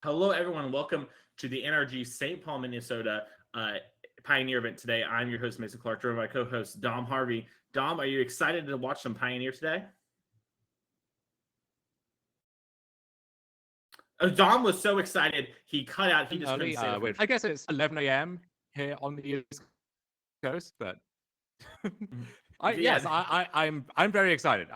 Hello, everyone. Welcome to the NRG St. Paul, Minnesota Pioneer event today. I'm your host, Mason Clark, joined by my co-host, Dom Harvey. Dom, are you excited to watch some Pioneer today? Dom was so excited, he cut out. He just couldn't say it. I guess it's 11 a.m. here on the East Coast, but I'm very excited.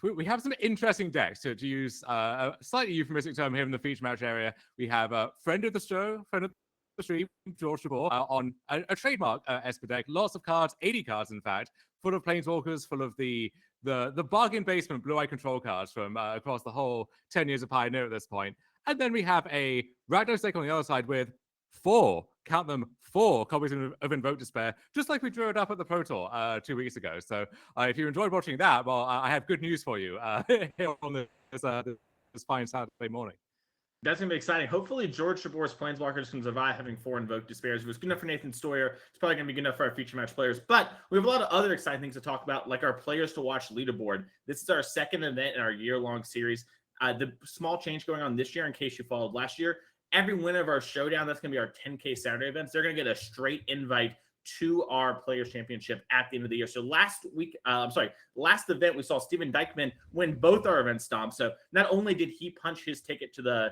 We have some interesting decks to use a slightly euphemistic term here in the feature match area. We have a friend of the show, friend of the stream, George Jabbour, on a trademark Esper deck. Lots of cards, 80 cards in fact, full of Planeswalkers, full of the bargain basement blue-eye control cards from across the whole 10 years of Pioneer at this point. And then we have a Rakdos deck on the other side with four copies of Invoke Despair, just like we drew it up at the Pro Tour 2 weeks ago. So if you enjoyed watching that, well, I have good news for you here on this fine Saturday morning. That's going to be exciting. Hopefully, George Jabbour's Planeswalkers can survive having 4 Invoke Despairs. If it was good enough for Nathan Stoyer, it's probably going to be good enough for our feature match players. But we have a lot of other exciting things to talk about, like our Players to Watch leaderboard. This is our second event in our year-long series. The small change going on this year, in case you followed last year, every winner of our Showdown, that's going to be our 10K Saturday events, they're going to get a straight invite to our Players Championship at the end of the year. So last event, we saw Steven Dykman win both our events, Dom. So not only did he punch his ticket to the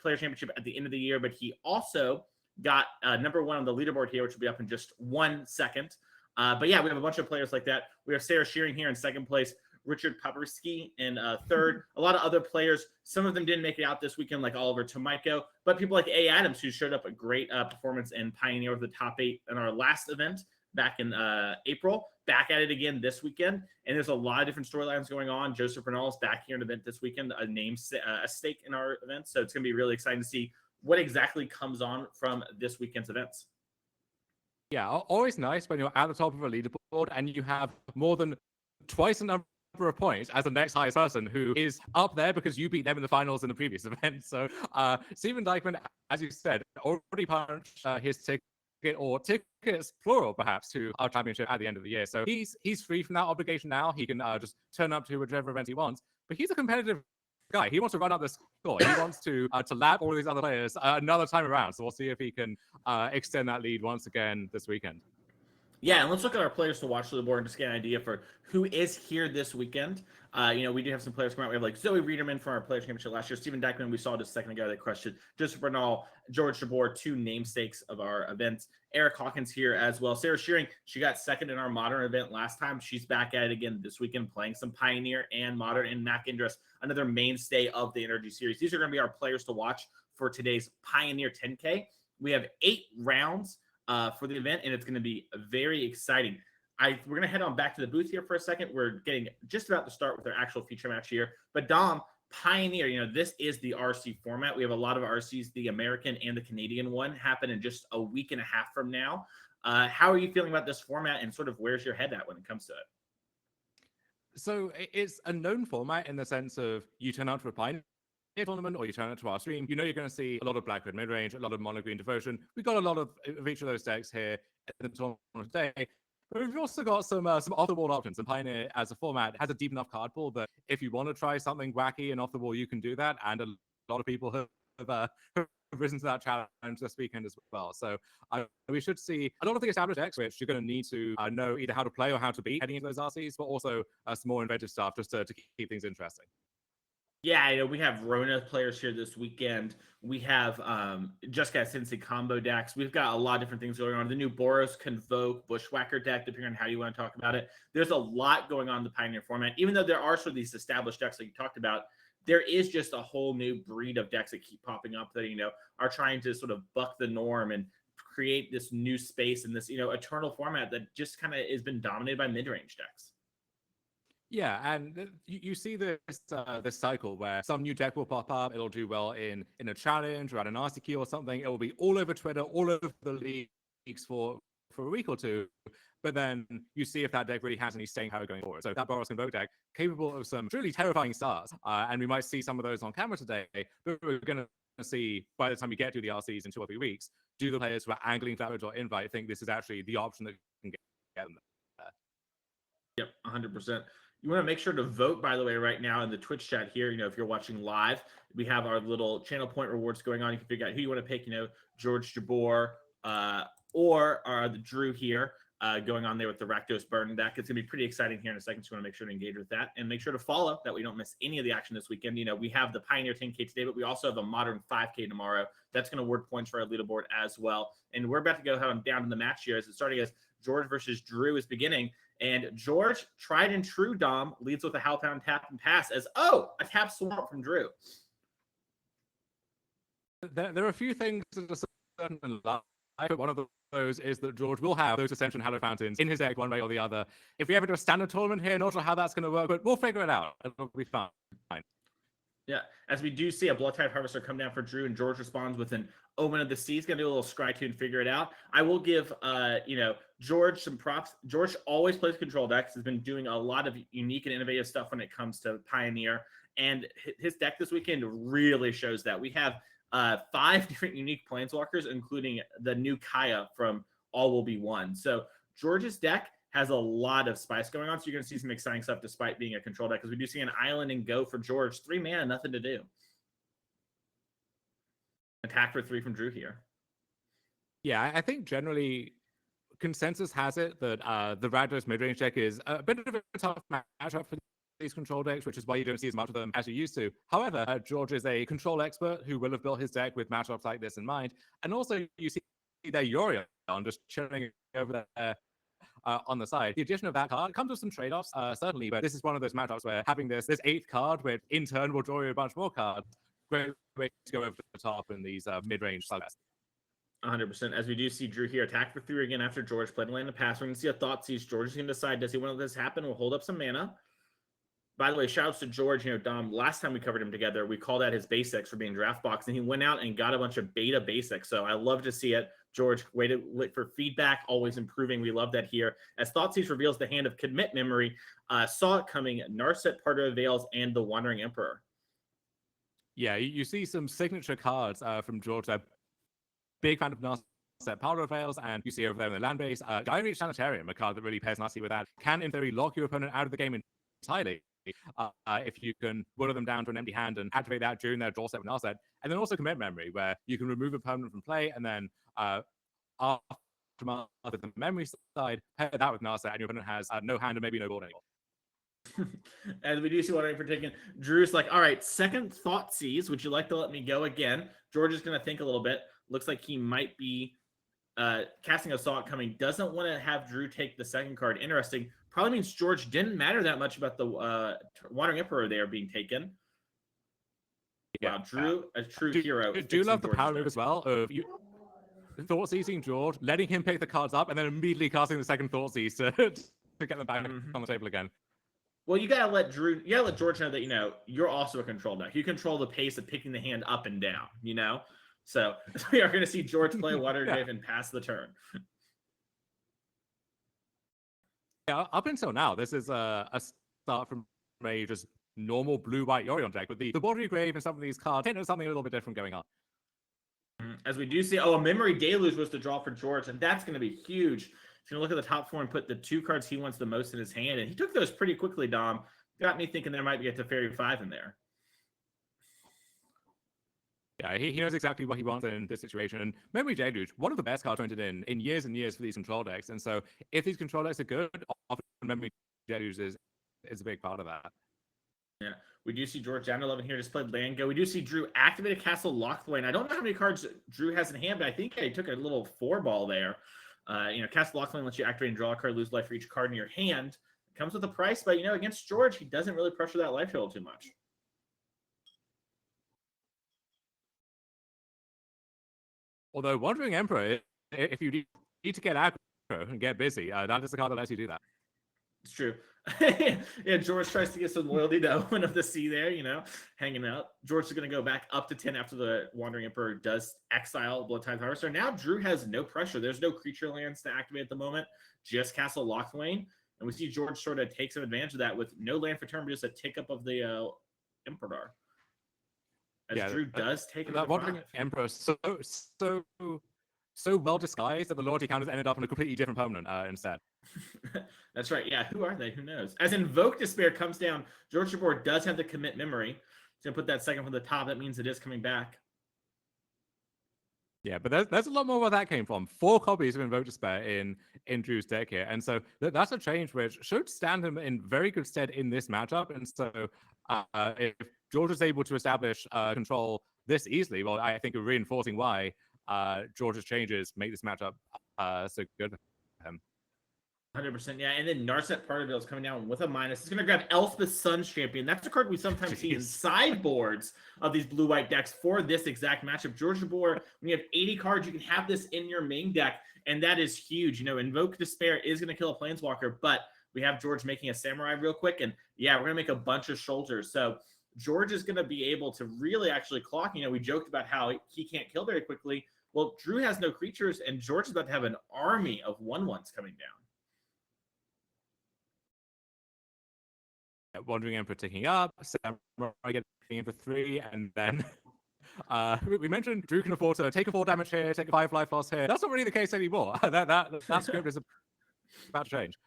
Players Championship at the end of the year, but he also got number 1 on the leaderboard here, which will be up in just 1 second. But yeah, we have a bunch of players like that. We have Sarah Shearing here in second place, Richard Papersky in third. A lot of other players. Some of them didn't make it out this weekend, like Oliver Tomiko, but people like A. Adams, who showed up a great performance in Pioneer with the top 8 in our last event back in April, back at it again this weekend. And there's a lot of different storylines going on. Joseph Bernal is back here in an event this weekend, a stake in our event. So it's going to be really exciting to see what exactly comes on from this weekend's events. Yeah, always nice when you're at the top of a leaderboard and you have more than twice the number of points as the next highest person who is up there because you beat them in the finals in the previous event. So Steven Dykman, as you said, already punched his ticket, or tickets plural perhaps, to our championship at the end of the year. So he's free from that obligation now. He can just turn up to whichever event he wants. But he's a competitive guy. He wants to run up the score. He wants to lap all these other players another time around. So we'll see if he can extend that lead once again this weekend. Yeah, and let's look at our Players to Watch leaderboard and just get an idea for who is here this weekend. We do have some players come out. We have like Zoe Riederman from our Players Championship last year. Steven Dykman, we saw just a second ago, that crushed it. Joseph Bernal, George Jabbour, 2 namesakes of our events. Eric Hawkins here as well. Sarah Shearing, she got second in our Modern event last time. She's back at it again this weekend, playing some Pioneer and Modern. And Mac Indras, another mainstay of the NRG series. These are going to be our Players to Watch for today's Pioneer 10K. We have 8 rounds for the event, and it's going to be very exciting. We're going to head on back to the booth here for a second. We're getting just about to start with our actual feature match here. But Dom, Pioneer, this is the RC format. We have a lot of RCs. The American and the Canadian one happen in just a week and a half from now. How are you feeling about this format, and sort of where's your head at when it comes to it? So it's a known format in the sense of you turn out to a Pioneer tournament or you turn it to our stream, you're going to see a lot of Black Hood Midrange, a lot of Mono Green Devotion. We've got a lot of each of those decks here at the tournament today. But we've also got some off-the-wall options. And Pioneer, as a format, has a deep enough card pool that if you want to try something wacky and off-the-wall, you can do that. And a lot of people have risen to that challenge this weekend as well. So we should see a lot of the established decks, which you're going to need to know either how to play or how to beat heading into those RCs, but also some more inventive stuff just to keep things interesting. Yeah, we have Rona players here this weekend. We have Jeskai Sensei combo decks. We've got a lot of different things going on. The new Boros Convoke Bushwhacker deck, depending on how you want to talk about it. There's a lot going on in the Pioneer format. Even though there are sort of these established decks like you talked about, there is just a whole new breed of decks that keep popping up that, are trying to sort of buck the norm and create this new space in this, eternal format that just kind of has been dominated by mid-range decks. Yeah, and you see this cycle where some new deck will pop up. It'll do well in a challenge or at an RCQ or something. It will be all over Twitter, all over the leagues for a week or two. But then you see if that deck really has any staying power going forward. So that Boros Convoke deck, capable of some truly terrifying starts. And we might see some of those on camera today. But we're going to see, by the time we get to the RCs in 2 or 3 weeks, do the players who are angling for that or invite think this is actually the option that can get them there? Yep, 100%. You want to make sure to vote, by the way, right now in the Twitch chat here. If you're watching live, we have our little channel point rewards going on. You can figure out who you want to pick, George Jabbour or the Drew here. Going on there with the Rakdos burn deck. It's going to be pretty exciting here in a second, so you want to make sure to engage with that and make sure to follow that we don't miss any of the action this weekend. We have the Pioneer 10K today, but we also have a Modern 5K tomorrow. That's going to award points for our leaderboard as well. And we're about to go down to the match here as it's starting as George versus Drew is beginning. And George, tried and true, Dom, leads with a Howlhound tap and pass as, a tap swamp from Drew. There are a few things that are certain in life, but one of those is that George will have those Ascension Hallow Fountains in his deck one way or the other. If we ever do a standard tournament here, not sure how that's going to work, but we'll figure it out. It'll be fine. Yeah, as we do see a Blood-Tithe Harvester come down for Drew, and George responds with an Omen of the Sea. He's going to do a little scry to and figure it out. I will give, George some props. George always plays control decks. Has been doing a lot of unique and innovative stuff when it comes to Pioneer, and his deck this weekend really shows that. We have 5 different unique Planeswalkers, including the new Kaya from All Will Be One. So George's deck has a lot of spice going on, so you're going to see some exciting stuff despite being a control deck, because we do see an island and go for George. 3 mana, nothing to do. Attack for 3 from Drew here. Yeah, I think generally consensus has it that the Rakdos midrange deck is a bit of a tough matchup for these control decks, which is why you don't see as much of them as you used to. However, George is a control expert who will have built his deck with matchups like this in mind. And also, you see their Yorion just chilling over there on the side. The addition of that card comes with some trade-offs, certainly, but this is one of those matchups where having this 8th card, which in turn will draw you a bunch more cards, great way to go over the top in these mid-range slugfests. 100%. As we do see Drew here attack for 3 again after George played a land and pass. We're going to see a Thoughtseize. George is going to decide, does he want to let this happen? We'll hold up some mana. By the way, shouts to George. Dom, last time we covered him together, we called out his basics for being draft box, and he went out and got a bunch of beta basics. So I love to see it. George, waited for feedback, always improving. We love that here. As Thoughtseize reveals the hand of Commit Memory, saw it coming, Narset, Part of Veils, and the Wandering Emperor. Yeah, you see some signature cards from George. Big fan of Narset, Part of Veils, and you see over there in the land base, Diary Sanitarium, a card that really pairs nicely with that. Can, in theory, lock your opponent out of the game entirely. If you can whittle them down to an empty hand and activate that during their draw set with Narset. And then also Commit Memory, where you can remove a permanent from play and then aftermath of the memory side, pair that with Narset, and your opponent has no hand and maybe no board anymore. As we do see Wandering Emperor taken, Drew's like, all right, second Thoughtseize. Would you like to let me go again? George is going to think a little bit. Looks like he might be casting a Saw It Coming. Doesn't want to have Drew take the second card. Interesting. Probably means George didn't matter that much about the Wandering Emperor there being taken. Yeah, wow, Drew, a true hero. Do you love the power move as well of you Thoughtseizing George, letting him pick the cards up, and then immediately casting the second Thoughtseize to get them back on the table again? Well, you gotta let George know that you're also a control deck. You control the pace of picking the hand up and down. So we are going to see George play Watergrave and pass the turn. Yeah, up until now, this is a start from a just normal blue-white Yorion deck with the Watergrave and some of these cards. There's something a little bit different going on. As we do see, a Memory Deluge was the draw for George, and that's going to be huge. He's going to look at the top 4 and put the 2 cards he wants the most in his hand, and he took those pretty quickly, Dom. Got me thinking there might be a Teferi 5 in there. Yeah, he knows exactly what he wants in this situation. And Memory Deluge, one of the best cards printed in years and years for these control decks. And so if these control decks are good, often Memory Deluge is a big part of that. Yeah, we do see George down 11 here, just played land go. We do see Drew activate a Castle Lockthwain. I don't know how many cards Drew has in hand, but I think he took a little 4-ball there. Castle Lockthwain lets you activate and draw a card, lose life for each card in your hand. It comes with a price, but against George, he doesn't really pressure that life total too much. Although Wandering Emperor, if you need to get aggro and get busy, that is the card that lets you do that. It's true. Yeah, George tries to get some loyalty to Omen of the Sea there, hanging out. George is going to go back up to 10 after the Wandering Emperor does exile Blood-Tithe Harvester. Now Drew has no pressure. There's no creature lands to activate at the moment, just Castle Lockthwain. And we see George sort of take some advantage of that with no land for turn, but just a tick up of the Emperor. As Drew does take that Wandering Emperor so so well disguised that the loyalty counters ended up on a completely different opponent instead. That's right. Yeah, who are they? Who knows? As Invoke Despair comes down, George Jabbour does have the commit memory. He's going to put that second from the top. That means it is coming back. Yeah, but there's a lot more where that came from. 4 copies of Invoke Despair in Drew's deck here. And so that's a change which should stand him in very good stead in this matchup. And so if George is able to establish control this easily, well, I think we're reinforcing why George's changes make this matchup so good for him. 100%, yeah. And then Narset Partiville is coming down with a minus. He's going to grab Elspeth Sun's Champion. That's a card we sometimes see in sideboards of these blue-white decks for this exact matchup. George Jabbour, when you have 80 cards, you can have this in your main deck, and that is huge. You know, Invoke Despair is going to kill a Planeswalker, but we have George making a Samurai real quick, and yeah, we're going to make a bunch of shoulders. So George is going to be able to really actually clock. You know, we joked about how he can't kill very quickly. Well, Drew has no creatures, and George is about to have an army of 1/1s coming down. Wandering Emperor ticking up, Samurai getting in for 3, and then we mentioned Drew can afford to take a 4 damage here, take a 5 life loss here. That's not really the case anymore. that script is about to change.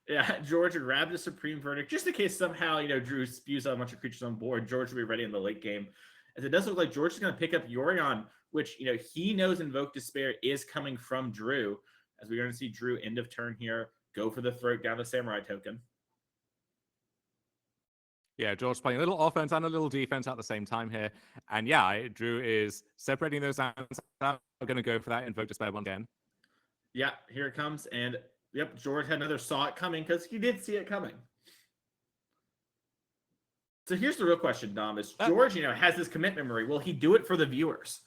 Yeah, George would grab the Supreme Verdict just in case somehow, you know, Drew spews out a bunch of creatures on board. George will be ready in the late game. As it does look like George is going to pick up Yorion, which, you know, he knows Invoke Despair is coming from Drew. As we're going to see Drew end of turn here, go for the throat down the Samurai token. Yeah, George playing a little offense and a little defense at the same time here. And yeah, Drew is separating those hands. I'm going to go for that Invoke Despair once again. Yeah, here it comes. And yep, George had another saw it coming because he did see it coming. So here's the real question, Dom, is George, you know, has this commit memory. Will he do it for the viewers?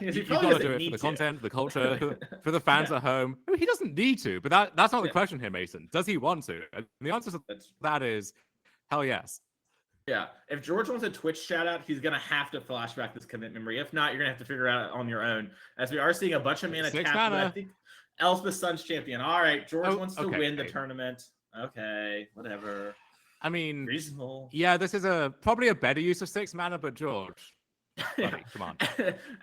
You've got to do it for the content, the culture, for the fans at home. He doesn't need to, but that's not the question here, Mason. Does he want to? And the answer to that is hell yes. Yeah. If George wants a Twitch shout out, he's going to have to flashback this commit memory. If not, you're going to have to figure it out on your own. As we are seeing a bunch of mana tap. I think Elspeth Sun's Champion. All right. George wants to win the tournament. Okay. Whatever. I mean, reasonable. Yeah, this is probably a better use of 6 mana, but George. Buddy, come on.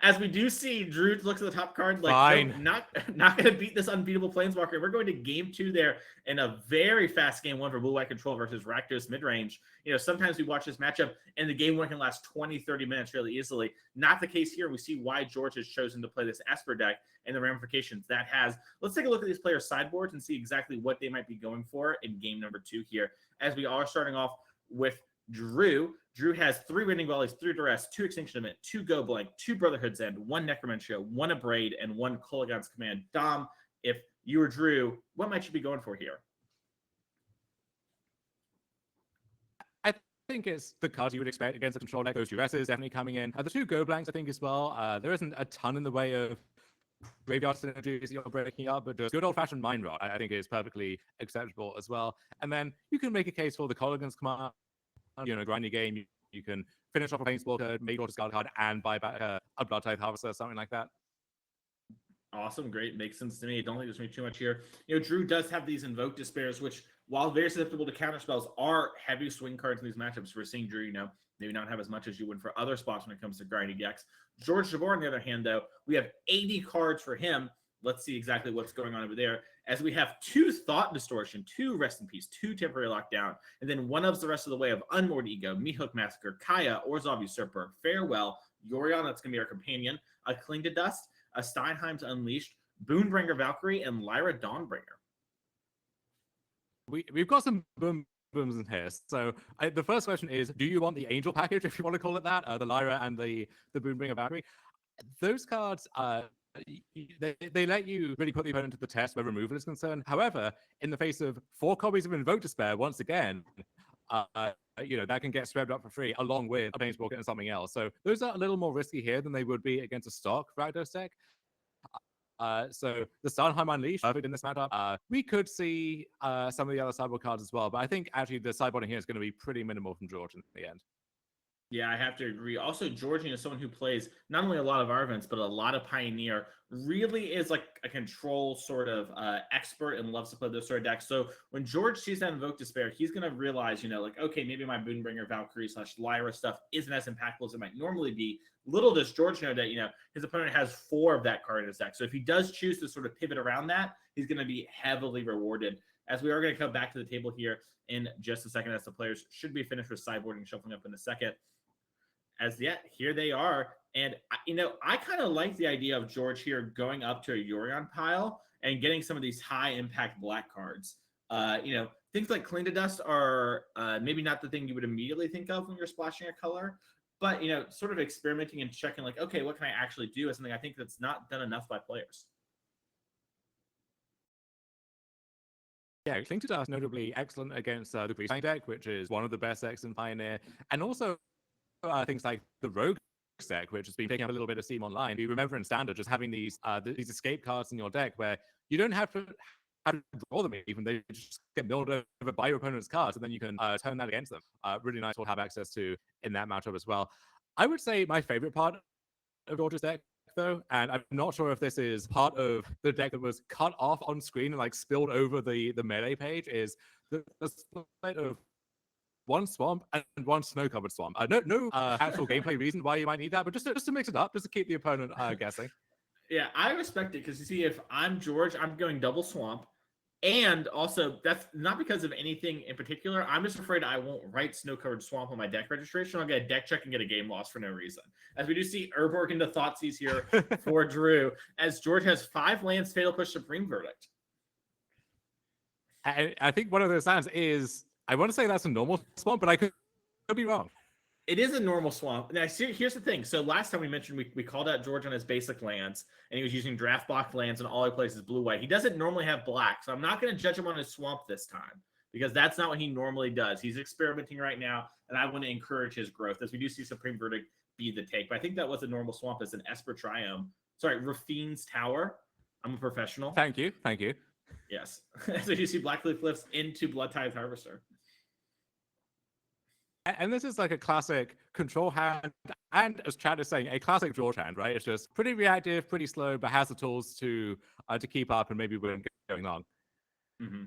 As we do see, Drew looks at the top card like, fine. Nope, not going to beat this unbeatable Planeswalker. We're going to game 2 there in a very fast game 1 for Blue White Control versus Rakdos Midrange. You know, sometimes we watch this matchup and the game 1 can last 20, 30 minutes really easily. Not the case here. We see why George has chosen to play this Esper deck and the ramifications that has. Let's take a look at these players' sideboards and see exactly what they might be going for in game number 2 here. As we are starting off with Drew. Drew has 3 Winning Volleys, 3 Duress, 2 Extinction Event, 2 Go Blank, 2 Brotherhood's End, 1 Necromantia, 1 Abrade, and 1 Kolaghan's Command. Dom, if you were Drew, what might you be going for here? I think it's the cards you would expect against a control deck. Those Duresses definitely coming in. The 2 Go Blanks, I think, as well. There isn't a ton in the way of graveyard synergies you're breaking up, but just good old-fashioned Mind Rot, I think, is perfectly acceptable as well. And then you can make a case for the Kolaghan's Command. You know, grind your game, you can finish off a Planeswalker, make your discard card, and buy back a Blood Tithe Harvester, something like that. Awesome, great, makes sense to me. I don't think there's going to be too much here. You know, Drew does have these Invoke Despairs, which, while very susceptible to counter spells, are heavy swing cards in these matchups. We're seeing Drew, you know, maybe not have as much as you would for other spots when it comes to grinding decks. George Jabbour, on the other hand, though, we have 80 cards for him. Let's see exactly what's going on over there. As we have 2 Thought Distortion, 2 Rest in Peace, 2 Temporary Lockdown, and then 1 of the rest of the way of Unmoored Ego, Meathook Massacre, Kaya, Orzhov Usurper, Farewell, Yorion, that's going to be our companion, a Cling to Dust, a Steinheim's Unleashed, Boonbringer Valkyrie, and Lyra Dawnbringer. We've got some booms in here. So the first question is, do you want the Angel package, if you want to call it that, the Lyra and the Boonbringer Valkyrie? Those cards they let you really put the opponent to the test where removal is concerned. However, in the face of 4 copies of Invoke Despair, once again, you know, that can get swept up for free along with a Planeswalker and something else. So those are a little more risky here than they would be against a stock Rakdos deck. So the Steinheim Unleashed, perfect in this matchup. We could see some of the other sideboard cards as well, but I think actually the sideboarding here is going to be pretty minimal from George in the end. Yeah, I have to agree. Also, Georgian is someone who plays not only a lot of our events, but a lot of Pioneer. Really is like a control sort of expert and loves to play those sort of decks. So when George sees that Invoke Despair, he's going to realize, like, okay, maybe my Boonbringer Valkyrie / Lyra stuff isn't as impactful as it might normally be. Little does George know that, his opponent has 4 of that card in his deck. So if he does choose to sort of pivot around that, he's going to be heavily rewarded. As we are going to come back to the table here in just a second, as the players should be finished with sideboarding, shuffling up in a second. As yet, here they are. And, I kind of like the idea of George here going up to a Yorion pile and getting some of these high impact black cards. Things like Clean to Dust are maybe not the thing you would immediately think of when you're splashing a color, but, sort of experimenting and checking like, okay, what can I actually do is something I think that's not done enough by players. Yeah, Cling to Dust notably excellent against the Greasefang deck, which is one of the best decks in Pioneer, and also things like the Rogue deck, which has been picking up a little bit of steam online. You remember in Standard just having these escape cards in your deck where you don't have to draw them even. They just get milled over by your opponent's cards, and then you can turn that against them. Really nice to have access to in that matchup as well. I would say my favorite part of George's deck, though, and I'm not sure if this is part of the deck that was cut off on screen and like spilled over the melee page, is the split of one swamp and one snow-covered swamp. No actual gameplay reason why you might need that, but just to mix it up, just to keep the opponent guessing. Yeah, I respect it because you see, if I'm George, I'm going double swamp. And also, that's not because of anything in particular. I'm just afraid I won't write Snow-Covered Swamp on my deck registration. I'll get a deck check and get a game loss for no reason. As we do see Urborg into Thoughtseize here for Drew, as George has 5 lands, Fatal Push, Supreme Verdict. I think one of those lands is, I want to say that's a normal swamp, but I could be wrong. It is a normal swamp. Now, here's the thing. So last time we mentioned we called out George on his basic lands, and he was using draft block lands, and all he plays is blue-white. He doesn't normally have black, so I'm not going to judge him on his swamp this time, because that's not what he normally does. He's experimenting right now, and I want to encourage his growth, as we do see Supreme Verdict be the take. But I think that was a normal swamp as an Esper Triome. Sorry, Rafine's Tower. I'm a professional. Thank you. Yes. So you see Blackleaf Lifts into Blood Tithe Harvester. And this is like a classic control hand, and as Chad is saying, a classic George hand, right? It's just pretty reactive, pretty slow, but has the tools to keep up and maybe win going on. Mm-hmm.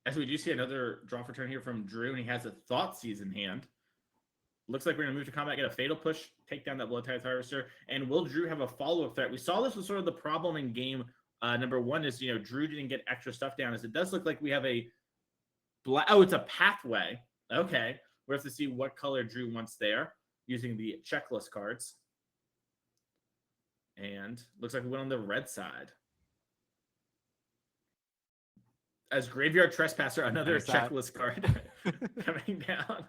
As we do see another draw for turn here from Drew, and he has a Thoughtseize in hand. Looks like we're going to move to combat, get a Fatal Push, take down that Blood Tithe Harvester, and will Drew have a follow-up threat? We saw this was sort of the problem in game number 1 is, Drew didn't get extra stuff down, as it does look like we have a it's a pathway. Okay. We have to see what color Drew wants there using the checklist cards. And looks like we went on the red side. As Graveyard Trespasser, another checklist card coming down.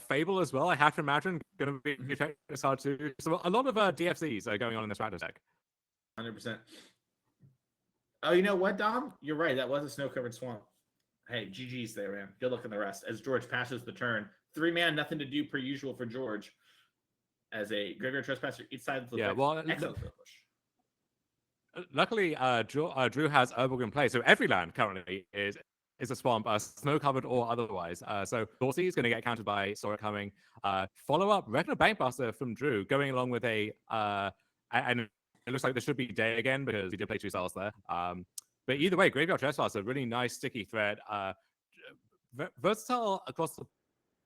Fable as well, I have to imagine, going to be checklist card too. So a lot of DFCs are going on in this Rakdos deck. 100%. Oh, you know what, Dom? You're right. That was a snow-covered swamp. Hey, GG's there, man. Good luck on the rest. As George passes the turn. 3-man, nothing to do per usual for George. As a Graveyard Trespasser each side of the excellent push. Luckily, Drew has Urborg in play, so every land currently is a swamp, snow-covered or otherwise. So Dorsey is going to get countered by Sora coming. Follow-up, regular Bankbuster from Drew, going along with a... and it looks like there should be Day again, because he did play 2 cells there. But either way, Graveyard Trespasser, a really nice sticky threat. Versatile across the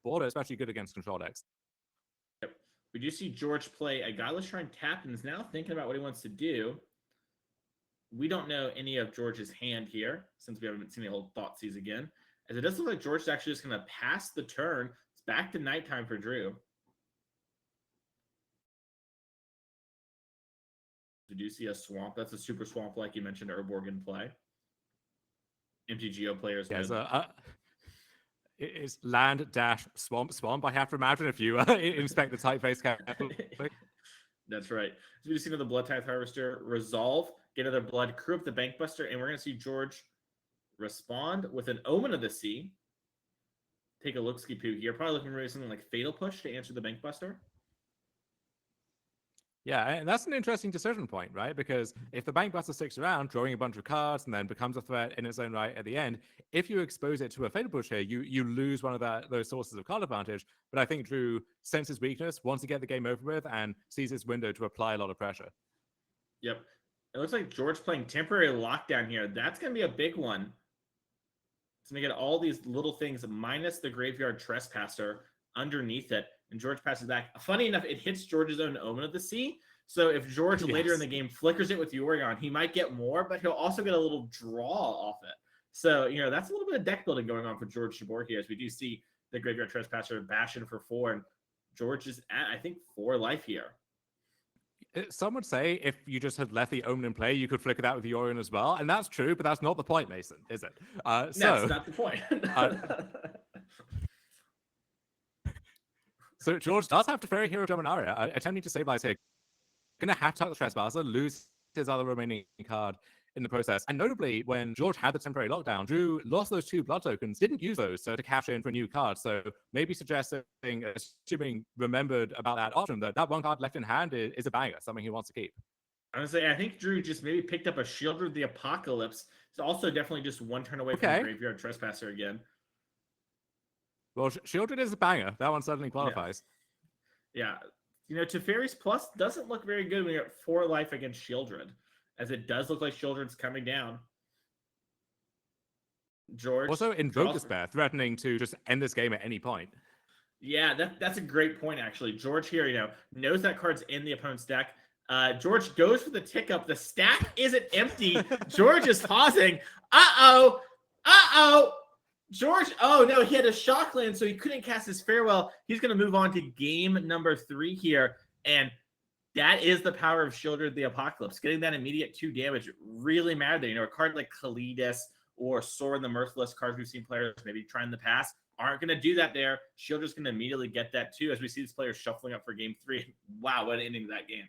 board, especially good against control decks. Yep. We do see George play a Guileless Shrine tap, and is now thinking about what he wants to do. We don't know any of George's hand here, since we haven't seen the old Thoughtseize again. As it does look like George is actually just going to pass the turn. It's back to nighttime for Drew. We do see a swamp. That's a super swamp, like you mentioned, Urborg in play. MTGO players. Yeah, it's land dash swamp. I have to imagine, if you inspect the typeface carefully. That's right. So we just see another Blood Tithe Harvester resolve, get another blood, crew up the Bankbuster, and we're going to see George respond with an Omen of the Sea. Take a look-ski poo here. Probably looking for something like Fatal Push to answer the Bankbuster. Yeah, and that's an interesting decision point, right? Because if the Bank Buster sticks around, drawing a bunch of cards and then becomes a threat in its own right at the end, if you expose it to a Fatal Push here, you lose one of those sources of card advantage. But I think Drew senses weakness, wants to get the game over with, and sees his window to apply a lot of pressure. Yep. It looks like George playing Temporary Lockdown here. That's going to be a big one. It's going to get all these little things minus the Graveyard Trespasser underneath it. And George passes back. Funny enough, it hits George's own Omen of the Sea. So if George later in the game flickers it with Yorion, he might get more, but he'll also get a little draw off it. So, that's a little bit of deck building going on for George Jabbour here, as we do see the Graveyard Trespasser bashing for 4. And George is at, I think, 4 life here. Some would say if you just had left the Omen in play, you could flicker that with Yorion as well. And that's true, but that's not the point, Mason, is it? That's not the point. So George does have to ferry Hero Dominaria, attempting to stabilize here. Going to have to tuck the Trespasser, lose his other remaining card in the process. And notably, when George had the Temporary Lockdown, Drew lost those 2 blood tokens, didn't use those to cash in for a new card. So maybe suggesting, assuming remembered about that option, that 1 card left in hand is a banger, something he wants to keep. I would say I think Drew just maybe picked up a Shielder of the Apocalypse. It's also definitely just 1 turn away from the Graveyard Trespasser again. Well, Shieldred is a banger. That one certainly qualifies. Yeah. Teferi's Plus doesn't look very good when you're at 4 life against Shieldred, as it does look like Shieldred's coming down. George. Also, Invoke Despair, threatening to just end this game at any point. Yeah, that's a great point, actually. George here, knows that card's in the opponent's deck. George goes for the tick up. The stack isn't empty. George is pausing. Uh-oh. George, oh no, he had a shock land, so he couldn't cast his Farewell. He's going to move on to game number 3 here, and that is the power of Shieldred the Apocalypse. Getting that immediate 2 damage really mattered there. A card like Kalidas or Sorin the Mirthless, cards we've seen players maybe try in the past, aren't going to do that there. Shieldred's going to immediately get that too, as we see these players shuffling up for game 3. Wow, what an ending to that game.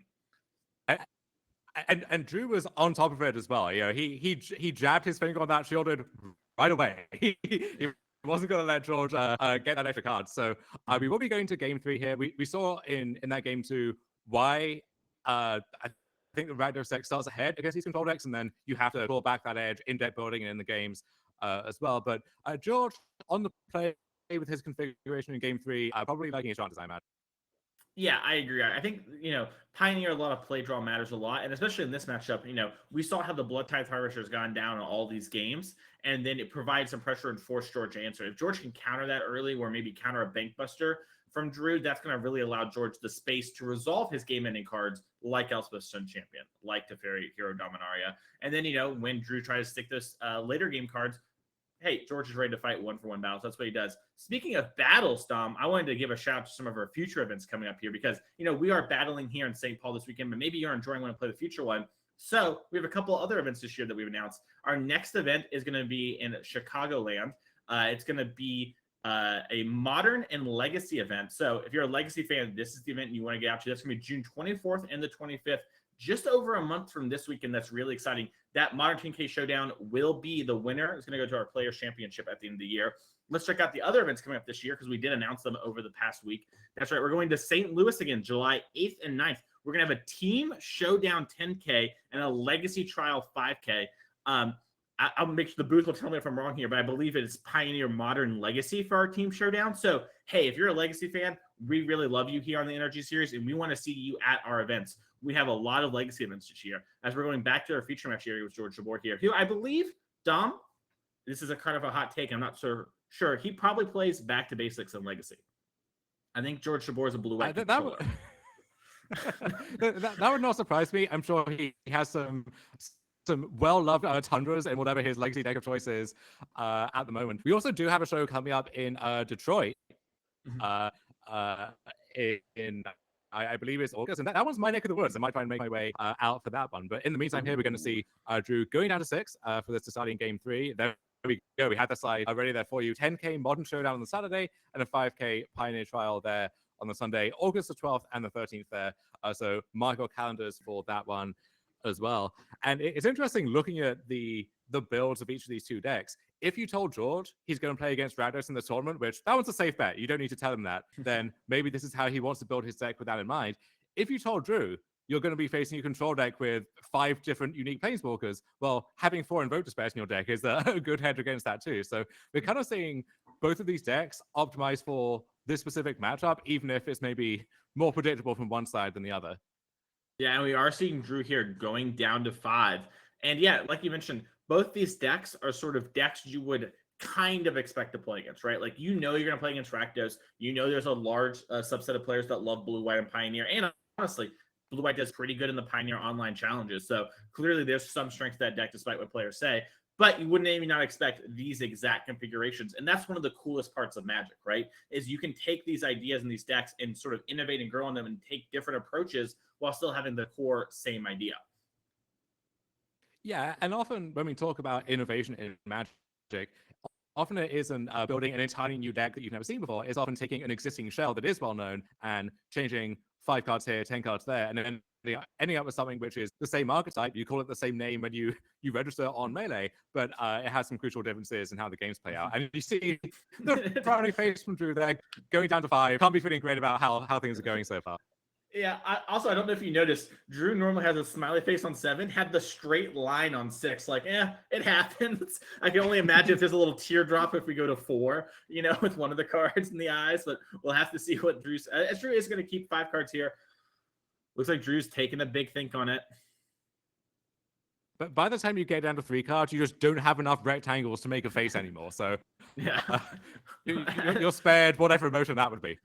And Drew was on top of it as well. He jabbed his finger on that Shieldred right away. He wasn't going to let George get that extra card. So we will be going to game 3 here. We saw in that game 2 why I think the Rakdos deck starts ahead against these control decks, and then you have to pull back that edge in deck building and in the games as well. But George on the play with his configuration in game 3, probably liking his chances, I imagine. Yeah, I agree. I think, Pioneer, a lot of play draw matters a lot. And especially in this matchup, we saw how the Blood Tithe Harvester has gone down in all these games. And then it provides some pressure and force George to answer. If George can counter that early, or maybe counter a Bank Buster from Drew, that's going to really allow George the space to resolve his game-ending cards like Elspeth Sun Champion, like Teferi Hero Dominaria. And then, when Drew tries to stick those later game cards, hey, George is ready to fight 1-for-1 battles. That's what he does. Speaking of battles, Dom, I wanted to give a shout out to some of our future events coming up here, because, we are battling here in St. Paul this weekend, but maybe you're enjoying when I play the future one. So we have a couple other events this year that we've announced. Our next event is going to be in Chicagoland. It's going to be a Modern and Legacy event. So if you're a Legacy fan, this is the event you want to get out to. That's going to be June 24th and the 25th. Just over a month from this weekend. That's really exciting. That Modern 10K Showdown will be the winner. It's going to go to our Players Championship at the end of the year. Let's check out the other events coming up this year, because we did announce them over the past week. That's right. We're going to St. Louis again, July 8th and 9th. We're going to have a Team Showdown 10K and a Legacy Trial 5K. I'll make sure the booth will tell me if I'm wrong here, but I believe it's Pioneer Modern Legacy for our Team Showdown. So, hey, if you're a Legacy fan, we really love you here on the NRG Series, and we want to see you at our events. We have a lot of Legacy events this year, as we're going back to our feature match area with George Jabbour here, who I believe, Dom, this is a kind of a hot take, I'm not sure, he probably plays back to basics in Legacy. I think George Jabbour is a blue-white controller. That would not surprise me. I'm sure he has some well-loved Tundras and whatever his Legacy deck of choice is at the moment. We also do have a show coming up in Detroit in I believe it's August, and that one's my neck of the woods. I might try and make my way out for that one. But in the meantime, here we're going to see Drew going down to 6 for this deciding game 3. There we go. We had the slide already there for you. 10K Modern Showdown on the Saturday and a 5K Pioneer Trial there on the Sunday, August the 12th and the 13th there. So mark your calendars for that one as well. And it's interesting looking at the builds of each of these 2 decks. If you told George he's going to play against Rakdos in the tournament, which that one's a safe bet, you don't need to tell him that, then maybe this is how he wants to build his deck with that in mind. If you told Drew you're going to be facing a control deck with 5 different unique Planeswalkers. Well, having 4 Invoke Despairs in your deck is a good hedge against that too. So we're kind of seeing both of these decks optimized for this specific matchup, even if it's maybe more predictable from one side than the other. Yeah, and we are seeing Drew here going down to 5. And yeah, like you mentioned, both these decks are sort of decks you would kind of expect to play against, right? Like, you know, you're going to play against Rakdos. You know, there's a large subset of players that love Blue, White, and Pioneer. And honestly, Blue, White does pretty good in the Pioneer online challenges. So clearly there's some strength to that deck, despite what players say. But you wouldn't even not expect these exact configurations. And that's one of the coolest parts of Magic, right? Is you can take these ideas and these decks and sort of innovate and grow on them and take different approaches while still having the core same idea. Yeah, and often when we talk about innovation in Magic, often it isn't building an entirely new deck that you've never seen before. It's often taking an existing shell that is well known and changing 5 cards here, 10 cards there, and then ending up with something which is the same archetype. You call it the same name when you register on Melee, but it has some crucial differences in how the games play out. And you see the frowning face from Drew there going down to 5. Can't be feeling great about how things are going so far. Yeah, I don't know if you noticed, Drew normally has a smiley face on 7, had the straight line on 6. Like, it happens. I can only imagine if there's a little teardrop if we go to 4, you know, with one of the cards in the eyes, but we'll have to see what Drew's... Drew is going to keep 5 cards here. Looks like Drew's taking a big think on it. But by the time you get down to 3 cards, you just don't have enough rectangles to make a face anymore. So yeah, you're spared whatever emotion that would be.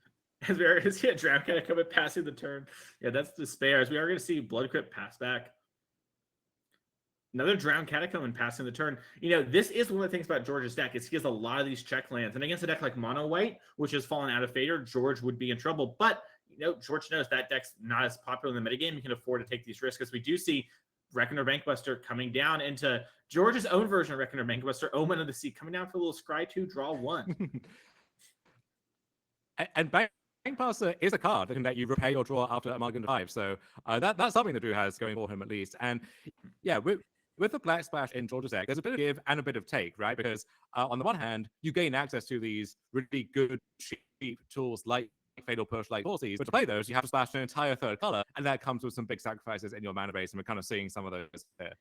As we are going to see a Drown Catacomb passing the turn. Yeah, that's despair. As we are going to see Blood Crypt pass back. Another Drown Catacomb passing the turn. You know, this is one of the things about George's deck is he has a lot of these check lands. And against a deck like Mono White, which has fallen out of favor, George would be in trouble. But, you know, George knows that deck's not as popular in the metagame. He can afford to take these risks. As we do see Reckoner Bankbuster coming down into George's own version of Reckoner Bankbuster, Omen of the Sea, coming down for a little Scry 2, draw 1. And Bankbuster is a card that can let you repair your draw after a Mulligan 5. So that's something that Drew has going for him at least. And yeah, with the Black Splash in George's deck, there's a bit of give and a bit of take, right? Because on the one hand, you gain access to these really good, cheap tools like Fatal Push, like Forces. But to play those, you have to splash an entire 3rd color, and that comes with some big sacrifices in your mana base, and we're kind of seeing some of those here.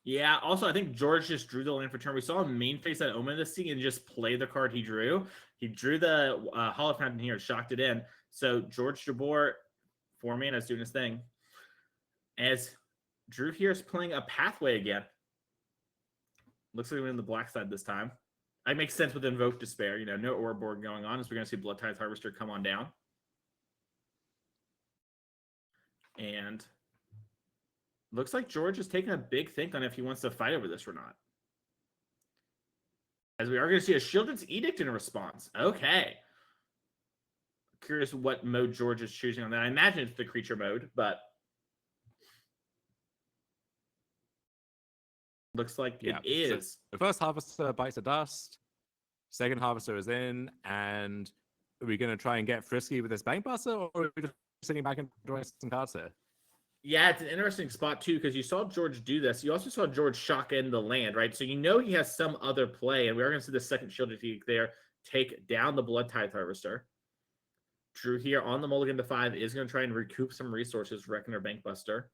Yeah, also, I think George just drew the land for turn. We saw him main face that Omen of the Sea and just play the card he drew. He drew the Hollow Fountain here, shocked it in. So George Jabbour, 4 mana, is doing his thing. As Drew here is playing a Pathway again. Looks like we're in the black side this time. That makes sense with Invoke Despair. You know, no Ouroboros going on, as we're going to see Blood Tithe Harvester come on down. And looks like George is taking a big think on if he wants to fight over this or not. As we are going to see a Shieldred's Edict in response. Okay. Curious what mode George is choosing on that. I imagine it's the creature mode, but looks like it is. So the first Harvester bites the dust. Second Harvester is in. And are we going to try and get frisky with this Bankbuster, or are we just sitting back and drawing some cards here? Yeah, it's an interesting spot, too, because you saw George do this. You also saw George shock in the land, right? So you know he has some other play, and we are going to see the second Shielded Edict there take down the Blood Tithe Harvester. Drew here on the mulligan to 5 is going to try and recoup some resources, Reckoner Bankbuster.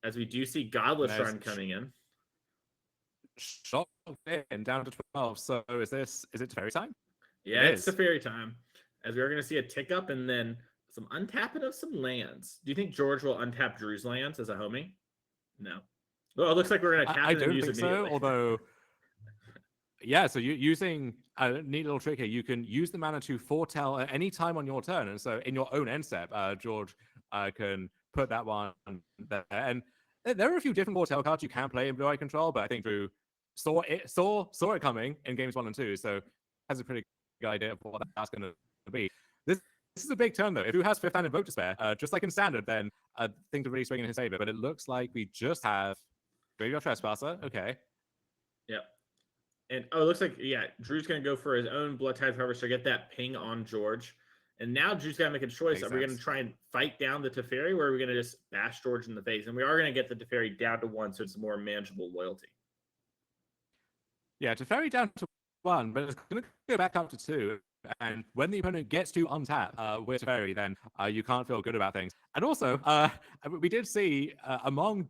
As we do see Godless Shrine coming in. Shot in down to 12. So is it Fairy time? Yeah, it's the Fairy time. As we are going to see a tick up and then some untapping of some lands. Do you think George will untap Drew's lands as a homie? No. Well, it looks like we're going to tap I it and use don't it think so, although... Yeah, so using a neat little trick here, you can use the mana to foretell at any time on your turn. And so in your own end step, George can put that one there. And there are a few different foretell cards you can play in Blue-Eye Control, but I think Drew saw it coming in games 1 and 2, so has a pretty good idea of what that's going to be. This is a big turn, though. If Drew has 5th hand Invoke Despair, just like in Standard, then things are really swinging in his favor. But it looks like we just have Graveyard Trespasser. Okay. Yep. And, it looks like, yeah, Drew's going to go for his own Blood Tithe Harvester, get that ping on George. And now Drew's got to make a choice. Are we going to try and fight down the Teferi, or are we going to just bash George in the face? And we are going to get the Teferi down to 1, so it's a more manageable loyalty. Yeah, Teferi down to 1, but it's going to go back up to 2. And when the opponent gets to untap with Teferi, then you can't feel good about things. And also, we did see among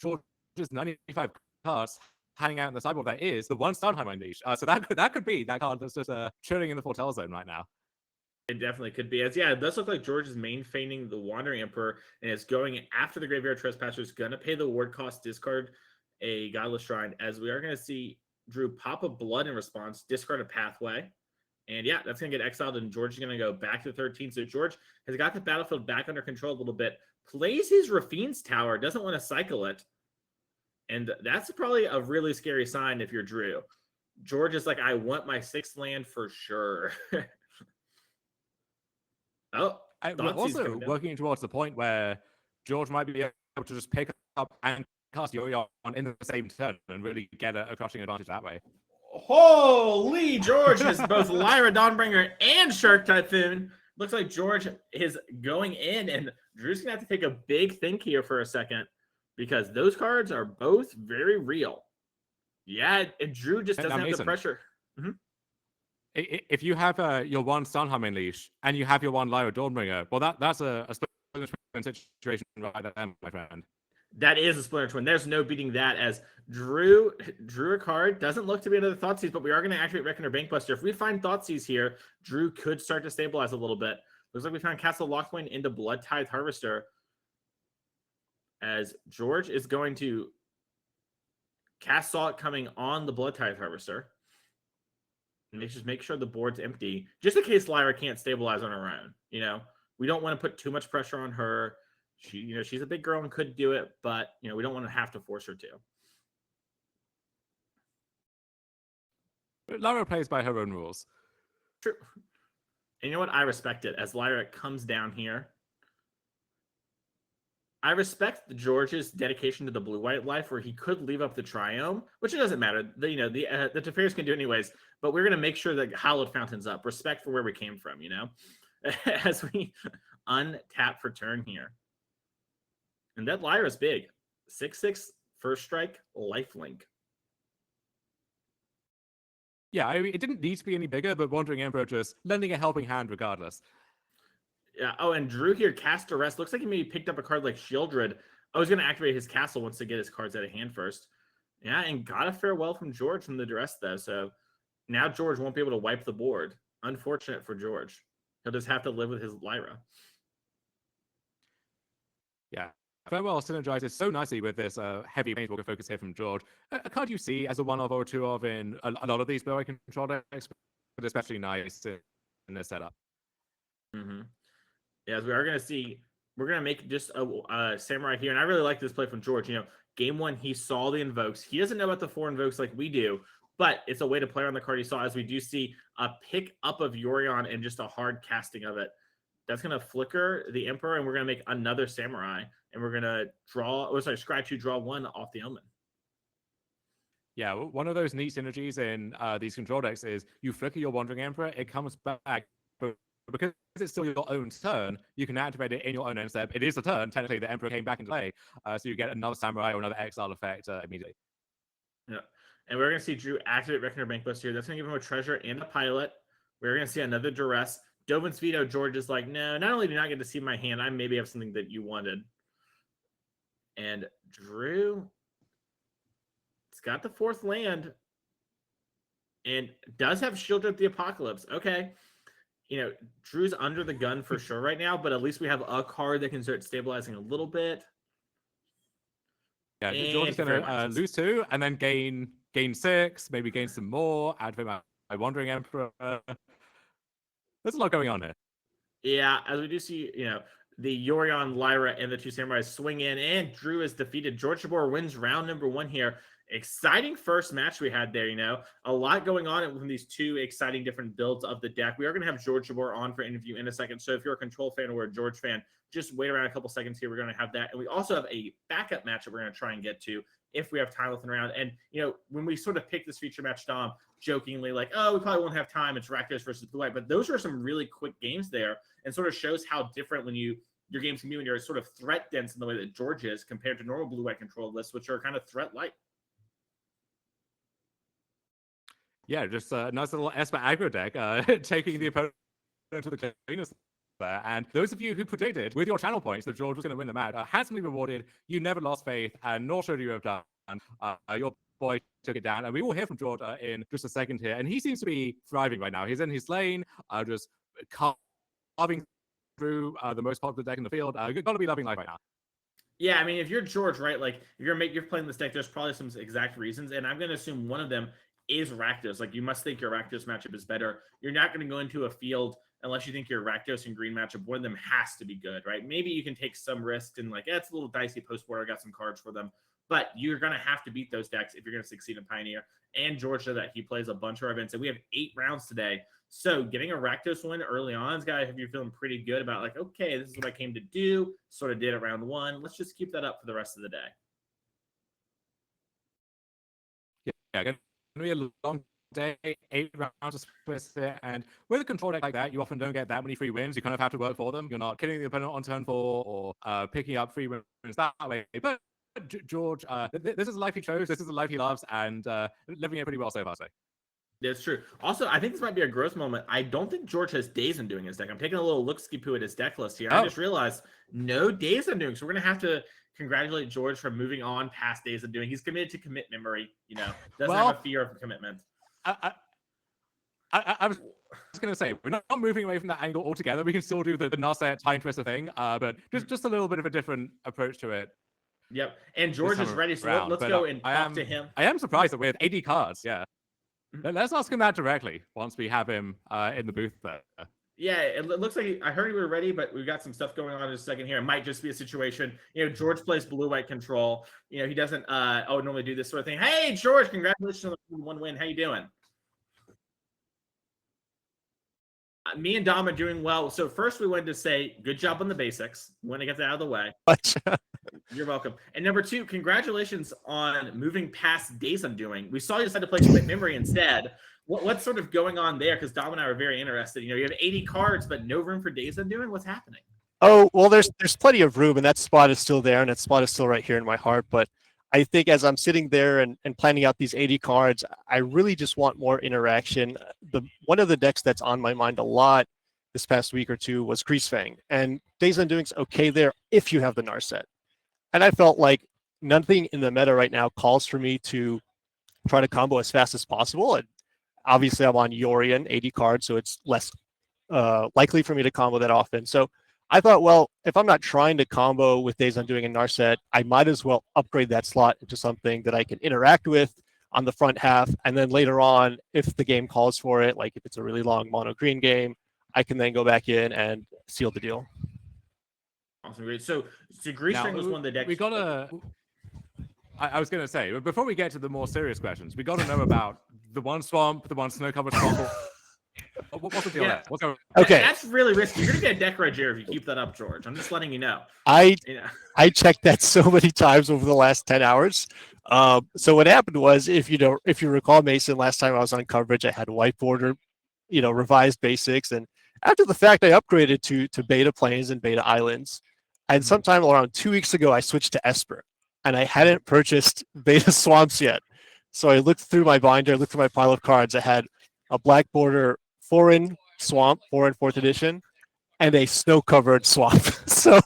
George's 95 cards hanging out in the sideboard, there is the one Starnheim Unleash. So that could be that card that's just chilling in the Foretell zone right now. It definitely could be. As yeah, it does look like George is main feigning the Wandering Emperor and is going after the Graveyard Trespasser. Is going to pay the ward cost, discard a Godless Shrine. As we are going to see Drew pop a Blood in response, discard a Pathway. And yeah, that's going to get exiled, and George is going to go back to 13. So George has got the battlefield back under control a little bit. Plays his Rafine's Tower, doesn't want to cycle it. And that's probably a really scary sign if you're Drew. George is like, I want my 6th land for sure. Oh, we're also working towards the point where George might be able to just pick up and cast Yorion in the same turn and really get a crushing advantage that way. Holy, George has both Lyra, Dawnbringer, and Shark Typhoon. Looks like George is going in, and Drew's going to have to take a big think here for a second because those cards are both very real. Yeah, and Drew just doesn't have the pressure. Mm-hmm. If you have your one Starnheim Unleash and you have your one Lyra Dawnbringer, well, that's a split situation right there, my friend. That is a Splinter Twin. There's no beating that, as Drew a card. Doesn't look to be another Thoughtseize, but we are going to activate Reckoner Bankbuster. If we find Thoughtseize here, Drew could start to stabilize a little bit. Looks like we found Castle Lockpoint into Blood Tithe Harvester, as George is going to cast Salt coming on the Blood Tithe Harvester. And just make sure the board's empty, just in case Lyra can't stabilize on her own. You know, we don't want to put too much pressure on her. She's a big girl and could do it, but we don't want to have to force her to. But Lyra plays by her own rules. True. And you know what? I respect it as Lyra comes down here. I respect George's dedication to the blue-white life, where he could leave up the Triome, which it doesn't matter. The Teferis can do anyways, but we're going to make sure that Hallowed Fountain's up. Respect for where we came from, as we untap for turn here. And that Lyra's big. 6/6, first strike, lifelink. Yeah, I mean, it didn't need to be any bigger, but Wandering Emperor just lending a helping hand regardless. Yeah. Oh, and Drew here cast Arrest. Looks like he maybe picked up a card like Shieldred. I was going to activate his castle once to get his cards out of hand first. Yeah, and got a farewell from George from the duress, though. So now George won't be able to wipe the board. Unfortunate for George. He'll just have to live with his Lyra. Yeah. Farewell synergizes so nicely with this heavy Planeswalker focus here from George. A card you see as a one-of or two-of in a lot of these blue-white control decks, but especially nice in this setup. Mm-hmm. Yeah, as we are going to see, we're going to make just a Samurai here. And I really like this play from George. Game 1, he saw the Invokes. He doesn't know about the 4 Invokes like we do, but it's a way to play on the card he saw, as we do see a pick up of Yorion and just a hard casting of it. That's going to flicker the Emperor, and we're going to make another Samurai. And we're going to scry 2, draw 1 off the Omen. Yeah, one of those neat synergies in these control decks is you flicker your Wandering Emperor, it comes back, but because it's still your own turn, you can activate it in your own end step. It is the turn, technically, the Emperor came back into play, so you get another Samurai or another exile effect immediately. Yeah, and we're going to see Drew activate Reckoner Bankbuster here. That's going to give him a treasure and a pilot. We're going to see another duress. Dovin's Veto, George is like, no, not only do you not get to see my hand, I maybe have something that you wanted. And Drew, it's got the 4th land and does have Shieldred the Apocalypse. Okay. Drew's under the gun for sure right now, but at least we have a card that can start stabilizing a little bit. Yeah, George is going to lose 2 and then gain 6, maybe gain some more, add him out by Wandering Emperor. There's a lot going on here. Yeah, as we do see, the Yorion, Lyra, and the 2 Samurais swing in, and Drew is defeated. George Jabbour wins round number 1 here. Exciting first match we had there, a lot going on with these 2 exciting different builds of the deck. We are going to have George Jabbour on for interview in a second. So if you're a Control fan or a George fan, just wait around a couple seconds here. We're going to have that. And we also have a backup match that we're going to try and get to if we have time left in the round. And, when we sort of picked this feature match, Dom, jokingly like, oh, we probably won't have time. It's Rakdos versus Blue White. But those are some really quick games there, and sort of shows how different when your games can be when you're sort of threat dense in the way that George is compared to normal Blue White control lists, which are kind of threat light. Yeah, just a nice little Esper aggro deck, taking the opponent to the cleanest there. And those of you who predicted with your channel points that George was going to win the match are handsomely rewarded. You never lost faith, and nor should you have done. Your boy took it down, and we will hear from George in just a second here. And he seems to be thriving right now. He's in his lane, just carving through the most popular deck in the field. Got to be loving life right now. Yeah, I mean, if you're George, right, like if you're playing this deck, there's probably some exact reasons, and I'm going to assume one of them is Rakdos. Like, you must think your Rakdos matchup is better. You're not going to go into a field unless you think your Rakdos and green matchup, one of them has to be good, right? Maybe you can take some risks and like, it's a little dicey post-war. I got some cards for them, but you're going to have to beat those decks if you're going to succeed in Pioneer. And George said that he plays a bunch of our events, and we have 8 rounds today. So getting a Rakdos win early on is got to have you feeling pretty good about like, okay, this is what I came to do. Sort of did it round 1. Let's just keep that up for the rest of the day. Yeah, going to be a long day, 8 rounds of splits there, and with a control deck like that, you often don't get that many free wins. You kind of have to work for them. You're not killing the opponent on turn 4 or picking up free wins that way. But George, this is the life he chose. This is the life he loves, and living it pretty well so far. That's true. Also, I think this might be a growth moment. I don't think George has Days Undoing his deck. I'm taking a little look-ski-poo at his deck list here. I just realized no Days Undoing. So we're going to have to congratulate George for moving on past Days Undoing. He's committed to commit memory, doesn't have a fear of commitment. I was going to say, we're not moving away from that angle altogether. We can still do the Narset time twister thing, but just a little bit of a different approach to it. Yep. And George is ready, so let's go and talk to him. I am surprised that we have 80 cards, yeah. Let's ask him that directly once we have him in the booth there. Yeah, it looks like I heard we were ready, but we've got some stuff going on in a second here. It might just be a situation. George plays blue-white control. He doesn't normally do this sort of thing. Hey, George, congratulations on the 1 win. How you doing? Me and Dom are doing well. So first we wanted to say good job on the basics. We want to get that out of the way. You're welcome. And number 2, congratulations on moving past Days Undoing. We saw you decided to play Commit Memory instead. What's sort of going on there? Because Dom and I are very interested. You have 80 cards, but no room for Days Undoing. What's happening? Oh, well, there's plenty of room, and that spot is still there, and that spot is still right here in my heart. But I think as I'm sitting there and planning out these 80 cards, I really just want more interaction. One of the decks that's on my mind a lot this past week or two was Greasefang. And Days Undoing's okay there if you have the Narset. And I felt like nothing in the meta right now calls for me to try to combo as fast as possible. And obviously, I'm on Yorion, 80 cards, so it's less likely for me to combo that often. So I thought, well, if I'm not trying to combo with Days Undoing and Narset, I might as well upgrade that slot into something that I can interact with on the front half. And then later on, if the game calls for it, like if it's a really long mono green game, I can then go back in and seal the deal. Awesome, great. So Greasefang was one of the decks. We got to. I was going to say, but before we get to the more serious questions, we got to know about the one swamp, the one snow-covered swamp. What's the deal there? Okay. That's really risky. You're going to get a deck Roger if you keep that up, George. I'm just letting you know. I checked that so many times over the last 10 hours. So what happened was, if you recall, Mason, last time I was on coverage, I had white border, revised basics. And after the fact, I upgraded to beta planes and beta islands. And sometime around 2 weeks ago, I switched to Esper. And I hadn't purchased beta swamps yet. So I looked through my binder, looked through my pile of cards. I had a black border foreign swamp, 4th edition, and a snow-covered swamp. So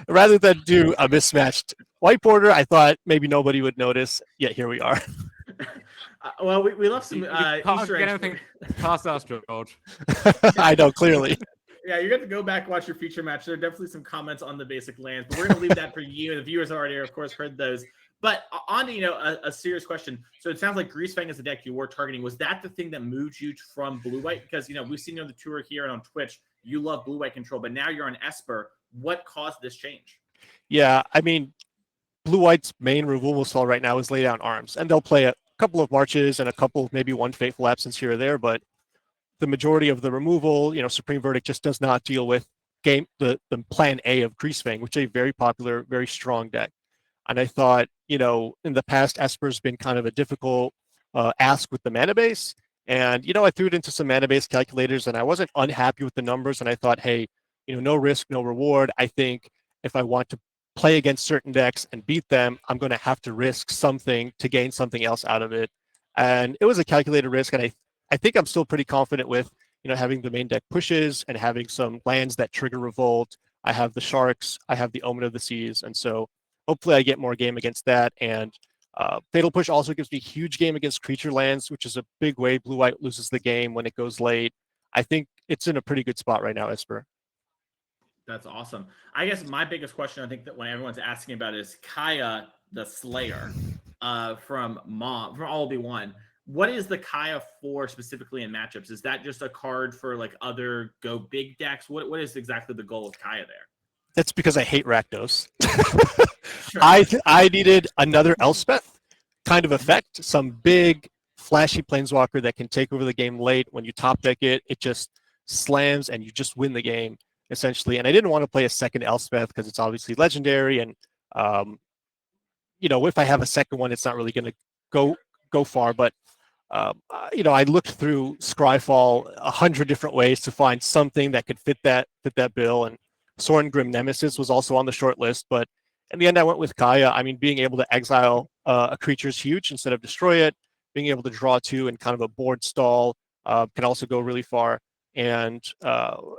rather than do a mismatched white border, I thought maybe nobody would notice. Yet here we are. Well, we left some Easter eggs. Anything past us, George. I know, clearly. Yeah, you're going to go back and watch your feature match. There are definitely some comments on the basic lands, but we're going to leave that for you. The viewers already, of course, heard those. But on to, a serious question. So it sounds like Greasefang is the deck you were targeting. Was that the thing that moved you from blue-white? Because, we've seen you on the tour here and on Twitch. You love blue-white control, but now you're on Esper. What caused this change? Yeah, I mean, blue-white's main removal spell right now is Lay Down Arms. And they'll play a couple of marches and a couple, maybe one Fateful Absence here or there, but the majority of the removal, Supreme Verdict just does not deal with the plan A of Greasefang, which is a very popular, very strong deck. And I thought, in the past, Esper's been kind of a difficult ask with the mana base. And, I threw it into some mana base calculators and I wasn't unhappy with the numbers. And I thought, hey, no risk, no reward. I think if I want to play against certain decks and beat them, I'm going to have to risk something to gain something else out of it. And it was a calculated risk. And I think I'm still pretty confident with, having the main deck pushes and having some lands that trigger revolt. I have the Sharks, I have the Omen of the Seas, and so hopefully I get more game against that. And Fatal Push also gives me huge game against creature lands, which is a big way blue-white loses the game when it goes late. I think it's in a pretty good spot right now, Esper. That's awesome. I guess my biggest question, I think that when everyone's asking about is Kaya the Slayer from All Be One. What is the Kaya for specifically in matchups? Is that just a card for like other go big decks? What is exactly the goal of Kaya there? That's because I hate Rakdos. Sure. I needed another Elspeth kind of effect, some big flashy planeswalker that can take over the game late. When you top deck it, it just slams and you just win the game essentially. And I didn't want to play a second Elspeth because it's obviously legendary, and if I have a second one, it's not really going to go far. But I looked through Scryfall 100 different ways to find something that could fit that bill, and Sorin Grim Nemesis was also on the short list. But in the end, I went with Kaya. I mean, being able to exile a creature is huge instead of destroy it. Being able to draw two and kind of a board stall can also go really far. And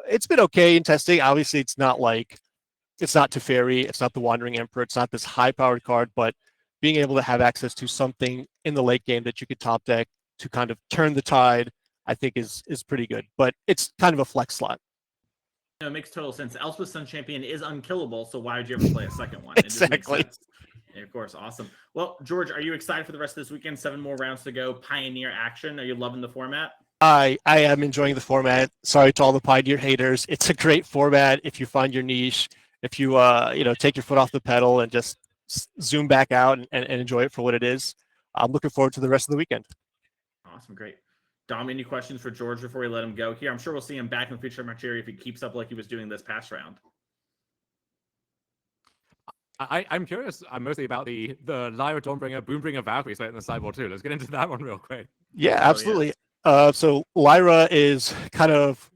it's been okay in testing. Obviously, it's not Teferi, it's not the Wandering Emperor, it's not this high-powered card, but being able to have access to something in the late game that you could top deck to kind of turn the tide, I think is pretty good. But it's kind of a flex slot. It makes total sense. Elspeth Sun Champion is unkillable, so why would you ever play a second one? Exactly. It just makes sense. Yeah, of course, awesome. Well, George, are you excited for the rest of this weekend? 7 more rounds to go. Pioneer action. Are you loving the format? I am enjoying the format. Sorry to all the Pioneer haters. It's a great format if you find your niche. If you take your foot off the pedal and just zoom back out and enjoy it for what it is. I'm looking forward to the rest of the weekend. Awesome, great. Dom, any questions for George before we let him go here? I'm sure we'll see him back in the future match area if he keeps up like he was doing this past round. I'm curious mostly about the Lyra Dawnbringer, Boombringer Valkyrie set in the sideboard too. Let's get into that one real quick. Yeah, absolutely. Yeah. So Lyra is kind of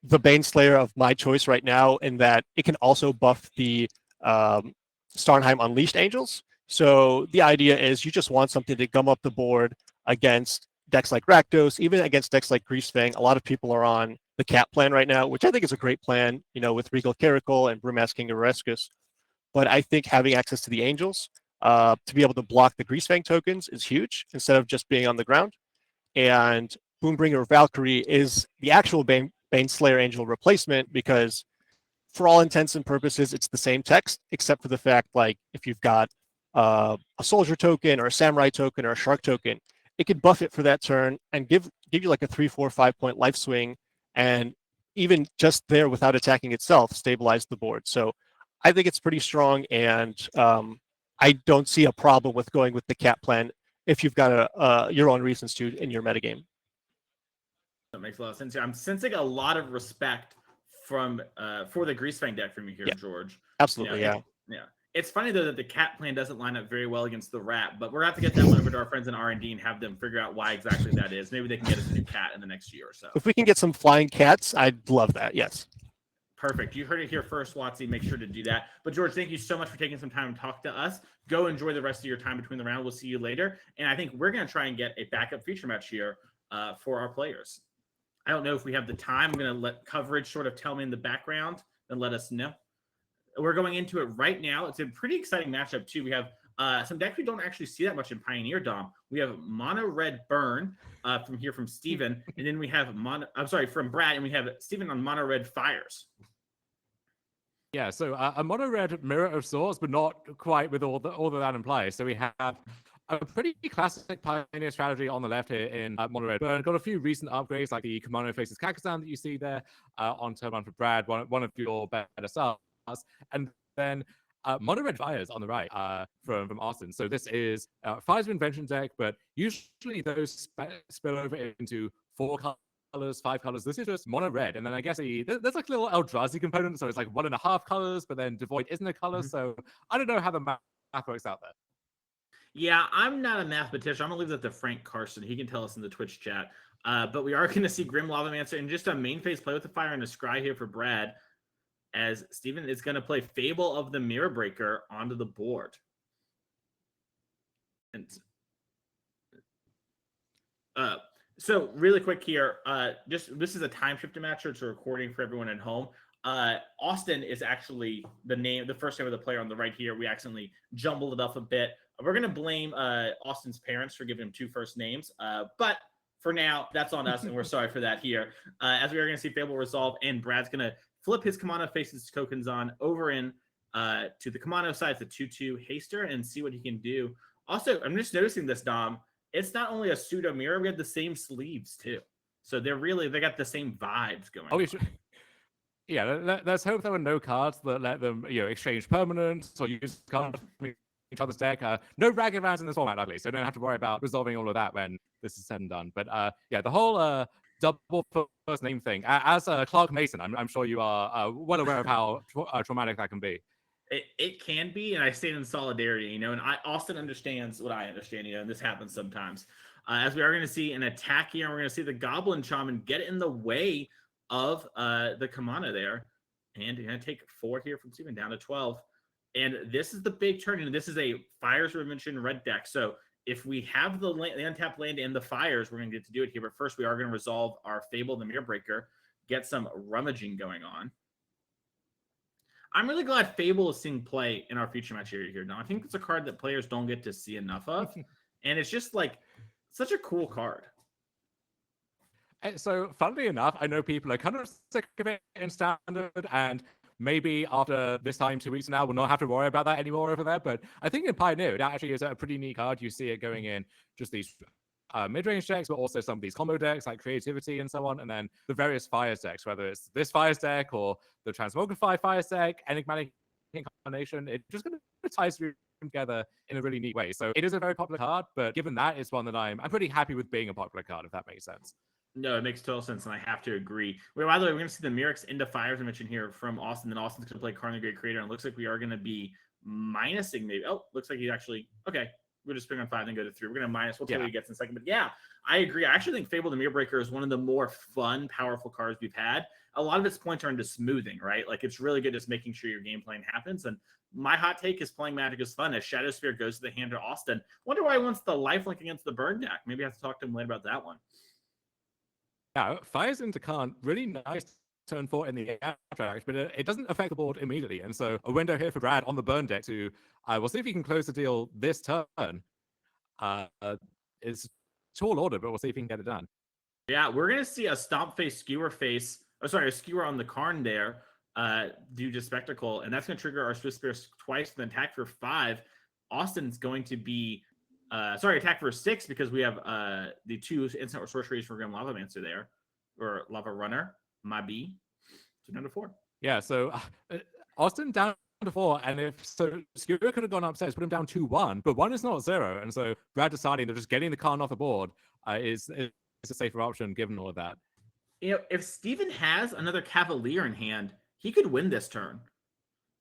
the Baneslayer of my choice right now in that it can also buff the Starnheim Unleashed Angels. So the idea is you just want something to gum up the board against decks like Rakdos, even against decks like Greasefang. A lot of people are on the Cat plan right now, which I think is a great plan, with Regal Caracal and Brewmaster King of Rescus. But I think having access to the Angels to be able to block the Greasefang tokens is huge instead of just being on the ground. And Boombringer Valkyrie is the actual Baneslayer Angel replacement because for all intents and purposes, it's the same text, except for the fact, like, if you've got a soldier token or a samurai token or a shark token, it could buff it for that turn and give you like a 3, 4, 5 point life swing, and even just there without attacking itself, stabilize the board. So I think it's pretty strong, and I don't see a problem with going with the Cat plan if you've got your own reasons to in your metagame. That makes a lot of sense. I'm sensing a lot of respect for the Greasefang deck from you here, George. Absolutely, yeah. It's funny though that the Cat plan doesn't line up very well against the Rat, but we're gonna have to get that one over to our friends in R&D and have them figure out why exactly that is. Maybe they can get us a new cat in the next year or so. If we can get some flying cats, I'd love that. Yes. Perfect. You heard it here first, Watsy. Make sure to do that. But George, thank you so much for taking some time to talk to us. Go enjoy the rest of your time between the round. We'll see you later. And I think we're going to try and get a backup feature match here for our players. I don't know if we have the time. I'm going to let coverage sort of tell me in the background and let us know. We're going into it right now. It's a pretty exciting matchup, too. We have some decks we don't actually see that much in Pioneer, Dom. We have Mono Red Burn from Steven. And then we have from Brad. And we have Steven on Mono Red Fires. Yeah, so a mono red Mirror of Swords, but not quite with all of that in play. So we have a pretty classic Pioneer strategy on the left here in mono red burn. Got a few recent upgrades like the Kimono Faces Kakazan that you see there on turn 1 for Brad, one of your better stars. And then mono red Fires on the right from Austin. So this is Fire's Invention deck, but usually those spill over into 4 colors, 5 colors. This is just mono red, and then I guess there's like a little Eldrazi component, so it's like 1.5 colors, but then Devoid isn't a color, so I don't know how the math works out there. Yeah, I'm not a mathematician. I'm gonna leave that to Frank Carson. He can tell us in the Twitch chat. But we are going to see Grim Lavamancer and just a main phase play with the fire and a scry here for Brad, as Steven is going to play Fable of the Mirror Breaker onto the board. And So really quick here, just this is a time shifted match, so it's a recording for everyone at home. Austin is actually the first name of the player on the right here. We accidentally jumbled it up a bit. We're gonna blame Austin's parents for giving him 2 first names, but for now, that's on us, and we're sorry for that here. As we are gonna see Fable resolve, and Brad's gonna flip his Kamano faces Kokenzan over in to the Kamano side, the 2/2 Haster, and see what he can do. Also, I'm just noticing this, Dom. It's not only a pseudo mirror; we have the same sleeves too. So they got the same vibes going. Oh, on. Yeah, let's hope there were no cards that let them, exchange permanents or use cards from each other's deck. No ragged rounds in this format, at least, so don't have to worry about resolving all of that when this is said and done. But yeah, the whole double first name thing. As Clark Mason, I'm sure you are well aware of how traumatic that can be. It can be, and I stand in solidarity, and Austin understands what I understand, and this happens sometimes. As we are going to see an attack here, and we're going to see the Goblin Shaman get in the way of the Kamana there, and you're going to take 4 here from Steven down to 12. And this is the big turn, and this is a Fires mentioned red deck. So if we have the untapped land and the Fires, we're going to get to do it here. But first, we are going to resolve our Fable, the Mirror Breaker, get some rummaging going on. I'm really glad Fable is seeing play in our future match area here. Now, I think it's a card that players don't get to see enough of, and it's just like such a cool card. So, funnily enough, I know people are kind of sick of it in Standard, and maybe after this time, 2 weeks from now, we'll not have to worry about that anymore over there. But I think in Pioneer, it actually is a pretty neat card. You see it going in just these mid-range decks, but also some of these combo decks like Creativity and so on, and then the various Fires decks, whether it's this Fires deck or the Transmogrify Fires deck, Enigmatic Incarnation, it's just going to tie together in a really neat way. So it is a very popular card, but given that, it's one that I'm pretty happy with being a popular card, if that makes sense. No, it makes total sense, and I have to agree. By the way, we're going to see the Mirrex into Fires I mentioned here from Austin. Then Austin's going to play Carnage Great Creator, and it looks like we are going to be minusing maybe. Oh, looks like he's actually okay. We'll just bring on 5 and go to 3. We're going to minus. We'll see what he gets in a second. But yeah, I agree. I actually think Fable the Mirror Breaker is one of the more fun, powerful cards we've had. A lot of its points are into smoothing, right? Like it's really good just making sure your game plan happens. And my hot take is playing Magic is fun as Shadow Sphere goes to the hand to Austin. Wonder why he wants the lifelink against the burn deck. Maybe I have to talk to him later about that one. Yeah, Fires into Khan, really nice turn 4 in the abstract, but it doesn't affect the board immediately. And so a window here for Brad on the burn deck to, we'll see if he can close the deal this turn. Is tall order, but we'll see if he can get it done. Yeah, we're going to see a Stomp Face, Skewer Face, a Skewer on the Karn there, due to Spectacle, and that's going to trigger our Swiss Spear twice with an attack for 5. Austin's going to be, attack for 6 because we have the 2 instant sorceries for Grim Lava Mancer there, or Lava Runner, my B. So down to 4. Yeah, so Austin down to 4, and if so, Skewer could have gone upstairs, put him down 2-1, but 1 is not 0, and so Brad deciding that just getting the Karn off the board is a safer option given all of that. If Steven has another Cavalier in hand, he could win this turn.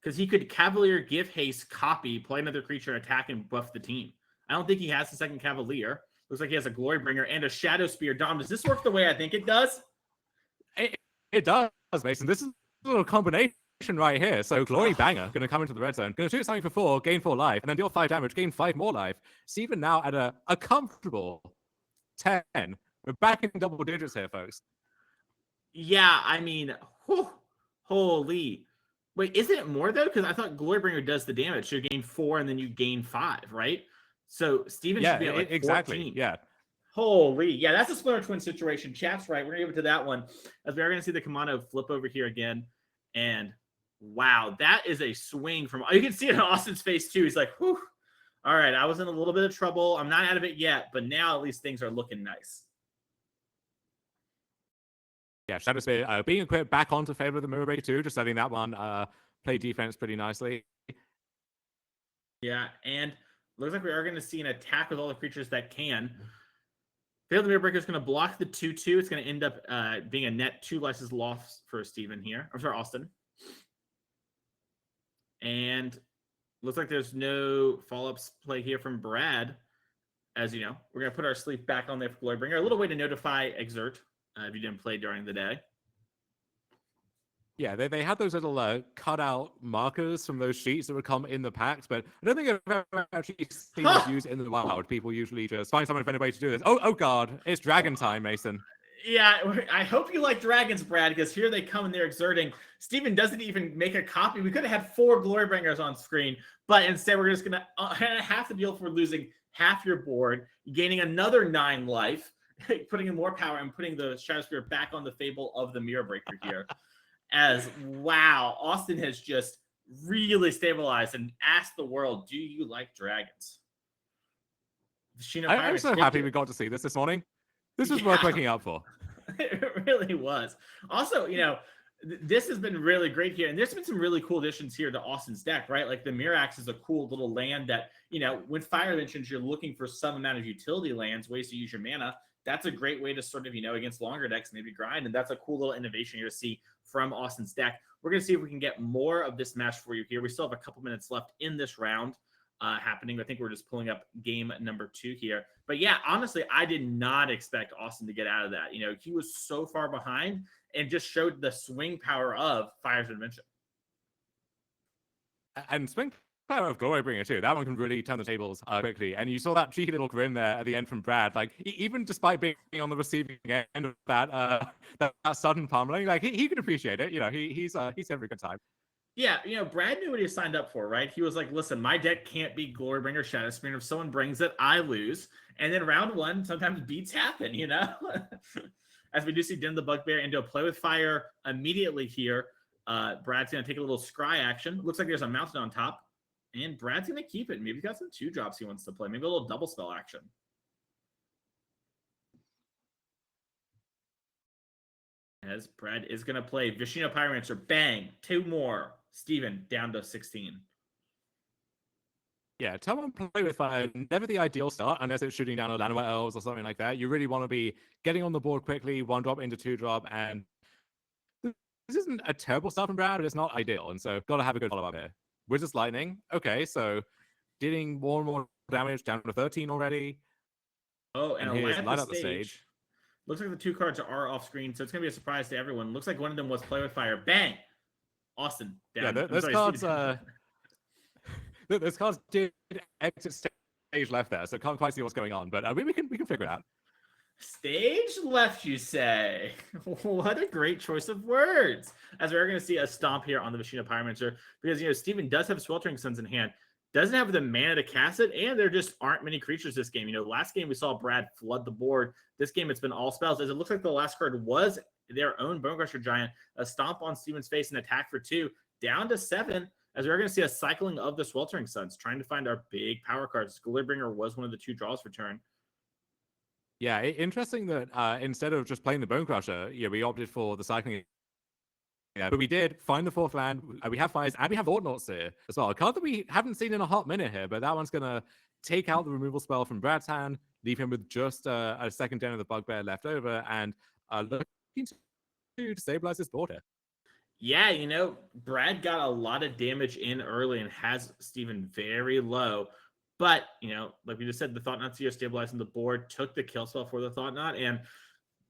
Because he could Cavalier, give haste, copy, play another creature, attack, and buff the team. I don't think he has the second Cavalier. Looks like he has a Glorybringer and a Shadow Spear. Dom, does this work the way I think it does? It does, Mason. This is a little combination right here. So Glory Banger going to come into the red zone, going to shoot something for 4, gain 4 life, and then deal 5 damage, gain 5 more life. Steven now at a comfortable 10. We're back in double digits here, folks. Yeah, I mean, holy. Wait, isn't it more, though? Because I thought Glorybringer does the damage. So you gain 4 and then you gain 5, right? So Steven should be at like 14. Exactly. Yeah. Holy. Yeah, that's a Splinter Twin situation. Chat's right. We're going to give it to that one. As we are going to see the Kamano flip over here again. And wow, that is a swing from... You can see it in Austin's face, too. He's like, whew. All right, I was in a little bit of trouble. I'm not out of it yet, but now at least things are looking nice. Yeah, Shadow Spear being equipped back onto favor of the Mirror Breaker too, just letting that one play defense pretty nicely. Yeah, and looks like we are going to see an attack with all the creatures that can. Fail the Mirror Breaker is going to block the 2/2. It's going to end up being a net 2 license loss for Steven here. I'm sorry, Austin. And looks like there's no follow-ups play here from Brad. As you know, we're going to put our sleeve back on there for Glorybringer. A little way to notify Exert if you didn't play during the day. Yeah, they had those little cutout markers from those sheets that would come in the packs, but I don't think I've ever actually seen this used in the wild. People usually just find some inventive way to do this. Oh God, it's dragon time, Mason. Yeah, I hope you like dragons, Brad, because here they come and they're exerting. Steven doesn't even make a copy. We could have had 4 Glorybringers on screen, but instead we're just going to half the deal for losing half your board, gaining another 9 life, putting in more power and putting the Shadow Spear back on the Fable of the Mirror Breaker here. As wow, Austin has just really stabilized and asked the world, do you like dragons? I'm so happy we got to see this morning. This was worth waking up for. It really was. Also, this has been really great here. And there's been some really cool additions here to Austin's deck, right? Like the Mirax is a cool little land that, when Fire mentions you're looking for some amount of utility lands, ways to use your mana. That's a great way to sort of, against longer decks, maybe grind. And that's a cool little innovation here to see from Austin's deck. We're going to see if we can get more of this match for you here. We still have a couple minutes left in this round happening. I think we're just pulling up game number 2 here. But yeah, honestly, I did not expect Austin to get out of that. He was so far behind and just showed the swing power of Fire's Invention. And swing power of Glorybringer too. That one can really turn the tables quickly. And you saw that cheeky little grin there at the end from Brad. Like even despite being on the receiving end of that sudden pummeling, like he could appreciate it. He's having a good time. Yeah, Brad knew what he signed up for, right? He was like, listen, my deck can't be Glorybringer Shadow Spear. If someone brings it, I lose. And then round 1, sometimes beats happen, As we do see Den the Bugbear into a play with fire immediately here. Brad's going to take a little scry action. Looks like there's a mountain on top. And Brad's going to keep it. Maybe he's got some 2-drops he wants to play. Maybe a little double spell action. As Brad is going to play Vishino Pyromancer. Bang. 2 more. Steven down to 16. Yeah, someone play with fire. Never the ideal start unless it's shooting down a Llanowar Elves or something like that. You really want to be getting on the board quickly, 1-drop into 2-drop, and this isn't a terrible start from Brad, but it's not ideal, and so got to have a good follow-up here. Wizard's Lightning. Okay, so dealing more and more damage down to 13 already. Oh, and here's light up the stage. Looks like the 2 cards are off screen, so it's going to be a surprise to everyone. Looks like one of them was Play with Fire. Bang! Austin down. Yeah, those cards... Those cards did exit stage left there, so can't quite see what's going on. But we can figure it out. Stage left, you say? What a great choice of words! As we're going to see a stomp here on the Vishino Pyromancer, because Steven does have Sweltering Suns in hand, doesn't have the mana to cast it, and there just aren't many creatures this game. Last game we saw Brad flood the board. This game it's been all spells. As it looks like the last card was their own Bonecrusher Giant, a stomp on Steven's face and attack for 2, down to 7. As we're going to see a cycling of the Sweltering Suns, trying to find our big power cards. Glorybringer was one of the 2 draws for turn. Yeah, interesting that instead of just playing the Bonecrusher, we opted for the cycling. Yeah, but we did find the 4th land. We have fires, and we have Ordnauts here as well. A card that we haven't seen in a hot minute here, but that one's going to take out the removal spell from Brad's hand, leave him with just a second Den of the Bugbear left over, and looking to stabilize this board here. Yeah, Brad got a lot of damage in early and has Steven very low. But, like we just said, the Thought-Knot Seer stabilizing the board, took the kill spell for the Thought-Knot, and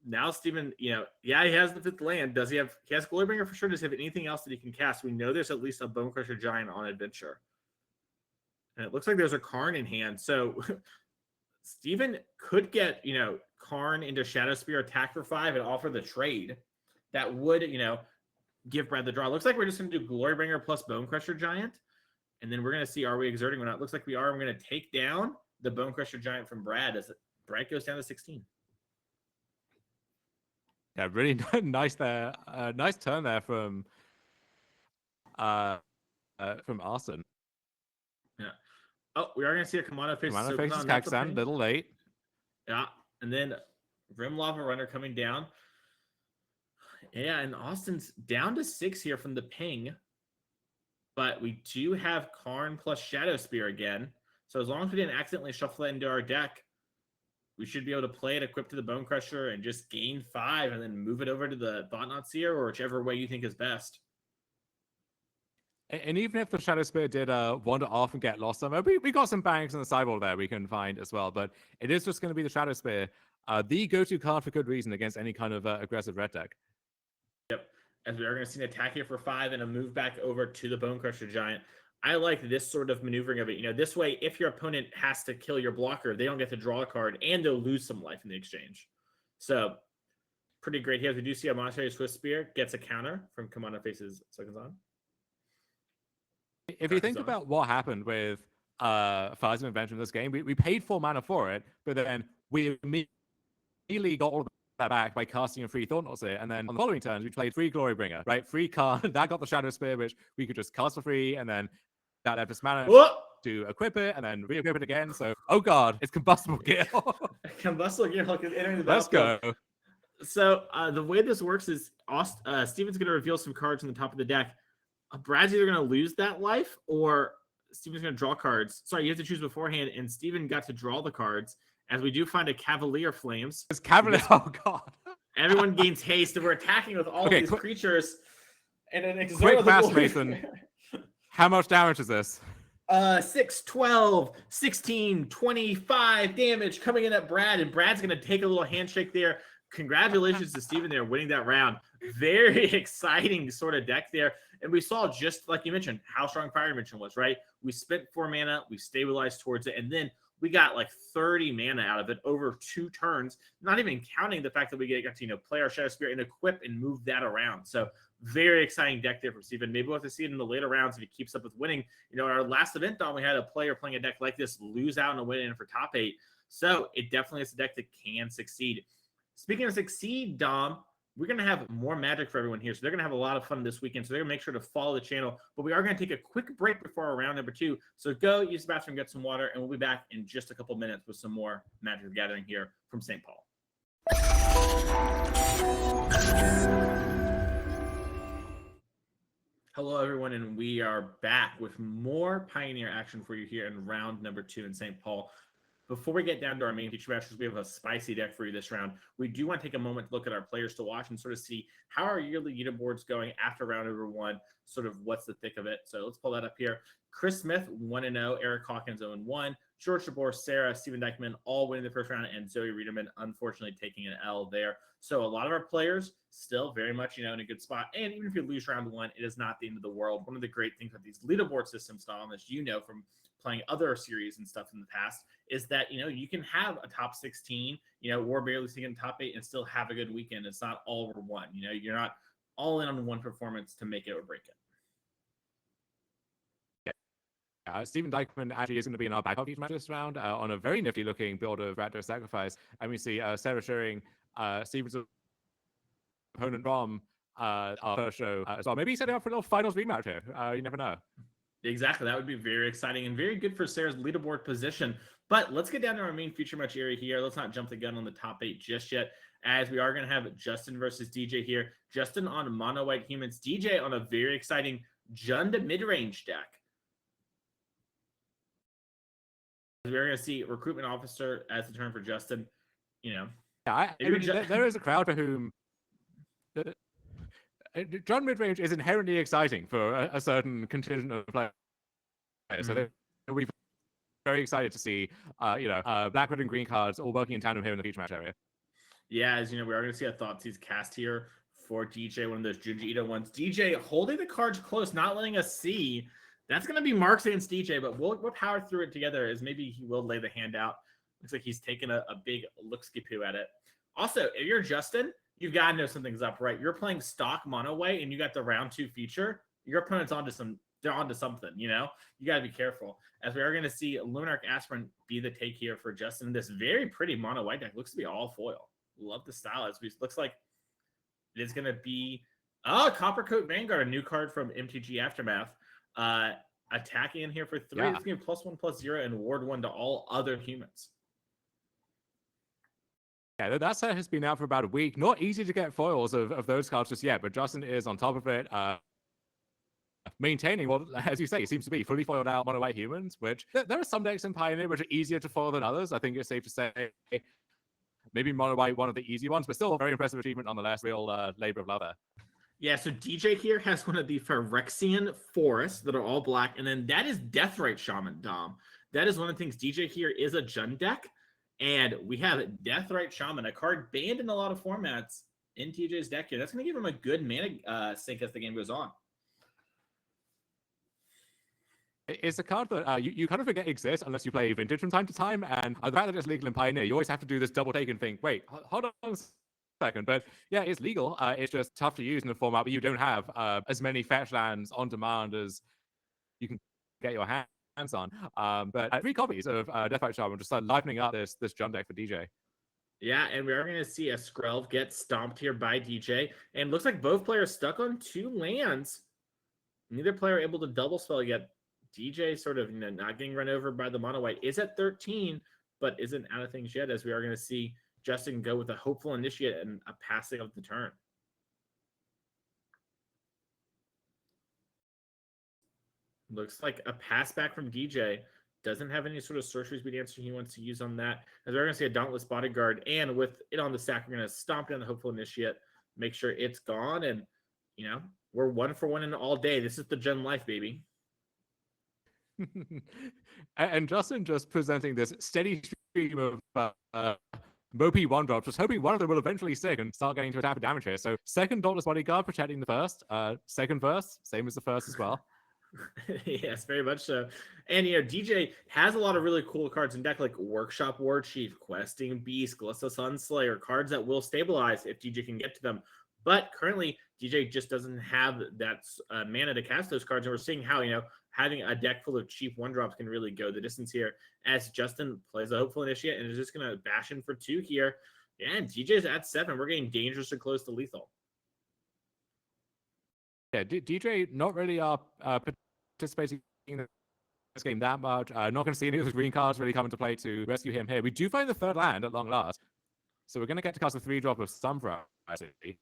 now Steven, he has the 5th land. He has Glorybringer for sure. Does he have anything else that he can cast? We know there's at least a Bonecrusher Giant on Adventure. And it looks like there's a Karn in hand. So Steven could get, Karn into Shadow Spear, attack for 5, and offer the trade. That would, give Brad the draw. Looks like we're just going to do Glorybringer plus Bonecrusher Giant. And then we're going to see, are we exerting or not? Looks like we are. We're going to take down the Bonecrusher Giant from Brad as Brad goes down to 16. Yeah, really nice there. Nice turn there from Arson. Yeah. Oh, we are going to see a Kamado face. Kamado faces Kaxan, a little late. Yeah. And then Grim Lava Runner coming down. Yeah, and Austin's down to 6 here from the ping. But we do have Karn plus Shadow Spear again. So as long as we didn't accidentally shuffle that into our deck, we should be able to play it equipped to the Bonecrusher and just gain 5 and then move it over to the Thought-Knot Seer or whichever way you think is best. And even if the Shadow Spear did wander off and get lost somewhere, we got some banks in the sideboard there we can find as well. But it is just going to be the Shadow Spear, the go-to card for good reason against any kind of aggressive red deck. Yep. as we are going to see an attack here for 5 and a move back over to the Bone Crusher Giant. I like this sort of maneuvering of it. You know, this way, if your opponent has to kill your blocker, they don't get to draw a card, and they'll lose some life in the exchange. So, pretty great here. We do see a Monetary Swift Spear gets a counter from Commander faces Sokenzan. If you think about what happened with Fires of Invention in this game, we paid 4 mana for it, but then we immediately got all of that back by casting a free Thorntos here, and then on the following turns, we played free Glorybringer, right? Free card, that got the Shadow Spear, which we could just cast for free, and then that left us mana to equip it, and then re-equip it again. So, oh god, it's Combustible Gearhulk. Combustible Gearhulk is entering the Let's battlefield. go. So, the way this works is Steven's going to reveal some cards on the top of the deck. Brad's either going to lose that life, or Steven's going to draw cards. Sorry, you have to choose beforehand, and Steven got to draw the cards, as we do find a Cavalier Flames. It's Cavalier, oh god. Everyone gains haste, and we're attacking with all these creatures. And an quick math, Mason. How much damage is this? 6, 12, 16, 25 damage coming in at Brad, and Brad's going to take a little handshake there. Congratulations to Steven there winning that round. Very exciting sort of deck there. And we saw, just like you mentioned, how strong Fire Dimension was, right? We spent 4 mana, we stabilized towards it, and then we got like 30 mana out of it over 2 turns, not even counting the fact that we got to, play our Shadow Spirit and equip and move that around. So very exciting deck there from Steven. Maybe we'll have to see it in the later rounds if he keeps up with winning. In our last event, Dom, we had a player playing a deck like this lose out in a win in for top 8. So it definitely is a deck that can succeed. Speaking of succeed, Dom, we're going to have more Magic for everyone here. So they're going to have a lot of fun this weekend. So they're going to make sure to follow the channel. But we are going to take a quick break before our round number 2. So go use the bathroom, get some water, and we'll be back in just a couple minutes with some more Magic the Gathering here from St. Paul. Hello, everyone, and we are back with more Pioneer action for you here in round number 2 in St. Paul. Before we get down to our main feature matches, we have a spicy deck for you this round. We do want to take a moment to look at our players to watch and sort of see how our yearly leaderboard's going after round number 1, sort of what's the thick of it. So let's pull that up here. Chris Smith, 1-0. Eric Hawkins, 0-1. George Jabbour, Sarah, Steven Dykman, all winning the first round, and Zoe Riederman, unfortunately, taking an L there. So a lot of our players still very much, in a good spot. And even if you lose round 1, it is not the end of the world. One of the great things about these leaderboard systems, Dom, as you know from playing other series and stuff in the past, is that, you can have a top 16, or barely sneak top 8 and still have a good weekend. It's not all over one. You're not all in on one performance to make it or break it. Steven Dykman actually is going to be in our backup match this round on a very nifty looking build of Rakdos Sacrifice. And we see Sarah sharing Steven's opponent from our first show as well. Maybe he's setting up for a little finals rematch here. You never know. Exactly. That would be very exciting and very good for Sarah's leaderboard position. But let's get down to our main feature match area here. Let's not jump the gun on the top 8 just yet, as we are going to have Justin versus DJ here. Justin on Mono White Humans, DJ on a very exciting Jund Midrange deck. We're going to see Recruitment Officer as the term for Justin. Yeah, I mean, there is a crowd for whom Jund Midrange is inherently exciting for a certain contingent of players. So they'll be very excited to see, black, red, and green cards all working in tandem here in the feature match area. Yeah, as you know, we are going to see a Thoughtseize cast here for DJ, one of those Junji Ito ones. DJ holding the cards close, not letting us see. That's going to be Marks against DJ, but we'll power through it together, as maybe he will lay the hand out. Looks like he's taking a big look-ski-poo at it. Also, if you're Justin, you've got to know something's up, right? You're playing stock mono way, and you got the round 2 feature. Your opponent's they're onto something, You got to be careful. As we are going to see Luminarch Aspirin be the take here for Justin. This very pretty mono white deck looks to be all foil. Love the style. It looks like it is going to be Coppercoat Vanguard, a new card from MTG Aftermath. Attacking in here for 3. It's going to be +1/+0 and ward 1 to all other humans. Yeah, that set has been out for about a week. Not easy to get foils of those cards just yet, but Justin is on top of it, maintaining what, as you say, it seems to be fully foiled out mono white humans, which there are some decks in Pioneer which are easier to foil than others. I think it's safe to say maybe mono white, one of the easy ones, but still a very impressive achievement nonetheless. Real labor of love there. Yeah, so DJ here has one of the Phyrexian forests that are all black, and then that is Deathrite Shaman, Dom. That is one of the things. DJ here is a Jund deck, and we have Deathrite Shaman, a card banned in a lot of formats, in TJ's deck here. That's going to give him a good mana sink as the game goes on. It's a card that you kind of forget exists unless you play Vintage from time to time, and the fact that it's legal in Pioneer, you always have to do this double take and think, wait, hold on a second. But yeah, it's legal. It's just tough to use in a format where you don't have as many fetch lands on demand as you can get your hands on. But 3 copies of Deathbite Shaman just livening up this jump deck for DJ. Yeah, and we are going to see a Skrelv get stomped here by DJ, and looks like both players stuck on 2 lands. Neither player able to double spell yet. DJ sort of not getting run over by the mono white is at 13, but isn't out of things yet, as we are going to see Justin go with a hopeful initiate and a passing of the turn. Looks like a pass back from DJ. Doesn't have any sort of sorcery speed answer he wants to use on that. As we're going to see a Dauntless Bodyguard, and with it on the stack, we're going to stomp down the hopeful initiate, make sure it's gone, and we're 1 for 1 in all day. This is the Gen Life, baby. And Justin just presenting this steady stream of Mopey 1-drops, just hoping one of them will eventually stick and start getting to attack for damage here. So second Dauntless Bodyguard protecting the first, second verse, same as the first as well. Yes, very much so. And DJ has a lot of really cool cards in deck, like Workshop War Chief, Questing Beast, Glissa Sunslayer, cards that will stabilize if DJ can get to them. But currently, DJ just doesn't have that mana to cast those cards, and we're seeing how having a deck full of cheap 1-drops can really go the distance here. As Justin plays a hopeful initiate and is just going to bash in for 2 here. Yeah, and DJ's at 7. We're getting dangerously close to lethal. Yeah, DJ not really participating in this game that much. Not going to see any of the green cards really come into play to rescue him here. We do find the 3rd land at long last, so we're going to get to cast a 3-drop of some variety.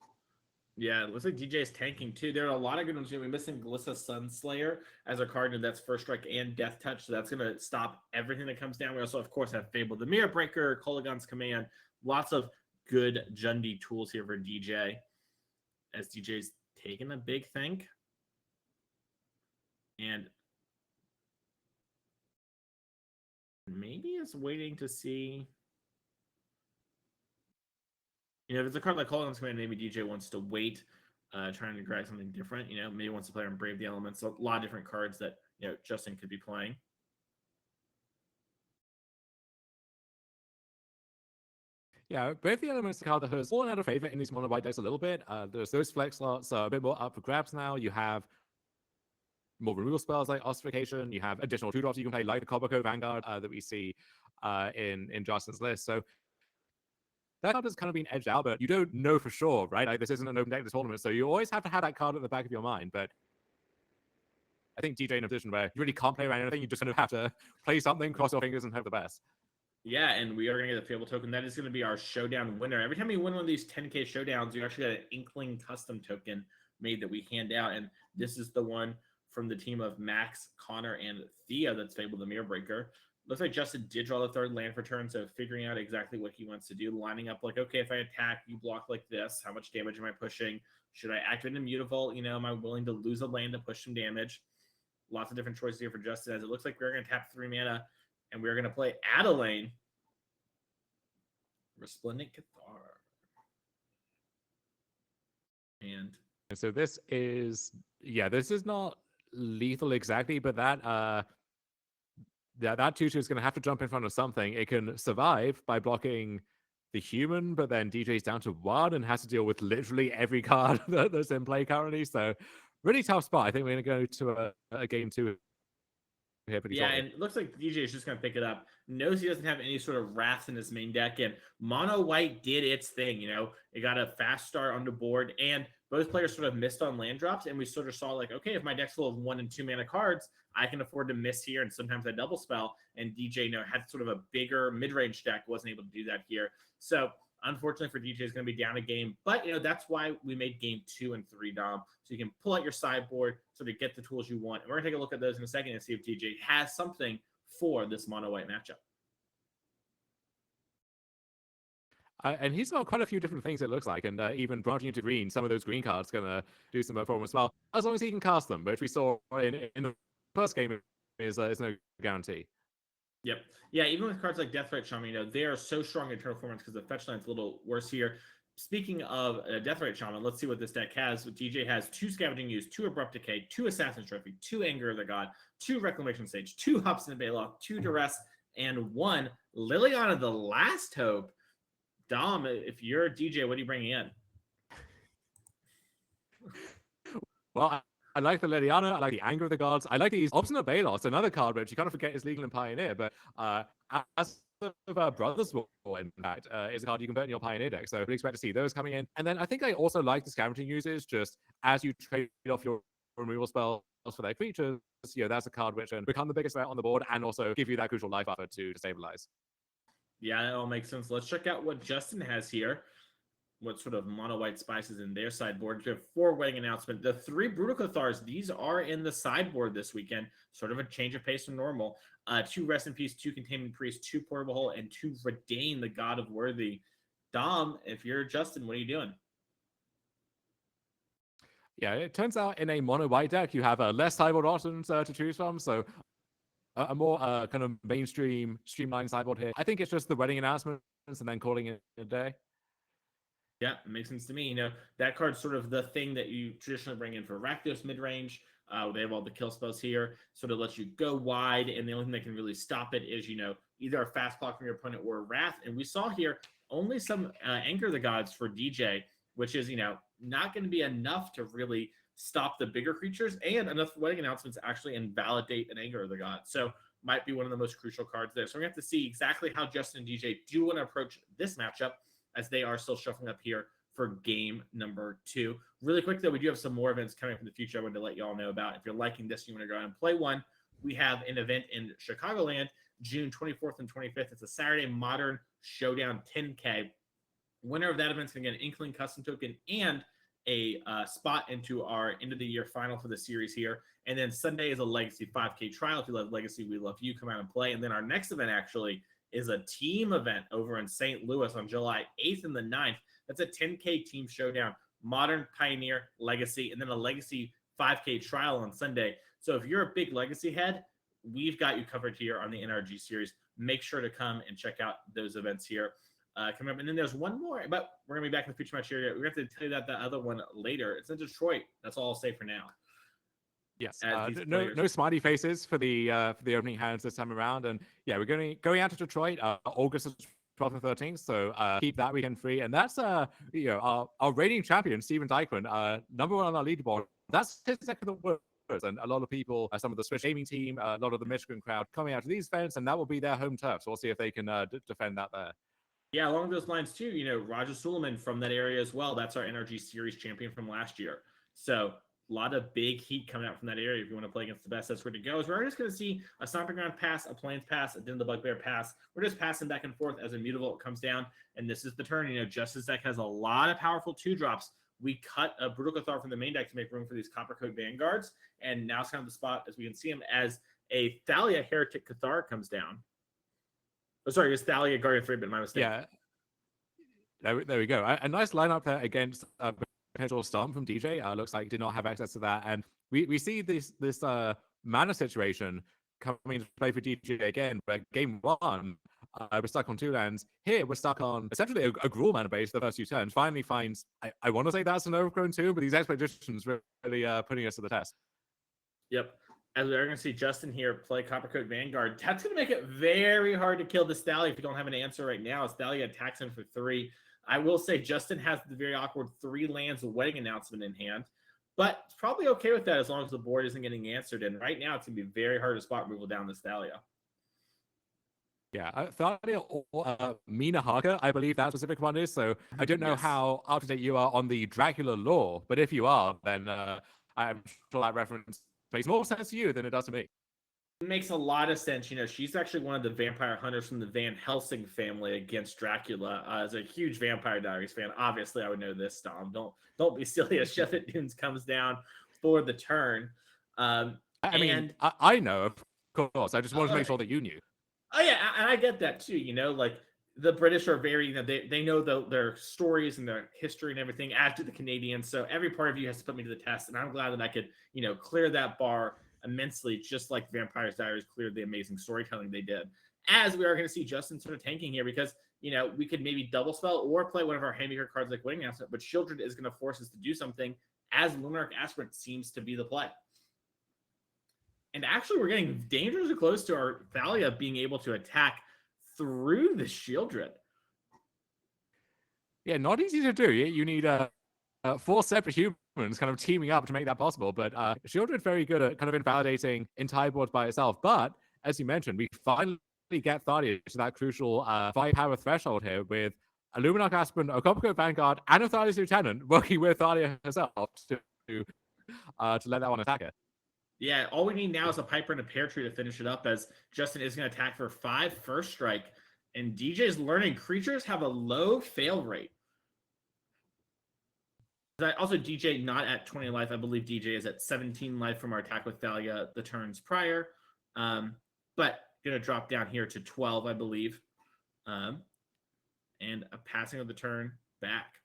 Yeah, it looks like DJ is tanking too. There are a lot of good ones here. We're missing Glissa Sunslayer as a card, and that's First Strike and Death Touch, so that's going to stop everything that comes down. We also, of course, have Fable the Mirror Breaker, Kolaghan's Command. Lots of good Jundi tools here for DJ, as DJ's taking a big think. And maybe is waiting to see... if it's a card like Kolaghan's Command, maybe DJ wants to wait, trying to grab something different. Maybe wants to play on Brave the Elements. A lot of different cards that Justin could be playing. Yeah, Brave the Elements is a card that has fallen out of favor in these mono white decks a little bit. There's those flex slots a bit more up for grabs now. You have more removal spells like Ossification. You have additional 2-drops you can play, like the Cobbleko Vanguard that we see in Justin's list. So that card has kind of been edged out, but you don't know for sure, right? Like, this isn't an open deck of the tournament, so you always have to have that card at the back of your mind. But I think DJ in a position where you really can't play around anything, you just kind of have to play something, cross your fingers, and hope the best. Yeah, and we are going to get the Fable token. That is going to be our Showdown winner. Every time you win one of these 10K Showdowns, you actually get an Inkling custom token made that we hand out, and this is the one from the team of Max, Connor, and Thea that's Fable the Mirror Breaker. Looks like Justin did draw the 3rd land for turn, so figuring out exactly what he wants to do, lining up like, okay, if I attack, you block like this, how much damage am I pushing? Should I activate a Mutavault? Am I willing to lose a land to push some damage? Lots of different choices here for Justin, as it looks like we're going to tap 3 mana, and we're going to play Adelaine. Resplendent Cathar. And so this is not lethal exactly, but that 2/2 is going to have to jump in front of something. It can survive by blocking the human, but then DJ's down to 1 and has to deal with literally every card that's in play currently. So really tough spot. I think we're going to go to a game 2 here pretty shortly. And it looks like DJ is just going to pick it up. Knows he doesn't have any sort of wrath in his main deck, and Mono White did its thing. It got a fast start on the board, and both players sort of missed on land drops, and we sort of saw like, okay, if my deck's full of 1 and 2 mana cards, I can afford to miss here, and sometimes I double spell, and DJ had sort of a bigger mid-range deck, wasn't able to do that here. So unfortunately for DJ, is going to be down a game, but that's why we made game 2 and 3, Dom, so you can pull out your sideboard so to get the tools you want. And we're going to take a look at those in a second and see if DJ has something for this mono-white matchup. And he's got quite a few different things, it looks like, and even branching into green, some of those green cards going to do some for him as well, as long as he can cast them, which we saw in the first game is no guarantee. Yep. Yeah, even with cards like Deathbite Shaman, they are so strong in turn performance because the fetch line's a little worse here. speaking of Deathrite Shaman, let's see what this deck has. DJ has 2 Scavenging Ooze, 2 Abrupt Decay, 2 Assassin's Trophy, 2 Anger of the God, 2 Reclamation Sage, 2 Hubson Baloth, 2 Duress, and 1 Liliana the Last Hope. Dom, if you're a DJ, what are you bringing in? Well, I like the Liliana, I like the Anger of the Gods, I like these Obstinate Balos, another card which you kind of forget is legal in Pioneer, but as Brothers War, in fact, is a card you can put in your Pioneer deck, so we expect to see those coming in. And then I think I also like the Scavenging Uses, just as you trade off your removal spells for their creatures, that's a card which can become the biggest threat on the board and also give you that crucial life buffer to stabilize. Yeah, that all makes sense. Let's check out what Justin has here. What sort of mono-white spices in their sideboard. We have 4 wedding announcement. The 3 Brutal Cathars, these are in the sideboard this weekend. Sort of a change of pace from normal. 2 Rest in Peace, 2 Containment Priest, 2 Portable Hole, and 2 Redain, the God of Worthy. Dom, if you're Justin, what are you doing? Yeah, it turns out in a mono-white deck, you have less sideboard options to choose from, so a more kind of mainstream, streamlined sideboard here. I think it's just the wedding announcements and then calling it a day. Yeah, it makes sense to me. That card's sort of the thing that you traditionally bring in for Rakdos midrange. They have all the kill spells here, sort of lets you go wide, and the only thing that can really stop it is, either a fast block from your opponent or a Wrath. And we saw here only some Anchor the Gods for DJ, which is, not going to be enough to really stop the bigger creatures, and enough wedding announcements to actually invalidate an Anger of the Gods. So might be one of the most crucial cards there. So we have to see exactly how Justin and DJ do want to approach this matchup, as they are still shuffling up here for game number 2. Really quick, though, we do have some more events coming from the future I wanted to let you all know about. If you're liking this, you want to go out and play one, we have an event in Chicagoland, June 24th and 25th. It's a Saturday Modern Showdown 10K. Winner of that event is going to get an Inkling custom token and a spot into our end-of-the-year final for the series here. And then Sunday is a Legacy 5K trial. If you love Legacy, we love you. Come out and play. And then our next event, actually, is a team event over in St. Louis on July 8th and the 9th. That's a 10K team showdown, Modern, Pioneer, Legacy, and then a Legacy 5K trial on Sunday. So if you're a big Legacy head, we've got you covered here on the NRG series. Make sure to come and check out those events here coming up. And then there's one more, but we're going to be back in the feature match area. We're going to have to tell you that the other one later. It's in Detroit. That's all I'll say for now. Yes, no smiley faces for the opening hands this time around, and yeah, we're going out to Detroit August 12th and 13th. So keep that weekend free, and that's our reigning champion Steven Dykman, #1 on our leaderboard. That's his neck of the woods, and a lot of people, some of the Swiss gaming team, a lot of the Michigan crowd coming out to these events, and that will be their home turf. So we'll see if they can defend that there. Yeah, along those lines too, Roger Suleiman from that area as well. That's our NRG Series champion from last year. So a lot of big heat coming out from that area. If you want to play against the best, that's where to go. So we're just going to see a Stomping Ground pass, a Plains pass, and then the Bugbear pass. We're just passing back and forth as Immutable comes down. And this is the turn. Justice deck has a lot of powerful 2-drops. We cut a Brutal Cathar from the main deck to make room for these Coppercoat Vanguards. And now it's kind of the spot, as we can see him, as a Thalia Heretic Cathar comes down. Oh, sorry, it's Thalia Guardian 3, but my mistake. Yeah. There we go. A nice lineup there against potential Stomp from DJ. Looks like he did not have access to that. And we see this mana situation coming into play for DJ again, where game 1, we're stuck on 2 lands. Here, we're stuck on essentially a Gruul mana base the first 2 turns. Finally finds, I want to say that's an Overgrown 2, but these expeditions really putting us to the test. Yep. As we're going to see Justin here play Coppercoat Vanguard. That's going to make it very hard to kill this Thalia if you don't have an answer right now. As Thalia attacks him for 3. I will say Justin has the very awkward 3 lands wedding announcement in hand, but it's probably okay with that as long as the board isn't getting answered. And right now, it's going to be very hard to spot removal down this Thalia. Yeah, Thalia or Mina Harker, I believe that specific one is. So I don't know how up to date you are on the Dracula lore, but if you are, then I'm sure that reference makes more sense to you than it does to me. It makes a lot of sense. She's actually one of the vampire hunters from the Van Helsing family against Dracula. As a huge Vampire Diaries fan, obviously I would know this, Dom. Don't be silly. As Sheffet Dunes comes down for the turn. I mean, I know, of course. I just wanted to make sure that you knew. Oh yeah, and I get that too. Like the British are very, they know their stories and their history and everything, as do the Canadians. So every part of you has to put me to the test, and I'm glad that I could, clear that bar immensely, just like Vampire Diaries cleared the amazing storytelling they did. as we are going to see Justin sort of tanking here because, you know, we could maybe double spell or play one of our Haymaker cards like Winning Announcement, but Shieldred is going to force us to do something as Luminarch Aspirant seems to be the play. And actually, we're getting dangerously close to our Thalia being able to attack through the Shieldred. Yeah, not easy to do. You need 4 separate humans kind of teaming up to make that possible. But Shieldred's very good at kind of invalidating entire boards by itself. But as you mentioned, we finally get Thalia to that crucial 5-power threshold here with a Luminarch Aspirant, a Coppercoat Vanguard, and a Thalia's Lieutenant working with Thalia herself to let that one attack her. Yeah, all we need now is a Piper and a Pear Tree to finish it up as Justin is going to attack for 5 first strike. And DJ's learning creatures have a low fail rate. Also, DJ not at 20 life. I believe DJ is at 17 life from our attack with Thalia the turns prior. But going to drop down here to 12, I believe. And a passing of the turn back.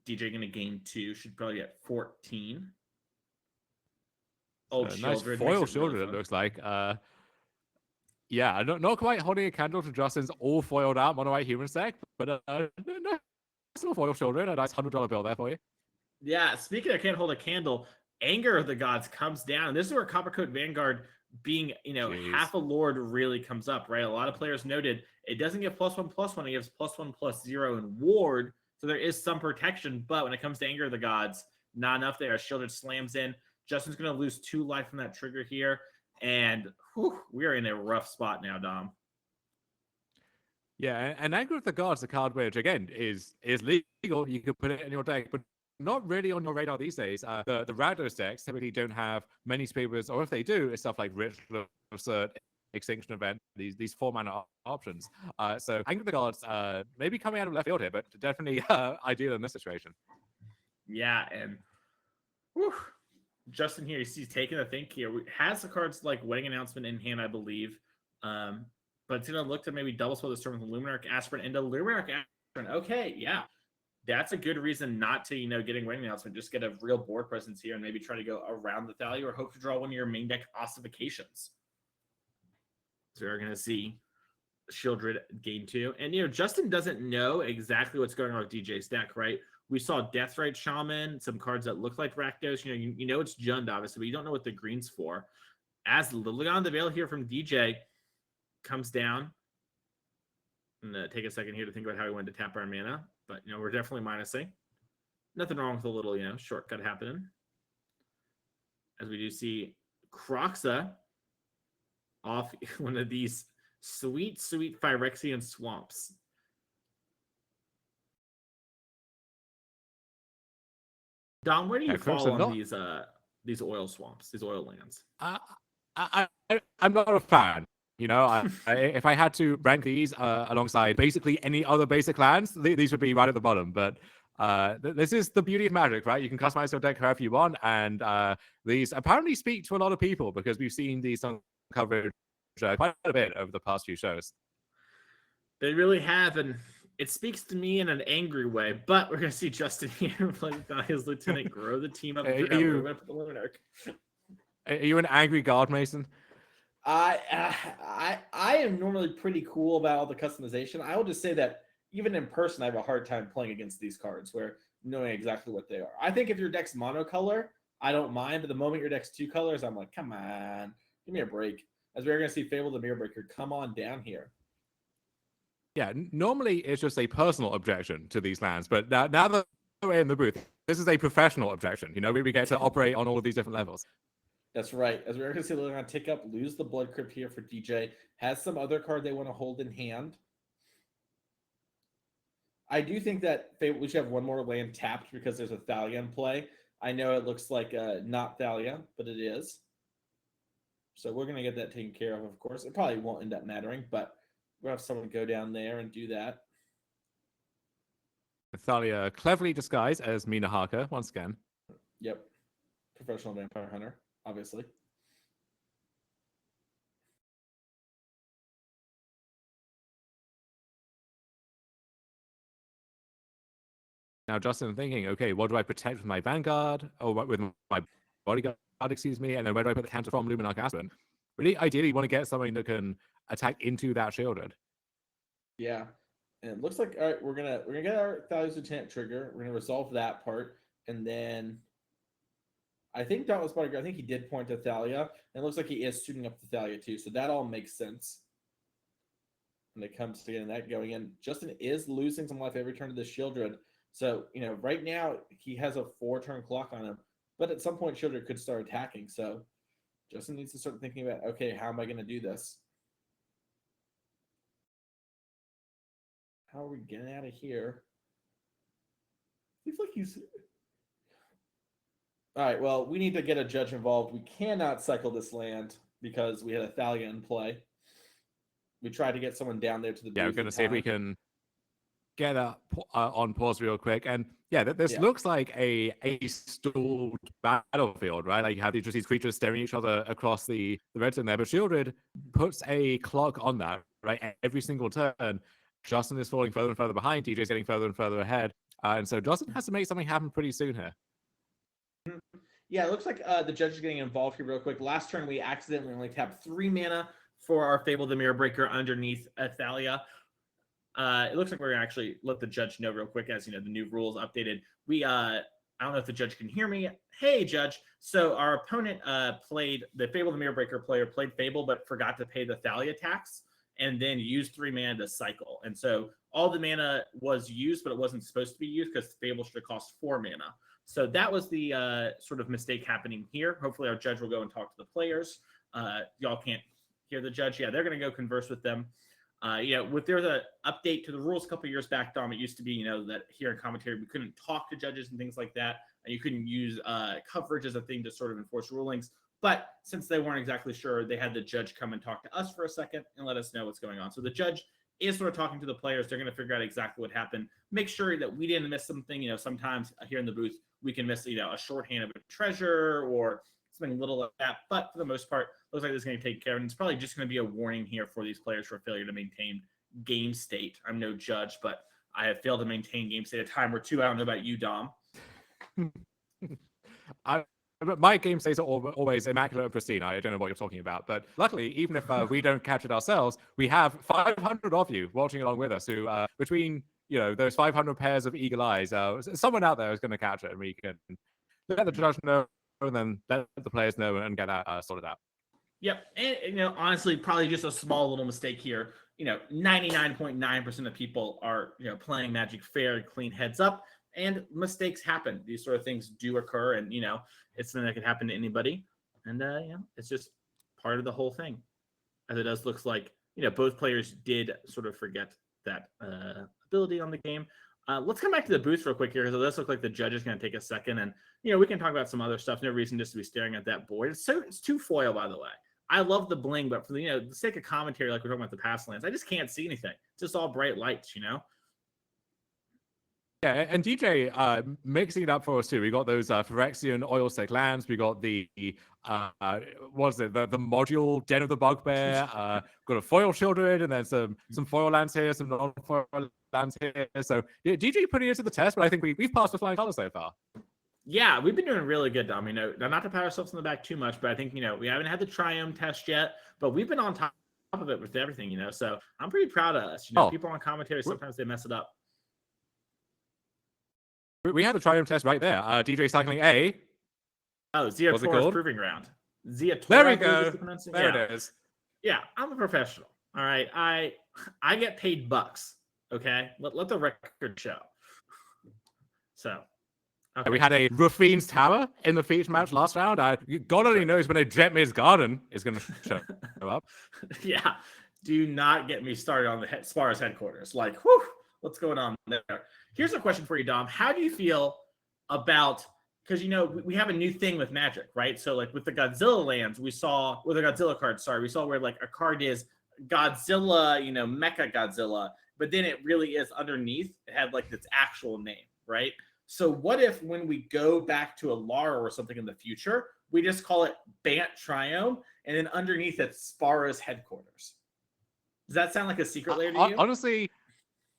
DJ going to gain 2. Should probably get 14. Old nice Shieldred. foil Shieldred, it looks like. Yeah, not quite holding a candle to Justin's all foiled out mono white human deck, but still foil Shieldred, a nice $100 bill there for you. Yeah, speaking of can't hold a candle, Anger of the Gods comes down. This is where Coppercoat Vanguard being, you know, half a lord really comes up, right? A lot of players noted it doesn't give +1/+1, it gives +1/+0 in ward. So there is some protection, but when it comes to Anger of the Gods, not enough there. Shieldred slams in. Justin's going to lose 2 life from that trigger here. And we are in a rough spot now, Dom. Yeah, and Anger of the Gods, the card which, again, is legal. You could put it in your deck, but not really on your radar these days. The Rakdos decks typically don't have many spells, or if they do, it's stuff like Ritual Assert, Extinction Event, these 4-mana options. So Anger of the Gods maybe coming out of left field here, but definitely ideal in this situation. Yeah, and Justin here, he's taking a think here. Has the cards like Wedding Announcement in hand, I believe. But it's going to look to maybe double spell this turn with Luminarch Aspirant into Luminarch Aspirant. Okay, yeah. That's a good reason not to, you know, getting Wedding Announcement. Just get a real board presence here and maybe try to go around the Thalia or hope to draw one of your main deck ossifications. So we're going to see Shieldred gain 2. And, you know, Justin doesn't know exactly what's going on with DJ's deck, right? We saw Deathrite Shaman, some cards that look like Rakdos. You know it's Jund, obviously, but you don't know what the green's for. As Liliana the Veil here from DJ comes down. I'm going to take a second here to think about how we wanted to tap our mana. But, you know, we're definitely minusing. Nothing wrong with a little, you know, shortcut happening. As we do see Croxa off one of these sweet, sweet Phyrexian swamps. Dom, where do you fall on these oil swamps, these oil lands? I'm not a fan. You know, if I had to rank these alongside basically any other basic lands, these would be right at the bottom. But this is the beauty of Magic, right? You can customize your deck however you want, and these apparently speak to a lot of people because we've seen these on coverage quite a bit over the past few shows. They really have, and it speaks to me in an angry way. But we're going to see Justin here play his lieutenant, grow the team up. Are you an angry guard, Mason? I am normally pretty cool about all the customization. I will just say that even in person, I have a hard time playing against these cards where knowing exactly what they are. I think if your deck's monocolor, I don't mind. But the moment your deck's 2 colors, I'm like, come on, give me a break. As we're going to see Fable the Mirror Breaker come on down here. Yeah, normally it's just a personal objection to these lands, but now that we're in the booth, this is a professional objection. You know, we get to operate on all of these different levels. That's right. As we're going to see Liliana tick up, lose the Blood Crypt here for DJ. Has some other card they want to hold in hand. I do think that we should have one more land tapped because there's a Thalia in play. I know it looks like not Thalia, but it is. So we're going to get that taken care of course. It probably won't end up mattering, but we'll have someone go down there and do that. Thalia cleverly disguised as Mina Harker once again. Yep. Professional vampire hunter, obviously. Now, Justin thinking, okay, what do I protect with my Vanguard or what with my Bodyguard? excuse me, and then where do I put the counter from Luminarch Aspen? Really, ideally, you want to get something that can attack into that shielded. Yeah. And it looks like, all right, we're gonna get our Thalia's Lieutenant trigger. We're gonna resolve that part, and then I think that was part. I think he did point to Thalia, and it looks like he is shooting up the Thalia too. So that all makes sense when it comes to getting that going. And Justin is losing some life every turn to the Shieldred. So right now he has a 4-turn clock on him, but at some point Shieldred could start attacking. So Justin needs to start thinking about, okay, how am I going to do this? How are we getting out of here? Seems like he's... All right, well, we need to get a judge involved. We cannot cycle this land because we had a Thalia in play. We tried to get someone down there to the booth. Yeah, we're going to see if we can get that on pause real quick. And yeah, this looks like a stalled battlefield, right? Like you have these creatures staring at each other across the red zone there. But Shieldred puts a clock on that, right? Every single turn. Justin is falling further and further behind. DJ's getting further and further ahead. And so Justin has to make something happen pretty soon here. Yeah, it looks like the judge is getting involved here real quick. Last turn, we accidentally only tapped 3 mana for our Fable the Mirror Breaker underneath Thalia. It looks like we're going to actually let the judge know real quick as, the new rules updated. I don't know if the judge can hear me. Hey, judge. So our opponent played the Fable the Mirror Breaker player, played Fable, but forgot to pay the Thalia tax, and then used 3 mana to cycle. And so all the mana was used, but it wasn't supposed to be used because Fable should have cost 4 mana. So that was the sort of mistake happening here. Hopefully our judge will go and talk to the players. Y'all can't hear the judge. Yeah, they're going to go converse with them. If there's an update to the rules a couple of years back, Dom, it used to be, that here in commentary, we couldn't talk to judges and things like that. And you couldn't use coverage as a thing to sort of enforce rulings. But since they weren't exactly sure, they had the judge come and talk to us for a second and let us know what's going on. So the judge is sort of talking to the players. They're going to figure out exactly what happened. Make sure that we didn't miss something. Sometimes here in the booth, we can miss, a shorthand of a treasure or something little like that. But for the most part, looks like this is going to take care of it. And it's probably just going to be a warning here for these players for failure to maintain game state. I'm no judge, but I have failed to maintain game state a time or two. I don't know about you, Dom. My game states are always immaculate and pristine. I don't know what you're talking about. But luckily, even if we don't catch it ourselves, we have 500 of you watching along with us who, between those 500 pairs of eagle eyes, someone out there is going to catch it, and we can let the judge know and then let the players know and get that sorted out. Yep. And, honestly, probably just a small little mistake here. 99.9% of people are, playing Magic fair, clean heads up, and mistakes happen. These sort of things do occur, and, it's something that can happen to anybody. And, it's just part of the whole thing. As it does looks like, both players did sort of forget that ability on the game. Let's come back to the booth real quick here, because it does look like the judge is going to take a second. And, we can talk about some other stuff. No reason just to be staring at that board. It's 2 foil, by the way. I love the bling, but for the sake of commentary, like we're talking about the past lands, I just can't see anything. It's just all bright lights, Yeah, and DJ mixing it up for us too. We got those Phyrexian oil slick lands. We got the what is it? The module Den of the Bugbear. Got a foil Shieldred, and then some foil lands here, some non-foil lands here. So yeah, DJ putting it to the test, but I think we've passed with flying colors so far. Yeah, we've been doing really good, Dom. Not to pat ourselves on the back too much, but I think, we haven't had the Triome test yet, but we've been on top of it with everything, So I'm pretty proud of us. People on commentary, sometimes they mess it up. We had the Triumph test right there. DJ cycling A. Oh, Zia Torres Proving Ground. Zia Torres. There we go. There it is. Yeah, I'm a professional. All right. I get paid bucks. Okay. Let the record show. So. Okay. We had a Ruffine's Tower in the feature match last round. God only knows when a Jetmir's Garden is going to show up. Yeah. Do not get me started on the Spar's headquarters. Like, whew, what's going on there? Here's a question for you, Dom. How do you feel about, because, we have a new thing with Magic, right? So, like, with the Godzilla lands, with the Godzilla cards, we saw where, like, a card is Godzilla, Mecha Godzilla, but then it really is underneath, it had, like, its actual name, right? So what if when we go back to a Lara or something in the future, we just call it Bant Triome, and then underneath it's Spara's headquarters? Does that sound like a secret layer to you?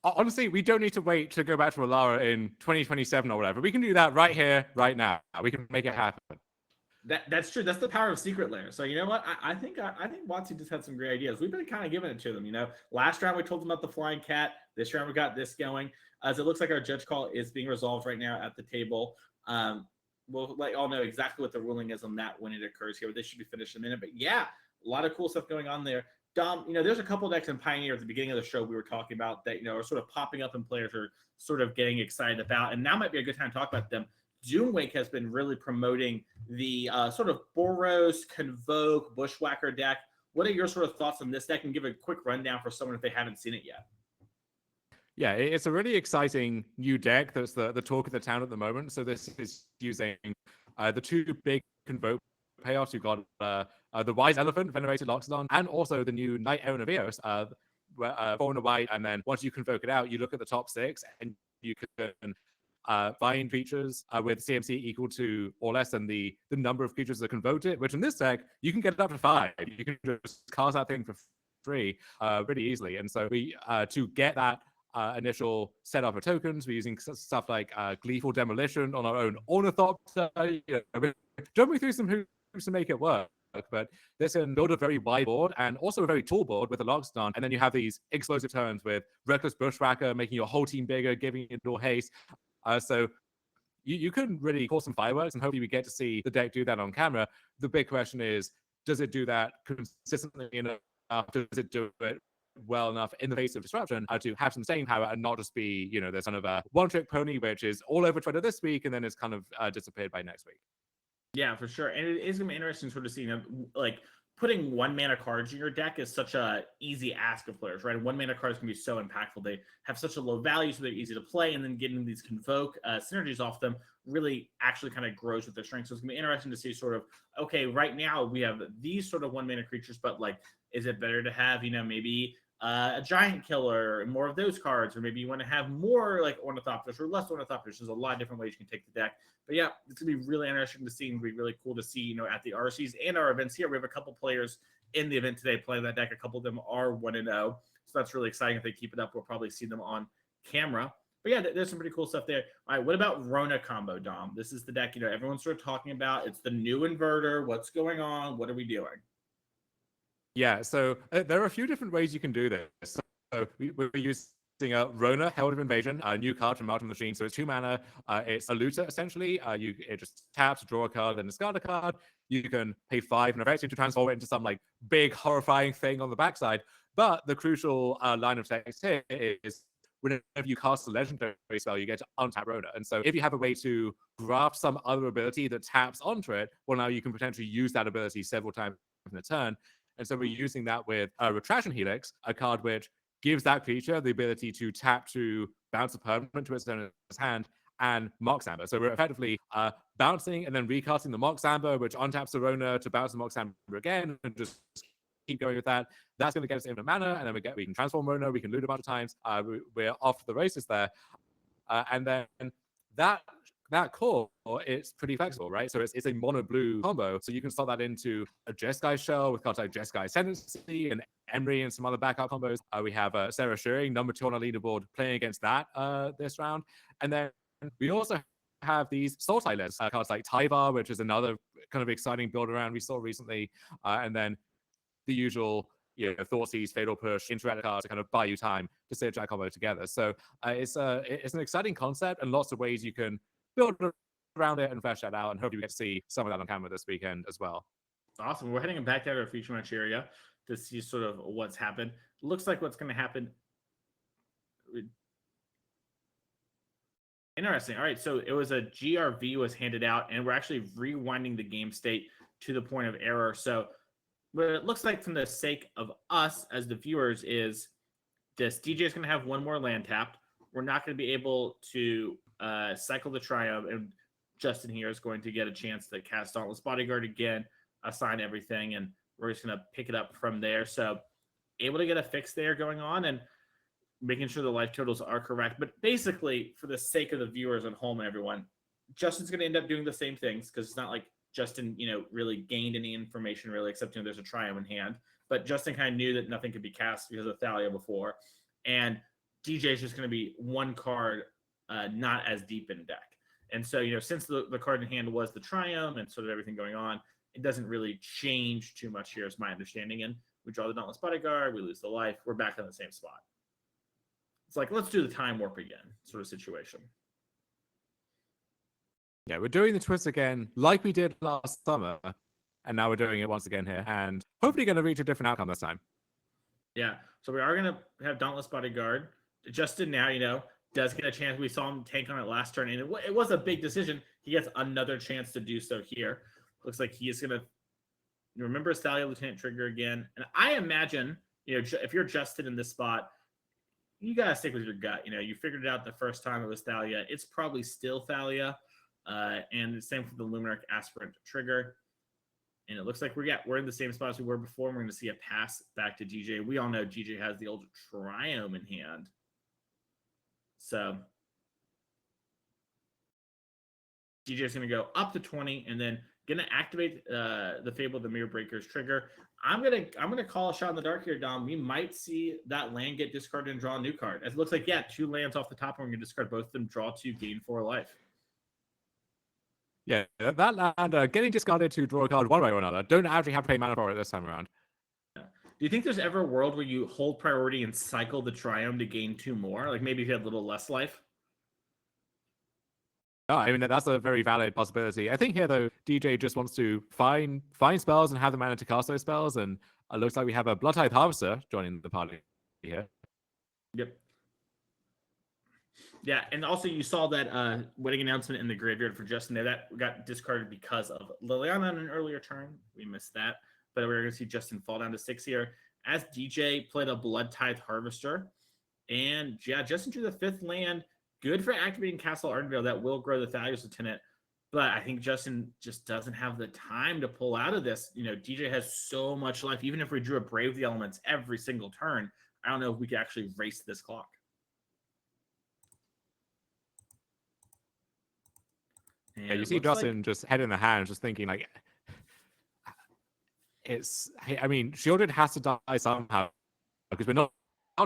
Honestly, we don't need to wait to go back to a Lara in 2027 or whatever. We can do that right here, right now. We can make it happen. That's true. That's the power of Secret Lair. So you know what? I think Watsy just had some great ideas. We've been kind of giving it to them. Last round we told them about the flying cat. This round we got this going. As it looks like our judge call is being resolved right now at the table. We'll let y'all know exactly what the ruling is on that when it occurs here. But this should be finished in a minute. But yeah, a lot of cool stuff going on there. Dom, there's a couple decks in Pioneer at the beginning of the show we were talking about that are sort of popping up and players are sort of getting excited about. And now might be a good time to talk about them. Doomwake has been really promoting the sort of Boros, Convoke, Bushwhacker deck. What are your sort of thoughts on this deck? And give a quick rundown for someone if they haven't seen it yet. Yeah, it's a really exciting new deck that's the talk of the town at the moment. So this is using the two big Convoke payoffs. You've got the Wise Elephant, Venerated Loxodon, and also the new Night Aaron of Eos, 4 and a white. And then once you Convoke it out, you look at the top 6 and you can find creatures with CMC equal to or less than the number of creatures that convoked it, which in this deck, you can get it up to 5. You can just cast that thing for free pretty easily. And so we to get that initial setup of tokens, we're using stuff like Gleeful Demolition on our own Ornithopter, jumping through some hoops to make it work. But this can build a very wide board and also a very tall board with a Loxodon. And then you have these explosive turns with Reckless Bushwhacker, making your whole team bigger, giving it more haste. So you can really cause some fireworks, and hopefully we get to see the deck do that on camera. The big question is, does it do that consistently enough? Does it do it well enough in the face of disruption to have some staying power and not just be, this kind of a one-trick pony, which is all over Twitter this week and then is kind of disappeared by next week? Yeah, for sure. And it is going to be interesting sort of seeing, like, putting 1 mana cards in your deck is such a easy ask of players, right? 1 mana cards can be so impactful. They have such a low value, so they're easy to play. And then getting these Convoke synergies off them really actually kind of grows with their strength. So it's going to be interesting to see sort of, okay, right now we have these sort of 1 mana creatures, but like, is it better to have, maybe a Giant Killer and more of those cards, or maybe you want to have more like Ornithopters or less Ornithopters. There's a lot of different ways you can take the deck. But yeah, it's gonna be really interesting to see and be really cool to see, at the RCs and our events here. We have a couple players in the event today playing that deck. A couple of them are 1-0, so that's really exciting. If they keep it up, we'll probably see them on camera. But yeah, there's some pretty cool stuff there. All right, what about Rona combo, Dom? This is the deck everyone's sort of talking about. It's the new inverter. What's going on? What are we doing? Yeah, so there are a few different ways you can do this. So we're using Rona, Herald of Invasion, a new card from Martin Machine. So it's 2 mana. It's a looter, essentially. It just taps, draw a card, then discard a card. You can pay 5 and effectively to transform it into some like big, horrifying thing on the backside. But the crucial line of text here is whenever you cast a legendary spell, you get to untap Rona. And so if you have a way to graft some other ability that taps onto it, well, now you can potentially use that ability several times in a turn. And so we're using that with Retraction Helix, a card which gives that creature the ability to tap to bounce a permanent to its owner's hand and Mox Amber. So we're effectively bouncing and then recasting the Mox Amber, which untaps the Rona to bounce the Mox Amber again, and just keep going with that. That's going to get us infinite mana, and then we can transform Rona, we can loot a bunch of times. We're off the races there. And then that core, it's pretty flexible, right? So it's a mono blue combo. So you can slot that into a Jeskai shell with cards like Jeskai Ascendancy and Emery and some other backup combos. We have Sarah Shearing, number 2 on our leaderboard, playing against that this round. And then we also have these Sultai lists, cards like Tyvar, which is another kind of exciting build around we saw recently. And then the usual Thoughtseize, Fatal Push, interact cards to kind of buy you time to stitch that combo together. So it's an exciting concept and lots of ways you can build around it and flesh that out, and hope you get to see some of that on camera this weekend as well. Awesome. We're heading back to our feature match area to see sort of what's happened. Looks like what's going to happen. Interesting. All right, so it was a GRV was handed out, and we're actually rewinding the game state to the point of error. So what it looks like, from the sake of us as the viewers, is this DJ is going to have 1 more land tapped. We're not going to be able to cycle the Triumph, and Justin here is going to get a chance to cast Dauntless Bodyguard again, assign everything, and we're just going to pick it up from there. So able to get a fix there going on and making sure the life totals are correct. But basically, for the sake of the viewers at home and everyone, Justin's going to end up doing the same things, because it's not like Justin, really gained any information really, except there's a Triumph in hand. But Justin kind of knew that nothing could be cast because of Thalia before, and DJ is just going to be 1 card not as deep in deck. And so, since the card in hand was the Triumph and sort of everything going on, it doesn't really change too much here, is my understanding. And we draw the Dauntless Bodyguard, we lose the life, we're back on the same spot. It's like, let's do the time warp again, sort of situation. Yeah, we're doing the twist again like we did last summer, and now we're doing it once again here, and hopefully going to reach a different outcome this time. Yeah, so we are going to have Dauntless Bodyguard. Justin now, does get a chance. We saw him tank on it last turn, and it was a big decision. He gets another chance to do so here. Looks like he is going to remember Thalia Lieutenant trigger again. And I imagine, if you're Justin in this spot, you got to stick with your gut. You figured it out the first time it was Thalia. It's probably still Thalia. And the same for the Luminarch Aspirant trigger. And it looks like we're in the same spot as we were before. We're going to see a pass back to DJ. We all know DJ has the old Triumph in hand. So DJ is going to go up to 20 and then going to activate the Fable of the Mirror Breakers trigger. I'm gonna call a shot in the dark here, Dom. We might see that land get discarded and draw a new card. It looks like, 2 lands off the top, and we're going to discard both of them, draw 2, gain 4 life. Yeah, that land getting discarded to draw a card one way or another. Don't actually have to pay mana for it this time around. Do you think there's ever a world where you hold priority and cycle the Triumph to gain 2 more? Like maybe if you had a little less life? No, I mean, that's a very valid possibility. I think here, though, DJ just wants to find spells and have the mana to cast those spells, and it looks like we have a Blood-Tithe Harvester joining the party here. Yep. Yeah, and also you saw that wedding announcement in the graveyard for Justin there. That got discarded because of Liliana on an earlier turn. We missed that. But we're going to see Justin fall down to 6 here. As DJ played a Blood-Tithe Harvester. And, Justin drew the 5th land. Good for activating Castle Ardenvale. That will grow the Thalia's Lieutenant. But I think Justin just doesn't have the time to pull out of this. DJ has so much life. Even if we drew a Brave the Elements every single turn, I don't know if we could actually race this clock. And yeah, you see Justin just head in the hand, just thinking like, Shieldred has to die somehow because we're not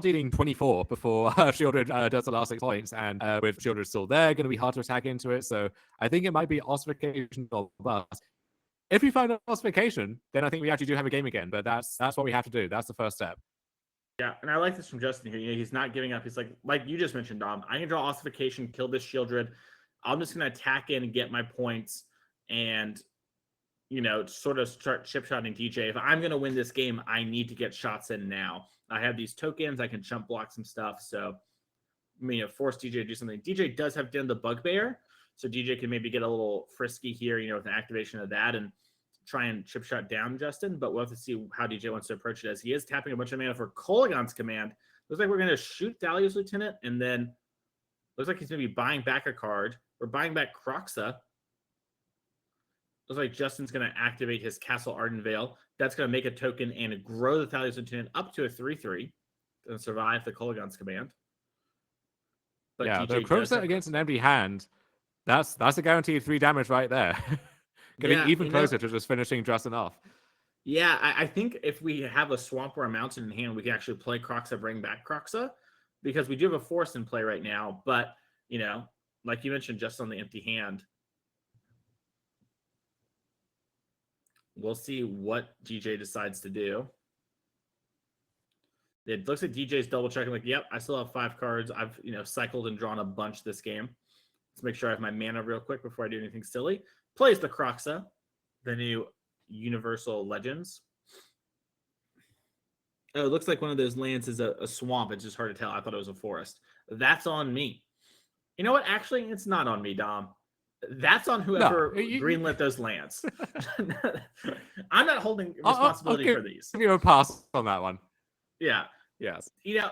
dealing 24 before Shieldred does the last 6 points, and with Shieldred still there, going to be hard to attack into it. So I think it might be ossification or bust. If we find ossification, then I think we actually do have a game again. But that's what we have to do. That's the first step. Yeah, and I like this from Justin here. He's not giving up. He's like you just mentioned, Dom. I can draw ossification, kill this Shieldred. I'm just going to attack in and get my points and, sort of start chip-shotting DJ. If I'm going to win this game, I need to get shots in now. I have these tokens. I can chump block some stuff. So, force DJ to do something. DJ does have Den the Bugbear. So DJ can maybe get a little frisky here, with an activation of that and try and chip-shot down Justin. But we'll have to see how DJ wants to approach it, as he is tapping a bunch of mana for Kolaghan's Command. Looks like we're going to shoot Thalia's Lieutenant, and then looks like he's going to be buying back a card. We're buying back Kroxa. Looks like Justin's going to activate his Castle Ardenvale. That's going to make a token and grow the Thalia's Lieutenant up to a 3/3 and survive the Kolaghan's Command. But yeah, DJ the Kroxa against an empty hand, that's a guaranteed 3 damage right there. Getting even closer to just finishing Justin off. Yeah, I think if we have a Swamp or a Mountain in hand, we can actually play Kroxa, bring back Kroxa, because we do have a Forest in play right now. But, like you mentioned, just on the empty hand, we'll see what DJ decides to do. It looks like DJ's double checking, like, yep, I still have 5 cards. I've, cycled and drawn a bunch this game. Let's make sure I have my mana real quick before I do anything silly. Plays the Kroxa, the new Universal Legends. Oh, it looks like one of those lands is a swamp. It's just hard to tell. I thought it was a forest. That's on me. You know what? Actually, it's not on me, Dom. That's on whoever greenlit those lands. I'm not holding responsibility for these. Give you a pass on that one. Yeah. Yes.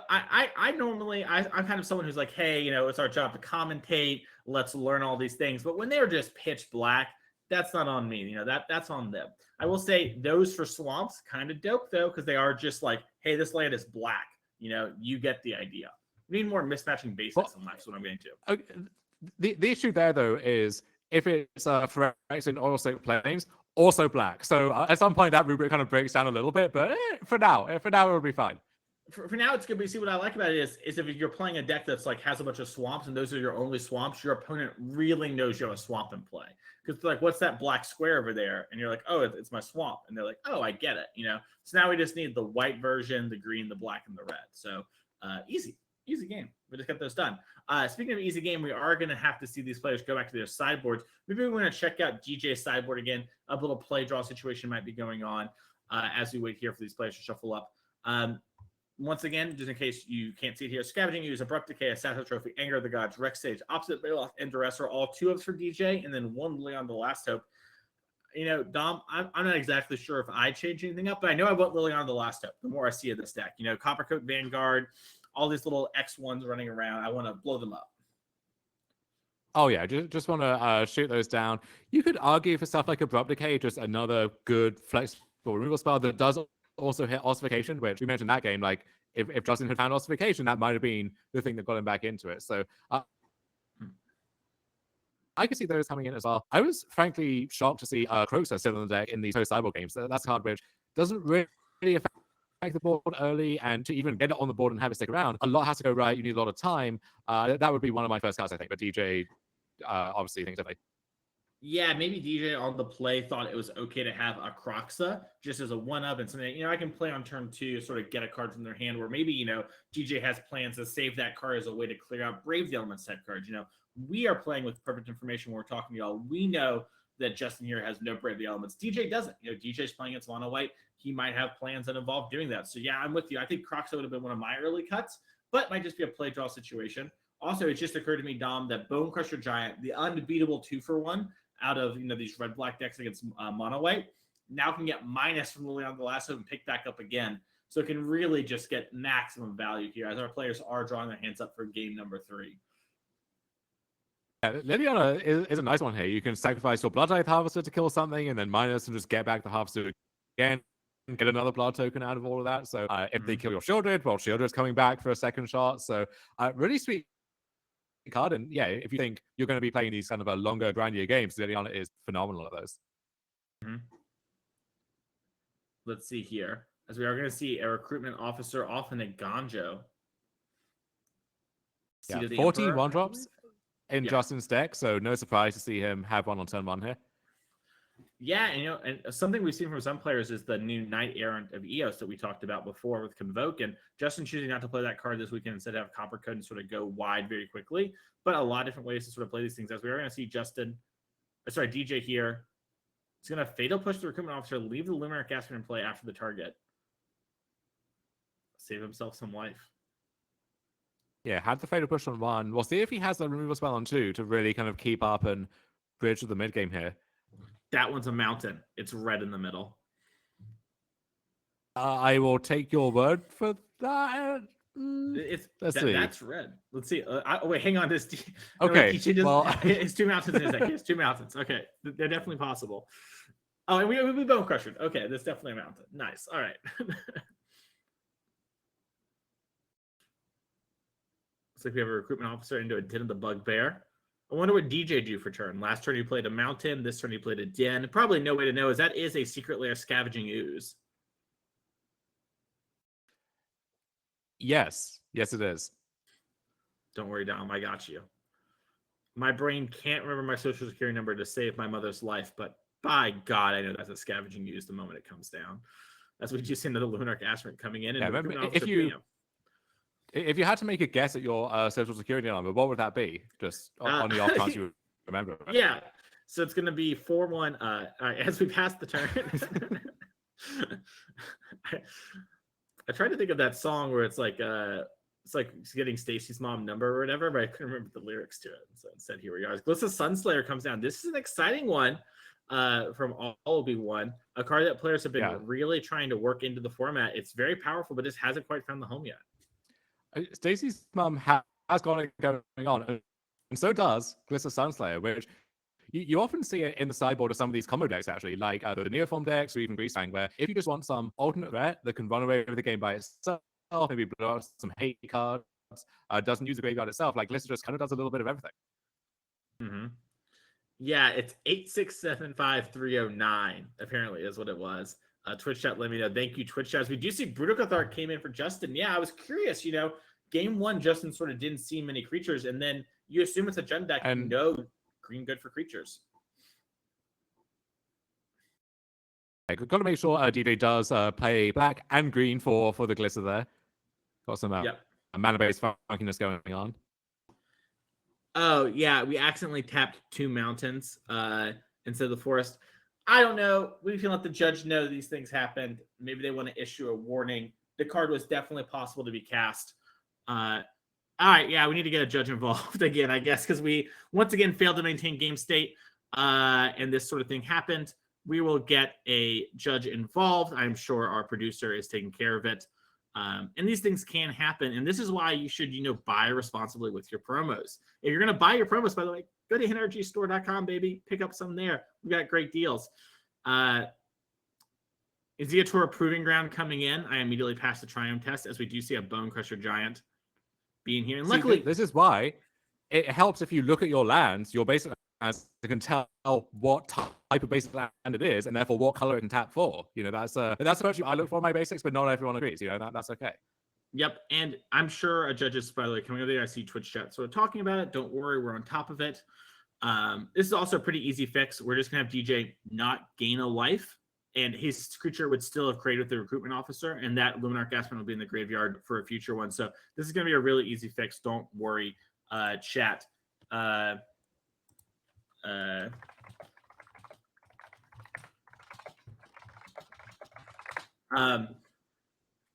I normally, I'm kind of someone who's like, hey, it's our job to commentate. Let's learn all these things. But when they're just pitch black, that's not on me. That's on them. I will say those for swamps, kind of dope, though, because they are just like, hey, this land is black. You get the idea. We need more mismatching basics in life. That's what I'm getting to. The issue there, though, is if it's Phyrexian in Oil Soaked Plains, also black. So at some point, that rubric kind of breaks down a little bit. But for now, it will be fine. For now, it's good. But you see, what I like about it is if you're playing a deck that's like has a bunch of swamps and those are your only swamps, your opponent really knows you have a swamp in play. Because like, what's that black square over there? And you're like, oh, it's my swamp. And they're like, oh, I get it. So now we just need the white version, the green, the black, and the red. So easy game. We just got those done. Speaking of easy game, we are going to have to see these players go back to their sideboards. Maybe we want to check out DJ's sideboard again. A little play draw situation might be going on as we wait here for these players to shuffle up. Once again, just in case you can't see it here, Scavenging Ooze, Abrupt Decay, Assassin Trophy, Anger of the Gods, Rex Sage, Opposite Bailoff, and Duress are all 2-ups for DJ, and then 1 Lily the Last Hope. Dom, I'm not exactly sure if I change anything up, but I know I want Lily the Last Hope the more I see of this deck. Coppercoat Vanguard, all these little X1s running around. I want to blow them up. Oh yeah, just want to shoot those down. You could argue for stuff like Abrupt Decay, just another good flexible removal spell that does also hit Ossification, which we mentioned that game. Like if Justin had found Ossification, that might have been the thing that got him back into it. So I could see those coming in as well. I was frankly shocked to see Croxa still in the deck in these post-cyborg games. That's a card which doesn't really affect the board early, and to even get it on the board and have it stick around, a lot has to go right. You need a lot of time. That would be one of my first cards, I think. But DJ obviously thinks differently. Yeah, maybe DJ on the play thought it was okay to have a Croxa just as a 1-up and something I can play on turn 2, sort of get a card from their hand, where maybe DJ has plans to save that card as a way to clear out Brave the Elements type cards. We are playing with perfect information when we're talking to y'all. We know that Justin here has no Brave the Elements. DJ doesn't. DJ's playing against mono white. He might have plans that involve doing that. So yeah, I'm with you. I think Croxa would have been one of my early cuts, but might just be a play draw situation. Also, it just occurred to me, Dom, that Bone Crusher Giant, the unbeatable 2-for-1 out of these red-black decks against mono white, now can get minus from Lily the Last Hope and pick back up again. So it can really just get maximum value here as our players are drawing their hands up for game number 3. Yeah, Liliana is a nice one here. You can sacrifice your Blood Tithe Harvester to kill something, and then minus and just get back the Harvester again, and get another blood token out of all of that. So if they kill your Shieldred, well, Shieldred's coming back for a second shot. So really sweet card. And yeah, if you think you're going to be playing these kind of a longer, grindier games, Liliana is phenomenal at those. Let's see here, as we are going to see a recruitment officer off in a Ganjo. Yeah, 14 1-drops in Justin's deck, so no surprise to see him have one on turn 1 here. Yeah, and something we've seen from some players is the new Knight Errant of Eos that we talked about before with Convoke, and Justin choosing not to play that card this weekend instead of have Copper Code and sort of go wide very quickly, but a lot of different ways to sort of play these things. As we are going to see DJ here, he's going to Fatal Push the Recruitment Officer, leave the Luminary Aspirant in play after the target. Save himself some life. Yeah, had the Fatal Push on 1. We'll see if he has the removal spell on 2 to really kind of keep up and bridge to the mid game here. That one's a mountain. It's red in the middle. I will take your word for that. Let's see. That's red. Let's see. Wait, hang on. This. Okay. It's 2 mountains in his deck. It's 2 mountains. Okay, they're definitely possible. Oh, and we Bone Crusher. Okay, that's definitely a mountain. Nice. All right. Looks like we have a recruitment officer into a Den of the Bugbear. I wonder what DJ do for turn. Last turn he played a mountain. This turn he played a den. Probably no way to know, as that is a Secret Lair Scavenging Ooze. Yes, it is. Don't worry, Dom. I got you. My brain can't remember my social security number to save my mother's life, but by God, I know that's a Scavenging Ooze the moment it comes down. That's what you see another Lunar Aspirant coming in. And remember, if you had to make a guess at your social security number, what would that be? Just on the off chance you remember. Right? Yeah. So it's going to be 4-1. As we pass the turn. I tried to think of that song where it's like getting Stacy's mom number or whatever, but I couldn't remember the lyrics to it. So instead, here we are. Glissa Sunslayer comes down. This is an exciting one from All-Be-One. A card that players have been really trying to work into the format. It's very powerful, but just hasn't quite found the home yet. Stacy's mum has got it going on, and so does Glissa Sunslayer, which you often see it in the sideboard of some of these combo decks, actually, like the Neoform decks or even Greasefang, where if you just want some alternate threat that can run away with the game by itself, maybe blow out some hate cards, doesn't use the graveyard itself, like Glissa just kind of does a little bit of everything. Mm-hmm. Yeah, it's 8675309, apparently, is what it was. Twitch chat, let me know. Thank you, Twitch chat. We do see Brutocathar came in for Justin. Yeah, I was curious, game one, Justin sort of didn't see many creatures, and then you assume it's a gen deck, And green good for creatures. We've got to make sure DJ does play black and green for the glitter there. Got some mana-based funkiness going on. Oh, yeah, we accidentally tapped 2 mountains instead of the forest. I don't know. We can let the judge know these things happened. Maybe they want to issue a warning. The card was definitely possible to be cast. All right, yeah, we need to get a judge involved again, I guess, because we once again failed to maintain game state, and this sort of thing happened. We will get a judge involved. I'm sure our producer is taking care of it. And these things can happen. And this is why you should, buy responsibly with your promos. If you're going to buy your promos, by the way, go to nrgstore.com, baby. Pick up some there. We got great deals. Is Tour Proving Ground coming in? I immediately passed the Triumph test, as we do see a Bone Crusher Giant being here. And luckily, this is why it helps if you look at your lands, your basic lands, you can tell what type of basic land it is, and therefore what color it can tap for. That's virtually I look for my basics, but not everyone agrees. That's okay. Yep, and I'm sure a judge is, by the way, coming over there. I see Twitch chat sort of talking about it. Don't worry, we're on top of it. This is also a pretty easy fix. We're just going to have DJ not gain a life, and his creature would still have created with the recruitment officer, and that Luminarch Gaspon will be in the graveyard for a future one. So this is going to be a really easy fix. Don't worry, chat.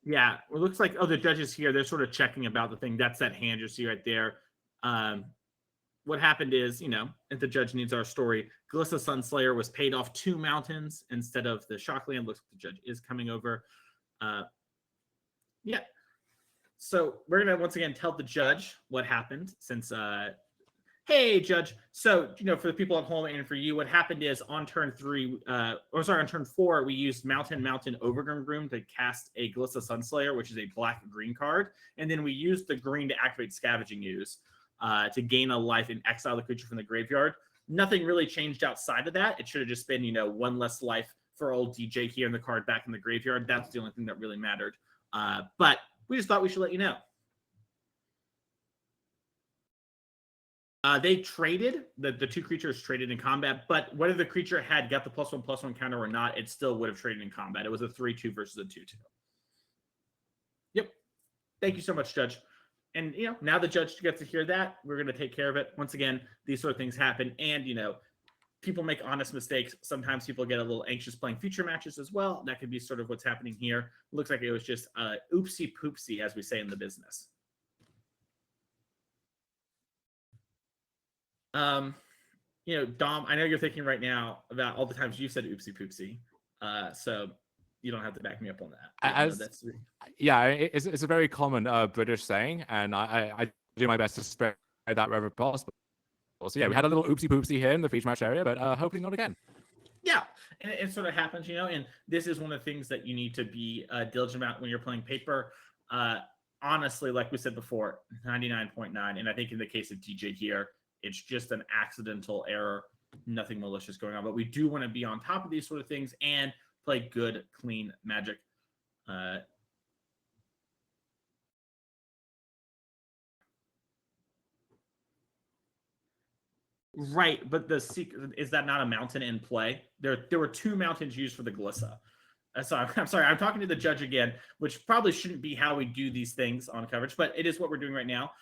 Yeah, it looks like, the judge is here. They're sort of checking about the thing. That's that hand you see right there. What happened is, if the judge needs our story, Glissa Sunslayer was paid off 2 mountains instead of the Shockland. Looks like the judge is coming over. Yeah. So we're going to once again tell the judge what happened since, hey, judge. So, for the people at home and for you, what happened is on turn 4, we used Mountain Overgroom to cast a Glissa Sunslayer, which is a black-green card. And then we used the green to activate Scavenging Ooze to gain a life and exile the creature from the graveyard. Nothing really changed outside of that. It should have just been, 1 less life for old DJ here and the card back in the graveyard. That's the only thing that really mattered. But we just thought we should let you know. They traded, the 2 creatures traded in combat, but whether the creature had got the +1/+1 counter or not, it still would have traded in combat. It was a 3/2 versus a 2/2. Yep. Thank you so much, Judge. And, now the judge gets to hear that. We're going to take care of it. Once again, these sort of things happen. And, people make honest mistakes. Sometimes people get a little anxious playing future matches as well. That could be sort of what's happening here. Looks like it was just oopsie poopsie, as we say in the business. Dom, I know you're thinking right now about all the times you said oopsie poopsie. So you don't have to back me up on that. It's a very common British saying, and I do my best to spread that wherever possible. So we had a little oopsie poopsie here in the feature match area, but hopefully not again. Yeah, and it sort of happens, and this is one of the things that you need to be diligent about when you're playing paper. Honestly, like we said before, 99.9, and I think in the case of DJ here, it's just an accidental error, nothing malicious going on. But we do want to be on top of these sort of things and play good, clean Magic. Right, but the secret is that not a mountain in play. There were 2 mountains used for the Glissa. I'm sorry. I'm talking to the judge again, which probably shouldn't be how we do these things on coverage, but it is what we're doing right now.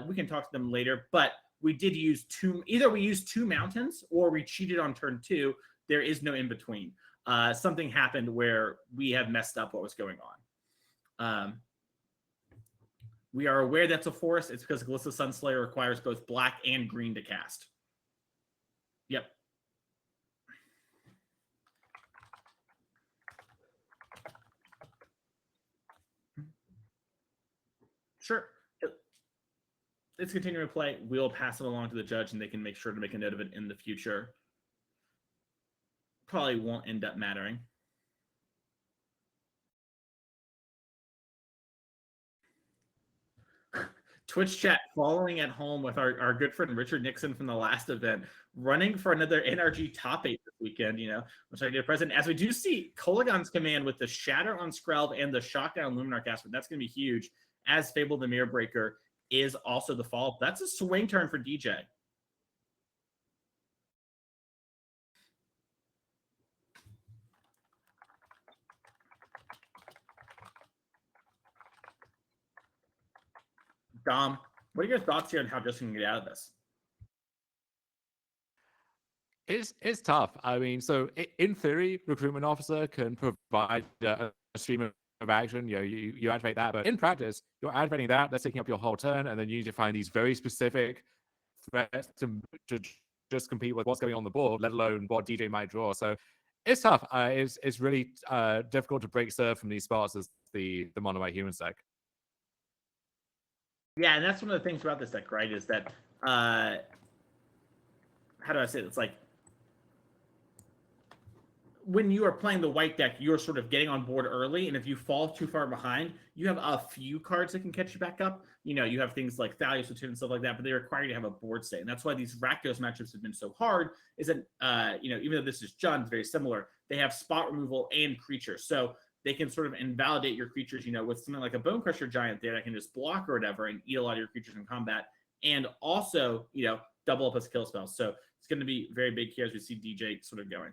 We can talk to them later, but we did use 2. Either we used 2 mountains or we cheated on turn 2. There is no in between. Something happened where we have messed up what was going on. We are aware that's a forest. It's because Glissa Sunslayer requires both black and green to cast. Yep. Sure. Let's continue to play. We'll pass it along to the judge, and they can make sure to make a note of it in the future. Probably won't end up mattering. Twitch chat following at home with our good friend Richard Nixon from the last event, running for another NRG top 8 this weekend, which I did present. As we do see Kolaghan's command with the Shatter on Skrelv and the Shockdown Luminar Casper, that's going to be huge, as Fable the Mirror Breaker is also the follow-up. That's a swing turn for DJ. Dom, what are your thoughts here on how Justin can get out of this? It's tough. I mean, so in theory, recruitment officer can provide a stream of action. You activate that, but in practice, you're activating that. That's taking up your whole turn, and then you need to find these very specific threats to just compete with what's going on the board, let alone what DJ might draw. So it's tough. It's really difficult to break serve from these spots as the mono white human deck. Yeah, and that's one of the things about this deck, right? Is that how do I say it? It's like when you are playing the white deck, you're sort of getting on board early, and if you fall too far behind, you have a few cards that can catch you back up. You have things like Thalios and stuff like that, but they require you to have a board state, and that's why these Rakdos matchups have been so hard. Is that even though this is Jund, very similar, they have spot removal and creatures, so they can sort of invalidate your creatures, with something like a Bone Crusher Giant there that can just block or whatever and eat a lot of your creatures in combat, and also, double up as kill spells. So it's going to be very big here as we see DJ sort of going.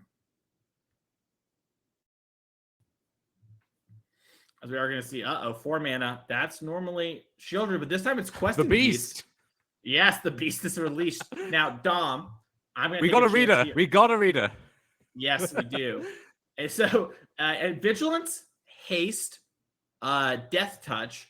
As we are going to see, 4 mana. That's normally Shieldred, but this time it's Questing the Beast. Yes, the Beast is released. Now, Dom, we got a reader. We got a reader. Yes, we do. And so, Vigilance, Haste, Death Touch,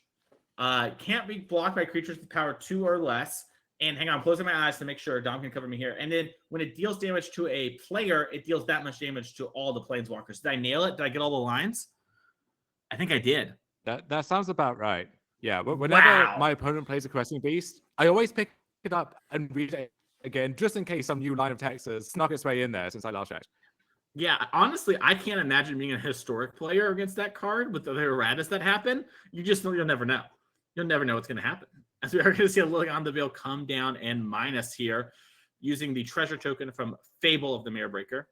can't be blocked by creatures with power 2 or less. And hang on, I'm closing my eyes to make sure Dom can cover me here. And then when it deals damage to a player, it deals that much damage to all the Planeswalkers. Did I nail it? Did I get all the lines? I think I did. That sounds about right. Yeah, but whenever my opponent plays a Questing Beast, I always pick it up and read it again, just in case some new line of text has snuck its way in there since I last checked. Yeah, honestly, I can't imagine being a historic player against that card with the erratas that happen. You'll never know. You'll never know what's going to happen. As we are going to see a little on the veil come down and minus here using the treasure token from Fable of the Mirror Breaker.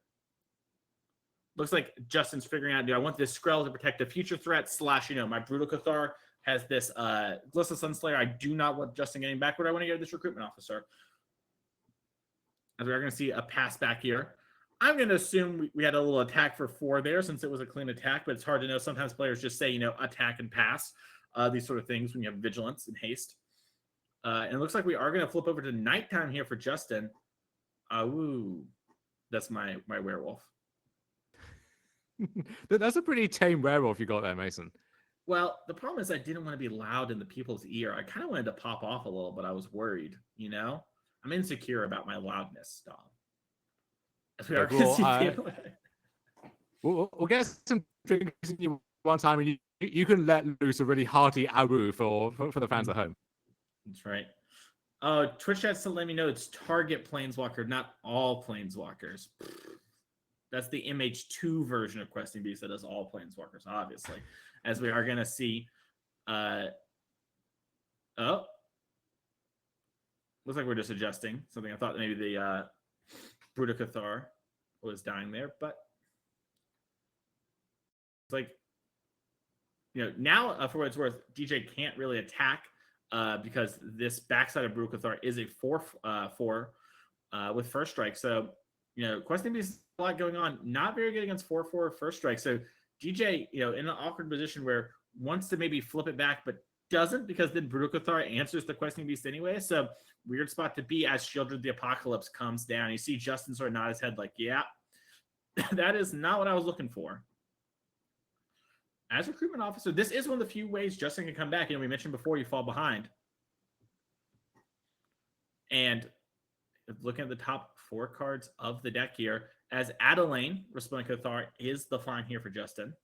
Looks like Justin's figuring out, do I want this Skrell to protect a future threat / my Brutal Cathar has this Glissa Sunslayer. I do not want Justin getting back. What I want to get this recruitment officer. As we are going to see a pass back here. I'm going to assume we had a little attack for 4 there since it was a clean attack, but it's hard to know. Sometimes players just say, attack and pass. These sort of things when you have Vigilance and Haste. And it looks like we are going to flip over to nighttime here for Justin. Ooh, that's my werewolf. That's a pretty tame werewolf you got there, Mason. Well, the problem is I didn't want to be loud in the people's ear. I kind of wanted to pop off a little, but I was worried, I'm insecure about my loudness, Dom. We'll get some drinks in you one time, and you can let loose a really hearty Aggro for the fans at home. That's right. Oh, Twitch chat's to let me know it's target Planeswalker, not all Planeswalkers. That's the MH2 version of Questing Beast that does all Planeswalkers, obviously. As we are going to see. Looks like we're just adjusting something. I thought maybe the Brutal Cathar was dying there, but it's like, now for what it's worth, DJ can't really attack because this backside of Brutal Cathar is a 4/4 with first strike. So, Questing Beast, a lot going on. Not very good against 4/4 first strike. So DJ, in an awkward position where wants to maybe flip it back, but doesn't, because then Brutal Cathar answers the Questing Beast anyway. So weird spot to be as Shieldred the Apocalypse comes down. You see Justin sort of nod his head like, yeah, that is not what I was looking for. As recruitment officer, this is one of the few ways Justin can come back. We mentioned before you fall behind. And looking at the top 4 cards of the deck here, as Laehn, Responding Cathar, is the flying here for Justin.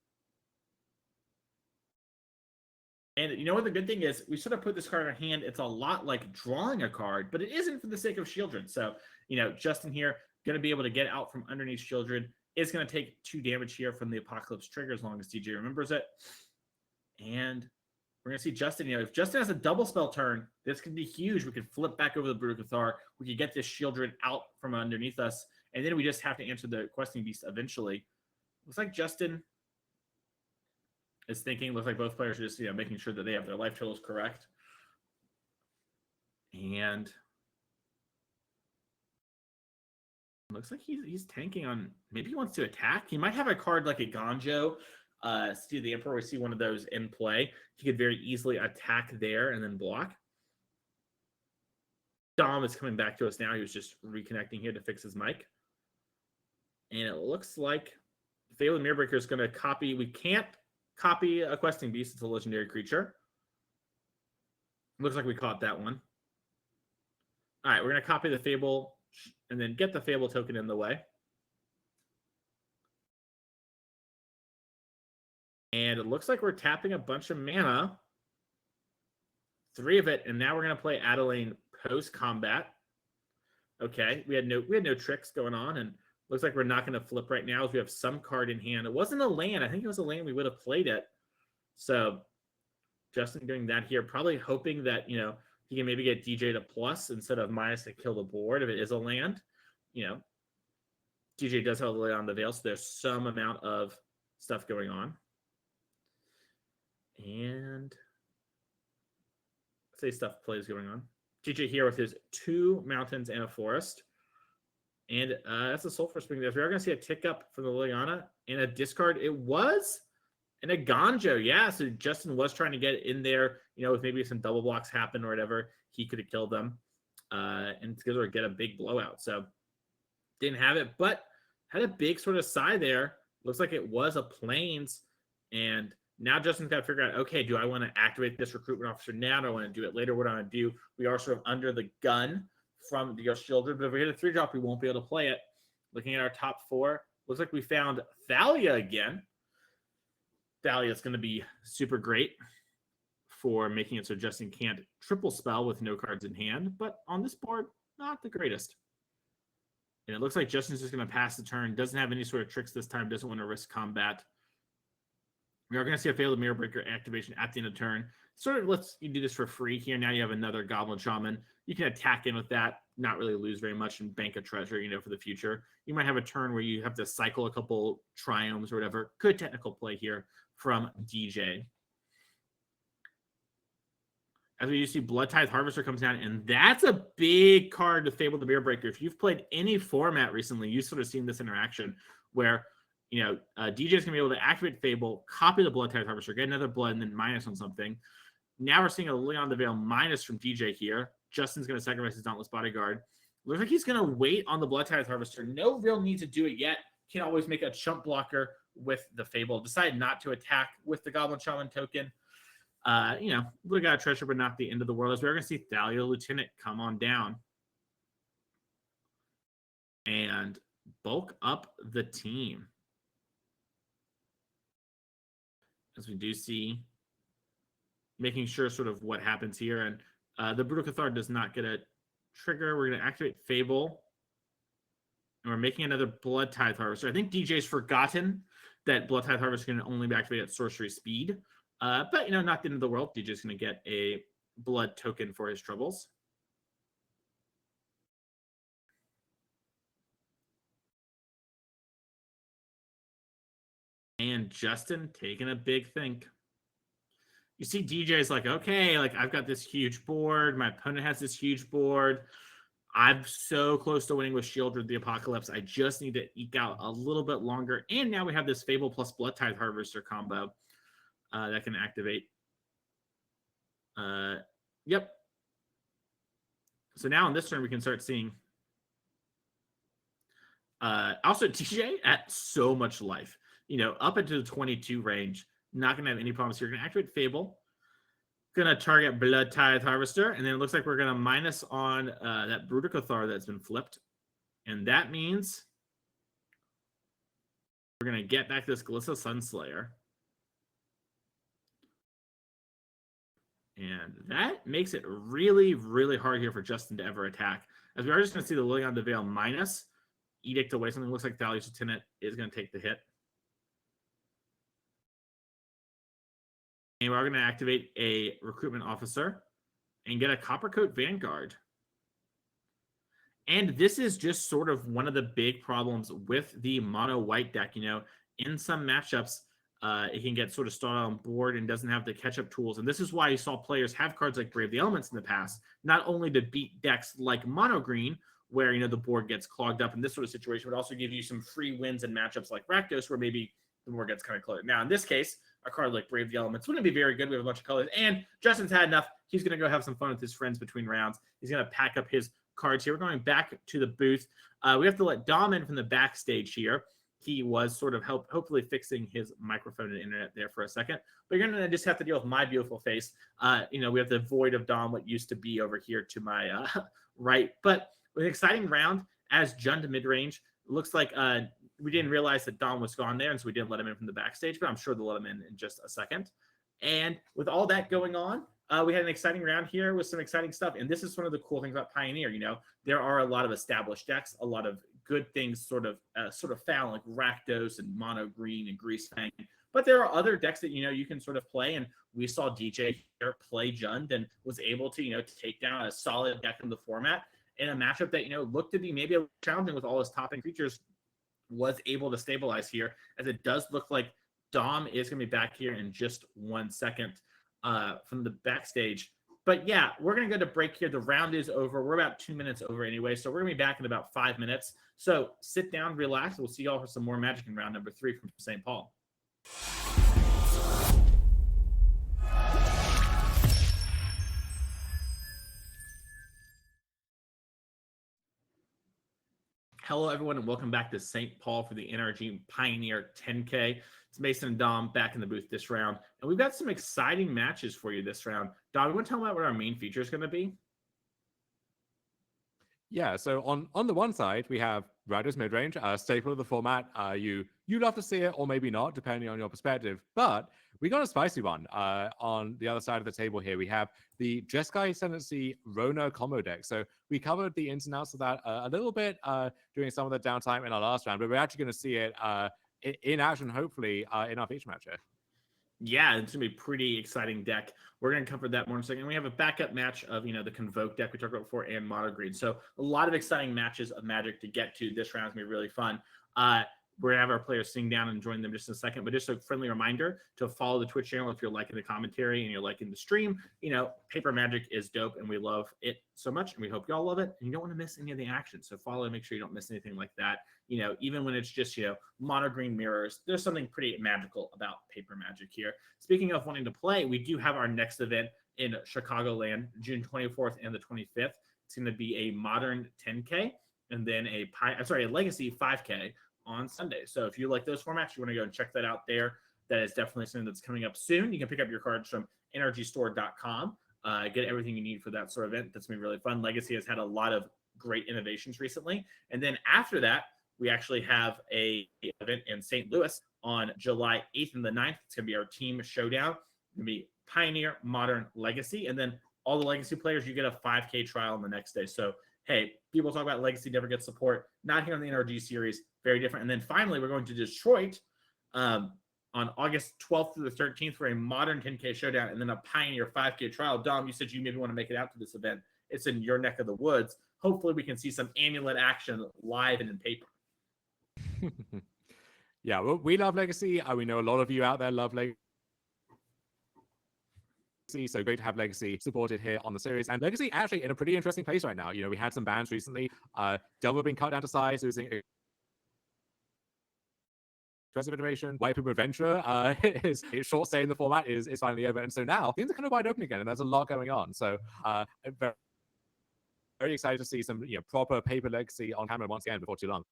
And you know what the good thing is? We sort of put this card in our hand. It's a lot like drawing a card, but it isn't for the sake of Shieldred. So, Justin here, going to be able to get out from underneath Shieldred. It's going to take 2 damage here from the Apocalypse trigger as long as DJ remembers it. And We're going to see Justin. If Justin has a double spell turn, this could be huge. We could flip back over the Brutal. We could get this Shieldred out from underneath us. And then we just have to answer the Questing Beast eventually. Looks like Justin is thinking. Looks like both players are just making sure that they have their life totals correct. And looks like he's tanking on. Maybe he wants to attack. He might have a card like a Ganjo. See the Emperor. We see one of those in play. He could very easily attack there and then block. Dom is coming back to us now. He was just reconnecting here to fix his mic. And it looks like Phalan Mirrorbreaker is going to copy. We can't copy a Questing Beast. It's a legendary creature. Looks like we caught that one. All right, we're going to copy the Fable and then get the Fable token in the way. And it looks like we're tapping a bunch of mana. 3 of it, and now we're going to play Adelaine post-combat. Okay, we had no tricks going on, and looks like we're not going to flip right now as we have some card in hand. It wasn't a land. I think it was a land. We would have played it. So Justin doing that here, probably hoping that, he can maybe get DJ to plus instead of minus to kill the board if it is a land. DJ does have a lay on the veil, so there's some amount of stuff going on. And let's say stuff plays going on. DJ here with his 2 mountains and a forest. And that's a Sulfur Spring. We are going to see a tick up for the Liliana and a discard. It was and a Ganjo. Yeah, so Justin was trying to get in there, with maybe some double blocks happen or whatever. He could have killed them and together get a big blowout. So didn't have it, but had a big sort of side there. Looks like it was a Plains. And now Justin's got to figure out, okay, do I want to activate this recruitment officer now? Do I want to do it later? What do I want to do? We are sort of under the gun from the Shieldred, but if we hit a 3-drop, we won't be able to play it. Looking at our top 4, looks like we found Thalia again. Thalia is going to be super great for making it so Justin can't triple spell with no cards in hand, but on this board, not the greatest. And it looks like Justin's just going to pass the turn, doesn't have any sort of tricks this time, doesn't want to risk combat. We are going to see a Failed Mirrorbreaker activation at the end of turn. Sort of lets you do this for free here. Now you have another Goblin Shaman. You can attack in with that, not really lose very much and bank a treasure, for the future. You might have a turn where you have to cycle a couple Triomes or whatever. Good technical play here from DJ. As we see, Blood Tithe Harvester comes down, and that's a big card to Fable the Mirrorbreaker. If you've played any format recently, you've sort of seen this interaction where DJ is going to be able to activate Fable, copy the Blood Tithe Harvester, get another blood, and then minus on something. Now we're seeing a Leon the Veil minus from DJ here. Justin's going to sacrifice his Dauntless Bodyguard. Looks like he's going to wait on the Blood Tithe Harvester. No real need to do it yet. Can always make a chump blocker with the Fable. Decide not to attack with the Goblin Shaman token. Would have got a treasure, but not the end of the world. As we're going to see Thalia Lieutenant come on down and bulk up the team. As we do see, making sure sort of what happens here. And the Brutal Cathar does not get a trigger. We're going to activate Fable. And we're making another Blood Tithe Harvester. I think DJ's forgotten that Blood Tithe Harvester can only be activated at sorcery speed. But, not the end of the world. DJ's going to get a blood token for his troubles. And Justin taking a big think. You see DJ's like, okay, I've got this huge board. My opponent has this huge board. I'm so close to winning with Shieldred the Apocalypse. I just need to eke out a little bit longer. And now we have this Fable plus Blood Tithe Harvester combo that can activate. Yep. So now on this turn, we can start seeing. Also, DJ at so much life. Up into the 22 range. Not going to have any problems here. We're going to activate Fable. Going to target Blood Tithe Harvester. And then it looks like we're going to minus on that Brutal Cathar that's been flipped. And that means we're going to get back this Glissa Sunslayer. And that makes it really, really hard here for Justin to ever attack. As we are just going to see the Lilion the Veil minus. Edict away. Something looks like Thalia's Lieutenant is going to take the hit. And we're going to activate a recruitment officer and get a Coppercoat Vanguard. And this is just sort of one of the big problems with the mono white deck. In some matchups, it can get sort of started on board and doesn't have the catch-up tools. And this is why you saw players have cards like Brave the Elements in the past, not only to beat decks like mono green, where the board gets clogged up in this sort of situation, but also give you some free wins in matchups like Rakdos, where maybe the board gets kind of cluttered. Now, in this case, a card like Brave the Elements wouldn't be very good. We have a bunch of colors, and Justin's had enough. He's going to go have some fun with his friends between rounds. He's going to pack up his cards here. We're going back to the booth. We have to let Dom in from the backstage here. He was sort of hopefully fixing his microphone and internet there for a second. But you're going to just have to deal with my beautiful face. We have the void of Dom, what used to be over here to my right. But with an exciting round as Jund to mid-range. Looks like we didn't realize that Dom was gone there, and so we didn't let him in from the backstage, but I'm sure they'll let him in just a second. And with all that going on, we had an exciting round here with some exciting stuff. And this is one of the cool things about Pioneer. There are a lot of established decks, a lot of good things sort of found, like Rakdos and Mono Green and Greasefang. But there are other decks that, you can sort of play. And we saw DJ here play Jund and was able to, take down a solid deck in the format in a matchup that, looked to be maybe a challenging with all his top-end creatures, was able to stabilize here, as it does look like Dom is going to be back here in just 1 second from the backstage. But yeah, we're going to go to break here. The round is over. We're about 2 minutes over anyway, so we're going to be back in about 5 minutes. So sit down, relax. We'll see y'all for some more Magic in round number 3 from St. Paul. Hello, everyone, and welcome back to St. Paul for the NRG Pioneer 10K. It's Mason and Dom back in the booth this round, and we've got some exciting matches for you this round. Dom, you want to tell me about what our main feature is going to be? Yeah, so on the one side, we have Rakdos Midrange, staple of the format. You love to see it, or maybe not, depending on your perspective. But we got a spicy one on the other side of the table here. We have the Jeskai Ascendancy Rona combo deck. So we covered the ins and outs of that a little bit during some of the downtime in our last round, but we're actually going to see it in action, hopefully, in our feature match here. Yeah, it's going to be a pretty exciting deck. We're going to cover that more in a second. We have a backup match of, the Convoke deck we talked about before and Mono Green. So a lot of exciting matches of Magic to get to. This round is going to be really fun. We're going to have our players sing down and join them just in a second. But just a friendly reminder to follow the Twitch channel if you're liking the commentary and you're liking the stream. Paper Magic is dope, and we love it so much, and we hope y'all love it. And you don't want to miss any of the action. So follow and make sure you don't miss anything like that. Even when it's just, mono green mirrors, there's something pretty magical about Paper Magic here. Speaking of wanting to play, we do have our next event in Chicagoland, June 24th and the 25th. It's going to be a modern 10K and then a legacy 5K on Sunday. So if you like those formats, you want to go and check that out there. That is definitely something that's coming up soon. You can pick up your cards from nrgstore.com. Get everything you need for that sort of event. That's going to be really fun. Legacy has had a lot of great innovations recently. And then after that, we actually have a event in St. Louis on July 8th and the 9th. It's going to be our team showdown. It's going to be Pioneer, Modern, Legacy. And then all the Legacy players, you get a 5K trial on the next day. So, hey, people talk about Legacy never get support. Not here on the NRG series. Very different. And then finally, we're going to Detroit on August 12th through the 13th for a Modern 10K showdown and then a Pioneer 5K trial. Dom, you said you maybe want to make it out to this event. It's in your neck of the woods. Hopefully, we can see some amulet action live and in paper. Yeah, well, we love Legacy. We know a lot of you out there love Legacy. So great to have Legacy supported here on the series. And Legacy actually in a pretty interesting place right now. We had some bans recently. Delver being cut down to size, losing aggressive iteration. White Paper Adventure his short stay in the format is finally over. And so now things are kind of wide open again, and there's a lot going on. So very, very excited to see some proper Paper Legacy on camera once again before too long.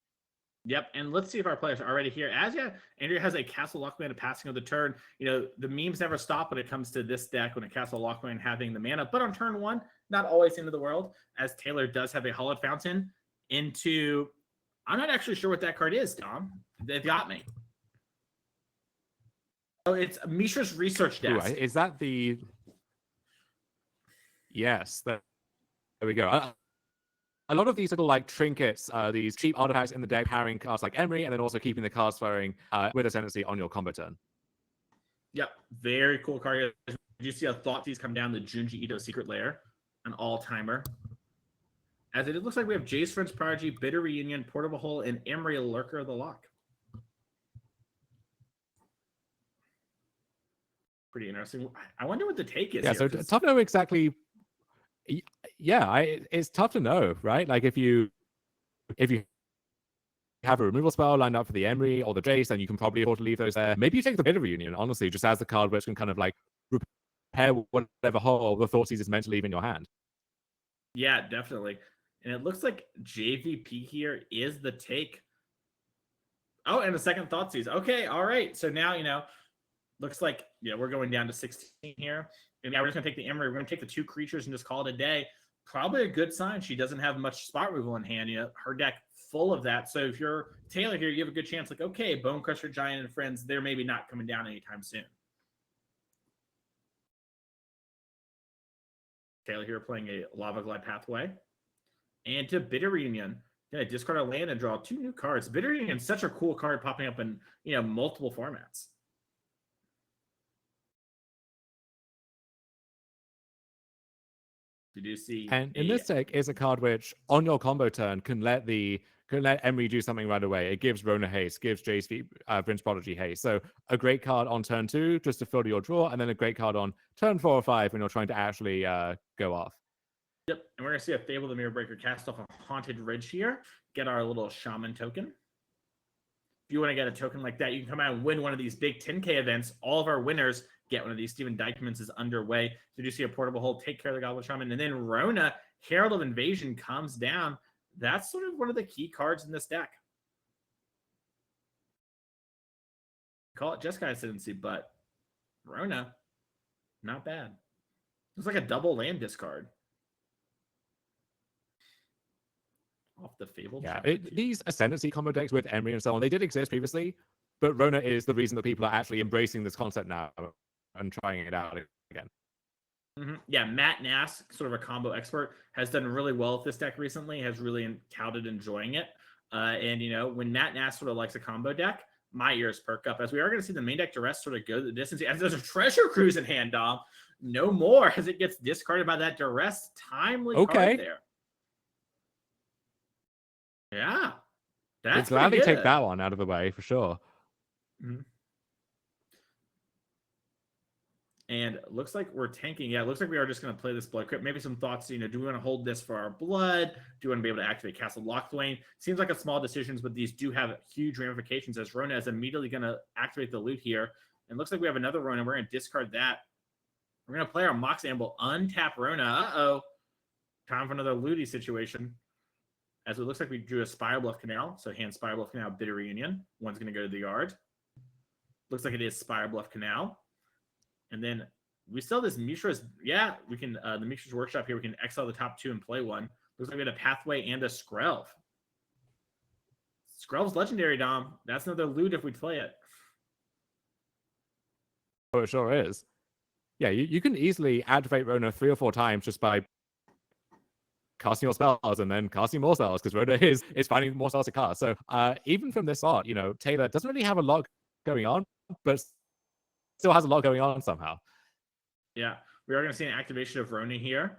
Yep, and let's see if our players are already here. Andrea has a Castle Lockman passing of the turn. The memes never stop when it comes to this deck, when a Castle Lockman having the mana. But on turn 1, not always the end of the world, as Taylor does have a Hallowed Fountain into... I'm not actually sure what that card is, Tom. They've got me. Oh, it's Mishra's Research Desk. Ooh, is that the... Yes, there we go. A lot of these little trinkets, these cheap artifacts in the deck, powering cards like Emery, and then also keeping the cards firing with Ascendancy on your combo turn. Yep, very cool card. Did you see a Thought Thieves come down the Junji Ito Secret Lair? An all-timer. As it looks like we have Jace French Prodigy, Bitter Reunion, Portable Hole, and Emery Lurker of the Lock. Pretty interesting. I wonder what the take is. Yeah, here, so tough to know exactly. Yeah, it's tough to know, right? Like if you have a removal spell lined up for the Emery or the Jace, then you can probably afford to leave those there. Maybe you take the Bitter Reunion, honestly, just as the card which can kind of like repair whatever hole the Thoughtseizes is meant to leave in your hand. Yeah, definitely. And it looks like JVP here is the take. Oh, and a second Thoughtseize. Okay, all right. So now, looks like, we're going down to 16 here. And now we're just going to take the Emery. We're going to take the 2 creatures and just call it a day. Probably a good sign. She doesn't have much spot removal in hand. Her deck full of that. So if you're Taylor here, you have a good chance like, okay, Bone Crusher, Giant, and Friends, they're maybe not coming down anytime soon. Taylor here playing a Lava Glide Pathway. And to Bitter Reunion, discard a land and draw 2 new cards. Bitter Reunion is such a cool card popping up in multiple formats. You do see, and in this deck is a card which on your combo turn can let Emery do something right away. It gives Rona haste, gives Jace Prince Prodigy haste. So a great card on turn 2 just to fill your draw, and then a great card on turn 4 or 5 when you're trying to actually go off. Yep, and we're going to see a Fable the Mirror Breaker cast off a Haunted Ridge here. Get our little Shaman token. If you want to get a token like that, you can come out and win one of these big 10K events. All of our winners get one of these. Steven Dykman's is underway. So you see a Portable Hole, take care of the Goblin Shaman. And then Rona, Herald of Invasion, comes down. That's sort of one of the key cards in this deck. Call it Jeskai Ascendancy, but Rona, not bad. It's like a double land discard. Off the Fable. Yeah, these Ascendancy combo decks with Emery and so on, they did exist previously, but Rona is the reason that people are actually embracing this concept now and trying it out again. Mm-hmm. Yeah, Matt Nass, sort of a combo expert, has done really well with this deck recently, has really touted enjoying it. And, when Matt Nass sort of likes a combo deck, my ears perk up, as we are going to see the main deck Duress sort of go the distance. As there's a Treasure Cruise in hand, Dom. No more, as it gets discarded by that Duress timely card there. Yeah. That's gladly take that one out of the way for sure. Mm-hmm. And it looks like we're tanking. Yeah, it looks like we are just going to play this Blood Crypt. Maybe some thoughts, do we want to hold this for our blood? Do we want to be able to activate Castle Locthwain? Seems like a small decisions, but these do have huge ramifications, as Rona is immediately going to activate the loot here. And looks like we have another Rona. We're going to discard that. We're going to play our Mox Amble, untap Rona. Uh-oh. Time for another looty situation. As it looks like we drew a Spire Bluff Canal. So hand Spire Bluff Canal, Bitter Reunion. One's going to go to the yard. Looks like it is Spire Bluff Canal. And then we still have this Mishra's. Yeah, we can, the Mishra's Workshop here, we can exile the top 2 and play one. Looks like we had a Pathway and a Skrelv. Skrelv's legendary, Dom. That's another loot if we play it. Oh, it sure is. Yeah, you can easily activate Rona 3 or 4 times just by casting your spells and then casting more spells, because Rona is finding more spells to cast. So even from this art, Taylor doesn't really have a lot going on, but still has a lot going on somehow. Yeah, we are going to see an activation of Rona here.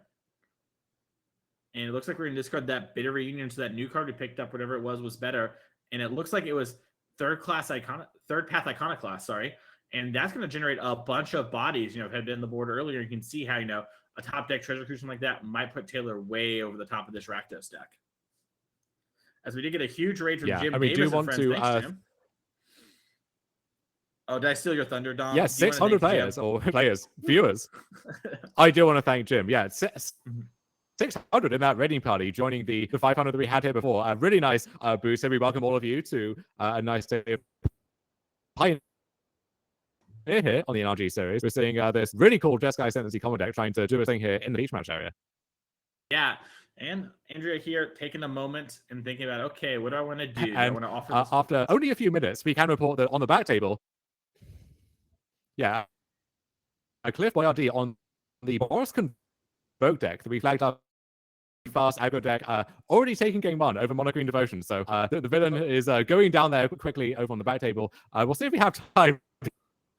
And it looks like we're going to discard that Bitter Reunion, so that new card we picked up, whatever it was better. And it looks like it was third path Iconoclast, sorry. And that's going to generate a bunch of bodies. I've had in the board earlier. You can see how, a top deck Treasure Cruise like that might put Taylor way over the top of this Rakdos deck. As we did get a huge raid from Jim Davis do and want friends. to, Thanks, Jim. Oh, did I steal your thunder, Dom? Yeah, 600 players or viewers. I do want to thank Jim. Yeah, 600 in that raiding party, joining the 500 that we had here before. A really nice boost. So we welcome all of you to a nice day of Pioneer here on the NRG series. We're seeing this really cool Jeskai Ascendancy common deck trying to do a thing here in the beach match area. Yeah, and Andrea here taking a moment and thinking about, okay, what do I want to do? I And want to offer this. after only a few minutes, we can report that on the back table, a Cliff Boyardee on the Boros Convoke deck that we flagged up fast aggro deck, already taking game 1 over Monochrome Devotion. So the villain is going down there quickly over on the back table. We'll see if we have time to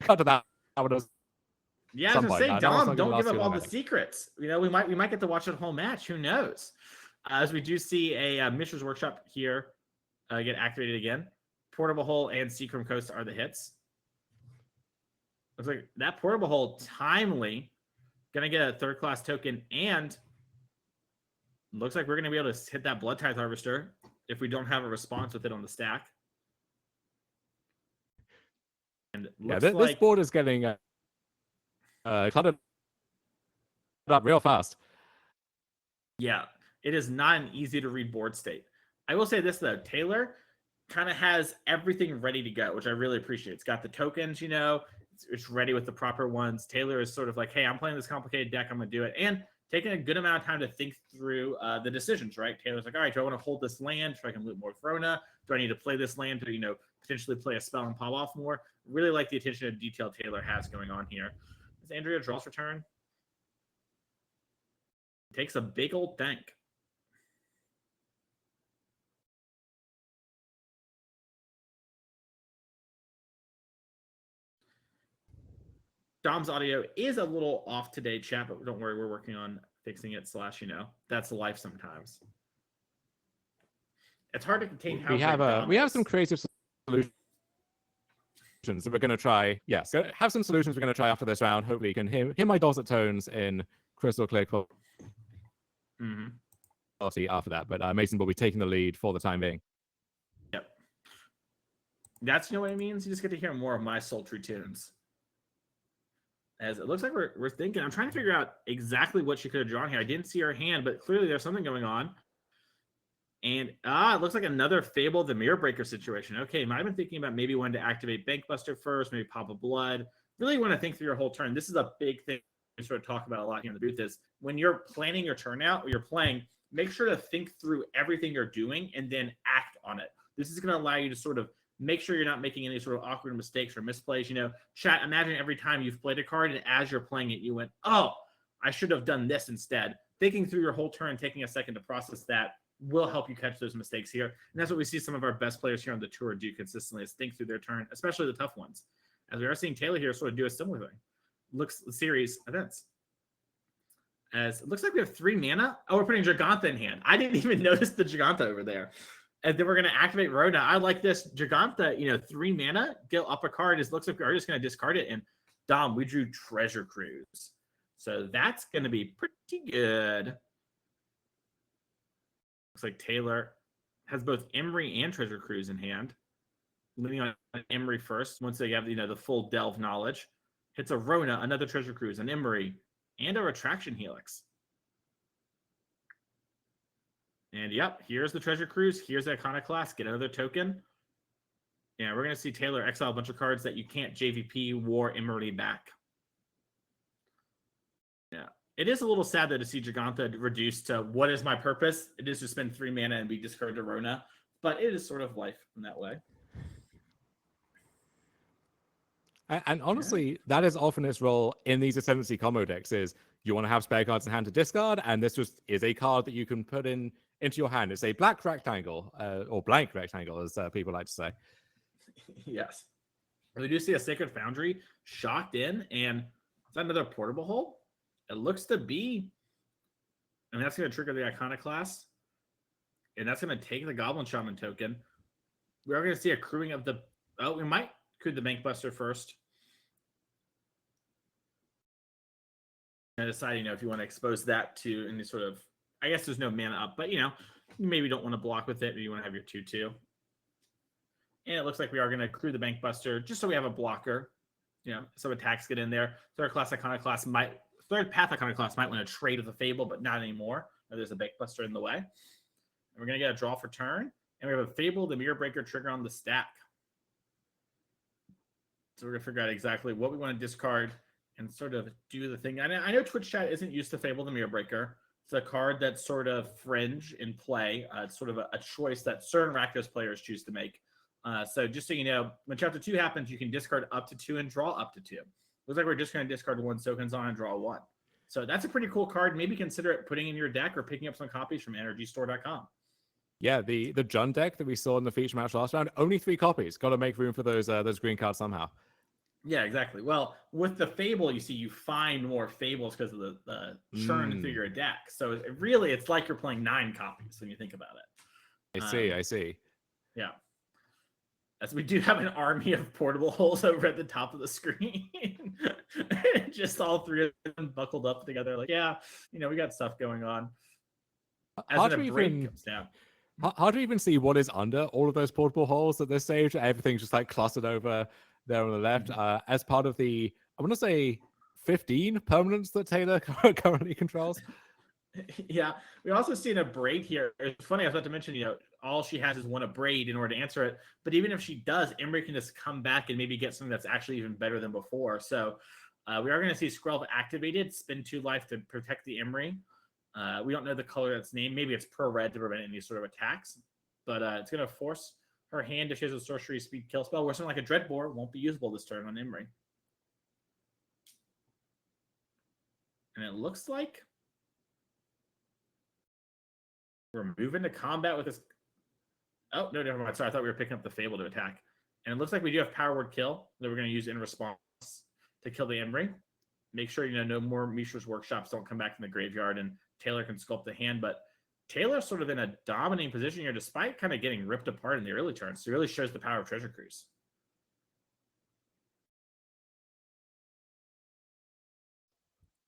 cut to that would have Yeah, I some was point. gonna say, That one's Dom, not gonna don't give last up too all long, I the think. secrets. We might get to watch the whole match. Who knows? As we do see a Mishra's Workshop here get activated again. Portable Hole and Seachrome Coast are the hits. Looks like that Portable Hole timely. Gonna get a 3rd class token, and looks like we're gonna be able to hit that Blood Tithe Harvester if we don't have a response with it on the stack. And looks This like board is getting cluttered up real fast. yeah, it is not an easy to read board state. I will say this though, Taylor kind of has everything ready to go, which I really appreciate. It's got the tokens, it's ready with the proper ones. Taylor is sort of like, hey, I'm playing this complicated deck, I'm gonna do it, and taking a good amount of time to think through the decisions, right? Taylor's like, all right, do I want to hold this land so I can loot more Throna? Do I need to play this land to, potentially play a spell and pop off more? Really like the attention to detail Taylor has going on here. As Andrea draws for turn, takes a big old think. Dom's audio is a little off today, chat, but don't worry, we're working on fixing it. / that's life sometimes. It's hard to contain how We have some creative solutions that we're going to try. Yes, have some solutions we're going to try after this round. Hopefully you can hear my dulcet tones in crystal clear quality after that. But Mason will be taking the lead for the time being. Yep. That's what it means. You just get to hear more of my sultry tunes. As it looks like we're thinking. I'm trying to figure out exactly what she could have drawn here. I didn't see her hand, but clearly there's something going on. And it looks like another Fable the Mirror Breaker situation. Okay, might have been thinking about maybe wanting to activate Bankbuster first, maybe pop a blood. Really want to think through your whole turn. This is a big thing we sort of talk about a lot here in the booth is when you're planning your turn out or you're playing, make sure to think through everything you're doing and then act on it. This is going to allow you to sort of make sure you're not making any sort of awkward mistakes or misplays. Chat, imagine every time you've played a card and as you're playing it, you went, oh, I should have done this instead. Thinking through your whole turn, taking a second to process that will help you catch those mistakes here. And that's what we see some of our best players here on the tour do consistently is think through their turn, especially the tough ones. As we are seeing Taylor here sort of do a similar thing. Looks series events. As it looks like we have 3 mana. Oh, we're putting Giganta in hand. I didn't even notice the Giganta over there. And then we're going to activate Rhoda. I like this. Giganta, 3 mana, get up a card. It looks like we're just going to discard it. And Dom, we drew Treasure Cruise. So that's going to be pretty good. Looks like Taylor has both Emery and Treasure Cruise in hand. Leaning on Emery first, once they have, the full delve knowledge. Hits a Rona, another Treasure Cruise, an Emery, and a Retraction Helix. And yep, here's the Treasure Cruise. Here's the Iconoclast. Get another token. Yeah, we're going to see Taylor exile a bunch of cards that you can't JVP War Emery back. Yeah. It is a little sad though to see Giganta reduced to what is my purpose? It is to spend 3 mana and be discarded to Rona. But it is sort of life in that way. And honestly, that is often its role in these Ascendancy combo decks is you want to have spare cards in hand to discard, and this just is a card that you can put into your hand. It's a black rectangle, or blank rectangle, as people like to say. Yes. We do see a Sacred Foundry shocked in, and is that another Portable Hole? It looks to be, and that's going to trigger the Iconoclast, and that's going to take the Goblin Shaman token. We are going to see a crewing of the, we might crew the Bankbuster first. And decide, if you want to expose that to any sort of, I guess there's no mana up, but, you maybe don't want to block with it. Maybe you want to have your 2/2. And it looks like we are going to crew the Bankbuster just so we have a blocker. Some attacks get in there. Third Path Iconoclast might want to trade with a Fable, but not anymore. There's a Bankbuster in the way. And we're going to get a draw for turn. And we have a Fable, the Mirror Breaker trigger on the stack. So we're going to figure out exactly what we want to discard and sort of do the thing. I know Twitch chat isn't used to Fable the Mirror Breaker. It's a card that's sort of fringe in play. It's sort of a choice that certain Rakdos players choose to make. So just so you know, when Chapter 2 happens, you can discard up to 2 and draw up to 2. Looks like we're just going to discard 1 Sokenzan and draw 1. So that's a pretty cool card. Maybe consider it putting in your deck or picking up some copies from NRGstore.com. Yeah, the Jund deck that we saw in the feature match last round, only 3 copies. Got to make room for those green cards somehow. Yeah, exactly. Well, with the Fable, you see, you find more Fables because of the churn through your deck. So really, it's like you're playing 9 copies when you think about it. I see. Yeah. As we do have an army of portable holes over at the top of the screen. Just all 3 of them buckled up together. Like, yeah, we got stuff going on. How do you even see what is under all of those portable holes at this stage? Everything's just like clustered over there on the left. As part of the, I want to say 15 permanents that Taylor currently controls. Yeah, we also seen a braid here. It's funny, I was about to mention, all she has is one braid in order to answer it. But even if she does, Emery can just come back and maybe get something that's actually even better than before. So we are going to see Skrelv activated, spend 2 life to protect the Emery. We don't know the color that's named. Maybe it's per red to prevent any sort of attacks. But it's going to force her hand if she has a sorcery speed kill spell, where something like a Dreadbore won't be usable this turn on Emery. And it looks like we're moving to combat with this. Oh, no, never mind. Sorry, I thought we were picking up the Fable to attack. And it looks like we do have Power Word Kill that we're going to use in response to kill the Emery. Make sure, no more Mishra's Workshops don't come back from the graveyard, and Taylor can sculpt the hand. But Taylor's sort of in a dominating position here, despite kind of getting ripped apart in the early turns. So it really shows the power of Treasure Cruise.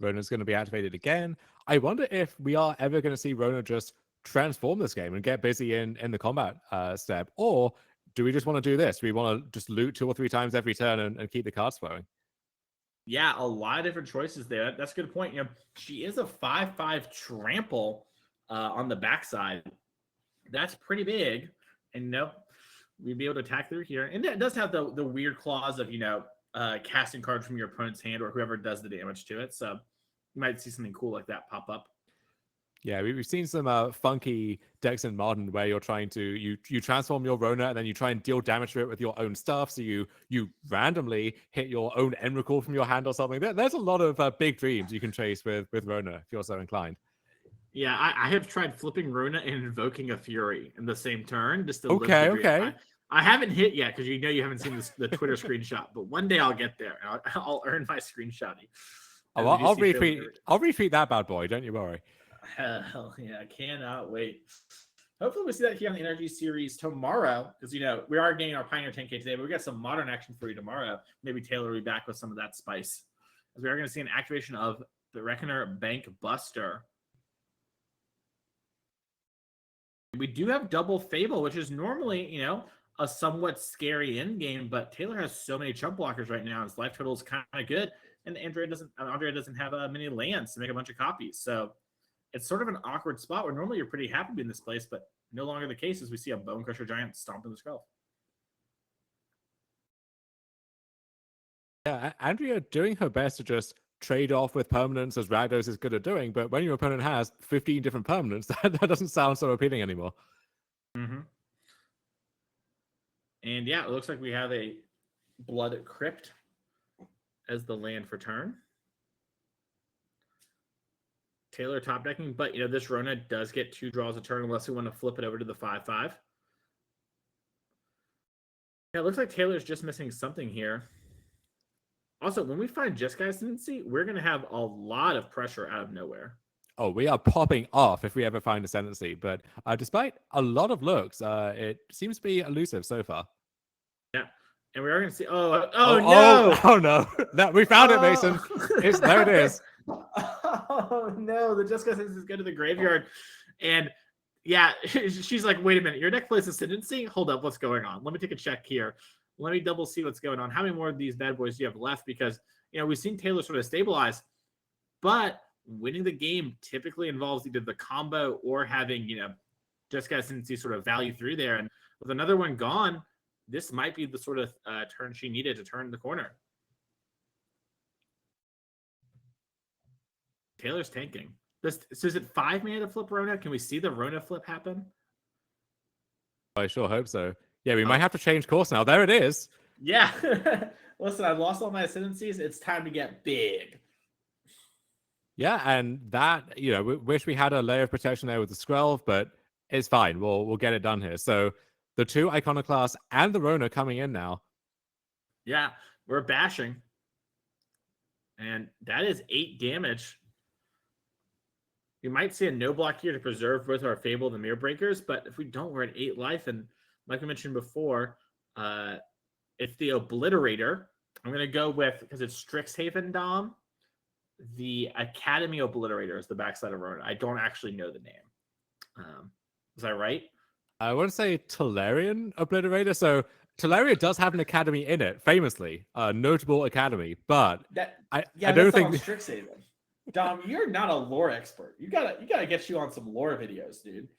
Rona's going to be activated again. I wonder if we are ever going to see Rona just transform this game and get busy in the combat step, or do we just want to do this? Do we want to just loot 2 or 3 times every turn and keep the cards flowing? Yeah, a lot of different choices there. That's a good point. She is a 5/5 trample on the backside. That's pretty big. And we'd be able to attack through here. And it does have the weird clause of, casting cards from your opponent's hand or whoever does the damage to it. So you might see something cool like that pop up. Yeah, we've seen some funky decks in Modern where you're trying to you transform your Rona and then you try and deal damage to it with your own stuff. So you randomly hit your own Emrakul from your hand or something. There's a lot of big dreams you can chase with Rona if you're so inclined. Yeah, I have tried flipping Rona and invoking a Fury in the same turn just to okay. I haven't hit yet because you haven't seen the Twitter screenshot, but one day I'll get there. I'll earn my screenshotting. Oh, I'll retweet that bad boy. Don't you worry. Hell yeah, I cannot wait. Hopefully we see that here on the NRG series tomorrow, because we are getting our Pioneer 10K today, but we got some Modern action for you tomorrow. Maybe Taylor will be back with some of that spice, as we are going to see an activation of the Reckoner Bank Buster. We do have double Fable, which is normally a somewhat scary end game, but Taylor has so many chump blockers right now. His life total is kind of good, and Andrea doesn't have many lands to make a bunch of copies, so it's sort of an awkward spot where normally you're pretty happy to be in this place, but no longer the case as we see a Bone Crusher Giant stomping the skull. Yeah, Andrea doing her best to just trade off with permanents as Rakdos is good at doing, but when your opponent has 15 different permanents, that doesn't sound so appealing anymore. Mm-hmm. And yeah, it looks like we have a Blood Crypt as the land for turn. Taylor top decking, but this Rona does get 2 draws a turn unless we want to flip it over to the 5/5. Yeah, it looks like Taylor's just missing something here. Also, when we find Jeskai Ascendancy, we're going to have a lot of pressure out of nowhere. Oh, we are popping off if we ever find Ascendancy, but despite a lot of looks, it seems to be elusive so far. Yeah, and we are going to see. Oh no! No, we found it, Mason. There it is. Oh no! The Jeskai Ascendancy is going to the graveyard, and yeah, she's like, "Wait a minute, your deck plays Ascendancy? Hold up, what's going on? Let me take a check here. Let me double see what's going on. How many more of these bad boys do you have left? Because we've seen Taylor sort of stabilize, but winning the game typically involves either the combo or having Jeskai Ascendancy sort of value through there. And with another one gone, this might be the sort of turn she needed to turn the corner. Taylor's tanking. So is it 5 mana to flip Rona? Can we see the Rona flip happen? I sure hope so. Yeah, we might have to change course now. There it is. Yeah. Listen, I've lost all my ascendancies. It's time to get big. Yeah, and that, we wish we had a layer of protection there with the Skrelv, but it's fine. We'll get it done here. So the 2 Iconoclasts and the Rona coming in now. Yeah, We're bashing. And that is 8 damage. We might see a no block here to preserve both our Fable and Mirror Breakers, but if we don't, we're at 8 life. And like I mentioned before, it's the Obliterator. I'm going to go with, because it's Strixhaven, Dom, the Academy Obliterator is the backside of Rona. I don't actually know the name. Is that right? I want to say Tolarian Obliterator. So Tolaria does have an academy in it, famously, a notable academy, but I don't think Strixhaven. Dom, you're not a lore expert. You gotta get you on some lore videos, dude.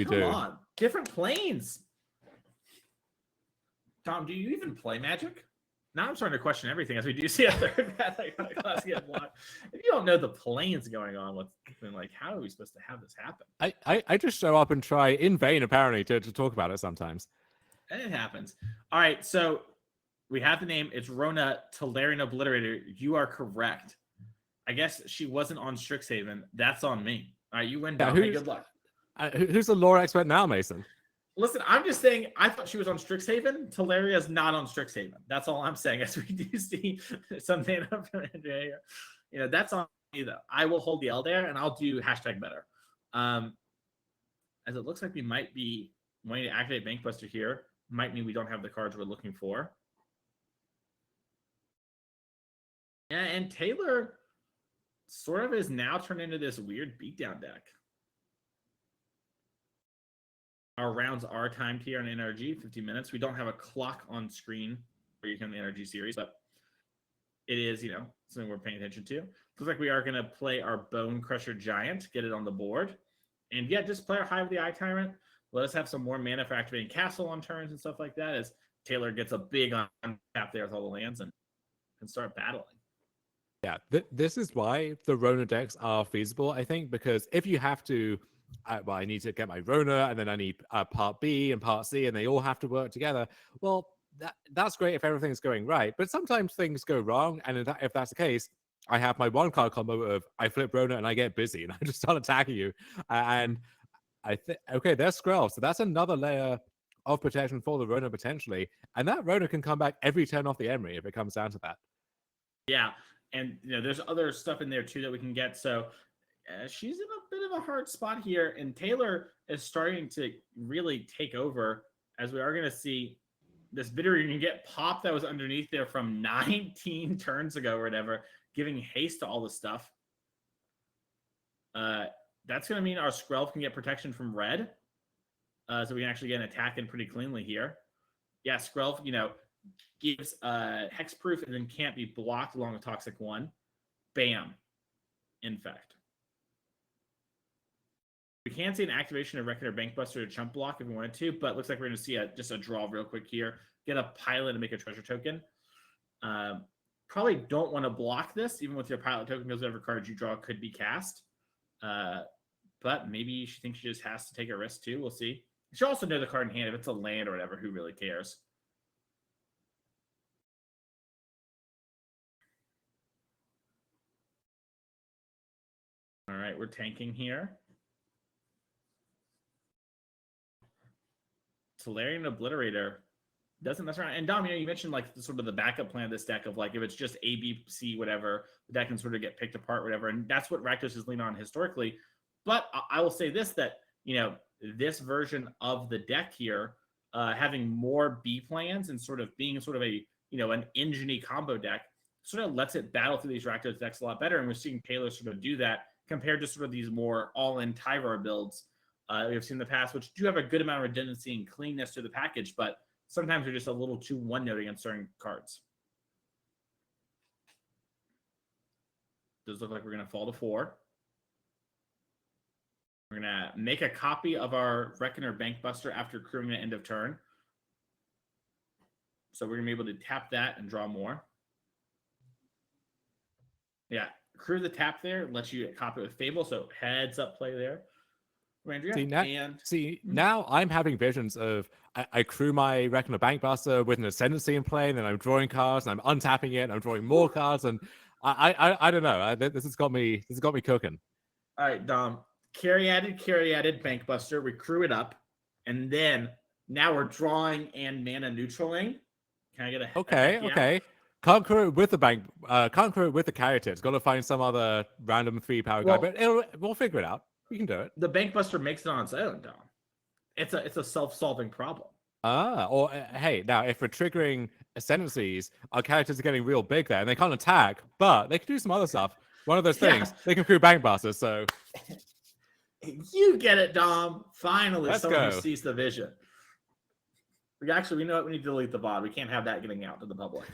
Come on, different planes. Dom, do you even play Magic? Now I'm starting to question everything as we do see a third class get blocked. If you don't know the planes going on, like, how are we supposed to have this happen? I just show up and try in vain, apparently, to talk about it sometimes. And it happens. All right, so we have the name. It's Rona Tolarian Obliterator. You are correct. I guess she wasn't on Strixhaven. That's on me. All right, you win, Dom. Hey, good luck. Who's the lore expert now, Mason? Listen, I'm just saying, I thought she was on Strixhaven. Talaria is not on Strixhaven. That's all I'm saying. As we do see some data from Andrea here. You know, that's on me, though. I will hold the L there, and I'll do #better. As it looks like we might be wanting to activate Bankbuster here. Might mean we don't have the cards we're looking for. Yeah, and Taylor sort of is now turned into this weird beatdown deck. Our rounds are timed here on NRG, 50 minutes. We don't have a clock on screen where you can the NRG series, but it is, you know, something we're paying attention to. Looks like we are going to play our Bone Crusher Giant, get it on the board. And yeah, just play our Hive of the Eye Tyrant. Let us have some more mana for activating Castle on turns and stuff like that as Taylor gets a big untap there with all the lands and can start battling. Yeah, this is why the Rona decks are feasible, I think, because if you have to, I need to get my Rona, and then I need part B and part C, and they all have to work together. Well, that's great if everything's going right, but sometimes things go wrong, and if that's the case, I have my one card combo of I flip Rona and I get busy, and I just start attacking you, and I think, okay, there's Skrell, so that's another layer of protection for the Rona potentially, and that Rona can come back every turn off the Emery if it comes down to that. Yeah, and you know, there's other stuff in there too that we can get. So she's in a bit of a hard spot here, and Taylor is starting to really take over, as we are going to see this bitter union get popped that was underneath there from 19 turns ago or whatever, giving haste to all the stuff. That's going to mean our Skrell can get protection from red. So we can actually get an attack in pretty cleanly here. Yeah, Skrell, you know, gives hexproof and then can't be blocked along with Toxic 1. Bam. Infect. We can see an activation of Reckoner Bankbuster to chump block if we wanted to, but looks like we're going to see just a draw real quick here. Get a pilot and make a treasure token. Probably don't want to block this, even with your pilot token, because whatever cards you draw could be cast. But maybe she thinks she just has to take a risk too. We'll see. She also know the card in hand. If it's a land or whatever, who really cares? All right, we're tanking here. Tolarian Obliterator doesn't mess around. And Dom, you know, you mentioned like sort of the backup plan of this deck of like if it's just A, B, C, whatever, the deck can sort of get picked apart, whatever. And that's what Rakdos has leaned on historically. But I will say this, that, you know, this version of the deck here, having more B plans and sort of being sort of a, you know, an engine-y combo deck, sort of lets it battle through these Rakdos decks a lot better. And we're seeing Taylor sort of do that compared to sort of these more all-in Tyvar builds we've seen in the past, which do have a good amount of redundancy and cleanness to the package, but sometimes they're just a little too one-noting on certain cards. Does look like we're going to fall to 4. We're going to make a copy of our Reckoner Bankbuster after crewing the end of turn. So we're going to be able to tap that and draw more. Yeah, crew the tap there, lets you copy it with Fable, so heads up play there. Andrea, now I'm having visions of I crew my Reckoner Bankbuster with an Ascendancy in play, and then I'm drawing cards, and I'm untapping it, and I'm drawing more cards, and I don't know. This has got me cooking. All right, Dom. Carry added Bankbuster. We crew it up, and then now we're drawing and mana neutraling. Can I get a okay? Can't crew it with the bank. Can't crew it with the character. It's got to find some other random 3-power guy. But we'll figure it out. We can do it. The Bankbuster makes it on its own, Dom. It's a self-solving problem. Or hey, now if we're triggering Ascendancies, our characters are getting real big there, and they can't attack, but they can do some other stuff. One of those things, they can crew Bankbusters, so... You get it, Dom. Finally, Let's someone go. who sees the vision. We know what? We need to delete the VOD. We can't have that getting out to the public.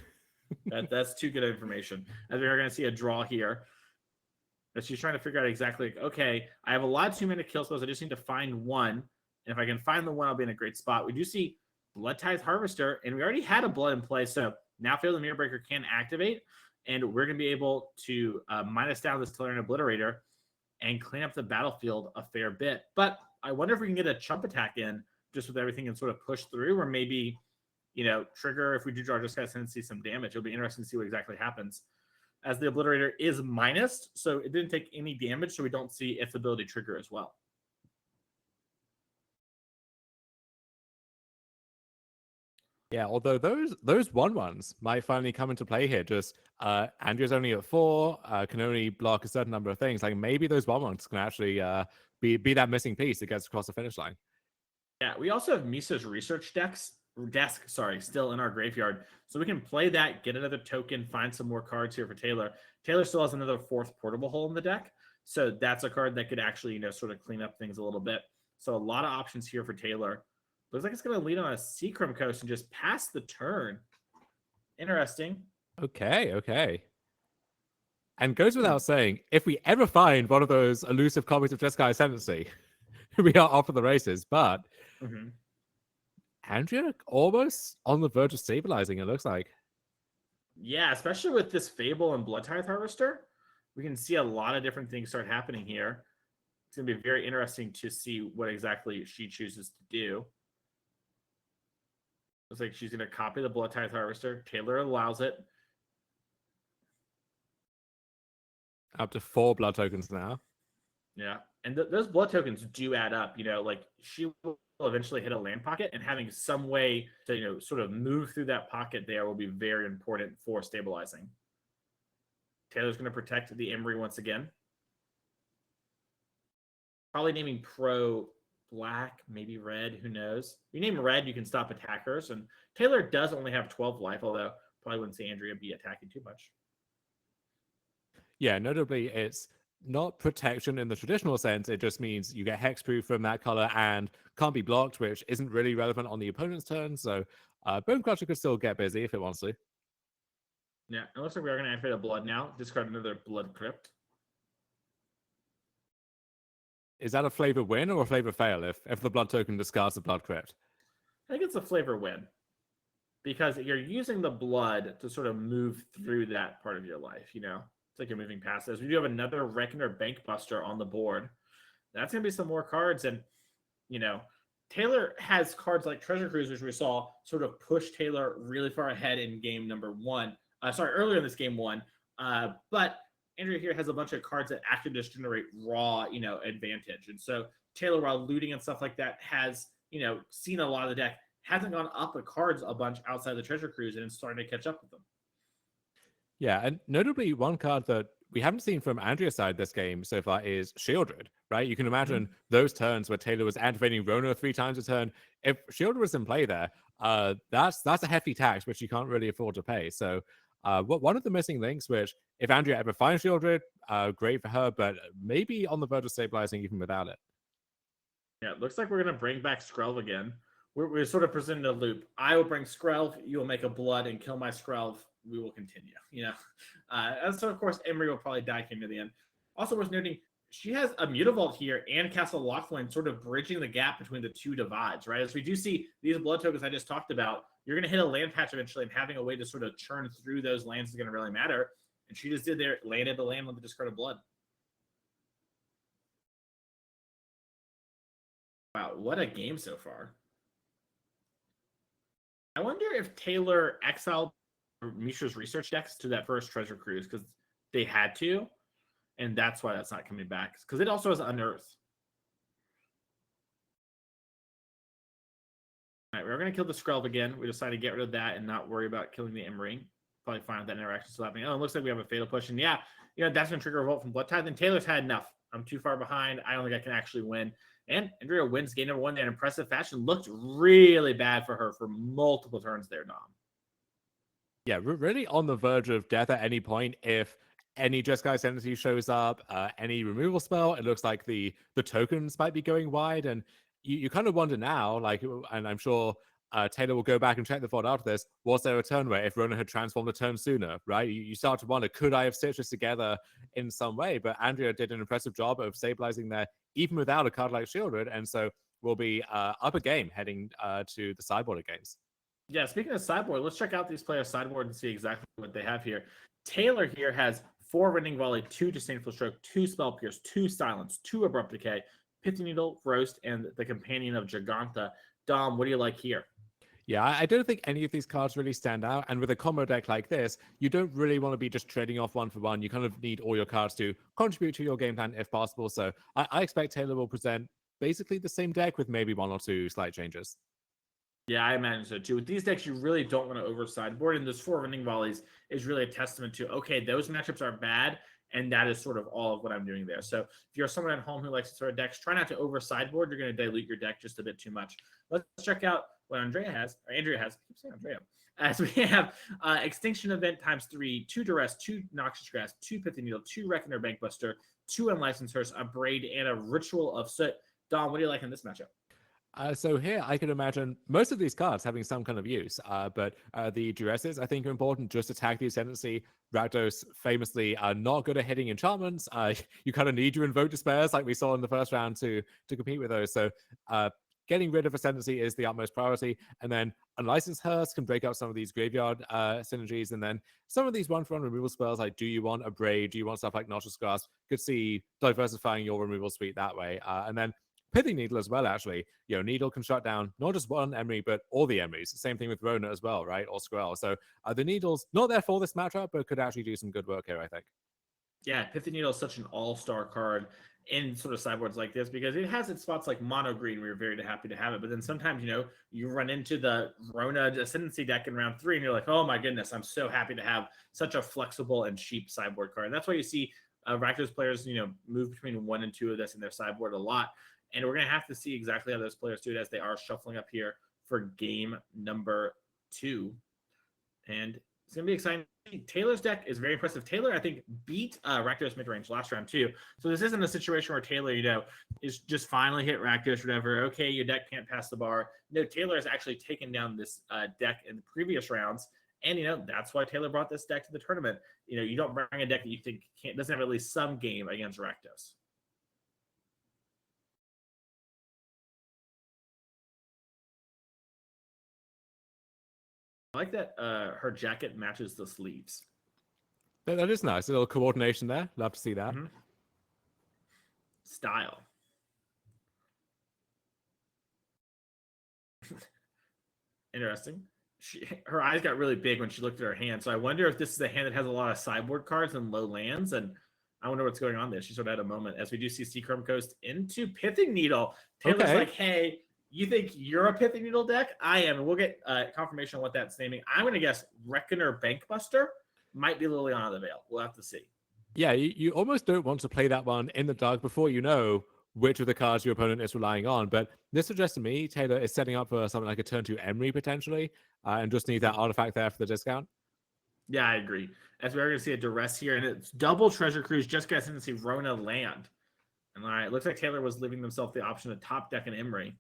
That's too good information. As we are going to see a draw here. But she's trying to figure out exactly, okay, I have a lot of 2-minute kill spells. I just need to find one. And if I can find the one, I'll be in a great spot. We do see Blood Tithe Harvester, and we already had a blood in play. So now Fail the Mirror Breaker can activate, and we're going to be able to minus down this Tellurian Obliterator and clean up the battlefield a fair bit. But I wonder if we can get a chump attack in just with everything and sort of push through, or maybe, trigger, if we do draw Jeskai Ascendancy, some damage. It'll be interesting to see what exactly happens. As the Obliterator is minused, so it didn't take any damage, so we don't see its ability trigger as well. Yeah, although those 1/1s might finally come into play here. Just Andrea's only at 4, can only block a certain number of things. Like maybe those 1/1s can actually be that missing piece that gets across the finish line. Yeah, we also have Misa's research desk, still in our graveyard. So we can play that, get another token, find some more cards here for Taylor. Taylor still has another 4th portable hole in the deck. So that's a card that could actually, sort of clean up things a little bit. So a lot of options here for Taylor. Looks like it's going to lead on a Seacrum Coast and just pass the turn. Interesting. Okay. And goes without saying, if we ever find one of those elusive copies of Jeskai Ascendancy, we are off to the races. But Andrea almost on the verge of stabilizing, it looks like. Yeah, especially with this Fable and Blood Tithe Harvester. We can see a lot of different things start happening here. It's going to be very interesting to see what exactly she chooses to do. Looks like she's going to copy the Blood Tithe Harvester. Taylor allows it. Up to 4 blood tokens now. Yeah. And those blood tokens do add up. Like she will eventually hit a land pocket, and having some way to, sort of move through that pocket there will be very important for stabilizing. Taylor's going to protect the Emery once again. Probably naming Pro black, maybe red, who knows? If you name red, you can stop attackers, and Taylor does only have 12 life, although probably wouldn't see Andrea be attacking too much. Yeah, notably, it's not protection in the traditional sense. It just means you get hexproof from that color and can't be blocked, which isn't really relevant on the opponent's turn. So Bone Crusher could still get busy if it wants to. Yeah, it looks like we are going to activate a blood now. Discard another Blood Crypt. Is that a flavor win or a flavor fail if the blood token discards the Blood Crypt? I think it's a flavor win, because you're using the blood to sort of move through that part of your life, It's like you're moving past this. We do have another Reckoner Bankbuster on the board. That's going to be some more cards. And, Taylor has cards like Treasure Cruise, which we saw sort of push Taylor really far ahead in game number 1. Earlier in this game 1. But Andrea here has a bunch of cards that actually just generate raw, advantage. And so Taylor, while looting and stuff like that, has, seen a lot of the deck, hasn't gone up the cards a bunch outside the Treasure Cruise, and it's starting to catch up with them. Yeah, and notably one card that we haven't seen from Andrea's side this game so far is Shieldred, right? You can imagine those turns where Taylor was activating Rona 3 times a turn. If Shieldred was in play there, that's a hefty tax, which you can't really afford to pay. So one of the missing links, which if Andrea ever finds Shieldred, great for her, but maybe on the verge of stabilizing even without it. Yeah, it looks like we're going to bring back Skrelv again. We're sort of presenting a loop. I will bring Skrelv, you will make a blood and kill my Skrelv. We will continue, And so, of course, Emery will probably die came to the end. Also worth noting, she has a Mutavault here and Castle Lochlann sort of bridging the gap between the two divides, right? As we do see these blood tokens I just talked about, you're going to hit a land patch eventually, and having a way to sort of churn through those lands is going to really matter. And she just did there, landed the land with the discarded blood. Wow, what a game so far. I wonder if Taylor exiled Mishra's research decks to that first Treasure Cruise because they had to, and that's why that's not coming back, because it also has Unearth. All right, we're going to kill the Skrelv again. We decided to get rid of that and not worry about killing the Emery. probably fine with that interaction still happening. Oh, it looks like we have a fatal push. And yeah, that's going to trigger a revolt from Blood Tithe. And Taylor's had enough. I'm too far behind. I don't think I can actually win. And Andrea wins game number 1 in impressive fashion. Looked really bad for her for multiple turns there, Dom. Yeah, we're really on the verge of death at any point. If any Jeskai Ascendancy shows up, any removal spell, it looks like the tokens might be going wide. And you kind of wonder now, and I'm sure Taylor will go back and check the VOD after this, was there a turn where if Rona had transformed a turn sooner, right? You start to wonder, could I have stitched this together in some way? But Andrea did an impressive job of stabilizing there, even without a card like Shieldred. And so we'll be up a game heading to the sideboard games. Yeah, speaking of sideboard, let's check out these players' sideboard and see exactly what they have here. Taylor here has 4 Rending Volley, 2 Disdainful Stroke, 2 Spell Pierce, 2 Silence, 2 Abrupt Decay, Pithy Needle, Roast, and the Companion of Giganta. Dom, what do you like here? Yeah, I don't think any of these cards really stand out. And with a combo deck like this, you don't really want to be just trading off one for one. You kind of need all your cards to contribute to your game plan if possible. So I expect Taylor will present basically the same deck with maybe 1 or 2 slight changes. Yeah, I imagine so too. With these decks, you really don't want to over sideboard, and those 4 Rending Volleys is really a testament to, okay, those matchups are bad, and that is sort of all of what I'm doing there. So if you're someone at home who likes to throw decks, try not to over sideboard. You're going to dilute your deck just a bit too much. Let's check out what Andrea has. I keep saying Andrea. As we have Extinction Event times 3, 2 Duress, 2 Noxious Grass, 2 Pithy Needle, 2 Reckoner Bankbuster, 2 Unlicensed Hearse, a Braid, and a Ritual of Soot. Dom, what do you like in this matchup? So here I can imagine most of these cards having some kind of use, but the Duresses I think are important. Just attack the Ascendancy. Rakdos famously are not good at hitting enchantments. You kind of need your Invoke Despairs like we saw in the first round to compete with those. So getting rid of Ascendancy is the utmost priority. And then Unlicensed Hearse can break up some of these graveyard synergies. And then some of these 1-for-1 removal spells, like do you want a Braid? Do you want stuff like Noxious Grasp? Could see diversifying your removal suite that way. And then Pithy Needle as well, actually. Needle can shut down not just one Emery, but all the Emerys. Same thing with Rona as well, right? Or Squirrel. So the Needle's not there for this matchup, but could actually do some good work here, I think. Yeah, Pithy Needle is such an all-star card in sort of sideboards like this because it has its spots like mono green where you're very happy to have it. But then sometimes, you run into the Rona Ascendancy deck in round 3 and you're like, oh my goodness, I'm so happy to have such a flexible and cheap sideboard card. And that's why you see Rakdos players, move between 1 and 2 of this in their sideboard a lot. And we're going to have to see exactly how those players do it as they are shuffling up here for game number 2. And it's going to be exciting. Taylor's deck is very impressive. Taylor, I think, beat Rakdos Midrange last round, too. So this isn't a situation where Taylor, is just finally hit Rakdos, whatever. Okay, your deck can't pass the bar. No, Taylor has actually taken down this deck in the previous rounds. And, that's why Taylor brought this deck to the tournament. You don't bring a deck that you think doesn't have at least some game against Rakdos. I like that her jacket matches the sleeves. That is nice. A little coordination there. Love to see that. Mm-hmm. Style. Interesting. Her eyes got really big when she looked at her hand. So I wonder if this is a hand that has a lot of sideboard cards and low lands. And I wonder what's going on there. She sort of had a moment as we do see Seachrome Coast into Pithing Needle. Taylor's like, hey, you think you're a Pithy Needle deck? I am. And we'll get confirmation on what that's naming. I'm going to guess Reckoner Bankbuster might be Liliana the Veil. We'll have to see. Yeah, you almost don't want to play that one in the dark before you know which of the cards your opponent is relying on. But this suggests to me Taylor is setting up for something like a turn 2 Emery potentially and just need that artifact there for the discount. Yeah, I agree. As we're going to see a Duress here, and it's double Treasure Cruise, just guys didn't see Rona land. And all right, it looks like Taylor was leaving themselves the option to top deck an Emery.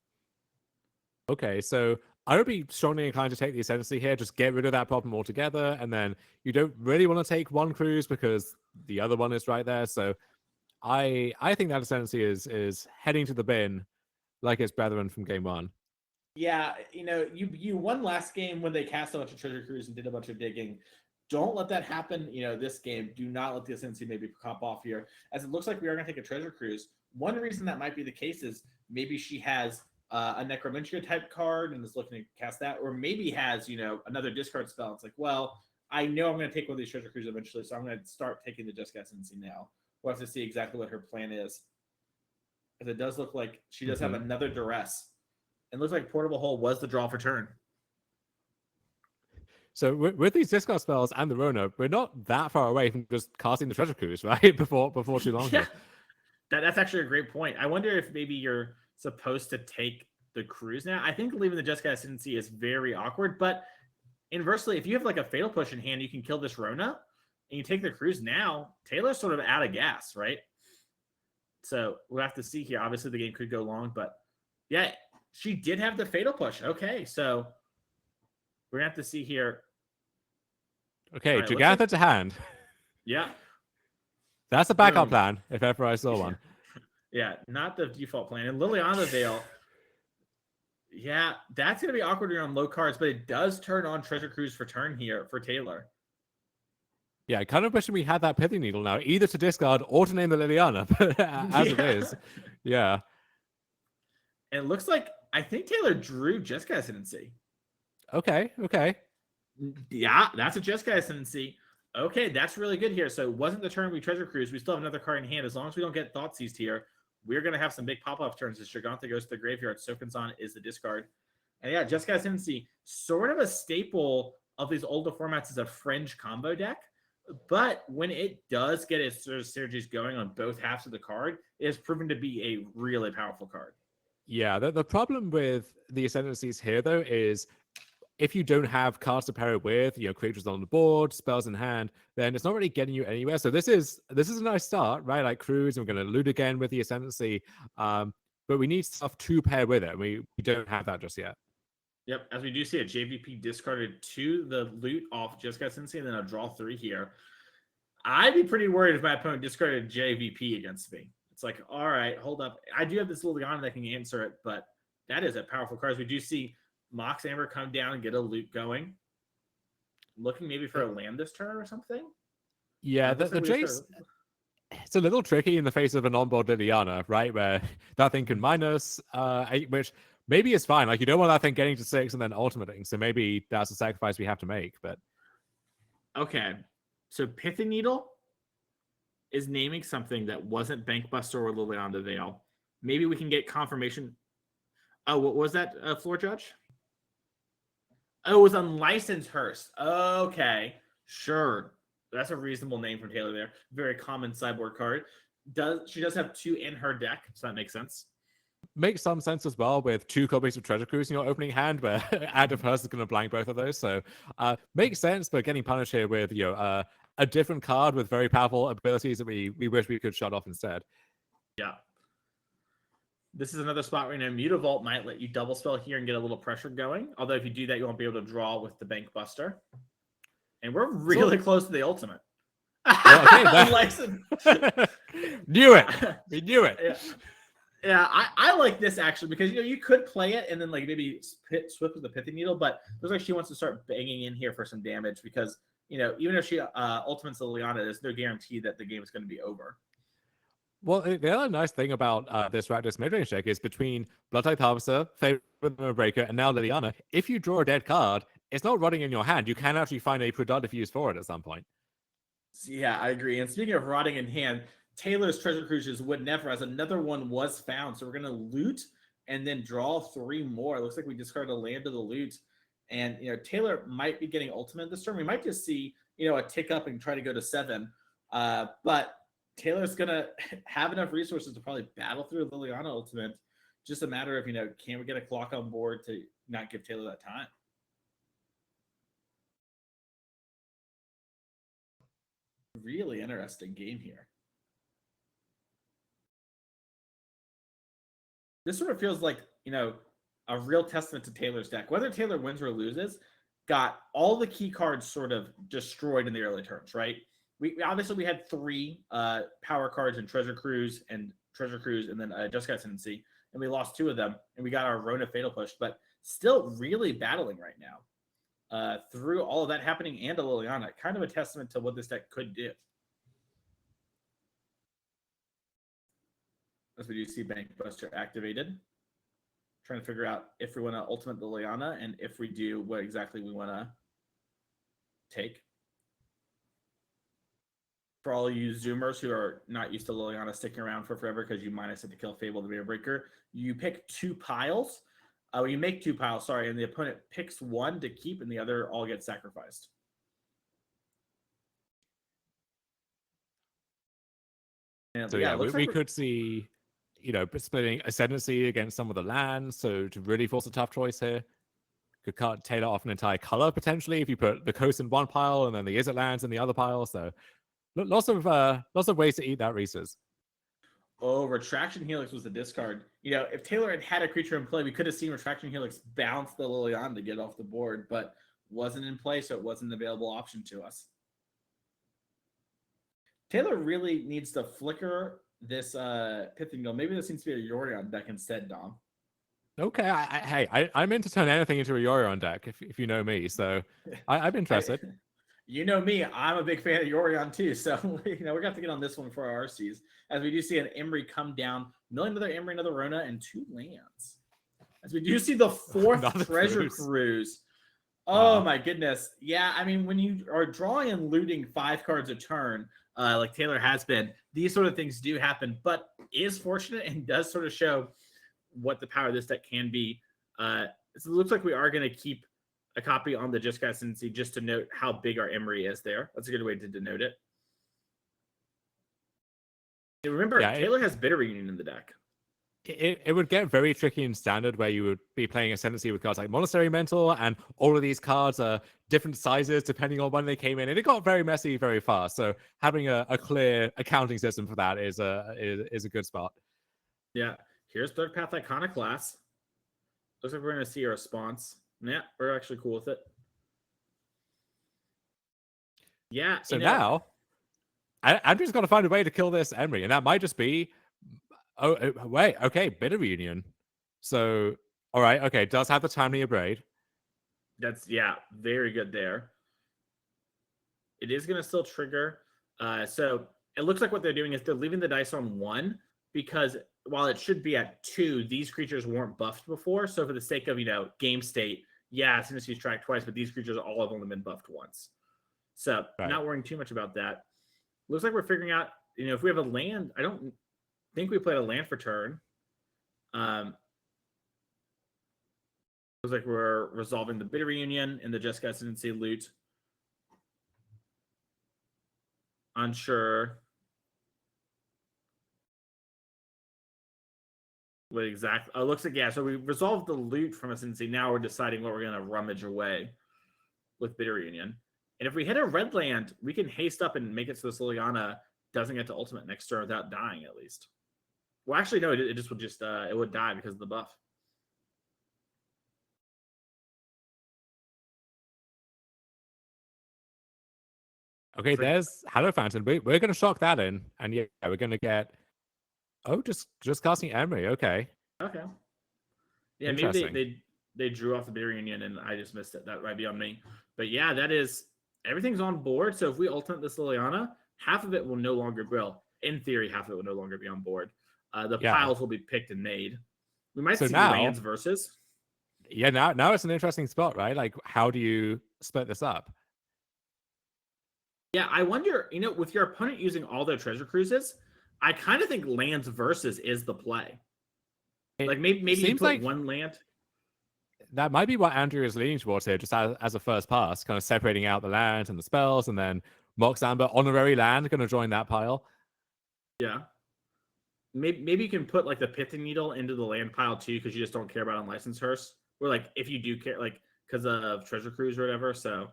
Okay, so I would be strongly inclined to take the Ascendancy here, just get rid of that problem altogether, and then you don't really want to take one cruise because the other one is right there. So I think that Ascendancy is heading to the bin like its brethren from game 1. Yeah, you won last game when they cast a bunch of Treasure Cruise and did a bunch of digging. Don't let that happen, this game. Do not let the Ascendancy maybe pop off here, as it looks like we are going to take a Treasure Cruise. One reason that might be the case is maybe she has a Necromantia type card and is looking to cast that, or maybe has, another discard spell. It's like, well, I know I'm going to take one of these Treasure Cruise eventually, so I'm going to start taking the Jeskai Ascendancy now. We'll have to see exactly what her plan is. Because it does look like she does have another Duress. It looks like Portable Hole was the draw for turn. So with these discard spells and the Rona, we're not that far away from just casting the Treasure Cruise, right? Before too long. Yeah. That's actually a great point. I wonder if maybe you're supposed to take the cruise now. I think leaving the Jeskai Ascendancy is very awkward, but inversely, if you have like a Fatal Push in hand, you can kill this Rona, and you take the cruise now, Taylor's sort of out of gas, right? So we'll have to see here. Obviously, the game could go long, but yeah, she did have the Fatal Push. Okay, so we're going to have to see here. Okay, right, Jugantha to hand. Yeah. That's a backup plan, if ever I saw one. Yeah, not the default plan. And Liliana Veil, yeah, that's going to be awkward when you're on low cards, but it does turn on Treasure Cruise for turn here for Taylor. Yeah, I kind of wish we had that Pithing Needle now, either to discard or to name the Liliana, as it is. Yeah. And it looks like, I think Taylor drew Jeskai Ascendancy. Okay. Yeah, that's a Jeskai Ascendancy. Okay, that's really good here. So it wasn't the turn we Treasure Cruise. We still have another card in hand. As long as we don't get Thought Seized here, we're going to have some big pop-off turns as Jugantha goes to the graveyard. Sokensan is the discard. And yeah, Jeskai Ascendancy, sort of a staple of these older formats, is a fringe combo deck. But when it does get its sort of synergies going on both halves of the card, it has proven to be a really powerful card. Yeah, the problem with the Ascendancies here, though, is if you don't have cards to pair it with, creatures on the board, spells in hand, then it's not really getting you anywhere. So this is a nice start, right? Like Cruise, and we're going to loot again with the Ascendancy. But we need stuff to pair with it. We don't have that just yet. Yep, as we do see a JVP discarded to the loot off Jeskai Ascendancy, and then a draw 3 here. I'd be pretty worried if my opponent discarded JVP against me. It's like, all right, hold up. I do have this Liliana that can answer it, but that is a powerful card. As we do see Mox Amber come down and get a loot going. Looking maybe for a land this turn or something. Yeah, the Jace, it's a little tricky in the face of an on-board Liliana, right? Where that thing can minus 8, which maybe is fine. Like, you don't want that thing getting to 6 and then ultimating. So maybe that's a sacrifice we have to make. But okay, so Pithing Needle is naming something that wasn't Bankbuster or Liliana Veil. Maybe we can get confirmation. Oh, what was that, Floor Judge? Oh, it was Unlicensed Hearse. Okay, sure. That's a reasonable name from Taylor there. Very common sideboard card. She does have 2 in her deck, so that makes sense. Makes some sense as well with 2 copies of Treasure Cruise in your opening hand, where Add of Hearse is going to blank both of those. So makes sense, but getting punished here with a different card with very powerful abilities that we wish we could shut off instead. Yeah. This is another spot where Mutavault might let you double spell here and get a little pressure going. Although if you do that, you won't be able to draw with the Bank Buster. And we're really close to the ultimate. Well, okay, knew it. We knew it. Yeah, I like this actually because you could play it and then like maybe swip with the Pithing Needle, but it looks like she wants to start banging in here for some damage because even if she ultimates Liliana, there's no guarantee that the game is going to be over. Well, the other nice thing about this Rakdos midrange deck is between Bloodtithe Harvester, Favorite Breaker, and now Liliana, if you draw a dead card, it's not rotting in your hand. You can actually find a productive use for it at some point. Yeah, I agree. And speaking of rotting in hand, Taylor's Treasure Cruises would never, as another one was found. So we're going to loot and then draw 3 more. It looks like we discarded a land to the loot. And, Taylor might be getting ultimate this turn. We might just see, a tick up and try to go to 7. But Taylor's going to have enough resources to probably battle through Liliana ultimate. Just a matter of, can we get a clock on board to not give Taylor that time? Really interesting game here. This sort of feels like, a real testament to Taylor's deck. Whether Taylor wins or loses, got all the key cards sort of destroyed in the early turns, right? We had 3 power cards in Treasure Cruise and then Jeskai Ascendancy, and we lost 2 of them, and we got our Rona Fatal Push, but still really battling right now. Through all of that happening and a Liliana, kind of a testament to what this deck could do. As we do see Bank Buster activated. Trying to figure out if we want to ultimate the Liliana, and if we do, what exactly we want to take. For all you Zoomers who are not used to Liliana sticking around for forever because you minus it to kill Fable the Mirror Breaker, you pick 2 piles. You make 2 piles, sorry, and the opponent picks 1 to keep, and the other all gets sacrificed. And, So yeah, it looks like we could see, splitting Ascendancy against some of the lands. So to really force a tough choice here, could cut Taylor off an entire color potentially if you put the coast in one pile and then the Izzet lands in the other pile. So lots of ways to eat that Reese's. Oh, Retraction Helix was the discard. If Taylor had a creature in play, we could have seen Retraction Helix bounce the Liliana to get off the board, but wasn't in play, so it wasn't an available option to us. Taylor really needs to flicker this Pithingale. Maybe this needs to be a Yorion deck instead, Dom. Okay, I'm in to turn anything into a Yorion deck, if you know me. So I'm interested. You know me, I'm a big fan of Yorion too. So we're gonna have to get on this one for our RCs, as we do see an Emry come down, another Emry, another Rona, and 2 lands. As we do see the 4th Treasure Cruise. Oh my goodness. Yeah, I mean, when you are drawing and looting 5 cards a turn, like Taylor has been, these sort of things do happen, but is fortunate and does sort of show what the power of this deck can be. So it looks like we are going to keep a copy on the Jeskai Ascendancy just to note how big our Emry is there. That's a good way to denote it. And remember, Taylor has Bitter Reunion in the deck. It would get very tricky in Standard, where you would be playing Ascendancy with cards like Monastery Mentor, and all of these cards are different sizes depending on when they came in, and it got very messy very fast. So having a clear accounting system for that is a good spot. Yeah, here's Third Path Iconoclast. Looks like we're going to see a response. Yeah, we're actually cool with it. Yeah. So now, Andrew's got to find a way to kill this Emry, and that might just be. Oh, wait. Okay, Bitter Reunion. So, all right. Okay, does have the Timely Braid. That's, very good there. It is going to still trigger. So it looks like what they're doing is they're leaving the dice on 1, because while it should be at 2, these creatures weren't buffed before. So for the sake of, game state, as soon as you strike twice, but these creatures all have only been buffed once. So not worrying too much about that. Looks like we're figuring out, if we have a land, I don't think we played a land for turn. Looks like we're resolving the Bitter Reunion and the Jeskai Ascendancy loot. Unsure what exactly. Oh, looks like, so we resolved the loot from Ascendancy. Now we're deciding what we're going to rummage away with Bitter Reunion. And if we hit a red land, we can haste up and make it so this Liliana doesn't get to ultimate next turn without dying, at least. Well, actually, no, it just would it would die because of the buff. Okay, there's Hello Fountain. We're going to shock that in, and we're going to get. Oh, just casting Emry. Okay. Okay. Yeah, maybe they drew off the Bitter Reunion and I just missed it. That might be on me. But yeah, that is everything's on board. So if we ultimate this Liliana, half of it will no longer in theory, half of it will no longer be on board. The piles will be picked and made. We might see lands versus. Yeah, now it's an interesting spot, right? Like, how do you split this up? Yeah, I wonder, with your opponent using all their treasure cruises, I kind of think lands versus is the play. Like maybe you put one land. That might be what Andrew is leaning towards here, just as a first pass, kind of separating out the lands and the spells, and then Mox Amber honorary land going to join that pile. Yeah. Maybe you can put like the Pithing Needle into the land pile too, because you just don't care about Unlicensed Hearse. Or like if you do care, like because of Treasure Cruise or whatever. So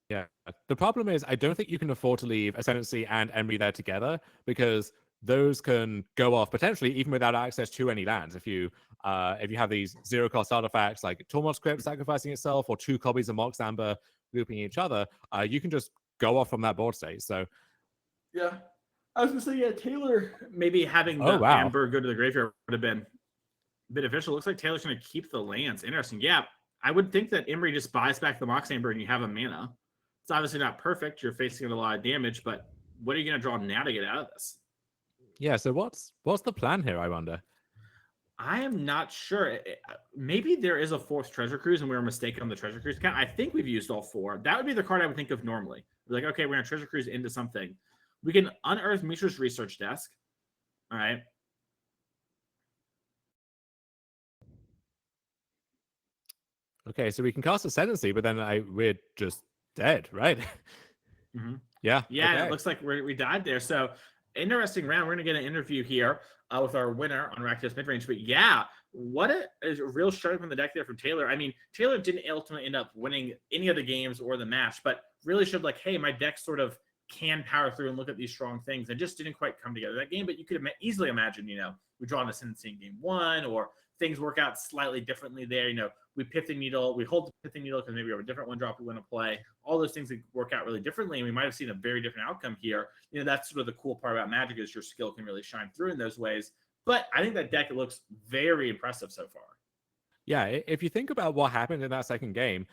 yeah, the problem is I don't think you can afford to leave Ascendancy and Emry there together, because those can go off potentially even without access to any lands. If you have these 0-cost artifacts like Tormod's Crypt sacrificing itself, or 2 copies of Mox Amber looping each other, you can just go off from that board state. So yeah. I was gonna say, Taylor maybe having the Amber go to the graveyard would have been beneficial. Looks like Taylor's gonna keep the lands. Interesting. Yeah, I would think that Emry just buys back the Mox Amber and you have a mana. It's obviously not perfect. You're facing a lot of damage, but what are you gonna draw now to get out of this? Yeah. So what's the plan here, I wonder? I am not sure. Maybe there is a 4th Treasure Cruise and we were mistaken on the Treasure Cruise count. I think we've used all 4. That would be the card I would think of normally. Like, okay, we're gonna Treasure Cruise into something. We can unearth Mishra's Research Desk. All right. Okay, so we can cast Ascendancy, but then we're just dead, right? Mhm. Yeah. Yeah, okay. it looks like we died there. So interesting round. We're gonna get an interview here with our winner on Rakdos Midrange. But yeah, what a real strike from the deck there from Taylor. I mean, Taylor didn't ultimately end up winning any of the games or the match, but really showed like, hey, my deck sort of can power through and look at these strong things. It just didn't quite come together that game. But you could easily imagine, we draw an Ascendancy in game one, or things work out slightly differently there. We Pithing Needle, we hold the Pithing Needle because maybe we have a different one drop we want to play. All those things that work out really differently, and we might have seen a very different outcome here. That's sort of the cool part about Magic is your skill can really shine through in those ways. But I think that deck looks very impressive so far. Yeah, if you think about what happened in that second game,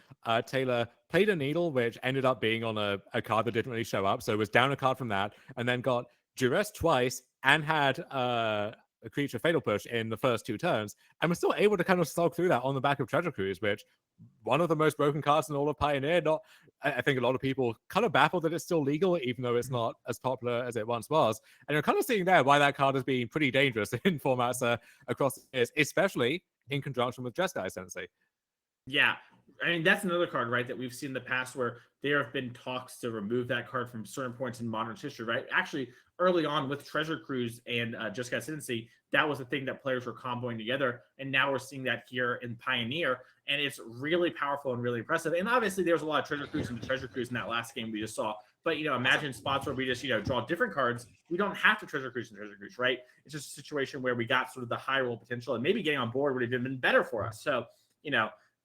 Taylor played a Needle, which ended up being on a card that didn't really show up, so was down a card from that, and then got Duress twice and had a creature Fatal Push in the first 2 turns, and was still able to kind of slog through that on the back of Treasure Cruise, which one of the most broken cards in all of Pioneer. I think a lot of people kind of baffled that it's still legal, even though it's not as popular as it once was. And you're kind of seeing there why that card has been pretty dangerous in formats across the years, especially in conjunction with Jeskai Sensei. Yeah. I mean, that's another card, right, that we've seen in the past where there have been talks to remove that card from certain points in modern history, right? Actually, early on with Treasure Cruise and Jeskai Ascendancy, that was the thing that players were comboing together. And now we're seeing that here in Pioneer. And it's really powerful and really impressive. And obviously, there's a lot of Treasure Cruise into Treasure Cruise in that last game we just saw. But, imagine spots where we just, draw different cards. We don't have to Treasure Cruise and Treasure Cruise, right? It's just a situation where we got sort of the high roll potential, and maybe getting on board would have been better for us. So,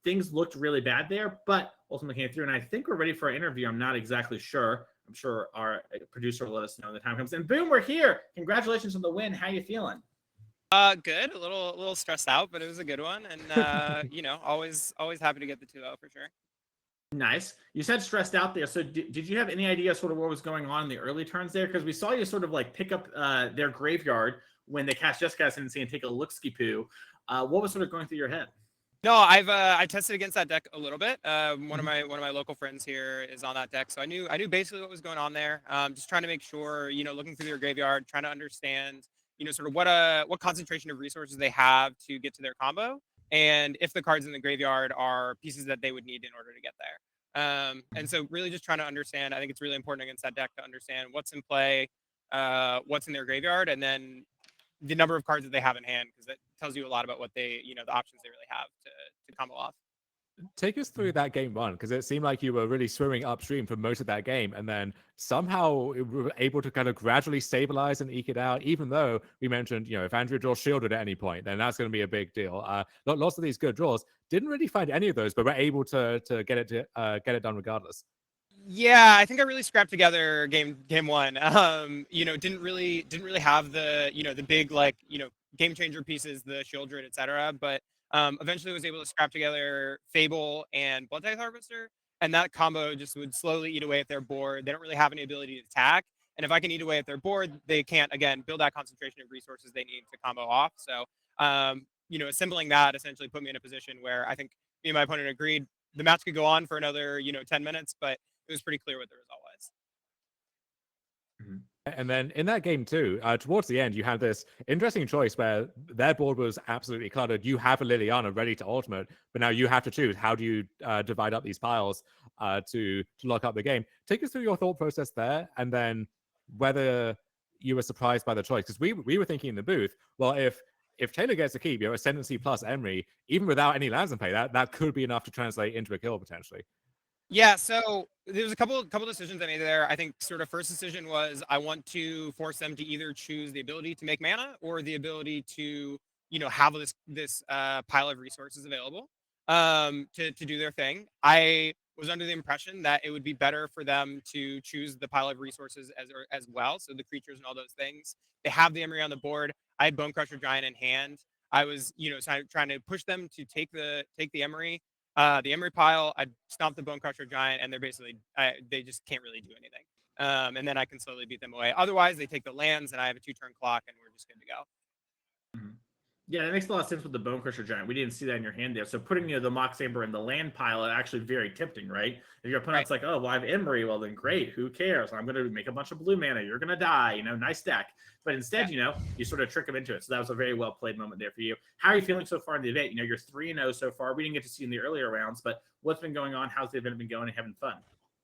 things looked really bad there, but ultimately came through. And I think we're ready for our interview. I'm not exactly sure. I'm sure our producer will let us know when the time comes. And boom, we're here. Congratulations on the win. How you feeling? Good. A little stressed out, but it was a good one. And always happy to get the 2-0 for sure. Nice. You said stressed out there. So did you have any idea sort of what was going on in the early turns there? Because we saw you sort of like pick up their graveyard when they cast Jeskai Ascendancy and take a look-ski poo. What was sort of going through your head? No, I tested against that deck a little bit. One of my local friends here is on that deck, so I knew basically what was going on there. Just trying to make sure, looking through their graveyard, trying to understand, sort of what concentration of resources they have to get to their combo, and if the cards in the graveyard are pieces that they would need in order to get there. And so really just trying to understand. I think it's really important against that deck to understand what's in play, what's in their graveyard, and then the number of cards that they have in hand, because that tells you a lot about what they, the options they really have to combo off. Take us through that game one, because it seemed like you were really swimming upstream for most of that game, and then somehow we were able to kind of gradually stabilize and eke it out, even though we mentioned, if Andrea draws shielded at any point, then that's going to be a big deal. Lots of these good draws. Didn't really find any of those, but we're able to get it done regardless. Yeah, I think I really scrapped together game one. Didn't really have the the big game changer pieces, the Shieldred, etc. But eventually was able to scrap together Fable and Blood Tithe Harvester, and that combo just would slowly eat away at their board. They don't really have any ability to attack, and if I can eat away at their board, they can't again build that concentration of resources they need to combo off. So assembling that essentially put me in a position where I think me and my opponent agreed the match could go on for another 10 minutes, but it was pretty clear what the result was. And then in that game too, towards the end, you had this interesting choice where their board was absolutely cluttered. You have a Liliana ready to ultimate, but now you have to choose how do you divide up these piles to lock up the game. Take us through your thought process there, and then whether you were surprised by the choice. Because we were thinking in the booth, well, if Taylor gets a keep, Ascendancy plus Emery, even without any lands in play, that could be enough to translate into a kill potentially. Yeah, so there's a couple decisions I made there. I think sort of first decision was I want to force them to either choose the ability to make mana or the ability to have this pile of resources available to do their thing. I was under the impression that it would be better for them to choose the pile of resources as well, so the creatures and all those things. They have the Emery on the board. I had Bone Crusher Giant in hand. I was trying to push them to take the Emery. The Emery pile, I stomped the Bone Crusher Giant, and they're basically they just can't really do anything. And then I can slowly beat them away. Otherwise, they take the lands, and I have a 2-turn clock, and we're just good to go. Yeah, that makes a lot of sense with the Bone Crusher Giant. We didn't see that in your hand there. So putting the Mock Saber in the land pile is actually very tempting, right? If your opponent's like, oh, well, I have Emery, well, then great. Who cares? I'm going to make a bunch of blue mana. You're going to die. Nice deck. But instead, you sort of trick them into it. So that was a very well played moment there for you. How are you feeling so far in the event? You're 3-0 so far. We didn't get to see in the earlier rounds, but what's been going on? How's the event been going and having fun?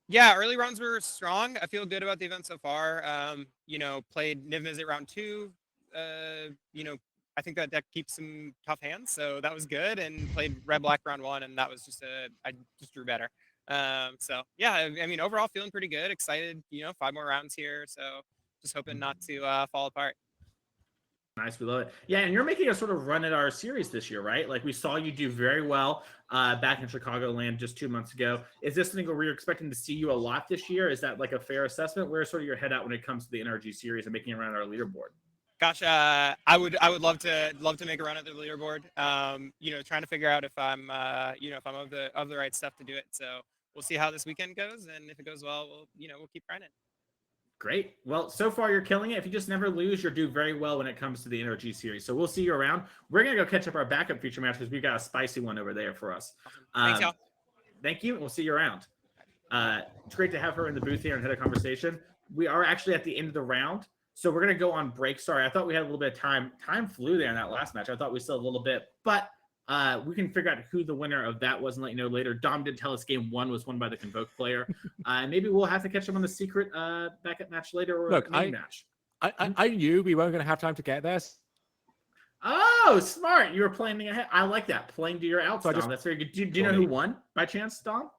Yeah, early rounds were strong. I feel good about the event so far. Played Niv Mizzet round 2. I think that deck keeps some tough hands, so that was good. And played Red Black round 1, and that was I just drew better. So yeah, I mean, overall feeling pretty good. Excited. 5 more rounds here, so just hoping not to fall apart. Nice, we love it. Yeah, and you're making a sort of run at our series this year, right? Like we saw you do very well back in Chicagoland just 2 months ago. Is this something where we're expecting to see you a lot this year? Is that like a fair assessment? Where's sort of your head out when it comes to the NRG series and making it around our leaderboard? Gosh, I would love to make a run at the leaderboard. Trying to figure out if I'm if I'm of the right stuff to do it. So we'll see how this weekend goes, and if it goes well, we'll keep grinding. Great. Well, so far you're killing it. If you just never lose, you're doing very well when it comes to the NRG series. So we'll see you around. We're gonna go catch up our backup feature match because we've got a spicy one over there for us. Thanks, y'all. Thank you. We'll see you around. It's great to have her in the booth here and had a conversation. We are actually at the end of the round. So we're going to go on break. Sorry, I thought we had a little bit of time. Time flew there in that last match. I thought we still had a little bit, but we can figure out who the winner of that was and let you know later. Dom did tell us game 1 was won by the Convoke player. Maybe we'll have to catch him on the secret backup match later or a main match. I knew we weren't going to have time to get there. Oh, smart. You were planning ahead. I like that. Playing to your outs, So Dom. That's very good. Do you know who won by chance, Dom?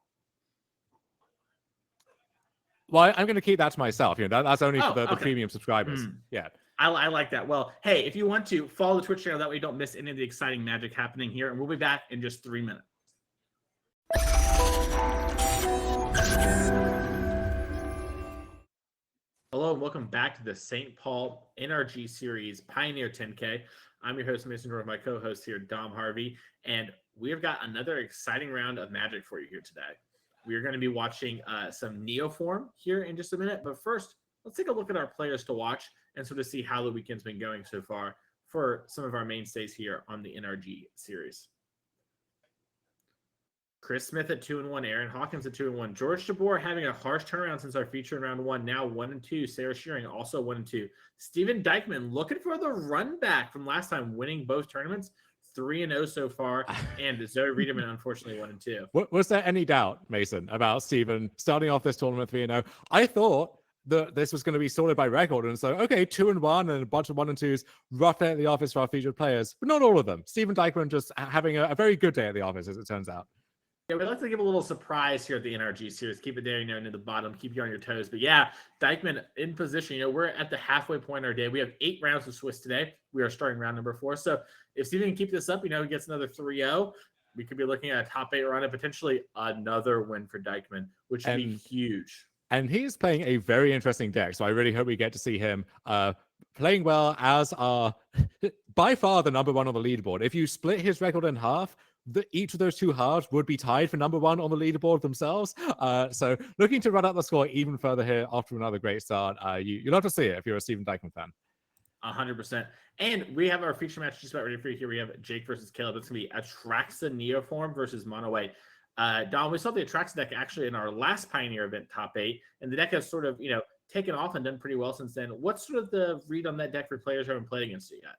Well, I'm going to keep that to myself. That's only for the premium subscribers. Yeah. I like that. Well, hey, if you want to follow the Twitch channel, that way you don't miss any of the exciting magic happening here. And we'll be back in just 3 minutes. Hello and welcome back to the St. Paul NRG Series Pioneer 10K. I'm your host, Mason Jordan, my co-host here, Dom Harvey. And we've got another exciting round of magic for you here today. We are going to be watching some Neoform here in just a minute. But first, let's take a look at our players to watch and sort of see how the weekend's been going so far for some of our mainstays here on the NRG series. Chris Smith at 2-1, Aaron Hawkins at 2-1, George Jabbour having a harsh turnaround since our feature in round 1, now 1-2. Sarah Shearing also 1-2. Steven Dykman looking for the run back from last time, winning both tournaments. 3-0 so far, and Zoe Reederman, unfortunately, 1-2. Was there any doubt, Mason, about Steven starting off this tournament 3-0? I thought that this was going to be sorted by record, and so, okay, 2-1 and a bunch of 1-2s roughly at the office for our featured players, but not all of them. Steven Dykman just having a very good day at the office, as it turns out. Yeah, we'd like to give a little surprise here at the NRG series. Keep it there, near the bottom. Keep you on your toes. But yeah, Dykman in position. We're at the halfway point of our day. We have 8 rounds of Swiss today. We are starting round number 4. So if Steven can keep this up, he gets another 3-0. We could be looking at a top 8 run and potentially another win for Dykman, which would be huge. And he's playing a very interesting deck. So I really hope we get to see him playing well as by far the number 1 on the leaderboard. If you split his record in half, each of those 2 halves would be tied for number 1 on the leaderboard themselves. So looking to run up the score even further here after another great start. You'll have to see it if you're a Steven Dykman fan. 100%. And we have our feature match just about ready for you here. We have Jake versus Caleb. It's going to be Atraxa Neoform versus Mono White. Don, we saw the Atraxa deck actually in our last Pioneer event, top 8. And the deck has sort of, taken off and done pretty well since then. What's sort of the read on that deck for players who haven't played against it yet?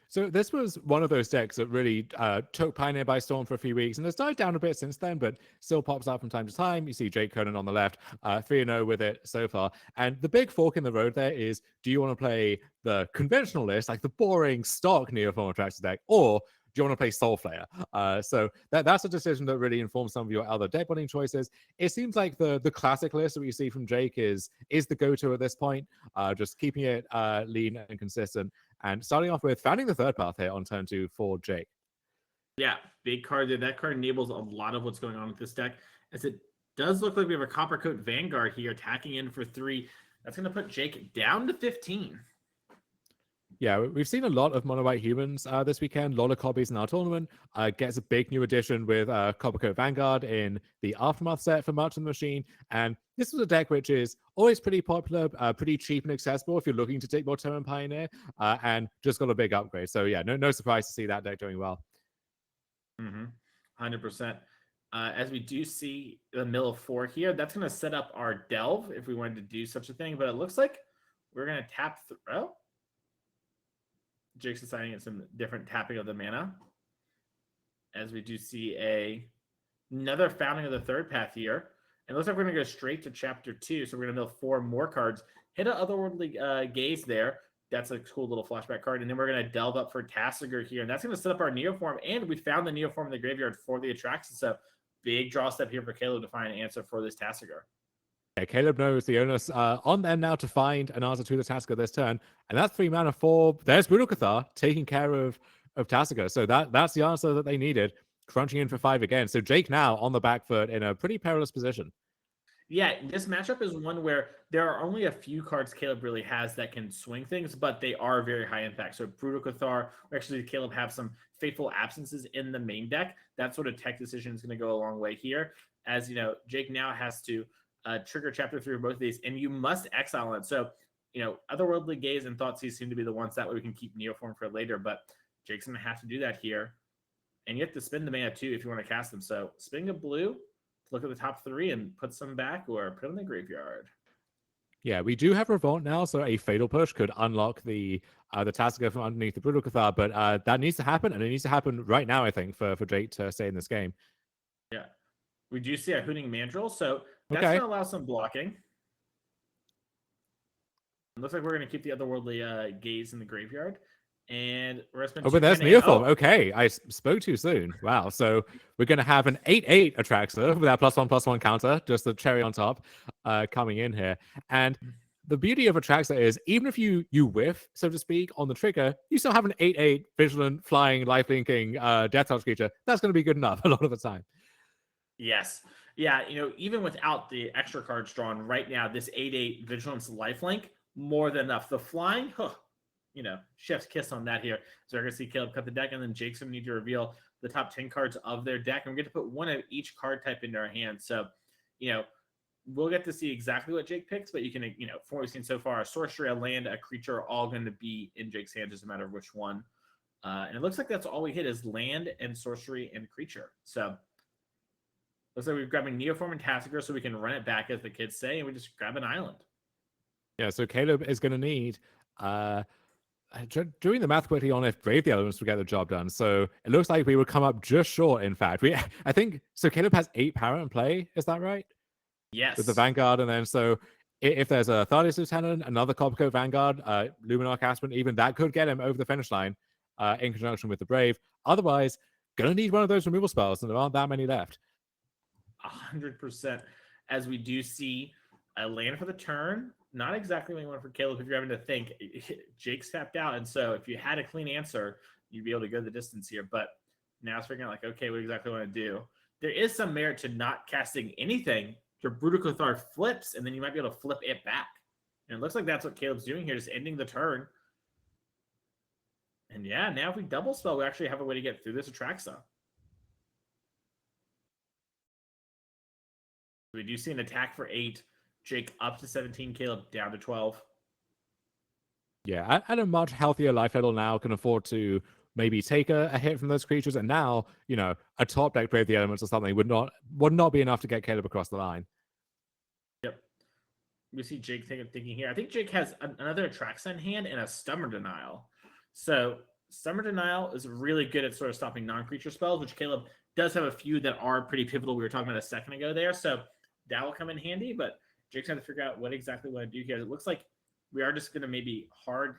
So this was one of those decks that really took Pioneer by storm for a few weeks, and it's died down a bit since then, but still pops out from time to time. You see Jake Coenen on the left, 3-0 with it so far. And the big fork in the road there is, do you want to play the conventional list, like the boring stock Neoform Atraxa deck, or do you want to play Soulflayer? So that's a decision that really informs some of your other deck building choices. It seems like the classic list that we see from Jake is the go-to at this point, just keeping it lean and consistent. And starting off with founding the third path here on turn 2 for Jake. Yeah, big card there. That card enables a lot of what's going on with this deck, as it does look like we have a Copper Coat Vanguard here attacking in for 3. That's going to put Jake down to 15. Yeah, we've seen a lot of Mono White humans this weekend. A lot of copies in our tournament. Gets a big new addition with Copper Coat Vanguard in the Aftermath set for March of the Machine. And this was a deck which is always pretty popular, pretty cheap and accessible if you're looking to take more turn and Pioneer, and just got a big upgrade. So yeah, no surprise to see that deck doing well. 100%. As we do see the mill of 4 here, that's going to set up our delve if we wanted to do such a thing. But it looks like we're going to tap. Oh, Jake's deciding it's some different tapping of the mana. As we do see another founding of the third path here. And it looks like we're going to go straight to chapter 2. So we're going to mill 4 more cards. Hit an otherworldly gaze there. That's a cool little flashback card. And then we're going to delve up for Tasigur here. And that's going to set up our Neoform. And we found the Neoform in the graveyard for the Atraxa. So big draw step here for Caleb to find an answer for this Tasigur. Yeah, Caleb knows the onus on them now to find an answer to the Tasigur this turn. And that's 3 mana for... There's Brutal Cathar taking care of Tasigur. So that's the answer that they needed. Crunching in for 5 again. So Jake now on the back foot in a pretty perilous position. Yeah, this matchup is one where there are only a few cards Caleb really has that can swing things, but they are very high impact. So Brutal Cathar, or actually Caleb have some Fateful Absences in the main deck. That sort of tech decision is going to go a long way here. As you know, Jake now has to trigger chapter 3 of both of these, and you must exile it. So, Otherworldly Gaze and Thoughtseize seem to be the ones that way we can keep Neoform for later, but Jake's going to have to do that here. And you have to spend the mana too if you want to cast them. So spending a blue, look at the top 3 and put some back or put them in the graveyard. Yeah, we do have Revolt now, so a Fatal Push could unlock the Tasigur from underneath the Brutal Cathar, but that needs to happen, and it needs to happen right now, I think, for Jake to stay in this game. Yeah. We do see a Hooting Mandrill, so that's Okay. going to allow some blocking. It looks like we're going to keep the Otherworldly Gaze in the graveyard. And we're going to but there's Neoform. Okay, I spoke too soon. Wow. So we're going to have an 8/8 Atraxa with our +1/+1 counter, just the cherry on top, coming in here. And the beauty of Atraxa is even if you whiff, so to speak, on the trigger, you still have an 8/8 vigilant, flying, lifelinking, death touch creature. That's going to be good enough a lot of the time. Yes. Yeah, even without the extra cards drawn right now, this 8/8 Vigilance Lifelink, more than enough. The flying, chef's kiss on that here. So we're going to see Caleb cut the deck, and then Jake's going to need to reveal the top 10 cards of their deck. And we're going to put one of each card type into our hand. So, we'll get to see exactly what Jake picks, but you can, from what we've seen so far, a sorcery, a land, a creature are all going to be in Jake's hand, just a matter of which one. And it looks like that's all we hit is land and sorcery and creature. So looks like we're grabbing Neoform and Tasigur so we can run it back, as the kids say, and we just grab an island. Yeah, so Caleb is going to need... doing the math quickly on if Brave the Elements will get the job done. So it looks like we would come up just short, in fact. I think, so Caleb has 8 power in play, is that right? Yes. With the Vanguard, and then so if there's a Thaddeus Lieutenant, another Coppercoat Vanguard, Luminarch Aspirant, even that could get him over the finish line in conjunction with the Brave. Otherwise, gonna need one of those removal spells, and there aren't that many left. 100%. As we do see a land for the turn, not exactly what you want for Caleb if you're having to think. Jake's tapped out, and so if you had a clean answer, you'd be able to go the distance here. But now it's figuring out, like, okay, what exactly want to do? There is some merit to not casting anything. Your Brutal Cathar flips, and then you might be able to flip it back. And it looks like that's what Caleb's doing here, just ending the turn. And yeah, now if we double spell, we actually have a way to get through this Atraxa. We do see an attack for 8. Jake up to 17, Caleb down to 12. Yeah, at a much healthier life level now, can afford to maybe take a hit from those creatures, and now, a top deck Brave the Elements or something would not be enough to get Caleb across the line. Yep. We see Jake thinking here. I think Jake has another Atraxa in hand and a Stubborn Denial. So Stubborn Denial is really good at sort of stopping non-creature spells, which Caleb does have a few that are pretty pivotal. We were talking about a second ago there. So that will come in handy, but Jake's trying to figure out what exactly we want to do here. It looks like we are just going to maybe hard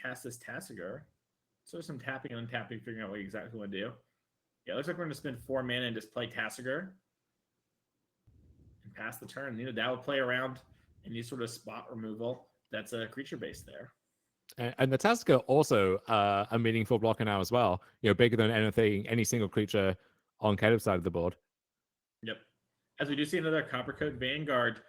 cast this Tasigur. So some tapping and untapping, figuring out what exactly we want to do. Yeah, it looks like we're going to spend 4 mana and just play Tasigur and pass the turn. That will play around any sort of spot removal that's a creature base there. And the Tasigur also a meaningful blocker now as well. Bigger than any single creature on Caleb's side of the board. Yep. As we do see another Coppercoat Vanguard,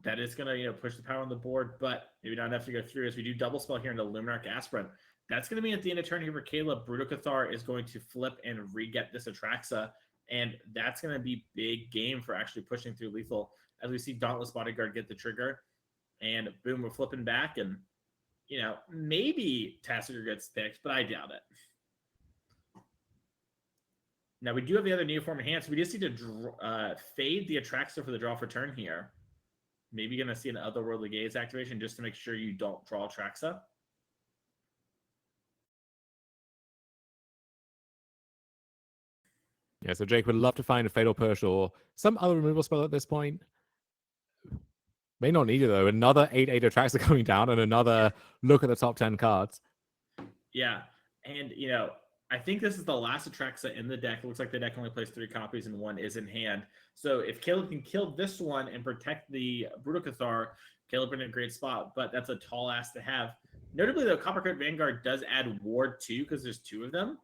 that is going to push the power on the board, but maybe not enough to go through. As we do double spell here into Luminarch Aspirant, that's going to be at the end of turn here for Caleb. Brutal Cathar is going to flip and re-get this Atraxa, and that's going to be big game for actually pushing through lethal as we see Dauntless Bodyguard get the trigger. And boom, we're flipping back, and maybe Tassiger gets picked, but I doubt it. Now we do have the other Neoform in hand, so we just need to fade the Atraxa for the draw for turn here. Maybe gonna see an Otherworldly Gaze activation just to make sure you don't draw Atraxa. Yeah, so Jake would love to find a Fatal Push or some other removal spell at this point. May not need it though. Another 8/8 Atraxa coming down and another look at the top 10 cards. Yeah, and I think this is the last Atraxa in the deck. It looks like the deck only plays 3 copies and 1 is in hand. So if Caleb can kill this one and protect the Brutal Cathar, Caleb in a great spot, but that's a tall ask to have. Notably, though, Coppercoat Vanguard does add Ward 2 because there's 2 of them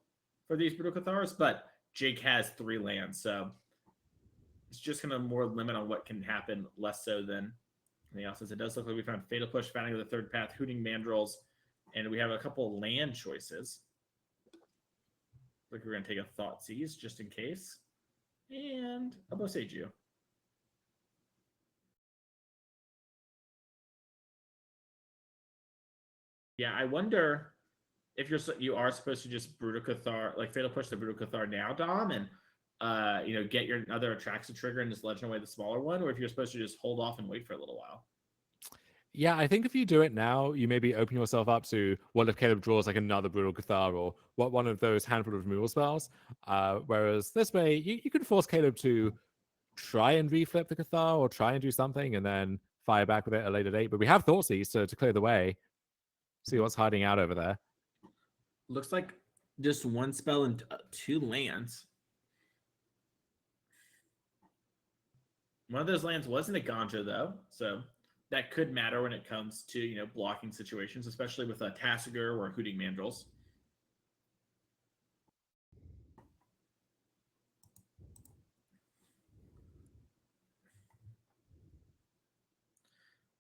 for these Brutal Cathars, but Jake has 3 lands, so it's just going to more limit on what can happen, less so than anything else. As it does look like we found Fatal Push, Founding of the Third Path, Hooting Mandrills, and we have a couple land choices. Like we're going to take a Thoughtseize just in case. And a Boseiju. Yeah, I wonder if you are supposed to just Brutal Cathar, like Fatal Push the Brutal Cathar now, Dom, and get your other Atraxa trigger and just legend away the smaller one, or if you're supposed to just hold off and wait for a little while. Yeah, I think if you do it now, you maybe open yourself up to what if Caleb draws like another Brutal Cathar or what one of those handful of removal spells. Whereas this way, you can force Caleb to try and reflip the Cathar or try and do something and then fire back with it at a later date. But we have Thoughtseize to clear the way. See what's hiding out over there. Looks like just 1 spell and 2 lands. One of those lands wasn't a Ganja, though, so that could matter when it comes to, blocking situations, especially with a Tassiger or Hooting Mandrills.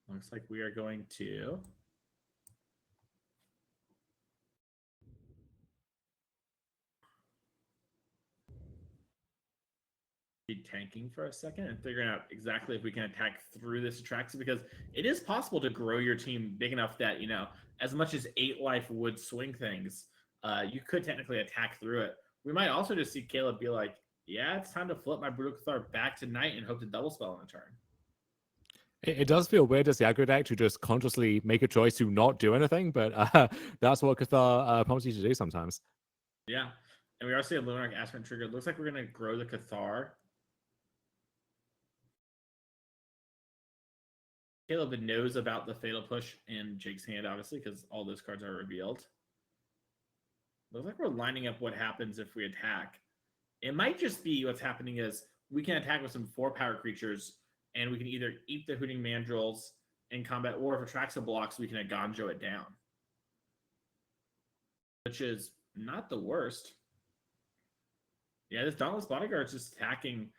Looks like we are going to be tanking for a second and figuring out exactly if we can attack through this Atraxa, because it is possible to grow your team big enough that, as much as 8 life would swing things, you could technically attack through it. We might also just see Caleb be like, yeah, it's time to flip my Brutal Cathar back to Knight and hope to double spell on the turn. It does feel weird as the aggro deck to just consciously make a choice to not do anything, but that's what Cathar prompts you to do sometimes. Yeah, and we are seeing a Luminarch Aspirant trigger. It looks like we're going to grow the Cathar. Caleb knows about the Fatal Push in Jake's hand, obviously, because all those cards are revealed. Looks like we're lining up what happens if we attack. It might just be what's happening is we can attack with some 4-power creatures, and we can either eat the Hooting Mandrills in combat, or if Atraxa blocks, we can Aganjo it down. Which is not the worst. Yeah, this Dauntless Bodyguard is just attacking,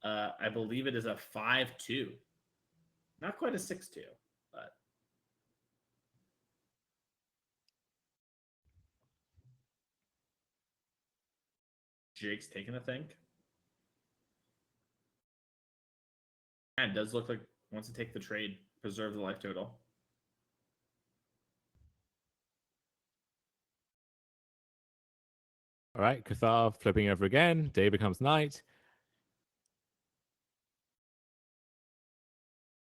I believe it is a 5/2. Not quite a 6/2, but Jake's taking a think. And it does look like wants to take the trade, preserve the life total. All right, Cathar flipping over again. Day becomes night.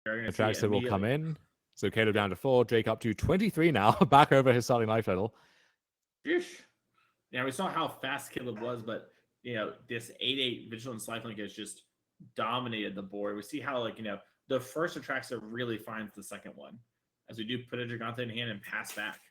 Atraxa will come in. So Caleb down to 4, Jake up to 23 now, back over his starting life total. Yeah, we saw how fast Caleb was, but this 8/8 Vigilance Lifelink has just dominated the board. We see how the first Atraxa really finds the second one, as we do put a Gigante in hand and pass back.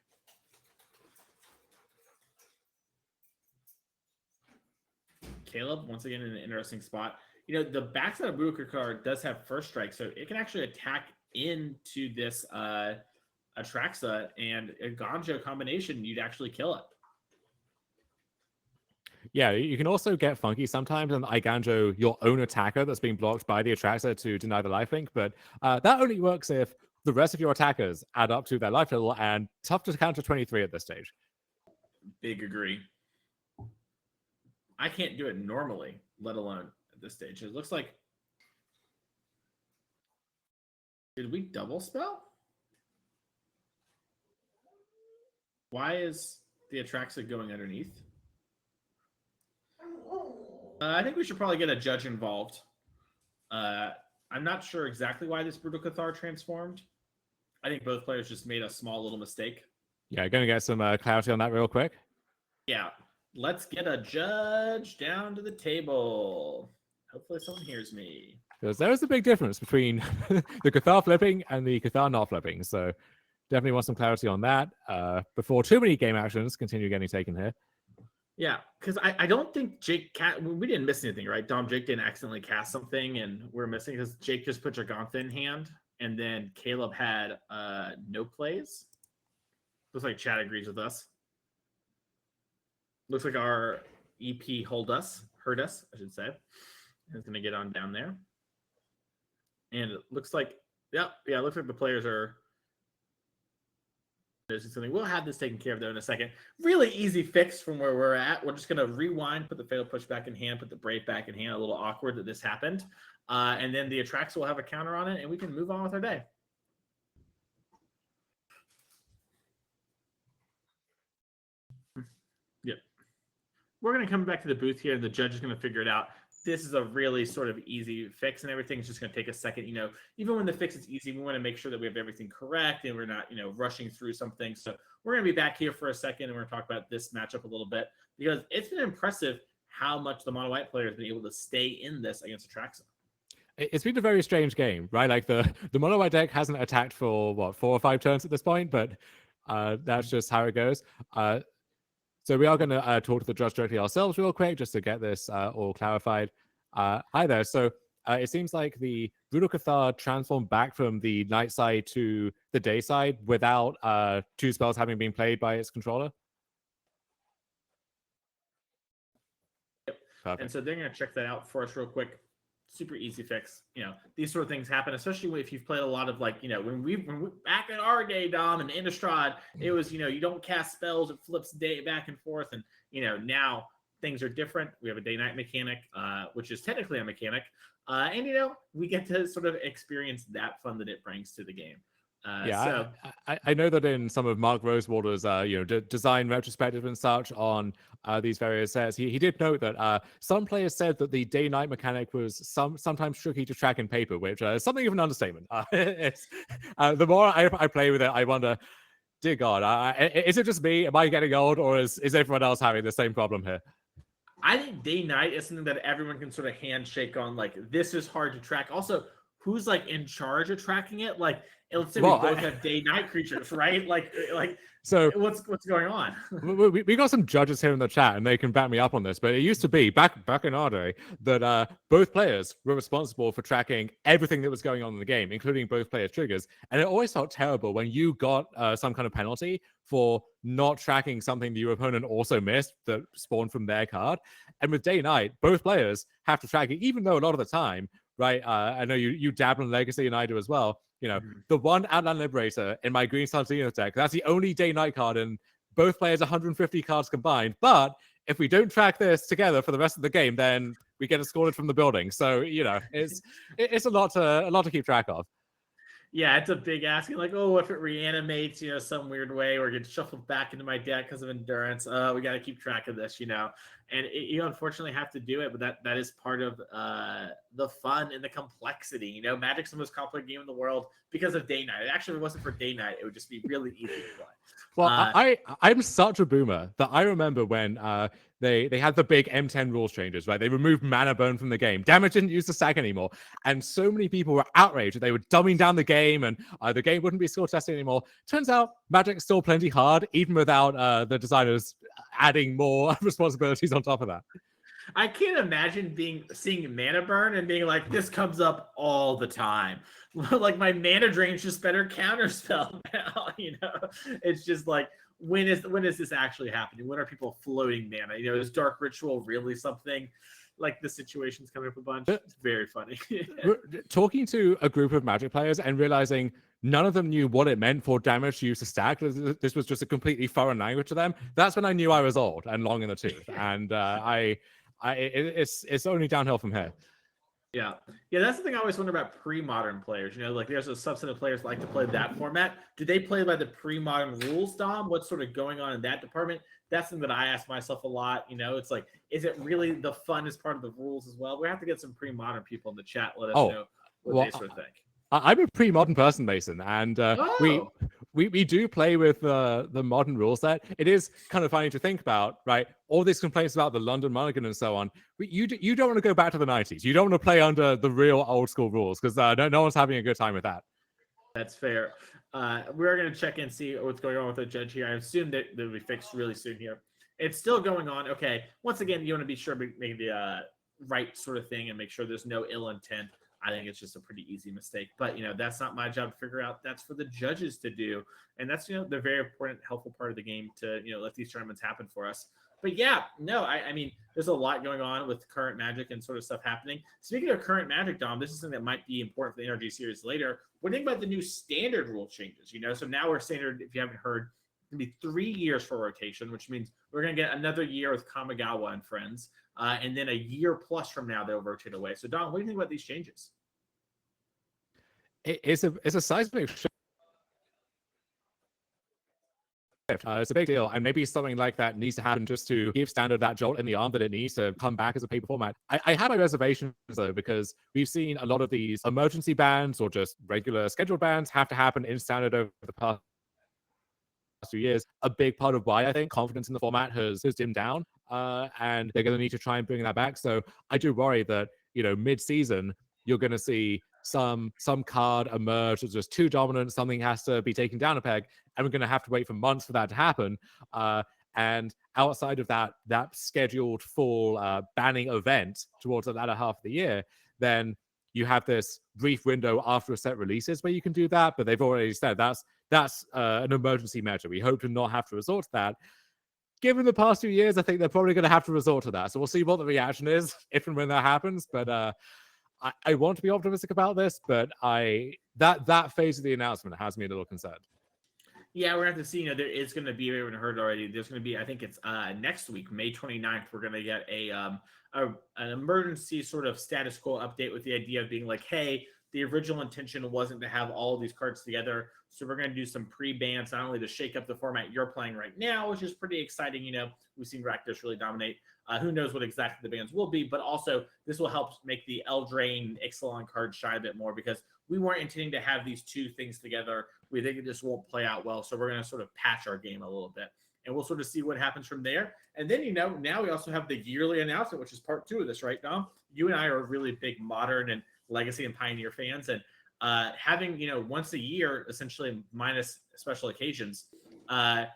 Caleb once again in an interesting spot. The backside of Brutal card does have first strike, so it can actually attack into this Atraxa, and a Ganjo combination, you'd actually kill it. Yeah, you can also get funky sometimes and Iganjo your own attacker that's being blocked by the Atraxa to deny the lifelink, but that only works if the rest of your attackers add up to their life total, and tough to counter 23 at this stage. Big agree. I can't do it normally, let alone at this stage. It looks like Did we double spell? Why is the Atraxa going underneath? I think we should probably get a judge involved. I'm not sure exactly why this Brutal Cathar transformed. I think both players just made a small little mistake. Yeah, going to get some clarity on that real quick. Yeah, let's get a judge down to the table. Hopefully someone hears me. Because there is a big difference between the Cathar flipping and the Cathar not flipping. So definitely want some clarity on that before too many game actions continue getting taken here. Yeah, because I don't think Jake we didn't miss anything, right? Jake didn't accidentally cast something and we're missing because Jake just put Gigantha in hand and then Caleb had no plays. Looks like Chad agrees with us. Looks like our EP heard us, I should say. It's going to get on down there. And it looks like, it looks like the players are. There's something. We'll have this taken care of though in a second. Really easy fix from where we're at. We're just going to rewind, put the Fatal Push back in hand, put the Brave back in hand. A little awkward that this happened. And then the Atraxa will have a counter on it and we can move on with our day. Yep. We're going to come back to the booth here and the judge is going to figure it out. This is a really sort of easy fix and everything's just going to take a second. You know, even when the fix is easy, we want to make sure that we have everything correct and we're not, rushing through something. So we're going to be back here for a second and we're going to talk about this matchup a little bit because it's been impressive how much the mono white player has been able to stay in this against Atraxa. It's been a very strange game, right? Like the mono white deck hasn't attacked for 4 or 5 turns at this point, but that's just how it goes. So we are going to talk to the judge directly ourselves real quick just to get this all clarified. Hi there. So it seems like the Brutal Cathar transformed back from the night side to the day side without 2 spells having been played by its controller. Yep. Perfect. And so they're going to check that out for us real quick. Super easy fix. These sort of things happen, especially if you've played a lot of when we back in our day, Dom and Innistrad, it was you don't cast spells, it flips day back and forth, and now things are different. We have a day-night mechanic, which is technically a mechanic, and we get to sort of experience that fun that it brings to the game. I know that in some of Mark Rosewater's design retrospective and such on these various sets, he did note that some players said that the day-night mechanic was sometimes tricky to track in paper, which is something of an understatement. It's the more I play with it, I wonder, dear God, is it just me? Am I getting old, or is everyone else having the same problem here? I think day-night is something that everyone can sort of handshake on. Like, this is hard to track. Also, who's in charge of tracking it? Let's say we both have day-night creatures, right? So what's going on? we got some judges here in the chat, and they can back me up on this. But it used to be back in our day that both players were responsible for tracking everything that was going on in the game, including both players' triggers. And it always felt terrible when you got some kind of penalty for not tracking something that your opponent also missed that spawned from their card. And with day-night, both players have to track it, even though a lot of the time, right? I know you dabble in Legacy, and I do as well. The one Outland Liberator in my Green Sardino deck, that's the only day-night card in both players' 150 cards combined. But if we don't track this together for the rest of the game, then we get escorted from the building. So, it's a lot to keep track of. Yeah, it's a big asking. If it reanimates, some weird way or gets shuffled back into my deck because of endurance, we got to keep track of this, And you unfortunately have to do it, but that is part of the fun and the complexity. Magic's the most complex game in the world because of day-night. Actually, if it wasn't for day-night, it would just be really easy to play. Well, I'm such a boomer that I remember when they had the big M10 rules changes, right? They removed mana burn from the game. Damage didn't use the stack anymore. And so many people were outraged that they were dumbing down the game and the game wouldn't be score tested anymore. Turns out Magic's still plenty hard, even without the designers adding more responsibilities on top of that. I can't imagine seeing mana burn and being like, this comes up all the time. My mana drain's just better counterspell now. It's just when is this actually happening? When are people floating mana? Is Dark Ritual really something? The situation's coming up a bunch. It's very funny. Talking to a group of Magic players and realizing none of them knew what it meant for damage to use a stack. This was just a completely foreign language to them. That's when I knew I was old and long in the tooth. And it's only downhill from here. Yeah. Yeah, that's the thing I always wonder about pre-modern players. You know, like there's a subset of players that like to play that format. Do they play by the pre-modern rules, Dom? What's sort of going on in that department? That's something that I ask myself a lot. You know, it's like, is it really the fun as part of the rules as well? We have to get some pre-modern people in the chat. Let us know what they sort of think. I'm a pre-modern person, Mason, and we Oh, do play with the modern rule set. It is kind of funny to think about, right? All these complaints about the London Mulligan and so on. You don't want to go back to the 90s. You don't want to play under the real old school rules because no one's having a good time with that. that's fair. We're going to check and see what's going on with the judge here. I assume that they'll be fixed really soon here. It's still going on. Okay. Once again, you want to be sure to make the right sort of thing and make sure there's no ill intent. I think it's just a pretty easy mistake. But, you know, that's not my job to figure out. That's for the judges to do. And that's, you know, the very important, helpful part of the game to, you know, let these tournaments happen for us. But yeah, no, I mean, there's a lot going on with current Magic and sort of stuff happening. Speaking of current Magic, Dom, this is something that might be important for the NRG series later. What do you think about the new standard rule changes? You know, so now we're standard, if you haven't heard, it's going to be 3 years for rotation, which means we're going to get another year with Kamigawa and friends. And then a year plus from now, they'll rotate away. So, Dom, what do you think about these changes? It's a seismic shift. It's a big deal, and maybe something like that needs to happen just to give Standard that jolt in the arm that it needs to come back as a paper format. I have my reservations, though, because we've seen a lot of these emergency bans or just regular scheduled bans have to happen in Standard over the past 2 years. A big part of why I think confidence in the format has dimmed down, and they're going to need to try and bring that back. So I do worry that, you know, mid-season, you're going to see some card emerge as just too dominant, something has to be taken down a peg, and we're going to have to wait for months for that to happen. And outside of that scheduled fall banning event towards the latter half of the year, then you have this brief window after a set releases where you can do that, but they've already said that's an emergency measure. We hope to not have to resort to that. Given the past 2 years, I think they're probably going to have to resort to that. So we'll see what the reaction is if and when that happens. But I want to be optimistic about this, but that phase of the announcement has me a little concerned. Yeah, we're going to have to see. You know, there is going to be, we haven't heard already, there's going to be, I think it's next week, May 29th, we're going to get an emergency sort of status quo update with the idea of being like, hey, the original intention wasn't to have all of these cards together. So we're going to do some pre-bans, not only to shake up the format you're playing right now, which is pretty exciting. You know, we've seen Rakdos really dominate. Who knows what exactly the bans will be, but also this will help make the Eldraine Ixalan card shine a bit more because we weren't intending to have these two things together. We think it just won't play out well. So we're going to sort of patch our game a little bit and we'll sort of see what happens from there. And then, you know, now we also have the yearly announcement, which is part 2 of this, right, Dom? You and I are really big Modern and Legacy and Pioneer fans, and having, you know, once a year, essentially minus special occasions, a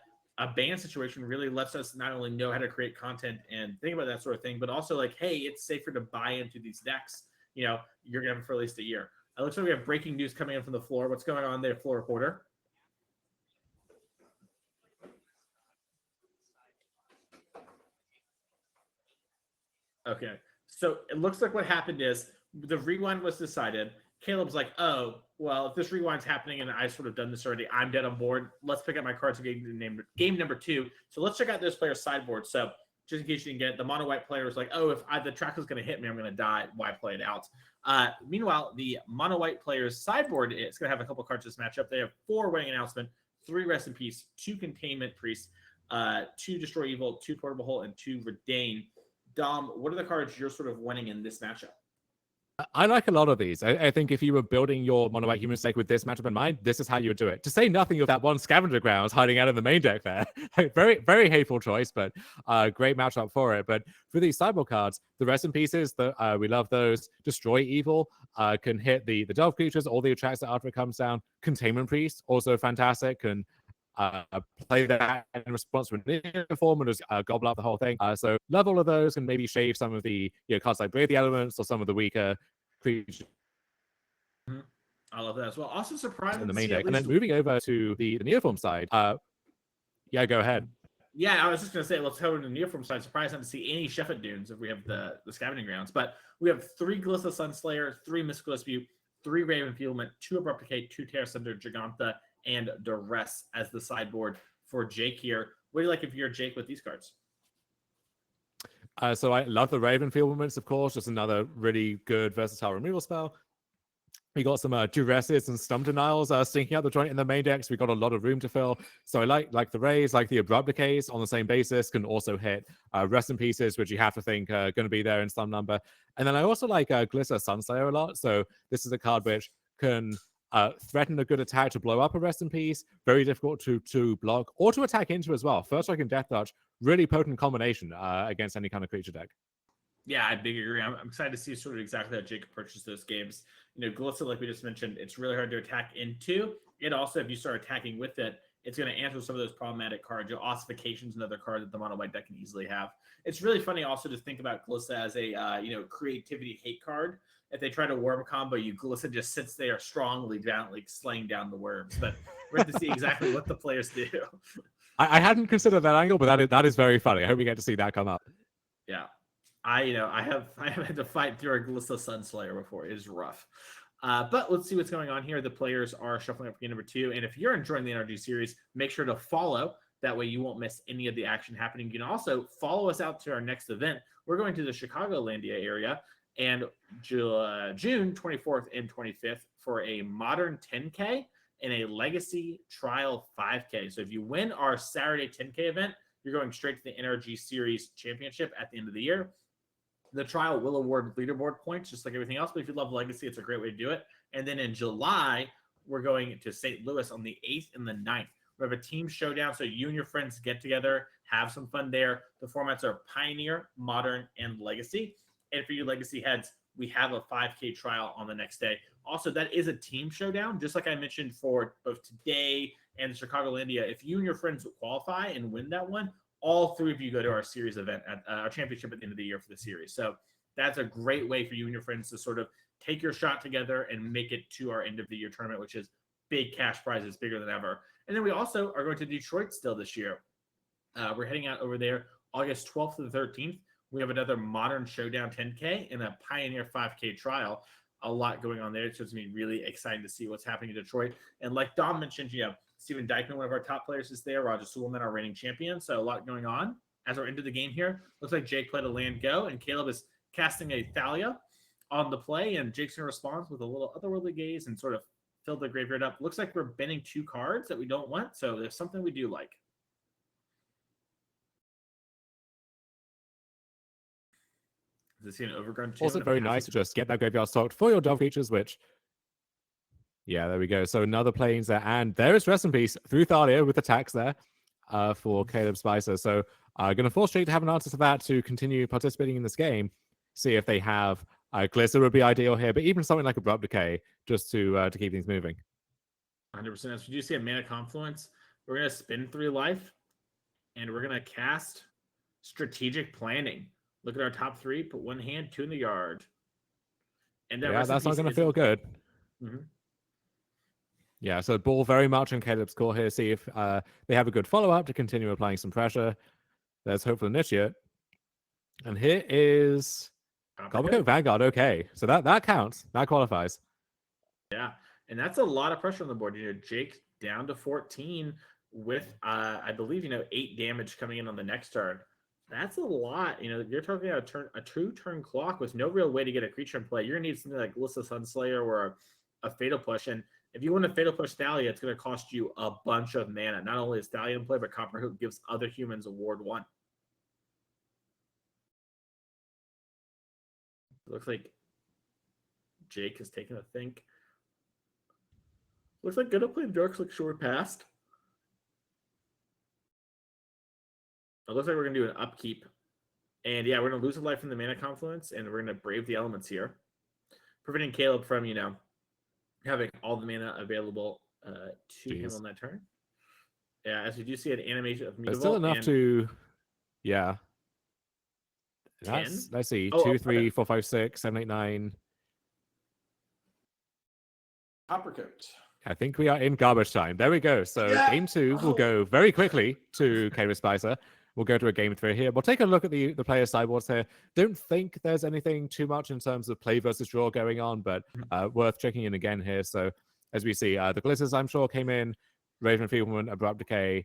ban situation really lets us not only know how to create content and think about that sort of thing, but also like, hey, it's safer to buy into these decks. You know, you're going to have it for at least a year. It looks like we have breaking news coming in from the floor. What's going on there, floor reporter? Okay. So it looks like what happened is the rewind was decided. Caleb's like, oh, well, if this rewind's happening and I sort of done this already, I'm dead on board. Let's pick up my cards and game number 2. So let's check out this player's sideboard. So just in case you didn't get it, the mono white player is like, oh, if the track is going to hit me, I'm going to die. Why play it out? Meanwhile, the mono white player's sideboard is going to have a couple cards this matchup. They have 4 winning announcement, 3 rest in peace, 2 containment priests, 2 destroy evil, 2 portable hole, and 2 redain. Dom, what are the cards you're sort of winning in this matchup? I like a lot of these. I think if you were building your mono white human snake with this matchup in mind, this is how you would do it. To say nothing of that one scavenger grounds hiding out in the main deck there. Very, very hateful choice, but great matchup for it. But for these sideboard cards, the rest in pieces, we love those. Destroy evil can hit the delve creatures, all the attacks that after it comes down. Containment priest, also fantastic, can play that in response to an form and just gobble up the whole thing. So love all of those and maybe shave some of the cards like Brave the Elements or some of the weaker creatures. I love that as well. Also surprised in the main deck. And then moving over to the Neoform side. Yeah, go ahead. Yeah, I was just going to say, let's go to the Neoform side. Surprised not to see any Sheffet Dunes if we have the Scavenging Grounds. But we have 3 Glissa Sunslayer, 3 Mystical Dispute, 3 Raven Fuelment, 2 Abrupt Decay, 2 Terra Cinder, Giganta, and Duress as the sideboard for Jake here. What do you like if you're Jake with these cards? So I love the Raven Enfeeblements, of course, just another really good versatile removal spell. We got some Duresses and Stump Denials stinking out the joint in the main decks. We got a lot of room to fill. So I like the Rays, like the Abrupt Decays on the same basis, can also hit Rest in Pieces, which you have to think are going to be there in some number. And then I also like Glitter Sunslayer a lot. So this is a card which can threaten a good attack to blow up a Rest in Peace. Very difficult to block or to attack into as well. First strike and Death Touch, really potent combination against any kind of creature deck. Yeah, I big agree. I'm excited to see sort of exactly how Jake approaches those games. Glissa, like we just mentioned, it's really hard to attack into. It also, if you start attacking with it, it's going to answer some of those problematic cards. Ossification's another card that the mono white deck can easily have. It's really funny also to think about Glissa as a creativity hate card. If they try to worm combo you, Glissa just sits there strongly down, like slaying down the worms. But we're going to see exactly what the players do. I hadn't considered that angle, but that is very funny. I hope we get to see that come up. Yeah. I have had to fight through a Glissa Sunslayer before. It is rough. But let's see what's going on here. The players are shuffling up for game number 2. And if you're enjoying the NRG series, make sure to follow. That way you won't miss any of the action happening. You can also follow us out to our next event. We're going to the Chicagolandia area and June 24th and 25th for a modern 10K and a legacy trial 5K. So if you win our Saturday 10K event, you're going straight to the NRG series championship at the end of the year. The trial will award leaderboard points, just like everything else. But if you love Legacy, it's a great way to do it. And then in July, we're going to St. Louis on the 8th and the 9th. We have a team showdown, so you and your friends get together, have some fun there. The formats are Pioneer, Modern, and Legacy. And for you Legacy heads, we have a 5K trial on the next day. Also, that is a team showdown, just like I mentioned for both today and the Chicagolandia. If you and your friends qualify and win that one, all 3 of you go to our series event at our championship at the end of the year for the series. So that's a great way for you and your friends to sort of take your shot together and make it to our end of the year tournament, which is big cash prizes, bigger than ever. And then we also are going to Detroit still this year. We're heading out over there August 12th to the 13th. We have another Modern Showdown 10K and a Pioneer 5K trial. A lot going on there. So it's going to be really exciting to see what's happening in Detroit. And like Dom mentioned, Steven Dykman, one of our top players, is there. Roger Suleman, our reigning champion. So a lot going on as we're into the game here. Looks like Jake played a land go, and Caleb is casting a Thalia on the play, and Jake's going to respond with a little otherworldly gaze and sort of fill the graveyard up. Looks like we're banning 2 cards that we don't want, so there's something we do like. Does it see an overgrown tomb? Also very nice to just get that graveyard stocked for your dog features, which... Yeah, there we go. So another planes there. And there is Rest in Peace through Thalia with attacks there for Caleb Spicer. So going to force Jake to have an answer to that to continue participating in this game. See if they have Glitter would be ideal here, but even something like Abrupt Decay just to keep things moving. 100%. As we do see a Mana Confluence, we're going to spin 3 life, and we're going to cast Strategic Planning. Look at our top 3, put 1 hand, 2 in the yard. And yeah, that's not going to feel good. Mm-hmm. Yeah, so ball very much in Caleb's court here. See if they have a good follow-up to continue applying some pressure. There's hope for the initiate. And here is Goblin Vanguard. Okay, so that counts. That qualifies. Yeah, and that's a lot of pressure on the board. Jake down to 14 with, I believe, 8 damage coming in on the next turn. That's a lot. You're talking about a 2-turn clock with no real way to get a creature in play. You're going to need something like Glissa Sunslayer or a Fatal Push. And if you want to Fatal Push Thalia, it's going to cost you a bunch of mana. Not only is Thalia in play, but Copper Hoop gives other humans a Ward 1. It looks like Jake has taken a think. Looks like gonna play Darkslick Shore past. It looks like we're gonna do an upkeep. And yeah, we're gonna lose a life from the Mana Confluence, and we're gonna brave the elements here. Preventing Caleb from, having all the mana available to him on that turn. Yeah, as we do see an animation of Mutable. Still enough to, yeah. 10? Let's see, 2, 3, 4, 5, 6, 7, 8, 9. Coppercoat. I think we are in garbage time. There we go. So game 2 will go very quickly to Caleb Spicer. We'll go to a game 3 here. We'll take a look at the player sideboards here. Don't think there's anything too much in terms of play versus draw going on, but worth checking in again here. So as we see, the Glitters, I'm sure, came in. Raven Enfeeblement, Abrupt Decay.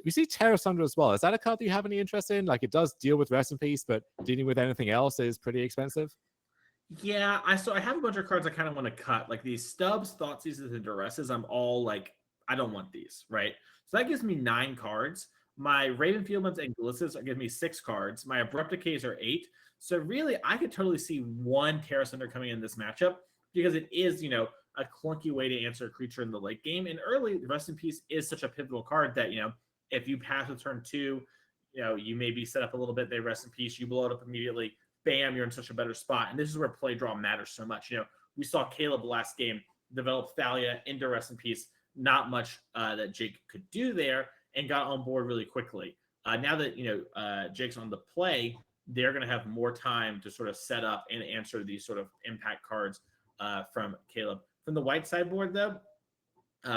We see Terra Sunder as well. Is that a card that you have any interest in? Like, it does deal with Rest in Peace, but dealing with anything else is pretty expensive. Yeah, I have a bunch of cards I kind of want to cut. Like these Stubs, Thoughtseizes, and Duresses, I'm all like, I don't want these, right? So that gives me 9 cards. My Ravenfieldmans and Glissas are giving me 6 cards. My Abrupt Decays are 8. So really, I could totally see one Terra Sunder coming in this matchup because it is, you know, a clunky way to answer a creature in the late game. And early, Rest in Peace is such a pivotal card that, you know, if you pass with turn 2, you know, you maybe set up a little bit, they Rest in Peace, you blow it up immediately. Bam, you're in such a better spot. And this is where play draw matters so much. You know, we saw Caleb last game develop Thalia into Rest in Peace. Not much that Jake could do there and got on board really quickly. Now that, you know, Jake's on the play, they're going to have more time to sort of set up and answer these sort of impact cards from Caleb. From the white sideboard, though,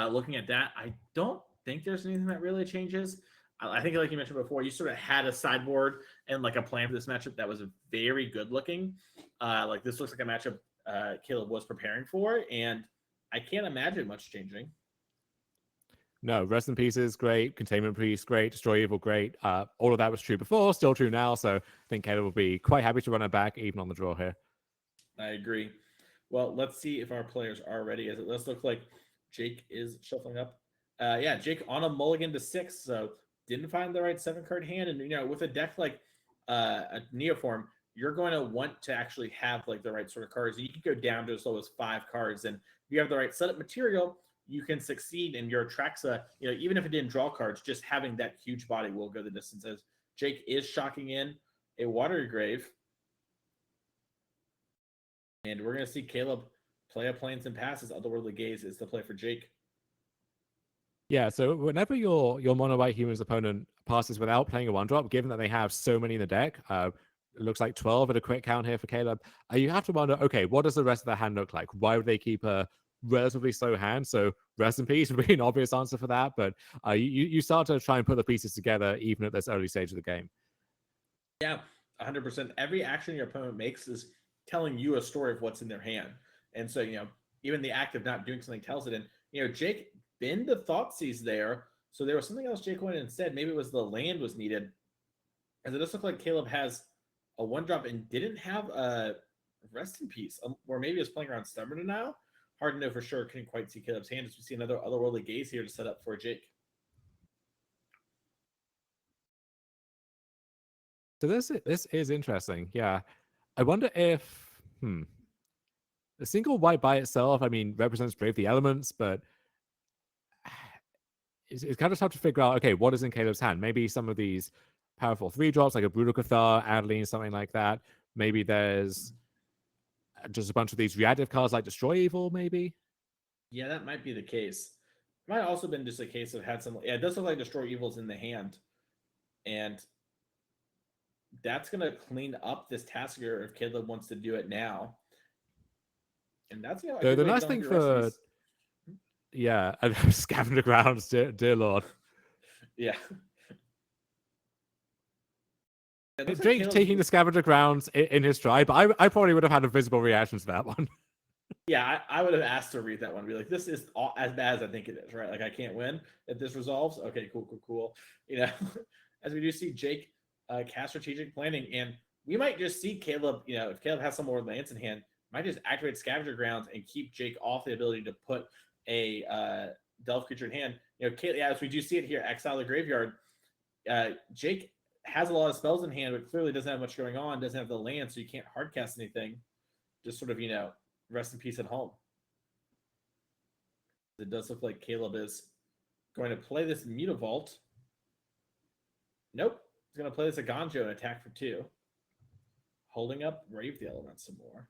looking at that, I don't think there's anything that really changes. I think, like you mentioned before, you sort of had a sideboard and like a plan for this matchup that was very good looking. Like this looks like a matchup Caleb was preparing for, and I can't imagine much changing. No, Rest in Peace is great. Containment Priest, great. Destroy Evil, great. All of that was true before, still true now. So I think Caleb will be quite happy to run it back, even on the draw here. I agree. Well, let's see if our players are ready. As it does look like Jake is shuffling up. Yeah, Jake on a mulligan to 6, so didn't find the right 7-card hand. And, you know, with a deck like a Neoform, you're going to want to actually have like the right sort of cards. You can go down to as low as 5 cards. And if you have the right setup material, you can succeed in your Traxa. You know, even if it didn't draw cards, just having that huge body will go the distance. As Jake is shocking in a Watery Grave. And we're going to see Caleb play a Plains and Passes. Otherworldly Gaze is the play for Jake. Yeah, so whenever your mono white humans opponent passes without playing a 1-drop, given that they have so many in the deck, it looks like 12 at a quick count here for Caleb, you have to wonder, okay, what does the rest of the hand look like? Why would they keep a relatively slow hand? So Rest in Peace would be an obvious answer for that, but you start to try and put the pieces together even at this early stage of the game. Yeah, 100%. Every action your opponent makes is telling you a story of what's in their hand. And so, you know, even the act of not doing something tells it. And, you know, Jake been the Thoughtseize there. So there was something else Jake went and said. Maybe it was the land was needed. As it does look like Caleb has a 1-drop and didn't have a Rest in Peace. Or maybe it's playing around Stubborn now. Hard to know for sure. Couldn't quite see Caleb's hand as we see another Otherworldly Gaze here to set up for Jake. So this is interesting. Yeah. I wonder if a single white by itself, I mean, represents Brave the Elements, but it's kind of tough to figure out, okay, what is in Caleb's hand? Maybe some of these powerful 3-drops, like a Brutal Cathar, Adeline, something like that. Maybe there's just a bunch of these reactive cards like Destroy Evil, maybe? Yeah, that might be the case. It might have also been just a case of had some... Yeah, it does look like Destroy Evil's in the hand. And that's going to clean up this task here if Caleb wants to do it now. And that's, you know, the nice thing for... Yeah, Scavenger Grounds, dear Lord. Yeah. Jake like taking the Scavenger Grounds in his stride, but I probably would have had a visible reaction to that one. Yeah, I would have asked to read that one. Be like, this is all, as bad as I think it is, right? Like, I can't win if this resolves. Okay, cool. You know, as we do see Jake cast Strategic Planning, and we might just see Caleb, you know, if Caleb has some more lands in hand, might just activate Scavenger Grounds and keep Jake off the ability to put a Delve creature in hand. You know, yeah, as we do see it here, exile the graveyard. Jake has a lot of spells in hand, but clearly doesn't have much going on, doesn't have the land, so you can't hardcast anything. Just sort of, you know, rest in peace at home. It does look like Caleb is going to play this Mutavault. Nope. He's going to play this Aganjo and attack for 2. Holding up Brave the Elements some more.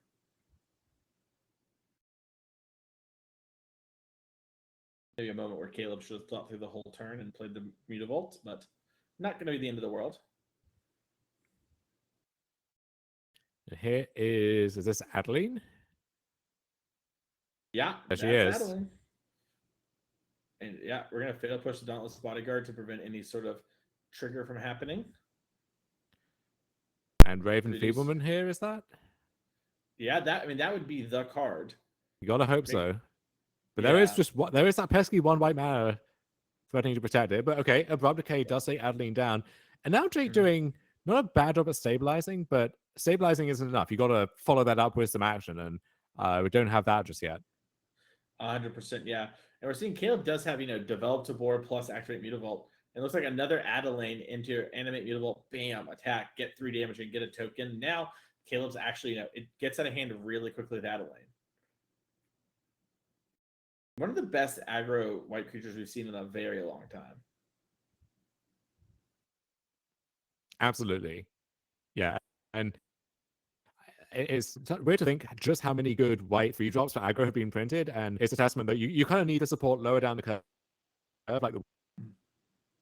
Maybe a moment where Caleb should have thought through the whole turn and played the Mutavault, but not going to be the end of the world. Here is this Adeline? Yeah, there she is. Adeline. And yeah, we're going to fatal push the Dauntless Bodyguard to prevent any sort of trigger from happening. And Raven Feebleman here, is that? Yeah, that would be the card. You gotta hope so. But there is that pesky 1 white mana threatening to protect it. But okay, Abrupt Decay does say Adeline down. And now Jake Mhm. doing not a bad job at stabilizing, but stabilizing isn't enough. You got to follow that up with some action, and we don't have that just yet. 100%, yeah. And we're seeing Caleb does have, develop Jabbour plus activate Mutavault. It looks like another Adeline into animate Mutavault, bam, attack, get 3 damage and get a token. Now Caleb's actually, it gets out of hand really quickly with Adeline. One of the best aggro white creatures we've seen in a very long time. Absolutely. Yeah. And it's weird to think just how many good white 3-drops for aggro have been printed, and it's a testament that you kind of need to support lower down the curve, like the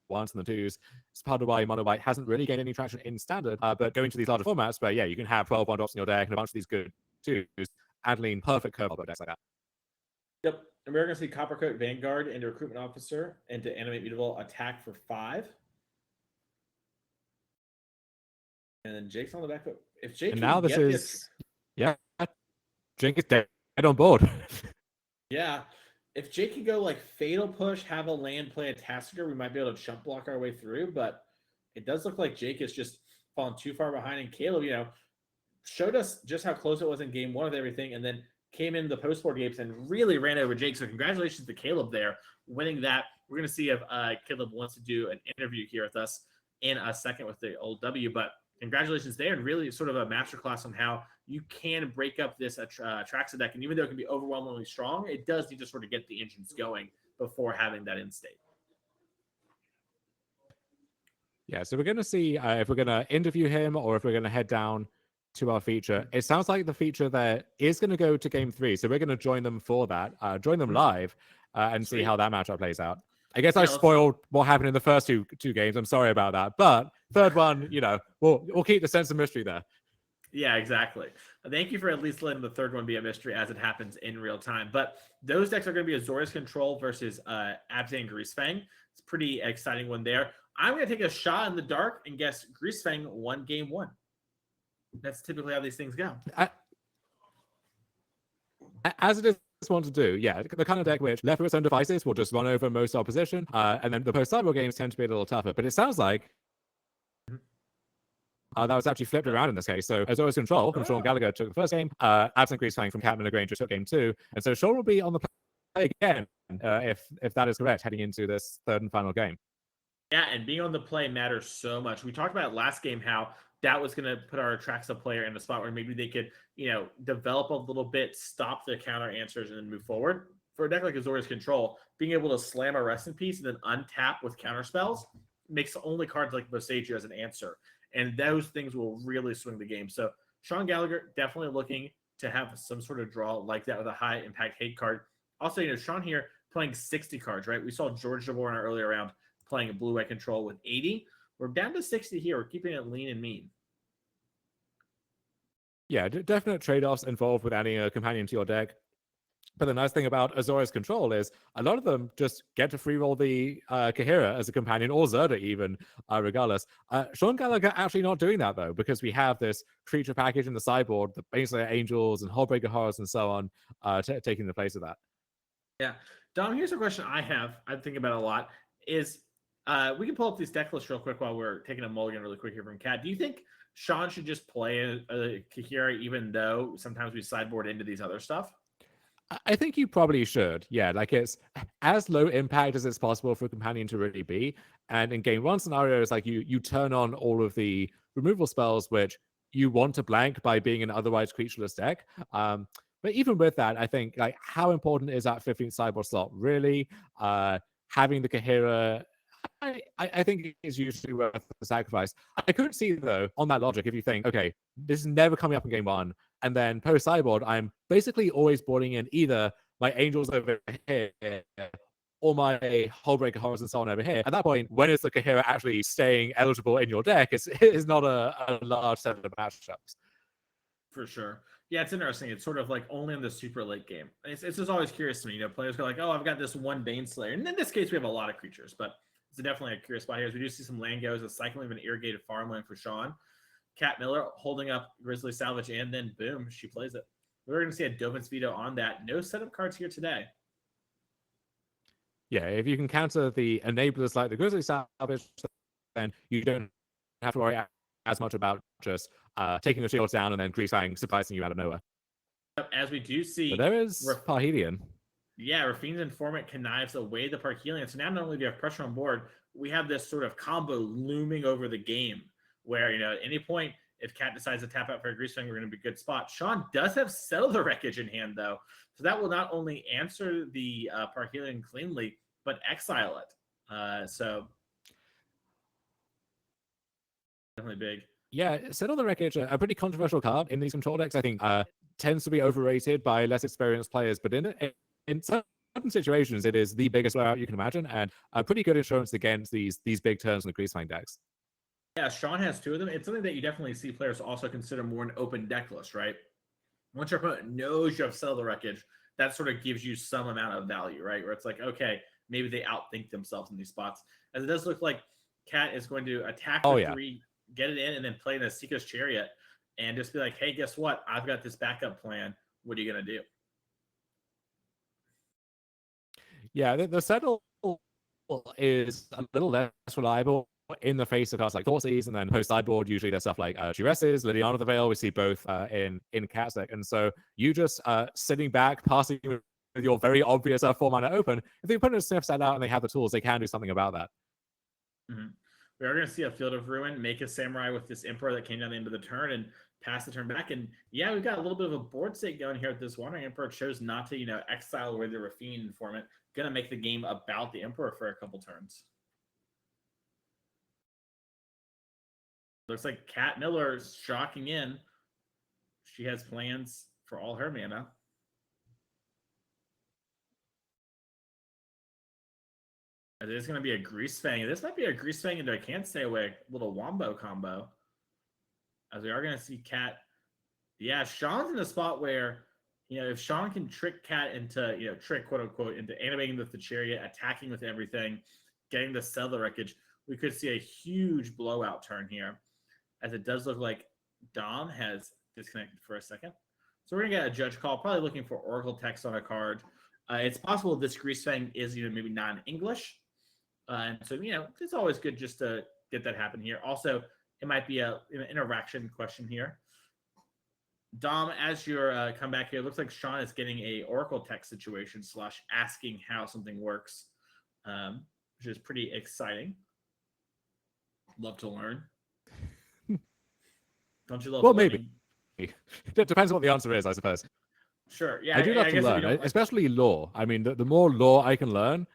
1s and the 2s. It's part of why mono white hasn't really gained any traction in standard, but going to these larger formats where, yeah, you can have 12 1-drops in your deck and a bunch of these good 2s, Adeline, perfect curve decks like that. Yep. And we're going to see Coppercoat Vanguard into Recruitment Officer into Animate Mutavault attack for 5. And then Jake's on the back foot. If Jake And can now this get is, yeah, Jake is dead on board. Yeah. If Jake can go like Fatal Push, have a land, play a Tasker, we might be able to chump block our way through. But it does look like Jake is just fallen too far behind. And Caleb, showed us just how close it was in game 1 with everything, and then came in the post-board games and really ran over Jake. So congratulations to Caleb there, winning that. We're going to see if Caleb wants to do an interview here with us in a second with the old W. But congratulations there, and really sort of a masterclass on how you can break up this Atraxa deck. And even though it can be overwhelmingly strong, it does need to sort of get the engines going before having that in state. Yeah, so we're going to see if we're going to interview him or if we're going to head down to our feature. It sounds like the feature there is going to go to game 3, so we're going to join them for that, join them live, and see how that matchup plays out. I guess I spoiled what happened in the first two games. I'm sorry about that, but third one, we'll keep the sense of mystery there. Yeah, exactly. Thank you for at least letting the third one be a mystery as it happens in real time. But those decks are going to be Azorius Control versus Abzan Greasefang. It's a pretty exciting one there. I'm going to take a shot in the dark and guess Greasefang won game 1. That's typically how these things go. As it is one to do, yeah, the kind of deck which left with its own devices will just run over most opposition, and then the post-cyber games tend to be a little tougher. But it sounds like that was actually flipped around in this case. So Azorius Control from Sean Gallagher took the first game, Absent Greasefang from Captain Miller-Granger took game 2, and so Sean will be on the play again if that is correct heading into this third and final game. Yeah, and being on the play matters so much. We talked about last game how that was going to put our Atraxa player in a spot where maybe they could, develop a little bit, stop the counter answers, and then move forward. For a deck like Azorius Control, being able to slam a Rest in Peace and then untap with counter spells makes only cards like Boseiju as an answer. And those things will really swing the game. So Sean Gallagher definitely looking to have some sort of draw like that with a high impact hate card. Also, Sean here playing 60 cards, right? We saw George Jabbour in our earlier round playing a blue-white control with 80. We're down to 60 here. We're keeping it lean and mean. Yeah, definite trade-offs involved with adding a companion to your deck. But the nice thing about Azorius Control is a lot of them just get to free roll the Kahira as a companion, or Zerda even, regardless. Sean Gallagher actually not doing that, though, because we have this creature package in the sideboard, the Baneslayer Angels and Hullbreaker Horrors and so on, taking the place of that. Yeah. Dom, here's a question I have. I think about a lot is we can pull up these deck lists real quick while we're taking a mulligan really quick here from Kat. Do you think Sean should just play a Kahira even though sometimes we sideboard into these other stuff? I think you probably should. Yeah, like it's as low impact as it's possible for a companion to really be. And in game 1 scenarios, like you turn on all of the removal spells which you want to blank by being an otherwise creatureless deck. But even with that, I think like how important is that 15th sideboard slot really? Having the Kahira, I think is usually worth the sacrifice. I couldn't see, though, on that logic, if you think, okay, this is never coming up in game 1, and then post-sideboard, I'm basically always boarding in either my Angels over here or my Hullbreaker Horrors and so on over here. At that point, when is the Kahira actually staying eligible in your deck? It's not a large set of matchups. For sure. Yeah, it's interesting. It's sort of like only in the super late game. It's just always curious to me. Players go like, oh, I've got this one Baneslayer. And in this case, we have a lot of creatures, but it's definitely a curious spot here. As we do see some land goes, a cycling of an irrigated farmland for Sean. Kat Miller holding up Grizzly Salvage, and then boom, she plays it. We're going to see a Dovin's Veto on that. No setup cards here today. Yeah, if you can counter the enablers like the Grizzly Salvage, then you don't have to worry as much about just taking the shields down and then Greasefang surprising you out of nowhere. As we do see, But there is Parhelion. Yeah, Rafine's Informant connives away the Parhelion. So now not only do you have pressure on board, we have this sort of combo looming over the game where, at any point, if Cat decides to tap out for a Greasefang, we're going to be a good spot. Sean does have Settle the Wreckage in hand, though. So that will not only answer the Parhelion cleanly, but exile it. So definitely big. Yeah, Settle the Wreckage, a pretty controversial card in these control decks, I think, tends to be overrated by less experienced players, but in certain situations, it is the biggest blowout you can imagine, and a pretty good insurance against these big turns in the Greasefang decks. Yeah, Sean has 2 of them. It's something that you definitely see players also consider more an open deck list, right? Once your opponent knows you have Settle the Wreckage, that sort of gives you some amount of value, right? Where it's like, okay, maybe they outthink themselves in these spots. As it does look like Cat is going to attack for 3, get it in, and then play in a Seeker's Chariot and just be like, hey, guess what? I've got this backup plan. What are you going to do? Yeah, the Settle is a little less reliable in the face of cards like Thoughtseize, and then post sideboard, usually there's stuff like Jures's, Liliana of the Veil. We see both in Cat's deck. And so you just sitting back, passing with your very obvious 4-mana open, if the opponent sniffs that out and they have the tools, they can do something about that. Mm-hmm. We are going to see a Field of Ruin make a Samurai with this Emperor that came down the end of the turn and pass the turn back. And yeah, we've got a little bit of a board state going here with this Wandering Emperor. It chose not to, exile away the Rafine Informant. Going to make the game about the Emperor for a couple turns. Looks like Kat Miller is shocking in. She has plans for all her mana. There's going to be a Greasefang. This might be a Greasefang into a Can't Stay Away little Wombo combo. As we are going to see Cat. Yeah, Sean's in a spot where, if Sean can trick Cat into, trick, quote unquote, into animating with the Chariot, attacking with everything, getting the Settle the Wreckage, we could see a huge blowout turn here. As it does look like Dom has disconnected for a second. So we're going to get a judge call, probably looking for Oracle text on a card. It's possible this Greasefang is maybe non-English. And so, it's always good just to get that happen here. Also, it might be an interaction question here. Dom, as you're come back here, it looks like Sean is getting a Oracle text situation / asking how something works, which is pretty exciting. Love to learn. Don't you love learning? Maybe. It depends what the answer is, I suppose. Sure. Yeah, I do love to learn, especially lore. I mean, the more lore I can learn,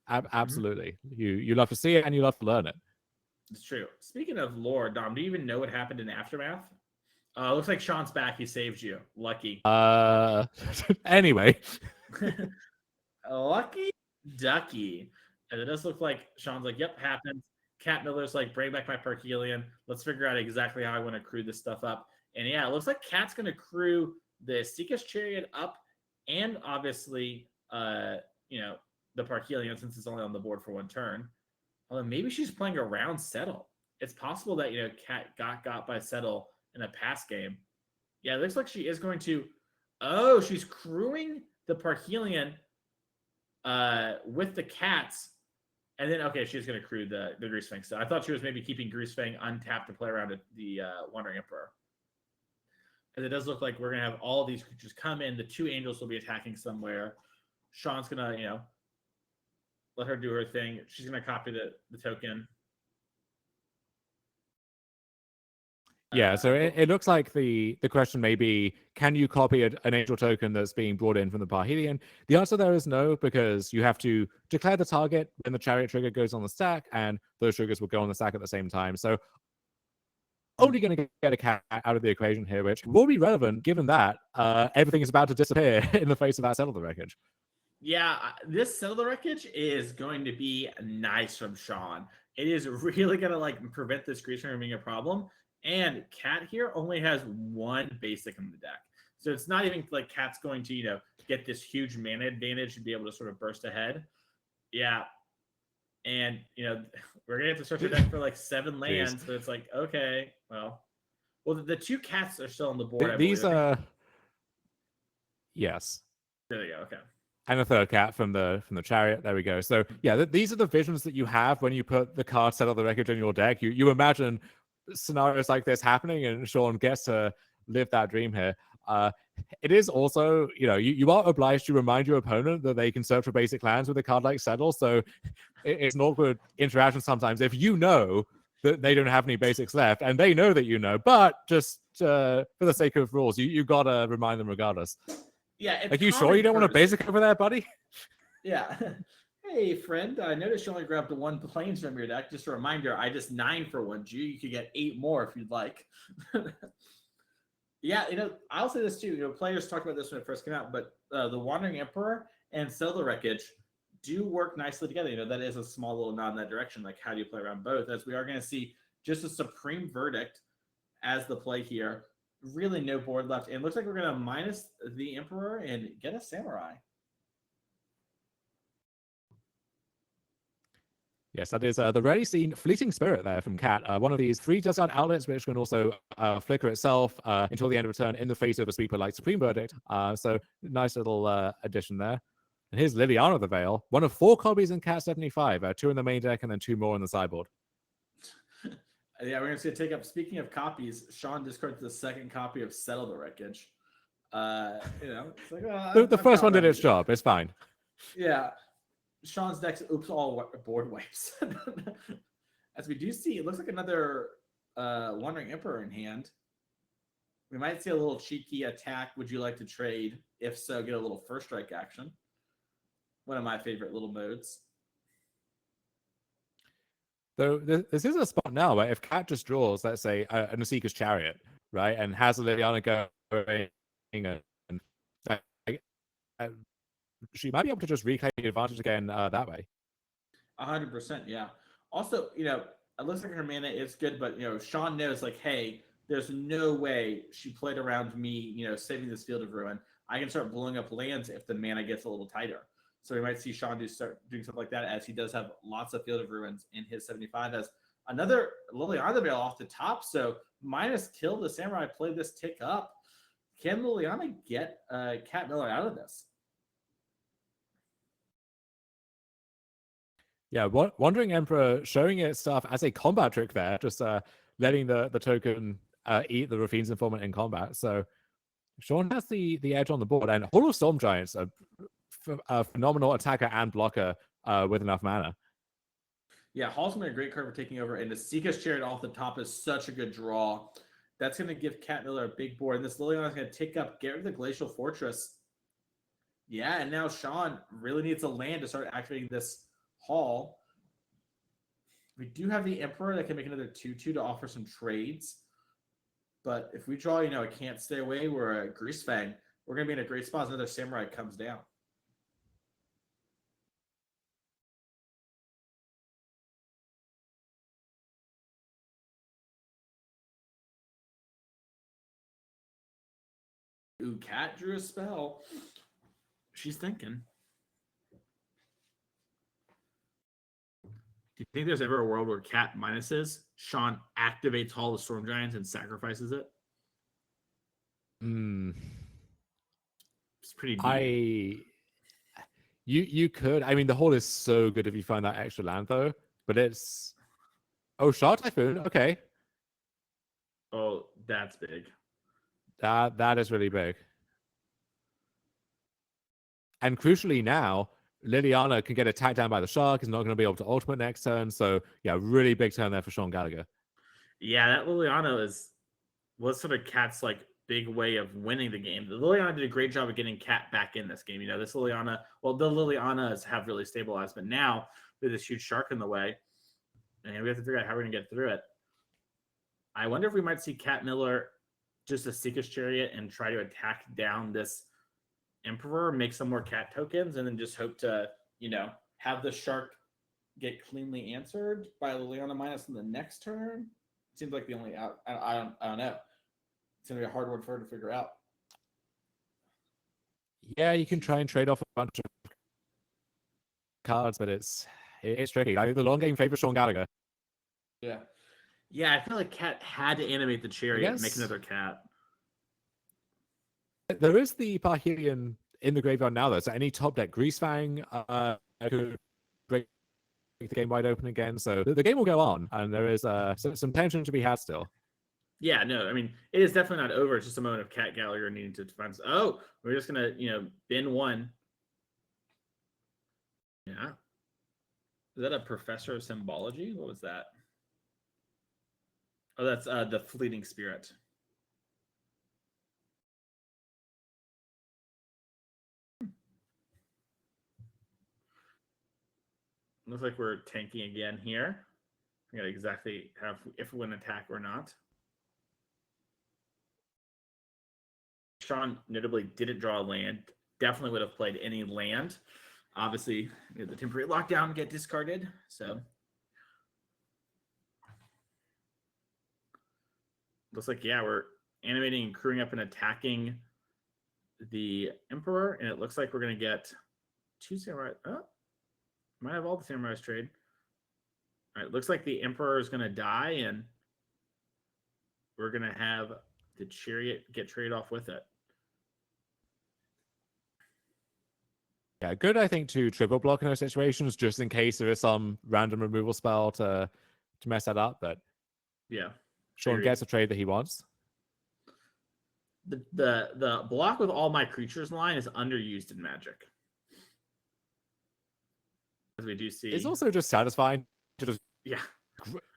absolutely. You love to see it and you love to learn it. It's true. Speaking of lore, Dom, do you even know what happened in Aftermath? Looks like Sean's back. He saved you. Lucky. Anyway. Lucky ducky. And it does look like Sean's like, yep, happened. Cat Miller's like, bring back my Parhelion. Let's figure out exactly how I want to crew this stuff up. And yeah, it looks like Cat's going to crew the Seeker's Chariot up and obviously, the Parhelion, since it's only on the board for 1 turn. Although maybe she's playing around Settle. It's possible that, Cat got by Settle in a past game. Yeah, it looks like she is going to... Oh, she's crewing the Parhelion with the Cats. And then, okay, she's going to crew the Greasefang. So I thought she was maybe keeping Greasefang untapped to play around the Wandering Emperor. And it does look like we're going to have all these creatures come in. The 2 angels will be attacking somewhere. Sean's going to, let her do her thing. She's going to copy the token. Yeah, so it looks like the question may be, can you copy an angel token that's being brought in from the Parhelion? The answer there is no, because you have to declare the target when the Chariot trigger goes on the stack, and those triggers will go on the stack at the same time. So only going to get a Cat out of the equation here, which will be relevant given that everything is about to disappear in the face of that Settle the Wreckage. Yeah, this Settle the Wreckage is going to be nice from Sean. It is really going to prevent this creature from being a problem. And Cat here only has 1 basic in the deck. So it's not even like Cat's going to, get this huge mana advantage and be able to sort of burst ahead. Yeah. And, we're going to have to search the deck for 7 lands. So it's like, okay, well, the 2 Cats are still on the board. These are... Yes. There they go. Okay. And a third cat from the chariot. There we go. So yeah, these are the visions that you have when you put the card Settle the Wreckage in your deck. You imagine scenarios like this happening, and Sean gets to live that dream here. It is also, you are obliged to remind your opponent that they can search for basic lands with a card like Settle. So it's an awkward interaction sometimes if you know that they don't have any basics left, and they know that you know, but just for the sake of rules, you gotta remind them regardless. Yeah, it's like, you sure you don't want a basic over there, buddy? Yeah. Hey, friend, I noticed you only grabbed one planes from your deck. Just a reminder, I just 9 for 1G. You could get 8 more if you'd like. Yeah, I'll say this too. Players talked about this when it first came out, but the Wandering Emperor and Settle the Wreckage do work nicely together. That is a small little nod in that direction. Like, how do you play around both? As we are going to see just a Supreme Verdict as the play here. Really no board left. And it looks like we're going to minus the Emperor and get a Samurai. Yes, that is the rarely seen Fleeting Spirit there from Cat. One of these 3 Discard outlets, which can also flicker itself until the end of turn in the face of a sweeper like Supreme Verdict. So nice little addition there. And here's Liliana the Veil, one of 4 copies in Cat 75, 2 in the main deck and then 2 more on the sideboard. Yeah, we're going to take up, speaking of copies, Sean discarded the second copy of Settle the Wreckage. It's like, the first one did its job. It's fine. Yeah. Sean's deck's all board wipes. As we do see, it looks like another Wandering Emperor in hand. We might see a little cheeky attack. Would you like to trade? If so, get a little first strike action. One of my favorite little modes. So this is a spot now where if Cat just draws, let's say, a Nasika's Chariot, right, and has a Liliana going, and she might be able to just reclaim the advantage again that way. 100%, yeah. Also, it looks like her mana is good, but, Sean knows, like, hey, there's no way she played around me, saving this Field of Ruin. I can start blowing up lands if the mana gets a little tighter. So we might see Sean start doing something like that, as he does have lots of Field of Ruins in his 75. As another Liliana the Veil off the top. So minus kill the Samurai, play this tick up. Can Liliana get Cat Miller out of this? Yeah, Wandering Emperor showing its stuff as a combat trick there, just letting the token eat the Rafine's Informant in combat. So Sean has the edge on the board, and Hall of Storm Giants, a phenomenal attacker and blocker with enough mana. Yeah, Hall's going to be a great card for taking over, and the Seeker's Chariot off the top is such a good draw. That's going to give Cat Miller a big board, and this Liliana is going to tick up, get rid of the Glacial Fortress. Yeah, and now Sean really needs a land to start activating this Hall. We do have the Emperor that can make another 2/2 to offer some trades. But if we draw, a Can't Stay Away, we're a Greasefang, we're going to be in a great spot as another Samurai comes down. Ooh, Cat drew a spell. She's thinking. Do you think there's ever a world where Cat minuses, Sean activates Hall of Storm Giants and sacrifices it? It's pretty deep. You could. I mean, the Hall is so good if you find that extra land, though. But it's... Oh, Shard Typhoon. Okay. Oh, that's big. That is really big. And crucially now, Liliana can get attacked down by the shark. Is not going to be able to ultimate next turn. So yeah, really big turn there for Sean Gallagher. Yeah, that Liliana was sort of Cat's big way of winning the game. The Liliana did a great job of getting Cat back in this game. This Liliana, the Lilianas have really stabilized, but now with this huge shark in the way, and we have to figure out how we're going to get through it. I wonder if we might see Cat Miller just a Seeker's Chariot and try to attack down this Emperor, make some more Cat tokens, and then just hope to, have the shark get cleanly answered by Liliana minus in the next turn. Seems like the only out. I don't know. It's gonna be a hard one for her to figure out. Yeah, you can try and trade off a bunch of cards, but it's tricky. I think the long game favors Sean Gallagher. Yeah. Yeah, I feel like Cat had to animate the Chariot and make another Cat. There is the Parhelion in the graveyard now, though. So any top deck Greasefang could break the game wide open again. So the game will go on, and there is some tension to be had still. Yeah, no, I mean, it is definitely not over. It's just a moment of Cat Gallagher needing to find. Oh, we're just gonna, bin one. Yeah. Is that a professor of symbology? What was that? Oh, that's the fleeting spirit. Looks like we're tanking again here. We gotta exactly have if we win attack or not. Sean notably didn't draw a land. Definitely would have played any land. Obviously, the temporary lockdown get discarded. So looks like, yeah, we're animating and crewing up and attacking the Emperor, and it looks like we're going to get 2 samurai. Oh, might have all the samurais trade. All right, looks like the Emperor is going to die, and we're going to have the Chariot get traded off with it. Yeah, good, I think, to triple block in those situations, just in case there is some random removal spell to mess that up. But yeah, Sean gets a trade that he wants. The block with all my creatures line is underused in Magic. As we do see, It's also just satisfying to just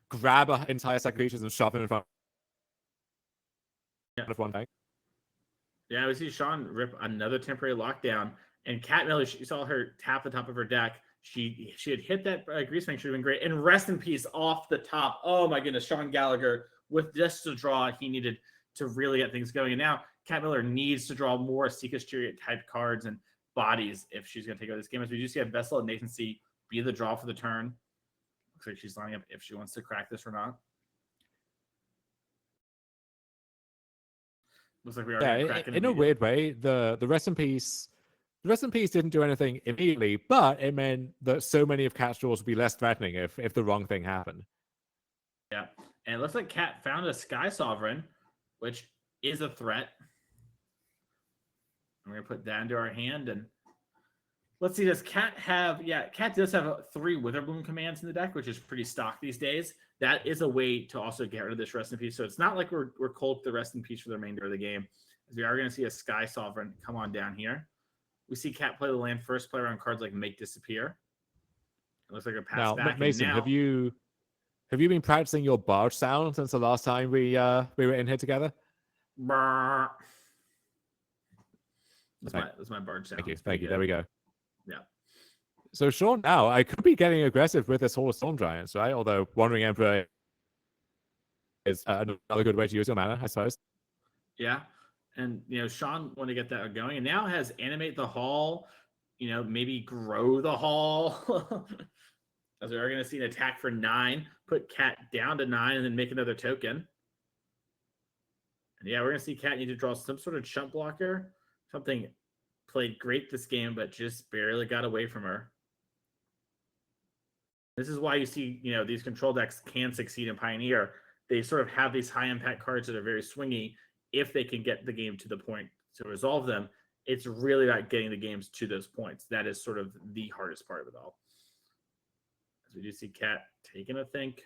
grab an entire set of creatures and shove them in front of one thing. Yeah, we see Sean rip another temporary lockdown. And Cat Miller, you saw her tap the top of her deck. She had hit that Greasefang, should have been great. And rest in peace off the top. Oh my goodness, Sean Gallagher with just a draw he needed to really get things going. And now Cat Miller needs to draw more Seeker's Chariot type cards and bodies if she's going to take over this game. As we do see a Vessel and Nathan C be the draw for the turn. Looks like she's lining up if she wants to crack this or not. Looks like we are going to crack it. In a weird way, the rest in peace. The rest in peace didn't do anything immediately, but it meant that so many of Cat's draws would be less threatening if the wrong thing happened. Yeah, and it looks like Cat found a Sky Sovereign, which is a threat. I'm going to put that into our hand, and let's see, does Cat have... Yeah, Cat does have 3 Witherbloom commands in the deck, which is pretty stock these days. That is a way to also get rid of this Rest in Peace, so it's not like we're cold to the Rest in Peace for the remainder of the game, as we are going to see a Sky Sovereign come on down here. We see Cat play the land first, play around cards like Make Disappear. It looks like a pass back. Mason, have you been practicing your barge sound since the last time we were in here together? That's my barge sound. Thank you. There we go. Yeah. So Sean, now I could be getting aggressive with this Hall of Storm Giants, right? Although Wandering Emperor is another good way to use your mana, I suppose. Yeah. And, Sean wanted to get that going, and now has Animate the Hall, maybe grow the hall. As we are going to see an attack for 9, put Cat down to 9, and then make another token. And yeah, we're going to see Cat need to draw some sort of chump blocker. Something played great this game, but just barely got away from her. This is why you see, these control decks can succeed in Pioneer. They sort of have these high-impact cards that are very swingy. If they can get the game to the point to resolve them, it's really about getting the games to those points. That is sort of the hardest part of it all. As we do see Cat taking a think.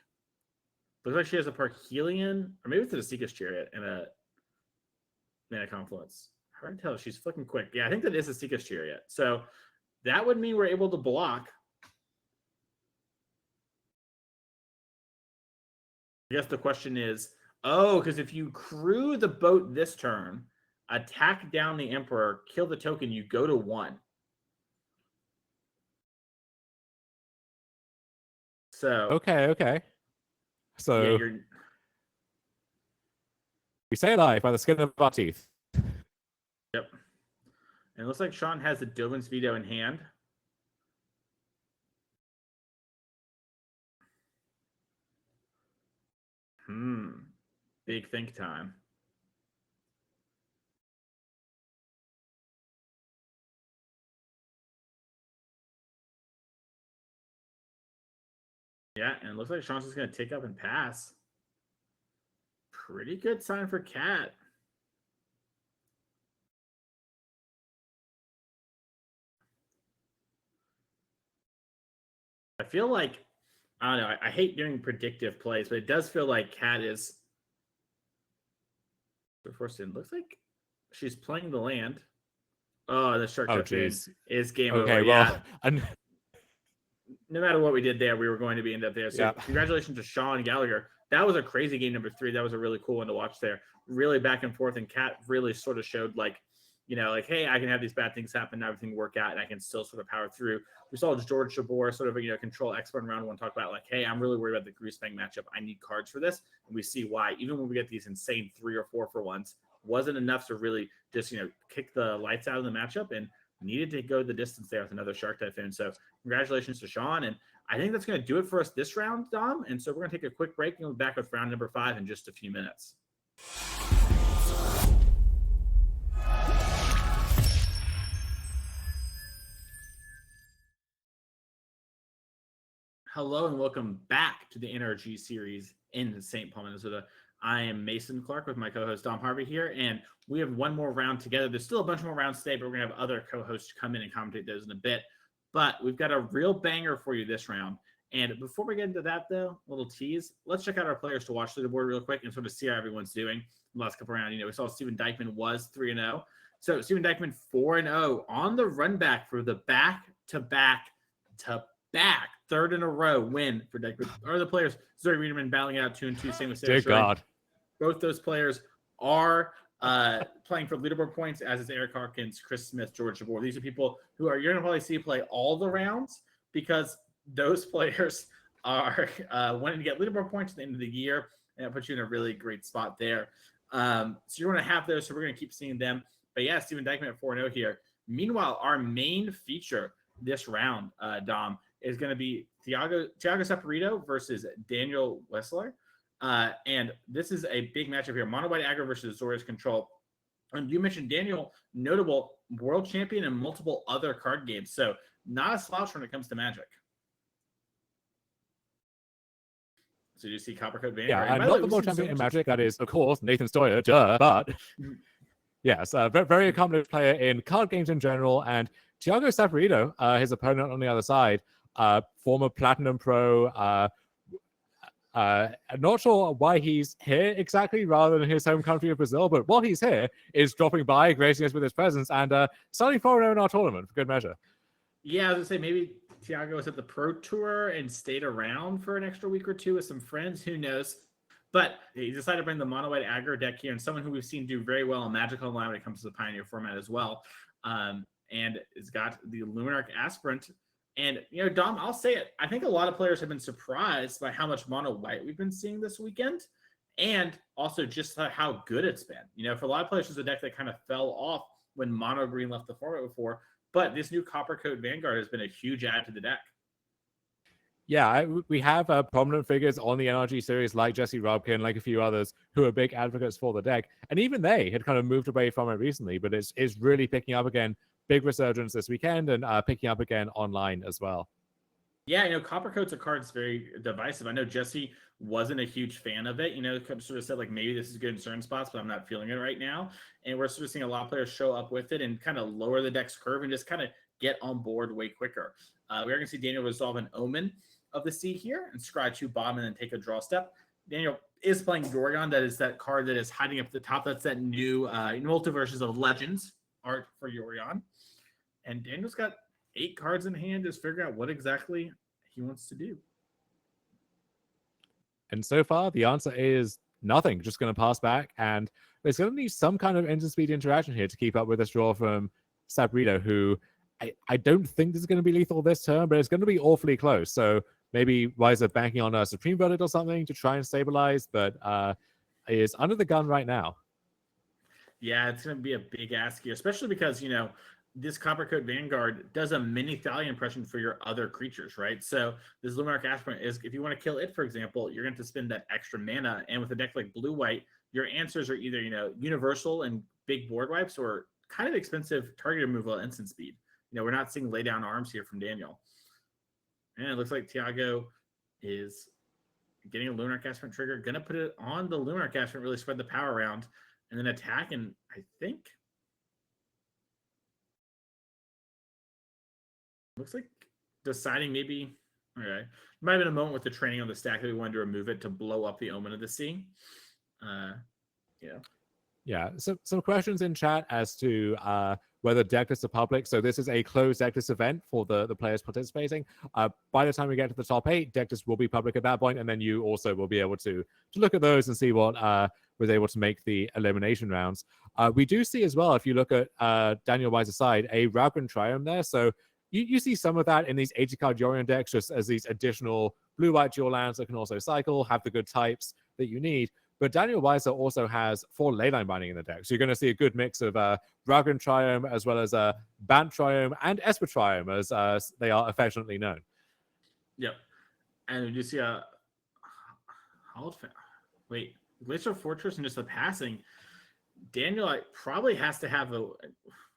Looks like she has a Parhelion, or maybe it's a Seeker's Chariot and a Mana Confluence. Hard to tell. She's flicking quick. Yeah, I think that is a Seeker's Chariot. So that would mean we're able to block. I guess the question is, because if you crew the boat this turn, attack down the Emperor, kill the token, you go to 1. So okay. So yeah, we stay alive by the skin of our teeth. Yep. And it looks like Sean has the Dovin's Veto in hand. Big think time. Yeah, and it looks like Sean's just going to take up and pass. Pretty good sign for Cat. I feel like, I don't know, I hate doing predictive plays, but it does feel like Kat is. First in, looks like she's playing the land. Oh, the shark tucked in is game over. Okay, well, and no matter what we did there, we were going to be end up there. So congratulations to Sean Gallagher. That was a crazy game number 3. That was a really cool one to watch there. Really back and forth, and Kat really sort of showed like, hey, I can have these bad things happen, and everything work out, and I can still sort of power through. We saw George Jabbour sort of, control expert in round 1, talk about like, hey, I'm really worried about the Greasefang matchup. I need cards for this. And we see why, even when we get these insane 3 or 4 for ones, wasn't enough to really just, kick the lights out of the matchup, and needed to go the distance there with another Shark Typhoon. So congratulations to Sean. And I think that's going to do it for us this round, Dom. And so we're going to take a quick break and we'll be back with round number 5 in just a few minutes. Hello and welcome back to the NRG series in St. Paul, Minnesota. I am Mason Clark with my co-host Dom Harvey here, and we have one more round together. There's still a bunch more rounds today, but we're going to have other co-hosts come in and commentate those in a bit. But we've got a real banger for you this round. And before we get into that, though, little tease, let's check out our players to watch through the board real quick and sort of see how everyone's doing the last couple rounds. We saw Steven Dykman was 3-0. So Steven Dykman 4-0 on the run back for the back-to-back third in a row win for Dykman. Are the players Zuri Reederman battling out 2-2, same with Sarah. Dear God. Both those players are playing for leaderboard points, as is Eric Harkins, Chris Smith, George Jabbour. These are people who you're going to probably see play all the rounds because those players are wanting to get leaderboard points at the end of the year, and it puts you in a really great spot there. So you're going to have those, so we're going to keep seeing them. But yeah, Steven Dykman at 4-0 here. Meanwhile, our main feature this round, Dom, is going to be Thiago Saporito versus Daniel Wessler. And this is a big matchup here. Mono White Aggro versus Azorius Control. And you mentioned Daniel, notable world champion in multiple other card games. So not a slouch when it comes to Magic. So you see Coppercoat Vanguard. Yeah, and not the world champion in Magic. That is, of course, Nathan Stoyer, but yes, a very accomplished player in card games in general. And Thiago Saporito, his opponent on the other side, former Platinum Pro. I'm not sure why he's here exactly rather than his home country of Brazil, but while he's here is dropping by, gracing us with his presence, and starting 4-0 in our tournament for good measure. Yeah, I was going to say maybe Thiago was at the Pro Tour and stayed around for an extra week or two with some friends. Who knows? But he decided to bring the Mono White Aggro deck here, and someone who we've seen do very well in Magic Online when it comes to the Pioneer format as well. And it's got the Luminarch Aspirant. And, Dom, I'll say it. I think a lot of players have been surprised by how much Mono White we've been seeing this weekend, and also just how good it's been. For a lot of players, it's a deck that kind of fell off when Mono Green left the format before. But this new Coppercoat Vanguard has been a huge add to the deck. Yeah, we have prominent figures on the NRG series like Jesse Robkin, like a few others, who are big advocates for the deck. And even they had kind of moved away from it recently, but it's really picking up again. Big resurgence this weekend, and picking up again online as well. Yeah, Coppercoat's a card that's very divisive. I know Jesse wasn't a huge fan of it. Sort of said like maybe this is good in certain spots, but I'm not feeling it right now. And we're sort of seeing a lot of players show up with it and kind of lower the deck's curve and just kind of get on board way quicker. We are going to see Daniel resolve an Omen of the Sea here and scry 2 bottom and then take a draw step. Daniel is playing Yorion. That is that card that is hiding up at the top. That's that new Multiverses of Legends art for Yorion. And Daniel's got 8 cards in hand, just figuring out what exactly he wants to do. And so far, the answer is nothing. Just going to pass back. And there's going to need some kind of interspeed interaction here to keep up with this draw from Saporito, who I don't think this is going to be lethal this turn, but it's going to be awfully close. So maybe Weiser banking on a Supreme Verdict or something to try and stabilize, but is under the gun right now. Yeah, it's going to be a big ask here, especially because, this Coppercoat Vanguard does a mini Thalia impression for your other creatures, right? So this Luminarch Aspirant is, if you want to kill it, for example, you're going to spend that extra mana. And with a deck like Blue-White, your answers are either, universal and big board wipes or kind of expensive target removal at instant speed. We're not seeing lay down arms here from Daniel. And it looks like Thiago is getting a Luminarch Aspirant trigger, going to put it on the Luminarch Aspirant, really spread the power around, and then attack. And I think looks like deciding maybe Okay. Might have been a moment with the training on the stack that we wanted to remove it to blow up the Omen of the Sea. Yeah. Yeah, so some questions in chat as to whether decklists are public. So this is a closed decklist event for the players participating. By the time we get to the top 8, decklists will be public at that point, and then you also will be able to look at those and see what was able to make the elimination rounds. We do see as well, if you look at Daniel Weiser's side, a Ragran Triumph there. So you see some of that in these 80-card Yorion decks, just as these additional blue-white dual lands that can also cycle, have the good types that you need. But Daniel Weiser also has 4 Leyline binding in the deck. So you're going to see a good mix of Ragran Triumph as well as Bant Triumph and Esper Triumph, as they are affectionately known. Yep. And we do see a Glacier Fortress and just the passing. Daniel probably has to have a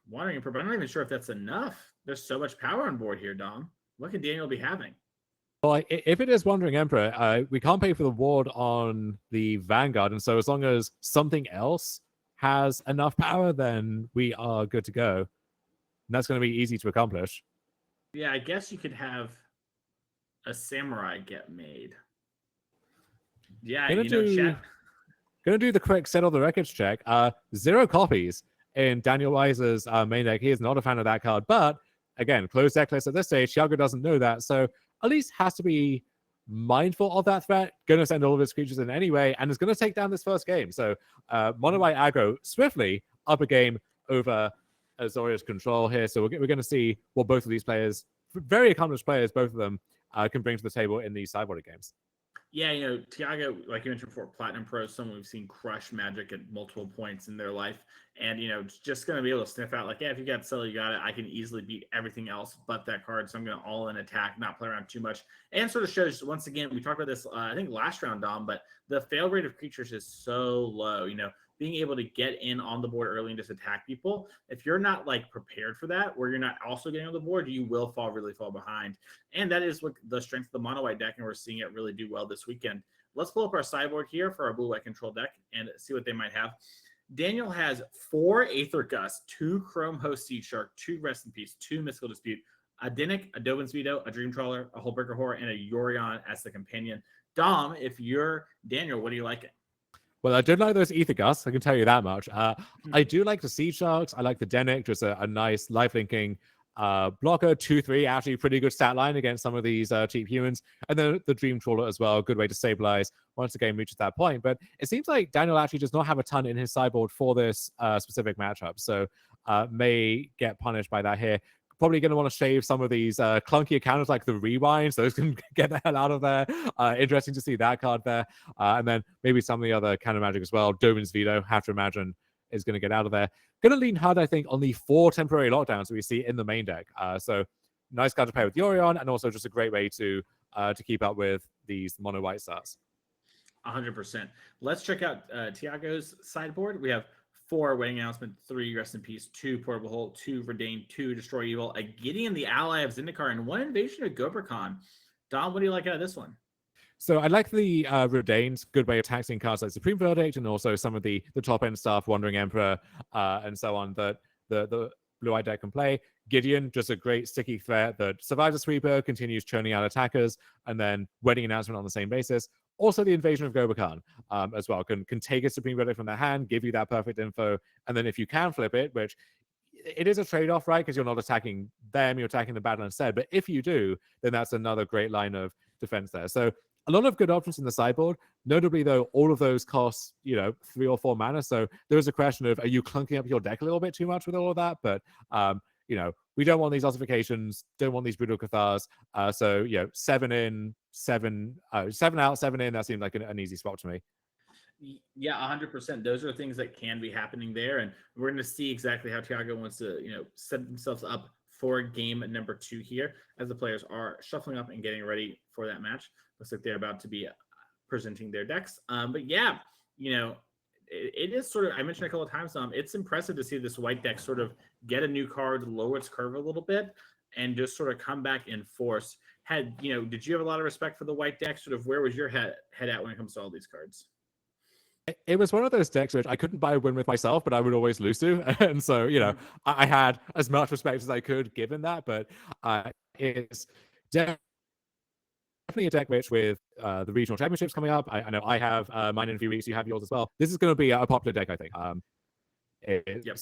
Wandering Emperor, but I'm not even sure if that's enough. There's so much power on board here, Dom. What could Daniel be having? Well, if it is Wandering Emperor, we can't pay for the ward on the Vanguard, and so as long as something else has enough power, then we are good to go. And that's going to be easy to accomplish. Yeah, I guess you could have a Samurai get made. Yeah, Gonna do the quick settle the records check. 0 copies in Daniel Weiser's main deck. He is not a fan of that card, but again, closed deck list at this stage. Thiago doesn't know that, so at least has to be mindful of that threat. Going to send all of his creatures in anyway, and is going to take down this first game. So Mono White Aggro swiftly up a game over Azorius control here. So we're going to see what both of these players, very accomplished players, both of them, can bring to the table in these sideboard games. Yeah, Thiago, like you mentioned before, Platinum Pro, someone we've seen crush Magic at multiple points in their life. And, just going to be able to sniff out, like, yeah, if you got Sell, you got it. I can easily beat everything else but that card. So I'm going to all in attack, not play around too much. And sort of shows, once again, we talked about this, I think last round, Dom, but the fail rate of creatures is so low. Being able to get in on the board early and just attack people, if you're not like prepared for that, where you're not also getting on the board, you will really fall behind. And that is what the strength of the mono white deck, and we're seeing it really do well this weekend. Let's pull up our sideboard here for our blue white control deck and see what they might have. Daniel has 4 Aether Gust, 2 Chrome Host Seed Shark, 2 Rest in Peace, 2 Mystical Dispute, a Dinnick, a Dovin's Veto, a Dream Trawler, a Hullbreaker Horror, and a Yorion as the companion. Dom, if you're Daniel, what are you liking? Well, I did like those Aether Gusts, I can tell you that much. I do like the Sea Sharks. I like the Dinnick, just a nice life-linking blocker. 2-3, actually pretty good stat line against some of these cheap humans. And then the Dream Trawler as well, good way to stabilize once the game reaches that point. But it seems like Daniel actually does not have a ton in his sideboard for this specific matchup, so may get punished by that here. Probably going to want to shave some of these clunky counters like the rewinds. Those can get the hell out of there. Interesting to see that card there. And then maybe some of the other counter magic as well. Dovin's Veto, have to imagine, is going to get out of there. Going to lean hard, I think, on the 4 temporary lockdowns that we see in the main deck. So nice card to play with Yorion, and also just a great way to keep up with these mono white starts. 100%. Let's check out Thiago's sideboard. We have 4 Wedding Announcement, 3 Rest in Peace, 2 Portable Hole, 2 Redain, 2 Destroy Evil, a Gideon, the ally of Zendikar, and 1 Invasion of Gobrakhan. Dom, what do you like out of this one? So I like the Redain's good way of taxing cards like Supreme Verdict, and also some of the top end stuff, Wandering Emperor, and so on, that the blue-eyed deck can play. Gideon, just a great sticky threat that survives a sweeper, continues churning out attackers, and then Wedding Announcement on the same basis. Also, the Invasion of Gobrakhan as well can take a Supreme Verdict from their hand, give you that perfect info, and then if you can flip it, which it is a trade-off, right? Because you're not attacking them, you're attacking the battle instead. But if you do, then that's another great line of defense there. So a lot of good options in the sideboard. Notably, though, all of those cost 3 or 4 mana. So there is a question of, are you clunking up your deck a little bit too much with all of that? But we don't want these ossifications, don't want these brutal cathars. So 7 in, 7 out, 7 in. That seemed like an easy spot to me. Yeah, 100%. Those are things that can be happening there, and we're going to see exactly how Thiago wants to, set themselves up for game number 2 here as the players are shuffling up and getting ready for that match. Looks like they're about to be presenting their decks. But yeah, it is sort of, I mentioned a couple of times, it's impressive to see this white deck sort of get a new card, lower its curve a little bit, and just sort of come back in force. Did you have a lot of respect for the white deck? Sort of where was your head at when it comes to all these cards? It was one of those decks which I couldn't buy a win with myself, but I would always lose to. And so, I had as much respect as I could given that, but it's definitely definitely a deck which, with the regional championships coming up, I know I have mine in a few weeks. You have yours as well. This is going to be a popular deck, I think. It's Yeah.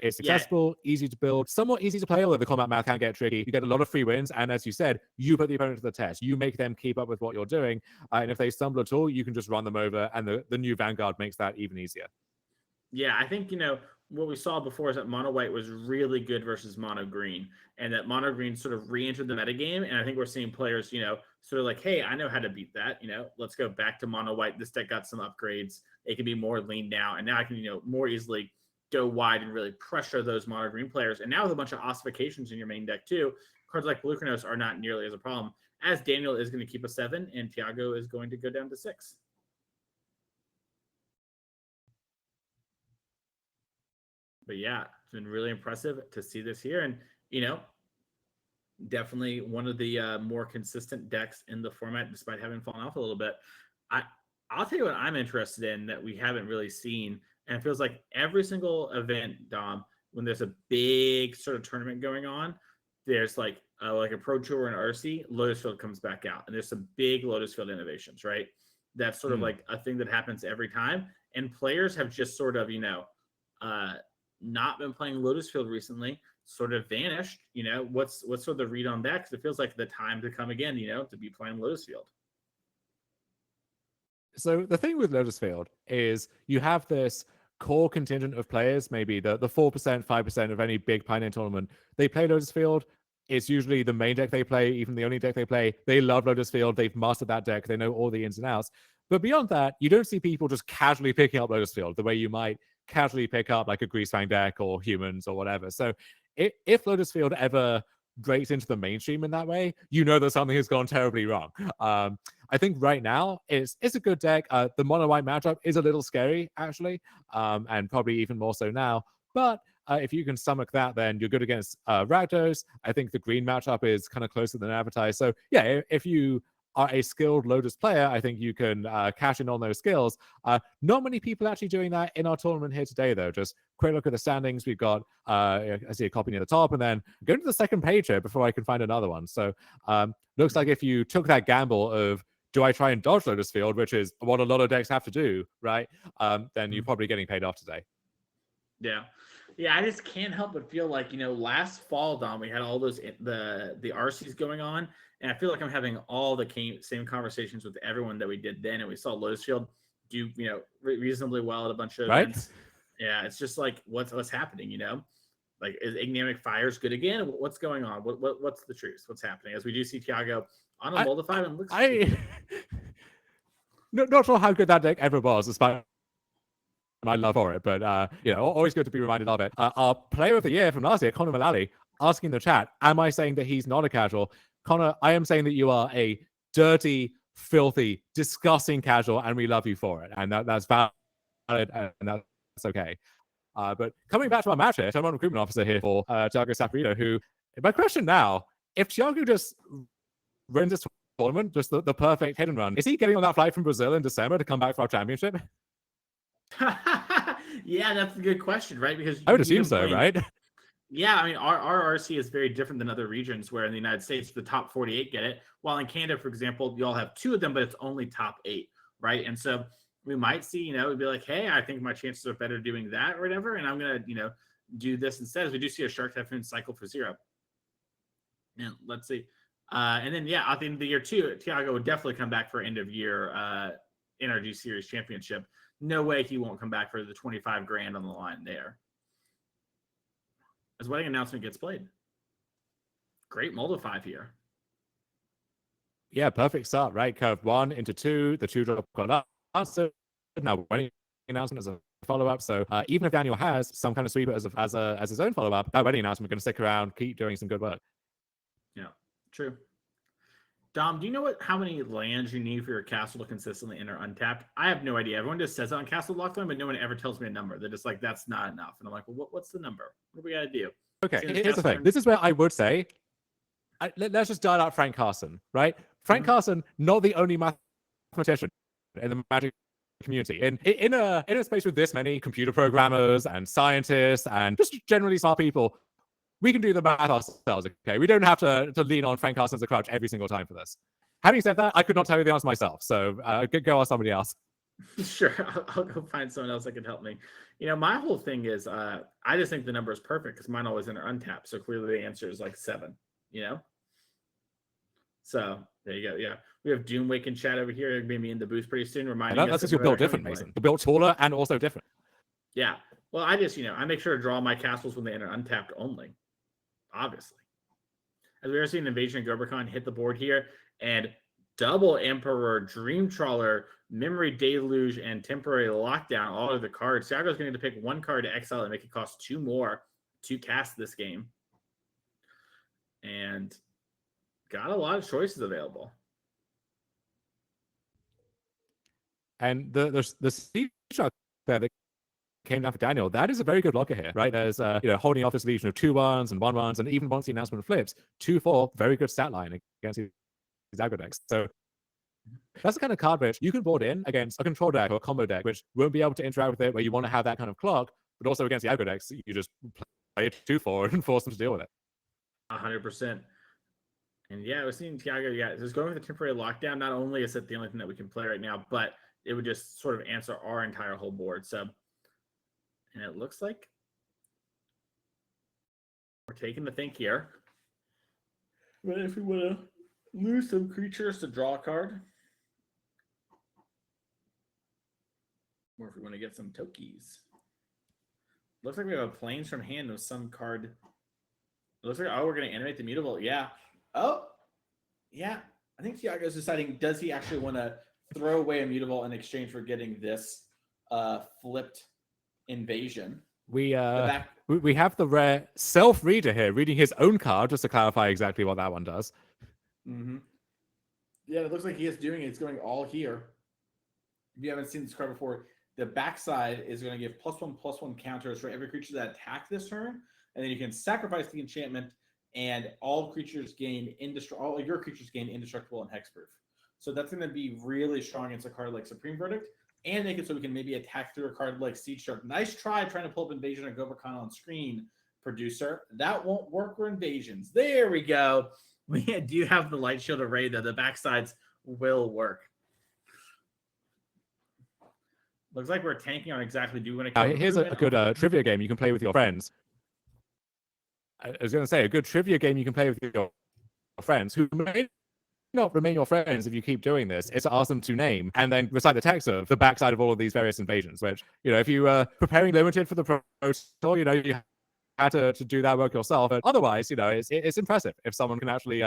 accessible, easy to build, somewhat easy to play, although the combat math can get tricky. You get a lot of free wins, and as you said, you put the opponent to the test. You make them keep up with what you're doing, and if they stumble at all, you can just run them over, and the new Vanguard makes that even easier. Yeah, I think, what we saw before is that mono white was really good versus mono green, and that mono green sort of re-entered the metagame. And I think we're seeing players, sort of like, hey, I know how to beat that. Let's go back to mono white. This deck got some upgrades. It can be more lean now, and now I can, more easily go wide and really pressure those mono green players. And now with a bunch of ossifications in your main deck too, cards like Lucanos are not nearly as a problem, as Daniel is going to keep a 7 and Thiago is going to go down to 6. But yeah, it's been really impressive to see this here. And, definitely one of the more consistent decks in the format, despite having fallen off a little bit. I'll tell you what I'm interested in that we haven't really seen. And it feels like every single event, Dom, when there's a big sort of tournament going on, there's like a Pro Tour and RC, Lotus Field comes back out. And there's some big Lotus Field innovations, right? That's sort of like a thing that happens every time. And players have just sort of, not been playing Lotus Field recently, sort of vanished. What's sort of the read on that? Because it feels like the time to come again, to be playing Lotus Field. So the thing with Lotus Field is you have this core contingent of players, maybe the 4%, 5% of any big Pioneer tournament. They play Lotus Field. It's usually the main deck they play, even the only deck they play. They love Lotus Field. They've mastered that deck. They know all the ins and outs. But beyond that, you don't see people just casually picking up Lotus Field the way you might casually pick up like a Greasefang deck or Humans or whatever. So if Lotus Field ever breaks into the mainstream in that way, that something has gone terribly wrong. I think right now it's a good deck. The mono white matchup is a little scary actually, and probably even more so now. But if you can stomach that, then you're good against Rakdos. I think the green matchup is kind of closer than advertised. So yeah, if you are a skilled Lotus player, I think you can cash in on those skills. Not many people actually doing that in our tournament here today, though. Just quick look at the standings. We've got, I see a copy near the top, and then go to the second page here before I can find another one. So looks like if you took that gamble of, do I try and dodge Lotus Field, which is what a lot of decks have to do, right? Then you're probably getting paid off today. Yeah. Yeah, I just can't help but feel like, last fall, Dom, we had all those, the RCs going on. And I feel like I'm having all the same conversations with everyone that we did then. And we saw Lotus Field do, reasonably well at a bunch of events. Yeah, it's just like, what's happening, Like, is Ignamic Fires good again? What's going on? What's the truth? What's happening? As we do see Thiago on a Moldify and looks... Not sure how good that deck ever was, despite my love for it, but always good to be reminded of it. Our player of the year from last year, Connor Mullally, asking in the chat, am I saying that he's not a casual? Connor, I am saying that you are a dirty, filthy, disgusting casual, and we love you for it. And that's valid, and that's okay. But coming back to our match here, I'm on recruitment officer here for Thiago Saporito, who, my question now, if Thiago just runs this tournament, just the perfect hit and run, is he getting on that flight from Brazil in December to come back for our championship? Yeah, that's a good question, right? Because I would assume so, right? Yeah, I mean, our RC is very different than other regions where in the United States, the top 48 get it. While in Canada, for example, you all have 2 of them, but it's only top 8, right? And so we might see, we'd be like, hey, I think my chances are better doing that or whatever. And I'm going to, do this instead, as we do see a Shark Typhoon cycle for 0. And let's see. And then, yeah, at the end of the year, too, Thiago would definitely come back for end of year NRG Series Championship. No way he won't come back for the 25 grand on the line there. As wedding announcement gets played. Great Moldify here. Yeah, perfect start, right? Curve 1 into 2, the 2 drop got answered. Now wedding announcement as a follow-up. So even if Daniel has some kind of sweeper as his own follow-up, that wedding announcement going to stick around, keep doing some good work. Yeah, true. Dom, do you know how many lands you need for your castle to consistently enter untapped? I have no idea. Everyone just says it on Castle Lockdown, but no one ever tells me a number. They're just like, that's not enough. And I'm like, well, what's the number? What do we got to do? Okay, here's the thing. This is where I would say, let's just dial out Frank Carson, right? Frank Carson, not the only mathematician in the Magic community. In a space with this many computer programmers and scientists and just generally smart people, we can do the math ourselves, okay? We don't have to lean on Frank Carson's a crouch every single time for this. Having said that, I could not tell you the answer myself, so go ask somebody else. Sure, I'll go find someone else that can help me. My whole thing is I just think the number is perfect because mine always enter untapped. So clearly the answer is like 7, So there you go. Yeah. We have Doomwake in chat over here. Maybe me in the booth pretty soon, reminding us That's that because you're built we're different, coming Mason. You're built taller and also different. Yeah. Well, I just, I make sure to draw my castles when they enter untapped only, obviously. As we are seeing Invasion and Gobrakhan hit the board here, and double Emperor, Dream Trawler, Memory Deluge, and Temporary Lockdown, all of the cards. Thiago's going to pick one card to exile and make it cost 2 more to cast this game. And got a lot of choices available. And the siege truck that came down for Daniel, that is a very good blocker here, right? There's holding off this legion of 2/1s and 1/1s, and even once the announcement flips, 2/4, very good stat line against these aggro decks. So that's the kind of card which you can board in against a control deck or a combo deck, which won't be able to interact with it, where you want to have that kind of clock, but also against the aggro decks, you just play it 2/4 and force them to deal with it. 100%. And yeah, I was seeing Thiago, just going with the temporary lockdown. Not only is it the only thing that we can play right now, but it would just sort of answer our entire whole board. So, and it looks like we're taking the think here. But if we want to lose some creatures to draw a card, or if we want to get some Tokis, looks like we have a Plains from hand with some card. It looks like, we're going to animate the Mutable. Yeah. Oh, yeah. I think Thiago's deciding, does he actually want to throw away a Mutable in exchange for getting this flipped Invasion? We have the rare self-reader here, reading his own card, just to clarify exactly what that one does. Mm-hmm. Yeah, it looks like he is doing it. It's going all here. If you haven't seen this card before, the backside is going to give +1/+1 counters for every creature that attack this turn, and then you can sacrifice the enchantment, and all creatures gain all your creatures gain indestructible and hexproof. So that's going to be really strong against a card like Supreme Verdict, and make it so we can maybe attack through a card like Siege Shark. Nice try trying to pull up Invasion and Gobrakhan on screen, producer. That won't work for invasions. There we go. We do have the Light Shield Array, though. The backsides will work. Looks like we're tanking on exactly do you want to kill here's a good trivia game you can play with your friends. I was going to say, a good trivia game you can play with your friends who may not remain your friends if you keep doing this. It's to ask them to name and then recite the text of the backside of all of these various invasions, which, if you were preparing Limited for the Pro Tour, you had to do that work yourself. But otherwise, it's impressive if someone can actually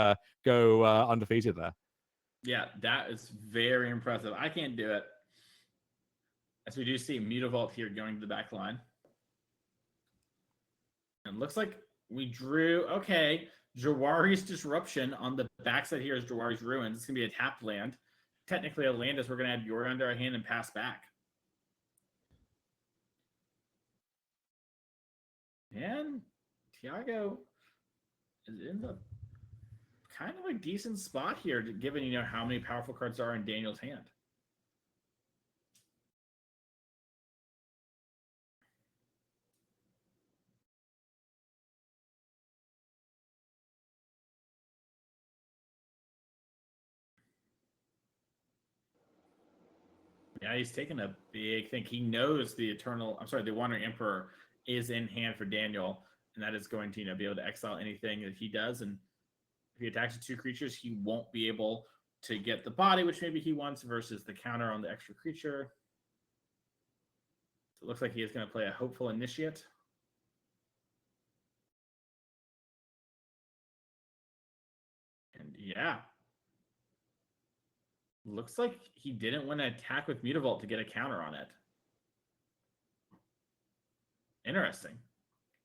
go undefeated there. Yeah, that is very impressive. I can't do it. As we do see Mutavault here going to the back line. And looks like we drew, okay, Jawari's Disruption on the backside here is Jawari's Ruins. It's going to be a tapped land. Technically a land as we're going to add Yorga under our hand and pass back. And Thiago is in the kind of a decent spot here, given, how many powerful cards are in Daniel's hand. Yeah, he's taking a big thing. He knows the Wandering Emperor is in hand for Daniel, and that is going to, be able to exile anything that he does. And if he attacks with 2 creatures, he won't be able to get the body, which maybe he wants, versus the counter on the extra creature. So it looks like he is going to play a Hopeful Initiate. And yeah. Looks like he didn't want to attack with Mutavault to get a counter on it. Interesting.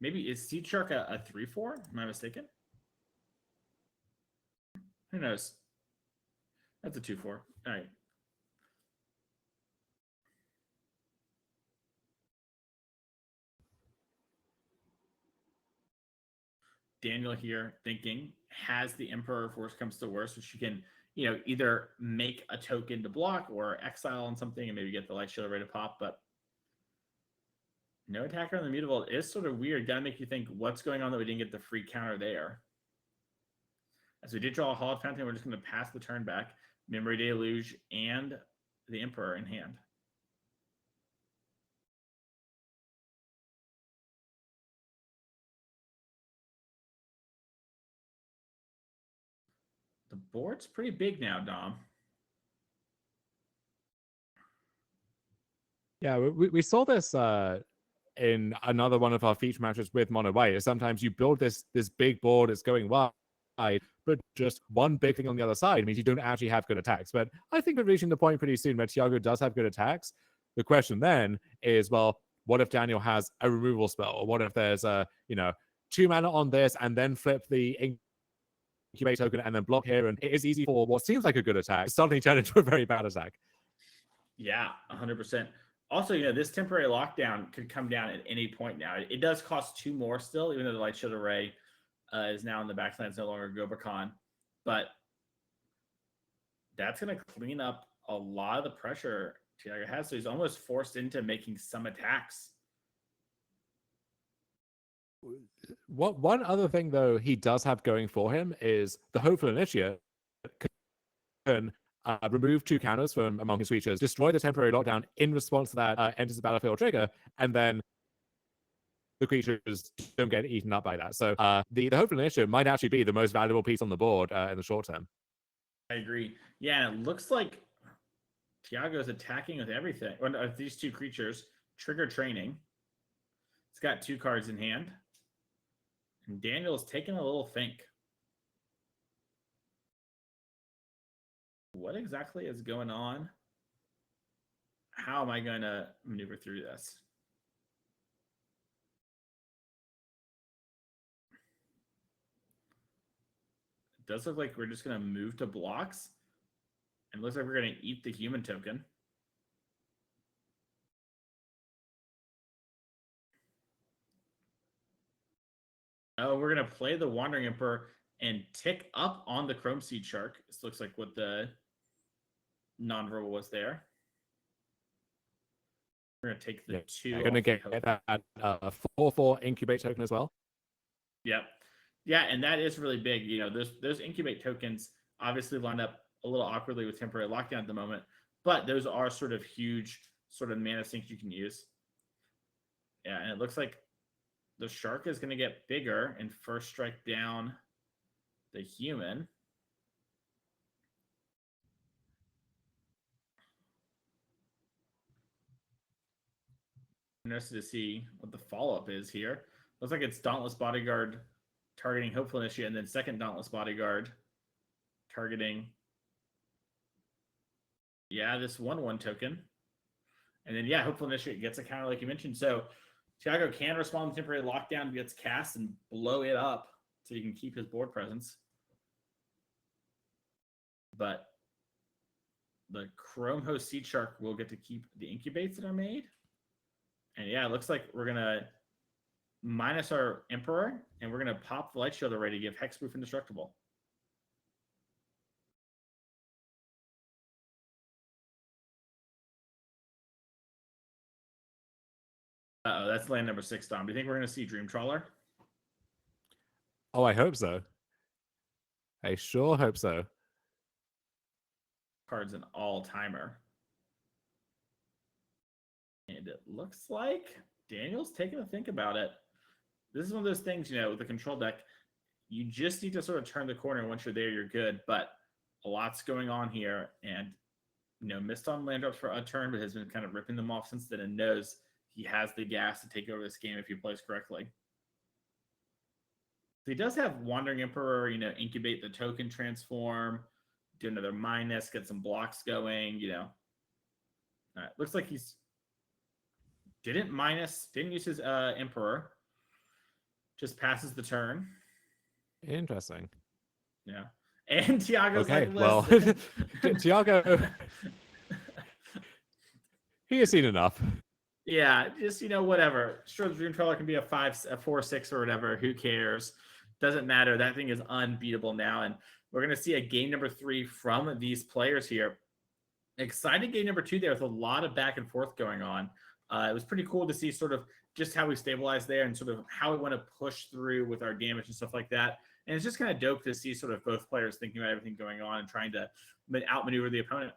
Maybe is Siege Shark a 3/4? Am I mistaken? Who knows? That's a 2/4. All right. Daniel here thinking has the Emperor if worst comes to worst, which you can, either make a token to block or exile on something and maybe get the Light Shield Array to pop. But No attacker on the mutable is sort of weird. Gotta make you think what's going on that we didn't get the free counter there. As we did draw a Hallowed Fountain, we're just going to pass the turn back. Memory Deluge and the Emperor in hand. The board's pretty big now, Dom. Yeah, we saw this in another one of our feature matches with Mono White. Sometimes you build this big board, it's going wide, but just one big thing on the other side means you don't actually have good attacks. But I think we're reaching the point pretty soon where Thiago does have good attacks. The question then is, well, what if Daniel has a removal spell? Or what if there's a, 2 mana on this and then flip the incubate token and then block here? And it is easy for what seems like a good attack suddenly turn into a very bad attack. Yeah, 100%. Also, this temporary lockdown could come down at any point now. It does cost 2 more still, even though the Light Shield Array is now in the backline. It's no longer Gobakon. But that's going to clean up a lot of the pressure Thiago has. So he's almost forced into making some attacks. One other thing, though, he does have going for him is the Hopeful Initiate can remove 2 counters from among his creatures, destroy the temporary lockdown in response to that enters the battlefield trigger, and then the creatures don't get eaten up by that. So the Hopeful Initiate might actually be the most valuable piece on the board in the short term. I agree. Yeah, and it looks like Thiago's attacking with everything. These 2 creatures, trigger training. It's got 2 cards in hand. And Daniel's taking a little think. What exactly is going on? How am I going to maneuver through this? It does look like we're just going to move to blocks. And it looks like we're going to eat the human token. Oh, we're going to play the Wandering Emperor and tick up on the Chrome Seed Shark. This looks like what the non-verbal was there. We're going to take the 2. You're going to get that 4/4 incubate token as well. Yep. Yeah, and that is really big. Those incubate tokens obviously line up a little awkwardly with temporary lockdown at the moment, but those are sort of huge sort of mana sinks you can use. Yeah, and it looks like the shark is going to get bigger and first strike down the human. Interested to see what the follow-up is here. Looks like it's Dauntless Bodyguard targeting Hopeful Initiate, and then second Dauntless Bodyguard targeting, this 1/1 token. And then, Hopeful Initiate gets a counter like you mentioned. So Thiago can respond to temporary lockdown, gets cast, and blow it up so he can keep his board presence. But the Chrome Host Seed Shark will get to keep the incubates that are made. And it looks like we're going to minus our Emperor, and we're going to pop the Light Shield Array to give Hexproof Indestructible. Uh-oh, that's land number 6, Dom. Do you think we're going to see Dream Trawler? Oh, I hope so. I sure hope so. Card's an all-timer. And it looks like Daniel's taking a think about it. This is one of those things, with the control deck, you just need to sort of turn the corner. Once you're there, you're good. But a lot's going on here. And, missed on land drops for a turn, but has been kind of ripping them off since then and knows he has the gas to take over this game if he plays correctly. He does have Wandering Emperor, incubate the token transform, do another minus, get some blocks going, All right, looks like he's didn't use his Emperor. Just passes the turn. Interesting. Yeah. And Thiago's okay, like, well, Thiago, he has seen enough. Yeah, just, whatever. Sure, the Dream Trawler can be a 4/6 or whatever. Who cares? Doesn't matter. That thing is unbeatable now. And we're going to see a game number 3 from these players here. Exciting game number 2 there with a lot of back and forth going on. It was pretty cool to see sort of just how we stabilized there and sort of how we want to push through with our damage and stuff like that. And it's just kind of dope to see sort of both players thinking about everything going on and trying to outmaneuver the opponent.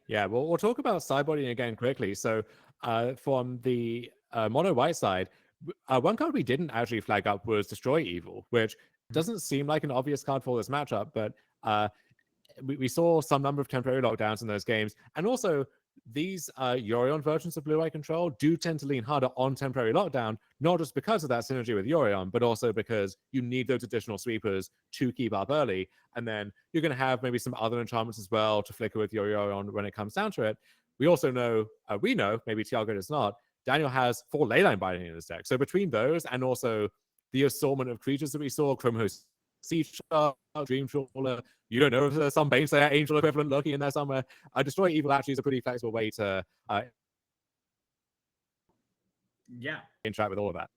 Yeah, well, we'll talk about sideboarding again quickly. So from the mono white side, one card we didn't actually flag up was Destroy Evil, which doesn't seem like an obvious card for this matchup, but we saw some number of temporary lockdowns in those games. And also, these Yorion versions of Blue-Eye Control do tend to lean harder on temporary lockdown, not just because of that synergy with Yorion, but also because you need those additional sweepers to keep up early. And then you're going to have maybe some other enchantments as well to flicker with your Yorion when it comes down to it. We also know, maybe Thiago does not, Daniel has 4 Leyline Binding in his deck. So between those and also the assortment of creatures that we saw, Chromos Siege, Dream Trawler, you don't know if there's some Baneslayer Angel equivalent lurking in there somewhere. Destroy Evil actually is a pretty flexible way to interact with all of that.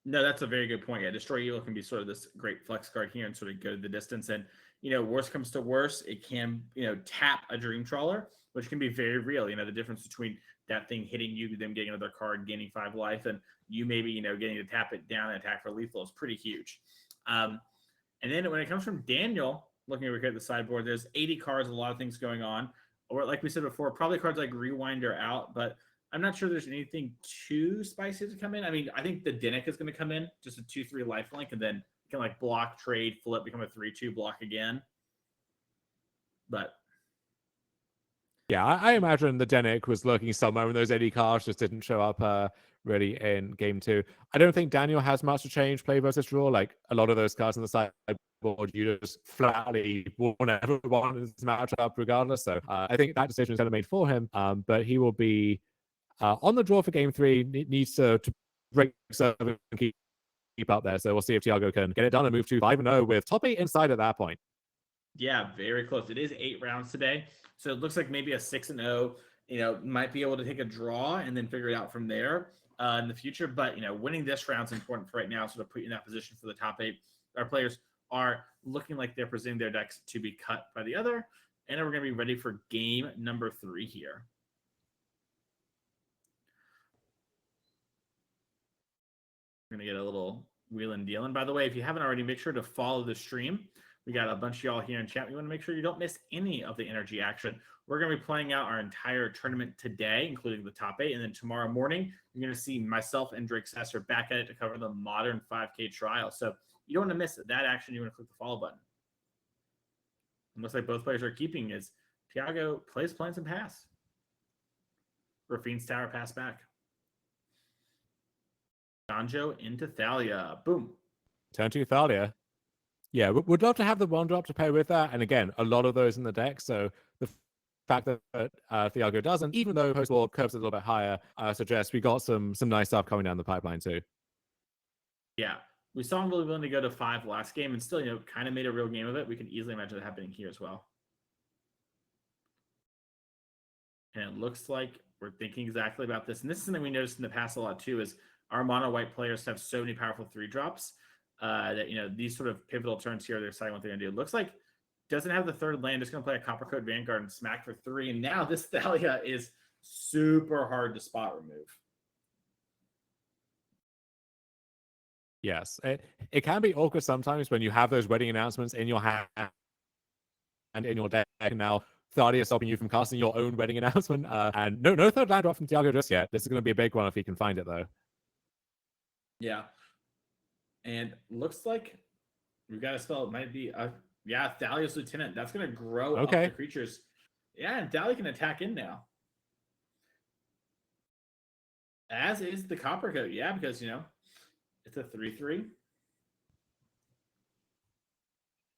No, that's a very good point. Yeah, Destroy Evil can be sort of this great flex card here and sort of go to the distance. And, worst comes to worst, it can, tap a Dream Trawler, which can be very real. The difference between that thing hitting you, them getting another card, gaining 5 life, and you maybe, getting to tap it down and attack for lethal is pretty huge. And then when it comes from Daniel, looking over here at the sideboard, there's 80 cards, a lot of things going on. Or like we said before, probably cards like Rewind are out, but I'm not sure there's anything too spicy to come in. I mean, I think the Dinnick is going to come in, just a 2/3 lifelink, and then you can like block, trade, flip, become a 3/2, block again. But yeah, I imagine the Dinnick was lurking somewhere when those 80 cards just didn't show up really in game 2. I don't think Daniel has much to change play versus draw. Like a lot of those cards on the sideboard, you just flatly won everyone in this matchup regardless. So I think that decision is kind of made for him. But he will be on the draw for game 3. Needs to break serve and keep up there. So we'll see if Thiago can get it done and move to 5-0 with top 8 inside at that point. Yeah, very close. It is 8 rounds today. So it looks like maybe a 6-0, might be able to take a draw and then figure it out from there in the future. But, winning this round is important for right now, sort of put you in that position for the top 8. Our players are looking like they're presenting their decks to be cut by the other. And we're going to be ready for game number 3 here. We're going to get a little wheeling dealing. By the way, if you haven't already, make sure to follow the stream. We got a bunch of y'all here in chat. We want to make sure you don't miss any of the NRG action. We're going to be playing out our entire tournament today, including the top 8. And then tomorrow morning, you're going to see myself and Drake Sesser back at it to cover the modern 5K trial. So you don't want to miss that action. You want to click the follow button. It looks like both players are keeping is Thiago plays, plans, and pass. Rafine's tower pass back. Donjo into Thalia. Boom. Turn to Thalia. Yeah, we'd love to have the 1-drop to pair with that. And again, a lot of those in the deck. So the fact that Thiago doesn't, even though post-war curves a little bit higher, suggests we got some nice stuff coming down the pipeline too. Yeah, we saw him really willing to go to 5 last game and still, kind of made a real game of it. We can easily imagine it happening here as well. And it looks like we're thinking exactly about this. And this is something we noticed in the past a lot too, is our mono white players have so many powerful 3-drops. That these sort of pivotal turns here, they're deciding what they're gonna do. It looks like doesn't have the 3rd land, just gonna play a Coppercoat Vanguard and smack for 3. And now this Thalia is super hard to spot remove. Yes, it can be awkward sometimes when you have those wedding announcements in your hand and in your deck. And now Thalia is stopping you from casting your own wedding announcement. And no 3rd land drop from Thiago just yet. This is gonna be a big one if he can find it though. Yeah. And looks like we've got a spell. It might be Thalia's Lieutenant. That's going to grow up the creatures. Yeah, and Thalia can attack in now. As is the Coppercoat. Yeah, because, it's a 3/3.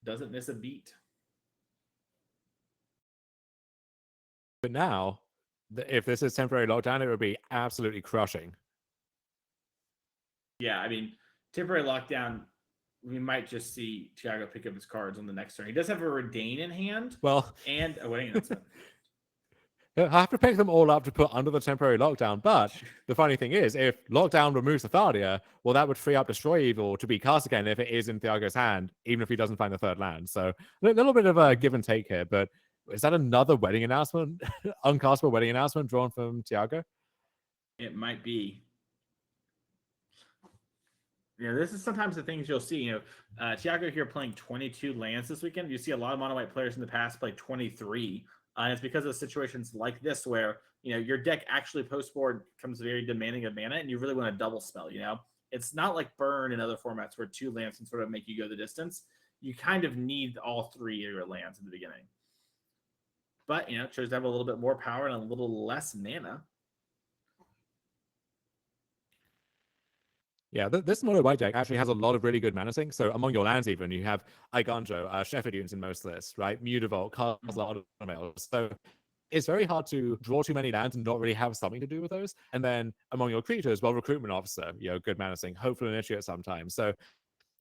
Doesn't miss a beat. But now, if this is temporary lockdown, it would be absolutely crushing. Yeah, I mean, temporary lockdown, we might just see Thiago pick up his cards on the next turn. He does have a Redain in hand. Well, and a wedding announcement. I have to pick them all up to put under the temporary lockdown. But the funny thing is, if lockdown removes the Thalia, well, that would free up Destroy Evil to be cast again if it is in Thiago's hand, even if he doesn't find the 3rd land. So a little bit of a give and take here. But Is that another wedding announcement? Uncastable wedding announcement drawn from Thiago? It might be. Yeah, this is sometimes the things you'll see. Thiago here playing 22 lands this weekend. You see a lot of mono white players in the past play 23. And it's because of situations like this where, your deck actually post-board becomes very demanding of mana and you really want to double spell, It's not like Burn and other formats where 2 lands can sort of make you go the distance. You kind of need all 3 of your lands in the beginning. But, chose to have a little bit more power and a little less mana. Yeah, this mono white deck actually has a lot of really good mana sinks. So among your lands, even you have Iganjo, Shepherd Dunes in most lists, right? Mutavault, Carlos, so it's very hard to draw too many lands and not really have something to do with those. And then among your creatures, well, Recruitment Officer, good mana sink, Hopeful Initiate sometimes. So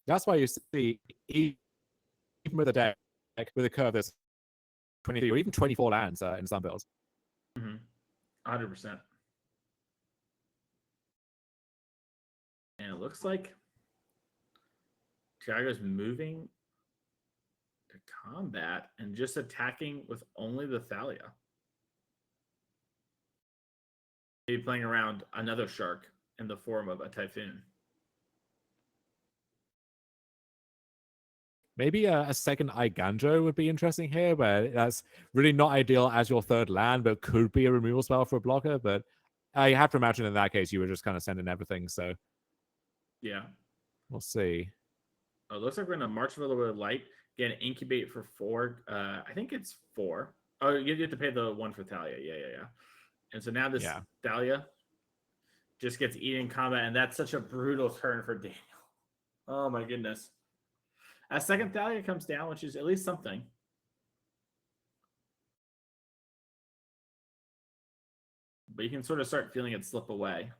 that's why you see even with a deck with a curve that's 23 or even 24 lands in some builds. 100%. And it looks like Thiago's moving to combat and just attacking with only the Thalia. Maybe playing around another shark in the form of a Typhoon. Maybe a second Iganjo would be interesting here, where that's really not ideal as your third land, but could be a removal spell for a blocker. But you have to imagine in that case, you were just kind of sending everything. So yeah, we'll see. Oh, it looks like we're going to march a little bit of light. Again, incubate for 4. I think it's 4. Oh, you have to pay the 1 for Thalia. Yeah. And so now this Thalia just gets eaten in combat, and that's such a brutal turn for Daniel. Oh my goodness. A second Thalia comes down, which is at least something. But you can sort of start feeling it slip away.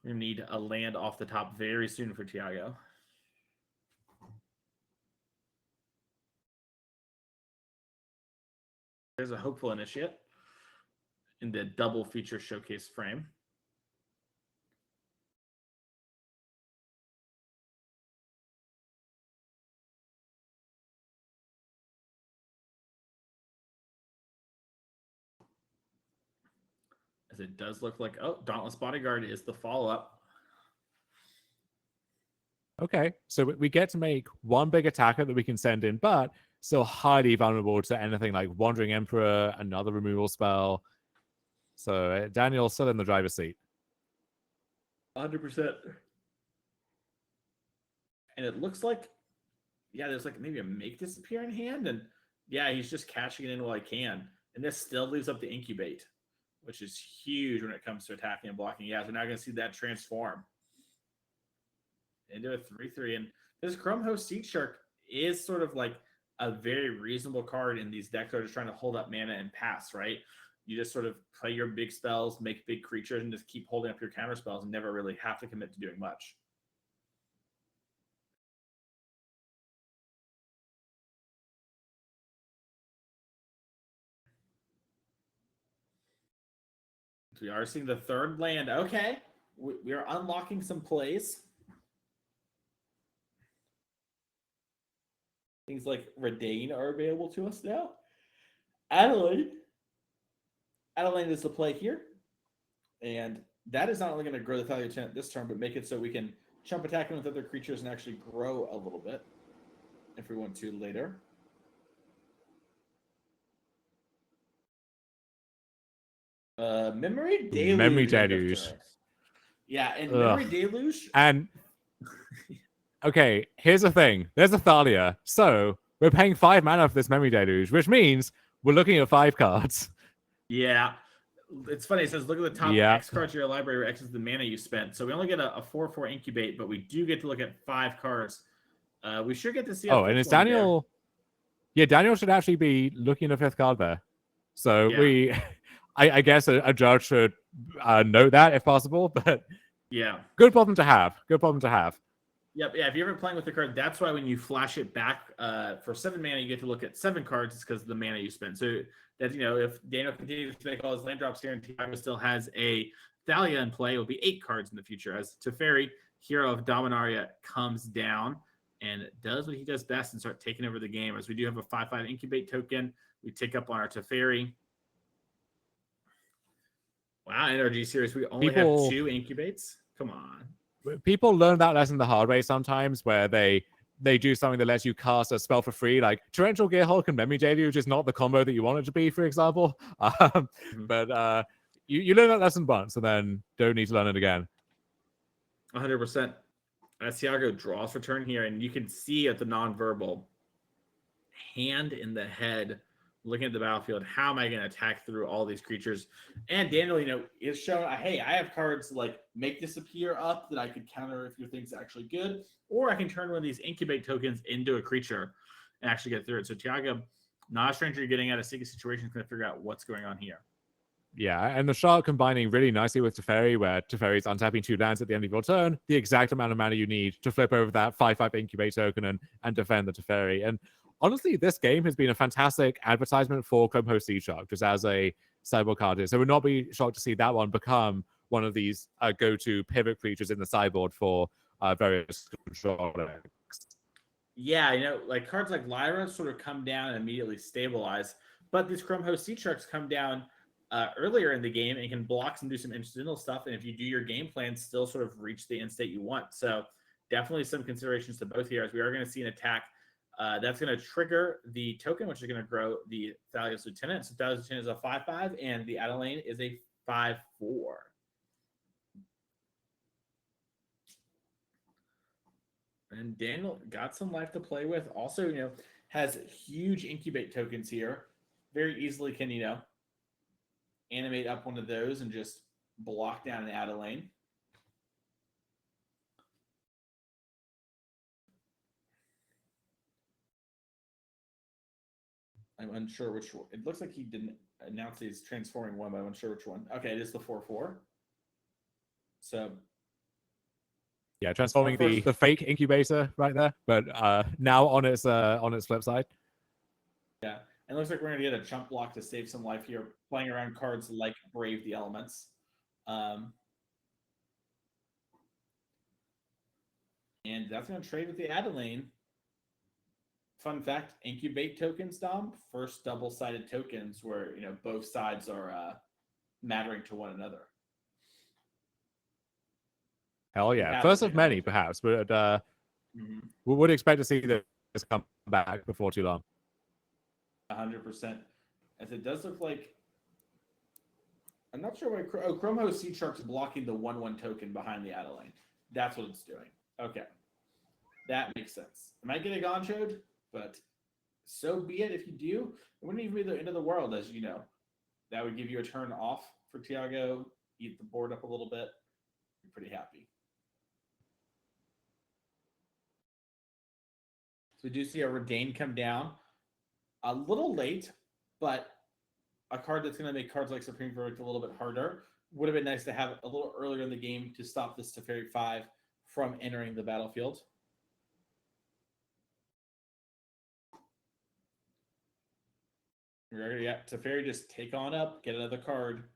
We're going to need a land off the top very soon for Thiago. There's a Hopeful Initiate in the double feature showcase frame. As it does look like, Dauntless Bodyguard is the follow-up. Okay, so we get to make one big attacker that we can send in, but still highly vulnerable to anything like Wandering Emperor, another removal spell. So Daniel's still in the driver's seat. 100%. And it looks like, there's like maybe a Make Disappear in hand, and he's just cashing it in while he can. And this still leaves up the Incubate, which is huge when it comes to attacking and blocking. So now going to see that transform into a 3/3. And this Chrome Host Seed Shark is sort of like a very reasonable card in these decks that are just trying to hold up mana and pass, right? You just sort of play your big spells, make big creatures, and just keep holding up your counter spells and never really have to commit to doing much. So we are seeing the third land. Okay. We are unlocking some plays. Things like Redain are available to us now. Adelaide is the play here. And that is not only going to grow the Thalia this turn, but make it so we can jump attacking with other creatures and actually grow a little bit if we want to later. Memory Deluge. Memory Deluge. Yeah, and Memory Deluge. And okay, here's the thing. There's a Thalia. So we're paying 5 mana for this Memory Deluge, which means we're looking at 5 cards. Yeah. It's funny. It says, look at the top X cards of your library where X is the mana you spent. So we only get a 4/4 Incubate, but we do get to look at 5 cards. We should get to see. And it's Daniel. There. Yeah, Daniel should actually be looking at the 5th card there. So I guess a judge should note that if possible. But good problem to have. Good problem to have. Yep. Yeah. If you're ever playing with the card, that's why when you flash it back for 7 mana, you get to look at 7 cards. It's because of the mana you spent. So that, if Daniel continues to make all his land drops here and Thiago still has a Thalia in play, it will be 8 cards in the future as Teferi, Hero of Dominaria, comes down. and does what he does best and start taking over the game. As we do have a 5/5 incubate token, we tick up on our Teferi. Wow, NRG series, we only have 2 incubates. Come on. People learn that lesson the hard way sometimes, where they do something that lets you cast a spell for free, like Torrential Gearhulk and Memory Deluge is not the combo that you want it to be, for example. But you learn that lesson once and then don't need to learn it again. 100%. As Thiago draws for turn here, and you can see at the nonverbal, hand in the head, looking at the battlefield, how am I going to attack through all these creatures? And Daniel, is showing, hey, I have cards like make this appear up that I could counter if your thing's actually good, or I can turn one of these incubate tokens into a creature and actually get through it. So Thiago, not a stranger to getting out of sticky situations, going to figure out what's going on here. Yeah, and the Shark combining really nicely with Teferi, where Teferi's untapping 2 lands at the end of your turn, the exact amount of mana you need to flip over that 5/5 incubate token and defend the Teferi. And honestly, this game has been a fantastic advertisement for Chrome Sea Shark, just as a sideboard card. So would not be shocked to see that one become one of these go-to pivot creatures in the sideboard for various control decks. Yeah, like cards like Lyra sort of come down and immediately stabilize, but these Chrome Host Sea Sharks come down earlier in the game and can block and do some incidental stuff. And if you do your game plan, still sort of reach the end state you want. So definitely some considerations to both here, as we are going to see an attack that's going to trigger the token, which is going to grow the Thalia's Lieutenant. So Thalia's Lieutenant is a 5/5, and the Laehn is a 5/4. And Daniel got some life to play with. Also, has huge incubate tokens here. Very easily can, animate up one of those and just block down an Laehn. I'm unsure which one. It looks like he didn't announce he's transforming one, but I'm unsure which one. Okay, it is the 4/4. So yeah, transforming the fake incubator right there, but now on its flip side. Yeah, and it looks like we're gonna get a chump block to save some life here, playing around cards like Brave the Elements. And that's gonna trade with the Laehn. Fun fact, incubate tokens, Dom, first double-sided tokens where both sides are mattering to one another. Hell yeah. First of many, perhaps, but we would expect to see this come back before too long. 100%. As it does look like, I'm not sure why Chrome Host Sea Shark's blocking the 1/1 token behind the Laehn. That's what it's doing. Okay. That makes sense. It might get a Gonchoed, but so be it if you do. It wouldn't even be the end of the world, as you know. That would give you a turn off for Thiago, eat the board up a little bit. Be pretty happy. So we do see a Redain come down. A little late, but a card that's going to make cards like Supreme Verdict a little bit harder. Would have been nice to have a little earlier in the game to stop this Teferi 5 from entering the battlefield. Yeah, Teferi just take on up, get another card.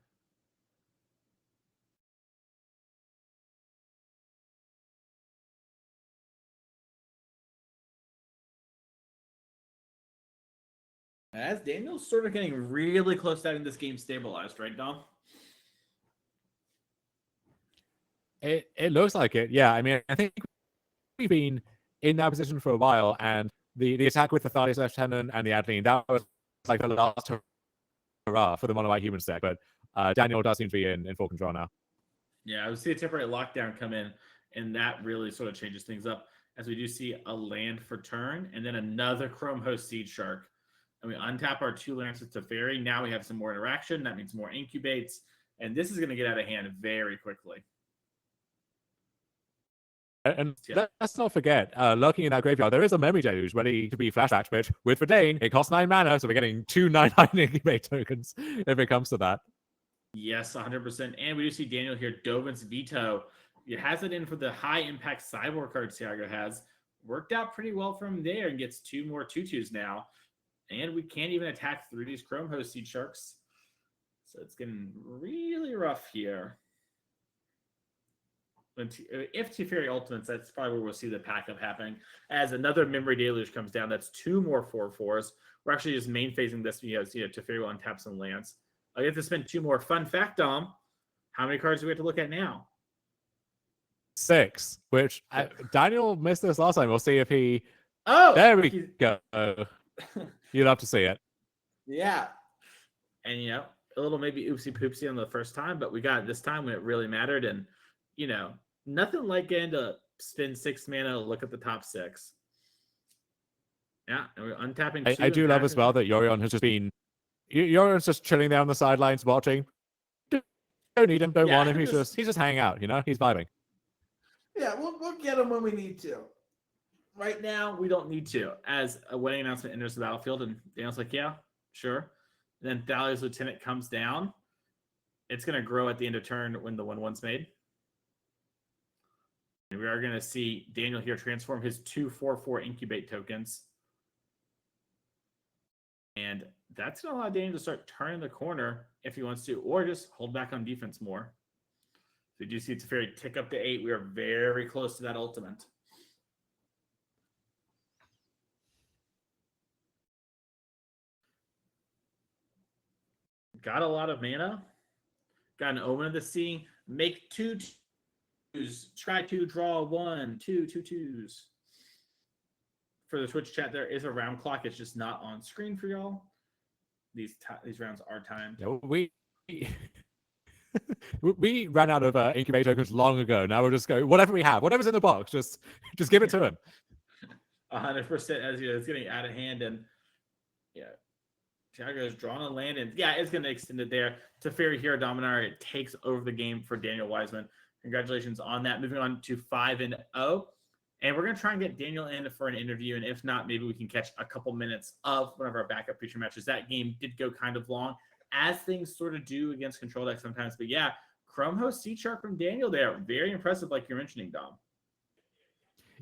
As Daniel's sort of getting really close to having this game stabilized, right, Dom? It looks like it, yeah. I mean, I think we've been in that position for a while, and the attack with the Thalia's Lieutenant and the Laehn, that was like the last hurrah for the mono white human deck. But Daniel does seem to be in full control now. Yeah, I would see a temporary lockdown come in, and that really sort of changes things up, as we do see a land for turn, and then another Chrome Host Seed Shark. And we untap our 2 lands with Teferi. Now we have some more interaction. That means more incubates. And this is going to get out of hand very quickly. And let's not forget, lurking in that graveyard, there is a Memory Deluge ready to be flashbacked, which with Redain, it costs 9 mana, so we're getting 2 9/9 incubate tokens if it comes to that. Yes, 100%. And we do see Daniel here, Dovin's Veto. It has it in for the high impact cyborg card Thiago has. Worked out pretty well from there and gets 2 more 2/2s now. And we can't even attack through these Chrome Host Seed Sharks. So it's getting really rough here. if Teferi ultimates, that's probably where we'll see the pack up happening. As another memory deluge comes down, that's 2 more 4/4s. We're actually just main phasing this because Teferi will untap some lands. I get to spend 2 more. Fun fact, Dom, how many cards do we have to look at now? 6, which Daniel missed this last time. We'll see if he. Oh, there we go. You'd love to see it. Yeah. And, a little maybe oopsie poopsie on the first time, but we got it this time when it really mattered. And, nothing like getting to spend 6 mana to look at the top 6. Yeah, and we're untapping. I do love as well that Yorion has just been. Yorion's just chilling there on the sidelines watching. Don't need him, don't want him. He's just hanging out, he's vibing. Yeah, we'll get him when we need to. Right now, we don't need to. As a wedding announcement enters the battlefield, and Daniel's like, yeah, sure. And then Thalia's Lieutenant comes down. It's going to grow at the end of turn when the 1/1's made. And we are going to see Daniel here transform his 2 4/4 incubate tokens. And that's going to allow Daniel to start turning the corner if he wants to, or just hold back on defense more. So you do see Teferi tick up to 8. We are very close to that ultimate. Got a lot of mana. Got an Omen of the Sea. Make 2 twos. Try to draw 1, 2 2/2s. For the Twitch chat, there is a round clock. It's just not on screen for y'all. These rounds are timed. Yeah, we ran out of incubator tokens long ago. Now we're just going whatever we have, whatever's in the box, just give it to him. 100%. As it's getting out of hand, and Thiago has drawn a land, and it's going to extend it there. Teferi here, Dominar. It takes over the game for Daniel Wiseman. Congratulations on that. Moving on to 5-0. And we're going to try and get Daniel in for an interview. And if not, maybe we can catch a couple minutes of one of our backup feature matches. That game did go kind of long, as things sort of do against control deck sometimes. But Chrome Host C-Chart from Daniel there. Very impressive, like you're mentioning, Dom.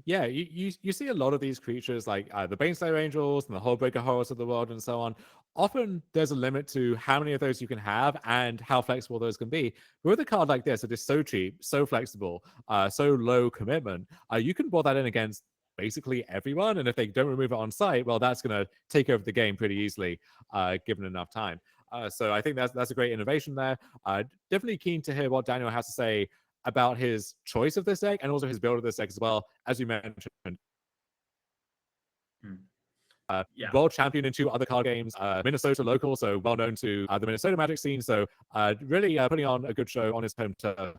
Yeah, you see a lot of these creatures like the Baneslayer Angels and the Hullbreaker Horrors of the world and so on. Often there's a limit to how many of those you can have and how flexible those can be. But with a card like this, it is so cheap, so flexible, so low commitment, you can board that in against basically everyone. And if they don't remove it on site, well, that's going to take over the game pretty easily, given enough time. So I think that's a great innovation there. Definitely keen to hear what Daniel has to say about his choice of this deck and also his build of this deck as well, as you mentioned. World champion in 2 other card games, Minnesota local, so well known to the Minnesota Magic scene. So really putting on a good show on his home turf.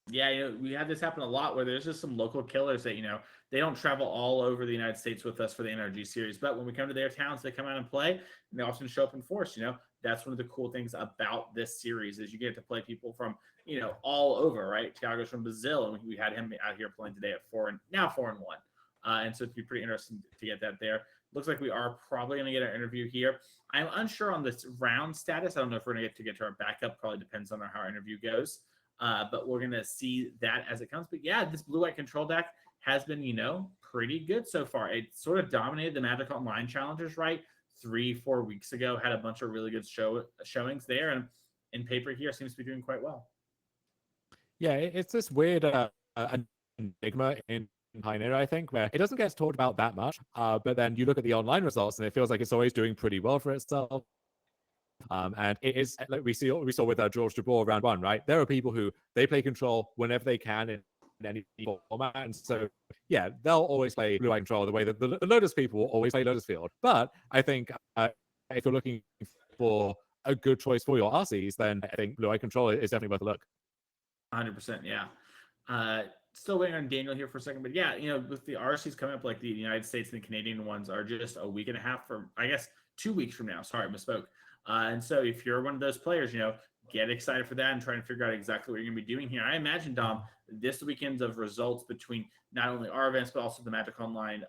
Yeah, we had this happen a lot where there's just some local killers that, they don't travel all over the United States with us for the NRG series. But when we come to their towns, they come out and play, and they often show up in force. That's one of the cool things about this series is you get to play people from, all over, right? Thiago's from Brazil, and we had him out here playing today at 4-1. And so it'd be pretty interesting to get that there. Looks like we are probably going to get our interview here. I'm unsure on this round status. I don't know if we're going to get to our backup. Probably depends on how our interview goes. But we're going to see that as it comes. But this blue-white control deck has been, pretty good so far. It sort of dominated the Magic Online Challengers, right? 3-4 weeks ago, had a bunch of really good showings there. And in paper here, seems to be doing quite well. Yeah, it's this weird enigma in Pioneer, I think, where it doesn't get talked about that much. But then you look at the online results, and it feels like it's always doing pretty well for itself. And it is like we saw with George Jabbour round 1, right? There are people who they play control whenever they can in any format, and so they'll always play blue-white control the way that the Lotus people will always play Lotus Field. But I think if you're looking for a good choice for your RCs, then I think blue-white control is definitely worth a look. 100%, still waiting on Daniel here for a second, but with the RCs coming up, like the United States and the Canadian ones are just a week and a half from, 2 weeks from now. Sorry, I misspoke. And so if you're one of those players, get excited for that and try to figure out exactly what you're going to be doing here. I imagine, Dom, this weekend of results between not only our events, but also the Magic Online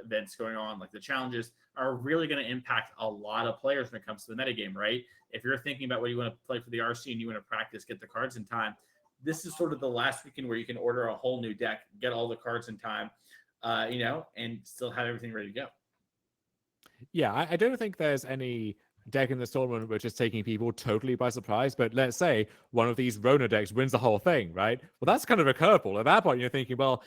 events going on, like the challenges, are really going to impact a lot of players when it comes to the metagame, right? If you're thinking about what you want to play for the RC and you want to practice, get the cards in time, this is sort of the last weekend where you can order a whole new deck, get all the cards in time, and still have everything ready to go. Yeah, I don't think there's any deck in this tournament which is taking people totally by surprise. But let's say one of these Rona decks wins the whole thing, right? Well, that's kind of a curveball. At that point, you're thinking, well,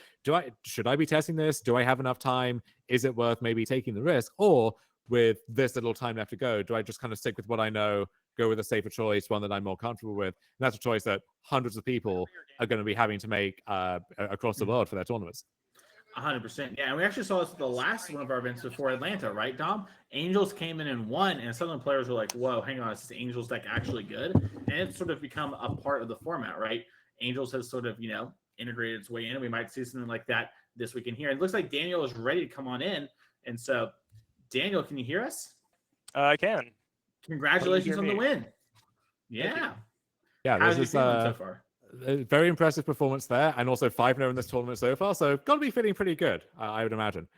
should I be testing this? Do I have enough time? Is it worth maybe taking the risk? Or with this little time left to go, do I just kind of stick with what I know, go with a safer choice, one that I'm more comfortable with? And that's a choice that hundreds of people are going to be having to make across the world for their tournaments. 100%. Yeah, and we actually saw this at the last one of our events before Atlanta, right, Dom? Angels came in and won, and some of the players were like, whoa, hang on, is this Angels deck actually good? And it's sort of become a part of the format, right? Angels has sort of, integrated its way in. We might see something like that this weekend here. It looks like Daniel is ready to come on in. And so, Daniel, can you hear us? I can. Congratulations on the win. Yeah. Yeah, How's this you is feeling so far? a very impressive performance there, and also 5-0 in this tournament so far, so got to be feeling pretty good, I would imagine.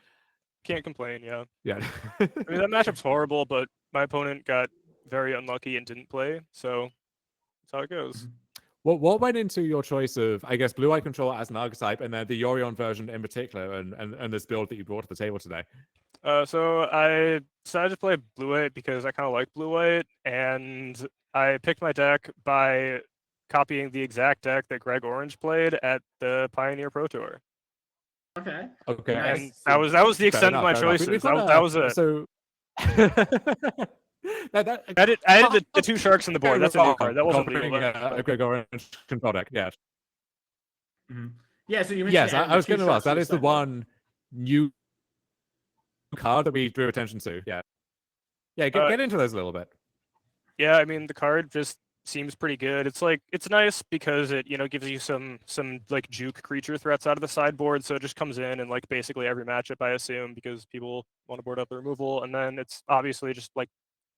Can't complain, yeah. Yeah. I mean, that matchup's horrible, but my opponent got very unlucky and didn't play, so that's how it goes. What went into your choice of, I guess, Blue Eye Control as an archetype, and then the Yorion version in particular, and this build that you brought to the table today? So I decided to play Blue White because I kind of like Blue White, and I picked my deck by copying the exact deck that Greg Orange played at the Pioneer Pro Tour. Okay. Okay. And that was the extent of my choices. That was it. So I added the 2 sharks on the board. That's a new card. That wasn't legal. A Greg Orange control deck. Yeah. Mm-hmm. Yeah. So you mentioned. Yes, I was going to ask. That is the one new card that we drew attention to. Yeah. Yeah. Get into those a little bit. Yeah, I mean the card just seems pretty good. It's nice because it gives you some like juke creature threats out of the sideboard, so it just comes in and like basically every matchup, I assume, because people want to board up the removal. And then it's obviously just like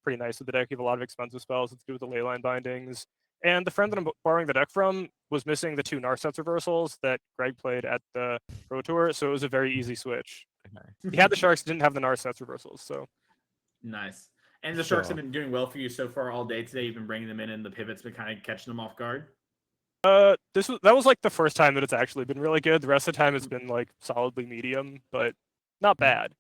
pretty nice with the deck. You have a lot of expensive spells. It's good with the Leyline bindings. And the friend that I'm borrowing the deck from was missing the 2 Narset reversals that Greg played at the Pro Tour, so it was a very easy switch. Okay. He had the sharks, didn't have the Narset reversals, so nice. And the sharks have been doing well for you so far all day today. You've been bringing them in, and the pivot's been kind of catching them off guard. That was like the first time that it's actually been really good. The rest of the time it's been like solidly medium, but not bad.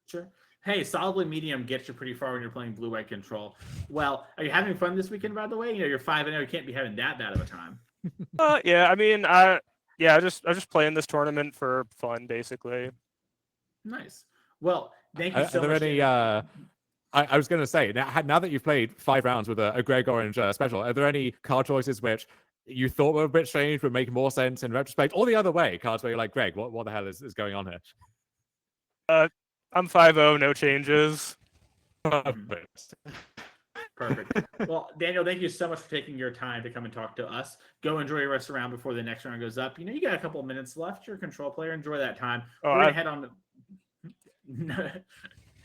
Sure. Hey, solidly medium gets you pretty far when you're playing Blue White Control. Well, are you having fun this weekend, by the way? You're 5-0. You can't be having that bad of a time. Yeah. I mean, I just playing this tournament for fun, basically. Nice. Well, thank you so much. Are there any? I was going to say, now that you've played 5 rounds with a Greg Orange special, are there any card choices which you thought were a bit strange but make more sense in retrospect, or the other way, cards where you're like, Greg, what the hell is going on here? I'm 5-0, no changes. Perfect. Well, Daniel, thank you so much for taking your time to come and talk to us. Go enjoy your rest around before the next round goes up. You got a couple of minutes left. You're a control player. Enjoy that time. We're going to head on.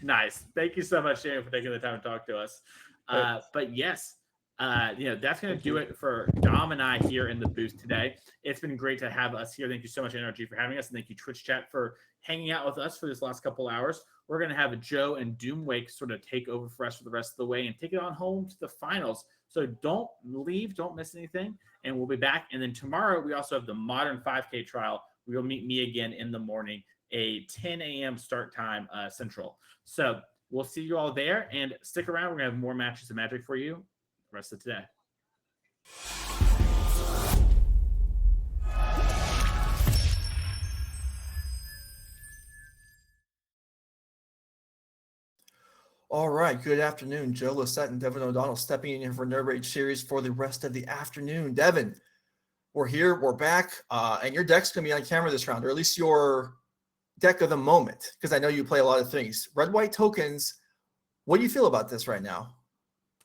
Nice. Thank you so much, Daniel, for taking the time to talk to us. But yes, that's going to do it for Dom and I here in the booth today. It's been great to have us here. Thank you so much, NRG, for having us. And thank you, Twitch chat, for hanging out with us for this last couple hours. We're going to have Joe and Doomwake sort of take over for us for the rest of the way and take it on home to the finals. So don't leave. Don't miss anything. And we'll be back. And then tomorrow, we also have the Modern 5K trial. We'll meet me again in the morning, a 10 a.m. start time Central. So we'll see you all there, and stick around. We're going to have more matches of Magic for you the rest of today. All right, good afternoon. Joe Lissette and Devin O'Donnell stepping in for NRG Series for the rest of the afternoon. Devin, we're here, we're back, and your deck's going to be on camera this round, or at least your deck of the moment, because I know you play a lot of things. Red-white tokens, what do you feel about this right now?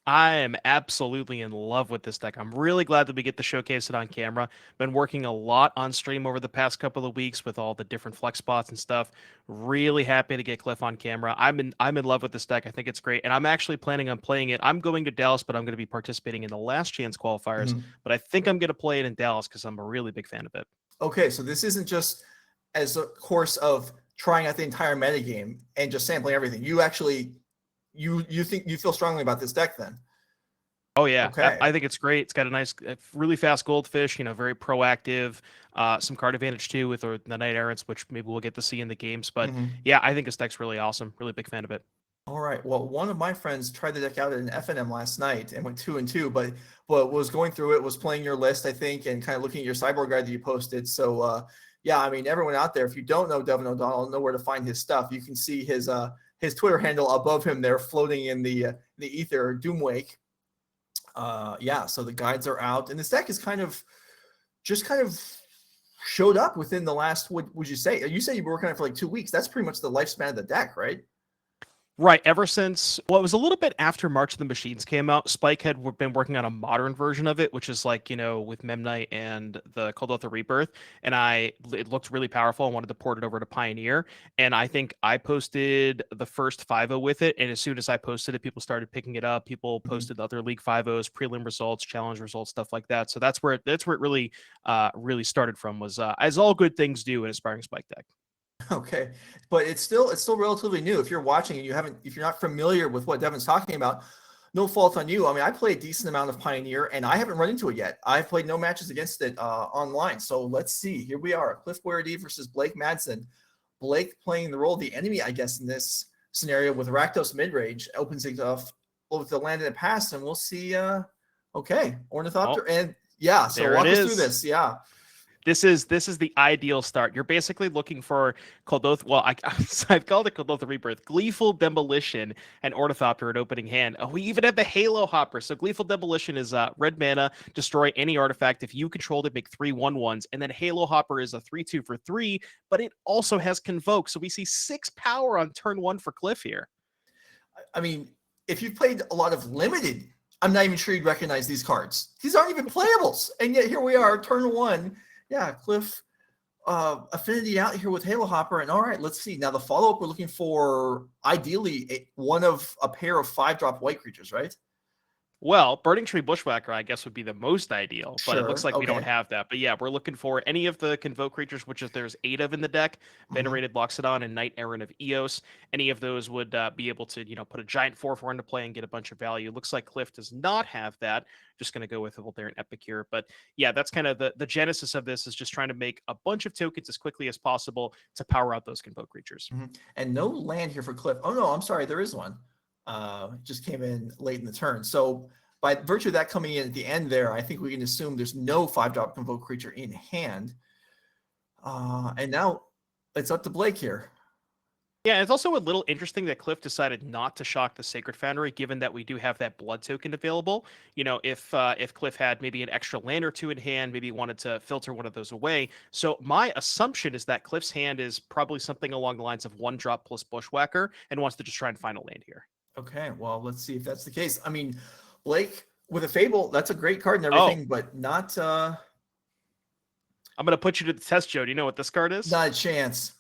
I am absolutely in love with this deck. I'm really glad that we get to showcase it on camera. Been working a lot on stream over the past couple of weeks with all the different flex spots and stuff. Really happy to get Cliff on camera. I'm in love with this deck. I think it's great, and I'm actually planning on playing it. I'm going to Dallas, but I'm going to be participating in the last chance qualifiers. But I think I'm going to play it in Dallas because I'm a really big fan of it. Okay, so this isn't just as a course of trying out the entire metagame and just sampling everything. You actually you feel strongly about this deck then? Oh yeah, okay. I think it's great. It's got a nice, really fast goldfish. Very proactive. Some card advantage too with the Knight Errants, which maybe we'll get to see in the games. But yeah, I think this deck's really awesome. Really big fan of it. All right. Well, one of my friends tried the deck out at an FNM last night and went 2-2, but was going through it, was playing your list, I think, and kind of looking at your sideboard guide that you posted. So yeah, I mean, everyone out there, if you don't know Devin O'Donnell, know where to find his stuff. You can see his Twitter handle above him there, floating in the ether, Doomwake. Yeah, so the guides are out, and this deck is kind of showed up within the last. What would you say? You said you were working on it for like 2 weeks. That's pretty much the lifespan of the deck, right? Right. Ever since, well, it was a little bit after March of the Machines came out. Spike had been working on a modern version of it, which is like, with Memnite and the Cold Oath of Rebirth. And it looked really powerful. I wanted to port it over to Pioneer. And I think I posted the first 5.0 with it. And as soon as I posted it, people started picking it up. People posted other League 5.0s, prelim results, challenge results, stuff like that. So that's where it really, really started from, was as all good things do in Aspiring Spike deck. Okay, but it's still relatively new. If you're watching and if you're not familiar with what Devin's talking about, no fault on you. I mean, I play a decent amount of Pioneer, and I haven't run into it yet. I've played no matches against it online. So let's see. Here we are: Cliff Boyardee versus Blake Madson. Blake playing the role of the enemy, I guess, in this scenario with Rakdos Midrange, opens it up with the land in the past, and we'll see. Okay, Ornithopter, and yeah. So walk us through this. Yeah. This is the ideal start. You're basically looking for Cold Oath. Well, I've called it Cold Oath of Rebirth, Gleeful Demolition, and Ornithopter at opening hand. Oh, we even have the Halo Hopper. So Gleeful Demolition is red mana, destroy any artifact. If you control it, make 3 1/1s. And then Halo Hopper is a 3/2 for 3, but it also has Convoke. So we see 6 power on turn 1 for Cliff here. I mean, if you've played a lot of Limited, I'm not even sure you'd recognize these cards. These aren't even playables. And yet here we are, turn 1. Yeah, Cliff Affinity out here with Halo Hopper. And all right, let's see. Now the follow-up, we're looking for ideally one of a pair of 5-drop white creatures, right? Well, Burning Tree Bushwhacker, I guess, would be the most ideal, but it looks like we don't have that. But yeah, we're looking for any of the Convoke creatures, which there's 8 of in the deck. Venerated Loxodon and Knight Errant of Eos. Any of those would be able to, put a giant 4/4 into play and get a bunch of value. Looks like Cliff does not have that. Just going to go with Voltaren Epicure. But yeah, that's kind of the genesis of this, is just trying to make a bunch of tokens as quickly as possible to power out those Convoke creatures. And no land here for Cliff. Oh no, I'm sorry, there is one. Just came in late in the turn. So by virtue of that coming in at the end there, I think we can assume there's no 5-drop Convoke creature in hand. And now it's up to Blake here. Yeah, it's also a little interesting that Cliff decided not to shock the Sacred Foundry, given that we do have that blood token available. If Cliff had maybe an extra land or 2 in hand, maybe wanted to filter one of those away. So my assumption is that Cliff's hand is probably something along the lines of 1-drop plus Bushwhacker and wants to just try and find a land here. Okay, well, let's see if that's the case. I mean, Blake with a Fable, that's a great card and everything, but not. I'm going to put you to the test, Joe. Do you know what this card is? Not a chance.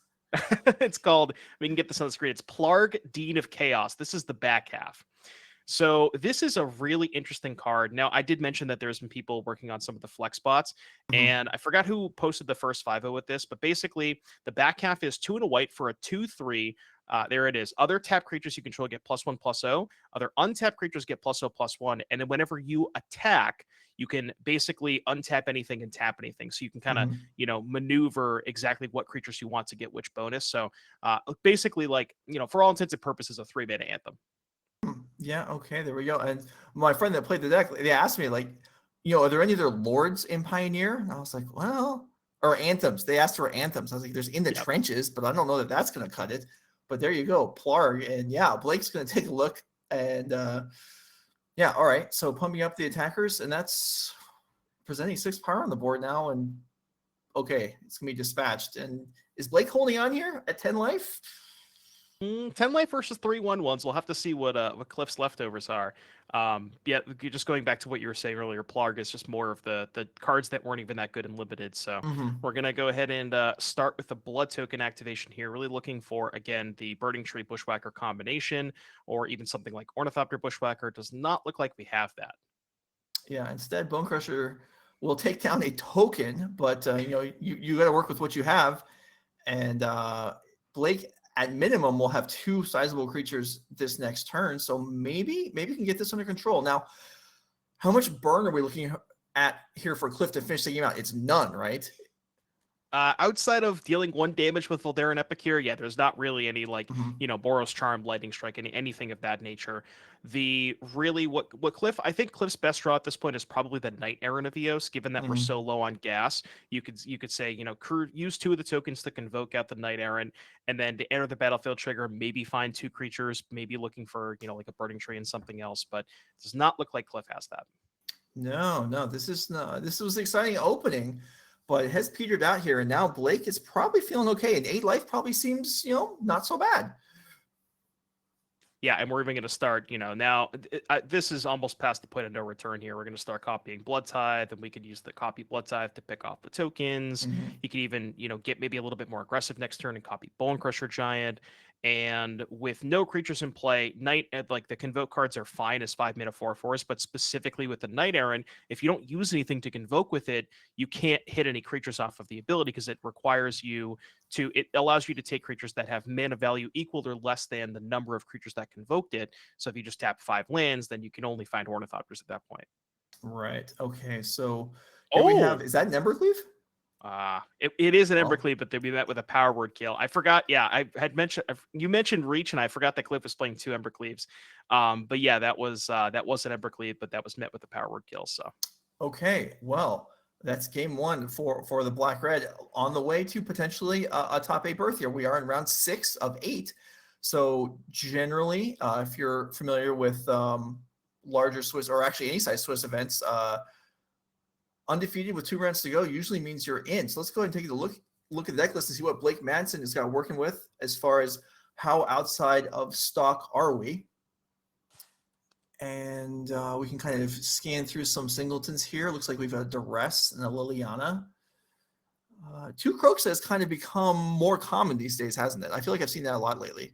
It's called, we can get this on the screen. It's Plarg, Dean of Chaos. This is the back half. So this is a really interesting card. Now, I did mention that there's been people working on some of the flex spots, and I forgot who posted the first 5.0 with this, but basically the back half is 2 and a white for a 2/3. There it is. Other tap creatures you control get +1/+0. Other untapped creatures get +0/+1. And then whenever you attack, you can basically untap anything and tap anything. So you can kind of, maneuver exactly what creatures you want to get which bonus. So basically, for all intents and purposes, a 3-mana anthem. Yeah, okay, there we go. And my friend that played the deck, they asked me, are there any other lords in Pioneer? And I was like, well, or anthems. They asked for anthems. I was like, there's In the Trenches, but I don't know that that's going to cut it. But there you go, Plarg. And yeah, Blake's going to take a look. And yeah, all right. So pumping up the attackers, and that's presenting 6 power on the board now. And okay, it's going to be dispatched. And is Blake holding on here at 10 life? 10 life versus 3 1/1s. We'll have to see what Cliff's leftovers are. Yeah, just going back to what you were saying earlier, Plarg is just more of the cards that weren't even that good in limited. So we're going to go ahead and start with the blood token activation here. Really looking for, again, the Burning Tree Bushwhacker combination, or even something like Ornithopter Bushwhacker. Does not look like we have that. Yeah, instead, Bone Crusher will take down a token, but you got to work with what you have. And Blake, at minimum, we'll have 2 sizable creatures this next turn. So maybe we can get this under control. Now, how much burn are we looking at here for Cliff to finish the game out? It's none, right? Outside of dealing 1 damage with Voldarin Epicure, yeah, there's not really any like Mhm. Boros Charm, Lightning Strike, anything of that nature. The really what I think Cliff's best draw at this point is probably the Knight Errant of Eos, given that we're Mhm. so low on gas. You could say use 2 of the tokens to convoke out the Knight Errant, and then to enter the battlefield trigger, maybe find 2 creatures, maybe looking for like a Burning Tree and something else. But it does not look like Cliff has that. No, this is not. This was an exciting opening, but it has petered out here, and now Blake is probably feeling okay. And 8 life probably seems, not so bad. Yeah, and we're even going to start, now this is almost past the point of no return here. We're going to start copying Blood Tithe, and we could use the copy Blood Tithe to pick off the tokens. Mhm. You could even, get maybe a little bit more aggressive next turn and copy Bone Crusher Giant. And with no creatures in play, Knight, like the Convoke cards are fine as 5-mana 4/4s, but specifically with the Knight Errant, if you don't use anything to convoke with it, you can't hit any creatures off of the ability because it requires you it allows you to take creatures that have mana value equal or less than the number of creatures that convoked it. So if you just tap 5 lands, then you can only find Ornithopters at that point. Right. Okay. So here we have. Is that an Embercleave? It is an Oh. Embercleave, but they'll be met with a Power Word kill. I forgot. Yeah, I had mentioned you mentioned Reach, and I forgot that Cliff was playing 2 Embercleaves. But yeah, that was an Embercleave, but that was met with a Power Word kill. So Okay. Well, that's game 1 for the Black Red, on the way to potentially a top 8 berth here. We are in round 6 of 8. So generally, if you're familiar with larger Swiss, or actually any size Swiss events, undefeated with 2 rounds to go usually means you're in. So let's go ahead and take a look at the deck list and see what Blake Madson has got working with as far as how outside of stock are we. And we can kind of scan through some singletons here. Looks like we've got a Duress and a Liliana. 2 Croaks has kind of become more common these days, hasn't it? I feel like I've seen that a lot lately.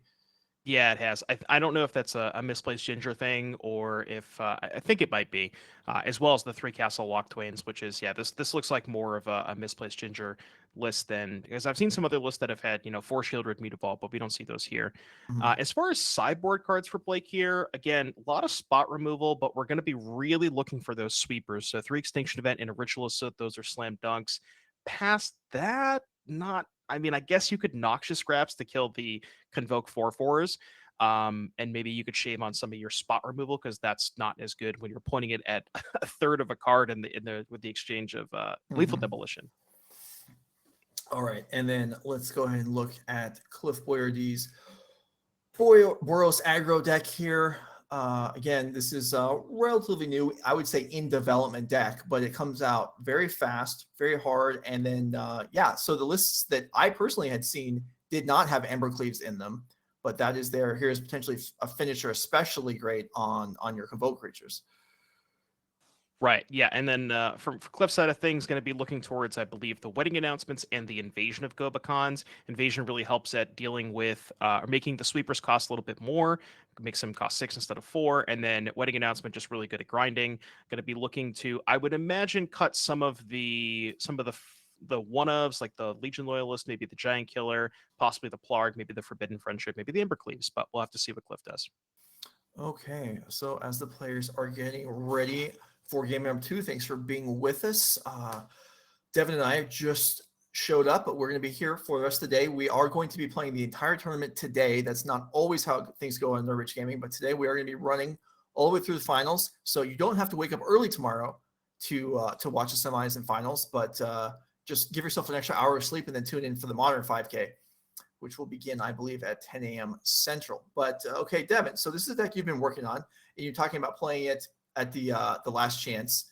yeah, it has. I don't know if that's a misplaced Ginger thing or if I think it might be, as well as the 3 Castle Lock Twains, which is this looks like more of a misplaced Ginger list than, because I've seen some other lists that have had 4 Shieldred Meat Evolve, but we don't see those here. Mhm. As far as sideboard cards for Blake here, again, a lot of spot removal, but we're going to be really looking for those sweepers. So 3 Extinction Event and a Ritualist Soot, those are slam dunks. Past that, not. I mean, I guess you could Noxious Scraps to kill the Convoke 4/4s. And maybe you could shave on some of your spot removal because that's not as good when you're pointing it at a third of a card with the exchange of Lethal Mhm. Demolition. All right, and then let's go ahead and look at Cliff Boyardee's Boros aggro deck here. Again, this is relatively new, I would say in development deck, but it comes out very fast, very hard. And then, so the lists that I personally had seen did not have Embercleaves in them, but that is there. Here's potentially a finisher, especially great on your Convoke creatures. Right. Yeah. And then from Cliff's side of things, going to be looking towards, I believe, the wedding announcements and the invasion of Gobakons. Invasion really helps at dealing with or making the sweepers cost a little bit more, makes them cost 6 instead of 4. And then wedding announcement just really good at grinding. Going to be looking to, I would imagine, cut some of the one-ofs, like the Legion Loyalist, maybe the Giant Killer, possibly the Plarg, maybe the Forbidden Friendship, maybe the Embercleaves, but we'll have to see what Cliff does. Okay, so as the players are getting ready for game number 2, thanks for being with us. Devin and I just showed up, but we're going to be here for the rest of the day. We are going to be playing the entire tournament today. That's not always how things go in the Rich Gaming, but today we are going to be running all the way through the finals. So you don't have to wake up early tomorrow to watch the semis and finals, but just give yourself an extra hour of sleep and then tune in for the Modern 5K, which will begin, I believe, at 10 a.m. Central. But okay, Devin, so this is the deck you've been working on, and you're talking about playing it at the Last Chance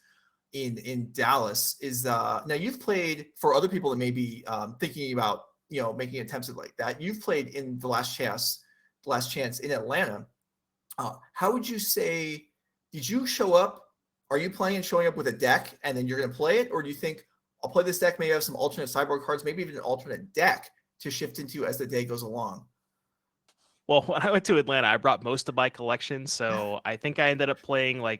in Dallas. Is now you've played, for other people that may be thinking about making attempts at like that, you've played in the Last Chance in Atlanta. How would you say, did you show up? Are you planning on showing up with a deck and then you're going to play it, or do you think I'll play this deck, maybe have some alternate sideboard cards, maybe even an alternate deck to shift into as the day goes along? Well, when I went to Atlanta, I brought most of my collection, so I think I ended up playing I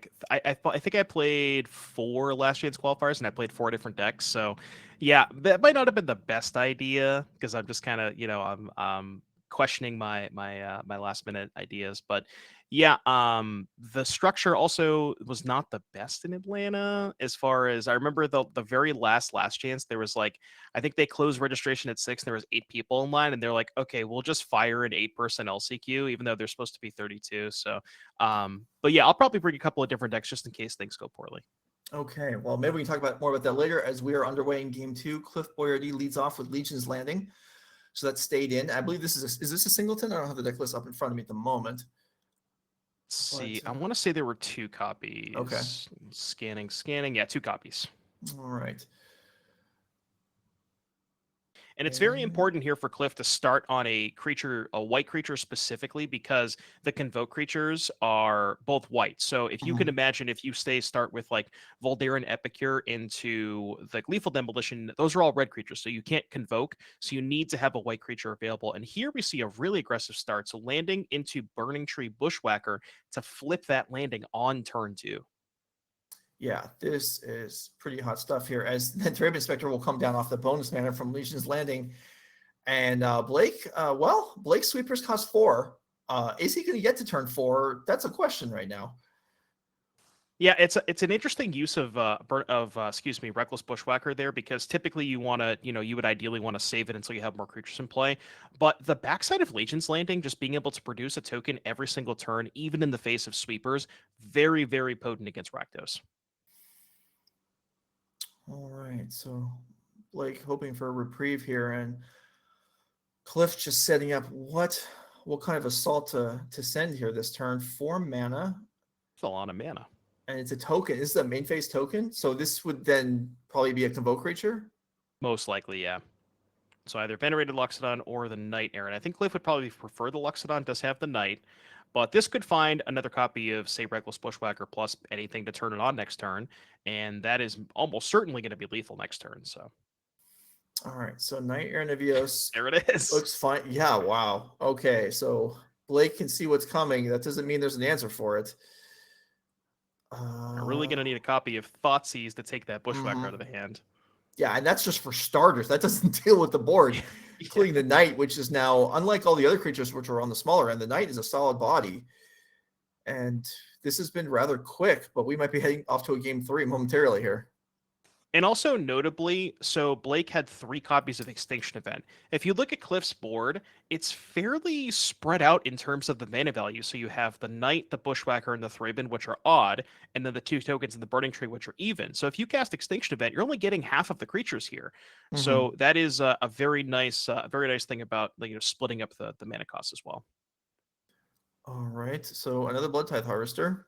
think I played 4 Last Chance qualifiers, and I played 4 different decks. So, yeah, that might not have been the best idea because I'm just kind of I'm questioning my last minute ideas. But Yeah, the structure also was not the best in Atlanta as far as I remember the very last chance there was like I think they closed registration at 6 and there was 8 people in line and they're like, okay, we'll just fire an 8-person LCQ even though they're supposed to be 32. So but yeah, I'll probably bring a couple of different decks just in case things go poorly. Okay, well, maybe we can talk more about that later as we are underway in game 2. Cliff Boyardee leads off with Legion's Landing. So that stayed in. I believe is this a singleton? I don't have the deck list up in front of me at the moment. See, I want to say there were 2 copies. Okay. Scanning. Yeah, 2 copies. All right. And it's very important here for Cliff to start on a white creature specifically, because the Convoke creatures are both white. So if you can imagine, if you start with like Voldaren Epicure into the Gleeful Demolition, those are all red creatures, so you can't Convoke. So you need to have a white creature available. And here we see a really aggressive start. So landing into Burning Tree Bushwhacker to flip that landing on turn 2. Yeah, this is pretty hot stuff here. As the Trade Inspector will come down off the bonus mana from Legion's Landing. And Blake, Blake's sweepers cost 4. Is he going to get to turn 4? That's a question right now. Yeah, it's an interesting use of Reckless Bushwhacker there, because typically you want to, you would ideally want to save it until you have more creatures in play. But the backside of Legion's Landing, just being able to produce a token every single turn, even in the face of sweepers, very, very potent against Rakdos. All right, so Blake hoping for a reprieve here, and Cliff just setting up what kind of assault to send here this turn. 4 mana. It's a lot of mana. And it's a token. This is a main phase token, so this would then probably be a Convoke creature? Most likely, yeah. So either Venerated Loxodon or the Knight Errant. I think Cliff would probably prefer the Loxodon, does have the Knight. But this could find another copy of, say, Reckless Bushwhacker plus anything to turn it on next turn. And that is almost certainly going to be lethal next turn. So, all right. So Knight Errant Avios. There it is. Looks fine. Yeah, wow. Okay, so Blake can see what's coming. That doesn't mean there's an answer for it. You're really going to need a copy of Thoughtseize to take that Bushwhacker out of the hand. Yeah, and that's just for starters. That doesn't deal with the board. Including the Knight, which is now, unlike all the other creatures which are on the smaller end, the Knight is a solid body. And this has been rather quick, but we might be heading off to a game 3 momentarily here. And also notably, so Blake had 3 copies of Extinction Event. If you look at Cliff's board, it's fairly spread out in terms of the mana value. So you have the Knight, the Bushwhacker, and the Thraben, which are odd, and then the 2 tokens in the Burning Tree, which are even. So if you cast Extinction Event, you're only getting half of the creatures here. So that is a very nice thing about splitting up the mana cost as well. All right, so another Blood Tithe Harvester.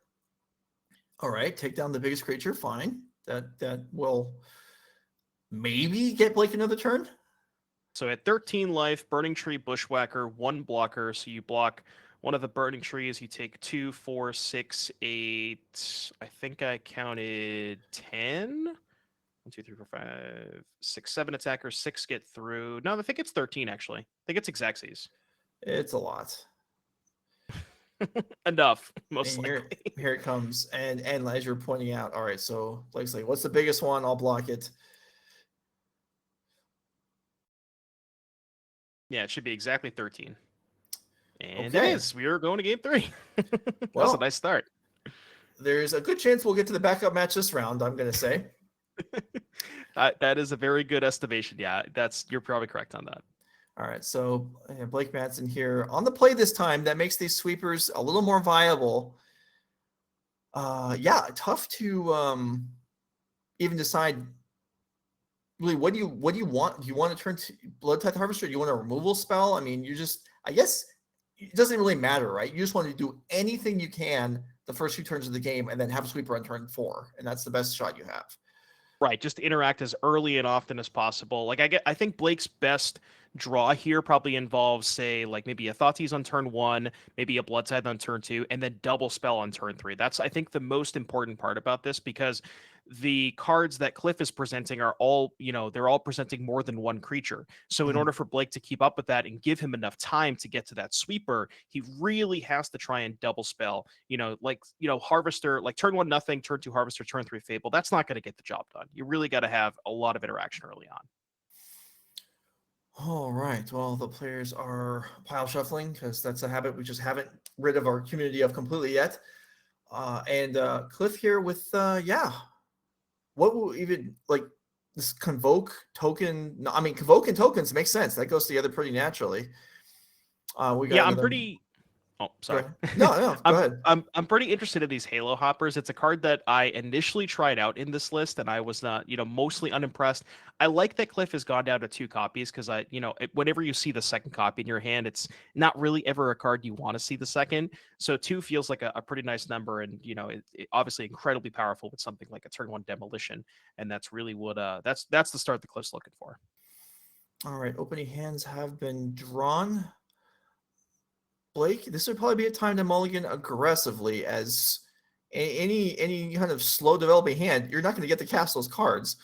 All right, take down the biggest creature, fine. That will maybe get Blake another turn. So at 13 life, Burning Tree, Bushwhacker, 1 blocker. So you block one of the Burning Trees. You take 2, 4, 6, 8. I think I counted 10. 1, 2, 3, 4, 5, 6, 7 attackers. 6 get through. No, I think it's 13 actually. I think it's Xaxes. It's a lot. Enough, most likely. Here it comes. And as you're pointing out, all right, so Blake's like, what's the biggest one? I'll block it. Yeah, it should be exactly 13. And Okay. it is. We are going to game 3. Well, That's a nice start. There's a good chance we'll get to the backup match this round, I'm going to say. That is a very good estimation. Yeah, you're probably correct on that. All right, so Blake Madson here on the play this time. That makes these sweepers a little more viable. Yeah, tough to even decide. Really, what do you want? Do you want to turn to Blood Tithe Harvester? Do you want a removal spell? I mean, I guess it doesn't really matter, right? You just want to do anything you can the first few turns of the game and then have a sweeper on turn 4, and that's the best shot you have. Right, just interact as early and often as possible. Like I think Blake's best draw here probably involves, say, like maybe a Thoughtseize on turn 1, maybe a Blood Tithe on turn 2, and then double spell on turn 3. That's, I think, the most important part about this, because the cards that Cliff is presenting are all, they're all presenting more than one creature. So in order for Blake to keep up with that and give him enough time to get to that sweeper, he really has to try and double spell. Harvester, like turn 1 nothing, turn 2 Harvester, turn 3 Fable. That's not going to get the job done. You really got to have a lot of interaction early on. All right. Well, the players are pile shuffling because that's a habit we just haven't rid of our community of completely yet. And Cliff here with yeah. What will even like this convoke token? No, I mean, convoke and tokens makes sense. That goes together pretty naturally. We got Yeah, I'm another. pretty. Oh, Go sorry. ahead. No, go ahead. I'm pretty interested in these Halo Hoppers. It's a card that I initially tried out in this list, and I was not, mostly unimpressed. I like that Cliff has gone down to 2 copies because whenever you see the second copy in your hand, it's not really ever a card you want to see the second. So 2 feels like a pretty nice number, and it obviously incredibly powerful with something like a turn 1 demolition, and that's really what that's the start that Cliff's looking for. All right, opening hands have been drawn. Blake, this would probably be a time to mulligan aggressively, as any kind of slow developing hand, you're not going to get to cast those cards.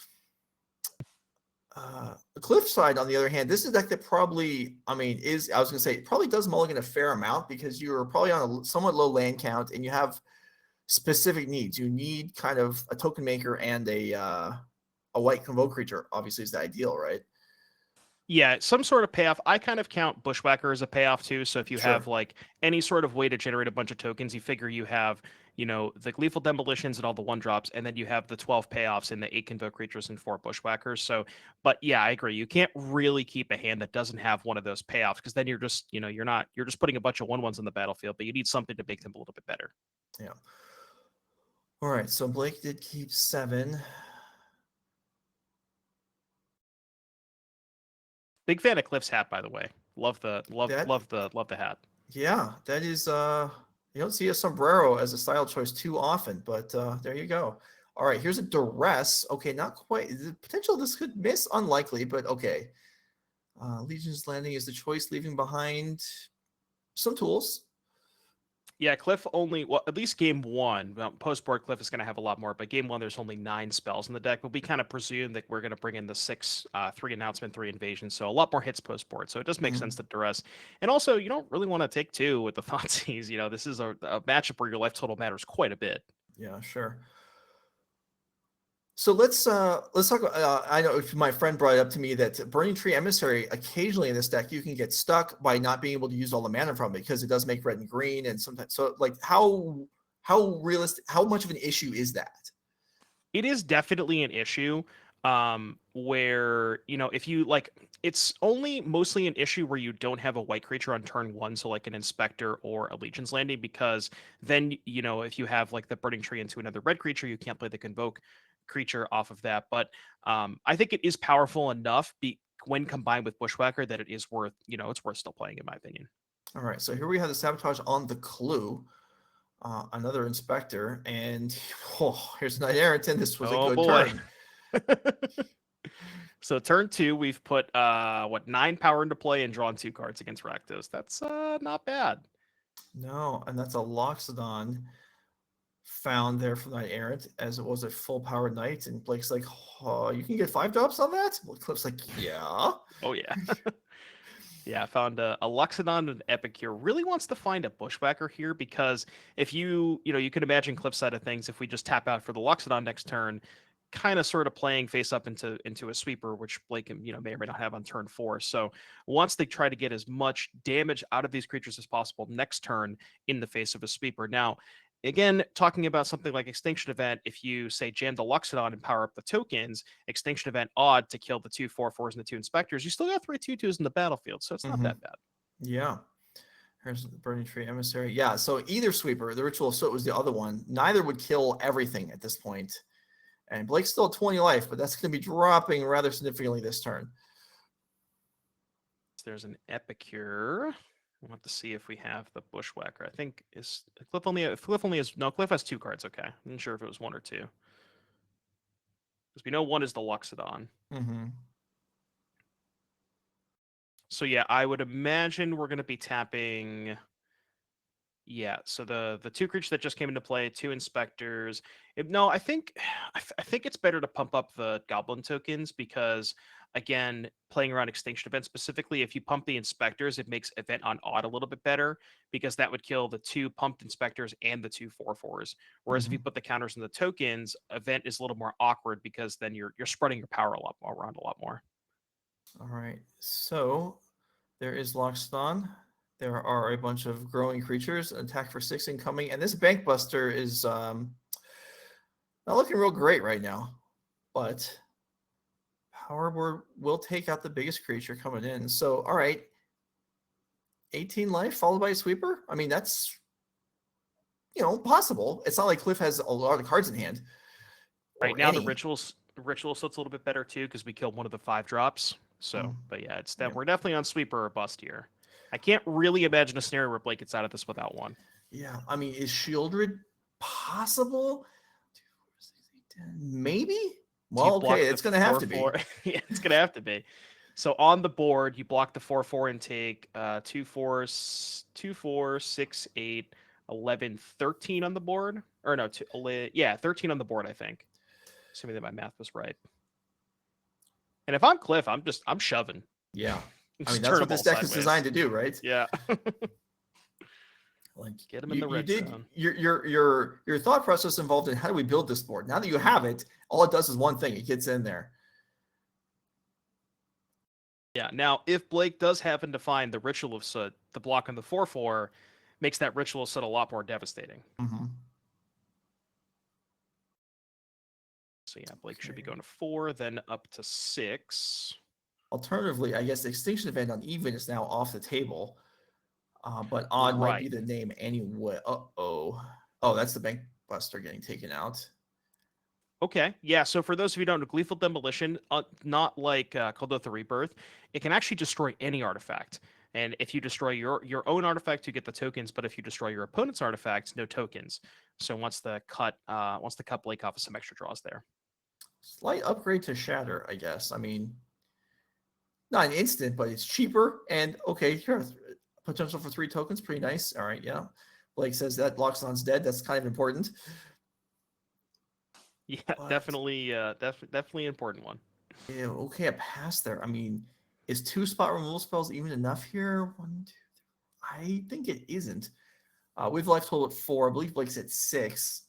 The Cliff side, on the other hand, this is a deck that probably, I was going to say, it probably does mulligan a fair amount because you're probably on a somewhat low land count and you have specific needs. You need kind of a token maker and a white convoke creature, obviously, is the ideal, right? Yeah, some sort of payoff. I kind of count Bushwhacker as a payoff too. So if you have like any sort of way to generate a bunch of tokens, you figure you have, the Gleeful Demolitions and all the 1-drops, and then you have the 12 payoffs and the 8 convoke creatures and 4 Bushwhackers. So, but yeah, I agree. You can't really keep a hand that doesn't have one of those payoffs because then you're just, you're just putting a bunch of 1/1s on the battlefield, but you need something to make them a little bit better. Yeah. All right. So Blake did keep 7. Big fan of Cliff's hat, by the way. Love the hat. Yeah, that is you don't see a sombrero as a style choice too often, but there you go. All right, here's a duress. Okay, not quite. The potential this could miss, unlikely, but okay. Legion's Landing is the choice, leaving behind some tools. Yeah, Cliff at least game 1. Well, post-board, Cliff is going to have a lot more, but game 1, there's only 9 spells in the deck. But we kind of presume that we're going to bring in the 6, 3 announcement, 3 invasion. So a lot more hits post-board. So it does make sense to duress. And also, you don't really want to take 2 with the Thoughtseize. This is a matchup where your life total matters quite a bit. Yeah, sure. So let's talk. I know my friend brought it up to me that Burning Tree Emissary, occasionally in this deck, you can get stuck by not being able to use all the mana from it because it does make red and green, and sometimes. So, like, how realistic? How much of an issue is that? It is definitely an issue. Where if you it's only mostly an issue where you don't have a white creature on turn 1, so like an Inspector or a Legion's Landing, because then if you have like the Burning Tree into another red creature, you can't play the Convoke creature off of that. But I think it is powerful enough when combined with Bushwhacker that it is worth it's worth still playing, in my opinion. All right, so here we have the Sabotage on the Clue. Another Inspector, and here's Knight Errant. This was a good turn. So turn 2, we've put 9 power into play and drawn 2 cards against Rakdos. That's not bad. No, and that's a Loxodon found there from Knight Errant, as it was a full power knight. And Blake's like, oh, you can get 5 drops on that? Well, Cliff's like, yeah. Oh yeah. Yeah, I found a Loxodon and Epicure. Really wants to find a Bushwhacker here, because if you can imagine Cliff's side of things, if we just tap out for the Loxodon next turn, kind of sort of playing face up into a sweeper, which Blake may or may not have on turn 4. So once they try to get as much damage out of these creatures as possible next turn in the face of a sweeper. Now, again, talking about something like Extinction Event, if you say jam the Loxodon and power up the tokens, Extinction Event odd to kill the 2 4/4s and the 2 Inspectors, you still got 3 2/2s in the battlefield, so it's not that bad. Yeah. Here's the Burning Tree Emissary. Yeah, so either sweeper, the Ritual of Soot was the other one. Neither would kill everything at this point. And Blake's still at 20 life, but that's going to be dropping rather significantly this turn. There's an Epicure. We'll have to see if we have the Bushwhacker. I think Cliff only has 2 cards. Okay, I'm not sure if it was 1 or 2, because we know 1 is the Loxodon. So yeah, I would imagine we're going to be tapping. Yeah, so the 2 creatures that just came into play, 2 Inspectors. I think it's better to pump up the Goblin tokens, because again, playing around Extinction Event specifically, if you pump the Inspectors, it makes Event on odd a little bit better, because that would kill the 2 pumped Inspectors and the 2 4/4s. Whereas if you put the counters in the tokens, Event is a little more awkward, because then you're spreading your power around a lot more. All right. So there is Loxodon. There are a bunch of growing creatures. Attack for 6 incoming, and this Bank Buster is not looking real great right now. But Power Board will take out the biggest creature coming in. So all right, 18 life followed by a sweeper. I mean, that's possible. It's not like Cliff has a lot of cards in hand. Right now, the ritual slot's a little bit better too because we killed one of the 5 drops. So, but yeah, it's that we're definitely on sweeper or bust here. I can't really imagine a scenario where Blake gets out of this without one. Yeah, I mean, is Shieldred possible? 2, 4, 6, 8, 10. Maybe. Well, okay, it's gonna have to be. Yeah, it's gonna have to be. So on the board, you block the 4/4 and take 2, 4, 2, 4, 6, 8, 11, 13 on the board. Or no, 13 on the board, I think. Assuming that my math was right. And if I'm Cliff, I'm shoving. Yeah. I Just mean, turn that's what them this all deck is sideways. designed to do, right? Yeah. Like Get him in the red did zone. your thought process involved in how do we build this board? Now that you have it, all it does is one thing. It gets in there. Yeah. Now, if Blake does happen to find the Ritual of Soot, the block on the 4/4 makes that Ritual of Soot a lot more devastating. Mm-hmm. So yeah, Blake should be going to 4, then up to 6. Alternatively, I guess the Extinction Event on Even is now off the table. But Odd might be the name anyway. Oh, that's the Bank Buster getting taken out. Okay, yeah, so for those of you who don't know, Gleeful Demolition, not like Caldotha the Rebirth, it can actually destroy any artifact. And if you destroy your own artifact, you get the tokens, but if you destroy your opponent's artifact, no tokens. So once the cut Blake off of some extra draws there. Slight upgrade to Shatter, I guess. I mean, not an instant, but it's cheaper. And okay, here, potential for 3 tokens, pretty nice. All right, yeah. Blake says that Loxodon's dead. That's kind of important. Yeah, but definitely an important one. Yeah, okay, a pass there. I mean, is 2 spot removal spells even enough here? 1, 2, 3. I think it isn't. We've life total at 4. I believe Blake's at 6.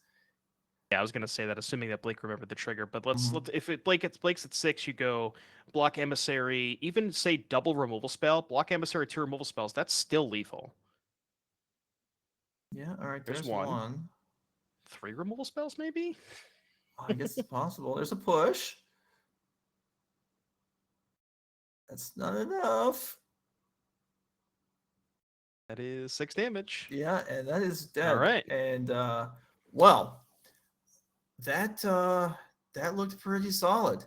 Yeah, I was gonna say that, assuming that Blake remembered the trigger. But let's if Blake's at 6, you go block Emissary, even say double removal spell, block Emissary, 2 removal spells. That's still lethal. Yeah, all right. There's one. 3 removal spells, maybe. I guess it's possible. There's a push. That's not enough. That is 6 damage. Yeah, and that is dead. All right. And well, that looked pretty solid.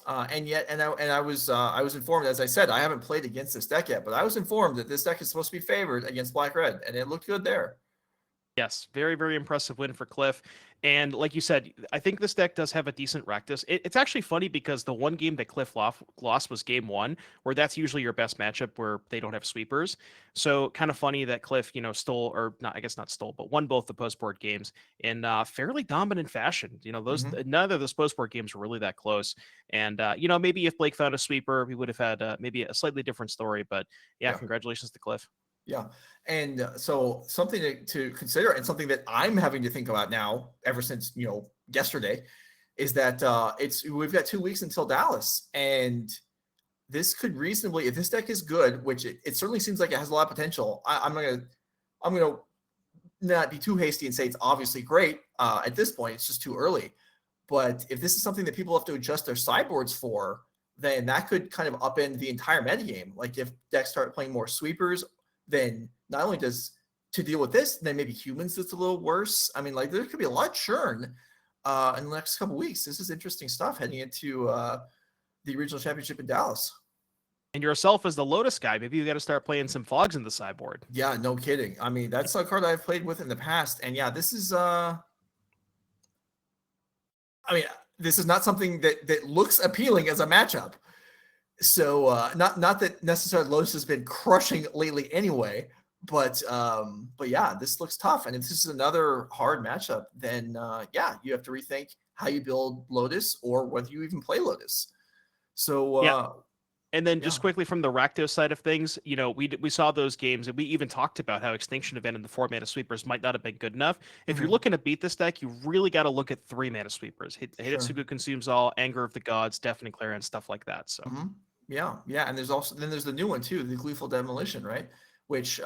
And I was informed, as I said, I haven't played against this deck yet, but I was informed that this deck is supposed to be favored against Black Red, and it looked good there. Yes, very, very impressive win for Cliff. And like you said, I think this deck does have a decent Rakdos. It's actually funny because the one game that Cliff lost was game 1, where that's usually your best matchup where they don't have sweepers. So kind of funny that Cliff, stole, or not, I guess not stole, but won both the post-board games in fairly dominant fashion. Those none of those post-board games were really that close. And, maybe if Blake found a sweeper, we would have had maybe a slightly different story. But yeah, congratulations to Cliff. Yeah. And so something to consider, and something that I'm having to think about now ever since, yesterday, is that we've got 2 weeks until Dallas. And this could reasonably, if this deck is good, which it certainly seems like it has a lot of potential, I'm gonna not be too hasty and say it's obviously great. At this point, it's just too early. But if this is something that people have to adjust their sideboards for, then that could kind of upend the entire metagame. Like if decks start playing more sweepers, then not only does to deal with this, then maybe humans it's a little worse. I mean, like there could be a lot of churn in the next couple of weeks. This is interesting stuff heading into the regional championship in Dallas. And yourself as the Lotus guy, maybe you got to start playing some fogs in the sideboard. Yeah, no kidding. I mean, that's a card I've played with in the past, and yeah, this is this is not something that looks appealing as a matchup. So not that necessarily Lotus has been crushing lately anyway, but yeah, this looks tough. And if this is another hard matchup, then you have to rethink how you build Lotus or whether you even play Lotus. So And then just quickly from the Rakdos side of things, we saw those games, and we even talked about how Extinction Event and the 4-mana sweepers might not have been good enough. If you're looking to beat this deck, you really got to look at 3-mana sweepers. Hitotsugu Consumes All, Anger of the Gods, Deafening Clarion, stuff like that. So Yeah, and there's the new one too, the Gleeful Demolition, right? Which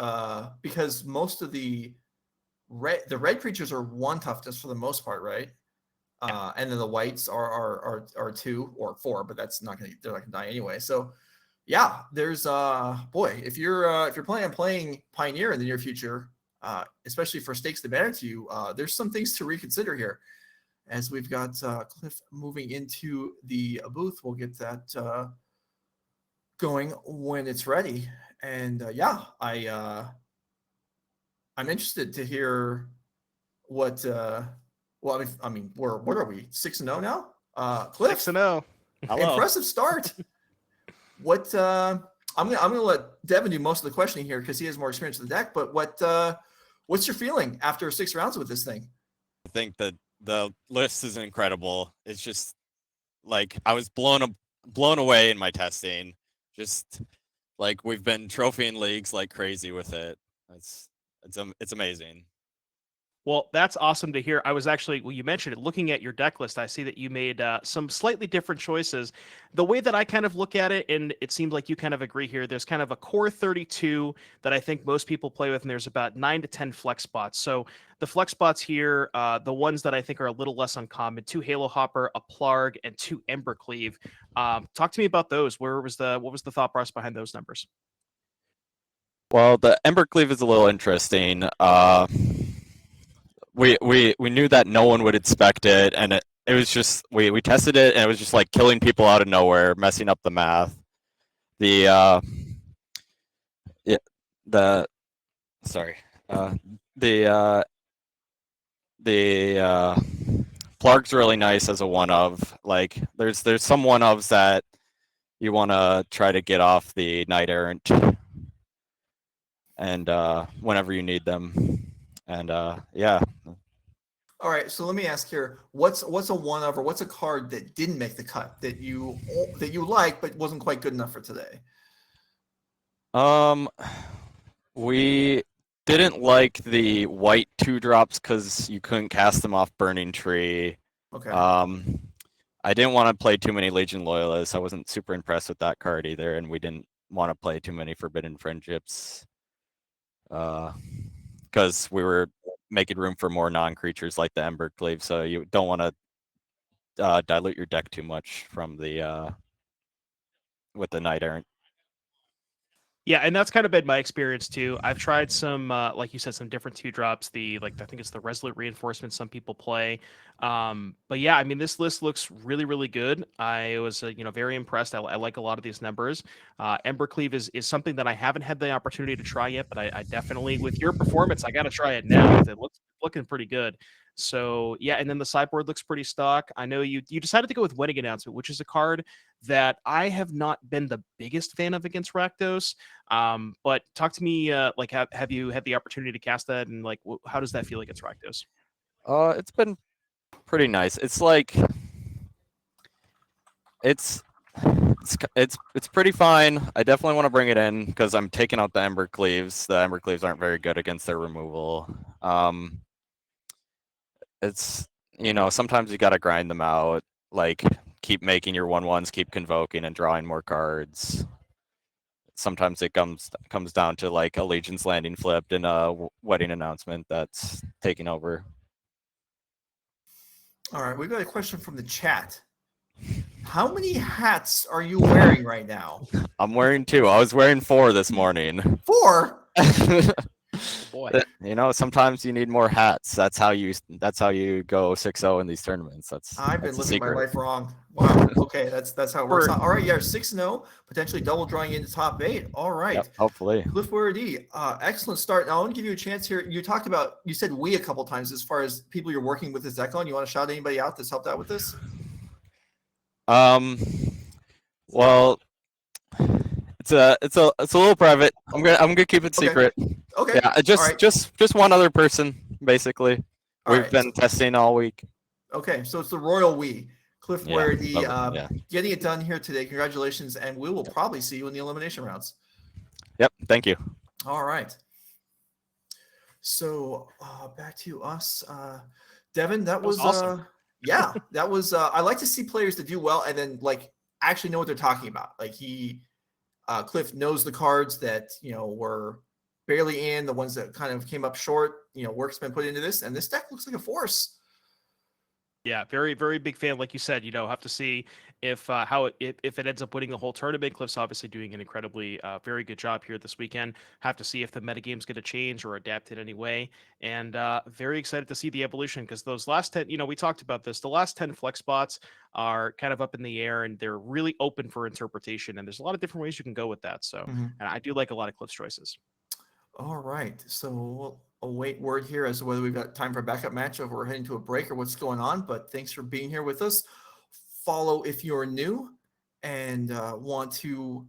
because most of the red creatures are 1 toughness for the most part, right? And then the whites are 2 or 4, but they're not gonna die anyway. So yeah, there's boy, if you're planning on playing Pioneer in the near future, especially for stakes that matter to you, there's some things to reconsider here. As we've got Cliff moving into the booth, we'll get that going when it's ready. And I'm interested to hear what. What are we 6-0 now? Cliff, 6-0. Hello. impressive start. What? I'm gonna let Devin do most of the questioning here because he has more experience with the deck. But what's your feeling after 6 rounds with this thing? I think that the list is incredible. It's just like I was blown away in my testing. Just like we've been trophying leagues like crazy with it. It's amazing. Well, that's awesome to hear. I was actually, well, you mentioned it, looking at your deck list, I see that you made some slightly different choices. The way that I kind of look at it, and it seems like you kind of agree here, there's kind of a core 32 that I think most people play with, and there's about 9 to 10 flex spots. So the flex spots here, the ones that I think are a little less uncommon, 2 Halo Hopper, a Plarg, and 2 Embercleave. Talk to me about those. What was the thought process behind those numbers? Well, the Embercleave is a little interesting. We knew that no one would expect it, and it was just we tested it, and it was just like killing people out of nowhere, messing up the math. The Plarg's really nice as a one of. Like there's some one ofs that you want to try to get off the Knight Errant, and whenever you need them, and yeah. All right, so let me ask here: what's a one of, or what's a card that didn't make the cut that you like but wasn't quite good enough for today? We didn't like the white 2-drops because you couldn't cast them off Burning Tree. Okay. I didn't want to play too many Legion Loyalists. I wasn't super impressed with that card either, and we didn't want to play too many Forbidden Friendships. Because we were making room for more non-creatures like the Embercleave, so you don't want to dilute your deck too much from the with the Knight Errant. Yeah, and that's kind of been my experience too. I've tried some, like you said, some different 2-drops. I think it's the Resolute Reinforcement some people play. But yeah, I mean, this list looks really, really good. I was, very impressed. I like a lot of these numbers. Embercleave is something that I haven't had the opportunity to try yet, but I definitely, with your performance, I got to try it now. It looks looking pretty good. So yeah, and then the sideboard looks pretty stock. I know you decided to go with Wedding Announcement, which is a card that I have not been the biggest fan of against Rakdos. But talk to me, like, have you had the opportunity to cast that, and like, how does that feel against Rakdos? It's been pretty nice. It's like it's pretty fine. I definitely want to bring it in because I'm taking out the Embercleaves. The Embercleaves aren't very good against their removal. It's sometimes you got to grind them out. Like keep making your 1/1s, keep convoking and drawing more cards. Sometimes it comes down to like a Legion's Landing flipped and a Wedding Announcement that's taking over. All right, we've got a question from the chat. How many hats are you wearing right now? I'm wearing 2. I was wearing 4 this morning. 4? Boy, sometimes you need more hats. That's how you go 6-0 in these tournaments. I've been that's living my life wrong. Wow. Okay, that's how it works. All right, yeah, 6-0, potentially double drawing into top 8. All right. Yep, hopefully. Cliff Boyardee, excellent start. Now I want to give you a chance here. You said we a couple times as far as people you're working with this deck on. You want to shout anybody out that's helped out with this? Well, it's a little private. I'm gonna keep it secret. Okay. Yeah, just one other person basically. We've been testing all week. Okay, so it's the royal we. Cliff Boyardee, yeah. getting it done here today. Congratulations, and we will probably see you in the elimination rounds. Yep, thank you. All right. So back to us, Devin. That was awesome. yeah, that was. I like to see players that do well and then like actually know what they're talking about. Like Cliff knows the cards that, were barely in, the ones that kind of came up short, work's been put into this, and this deck looks like a force. Yeah, very, very big fan. Like you said, have to see if if it ends up winning the whole tournament. Cliff's obviously doing an incredibly very good job here this weekend. Have to see if the metagame's going to change or adapt in any way. And very excited to see the evolution, because those last 10, we talked about this. The last 10 flex spots are kind of up in the air, and they're really open for interpretation. And there's a lot of different ways you can go with that. So, and I do like a lot of Cliff's choices. All right, so we'll await word here as to whether we've got time for a backup match, or if we're heading to a break, or what's going on. But thanks for being here with us. Follow if you're new and want to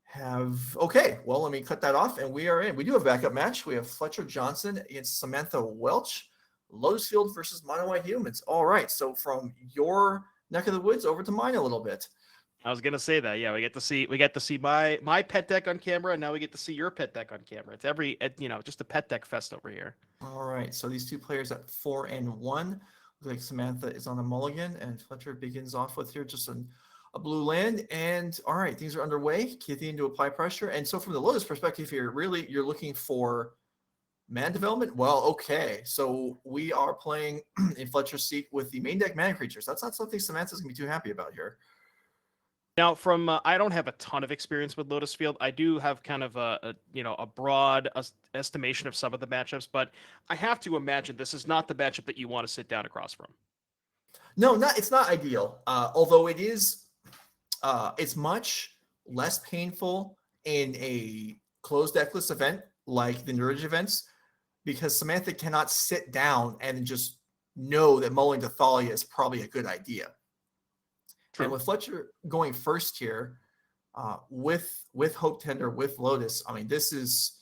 have. Okay, well, let me cut that off, and we are in. We do have a backup match. We have Fletcher Johnson against Samantha Welch, Lotus Field versus Mono White Humans. All right, so from your neck of the woods over to mine a little bit. I was gonna say that. Yeah, we get to see my pet deck on camera, and now we get to see your pet deck on camera. It's just a pet deck fest over here. All right, so these two players at 4-1. Looks like Samantha is on a mulligan, and Fletcher begins off with here just a blue land. And all right, things are underway. Kithian to apply pressure. And so from the Lotus perspective here, really you're looking for mana development. Well, okay, so we are playing in Fletcher's seat with the main deck mana creatures. That's not something Samantha's gonna be too happy about here. Now, from I don't have a ton of experience with Lotus Field. I do have kind of a broad estimation of some of the matchups, but I have to imagine this is not the matchup that you want to sit down across from. No, it's not ideal. Although it is, it's much less painful in a closed deckless event like the Midrange events, because Samantha cannot sit down and just know that mulling to Thalia is probably a good idea. True. And with Fletcher going first here, with Hope Tender, with Lotus, I mean, this is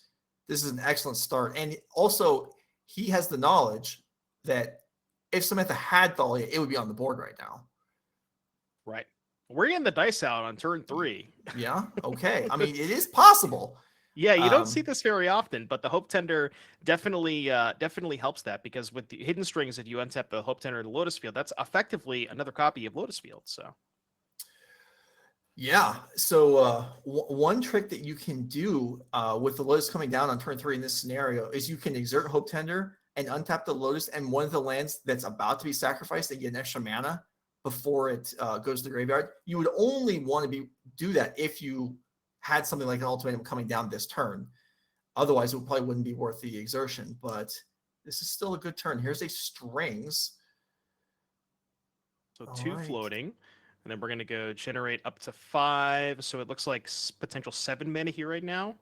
an excellent start. And also, he has the knowledge that if Samantha had Thalia, it would be on the board right now. Right. We're getting the dice out on turn 3. Yeah. Okay. I mean, it is possible. Yeah, you don't see this very often, but the Hope Tender definitely helps that, because with the hidden strings, if you untap the Hope Tender and the Lotus Field, that's effectively another copy of Lotus Field. So, yeah. So one trick that you can do with the Lotus coming down on turn 3 in this scenario is you can exert Hope Tender and untap the Lotus, and one of the lands that's about to be sacrificed and get an extra mana before it goes to the graveyard. You would only want to do that if you had something like an ultimatum coming down this turn. Otherwise, it probably wouldn't be worth the exertion, but this is still a good turn. Here's a strings. So 2 floating, and then we're going to go generate up to 5. So it looks like potential 7 mana here right now.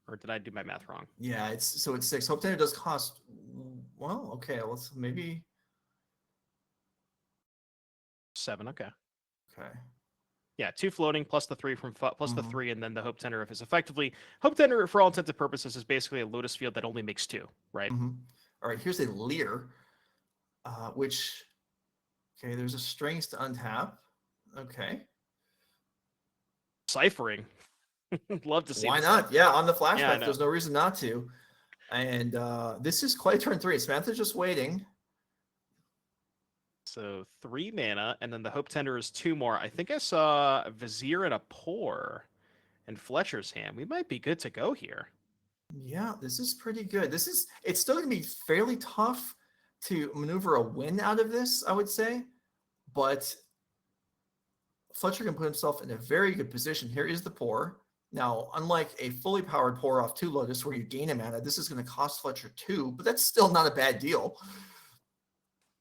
Or did I do my math wrong? Yeah, it's 6. Hope Tender does cost, well, okay, let's maybe 7, okay. Okay. Yeah, 2 floating plus the 3 plus the 3, and then the Hope Tender is effectively Hope Tender, for all intents and purposes, is basically a Lotus Field that only makes 2, right? All right, here's a Leer, which, okay, there's a strings to untap. Okay. Ciphering. Love to see. Why not? Yeah, on the flashback, there's no reason not to. And this is quite turn 3. Samantha's just waiting. So 3 mana, and then the Hope Tender is 2 more. I think I saw a Vizier and a Pour in Fletcher's hand. We might be good to go here. Yeah, this is pretty good. It's still going to be fairly tough to maneuver a win out of this, I would say. But Fletcher can put himself in a very good position. Here is the Pour. Now, unlike a fully powered Pour off 2 Lotus where you gain a mana, this is going to cost Fletcher 2, but that's still not a bad deal.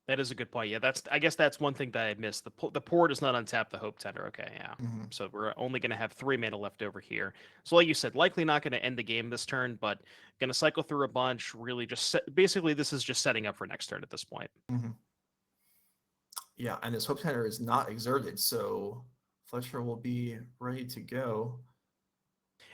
That is a good point. Yeah, I guess that's one thing that I missed. The Pour does not untap the Hope Tender. Okay, yeah. So we're only going to have 3 mana left over here. So like you said, likely not going to end the game this turn, but going to cycle through a bunch. Really just basically this is just setting up for next turn at this point. Yeah, and this Hope Tender is not exerted, so Fletcher will be ready to go.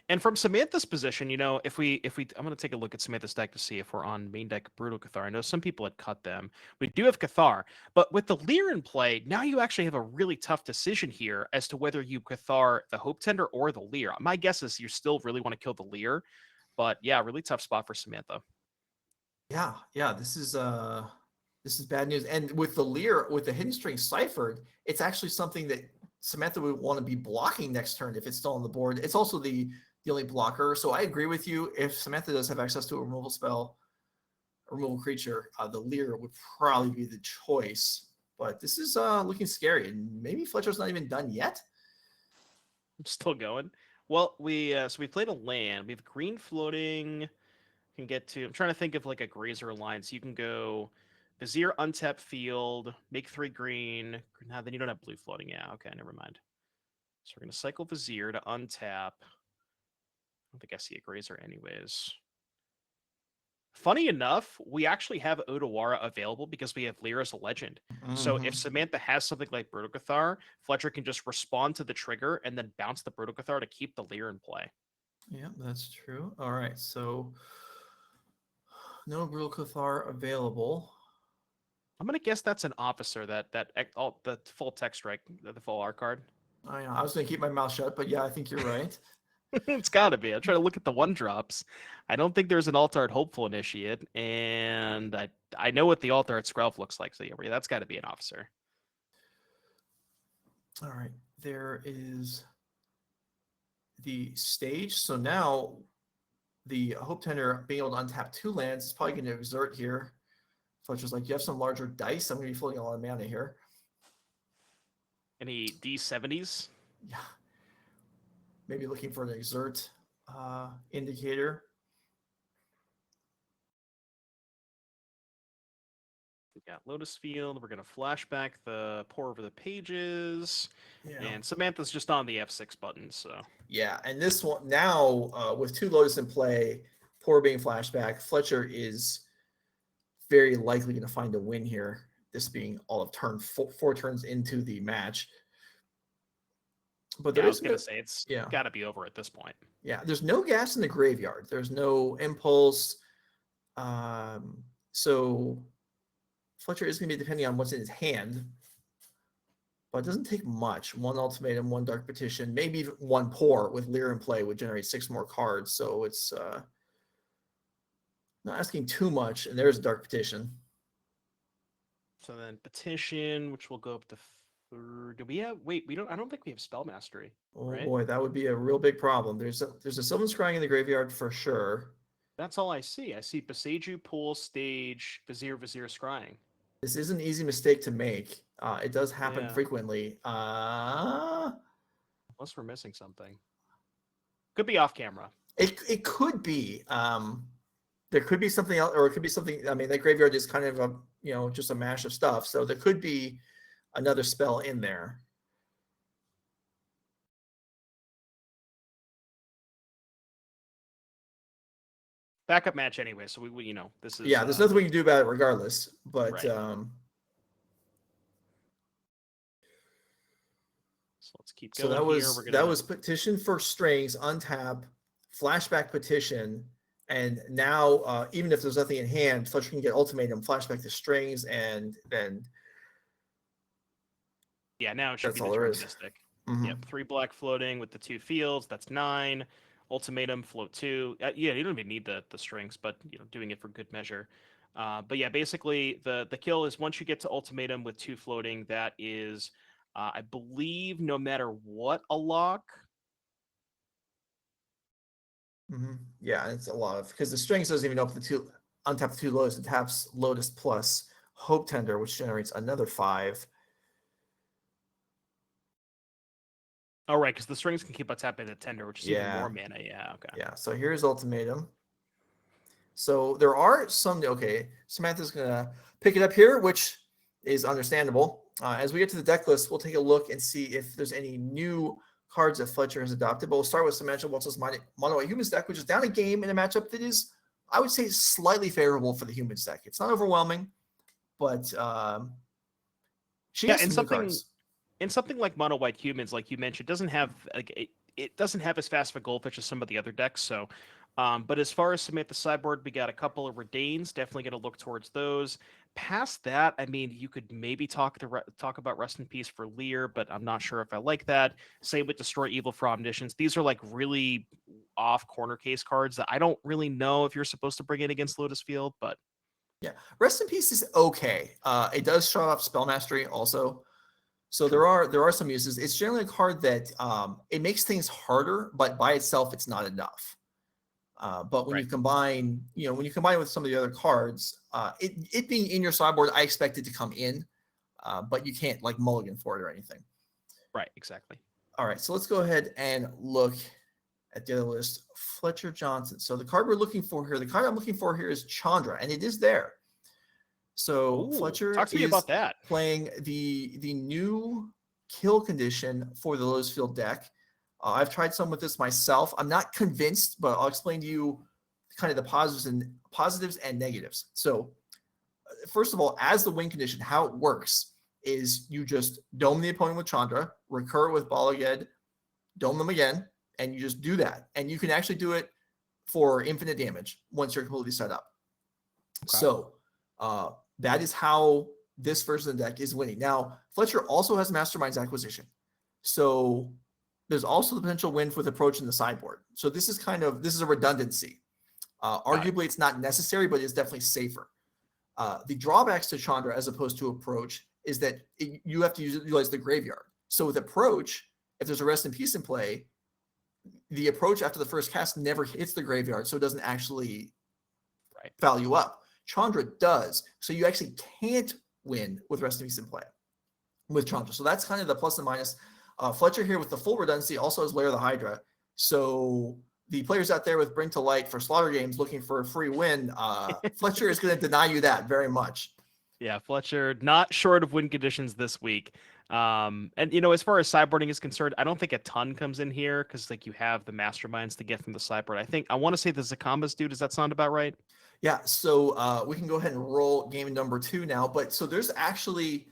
And from Samantha's position, if we, I'm going to take a look at Samantha's deck to see if we're on main deck Brutal Cathar. I know some people had cut them. We do have Cathar, but with the Leer in play, now you actually have a really tough decision here as to whether you Cathar the Hope Tender or the Leer. My guess is you still really want to kill the Leer, but yeah, really tough spot for Samantha. Yeah, this is This is bad news. And with the Leer, with the Hidden String ciphered, it's actually something that Samantha would want to be blocking next turn if it's still on the board. It's also the only blocker. So I agree with you. If Samantha does have access to a removal spell, a removal creature, the Leer would probably be the choice. But this is looking scary. And maybe Fletcher's not even done yet. I'm still going. Well, we played a land. We have green floating. Can get to. I'm trying to think of like a Grazer line. So you can go Vizier, untap field, make 3 green. Now then you don't have blue floating. Yeah, okay, never mind. So we're gonna cycle Vizier to untap. I don't think I see a Grazer anyways. Funny enough, we actually have Odawara available because we have Leer as a legend. So if Samantha has something like Brotocathar, Fletcher can just respond to the trigger and then bounce the Brotocathar to keep the Leer in play. Yeah, that's true. All right, so no Brotocathar available. I'm gonna guess that's an officer. The full text strike, the full R card. I know. I was going to keep my mouth shut, but yeah, I think you're right. It's gotta be. I'm trying to look at the 1-drops. I don't think there's an Alt-Art Hopeful Initiate, and I know what the Alt-Art Skrelf looks like, so yeah, that's got to be an officer. All right, there is the stage. So now the Hope Tender being able to untap 2 lands is probably going to exert here. Fletcher's like, you have some larger dice. I'm going to be floating a lot of mana here. Any D70s? Yeah. Maybe looking for an exert indicator. We got Lotus Field. We're going to flashback the pour over the pages. Yeah. And Samantha's just on the F6 button, so. Yeah, and this one now with 2 Lotus in play, Poor being flashback, Fletcher is very likely going to find a win here. This being all of turn 4 turns into the match. But Yeah, there I was is going to say, it's got to be over at this point. Yeah, there's no gas in the graveyard. There's no impulse. So Fletcher is going to be depending on what's in his hand. But it doesn't take much. 1 ultimatum, 1 dark petition, maybe even 1 pour with Leer in play would generate 6 more cards. So it's not asking too much. And there's a dark petition. So then petition, which will go up to 3rd. Do we have? Wait, we don't. I don't think we have spell mastery. Oh right? boy, that would be a real big problem. There's a Sylvan Scrying in the graveyard for sure. That's all I see. I see Beseju, Pool, Stage, Vizier, Scrying. This is an easy mistake to make. It does happen Yeah. frequently. Unless we're missing something. Could be off camera. It could be. There could be something else, or it could be something. I mean, that graveyard is kind of a just a mash of stuff. So there could be another spell in there. Backup match anyway, so we this is There's nothing we can do about it regardless. But right. So let's keep going. That was petition for strings, untap, flashback petition, and now even if there's nothing in hand, Fletcher can get ultimatum, flashback to strings, and then now it should that's be all there is. deterministic. Mhm. Yep, 3 black floating with the 2 fields. That's 9. Ultimatum, float 2. You don't even need the strings, but doing it for good measure. But yeah, basically the kill is once you get to ultimatum with 2 floating, that is, I believe, no matter what, a lock. Yeah, it's a lot of because the strings doesn't even open untap the 2 Lotus. It taps Lotus plus Hope Tender, which generates another 5. Oh, right, because the strings can keep on tapping the tender, which is even Yeah. more mana. Yeah, okay. Yeah, so here's ultimatum. So there are some. Okay, Samantha's gonna pick it up here, which is understandable. As we get to the deck list, we'll take a look and see if there's any new cards that Fletcher has adopted. But we'll start with Samantha Waltz's Mono White Humans deck, which is down a game in a matchup that is, I would say, slightly favorable for the Humans deck. It's not overwhelming, but she has some new cards. And something like Mono White Humans, like you mentioned, doesn't have it doesn't have as fast of a goldfish as some of the other decks. So, but as far as Samantha's sideboard, we got a couple of Redains. Definitely going to look towards those. Past that, I mean, you could maybe talk about Rest in Peace for Leer, but I'm not sure if I like that. Same with Destroy Evil for Omniscience. These are like really off corner case cards that I don't really know if you're supposed to bring in against Lotus Field, but Yeah, Rest in Peace is okay. It does show off spell mastery also. So there are some uses. It's generally a card that it makes things harder, but by itself it's not enough. But when you combine, when you combine with some of the other cards, it being in your sideboard, I expect it to come in, but you can't like mulligan for it or anything. Right, exactly. All right, so let's go ahead and look at the other list. Fletcher Johnson. So the card we're looking for here, the card I'm looking for here is Chandra, and it is there. So Ooh, Fletcher talk to me is about that. playing the new kill condition for the Lotus Field deck. I've tried some with this myself. I'm not convinced, but I'll explain to you kind of the positives and negatives. So first of all, as the win condition, how it works is you just dome the opponent with Chandra, recur with Balaged, dome them again, and you just do that. And you can actually do it for infinite damage once you're completely set up. Okay. So that is how this version of the deck is winning. Now, Fletcher also has Mastermind's Acquisition. So there's also the potential win with approach in the sideboard. So this is a redundancy. Arguably, it's not necessary, but it's definitely safer. The drawbacks to Chandra as opposed to approach is that you have to utilize the graveyard. So with approach, if there's a Rest in Peace in play, the approach after the first cast never hits the graveyard, so it doesn't actually value up. Chandra does. So you actually can't win with Rest in Peace in play with Chandra. So that's kind of the plus and minus. Fletcher here with the full redundancy also has Lair of the Hydra. So the players out there with Bring to Light for Slaughter Games looking for a free win, Fletcher is going to deny you that very much. Yeah, Fletcher not short of win conditions this week. And as far as sideboarding is concerned, I don't think a ton comes in here because you have the masterminds to get from the sideboard. I want to say the Zakambas do. Does that sound about right? Yeah. So we can go ahead and roll game number 2 now. But so there's actually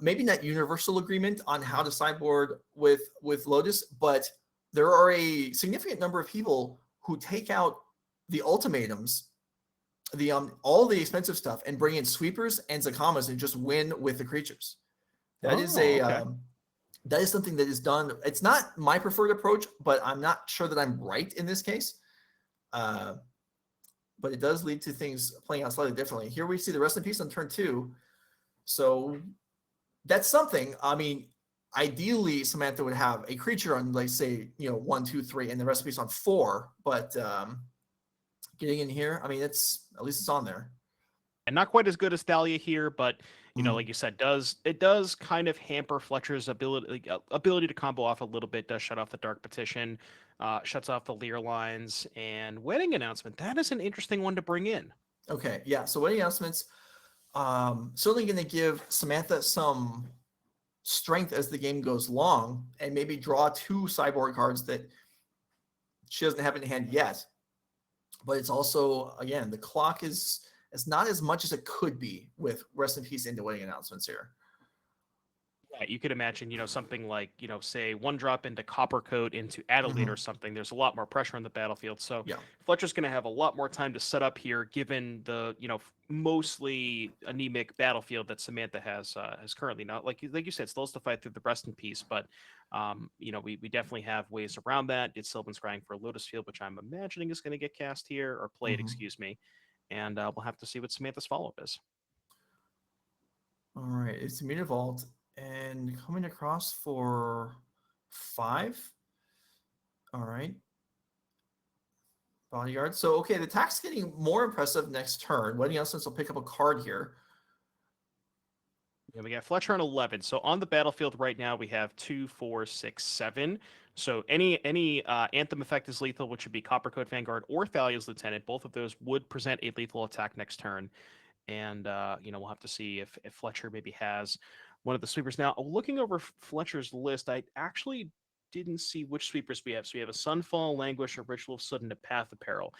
maybe not universal agreement on how to sideboard with Lotus, but there are a significant number of people who take out the ultimatums, all the expensive stuff, and bring in sweepers and Zakamas and just win with the creatures. That is something that is done. It's not my preferred approach, but I'm not sure that I'm right in this case. But it does lead to things playing out slightly differently. Here we see the Rest in Peace on turn 2. So that's something. I mean, ideally, Samantha would have a creature on, like, say, 1, 2, 3, and the Rest in Peace on 4. But getting in here, I mean, at least it's on there. And not quite as good as Thalia here, but like you said, it does kind of hamper Fletcher's ability to combo off a little bit. Does shut off the Dark Petition, shuts off the Leer lines, and Wedding Announcement. That is an interesting one to bring in. Okay, yeah. So Wedding Announcements certainly going to give Samantha some strength as the game goes long, and maybe draw 2 sideboard cards that she doesn't have in hand yet. But it's also, again, the clock is not as much as it could be with Rest in Peace into Wedding Announcements here. Yeah, you could imagine, something like, say 1 drop into Copper Coat into Adelaide or something. There's a lot more pressure on the battlefield. So yeah. Fletcher's going to have a lot more time to set up here, given the, mostly anemic battlefield that Samantha has currently. Not like you said, still has to fight through the Rest in Peace, but we definitely have ways around that. It's Sylvan Scrying for Lotus Field, which I'm imagining is going to get cast here or played, excuse me. And we'll have to see what Samantha's follow-up is. All right, it's Immunity Vault and coming across for 5. All right. Bodyguard. So, okay, the attack's getting more impressive next turn. Wedding Announcements will pick up a card here. Yeah, we got Fletcher on 11. So on the battlefield right now, we have 2, 4, 6, 7. So any Anthem effect is lethal, which would be Coppercoat Vanguard or Thalia's Lieutenant. Both of those would present a lethal attack next turn. And, we'll have to see if Fletcher maybe has one of the sweepers. Now, looking over Fletcher's list, I actually didn't see which sweepers we have. So we have a Sunfall, Languish, a Ritual of Sudden, a Path of Peril.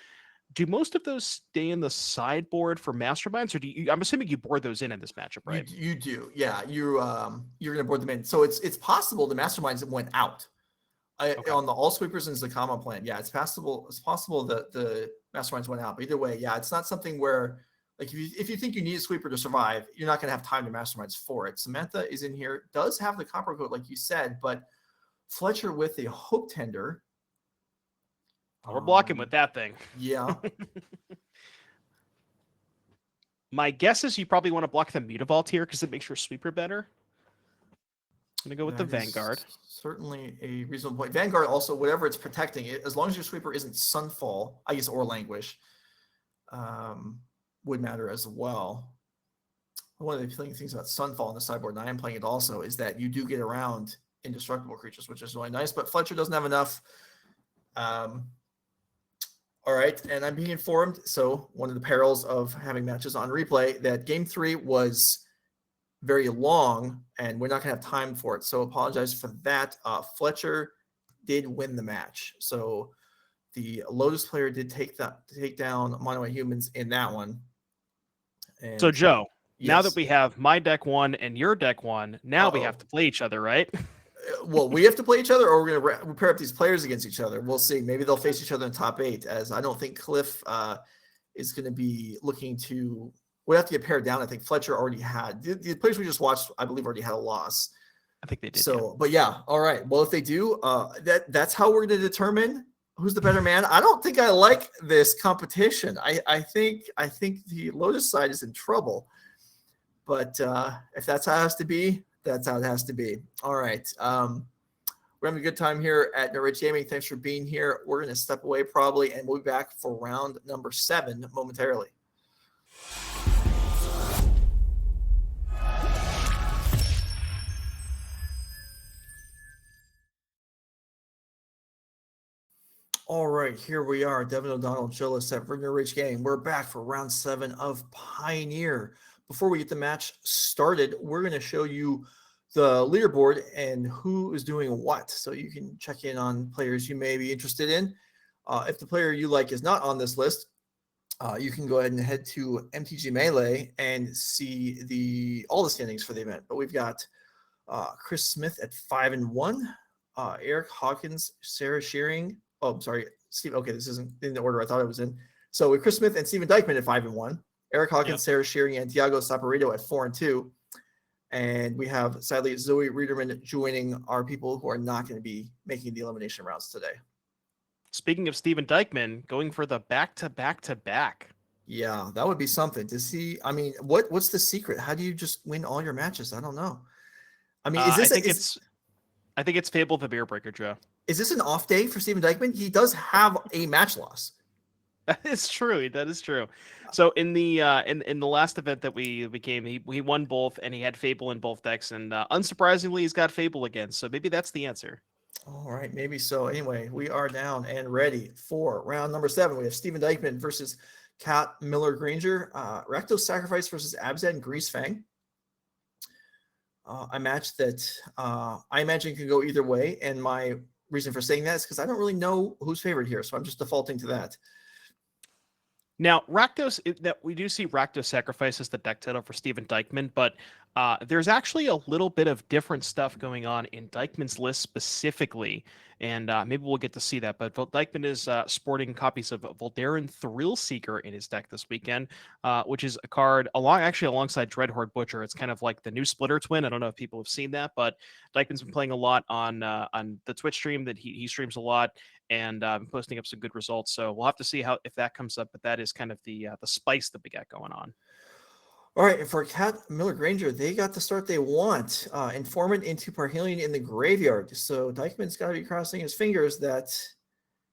Do most of those stay in the sideboard for Masterminds, or I'm assuming you board those in this matchup, right? You do, yeah. You're going to board them in. So it's possible the Masterminds went out on the All Sweepers and Zakama plan. Yeah, it's possible. It's possible that the Masterminds went out. But either way, yeah, it's not something where, like, if you think you need a sweeper to survive, you're not going to have time to Masterminds for it. Samantha is in here, does have the Copper Coat, like you said, but Fletcher with a Hope Tender. We're blocking with that thing. Yeah. My guess is you probably want to block the Mutavault here because it makes your sweeper better. I'm gonna go with the That is Vanguard. Certainly a reasonable point. Vanguard also, whatever it's protecting, as long as your sweeper isn't Sunfall, I guess, or Languish, would matter as well. One of the things about Sunfall in the sideboard, and I am playing it also, is that you do get around indestructible creatures, which is really nice. But Fletcher doesn't have enough. All right, and I'm being informed. So one of the perils of having matches on replay, that game 3 was very long, and we're not going to have time for it. So apologize for that. Fletcher did win the match. So the Lotus player did take down Mono Humans in that one. And So Joe, now yes. that we have my deck 1 and your deck 1, now we have to play each other, right? Well, we have to play each other, or we're going to pair up these players against each other. We'll see. Maybe they'll face each other in top 8, as I don't think Cliff is going to be looking to. We'd have to get paired down. I think Fletcher already had. The players we just watched, I believe, already had a loss. I think they did. So, but yeah, all right. Well, if they do, that's how we're going to determine who's the better man. I don't think I like this competition. I think the Lotus side is in trouble. But if that's how it has to be, that's how it has to be. All right. We're having a good time here at NRG Gaming. Thanks for being here. We're going to step away probably, and we'll be back for round number 7 momentarily. All right, here we are. Devin O'Donnell, Joe Lissette, NRG Gaming. We're back for round 7 of Pioneer. Before we get the match started, we're going to show you the leaderboard and who is doing what. So you can check in on players you may be interested in. If the player you like is not on this list, you can go ahead and head to MTG Melee and see all the standings for the event. But we've got Chris Smith at 5-1, Eric Hawkins, Sarah Shearing. Oh, I'm sorry, Steve. Okay, this isn't in the order I thought it was in. So with Chris Smith and Stephen Dykman at 5-1, Eric Hawkins, Sarah Shearing, and Thiago Saporito at 4-2. And we have, sadly, Zoe Reederman joining our people who are not going to be making the elimination rounds today. Speaking of Stephen Dykman, going for the back-to-back-to-back. Yeah, that would be something. Does he? I mean, what's the secret? How do you just win all your matches? I don't know. I mean, is this? I think it's Fable the Beer Breaker, Joe. Is this an off day for Stephen Dykman? He does have a match loss. That is true. That is true. So in the last event that we came, he won both, and he had Fable in both decks, and unsurprisingly, he's got Fable again. So maybe that's the answer. All right, maybe so. Anyway, we are down and ready for round number 7. We have Stephen Dykman versus Cat Miller-Granger, Rakdos Sacrifice versus Abzan Greasefang. A match that I imagine can go either way, and my reason for saying that is because I don't really know who's favored here, so I'm just defaulting to that. Now, Rakdos, that we do see Rakdos Sacrifice as the deck title for Stephen Dykman, but there's actually a little bit of different stuff going on in Dykman's list specifically, and maybe we'll get to see that. But Dykman is sporting copies of Voldaren Thrillseeker in his deck this weekend, which is a card alongside Dreadhorde Butcher. It's kind of like the new Splitter Twin. I don't know if people have seen that, but Dykman's been playing a lot on the Twitch stream that he streams a lot, and posting up some good results. So we'll have to see if that comes up. But that is kind of the spice that we got going on. All right, and for Cat Miller-Granger, they got the start they want. Informant into Parhelion in the graveyard. So Dykman's got to be crossing his fingers that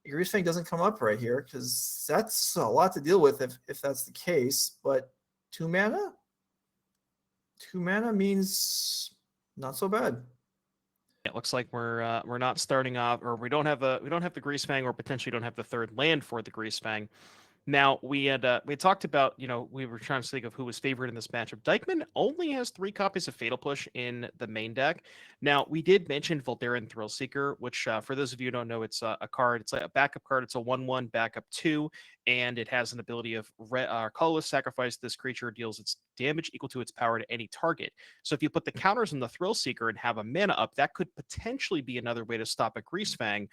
Greasefang doesn't come up right here, because that's a lot to deal with if that's the case. But 2 mana? 2 mana means not so bad. It looks like we're not starting off, or we don't have the Greasefang, or potentially don't have the 3rd land for the Greasefang. Now, we talked about, we were trying to think of who was favored in this matchup. Dykman only has 3 copies of Fatal Push in the main deck. Now, we did mention Voldaren Thrillseeker, which, for those of you who don't know, it's a card. It's like a backup card. It's a 1/1 backup 2, and it has an ability of colorless sacrifice. This creature deals its damage equal to its power to any target. So if you put the counters on the Thrillseeker and have a mana up, that could potentially be another way to stop a Greasefang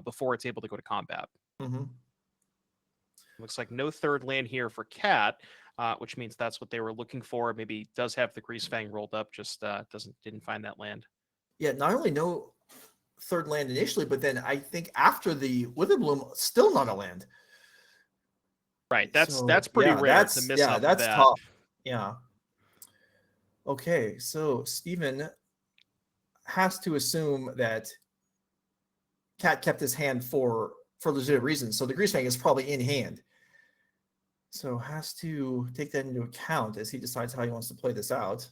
before it's able to go to combat. Mm-hmm. Looks like no 3rd land here for Cat, which means that's what they were looking for. Maybe does have the Greasefang rolled up, just didn't find that land. Yeah, not only no 3rd land initially, but then I think after the Witherbloom, still not a land. Right, that's So, pretty yeah, rare to miss out. That's that. tough. Yeah. Okay, so Steven has to assume that Cat kept his hand for legitimate reasons. So the Greasefang is probably in hand. So has to take that into account as he decides how he wants to play this out.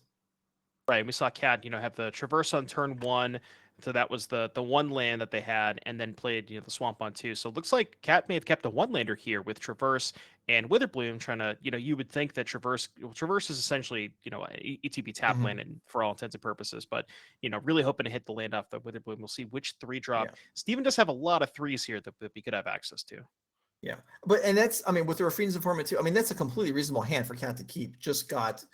Right. We saw Cat, have the traverse on turn 1. So that was the one land that they had, and then played, the swamp on 2. So it looks like Cat may have kept a one-lander here with Traverse and Witherbloom trying to, you would think that Traverse is essentially, ETB tap Mhm. land and for all intents and purposes, but, really hoping to hit the land off the Witherbloom. We'll see which 3-drop. Yeah. Steven does have a lot of 3s here that we could have access to. Yeah, and that's, with the Raffine's Informant too, that's a completely reasonable hand for Cat to keep. Just got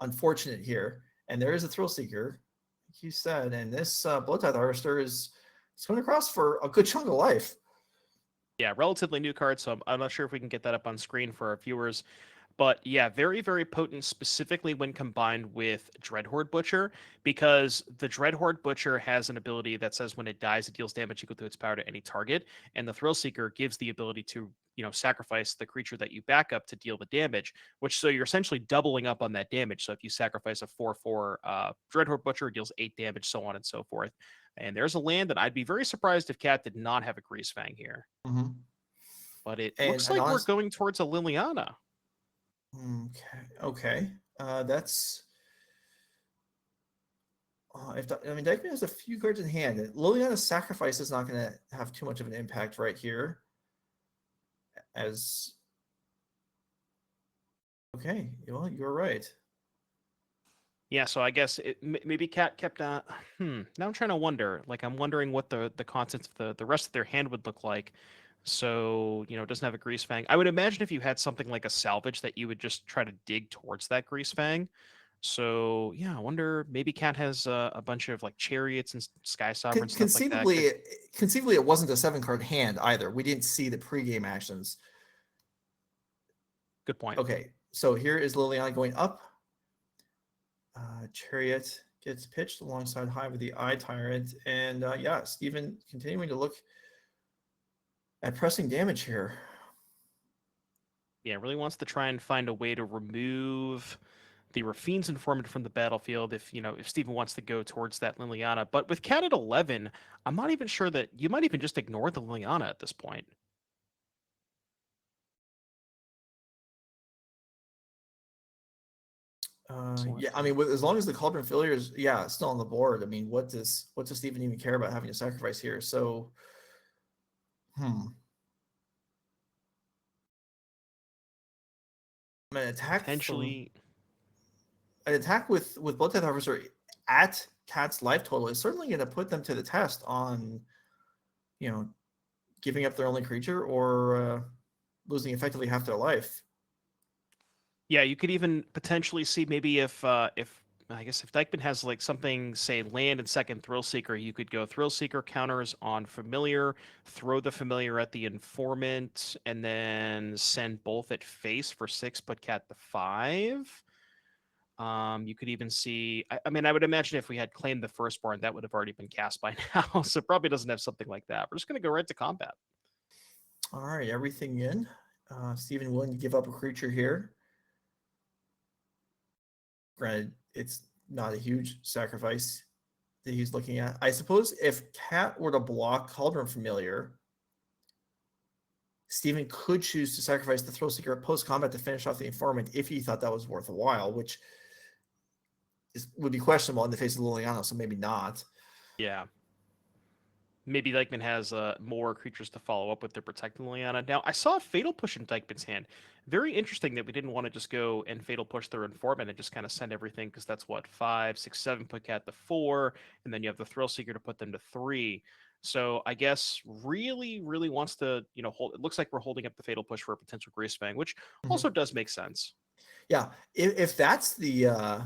unfortunate here. And there is a Thrill Seeker, like you said, and this Blowtithe Harvester is coming across for a good chunk of life. Yeah, relatively new card, so I'm not sure if we can get that up on screen for our viewers. But yeah, very, very potent, specifically when combined with Dreadhorde Butcher, because the Dreadhorde Butcher has an ability that says when it dies, it deals damage equal to its power to any target, and the Thrill Seeker gives the ability to, sacrifice the creature that you back up to deal the damage, so you're essentially doubling up on that damage. So if you sacrifice a 4/4 Dreadhorde Butcher, it deals 8 damage, so on and so forth. And there's a land that I'd be very surprised if Cat did not have a Greasefang here. Mm-hmm. But it And looks like we're going towards a Liliana. Okay. That's Dykman has a few cards in hand. Liliana's Sacrifice is not going to have too much of an impact right here. Well, you're right. Yeah, so I guess maybe Cat kept. Now I'm trying to wonder. I'm wondering what the contents of the rest of their hand would look like. So it doesn't have a Greasefang. I would imagine if you had something like a salvage that you would just try to dig towards that Greasefang. So yeah, I wonder maybe Cat has a bunch of chariots and Sky Sovereigns. Conceivably, it wasn't a 7-card hand either. We didn't see the pregame actions. Good point. Okay, so here is Liliana going up. Chariot gets pitched alongside Hive with the Eye Tyrant, and Steven continuing to look at pressing damage here. Yeah, really wants to try and find a way to remove the Raffine's Informant from the battlefield if Steven wants to go towards that Liliana. But with Cat at 11, I'm not even sure that you might even just ignore the Liliana at this point. As long as the Cauldron Failure is still on the board, what does Steven even care about having to sacrifice here? So an attack Potentially an attack with Bloodtithe Harvester at Cat's life total is certainly going to put them to the test on giving up their only creature or losing effectively half their life. Yeah, you could even potentially see maybe if Dykman has something, say, land and second Thrill Seeker, you could go Thrill Seeker counters on Familiar, throw the Familiar at the Informant, and then send both at face for 6, put Cat to 5. You could even see, I would imagine if we had claimed the Firstborn, that would have already been cast by now, so probably doesn't have something like that. We're just going to go right to combat. All right, everything in. Steven willing to give up a creature here. Granted, it's not a huge sacrifice that he's looking at. I suppose if Cat were to block Cauldron Familiar, Steven could choose to sacrifice the Thrill Seeker post-combat to finish off the Informant if he thought that was worth a while, which would be questionable in the face of Liliana, so maybe not. Yeah. Maybe Dykman has more creatures to follow up with to protect Liliana. Now, I saw a Fatal Push in Dykman's hand. Very interesting that we didn't want to just go and Fatal Push their Informant and just kind of send everything, because that's 5, 6, 7, put Cat to 4, and then you have the Thrill Seeker to put them to 3. So I guess really, really wants to, hold. It looks like we're holding up the Fatal Push for a potential Greasefang, which also does make sense. Yeah, if that's the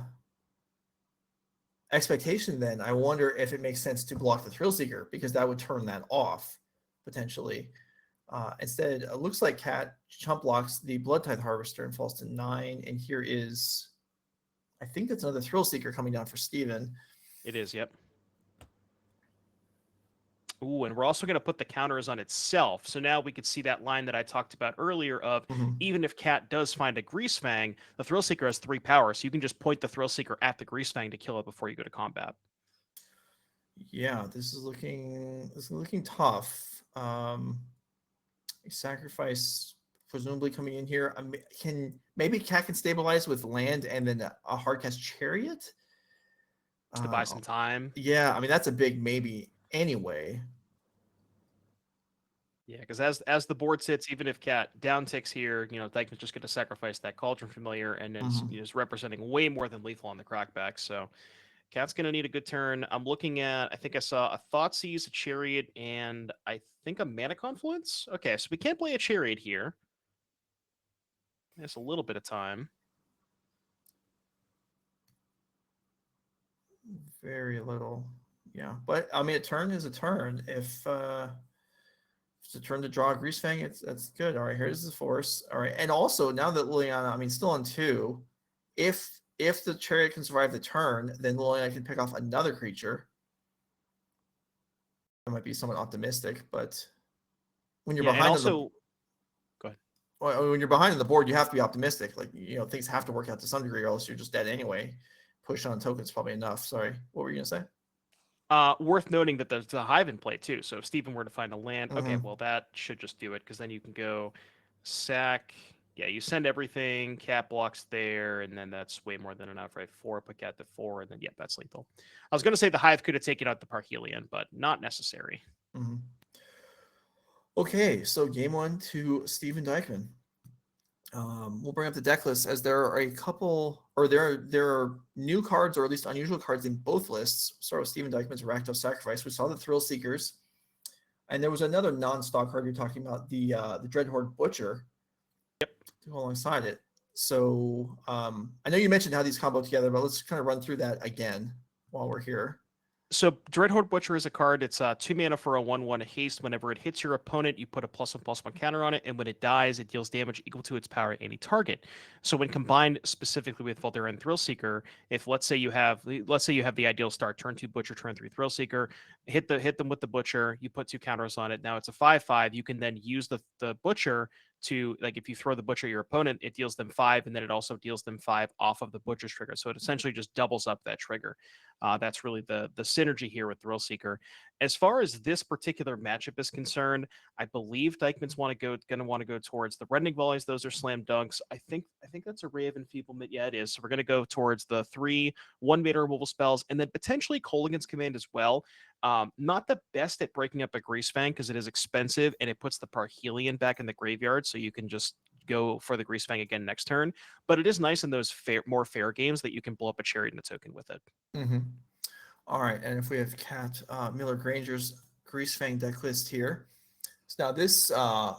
expectation, then I wonder if it makes sense to block the Thrill Seeker, because that would turn that off potentially. Instead, it looks like Cat chump blocks the Bloodtithe Harvester and falls to 9. And here is, I think that's another Thrill Seeker coming down for Steven. It is, yep. Ooh, and we're also going to put the counters on itself. So now we could see that line that I talked about earlier of Mhm. even if Cat does find a Greasefang, the Thrillseeker has 3 power, so you can just point the Thrillseeker at the Greasefang to kill it before you go to combat. Yeah, this is looking tough. Sacrifice presumably coming in here. Maybe Cat can stabilize with land and then a hardcast Chariot To buy some time. Yeah, I mean that's a big maybe anyway. Yeah, because as the board sits, even if Cat down ticks here, Dykman's just going to sacrifice that Cauldron Familiar, and it's Mhm. is representing way more than lethal on the crackback. So Cat's going to need a good turn. I'm looking at, I think I saw a Thoughtseize, a Chariot, and I think a Mana Confluence. Okay, so we can't play a Chariot here. There's a little bit of time. Very little. Yeah, but I mean a turn is a turn. If it's a turn to draw a Greasefang, that's good. All right, here's the force. All right, and also now that Liliana, I mean, still on 2, if the Chariot can survive the turn, then Liliana can pick off another creature. That might be somewhat optimistic, but when you're Yeah, and behind also, go ahead. when you're behind on the board, you have to be optimistic. Like things have to work out to some degree, or else you're just dead anyway. Push on tokens probably enough. Sorry, what were you gonna say? Worth noting that there's a Hive in play too. So if Stephen were to find a land, okay, Mhm. well that should just do it because then you can go sack. Yeah, you send everything. Cat blocks there, and then that's way more than enough, right? 4, put Cat to 4, and then yeah, that's lethal. I was gonna say the Hive could have taken out the Parhelion, but not necessary. Mhm. Okay, so game 1 to Steven Dykman. We'll bring up the deck list as there are a couple, or there are new cards, or at least unusual cards in both lists. Start with Steven Dykman's Rakdos Sacrifice. We saw the Thrill Seekers, and there was another non-stock card you're talking about, the Dreadhorde Butcher. Yep. To go alongside it. So I know you mentioned how these combo together, but let's kind of run through that again while we're here. So Dreadhorde Butcher is a card. It's 2 mana for a 1/1 haste. Whenever it hits your opponent, you put a +1/+1 counter on it, and when it dies, it deals damage equal to its power at any target. So when combined specifically with Volterra and Thrillseeker, if let's say you have the ideal start, turn 2 Butcher, turn 3 Thrillseeker, hit them with the Butcher, you put 2 counters on it. Now it's a 5/5. You can then use the Butcher to, like, if you throw the Butcher at your opponent, it deals them 5, and then it also deals them 5 off of the Butcher's trigger. So it essentially just doubles up that trigger. That's really the synergy here with Thrillseeker. As far as this particular matchup is concerned, I believe Dykman's going to want to go towards the Rending Volleys. Those are slam dunks. I think that's a Ray of Enfeeblement. Yeah, it is. So we're going to go towards the 3 1-mana removal spells, and then potentially Kolaghan's Command as well. Not the best at breaking up a Greasefang because it is expensive and it puts the Parhelion back in the graveyard, so you can just go for the Greasefang again next turn. But it is nice in those more fair games that you can blow up a Chariot and a token with it. Mm-hmm. All right, and if we have Cat Miller-Granger's Greasefang deck list here. So now this,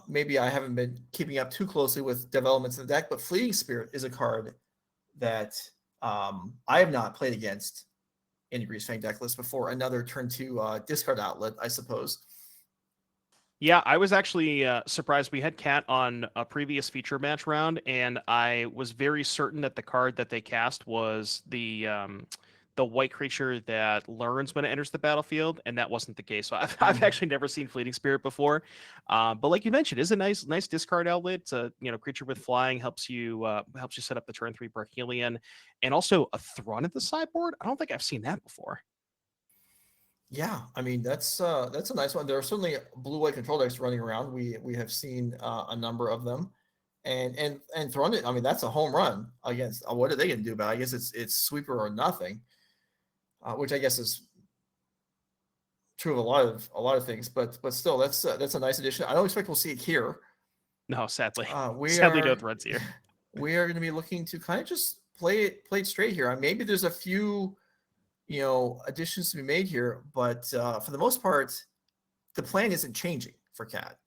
maybe I haven't been keeping up too closely with developments in the deck, but Fleeting Spirit is a card that I have not played against in the Greasefang deck list before. Another turn 2 discard outlet, I suppose. Yeah, I was actually surprised. We had Cat on a previous feature match round, and I was very certain that the card that they cast was the white creature that learns when it enters the battlefield, and that wasn't the case. So I've actually never seen Fleeting Spirit before, but like you mentioned, it's a nice discard outlet. It's a creature with flying, helps you set up the turn 3 Parhelion, and also a Thrawn at the sideboard. I don't think I've seen that before. Yeah, I mean that's a nice one. There are certainly blue-white control decks running around. We have seen a number of them, and Thrawn. I mean that's a home run against. What are they going to do about it? I guess it's sweeper or nothing, which I guess is true of a lot of things. But still, that's a nice addition. I don't expect we'll see it here. No, sadly, We sadly no are threats here. we are going to be looking to kind of just play it straight here. Maybe there's a few additions to be made here, but for the most part, the plan isn't changing for Cat.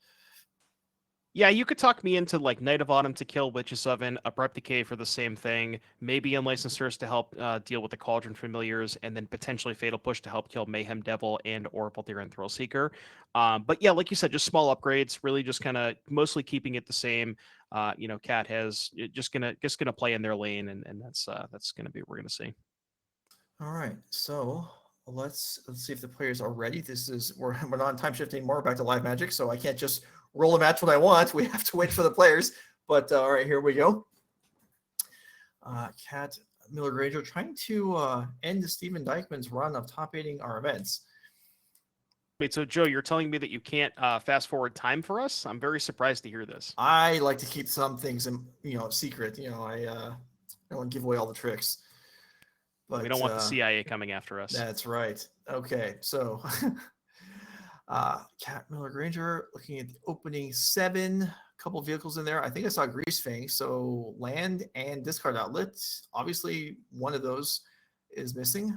Yeah, you could talk me into like Knight of Autumn to kill Witch's Oven, Abrupt Decay for the same thing, maybe Unlicensed to help deal with the Cauldron Familiars, and then potentially Fatal Push to help kill Mayhem Devil and or Volterra and Thrillseeker. But yeah, like you said, just small upgrades, really just kind of mostly keeping it the same. Cat has just gonna play in their lane, and that's gonna be what we're gonna see. All right, so let's see if the players are ready. We're not on time shift anymore. We're back to live magic, so I can't just roll a match when I want. We have to wait for the players. But all right, here we go. Cat Miller-Granger trying to end Steven Dykman's run of top 8ing our events. Wait, so Joe, you're telling me that you can't fast forward time for us? I'm very surprised to hear this. I like to keep some things, secret. I don't want to give away all the tricks. But we don't want the CIA coming after us. That's right. Okay, so Cat Miller-Granger looking at the opening 7, a couple vehicles in there. I think I saw Greasefang, so land and discard outlet. Obviously, one of those is missing.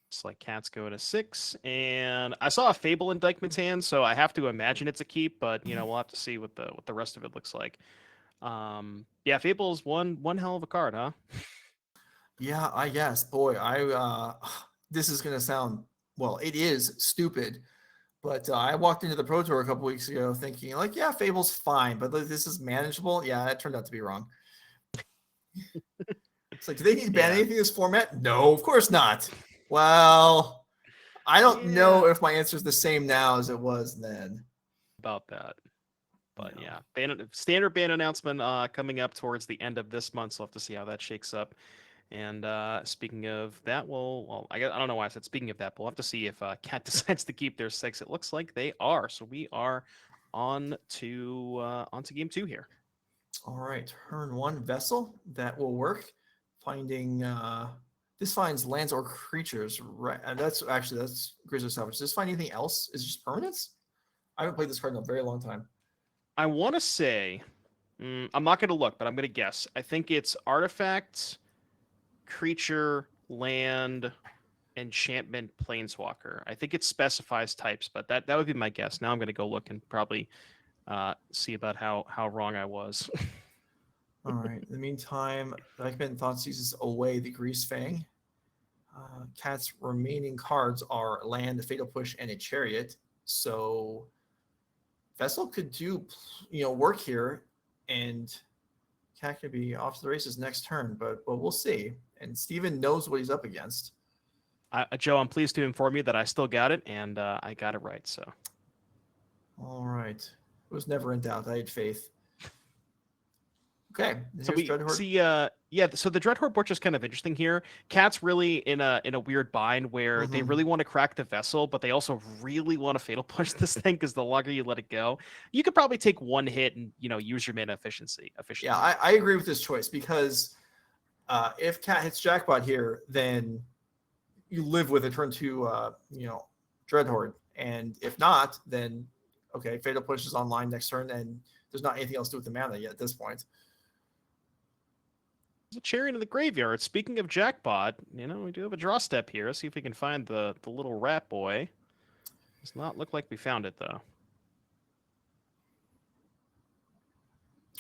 It's like Cats go to 6, and I saw a Fable in Dykman's hand, so I have to imagine it's a keep, but we'll have to see what the rest of it looks like. Yeah, Fable's one hell of a card, huh? Yeah, I guess. Boy, this is gonna sound, well, it is stupid, but I walked into the Pro Tour a couple weeks ago thinking like, yeah, Fable's fine, but this is manageable. Yeah, it turned out to be wrong. It's like, do they need to ban anything in this format? No, of course not. Well, I don't know if my answer is the same now as it was then. About that. But standard ban announcement coming up towards the end of this month, so we'll have to see how that shakes up. And speaking of that, I don't know why I said speaking of that, but we'll have to see if Cat decides to keep their 6. It looks like they are. So we are on to game 2 here. All right, turn 1 vessel. That will work. Finding this finds lands or creatures. Right, that's Grizzly Salvage. Does this find anything else? Is it just permanents? I haven't played this card in a very long time. I want to say, I'm not going to look, but I'm going to guess. I think it's artifacts, creature, land, enchantment, planeswalker. I think it specifies types, but that would be my guess. Now I'm going to go look and probably see about how wrong I was. All right. In the meantime, Dykman thoughts uses away the Greasefang. Cat's remaining cards are land, a Fatal Push, and a Chariot. So Vessel could do, work here, and Cat could be off to the races next turn. But we'll see. And Steven knows what he's up against. Joe, I'm pleased to inform you that I still got it, and I got it right. So. All right. It was never in doubt. I had faith. Okay. So we see, so the Dreadhorde Butcher is kind of interesting here. Cat's really in a weird bind where they really want to crack the Vessel, but they also really want to Fatal Push this thing because the longer you let it go, you could probably take one hit and use your mana efficiency. Yeah, I agree with this choice because if Cat hits Jackpot here, then you live with a turn 2, Dreadhorde, and if not, then okay, Fatal Push is online next turn, and there's not anything else to do with the mana yet at this point. There's a Chariot in the graveyard. Speaking of Jackpot, we do have a draw step here. Let's see if we can find the little rat boy. Does not look like we found it, though.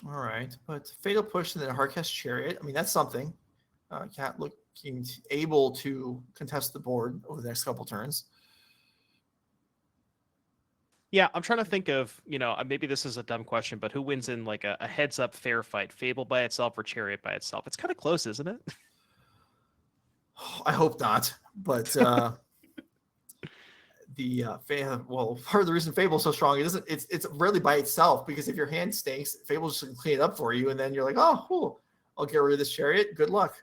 All right, but Fatal Push and then a Hardcast Chariot. I mean, that's something. Cat looking able to contest the board over the next couple turns. Yeah, I'm trying to think of, maybe this is a dumb question, but who wins in like a heads-up fair fight? Fable by itself or Chariot by itself? It's kind of close, isn't it? I hope not, but part of the reason Fable's so strong, it's rarely by itself, because if your hand stinks, Fable's just gonna clean it up for you, and then you're like, oh, cool, I'll get rid of this Chariot. Good luck.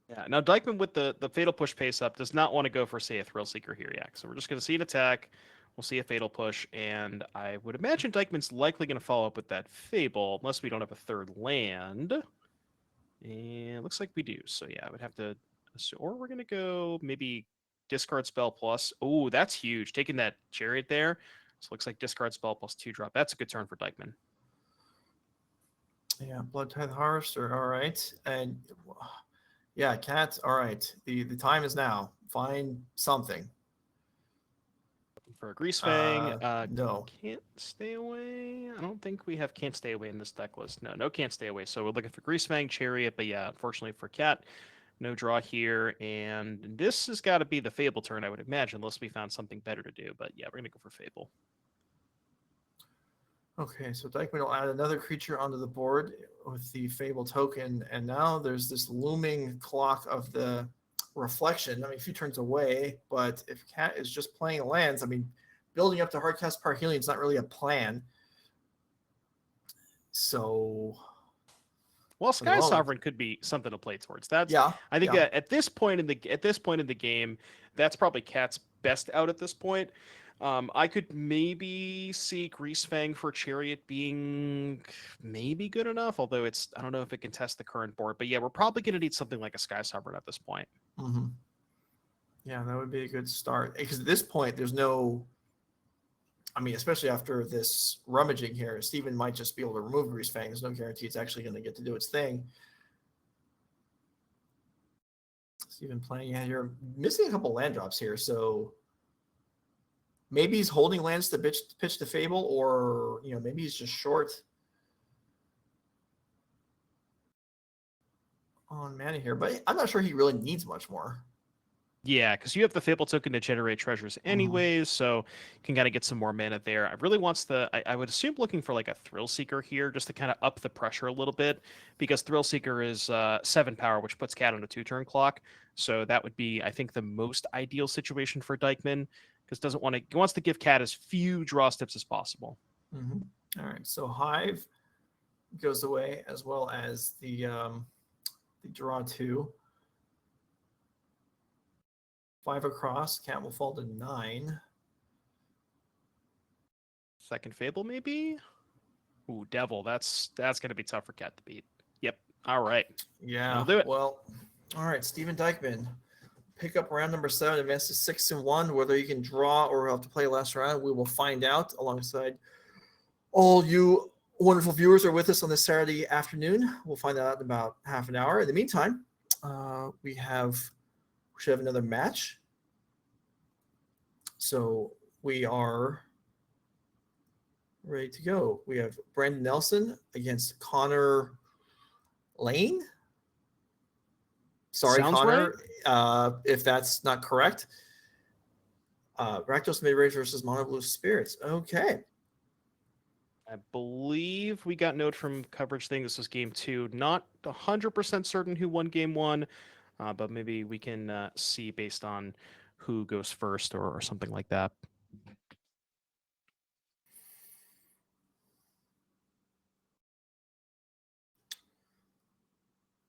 Yeah, now Dykman with the Fatal Push pace up does not want to go for, say, a Thrill Seeker here yet. So we're just going to see an attack. We'll see a Fatal Push, and I would imagine Dykman's likely going to follow up with that Fable, unless we don't have a third land. And it looks like we do. So yeah, I would have to, or we're going to go maybe discard spell plus. Oh, that's huge. Taking that Chariot there. So it looks like discard spell plus 2-drop. That's a good turn for Dykman. Yeah, Blood Tithe Harvester. All right, and yeah, Cat. All right, the time is now. Find something. For a Greasefang, no. Can't Stay Away. I don't think we have Can't Stay Away in this deck list. No Can't Stay Away. So we're looking for Greasefang, Chariot, but yeah, unfortunately for Cat, no draw here. And this has got to be the Fable turn, I would imagine, unless we found something better to do. But yeah, we're gonna go for Fable. Okay, so Dykman will add another creature onto the board with the Fable token, and now there's this looming clock of the reflection. I mean, a few turns away, but if Cat is just playing lands, I mean, building up to Hardcast Power Healing is not really a plan. So, Well, Sky Well, Sovereign could be something to play towards. That's yeah, I think yeah. at this point in the game, that's probably Cat's best out at this point. I could maybe see Greasefang for Chariot being maybe good enough, although I don't know if it can test the current board. But yeah, we're probably going to need something like a Sky Sovereign at this point. Mm-hmm. Yeah, that would be a good start. Because at this point, there's no. I mean, especially after this rummaging here, Steven might just be able to remove Greasefang. There's no guarantee it's actually going to get to do its thing. Steven playing, yeah, you're missing a couple land drops here, so maybe he's holding lands to pitch to Fable, or maybe he's just short on mana here. But I'm not sure he really needs much more. Yeah, because you have the Fable token to generate treasures anyways, so you can kind of get some more mana there. I really wants I would assume looking for like a Thrill Seeker here, just to kind of up the pressure a little bit, because Thrill Seeker is 7 power, which puts Cat on a 2-turn clock. So that would be, I think, the most ideal situation for Dykman, because he wants to give Cat as few draw steps as possible. All right, so Hive goes away, as well as the draw 2. 5 across. Cat will fall to 9. Second Fable, maybe? Ooh, Devil. That's going to be tough for Cat to beat. Yep. All right. Yeah. I'll do it. Well, all right. Steven Dykman, pick up round number 7, advance to 6-1. Whether you can draw or have to play last round, we will find out. Alongside all you wonderful viewers are with us on this Saturday afternoon. We'll find out in about half an hour. In the meantime, we should have another match. So we are ready to go. We have Brandon Nelson against Connor Laehn. Sorry, Sounds Connor, if that's not correct. Rakdos Midrange versus Mono Blue Spirits. Okay. I believe we got note from coverage thing. This was game 2. Not 100% certain who won game 1, but maybe we can see based on who goes first or something like that.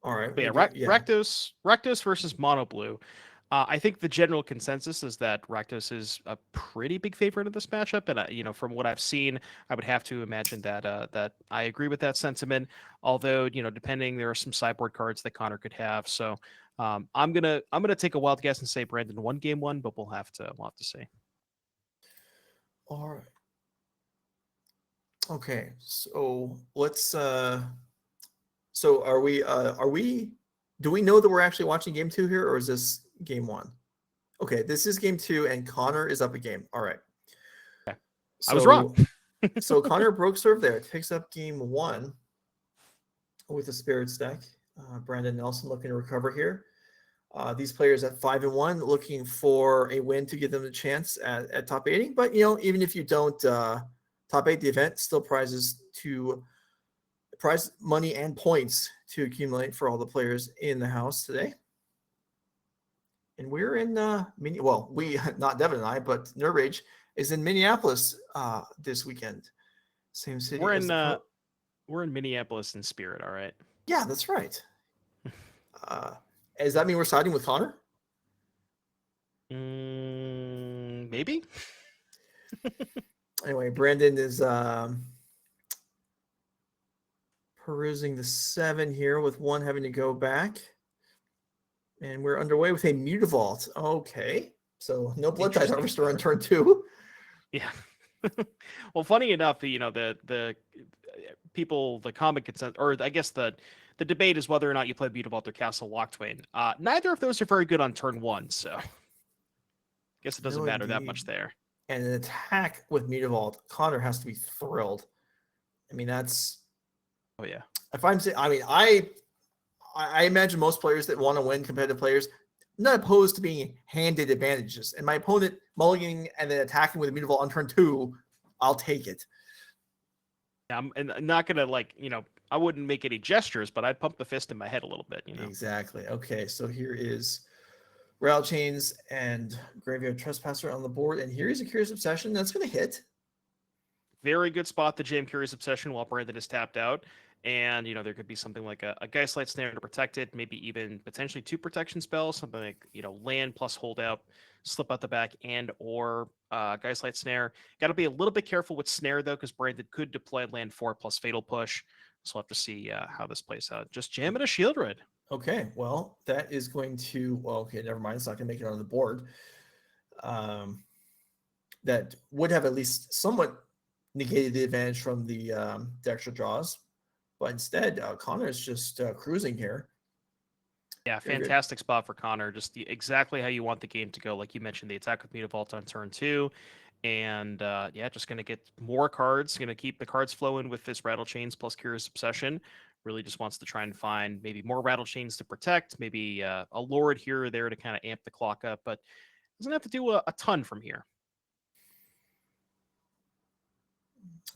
All right. But yeah, Rakdos versus Mono Blue. I think the general consensus is that Rakdos is a pretty big favorite in this matchup, and from what I've seen, I would have to imagine that I agree with that sentiment. Although depending, there are some sideboard cards that Connor could have. So I'm gonna take a wild guess and say Brandon won game 1, but we'll have to see. All right. Okay, so let's. So are we? Do we know that we're actually watching game 2 here, or is this game 1? Okay, this is game 2, and Connor is up a game. All right. Okay. I was wrong. So Connor broke serve there. Takes up game 1 with a Spirits deck. Brandon Nelson looking to recover here. These players at 5-1 looking for a win to give them a chance at top 8. But even if you don't top 8 the event, still prize money and points to accumulate for all the players in the house today. And we're in we, not Devin and I, but NRG is in Minneapolis this weekend. Same city. We're in Minneapolis in spirit, all right. Yeah, that's right. Does that mean we're siding with Connor? Maybe. Anyway, Brandon is perusing the 7 here, with 1 having to go back. And we're underway with a Mutavault. Okay. So no Blood Tide Harvester on turn 2. Yeah. Well, funny enough, the people, the common consent, or I guess the debate is whether or not you play Mutavault or Castle Locktwain. Neither of those are very good on turn 1, so I guess it doesn't matter that much there. And an attack with Mutavault, Connor has to be thrilled. I mean, that's. Oh yeah. If I'm saying, I mean, I imagine most players that want to win, competitive players, not opposed to being handed advantages. And my opponent mulliganing and then attacking with a Mutavault on turn 2, I'll take it. I'm not gonna I wouldn't make any gestures, but I'd pump the fist in my head a little bit. Exactly. Okay, so here is Rattle Chains and Graveyard Trespasser on the board, and here is a Curious Obsession that's going to hit. Very good spot to jam Curious Obsession while Brandon is tapped out. And, there could be something like a Geistlight Snare to protect it, maybe even potentially 2 protection spells, something like, land plus holdout, slip out the back, and or Geistlight Snare. Got to be a little bit careful with Snare, though, because Brandon could deploy land 4 plus Fatal Push. So we'll have to see how this plays out. Just jam it a Shield Red. Okay, well, that is going to, okay, never mind. It's not going to make it on the board. That would have at least somewhat negated the advantage from the extra draws. But instead, Connor's just cruising here. Yeah, fantastic spot for Connor. Just exactly how you want the game to go. Like you mentioned, the attack with Mutavault on turn 2. And just going to get more cards. Going to keep the cards flowing with this Rattle Chains plus Curious Obsession. Really just wants to try and find maybe more Rattle Chains to protect. Maybe a Lord here or there to kind of amp the clock up. But doesn't have to do a ton from here.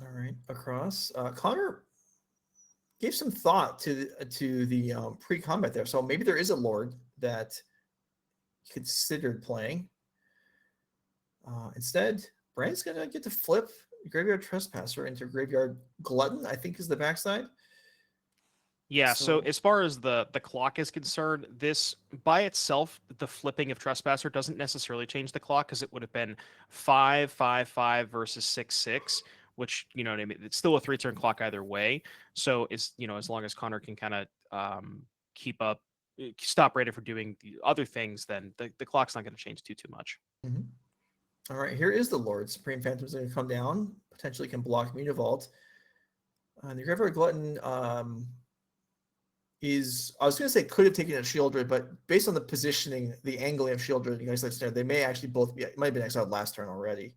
All right, across. Connor gave some thought to the pre-combat there. So maybe there is a Lord that he considered playing. Instead, Brand's going to get to flip Graveyard Trespasser into Graveyard Glutton, I think is the backside. Yeah, so as far as the clock is concerned, this by itself, the flipping of Trespasser doesn't necessarily change the clock because it would have been 5-5-5 versus 6-6, which, what I mean? It's still a 3-turn clock either way. So as long as Connor can kind of keep up, stop Brandon from doing the other things, then the clock's not going to change too much. Mm-hmm. All right, here is the Lord. Supreme Phantom's going to come down, potentially can block Mutavault. The Graveyard Glutton is, I was going to say could have taken a Shieldred, but based on the positioning, the angling of Shieldred and Geistlight Snare, they may actually both be, it might have been exiled last turn already.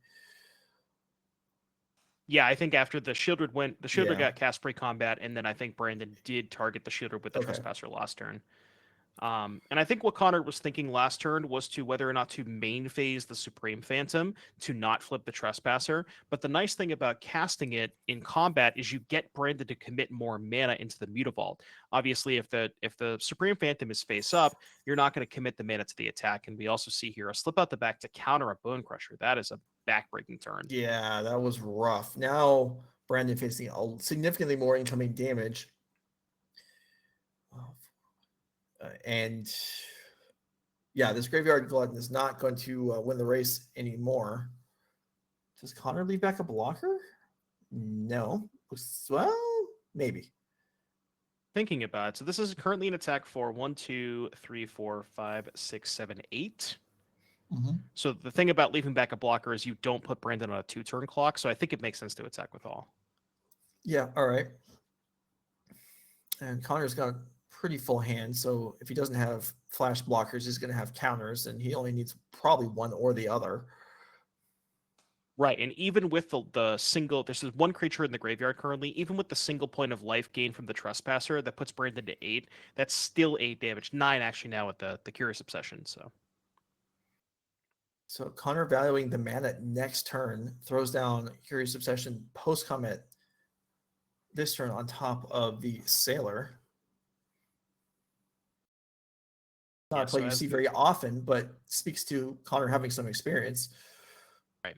Yeah, I think after the Shieldred went, the Shieldred got cast pre-combat, and then I think Brandon did target the Shieldred with the Trespasser last turn. And I think what Connor was thinking last turn was to whether or not to main phase the Supreme Phantom to not flip the Trespasser. But the nice thing about casting it in combat is you get Brandon to commit more mana into the Mutavault. Obviously, if the Supreme Phantom is face up, you're not going to commit the mana to the attack. And we also see here a slip out the back to counter a Bone Crusher. That is a backbreaking turn. Yeah, that was rough. Now Brandon facing significantly more incoming damage. And this Graveyard Glutton is not going to win the race anymore. Does Connor leave back a blocker? No. Well, maybe. Thinking about it. So this is currently an attack for 1, 2, 3, 4, 5, 6, 7, 8. Mm-hmm. So the thing about leaving back a blocker is you don't put Brandon on a 2-turn clock. So I think it makes sense to attack with all. Yeah, all right. And Connor's got pretty full hand, so if he doesn't have flash blockers, he's going to have counters, and he only needs probably one or the other. Right, and even with the single, there's one creature in the graveyard currently, even with the single point of life gain from the Trespasser, that puts Brandon to 8, that's still 8 damage. 9 actually now with the Curious Obsession, So Connor valuing the mana next turn, throws down Curious Obsession post-combat this turn on top of the Sailor. Not a play you see very often, but speaks to Connor having some experience. Right.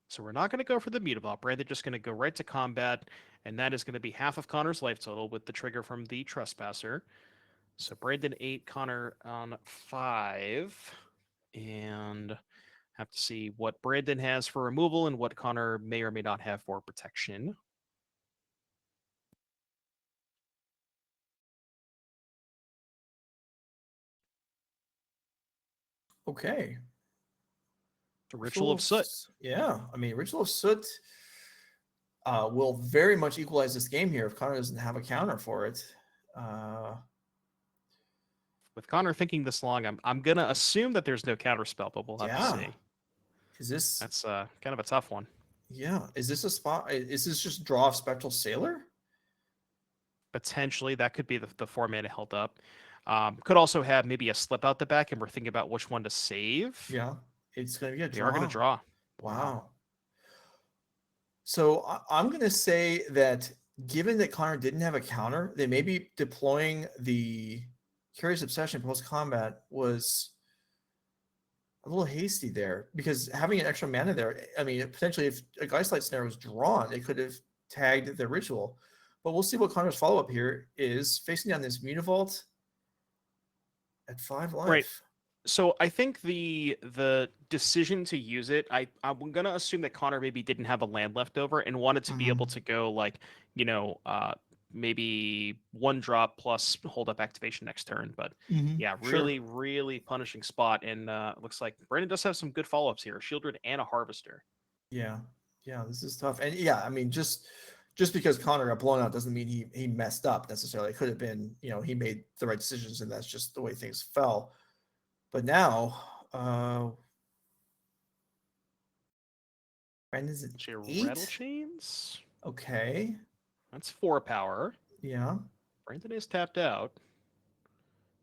So we're not going to go for the Mutavault. Brandon just going to go right to combat, and that is going to be half of Connor's life total with the trigger from the Trespasser. So Brandon 8, Connor on 5, and have to see what Brandon has for removal and what Connor may or may not have for protection. Okay. The Ritual of Soot. Yeah, I mean, Ritual of Soot will very much equalize this game here if Connor doesn't have a counter for it. With Connor thinking this long, I'm gonna assume that there's no counter spell, but we'll have to see. That's kind of a tough one. Yeah, is this a spot? Is this just draw of Spectral Sailor? Potentially, that could be the 4 mana held up. Could also have maybe a slip out the back, and we're thinking about which one to save. Yeah, it's going to be a draw. We are going to draw. Wow. So I'm going to say that given that Connor didn't have a counter, they may be deploying the Curious Obsession post-combat was a little hasty there, because having an extra mana there, I mean, potentially if a Geistlight Snare was drawn, it could have tagged the ritual. But we'll see what Connor's follow-up here is, facing down this Mutavault at 5 life. Right. So I think the decision to use it, I'm gonna assume that Connor maybe didn't have a land left over and wanted to be able to go like, maybe 1 drop plus hold up activation next turn. But yeah, really, really punishing spot. And looks like Brandon does have some good follow-ups here, a Shieldred and a Harvester. Yeah, this is tough. And yeah, I mean, just because Connor got blown out doesn't mean he messed up necessarily. It could have been, he made the right decisions, and that's just the way things fell. But now, Brandon's at 8. Rattle Chains. Okay. That's 4 power. Yeah. Brandon is tapped out.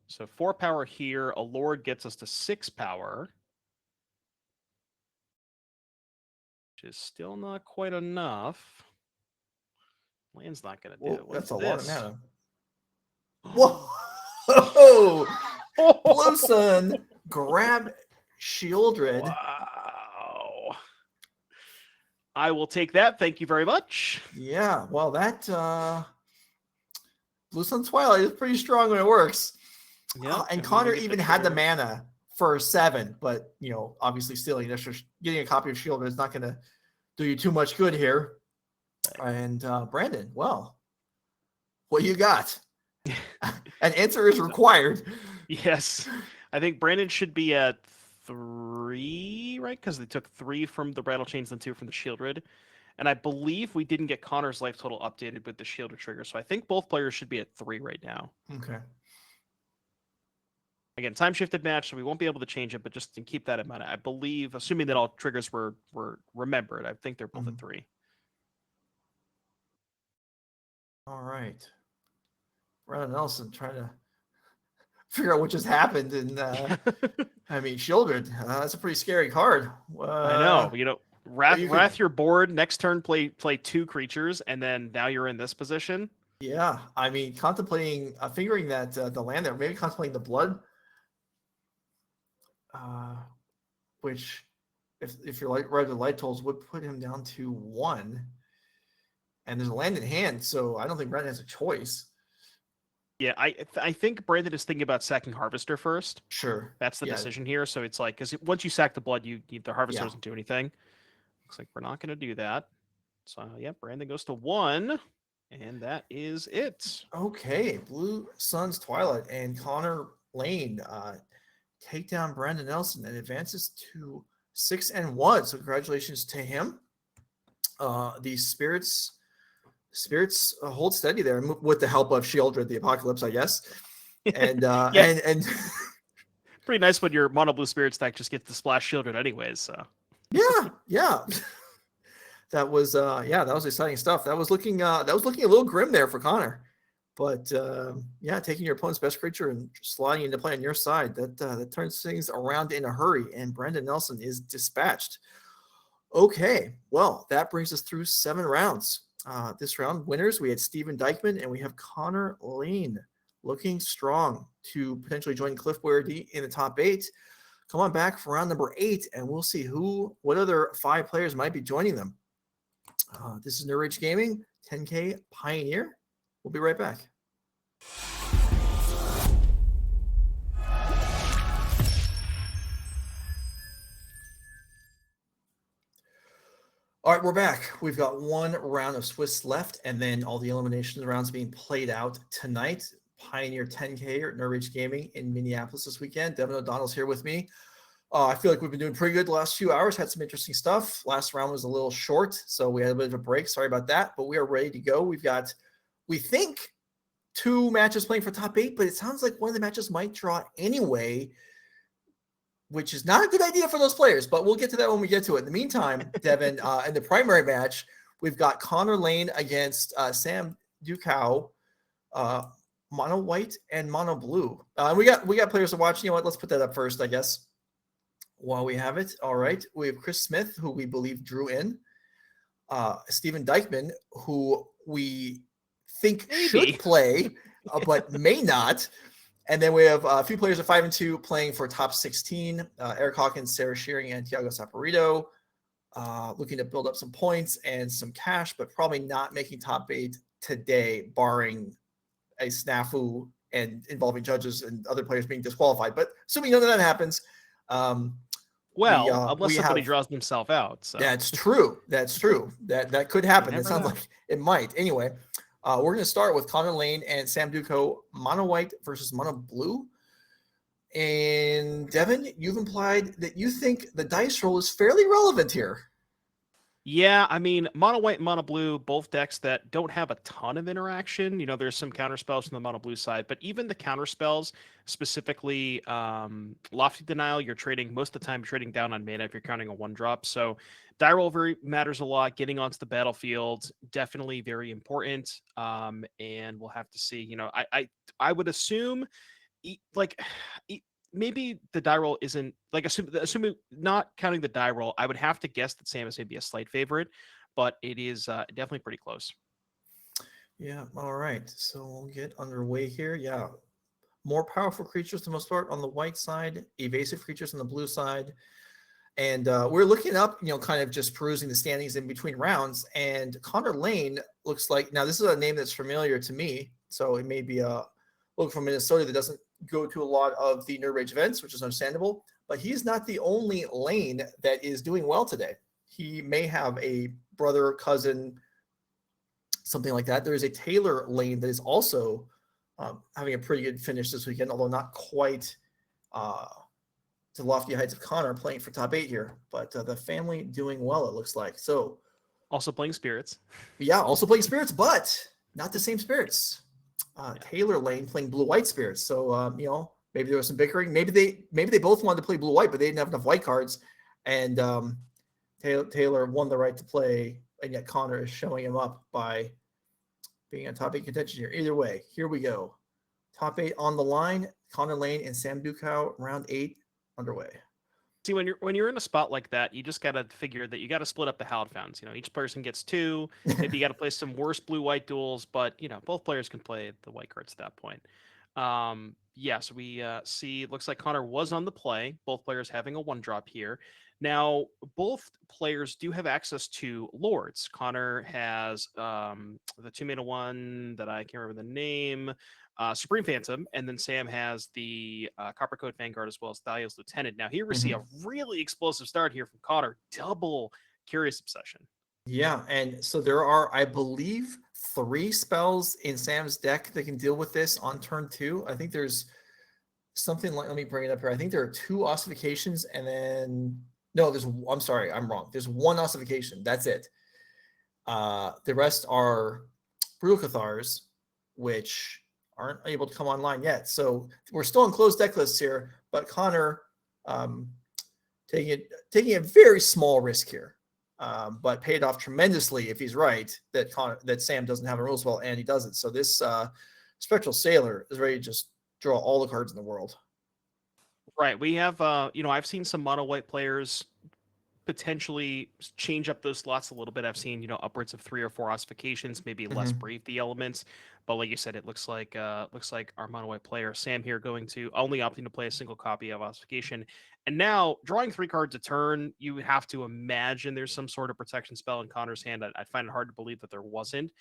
So 4 power here. A Lord gets us to 6 power. Which is still not quite enough. Land's not going to do it. That's What's a lot this? of mana. Whoa! Blue Sun grab Shieldred. Wow. I will take that. Thank you very much. Yeah, well, that Blue Sun Twilight is pretty strong when it works. Yeah, and Connor even had the mana for 7, but obviously stealing extra, getting a copy of Shieldred is not going to do you too much good here. And Brandon, well, what you got? An answer is required. Yes. I think Brandon should be at 3, right? Because they took 3 from the Rattle Chains and 2 from the Shieldred. And I believe we didn't get Connor's life total updated with the Shieldred trigger. So I think both players should be at 3 right now. Okay. Again, time shifted match, so we won't be able to change it, but just to keep that in mind. I believe, assuming that all triggers were remembered, I think they're both at 3. All right. Brandon Nelson trying to figure out what just happened. And I mean, Shieldred, that's a pretty scary card. I know. Wrath your board, next turn play 2 creatures, and then now you're in this position. Yeah, I mean, contemplating, figuring that the land there, maybe contemplating the blood, which, if you're right, the light tolls would put him down to 1. And there's a land in hand, so I don't think Brandon has a choice. Yeah, I think Brandon is thinking about sacking Harvester first. Sure. That's the decision here. So it's like, because once you sack the blood, the Harvester doesn't do anything. Looks like we're not going to do that. So yeah, Brandon goes to 1, and that is it. Okay, Blue Sun's Twilight and Connor Laehn take down Brandon Nelson and advances to 6-1. So congratulations to him. The Spirits hold steady there with the help of Shieldred, the Apocalypse, I guess. And and pretty nice when your mono blue Spirit stack just gets the splash Shieldred anyways. So yeah. That was exciting stuff. That was looking a little grim there for Connor. But taking your opponent's best creature and sliding into play on your side, that turns things around in a hurry, and Brandon Nelson is dispatched. Okay, well, that brings us through 7 rounds. This round, winners, we had Steven Dykman and we have Connor Laehn, looking strong to potentially join Cliff Boyardee in the top 8. Come on back for round number 8, and we'll see what other 5 players might be joining them. This is NRG Gaming, 10K Pioneer. We'll be right back. All right, we're back. We've got 1 round of Swiss left, and then all the elimination rounds being played out tonight. Pioneer 10K or NRG Gaming in Minneapolis this weekend. Devin O'Donnell's here with me. I feel like we've been doing pretty good the last few hours. Had some interesting stuff. Last round was a little short, so we had a bit of a break. Sorry about that, but we are ready to go. We've got, we think, 2 matches playing for top 8, but it sounds like one of the matches might draw anyway, which is not a good idea for those players, but we'll get to that when we get to it. In the meantime, Devin, in the primary match, we've got Connor Laehn against Sam Duchow, mono white and mono blue. We got players to watch. You know what? Let's put that up first, I guess, while we have it. All right. We have Chris Smith, who we believe drew in. Stephen Dykman, who we think Maybe. should play, but may not. And then we have a few players at 5 and 2 playing for top 16. Eric Hawkins, Sarah Shearing, and Thiago Saporito, looking to build up some points and some cash, but probably not making top 8 today, barring a snafu and involving judges and other players being disqualified. But assuming none of that happens, Well, unless we somebody have- draws themselves out. So. That's true. That's true. That could happen. You It never sounds know. like it might. Anyway, we're going to start with Connor Laehn and Sam Duchow, mono white versus mono blue. And Devin, you've implied that you think the dice roll is fairly relevant here. Yeah, I mean, mono white and mono blue, both decks that don't have a ton of interaction. You know, there's some counter spells from the mono blue side, but even the counter spells, specifically Lofty Denial, you're trading most of the time, you're trading down on mana if you're counting a 1-drop. So die roll matters a lot. Getting onto the battlefield, definitely very important. And we'll have to see. You know, I would assume maybe the die roll isn't like assuming not counting the die roll, I would have to guess that Sam is maybe a slight favorite, but it is definitely pretty close. Yeah. All right. So we'll get underway here. Yeah. More powerful creatures for the most part on the white side, evasive creatures on the blue side. And we're looking up, kind of just perusing the standings in between rounds. And Connor Laehn looks like, now this is a name that's familiar to me. So it may be a look from Minnesota that doesn't go to a lot of the Nerd Rage events, which is understandable, but he's not the only Laehn that is doing well today. He may have a brother, cousin, something like that. There is a Taylor Laehn that is also having a pretty good finish this weekend, although not quite to lofty heights of Connor playing for top 8 here, but the family doing well, it looks like. So Also playing Spirits. yeah, also playing Spirits, but not the same Spirits. Taylor Laehn playing blue-white Spirits. So, maybe there was some bickering. Maybe they both wanted to play blue-white, but they didn't have enough white cards. And Taylor won the right to play, and yet Connor is showing him up by being on top 8 contention here. Either way, here we go. Top 8 on the line. Connor Laehn and Sam Duchow, round 8 underway. See, when you're in a spot like that, you just got to figure that you got to split up the Hallowed Fountains. Each person gets 2. Maybe you got to play some worse blue-white duels, but both players can play the white cards at that point. So we see. Looks like Connor was on the play. Both players having a 1-drop here. Now, both players do have access to Lords. Connor has the 2-mana one that I can't remember the name. Supreme Phantom, and then Sam has the Copper Coat Vanguard as well as Thalia's Lieutenant. Now here we see a really explosive start here from Connor, double Curious Obsession. Yeah, and so there are, I believe, 3 spells in Sam's deck that can deal with this on turn 2. I think there's something like, let me bring it up here. I think there are 2 ossifications, and then I'm sorry, I'm wrong. There's 1 ossification. That's it. The rest are Brutal Cathars, which aren't able to come online yet. So we're still in closed deck lists here, but Connor taking a very small risk here, but paid off tremendously if he's right that Sam doesn't have a rule spell and he doesn't. So this Spectral Sailor is ready to just draw all the cards in the world. Right. We have, I've seen some mono white players potentially change up those slots a little bit. I've seen, upwards of 3 or 4 ossifications, maybe less brave the elements. But like you said, it looks like our mono white player Sam here going to only opting to play a single copy of ossification. And now drawing 3 cards a turn, you have to imagine there's some sort of protection spell in Connor's hand. I find it hard to believe that there wasn't.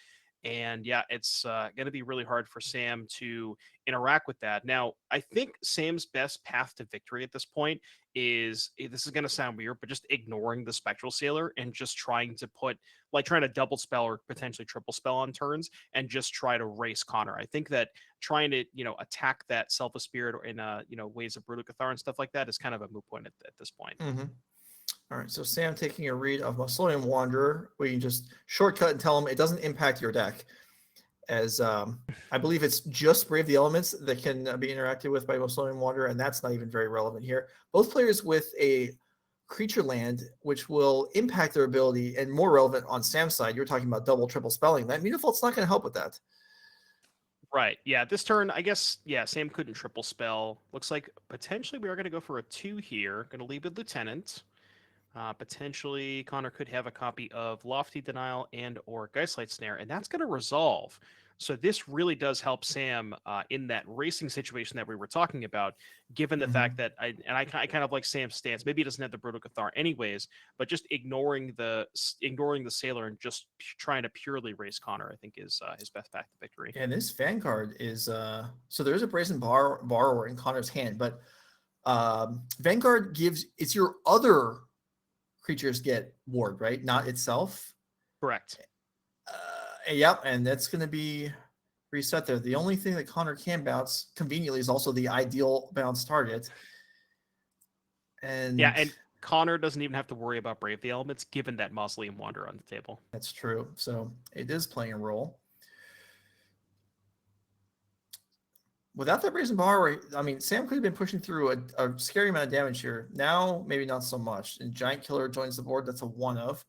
And yeah, it's going to be really hard for Sam to interact with that. Now, I think Sam's best path to victory at this point is, this is going to sound weird, but just ignoring the Spectral Sailor and just trying to double spell or potentially triple spell on turns and just try to race Connor. I think that trying to, attack that Selfless Spirit or in, ways of Brutal Cathar and stuff like that is kind of a moot point at this point. All right, so Sam taking a read of Mausoleum Wanderer, where you can just shortcut and tell him it doesn't impact your deck, as I believe it's just Brave the Elements that can be interacted with by Mausoleum Wanderer, and that's not even very relevant here. Both players with a creature land, which will impact their ability, and more relevant on Sam's side, you're talking about double, triple spelling. That Mutafalt's not going to help with that. Right. Yeah. This turn, I guess, Sam couldn't triple spell. Looks like potentially we are going to go for a 2 here. Going to leave with Lieutenant. Potentially, Connor could have a copy of Lofty Denial and or Geistlight Snare, and that's going to resolve. So this really does help Sam in that racing situation that we were talking about, given the fact that I kind of like Sam's stance. Maybe he doesn't have the Brutal Cathar anyways, but just ignoring the Sailor and just trying to purely race Connor, I think is his best path to victory. And this Vanguard is so there's a Brazen Borrower in Connor's hand, but Vanguard it's your other creatures get ward, right? Not itself. Correct. Yep, and that's going to be reset there. The only thing that Connor can bounce conveniently is also the ideal bounce target. And yeah, and Connor doesn't even have to worry about Brave the Elements, given that Mausoleum Wanderer on the table. That's true. So it is playing a role. Without that Brazen Borrower, I mean, Sam could have been pushing through a scary amount of damage here. Now, maybe not so much. And Giant Killer joins the board. That's a 1-of.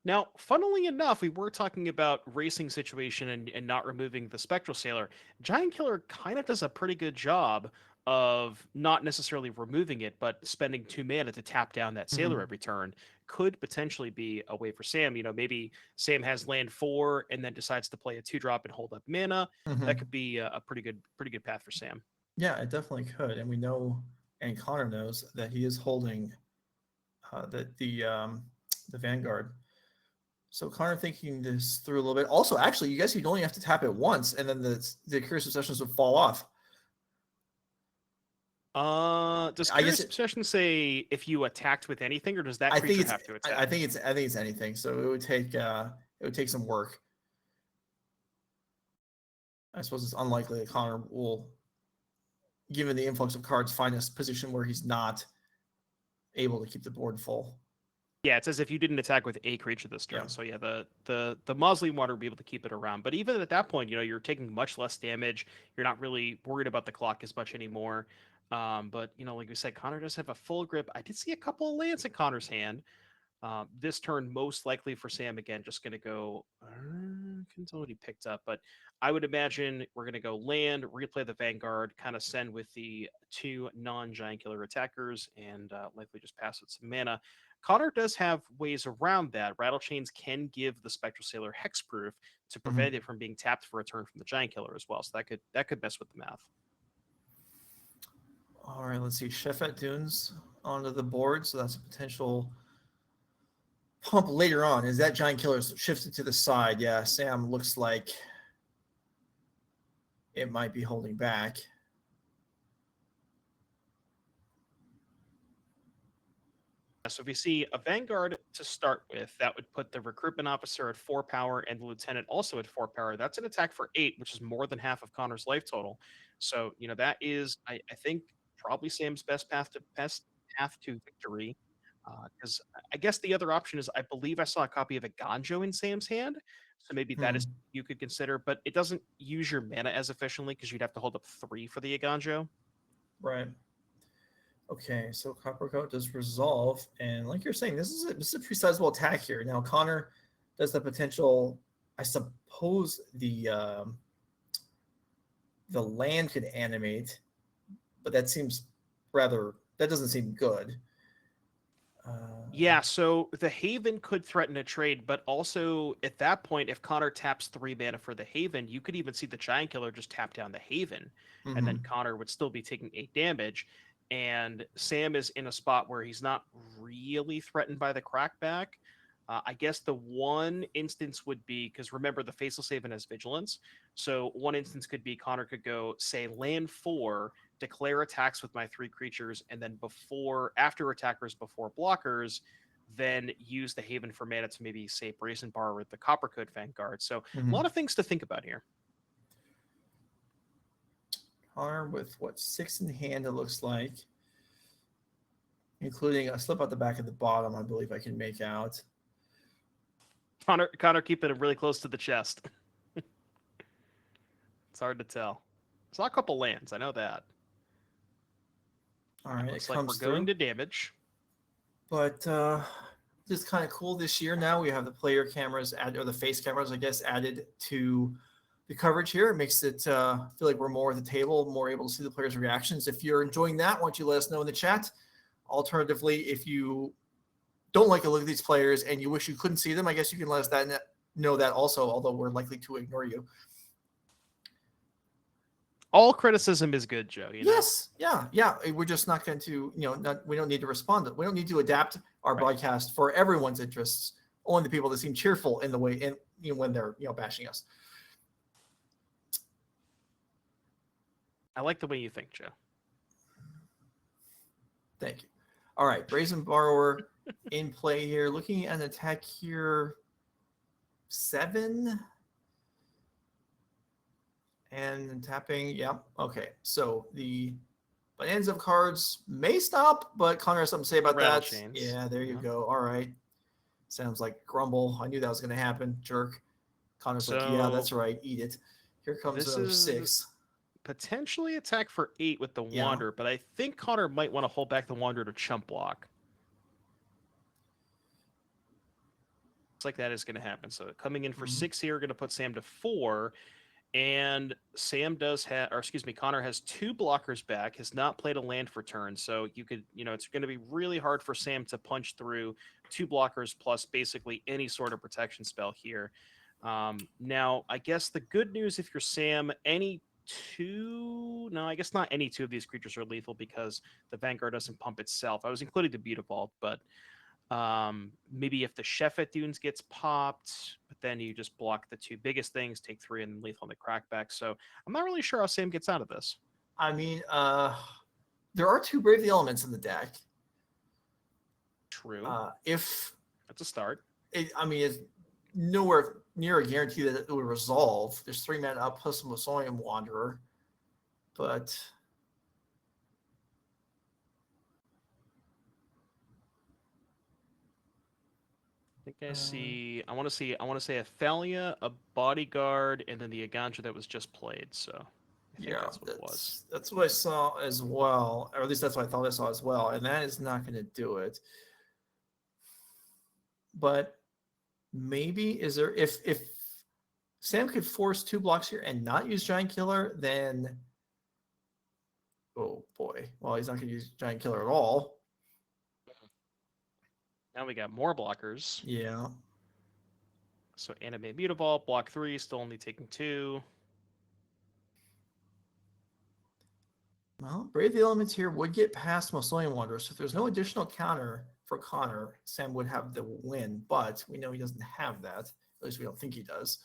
Now, funnily enough, we were talking about racing situation and not removing the Spectral Sailor. Giant Killer kind of does a pretty good job of not necessarily removing it, but spending 2 mana to tap down that Sailor every turn. Could potentially be a way for Sam. You know, maybe Sam has land 4 and then decides to play a 2-drop and hold up mana. That could be a pretty good path for Sam. Yeah, it definitely could. And we know, and Connor knows that he is holding the Vanguard. So Connor thinking this through a little bit. Also, actually, you guys you'd only have to tap it once, and then the Curious Obsessions would fall off. Does Curious Obsession say if you attacked with anything, or does that creature have to attack? I think it's anything. So it would take some work. I suppose it's unlikely that Connor will, given the influx of cards, find a position where he's not able to keep the board full. Yeah, it says if you didn't attack with a creature this turn. Yeah. So yeah, the Mausoleum Wanderer will be able to keep it around. But even at that point, you know, you're taking much less damage. You're not really worried about the clock as much anymore. But you know, like we said, Connor does have a full grip. I did see a couple of lands in Connor's hand. This turn, most likely for Sam again, just going to go. Can tell what he picked up, but I would imagine we're going to go land, replay the Vanguard, kind of send with the 2 non-Giant Killer attackers, and likely just pass with some mana. Connor does have ways around that. Rattle Chains can give the Spectral Sailor hexproof to prevent it from being tapped for a turn from the Giant Killer as well. So that could mess with the math. All right, let's see. Shefet Dunes onto the board, so that's a potential pump later on. Is that Giant Killer's shifted to the side? Yeah, Sam looks like it might be holding back. So if we see a Vanguard to start with, that would put the Recruitment Officer at 4 power and the Lieutenant also at 4 power. That's an attack for 8, which is more than half of Connor's life total. So, you know, that is, I think, probably Sam's best path to victory. Because I guess the other option is, I believe I saw a copy of a Ganjo in Sam's hand. So maybe that is you could consider, but it doesn't use your mana as efficiently because you'd have to hold up 3 for the Ganjo. Right. Okay, so Copper Coat does resolve, and like you're saying, this is a pretty sizable attack here. Now Connor does the potential. I suppose the land could animate, but that doesn't seem good. Yeah, so the Haven could threaten a trade, but also at that point, if Connor taps 3 mana for the Haven, you could even see the Giant Killer just tap down the Haven, and then Connor would still be taking 8 damage. And Sam is in a spot where he's not really threatened by the crackback. I guess the one instance would be, because remember, the Faceless Haven has Vigilance. So one instance could be Connor could go, say, land 4, declare attacks with my 3 creatures, and then after attackers, before blockers, then use the Haven for mana to maybe, say, Brazen Bar with the Copper Code Vanguard. So a lot of things to think about here. Connor with 6 in hand, it looks like, including a slip out the back of the bottom, I believe I can make out. Connor keeping it really close to the chest. It's hard to tell. Saw a couple lands, I know that. All right, looks like we're going to damage. But this is kind of cool this year. Now we have the player cameras or the face cameras, I guess, added to the coverage here. It makes it feel like we're more at the table, more able to see the players' reactions. If you're enjoying that, why don't you let us know in the chat? Alternatively, if you don't like a look at these players and you wish you couldn't see them, I guess you can let us know that also, although we're likely to ignore you. All criticism is good, Joe. You know? Yes. Yeah. We're just not going to, we don't need to respond. We don't need to adapt our broadcast for everyone's interests, only the people that seem cheerful in the way, when they're, bashing us. I like the way you think, Joe. Thank you. All right. Brazen Borrower in play here. Looking at an attack here. 7. And tapping. Yep. Okay. So the bonanza of cards may stop, but Connor has something to say about that. Chains. Yeah, there you go. All right. Sounds like grumble. I knew that was going to happen. Jerk. Connor's like, yeah, that's right. Eat it. Here comes another 6. Potentially attack for 8 with the Wanderer, but I think Connor might want to hold back the Wanderer to chump block. Looks like that is going to happen. So coming in for 6 here, going to put Sam to 4. And Sam does have, or excuse me, Connor has 2 blockers back, has not played a land for turn. So you could, it's going to be really hard for Sam to punch through 2 blockers plus basically any sort of protection spell here. Now, I guess the good news if you're Sam, I guess not any 2 of these creatures are lethal because the Vanguard doesn't pump itself. I was including the Beautiful, but maybe if the Sheffet Dunes gets popped, but then you just block the 2 biggest things, take 3 and lethal on the crackback. So I'm not really sure how Sam gets out of this. I mean, there are 2 Brave the Elements in the deck. True. If that's a start. It's nowhere near a guarantee that it would resolve. There's 3 mana up plus a Mausoleum Wanderer, but I think I see. I want to say a Thalia, a Bodyguard, and then the Agantra that was just played. So I think that's what it was. That's what I saw as well, or at least that's what I thought I saw as well. And that is not going to do it. But maybe if Sam could force 2 blocks here and not use Giant Killer, then oh boy, well he's not going to use Giant Killer at all. Now we got more blockers. Yeah. So Animate Mutavault, block 3, still only taking 2. Well, Brave the Elements here would get past Mausoleum Wanderer, so if there's no additional counter for Connor, Sam would have the win, but we know he doesn't have that. At least we don't think he does.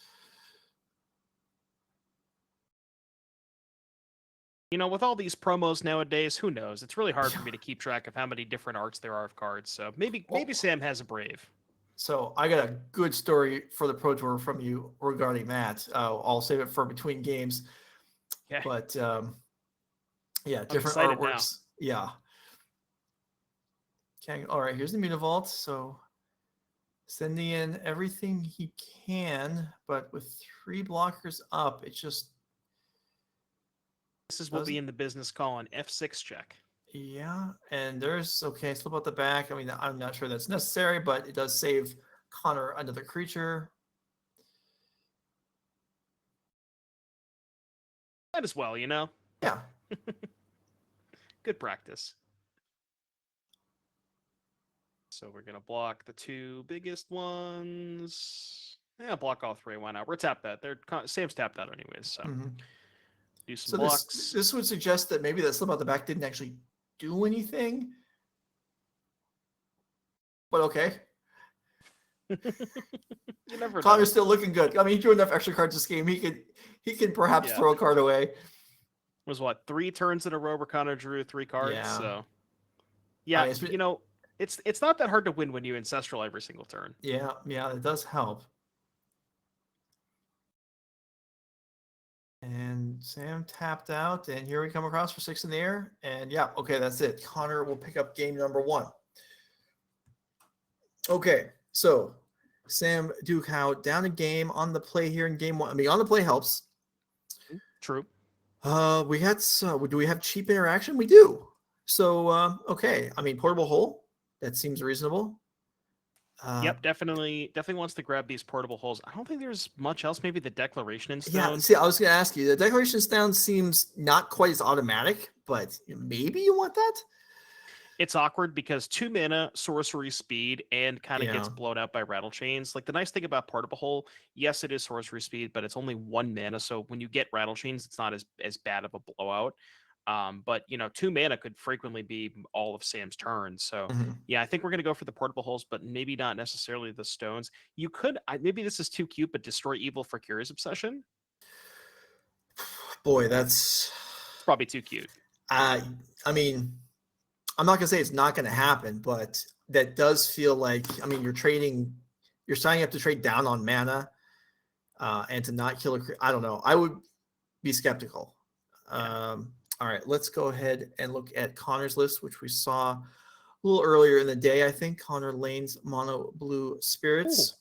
With all these promos nowadays, who knows? It's really hard for me to keep track of how many different arts there are of cards. So maybe Sam has a Brave. So I got a good story for the Pro Tour from you regarding that. I'll save it for between games. Okay. But different artworks. Now. Yeah. Okay. All right. Here's the Mutavault. So sending in everything he can, but with 3 blockers up, it's just. This is what we in the business call an F6 check. Yeah, and there's slip out the back. I mean, I'm not sure that's necessary, but it does save Connor another creature. Might as well, Yeah. Good practice. So we're gonna block the 2 biggest ones. Yeah, block all 3. Why not? We're tapped that. Sam's tapped out anyways. So. Do some blocks. This would suggest that maybe that slip out the back didn't actually do anything. But okay. You never know. Connor's still looking good. I mean, he drew enough extra cards this game. He could perhaps throw a card away. It was 3 turns in a row where Connor drew 3 cards. Yeah. So it's not that hard to win when you ancestral every single turn. Yeah, it does help. And Sam tapped out, and here we come across for 6 in the air. And that's it. Connor will pick up game number 1. Okay, so Sam Duchow down a game on the play here in game 1. I mean, on the play helps. True. Do we have cheap interaction? We do. So, okay. I mean, portable hole, that seems reasonable. Yep, definitely wants to grab these portable holes. I don't think there's much else. Maybe the Declaration in Stone. Yeah, see, I was going to ask you. The Declaration in Stone seems not quite as automatic, but maybe you want that? It's awkward because 2 mana, sorcery speed, and kind of gets Yeah. blown out by rattle chains. Like the nice thing about Portable Hole, yes, it is sorcery speed, but it's only 1 mana. So when you get rattle chains, it's not as bad of a blowout. But 2 mana could frequently be all of Sam's turns. So Mhm. yeah, I think we're gonna go for the Portable Holes, but maybe not necessarily the stones. You could, maybe this is too cute, but destroy evil for Curious Obsession. Boy, that's. It's probably too cute. I mean, I'm not gonna say it's not gonna happen, but that does feel like. I mean, you're signing up to trade down on mana, and to not kill a. I don't know. I would be skeptical. All right, let's go ahead and look at Connor's list, which we saw a little earlier in the day. I think Connor Lane's mono blue spirits.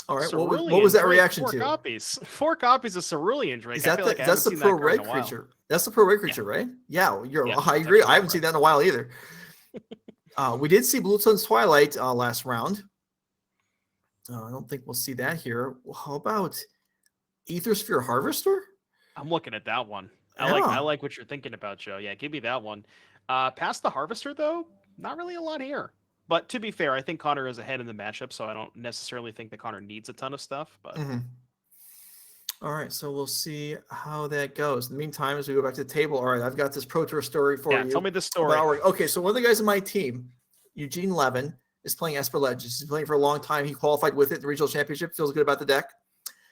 All right, what was that reaction 4 to? Copies. 4 copies of Cerulean Drake. Is that I feel that's the pro red creature? That's the pro red creature, right? Yeah, I agree. I haven't seen that in a while either. We did see Blue Sun's Twilight last round. I don't think we'll see that here. How about Aethersphere Harvester? I'm looking at that one. Yeah. I like what you're thinking about, Joe. Yeah, give me that one. Past the Harvester, though, not really a lot here. But to be fair, I think Connor is ahead in the matchup, so I don't necessarily think that Connor needs a ton of stuff. But All right, so we'll see how that goes. In the meantime, as we go back to the table, all right, I've got this Pro Tour story for you. Tell me the story. Okay, so one of the guys in my team, Eugene Levin, is playing Esper Legends. He's playing for a long time. He qualified with it in the regional championship. Feels good about the deck.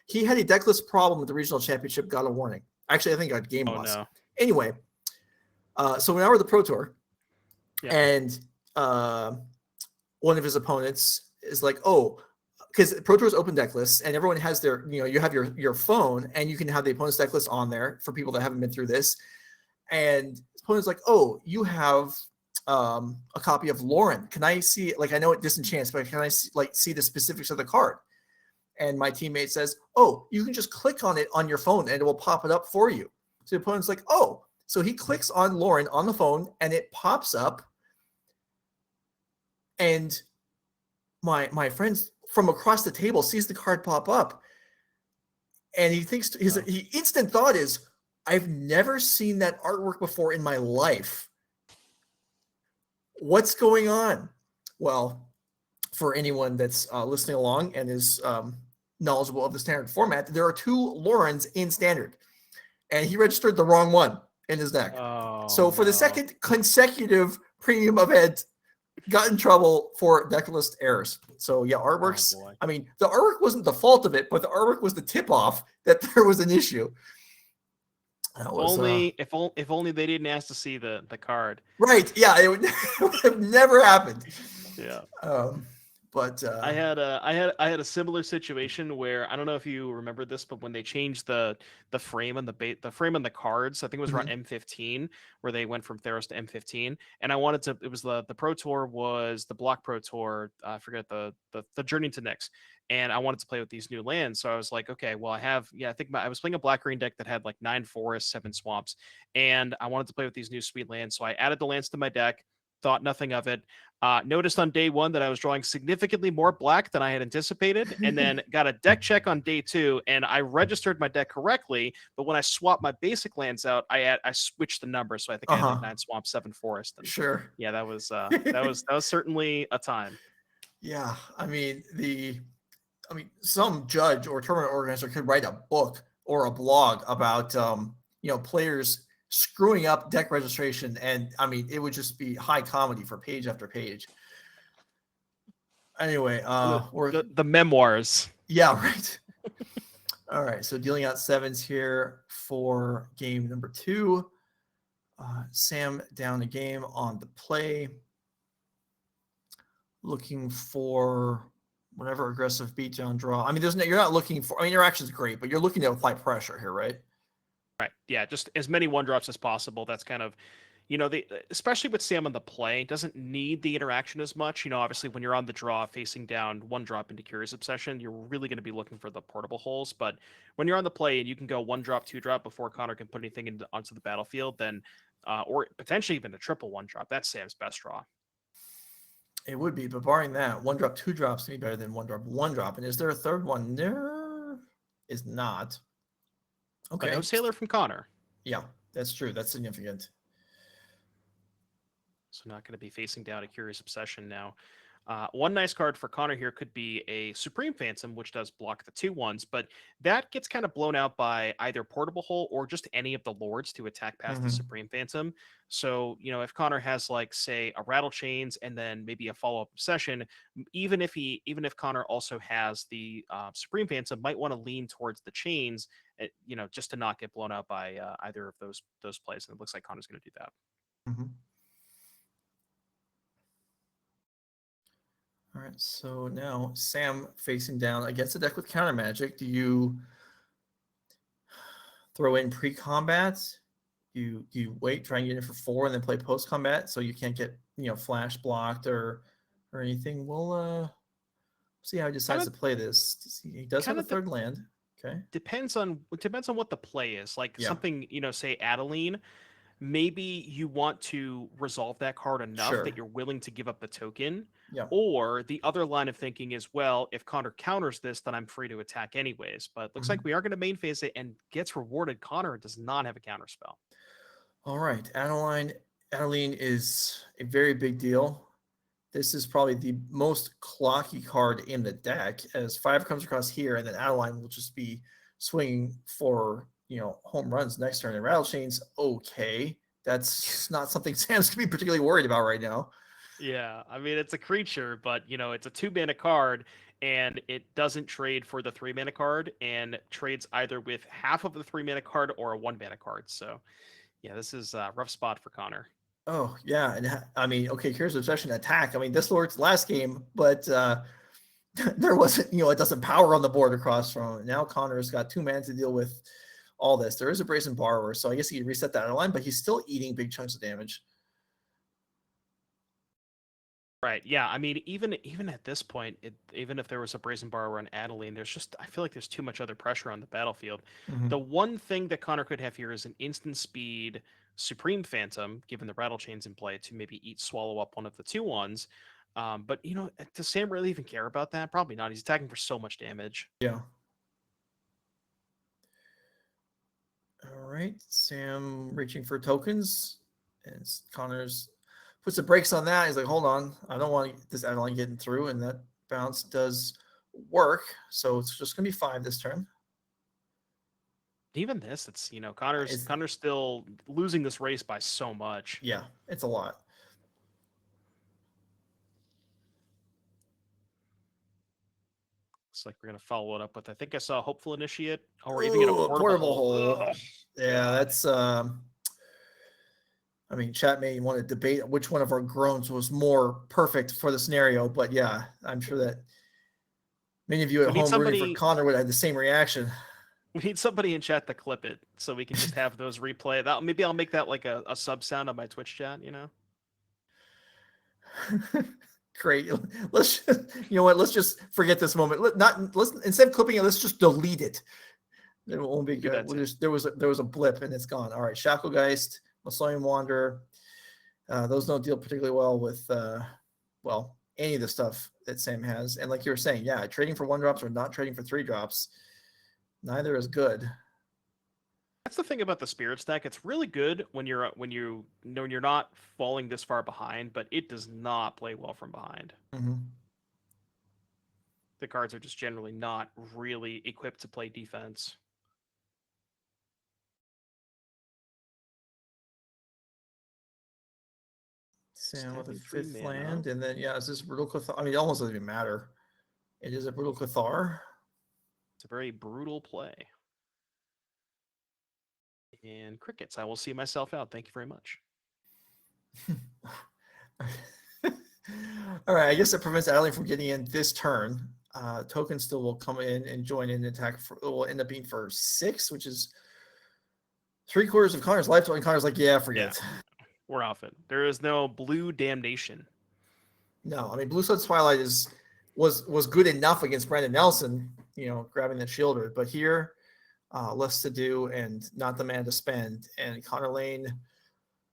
He had a deckless problem with the regional championship. Got a warning. Actually, I think I got game loss. No. Anyway, so we now we're the Pro Tour, and one of his opponents is like, "Oh." Because Pro Tour is open deck lists, and everyone has their, you have your phone, and you can have the opponent's deck list on there for people that haven't been through this. And his opponent's like, "Oh, you have a copy of Lauren. Can I see it? Like, I know it disenchants, but can I see the specifics of the card?" And my teammate says, "Oh, you can just click on it on your phone, and it will pop it up for you." So the opponent's like, "Oh," so he clicks on Lauren on the phone, and it pops up. And my friends from across the table sees the card pop up, and he thinks his instant thought is, "I've never seen that artwork before in my life. What's going on?" Well, for anyone that's listening along and is knowledgeable of the standard format, there are 2 Laurens in standard, and he registered the wrong one in his deck. So for the second consecutive premium event, got in trouble for deck list errors. So yeah, artworks. I mean, the artwork wasn't the fault of it, but the artwork was the tip off that there was an issue. That was, if only they didn't ask to see the card. Right. Yeah, it would have never happened. Yeah. But I had a similar situation where, I don't know if you remember this, but when they changed the frame and the frame on the cards, I think it was around M15, where they went from Theros to M15, and I wanted to. It was the Pro Tour was the Block Pro Tour. I forget the Journey to Nyx, and I wanted to play with these new lands. So I was like, okay, well I think I was playing a black green deck that had like 9 forests, 7 swamps, and I wanted to play with these new sweet lands. So I added the lands to my deck. Thought nothing of it. Noticed on day 1 that I was drawing significantly more black than I had anticipated, and then got a deck check on day 2, and I registered my deck correctly. But when I swapped my basic lands out, I switched the numbers, so I think I had like 9 swamps, 7 forests. And sure. Yeah, that was that was certainly a time. Yeah, I mean some judge or tournament organizer could write a book or a blog about players screwing up deck registration, and I mean it would just be high comedy for page after page. Anyway, we're the memoirs. Yeah, right. All right, so dealing out 7s here for game number 2. Sam down a game on the play, looking for whatever aggressive beatdown draw. I mean, you're not looking for. I mean, your action's great, but you're looking to apply pressure here, right? Right. Yeah, just as many 1-drops as possible. That's kind of, especially with Sam on the play, doesn't need the interaction as much. Obviously when you're on the draw facing down 1-drop into Curious Obsession, you're really going to be looking for the portable holes. But when you're on the play and you can go 1-drop, 2-drop before Connor can put anything onto the battlefield, then, or potentially even a triple 1-drop, that's Sam's best draw. It would be, but barring that, 1-drop, 2-drops any better than 1-drop, 1-drop. And is there a third one? There is not. Okay. But no Sailor from Connor. Yeah, that's true. That's significant. So not going to be facing down a Curious Obsession now. One nice card for Connor here could be a Supreme Phantom, which does block the 2/1s, but that gets kind of blown out by either Portable Hole or just any of the Lords to attack past the Supreme Phantom. So, if Connor has, like, say, a Rattle Chains and then maybe a follow-up Obsession, even if Connor also has the Supreme Phantom, might want to lean towards the Chains, just to not get blown out by either of those plays. And it looks like Connor's going to do that. All right, so now Sam facing down against a deck with counter magic. Do you throw in pre-combat? You wait, try and get in for 4, and then play post-combat so you can't get flash blocked or anything? We'll see how he decides to play this. He does have a third land. Okay. Depends on what the play is. Like something, say Adeline. Maybe you want to resolve that card enough that you're willing to give up the token. Yeah. Or the other line of thinking is, well, if Connor counters this, then I'm free to attack anyways. But looks like we are going to main phase it and gets rewarded. Connor does not have a counter spell. All right. Adeline is a very big deal. This is probably the most clocky card in the deck, as 5 comes across here, and then Adeline will just be swinging for home runs next turn. And Rattle Chains, okay. That's not something Sam's going to be particularly worried about right now. Yeah, I mean, it's a creature, but, it's a 2-mana card, and it doesn't trade for the 3-mana card, and trades either with half of the 3-mana card or a 1-mana card. So, yeah, this is a rough spot for Connor. Oh, yeah. And I mean, okay, here's Obsession attack. I mean, this worked last game, but there wasn't, a dozen power on the board across from it. Now Connor's got 2 mana to deal with all this. There is a Brazen Borrower, so I guess he can reset that line, but he's still eating big chunks of damage. Right. Yeah. I mean, even at this point, even if there was a Brazen Borrower on Adeline, I feel like there's too much other pressure on the battlefield. The one thing that Connor could have here is an instant speed Supreme Phantom, given the Rattle Chains in play, to maybe swallow up one of the 2/1s. But does Sam really even care about that? Probably not. He's attacking for so much damage. Yeah. All right. Sam reaching for tokens, and Connor's puts the brakes on that. He's like, hold on, I don't want this Adeline getting through, and that bounce does work. So it's just going to be 5 this turn. Even this, it's Connor's still losing this race by so much. Yeah, it's a lot. Looks like we're gonna follow it up with, I think I saw Hopeful Initiate, or even get a portable hole. Yeah, that's I mean, chat may want to debate which one of our groans was more perfect for the scenario, but yeah, I'm sure that many of you at home rooting for Connor would have the same reaction. We need somebody in chat to clip it so we can just have those replay. That maybe I'll make that like a sub sound on my Twitch chat. Great. Let's let's just forget this moment. Let's instead of clipping it, let's just delete it. It won't be good. There was a blip and it's gone. All right, Shacklegeist, Masonian Wanderer. Those don't deal particularly well with any of the stuff that Sam has. And like you were saying, yeah, trading for 1-drops or not trading for 3-drops, neither is good. That's the thing about the Spirit stack. It's really good when you're not falling this far behind, but it does not play well from behind. The cards are just generally not really equipped to play defense. Sam with a 5th land, and then is this Brutal Cathar? I mean, it almost doesn't even matter. It is a Brutal Cathar. It's a very brutal play. And crickets. I will see myself out. Thank you very much. All right. I guess it prevents Adeline from getting in this turn. Token still will come in and join in and attack. It will end up being for 6, which is 3/4 of Connor's life. And Connor's like, yeah, forget. Yeah, we're off it. There is no blue damnation. No, I mean, Blue Sun's Twilight was good enough against Brandon Nelson, grabbing the shielder. But here, less to do and not the man to spend. And Connor Laehn,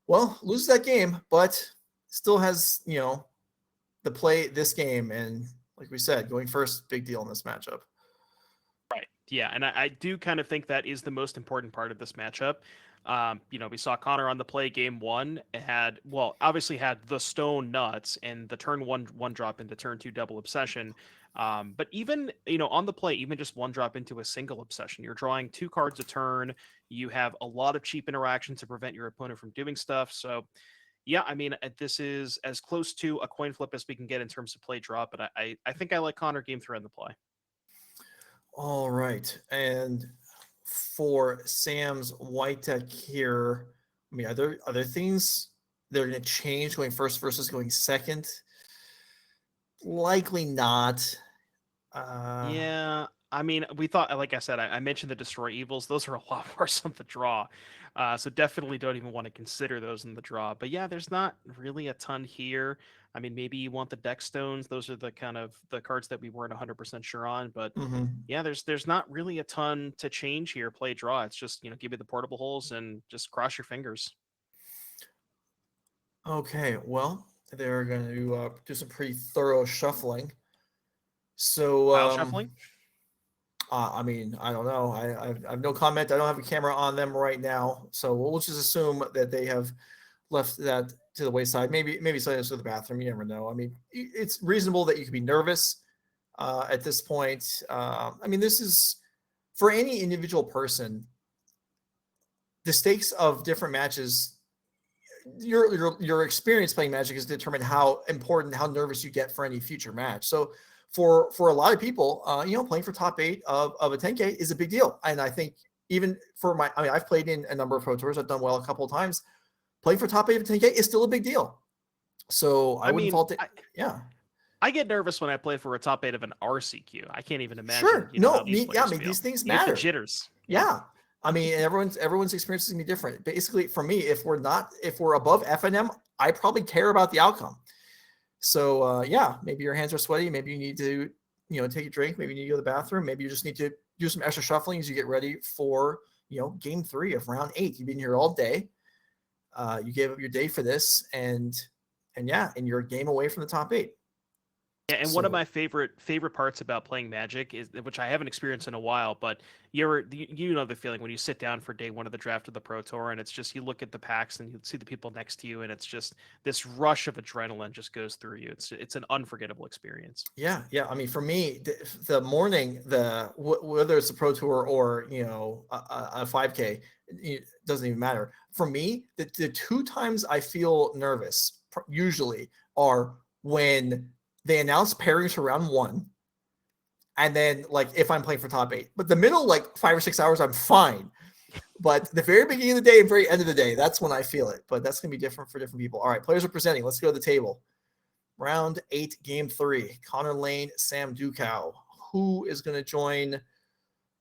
loses that game, but still has, the play this game. And like we said, going first, big deal in this matchup. Right. Yeah. And I do kind of think that is the most important part of this matchup. We saw Connor on the play game 1 obviously had the Stone Nuts and the turn 1 drop into turn 2 double obsession. But even, on the play, even just 1 drop into a single obsession, you're drawing 2 cards a turn. You have a lot of cheap interaction to prevent your opponent from doing stuff. So, yeah, this is as close to a coin flip as we can get in terms of play drop. But I think I like Connor game 3 on the play. All right. And for Sam's white deck here, are there things that are going to change going first versus going second? Likely not. Yeah, we thought, like I said, I mentioned the Destroy Evils. Those are a lot worse on the draw. So definitely don't even want to consider those in the draw. But yeah, there's not really a ton here. Maybe you want the Deck Stones. Those are the kind of the cards that we weren't 100% sure on. But yeah, there's not really a ton to change here. Play draw. It's just, give me the portable holes and just cross your fingers. Okay, well, they're going to do some pretty thorough shuffling. So shuffling? I don't know. I have no comment. I don't have a camera on them right now, so we'll just assume that they have left that to the wayside. Maybe something to the bathroom. You never know. It's reasonable that you could be nervous at this point. This is for any individual person. The stakes of different matches, your experience playing Magic is determined how important, how nervous you get for any future match. So for a lot of people, playing for top 8 of a 10K is a big deal. And I think even for I've played in a number of Pro Tours. I've done well a couple of times. Playing for top 8 of a 10K is still a big deal. So I wouldn't fault it. Yeah. I get nervous when I play for a top 8 of an RCQ. I can't even imagine. Sure. These things matter. The jitters. Yeah. Everyone's experience is gonna be different. Basically, for me, if we're above FNM, I probably care about the outcome. So maybe your hands are sweaty. Maybe you need to, take a drink. Maybe you need to go to the bathroom. Maybe you just need to do some extra shuffling as you get ready for, game 3 of round 8. You've been here all day. You gave up your day for this, and you're a game away from the top 8. Yeah, and one of my favorite parts about playing Magic is, which I haven't experienced in a while, but you know the feeling when you sit down for day 1 of the draft of the Pro Tour, and it's just, you look at the packs and you see the people next to you, and it's just this rush of adrenaline just goes through you. It's an unforgettable experience. Yeah. For me, the morning, whether it's a Pro Tour or a 5K, it doesn't even matter. For me, the 2 times I feel nervous usually are when they announce pairings for round 1, and then if I'm playing for top 8. But the middle 5 or 6 hours, I'm fine. But the very beginning of the day and very end of the day, that's when I feel it. But that's gonna be different for different people. All right, players are presenting. Let's go to the table. Round 8, game 3. Connor Laehn, Sam Duchow. Who is gonna join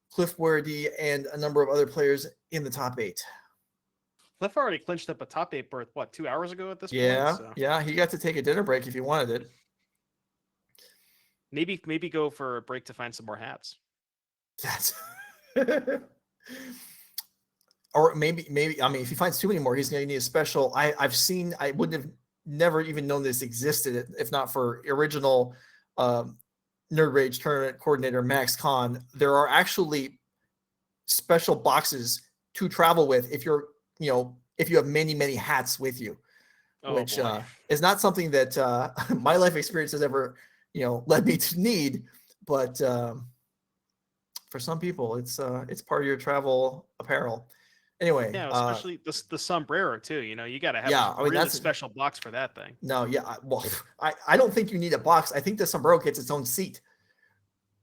Cliff Boyardee and a number of other players in the top 8? Cliff already clinched up a top 8 berth, 2 hours ago at this point? Yeah, he got to take a dinner break if he wanted it. Maybe go for a break to find some more hats. That's or maybe if he finds too many more, he's going to need a special. I wouldn't have never even known this existed if not for original Nerd Rage tournament coordinator Max Kahn. There are actually special boxes to travel with if you have many hats with you, which is not something that my life experience has ever led me to need, but for some people, it's part of your travel apparel. Anyway, yeah, especially the sombrero too. You got to have a really special box for that thing. No, yeah, well, I don't think you need a box. I think the sombrero gets its own seat.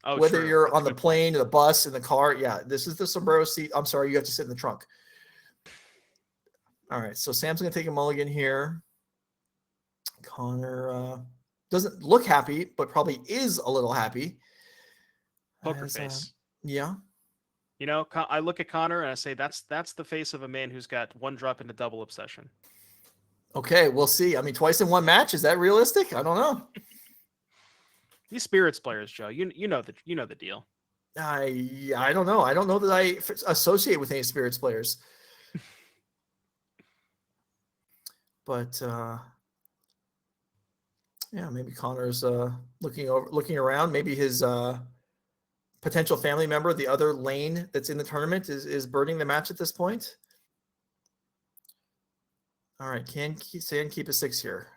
Oh, whether true. you're on the plane or the bus in the car, yeah, this is the sombrero seat. I'm sorry, you have to sit in the trunk. All right, so Sam's gonna take a mulligan here. Connor doesn't look happy, but probably is a little happy. Poker face. Yeah. I look at Connor and I say, that's the face of a man who's got 1 drop into double obsession. Okay, we'll see. Twice in 1 match, is that realistic? I don't know. These spirits players, Joe, you know the deal. I don't know. I don't know that I associate with any spirits players. But maybe Connor's looking around. Maybe his potential family member, the other Laehn that's in the tournament, is birding the match at this point. All right, Sam keep a 6 here.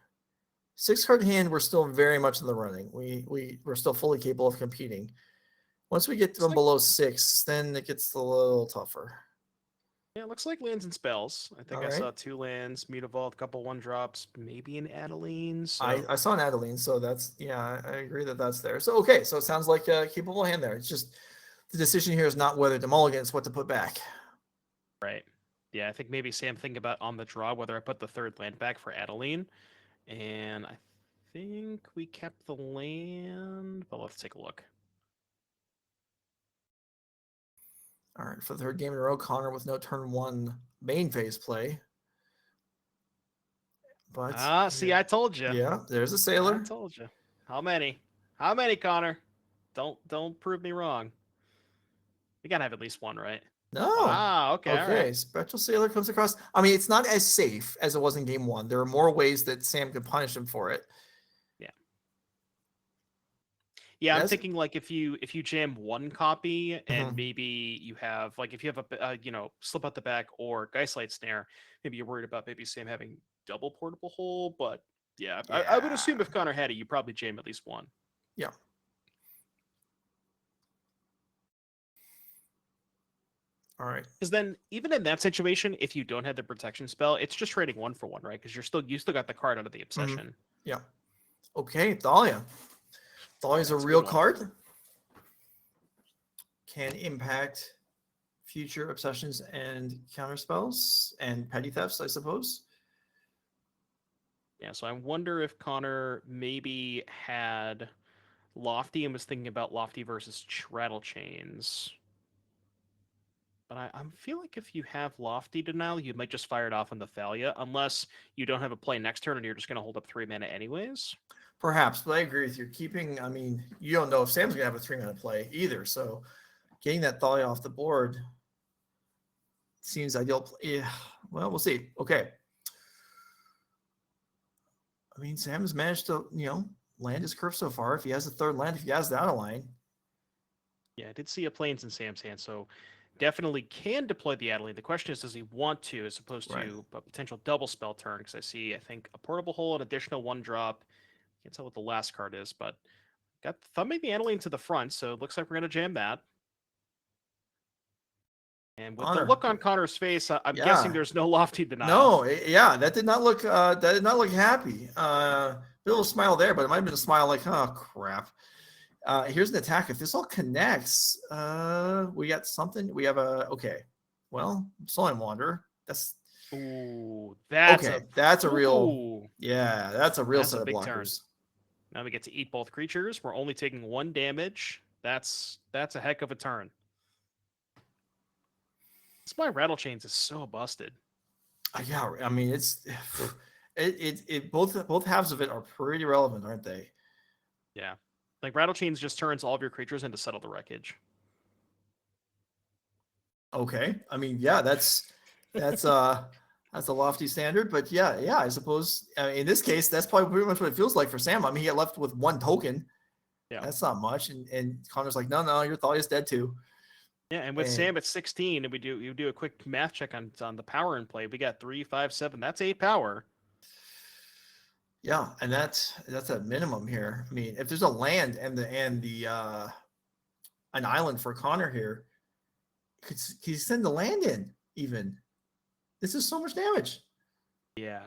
6-card hand, we're still very much in the running. We're still fully capable of competing. Once we get them below 6, then it gets a little tougher. Yeah, it looks like lands and spells. I think I saw 2 lands, Mutavault, a couple 1-drops, maybe an Adeline. So. I saw an Adeline, so that's, yeah, I agree that that's there. So, okay, so it sounds like a capable hand there. It's just the decision here is not whether to mulligan, it's what to put back. Right. Yeah, I think maybe Sam thinking about on the draw whether I put the 3rd land back for Adeline. And I think we kept the land, but let's take a look. All right, for the 3rd game in a row, Connor with no turn 1 main phase play. But see, I told you. Yeah, there's a sailor. I told you. How many? How many, Connor? Don't prove me wrong. You gotta have at least one, right? No. Ah, okay. Okay, Right. Spectral Sailor comes across. I mean, it's not as safe as it was in game 1. There are more ways that Sam could punish him for it. Yeah, I'm thinking like if you jam 1 copy and Mhm. maybe you have like if you have a slip out the back or Geistlight Snare, maybe you're worried about maybe Sam having double portable hole. But yeah, I would assume if Connor had it, you probably jam at least 1. Yeah. All right. Because then even in that situation, if you don't have the protection spell, it's just trading 1 for 1, right? Because you still got the card out of the obsession. Yeah. Okay, Thalia. Thalia's a That's a real good one. card. Can impact future obsessions and counter spells and petty thefts, I suppose. Yeah, so I wonder if Connor maybe had Lofty and was thinking about Lofty versus Rattle Chains. But I feel like if you have Lofty Denial, you might just fire it off on the Thalia, unless you don't have a play next turn and you're just going to hold up 3 mana anyways. Perhaps, but I agree with you. I mean, you don't know if Sam's going to have a 3-mana play either. So getting that Thalia off the board seems ideal. Yeah, well, we'll see. Okay. I mean, Sam has managed to, land his curve so far. If he has a 3rd land, if he has that line. Yeah, I did see a Plains in Sam's hand, so definitely can deploy the Adeline. The question is, does he want to, as opposed to a potential double spell turn? Because I think, a Portable Hole, an additional 1-drop. Can't tell what the last card is, but got thumbing the Adeline to the front, so it looks like we're going to jam that. And with the look on Connor's face, I'm guessing there's no Lofty Denial. No, that did not look happy. Little smile there, but it might have been a smile like, oh crap. Here's an attack. If this all connects, we got something. We have Soul Wanderer. That's that's a real set of blockers. Turn. Now we get to eat both creatures. We're only taking 1 damage. That's a heck of a turn. This my Rattle Chains is so busted. Yeah, I mean it's both halves of it are pretty relevant, aren't they? Yeah. Like Rattle Chains just turns all of your creatures into Settle the Wreckage. Okay. I mean, yeah, that's a lofty standard, but yeah, I suppose in this case, that's probably pretty much what it feels like for Sam. I mean, he got left with 1 token. Yeah. That's not much. And Connor's like, no, your Thalia's dead too. Yeah, and with Sam at 16, and you do a quick math check on the power in play. We got 3, 5, 7. That's 8 power. Yeah, and that's a minimum here. I mean, if there's a land and an island for Connor here, could he send the land in even? This is so much damage. Yeah.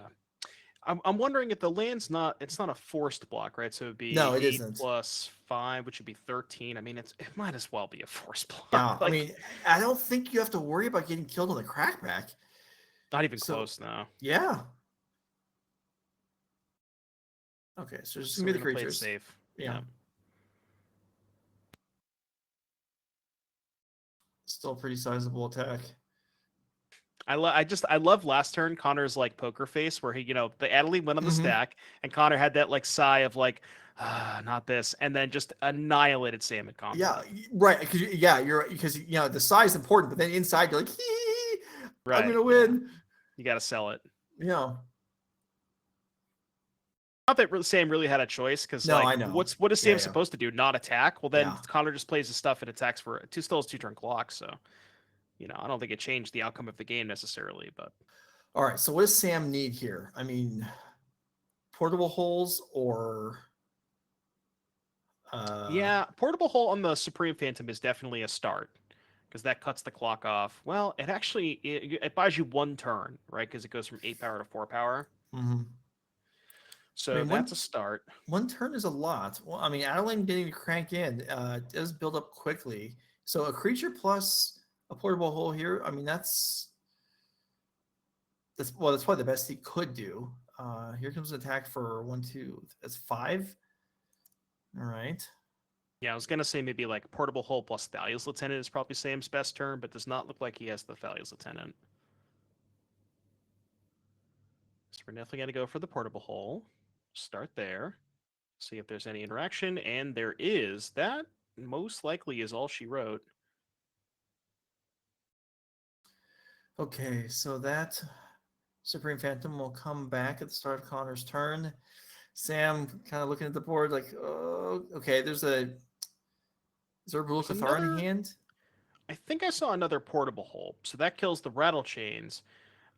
I'm wondering if the land's it's not a forced block, right? So it'd be no, it 8 isn't. plus 5, which would be 13. I mean, it might as well be a forced block. Yeah, I mean, I don't think you have to worry about getting killed on the crackback. Not even close now. Yeah. Okay, so just give me the creatures. Safe. Yeah. Still a pretty sizable attack. I love last turn Connor's like poker face where he, the Adeline went on the stack and Connor had that like sigh of like, not this, and then just annihilated Sam at combat. Yeah, right. Because the size is important, but then inside you're like, right. I'm gonna win. You got to sell it. Yeah. Not that Sam really had a choice, because I know. What is Sam supposed to do? Not attack? Well, then Connor just plays his stuff and attacks for still has 2-turn clock. So, I don't think it changed the outcome of the game necessarily. But All right. So what does Sam need here? I mean, portable holes or Yeah, portable hole on the Supreme Phantom is definitely a start because that cuts the clock off. Well, it actually it buys you 1 turn, right? Because it goes from 8 power to 4 power. mhm. So I mean, that's a start. 1 turn is a lot. Well, I mean, Adeline getting to crank in does build up quickly. So a creature plus a portable hole here. I mean, that's probably the best he could do. Here comes an attack for 1, 2. That's 5. All right. Yeah, I was gonna say maybe like portable hole plus Thalia's Lieutenant is probably Sam's best turn, but does not look like he has the Thalia's Lieutenant. So we're definitely gonna go for the portable hole. Start there. See if there's any interaction, and there is. That most likely is all she wrote. Okay, so that Supreme Phantom will come back at the start of Connor's turn. Sam kind of looking at the board like, oh, okay, is there a Rule of Cathar in hand? I think I saw another portable hole, so that kills the Rattle Chains.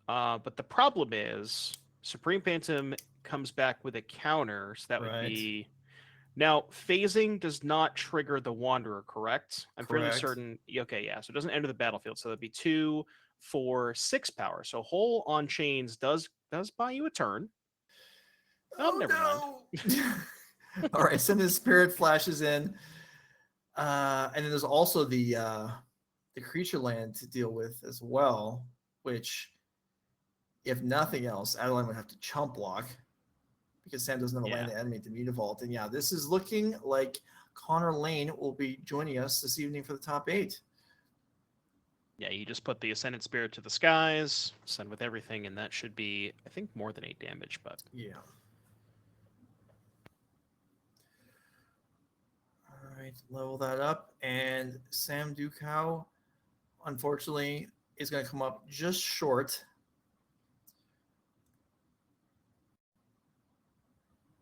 But the problem is Supreme Phantom comes back with a counter, so that would be... Now, phasing does not trigger the Wanderer, correct? I'm fairly certain. Okay, yeah, so it doesn't enter the battlefield, so that'd be 2, 4, 6 power. So hole on chains does buy you a turn. Oh, never mind. All right, send his Spirit flashes in. And then there's also the creature land to deal with as well, which, if nothing else, Adeline would have to chump block because Sam doesn't have a land to animate the Mutavault. And yeah, this is looking like Connor Laehn will be joining us this evening for the top 8. Yeah, you just put the Ascendant Spirit to the skies, send with everything, and that should be, I think, more than 8 damage, but... Yeah. All right, level that up. And Sam Duchow, unfortunately, is going to come up just short.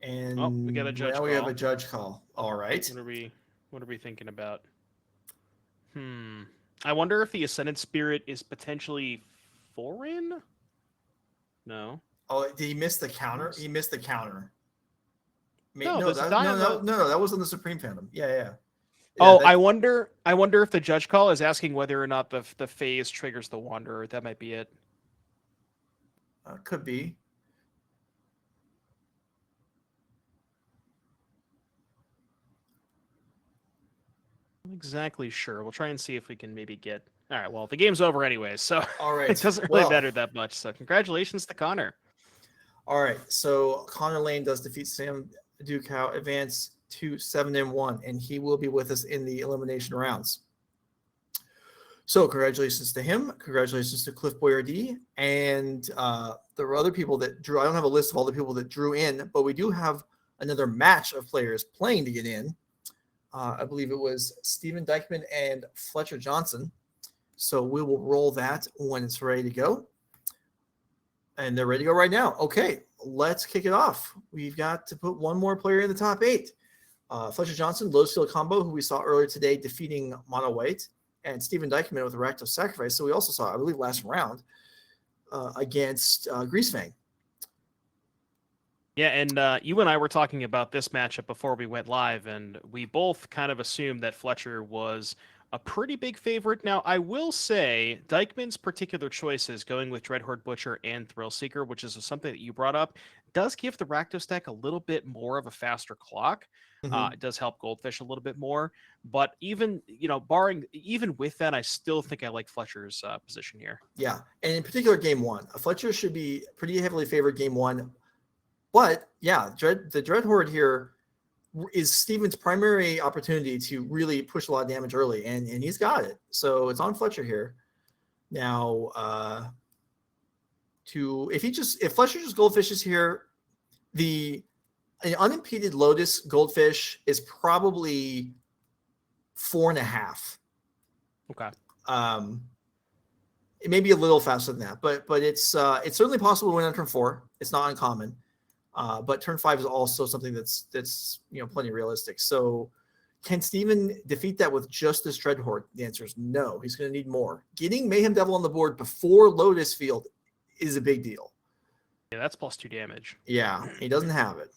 And we got a judge now call. we have a judge call. All right. What are we thinking about? I wonder if the Ascendant Spirit is potentially foreign? No. Oh, did he miss the counter? He missed the counter. No, That was on the Supreme Phantom. Yeah. I wonder if the judge call is asking whether or not the phase triggers the Wanderer. That might be it. Could be. Not exactly sure. We'll try and see if we can maybe get... All right, well, the game's over anyway, so all right. It doesn't really matter that much. So congratulations to Connor. All right, so Connor Laehn does defeat Sam Duchow, advance to 7-1, and he will be with us in the elimination rounds. So congratulations to him. Congratulations to Cliff Boyardee. And there were other people that drew. I don't have a list of all the people that drew in, but we do have another match of players playing to get in. I believe it was Stephen Dykman and Fletcher Johnson. So we will roll that when it's ready to go. And they're ready to go right now. Okay, let's kick it off. We've got to put one more player in the top 8. Fletcher Johnson, low skill combo, who we saw earlier today defeating Mono White, and Stephen Dykman with a Rakdos Sacrifice. So we also saw, I believe, last round against Greasefang. Yeah, and you and I were talking about this matchup before we went live, and we both kind of assumed that Fletcher was a pretty big favorite. Now, I will say Dykman's particular choices, going with Dreadhorde Butcher and Thrillseeker, which is something that you brought up, does give the Rakdos deck a little bit more of a faster clock. It does help Goldfish a little bit more, but even even with that, I still think I like Fletcher's position here. Yeah, and in particular, game 1, Fletcher should be pretty heavily favored game 1. But yeah, the Dreadhorde here is Steven's primary opportunity to really push a lot of damage early, and he's got it. So it's on Fletcher here. Now, if Fletcher just Goldfishes here, an unimpeded Lotus Goldfish is probably 4.5. Okay. It may be a little faster than that, but it's certainly possible to win on turn 4. It's not uncommon. But turn 5 is also something that's plenty realistic. So can Steven defeat that with just this Dreadhorde? The answer is no. He's going to need more. Getting Mayhem Devil on the board before Lotus Field is a big deal. Yeah, that's +2 damage. Yeah, he doesn't have it.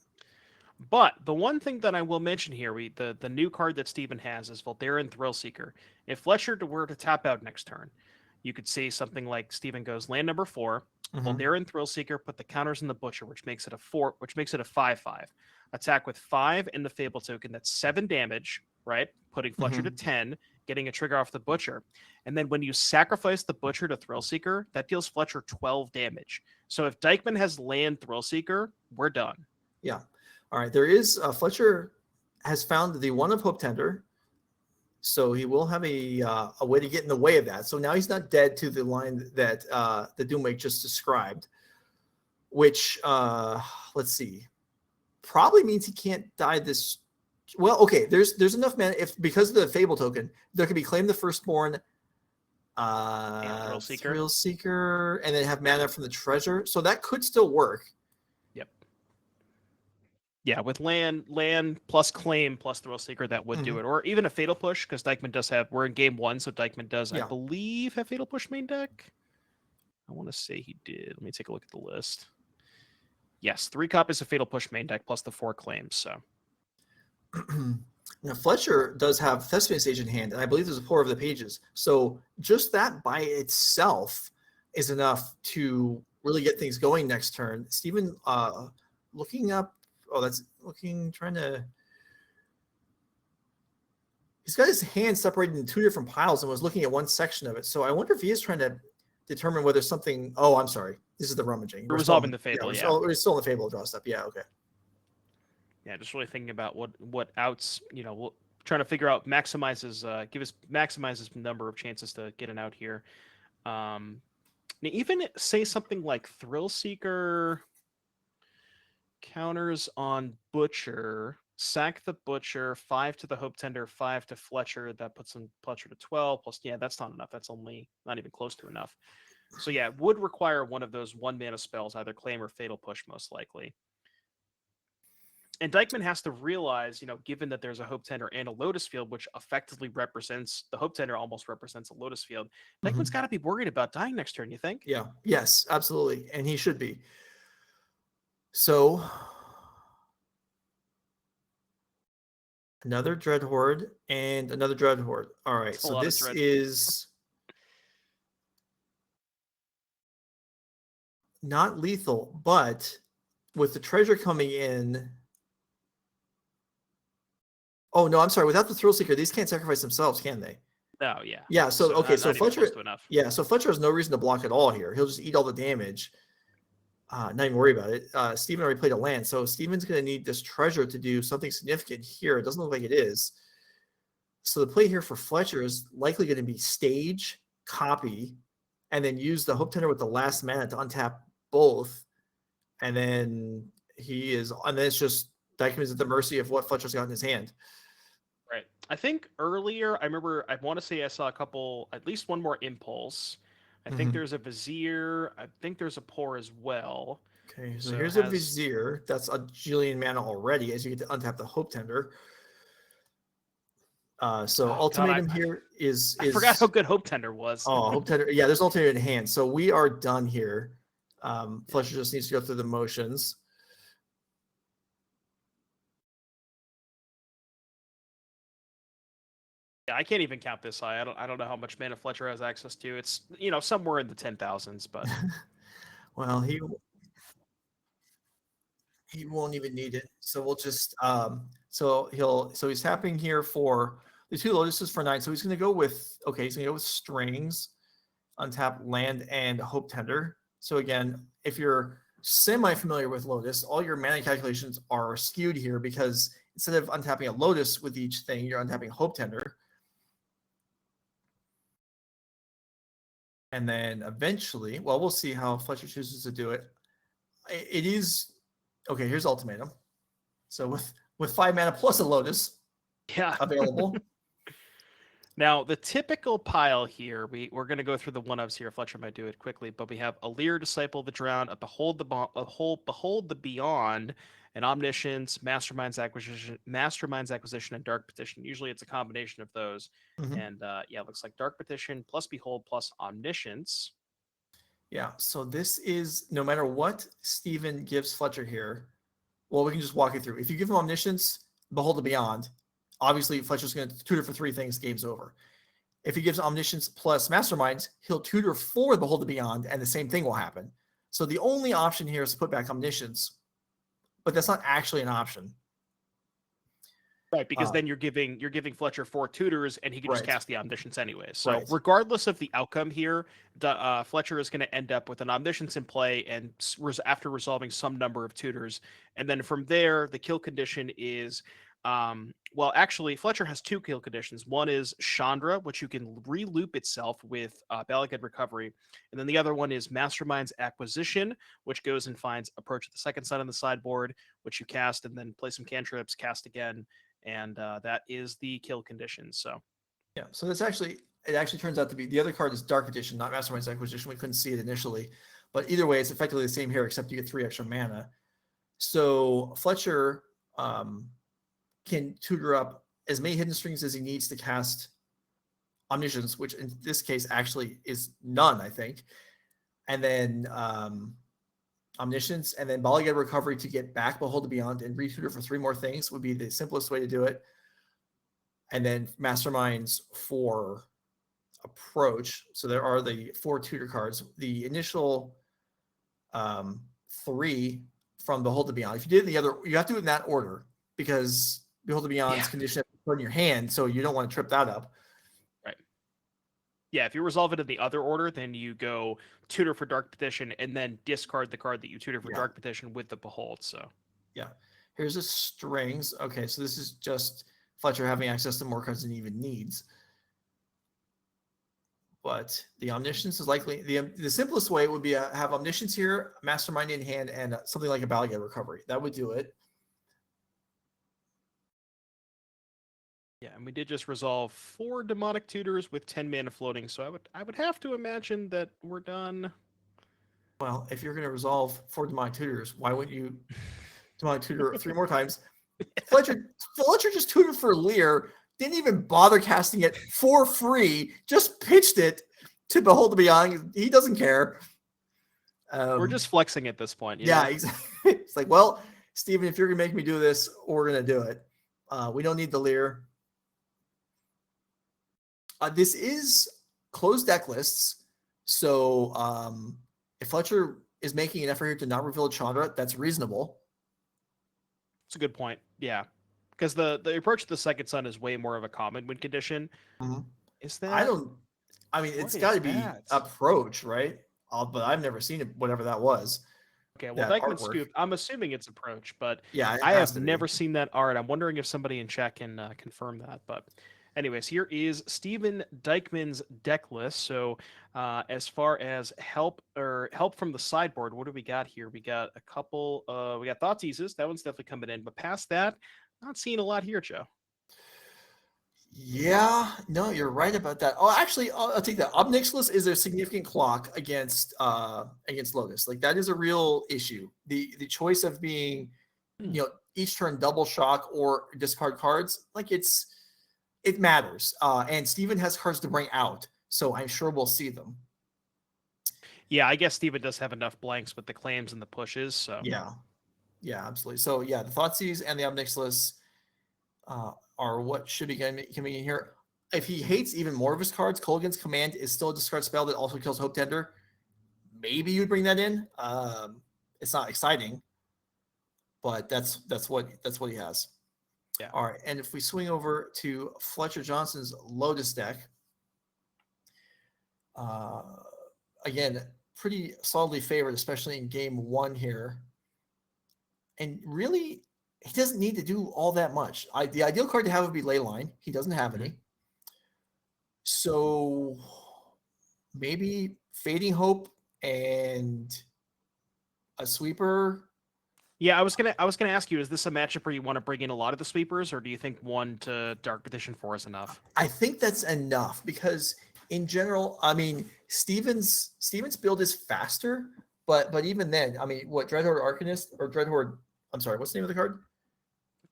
But the one thing that I will mention here, the new card that Steven has is Voltaren Thrillseeker. If Fletcher were to tap out next turn, you could see something like Steven goes land number 4, Voltaren Thrillseeker, put the counters in the Butcher, which makes it a 5/5. Attack with 5 in the Fable token. That's 7 damage, right? Putting Fletcher to 10, getting a trigger off the Butcher. And then when you sacrifice the Butcher to Thrillseeker, that deals Fletcher 12 damage. So if Dykman has land Thrillseeker, we're done. Yeah. All right. There is Fletcher has found the One of Hope Tender, so he will have a way to get in the way of that. So now he's not dead to the line that the Doomwake just described, which let's see, probably means he can't die this. Well, okay. There's enough mana if because of the Fable token, there could be Claim the Firstborn, Thrillseeker, and then have mana from the treasure. So that could still work. Yeah, with land plus claim plus Thrillseeker, that would do it. Or even a Fatal Push, because Dykman does have, we're in game 1, so Dykman does, I believe, have Fatal Push main deck. I want to say he did. Let me take a look at the list. Yes, 3 copies of Fatal Push main deck plus the 4 claims, so. Now, Fletcher does have Thespian Stage in hand, and I believe there's a Pour of the Pages. So just that by itself is enough to really get things going next turn. Steven, looking up, trying to. He's got his hand separated in 2 different piles and was looking at one section of it. So I wonder if he is trying to determine whether something. Oh, I'm sorry. This is the rummaging. We're resolving the Fable. We're still in the Fable draw step. Yeah. Okay. Yeah, just really thinking about what outs. Trying to figure out maximizes the number of chances to get an out here. Even say something like Thrillseeker. Counters on Butcher, sack the Butcher, 5 to the Hope Tender, 5 to Fletcher. That puts him Fletcher to 12. Plus, that's not enough. That's only not even close to enough. So it would require one of those 1 mana spells, either Claim or Fatal Push, most likely. And Dykman has to realize, given that there's a Hope Tender and a Lotus Field, which effectively represents the Hope Tender, almost represents a Lotus Field. Dykman's got to be worried about dying next turn. You think? Yeah. Yes. Absolutely. And he should be. So another Dreadhorde and another Dreadhorde. All right. So this is not lethal, but with the treasure coming in. Oh no, I'm sorry. Without the Thrillseeker, these can't sacrifice themselves, can they? No, yeah. Yeah. So okay. So Fletcher. Yeah. So Fletcher has no reason to block at all here. He'll just eat all the damage. Not even worry about it. Steven already played a land, so Steven's going to need this treasure to do something significant here. It doesn't look like it is. So the play here for Fletcher is likely going to be stage, copy, and then use the Hope Tender with the last mana to untap both. And then it's just Dykman's at the mercy of what Fletcher's got in his hand. Right. I think earlier, I want to say I saw at least one more Impulse. I think there's a Vizier. I think there's a Pour as well. Okay, so here's a Vizier. That's a jillion mana already as you get to untap the Hope Tender. Ultimatum here is... I forgot how good Hope Tender was. Oh, Hope Tender. Yeah, there's Ultimatum in hand. So we are done here. Fletcher just needs to go through the motions. Yeah, I can't even count this high. I don't know how much mana Fletcher has access to. It's somewhere in the 10,000s, but well, he won't even need it. So we'll just he's tapping here for the 2 Lotuses for 9. So he's going to go with Strings, untap land and Hope Tender. So again, if you're semi-familiar with Lotus, all your mana calculations are skewed here because instead of untapping a Lotus with each thing, you're untapping Hope Tender. And then eventually, we'll see how Fletcher chooses to do it. It is okay. Here's Ultimatum. So with 5 mana plus a Lotus, available. Now the typical pile here, we're going to go through the one-ofs here. Fletcher might do it quickly, but we have Allure, Disciple of the Drowned, a Behold the Beyond, an Omniscience, Mastermind's Acquisition, and Dark Petition. Usually it's a combination of those. And it looks like Dark Petition plus Behold plus Omniscience. Yeah, so this is no matter what Steven gives Fletcher here. Well, we can just walk it through. If you give him Omniscience, Behold the Beyond, obviously Fletcher's going to tutor for 3 things, game's over. If he gives Omniscience plus Masterminds, he'll tutor for Behold the Beyond, and the same thing will happen. So the only option here is to put back Omniscience, but that's not actually an option. Right, because then you're giving Fletcher 4 tutors, and he can just Right. cast the Omniscience anyway. So Right. regardless of the outcome here, Fletcher is going to end up with an Omniscience in play, and after resolving some number of tutors, and then from there, the kill condition is, well, actually, Fletcher has 2 kill conditions. One is Chandra, which you can re-loop itself with Balagad Recovery, and then the other one is Mastermind's Acquisition, which goes and finds Approach at the second side on the sideboard, which you cast, and then play some cantrips, cast again. And that is the kill condition. So yeah, so it actually turns out to be the other card is Dark Edition, not Mastermind's Acquisition. We couldn't see it initially, but either way, it's effectively the same here, except you get 3 extra mana. So Fletcher can tutor up as many hidden strings as he needs to cast Omniscience, which in this case actually is none, I think, and then Omniscience, and then Balagad Recovery to get back Behold the Beyond and retutor for 3 more things would be the simplest way to do it. And then Masterminds for Approach. So there are the 4 tutor cards. The initial 3 from Behold the Beyond. If you did the other, you have to do it in that order because Behold the Beyond's condition is in your hand, so you don't want to trip that up. yeah, if you resolve it in the other order, then you go tutor for Dark Petition and then discard the card that you tutor for Dark Petition with the Behold. So yeah, here's the strings. Okay, so this is just Fletcher having access to more cards than he even needs. But the Omniscience is likely the simplest way would be have Omniscience here, Mastermind in hand, and something like a Balagad Recovery. That would do it. yeah, and we did just resolve 4 Demonic Tutors with 10 mana floating. So I would have to imagine that we're done. Well, if you're going to resolve 4 Demonic Tutors, why wouldn't you Demonic Tutor 3 more times? Fletcher just tutored for Lear, didn't even bother casting it for free, just pitched it to Behold the Beyond. He doesn't care. We're just flexing at this point. Yeah, exactly. It's like, well, Steven, if you're going to make me do this, we're going to do it. We don't need the Lear. This is closed deck lists. So if Fletcher is making an effort here to not reveal Chandra, that's reasonable. It's a good point. Yeah. Because the approach to the second sun is way more of a common win condition. Mm-hmm. Is that? It's got to be approach, right? But I've never seen it, whatever that was. Okay, well, Dykman scoop. I'm assuming it's approach, but yeah, I have never seen that art. I'm wondering if somebody in chat can confirm that. But anyways, here is Steven Dykman's deck list. So as far as help from the sideboard, what do we got here? We got a couple. We got Thoughtseizes. That one's definitely coming in. But past that, not seeing a lot here, Joe. Yeah, no, you're right about that. Oh, actually, I'll take that. Obnixilus is a significant clock against Lotus. Like that is a real issue. The choice of being, each turn double shock or discard cards, like it matters. And Steven has cards to bring out, so I'm sure we'll see them. Yeah, I guess Steven does have enough blanks with the claims and the pushes. So yeah, absolutely. So yeah, the Thoughtseize and the Obnixilus are what should be coming in here. If he hates even more of his cards, Kolaghan's Command is still a discard spell that also kills Hope Tender. Maybe you'd bring that in. It's not exciting, but that's what he has. Yeah. All right, and if we swing over to Fletcher Johnson's Lotus deck, again, pretty solidly favored, especially in game 1 here. And really, he doesn't need to do all that much. The ideal card to have would be Laehn. He doesn't have any. So maybe Fading Hope and a sweeper. Yeah, I was gonna ask you, is this a matchup where you want to bring in a lot of the sweepers, or do you think 1 to Dark Petition 4 is enough? I think that's enough because in general, I mean, Steven's build is faster, but even then, I mean, what Dreadhorde Arcanist or Dreadhorde? I'm sorry, what's the name of the card?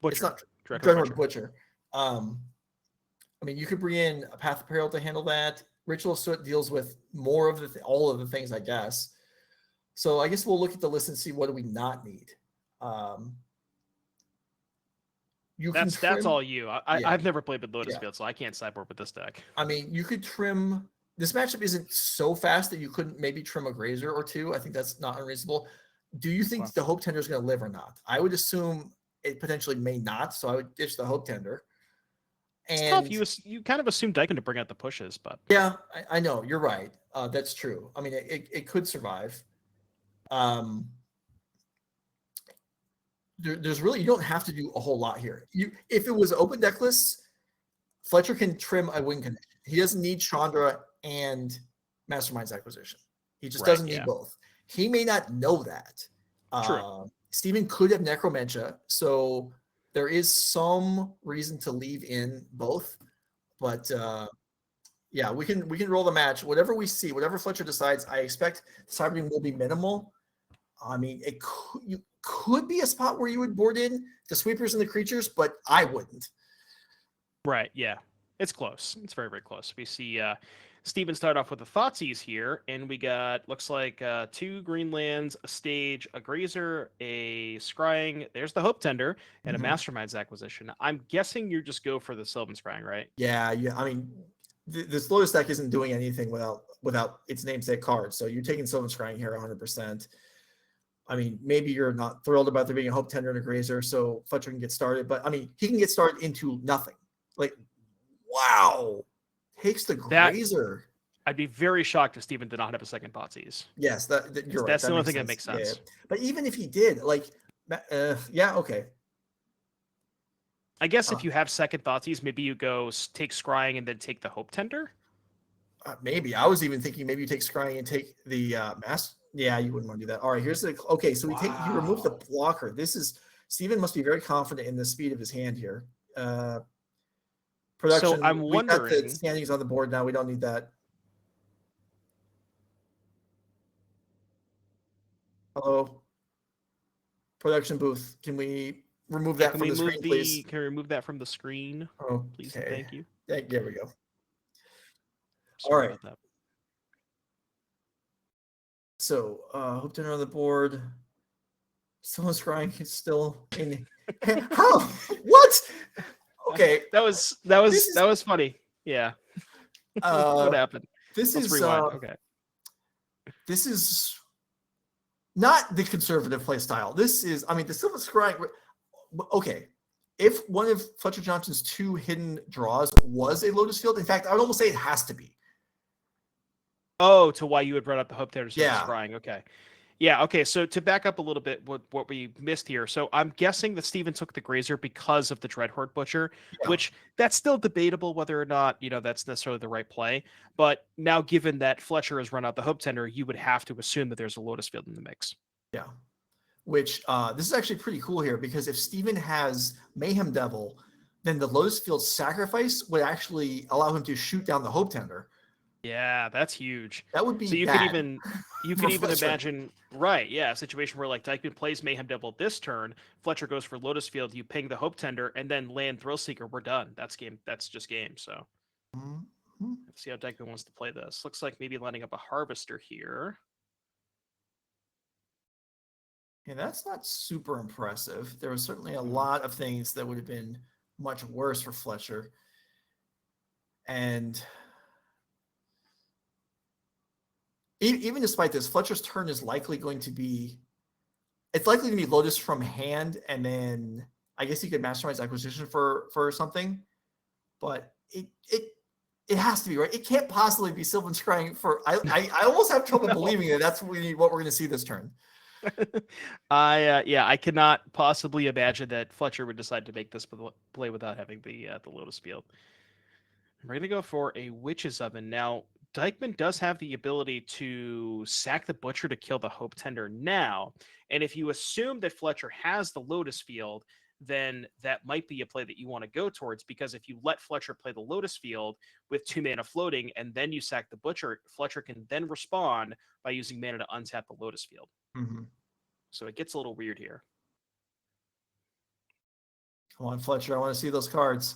Butcher. It's not Dreadhorde Butcher. I mean, you could bring in a Path of Peril to handle that. Ritual Soot deals with more of all of the things, I guess. So I guess we'll look at the list and see what do we not need. That's all you. I've never played with Lotus Yeah. Field, so I can't sideboard with this deck. I mean, you could trim. This matchup isn't so fast that you couldn't maybe trim a Grazer or two. I think that's not unreasonable. Do you think the Hope Tender is going to live or not? I would assume it potentially may not, so I would ditch the Hope Tender. It's And tough. You kind of assume Dykman to bring out the pushes, but yeah, I know you're right. That's true. I mean, it could survive. There's really, you don't have to do a whole lot here. If it was open deck lists, Fletcher can trim a win condition. He doesn't need Chandra and Mastermind's Acquisition. He just doesn't need both. He may not know that. True. Steven could have Necromentia, so there is some reason to leave in both. But yeah, we can roll the match. Whatever we see, whatever Fletcher decides, I expect Cyberbeam will be minimal. I mean, you could be a spot where you would board in the sweepers and the creatures, but I wouldn't. Right, yeah. It's close. It's very, very close. We see Steven start off with the Thoughtseize here, and we got, looks like 2 green lands, a stage, a Grazer, a Scrying, there's the Hope Tender, and a Mastermind's Acquisition. I'm guessing you just go for the Sylvan Scrying, right? Yeah. I mean, this Lotus deck isn't doing anything without its namesake card, so you're taking Sylvan Scrying here 100%. I mean, maybe you're not thrilled about there being a Hope Tender and a Grazer, so Fletcher can get started. But, I mean, he can get started into nothing. Like, wow. Takes the Grazer. I'd be very shocked if Steven did not have a second Thoughtseize. Yes, you're right. That's the only thing sense. that makes sense. Yeah. But even if he did, like, yeah, okay. I guess if you have second Thoughtseize, maybe you go take Scrying and then take the Hope Tender? Maybe. I was even thinking maybe you take Scrying and take the Mass. Yeah, you wouldn't want to do that. All right, here's the okay. So you remove the blocker. This is Steven must be very confident in the speed of his hand here. Production. So I'm wondering. We got the standings on the board now. We don't need that. Hello, production booth. Can we remove that from the screen, please? Can we remove that from the screen? Oh, please. okay. Thank you. There we go. Sorry All right. So, Hope Tender on the board. Someone's crying. He's still in. How? What? Okay. That was funny. Yeah. What happened? Let's rewind. Okay. This is not the conservative play style. This is, I mean, the Silver Scrying. Okay. If one of Fletcher Johnson's 2 hidden draws was a Lotus Field, in fact, I would almost say it has to be. Oh, to why you would brought up the Hope Tender Scrying. Okay. Yeah, okay. So to back up a little bit what we missed here. So I'm guessing that Steven took the Grazer because of the Dreadhorde Butcher, which that's still debatable whether or not, that's necessarily the right play. But now given that Fletcher has run out the Hope Tender, you would have to assume that there's a Lotus Field in the mix. Yeah. Which this is actually pretty cool here because if Steven has Mayhem Devil, then the Lotus Field sacrifice would actually allow him to shoot down the Hope Tender. Yeah, that's huge. That would be so you bad could even imagine, right? Yeah, a situation where like Dykman plays Mayhem Devil this turn, Fletcher goes for Lotus Field, you ping the Hope Tender, and then land Thrillseeker. We're done. That's game. That's just game. So let's see how Dykman wants to play this. Looks like maybe lining up a Harvester here. Yeah, that's not super impressive. There was certainly a lot of things that would have been much worse for Fletcher. And even despite this, Fletcher's turn is likely going to be, it's likely to be Lotus from hand, and then I guess he could Mastermind's Acquisition for something, but it has to be, right? It can't possibly be Sylvan Scrying for, I almost have trouble believing that that's what we're going to see this turn. I cannot possibly imagine that Fletcher would decide to make this play without having the Lotus Field. We're going to go for a Witch's Oven. Now, Dykman does have the ability to sack the Butcher to kill the Hope Tender now. And if you assume that Fletcher has the Lotus Field, then that might be a play that you want to go towards, because if you let Fletcher play the Lotus Field with 2 mana floating and then you sack the Butcher, Fletcher can then respond by using mana to untap the Lotus Field. Mm-hmm. So it gets a little weird here. Come on, Fletcher. I want to see those cards.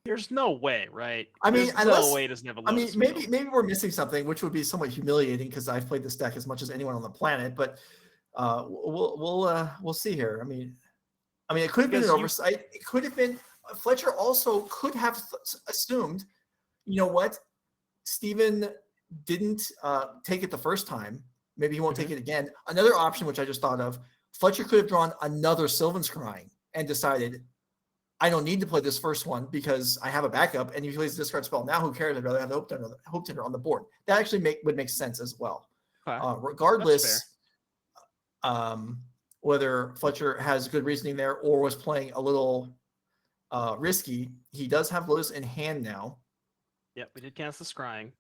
There's no way, right? I mean, There's unless no way it doesn't have a I mean, Lotus maybe Field. maybe we're missing something, which would be somewhat humiliating because I've played this deck as much as anyone on the planet. But we'll see here. I mean, it could have been an Because you- oversight. It could have been Fletcher also could have assumed, you know what, Steven didn't take it the first time. Maybe he won't take it again. Another option, which I just thought of, Fletcher could have drawn another Sylvan Scrying and decided, I don't need to play this first one because I have a backup. And if he plays a discard spell now, who cares? I'd rather have the Hope Tender on the board. That actually would make sense as well. Okay. Regardless, whether Fletcher has good reasoning there or was playing a little risky, he does have Lotus in hand now. Yep, we did cast the Scrying.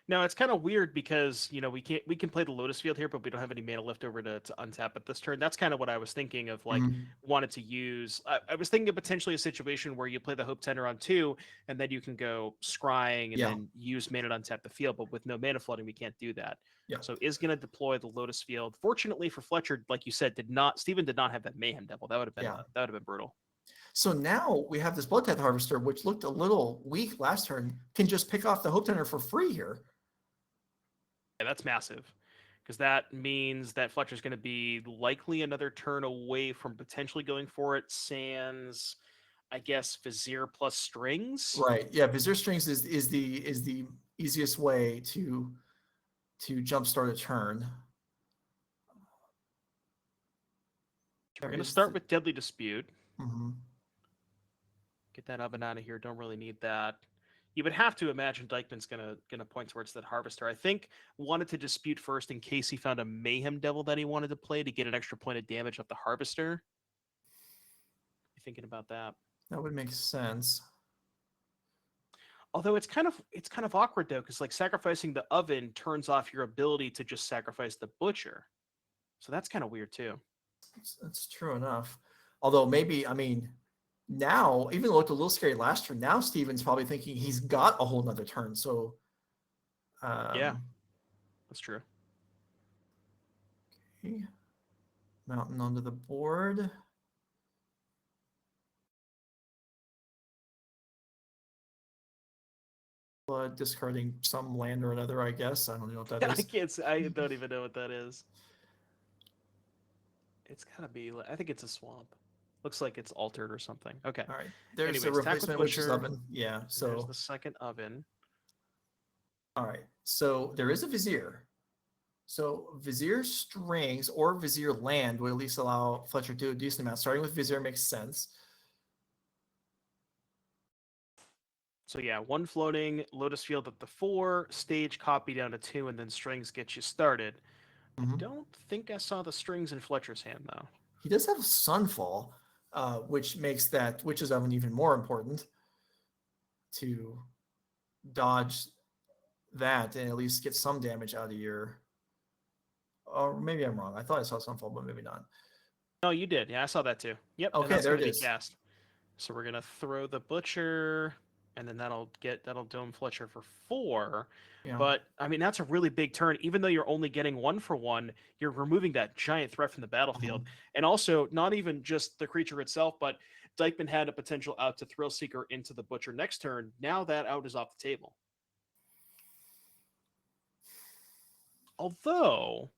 Now it's kind of weird because we can play the Lotus Field here, but we don't have any mana left over to untap at this turn. That's kind of what I was thinking of, like wanted to use. I was thinking of potentially a situation where you play the Hope Tender on 2, and then you can go Scrying and then use mana to untap the field. But with no mana flooding, we can't do that. Yeah. So is going to deploy the Lotus Field. Fortunately for Fletcher, like you said, Steven did not have that Mayhem Devil. That would have been brutal. So now we have this Blood Tithe Harvester, which looked a little weak last turn, can just pick off the Hope Tender for free here. Yeah, that's massive, because that means that Fletcher's going to be likely another turn away from potentially going for it. Sans, I guess, Vizier plus Strings. Right. Yeah. Vizier Strings is the easiest way to jumpstart a turn. We're going to start with Deadly Dispute. Mm-hmm. Get that oven out of here. Don't really need that. You would have to imagine Dykman's gonna point towards that Harvester. I think wanted to dispute first in case he found a Mayhem Devil that he wanted to play to get an extra point of damage off the Harvester. You thinking about that? That would make sense. Although it's kind of awkward though, because like sacrificing the oven turns off your ability to just sacrifice the butcher. So that's kind of weird too. That's true enough. Although maybe, now, even though it looked a little scary last turn, now Steven's probably thinking he's got a whole nother turn. So, yeah, that's true. Okay. Mountain onto the board. Discarding some land or another, I guess. I don't know what that is. I don't even know what that is. It's gotta be. I think it's a swamp. Looks like it's altered or something. Okay. All right. There's Anyways, a replacement, which is Butcher. oven. Yeah. So There's the second oven. all right. So there is a Vizier. So Vizier Strings or Vizier Land would at least allow Fletcher to do a decent amount. Starting with Vizier makes sense. So yeah, 1 floating, Lotus Field at the 4, stage copy down to 2, and then Strings get you started. I don't think I saw the Strings in Fletcher's hand though. He does have Sunfall, which makes that Witch's Oven even more important to dodge that and at least get some damage out of your. Or maybe I'm wrong. I thought I saw Sunfall, but maybe not. No, you did. Yeah, I saw that too. Yep. Okay, and that's there gonna it be is. cast. So we're gonna throw the Butcher, and then that'll dome Fletcher for 4. Yeah. But I mean, that's a really big turn. Even though you're only getting 1 for 1, you're removing that giant threat from the battlefield. And also, not even just the creature itself, but Dykman had a potential out to Thrill Seeker into the Butcher next turn. Now that out is off the table. Although,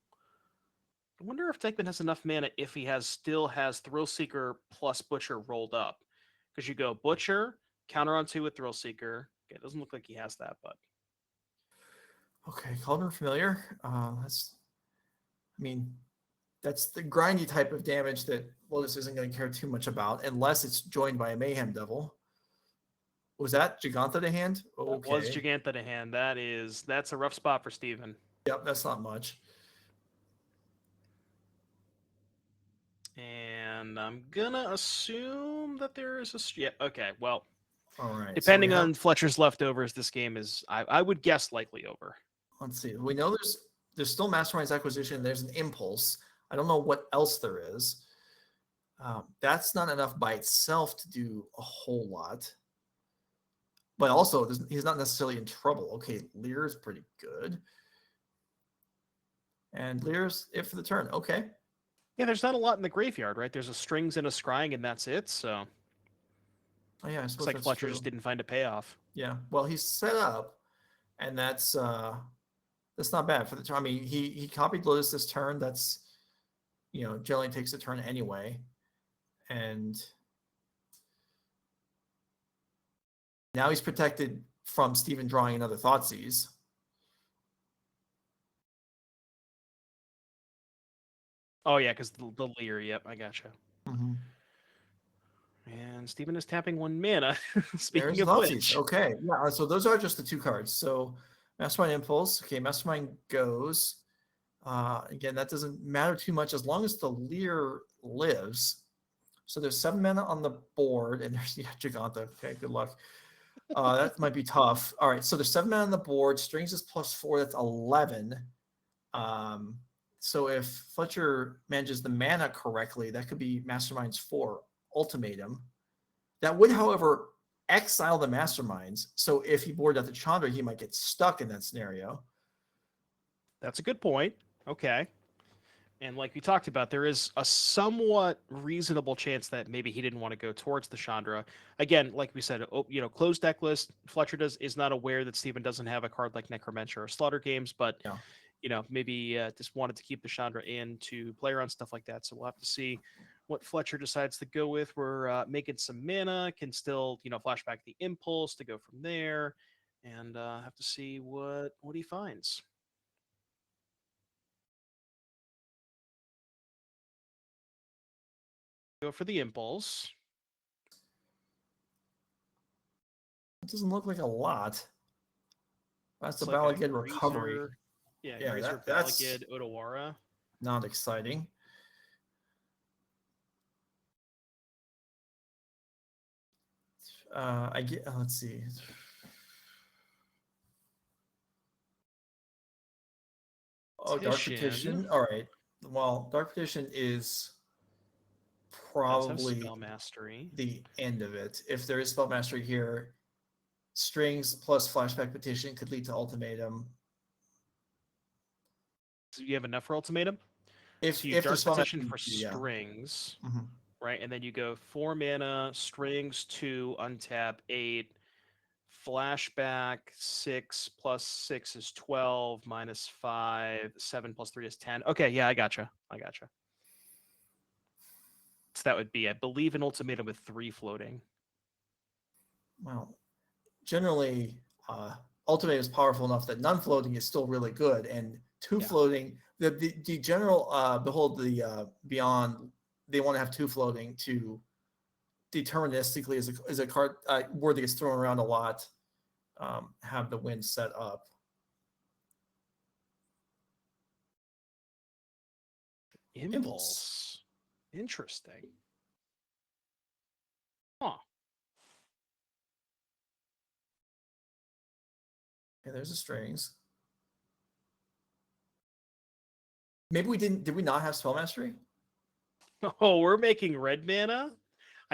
I wonder if Dykman has enough mana if he still has Thrill Seeker plus Butcher rolled up. Because you go Butcher, counter on 2 with Thrill Seeker. Okay, it doesn't look like he has that, but. Okay, Cauldron Familiar. That's the grindy type of damage that Lotus isn't going to care too much about unless it's joined by a Mayhem Devil. Was that Giganta to hand? Okay. That was Giganta to hand. That's a rough spot for Steven. Yep, that's not much. And I'm gonna assume that there is okay, well. All right. Depending on Fletcher's leftovers, this game is I would guess likely over. Let's see. We know there's still Mastermind's Acquisition. There's an Impulse. I don't know what else there is. That's not enough by itself to do a whole lot. But also, he's not necessarily in trouble. Okay, Lear's pretty good. And Lear's it for the turn. Okay. Yeah, there's not a lot in the graveyard, right? There's a Strings and a Scrying, and that's it. So Oh yeah, I Looks suppose like that's Fletcher true. just didn't find a payoff. Yeah. Well, he's set up, and that's not bad for the turn. I mean, he copied Lotus this turn. That's generally takes a turn anyway, and now he's protected from Steven drawing another Thoughtseize. Oh yeah, because the Leer. Yep, I gotcha. Mm-hmm. And Steven is tapping 1 mana. Speaking There's of Thoughtseize. which, Okay, yeah. So those are just the 2 cards. So Mastermind Impulse. Okay, Mastermind goes. Again, that doesn't matter too much as long as the Leer lives. So there's 7 mana on the board, and there's Giganta. Okay, good luck. That might be tough. All right, so there's 7 mana on the board. Strings is +4. That's 11. So if Fletcher manages the mana correctly, that could be Masterminds 4 Ultimatum. That would, however, exile the Masterminds. So if he boarded out the Chandra, he might get stuck in that scenario. that's a good point. Okay. And like we talked about, there is a somewhat reasonable chance that maybe he didn't want to go towards the Chandra. Again, like we said, closed deck list. Fletcher is not aware that Steven doesn't have a card like Necromancer or Slaughter Games, but maybe just wanted to keep the Chandra in to play around stuff like that. So we'll have to see what Fletcher decides to go with. We're making some mana, can still flashback the Impulse to go from there, and have to see what he finds. Go for the Impulse. It doesn't look like a lot. That's It's a like Balagid recovery. Greaser, yeah, Yeah, Greaser, that's Balagid, Otawara. not exciting. Let's see. Oh, Dark Petition. All right. Well, Dark Petition is probably Spell Mastery. the end of it. If there is Spell Mastery here, Strings plus Flashback Petition could lead to Ultimatum. So you have enough for Ultimatum? If So you Dark Spell Petition Mastery, for Strings, Mm-hmm. right? And then you go 4 mana, Strings 2, untap 8, Flashback 6 plus 6 is 12, minus 5, 7 plus 3 is 10. Okay, yeah, I gotcha. So that would be, I believe, an Ultimatum with 3 floating. Well, generally, Ultimatum is powerful enough that none floating is still really good, and 2 floating. The general behold the beyond, they want to have 2 floating to deterministically as a card word that gets thrown around a lot. Have the wind set up. Impulse. Interesting. Huh. Okay, there's the Strings. Maybe we didn't. Did we not have Spell Mastery? Oh, we're making red mana.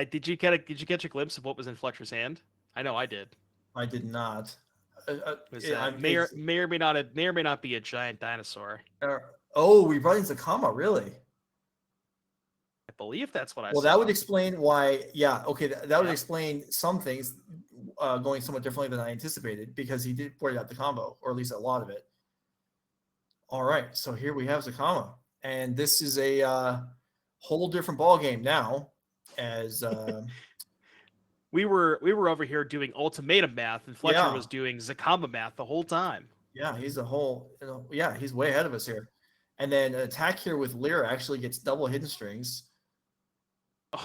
Did you catch a glimpse of what was in Fletcher's hand? I know I did. I did not. May or may not be a giant dinosaur. We brought in Zakama, really? I believe that's what I saw. Well, that would explain why. Yeah, okay, that would explain some things going somewhat differently than I anticipated, because he did board out the combo, or at least a lot of it. All right, so here we have Zakama, and this is a whole different ball game now. As we were over here doing ultimatum math, and Fletcher was doing Zakama math the whole time. Yeah, he's he's way ahead of us here. And then an attack here with Leer actually gets double hidden strings.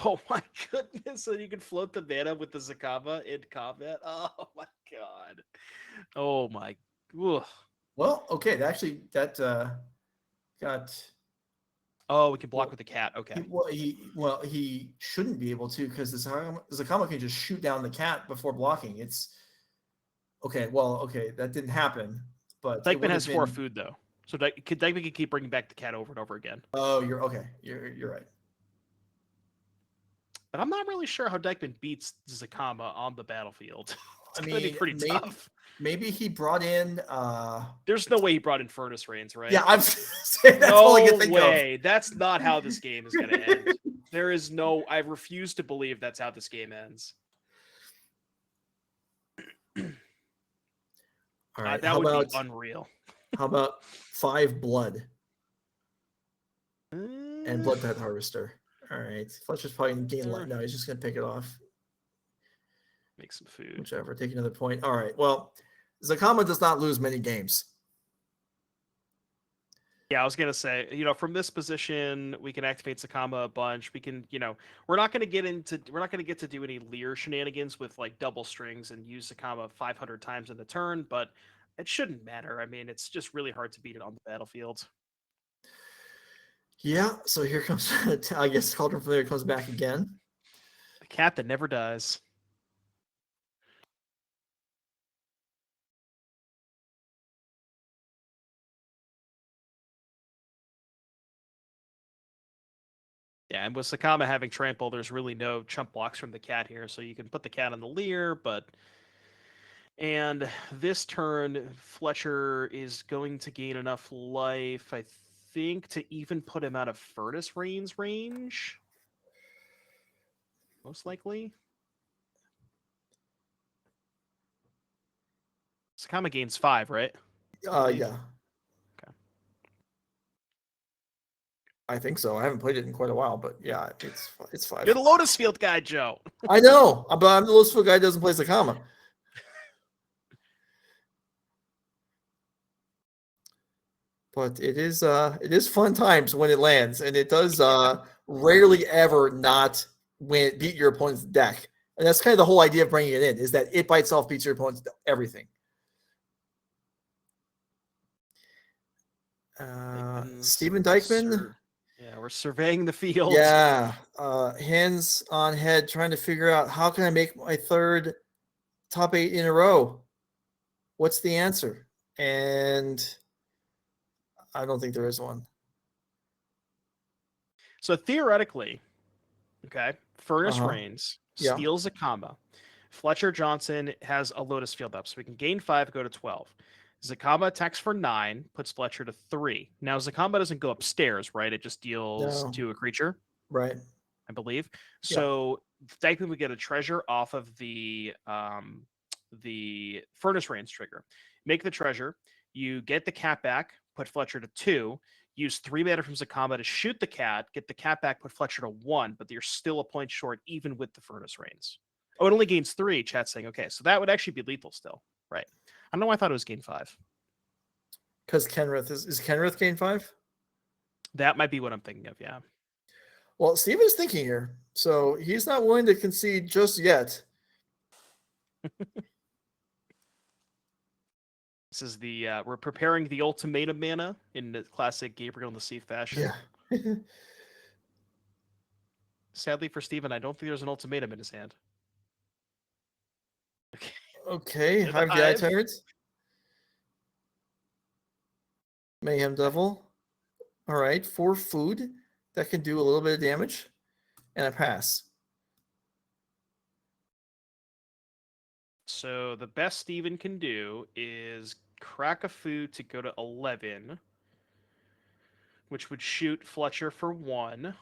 Oh my goodness! So you can float the mana with the Zakama in combat. Oh my god! Oh my. Ugh. Well, okay, that got. Oh, we can block with the cat. Okay. He shouldn't be able to, because the Zakama can just shoot down the cat before blocking. It's okay. Well, okay, that didn't happen. But Dykman has 4 food though, so Dykman can keep bringing back the cat over and over again. Oh, you're okay. You're right. But I'm not really sure how Dykman beats Zakama on the battlefield. It's gonna be pretty tough. Maybe he brought in. There's no way he brought in Furnace Rains, right? Yeah, I'm saying that's all I can think way. of. That's not how this game is going to end. There is no. I refuse to believe that's how this game ends. All right. That How would about be unreal. how about 5 blood and blood pet harvester? All right. Fletcher's probably gonna gain life. No, he's just gonna pick it off. Make some food. Whichever. Take another point. All right. Well, Zakama does not lose many games. Yeah, I was gonna say, from this position, we can activate Sakama a bunch. We can, we're not gonna get to do any Lear shenanigans with like double strings and use Sakama 500 times in the turn, but it shouldn't matter. I mean, it's just really hard to beat it on the battlefield. Yeah. So here comes, I guess, Cauldron Familiar comes back again. The cat that never dies. Yeah, and with Sakama having trample, there's really no chump blocks from the cat here, so you can put the cat on the Lear, and this turn, Fletcher is going to gain enough life, I think, to even put him out of Furnace Rain's range. Most likely. Sakama gains 5, right? Yeah. Okay. I think so. I haven't played it in quite a while, but yeah, it's 5. You're the Lotus Field guy, Joe. I know, but I'm the Lotus Field guy who doesn't play Zakama. But it is fun times when it lands, and it does rarely ever not beat your opponent's deck. And that's kind of the whole idea of bringing it in, is that it by itself beats your opponent's everything. Steven Dykman. Yeah, we're surveying the field. Yeah, hands on head, trying to figure out how can I make my 3rd top 8 in a row. What's the answer? And I don't think there is one. So theoretically, okay, Furnace Uh-huh. Reigns Yeah. steals a combo. Fletcher Johnson has a Lotus Field up, so we can gain 5, go to 12. Zakama attacks for 9, puts Fletcher to 3. Now, Zakama doesn't go upstairs, right? It just deals No. to a creature, Right. I believe. Yeah. So Dykman would get a treasure off of the Furnace Reigns trigger. Make the treasure. You get the cat back, put Fletcher to 2. Use 3 mana from Zakama to shoot the cat, get the cat back, put Fletcher to 1, but you're still a point short even with the Furnace Reigns. Oh, it only gains 3, chat's saying. Okay, so that would actually be lethal still. Right. I don't know why I thought it was gain 5. Because Kenrith is Kenrith gain 5? That might be what I'm thinking of, yeah. Well, Steven's thinking here, so he's not willing to concede just yet. This is the we're preparing the ultimatum mana in the classic Gabriel and the Sea fashion. Yeah. Sadly for Steven, I don't think there's an ultimatum in his hand. Okay. Okay, The Hive the Eye Hive. Tyrant. Mayhem Devil. All right, 4 food. That can do a little bit of damage. And a pass. So the best Steven can do is crack a food to go to 11, which would shoot Fletcher for 1.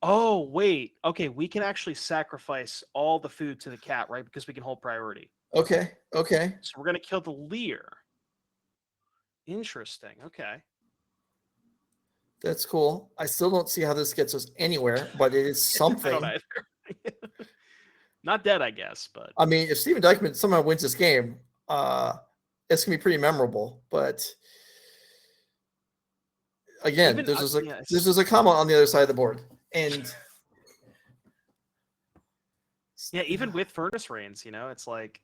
Oh, wait. Okay, we can actually sacrifice all the food to the cat, right? Because we can hold priority. Okay, okay. So we're going to kill the Lear. Interesting. Okay. That's cool. I still don't see how this gets us anywhere, but it is something. I don't either. Not dead, I guess, but I mean, if Steven Dykman somehow wins this game, it's gonna be pretty memorable. But again, Even, there's yeah, a comma on the other side of the board, and yeah, even with Furnace Reigns, it's like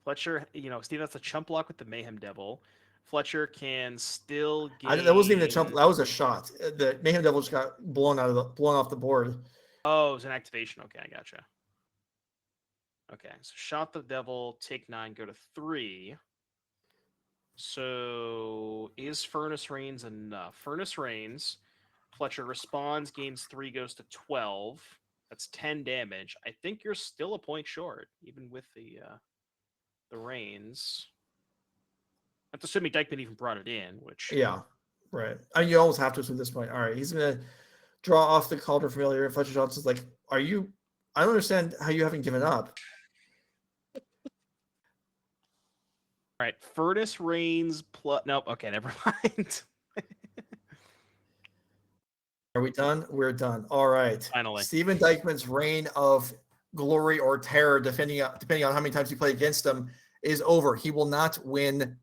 Fletcher, Steven has a chump block with the Mayhem Devil. Fletcher can still gain... that wasn't even a chump. That was a shot. The Mayhem Devil just got blown off the board. Oh, it was an activation. Okay, I gotcha. Okay, so shot the devil, take 9, go to 3. So is Furnace Reigns enough? Furnace Reigns, Fletcher responds, gains 3, goes to 12. That's 10 damage. I think you're still a point short, even with the Reigns. That's assuming Dykman even brought it in, which... Yeah, right. I mean, you almost have to at this point. All right, he's going to draw off the Cauldron Familiar, and Fletcher Johnson's like, I don't understand how you haven't given up. All right, Furnace Reigns plus. Nope. Okay, never mind. Are we done? We're done. All right. Finally. Steven Dykman's reign of glory or terror, depending on how many times you play against him, is over. He will not win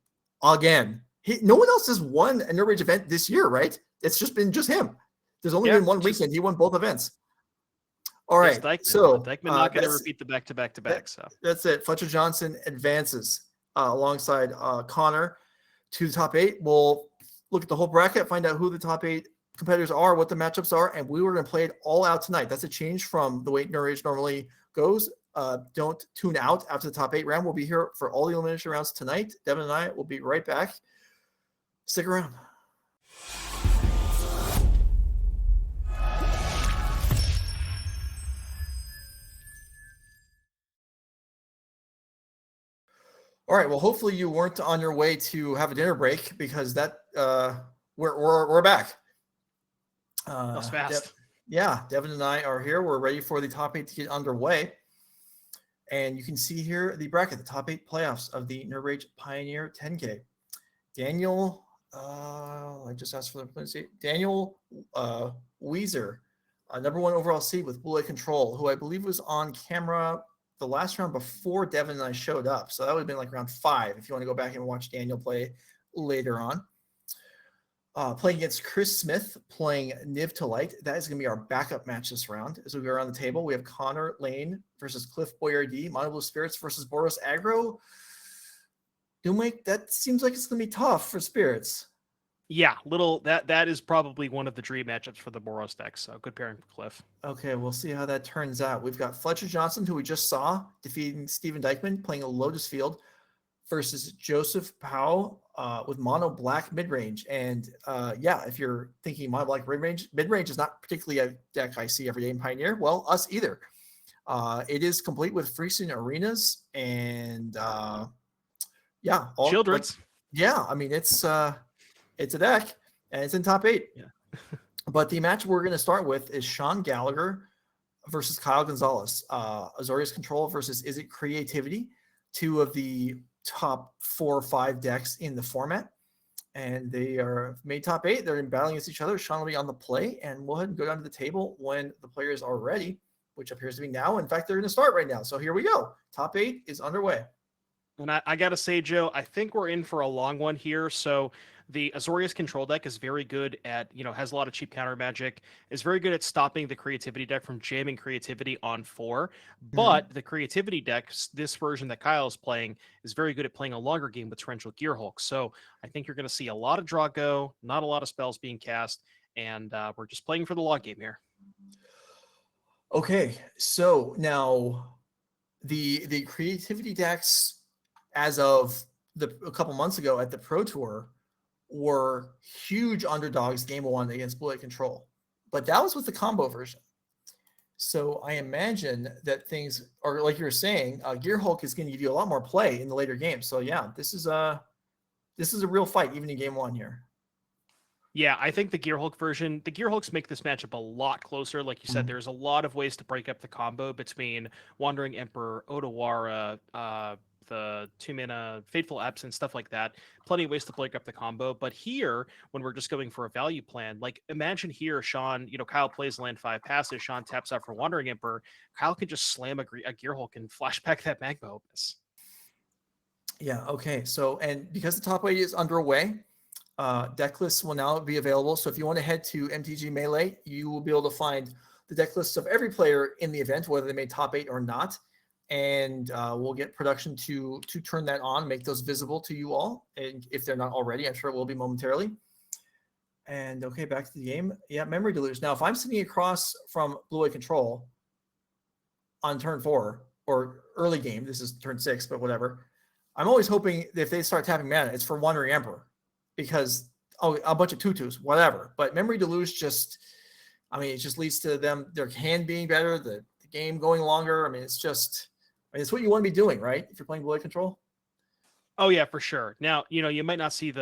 again. No one else has won a NRG event this year, right? It's just been him. There's only been one weekend. He won both events. All right. Dykman, so Dykman not going to repeat the back-to-back. So that's it. Fletcher Johnson advances alongside Connor to the top 8. We'll look at the whole bracket, find out who the top 8 competitors are, what the matchups are, and we were going to play it all out tonight. That's a change from the way NRG normally goes. Don't tune out after the top 8 round. We'll be here for all the elimination rounds tonight. Devin and I will be right back. Stick around. All right. Well, hopefully you weren't on your way to have a dinner break, because that we're back. that was fast. Devin and I are here. We're ready for the top 8 to get underway. And you can see here the bracket, the top 8 playoffs of the NRG Pioneer 10K. Daniel, I just asked for the pronunciation. Daniel Weiser, number 1 overall seed with Blue Eye Control, who I believe was on camera the last round before Devin and I showed up. So that would have been like round 5 if you want to go back and watch Daniel play later on. Playing against Chris Smith, playing Niv to Light. That is going to be our backup match this round. As we go around the table, we have Connor Laehn versus Cliff Boyardee, Mono Blue Spirits versus Boros Aggro. Doomwake, that seems like it's going to be tough for Spirits. Yeah, that is probably one of the dream matchups for the Boros deck. So good pairing for Cliff. Okay, we'll see how that turns out. We've got Fletcher Johnson, who we just saw defeating Steven Dykman, playing a Lotus Field, versus Joseph Powell with Mono Black Midrange. And if you're thinking Mono Black Midrange is not particularly a deck I see every day in Pioneer. Well, us either. It is complete with Freezing Arenas and all Children's. I mean, it's a deck and it's in top 8. Yeah. But the match we're going to start with is Sean Gallagher versus Kyle Gonzalez. Azorius Control versus Izzet Creativity, 2 of the top 4 or 5 decks in the format. And they are made top 8. They're battling against each other. Sean will be on the play, and we'll go ahead and go down to the table when the players are ready, which appears to be now. In fact, they're going to start right now. So here we go. Top 8 is underway. And I got to say, Joe, I think we're in for a long one here. So the Azorius Control deck is very good at, has a lot of cheap counter magic, is very good at stopping the Creativity deck from jamming Creativity on 4. But the Creativity deck, this version that Kyle is playing, is very good at playing a longer game with Torrential Gearhulk. So I think you're going to see a lot of draw go, not a lot of spells being cast, and we're just playing for the long game here. Okay, so now the Creativity decks, as of a couple months ago at the Pro Tour, were huge underdogs game 1 against Blue Eye Control. But that was with the combo version. So I imagine that things are, like you were saying, Gearhulk is going to give you a lot more play in the later games. So yeah, this is a real fight even in game 1 here. Yeah, I think the Gearhulks make this matchup a lot closer. Like you said, there's a lot of ways to break up the combo between Wandering Emperor, Otawara, the 2-mana Fateful Absence, stuff like that. Plenty of ways to break up the combo. But here, when we're just going for a value plan, like imagine here, Sean, Kyle plays land 5 passes, Sean taps out for Wandering Emperor. Kyle can just slam a Gearhulk and flashback that Magma Opus. Yeah, okay. So, and because the top 8 is underway, deck lists will now be available. So if you want to head to MTG Melee, you will be able to find the deck lists of every player in the event, whether they made top 8 or not. And we'll get production to turn that on, make those visible to you all. And if they're not already, I'm sure it will be momentarily. And okay, back to the game. Yeah, Memory Deluge. Now, if I'm sitting across from Blue Eye Control on turn 4 or early game, this is turn 6, but whatever. I'm always hoping that if they start tapping mana, it's for Wandering Emperor, because a bunch of tutus, whatever. But Memory Deluge just leads to their hand being better, the game going longer. It's what you want to be doing, right? If you're playing Blue Eye Control. Oh yeah, for sure. Now, you might not see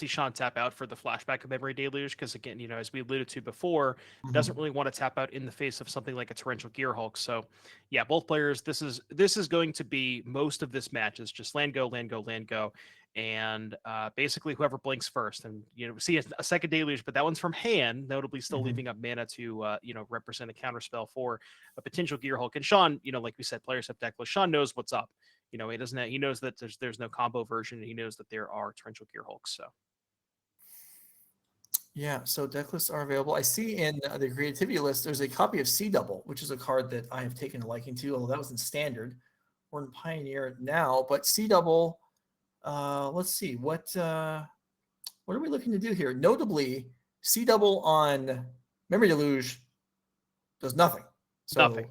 Sean tap out for the flashback of Memory Deluge because again, as we alluded to before, doesn't really want to tap out in the face of something like a Torrential Gearhulk. So, yeah, both players. This is going to be most of this match is just land go, land go, land go, and basically whoever blinks first. And see a second Deluge, but that one's from hand, notably still leaving up mana to represent a counterspell for a potential Gearhulk. And Sean, like we said, players have decklist. Sean knows what's up. He doesn't. He knows that there's no combo version. And he knows that there are Torrential Gearhulks. So, Yeah, so deck lists are available. I see in the creativity list there's a copy of C Double, which is a card that I have taken a liking to, although that was in standard. We're in Pioneer now, but C Double. Let's see what are we looking to do here? Notably, C Double on Memory Deluge does nothing. So, nothing.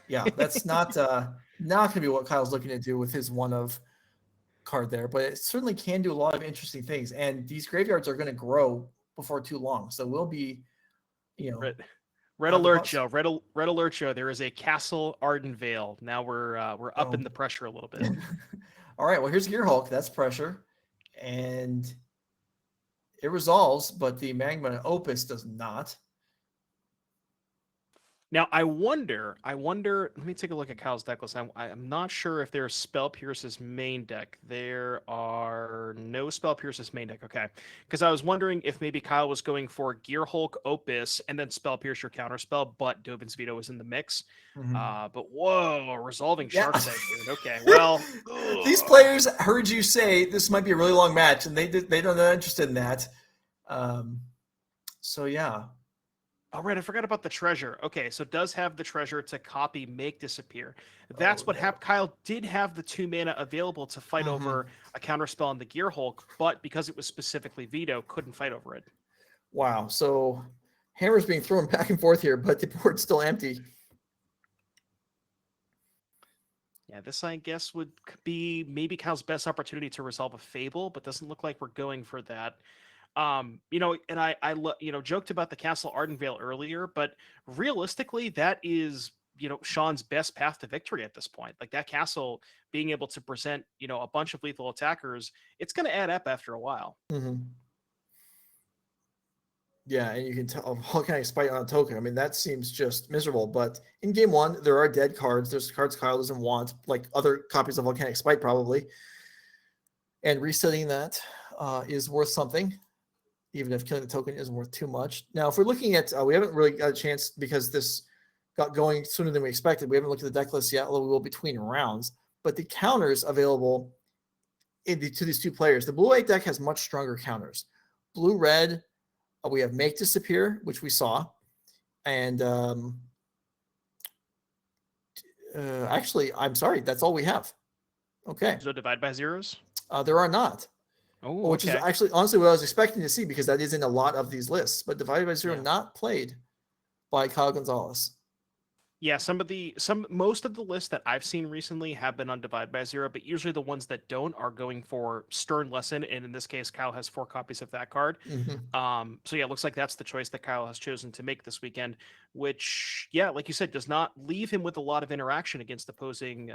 Yeah, that's not going to be what Kyle's looking to do with his one of card there, but it certainly can do a lot of interesting things. And these graveyards are going to grow before too long, so we'll be, Red alert show. Red alert show. There is a Castle Ardenvale. Now we're up in the pressure a little bit. All right. Well, here's Gearhulk. That's pressure, and it resolves, but the Magma Opus does not. Now, I wonder, let me take a look at Kyle's deck list. I'm not sure if there's Spell Pierce's main deck. There are no Spell Pierce's main deck. Okay. Because I was wondering if maybe Kyle was going for Gearhulk, Opus, and then Spell Pierce your counterspell, but Dovin's Veto was in the mix. But whoa, Resolving Shark's Egg, dude. Okay, well. These players heard you say this might be a really long match, and they're not interested in that. So, yeah. All right, I forgot about the treasure. Okay, so it does have the treasure to copy, make disappear. That's what happened. Kyle did have the 2 mana available to fight over a counterspell on the Gearhulk, but because it was specifically veto, couldn't fight over it. Wow. So hammers being thrown back and forth here, but the board's still empty. Yeah, this I guess would be maybe Kyle's best opportunity to resolve a Fable, but doesn't look like we're going for that. And I joked about the Castle Ardenvale earlier, but realistically, that is, Sean's best path to victory at this point. Like that castle being able to present, a bunch of lethal attackers, it's going to add up after a while. Yeah, and you can tell Volcanic Spite on a token. I mean, that seems just miserable. But in game one, there are dead cards. There's cards Kyle doesn't want, like other copies of Volcanic Spite probably. And resetting that is worth something, even if killing the token isn't worth too much. Now, if we're looking at, we haven't really got a chance because this got going sooner than we expected. We haven't looked at the deck list yet, although we will between rounds. But the counters available to these two players, the blue-white deck has much stronger counters. Blue-red, we have Make Disappear, which we saw. And actually, I'm sorry, that's all we have. Okay. There's no Divide by Zeros? There are not. Oh, which is actually honestly what I was expecting to see because that is in a lot of these lists. But Divided by Zero not played by Kyle Gonzalez. Yeah, most of the lists that I've seen recently have been on Divide by Zero, but usually the ones that don't are going for Stern Lesson, and in this case, Kyle has 4 copies of that card. So yeah, it looks like that's the choice that Kyle has chosen to make this weekend, which, yeah, like you said, does not leave him with a lot of interaction against opposing,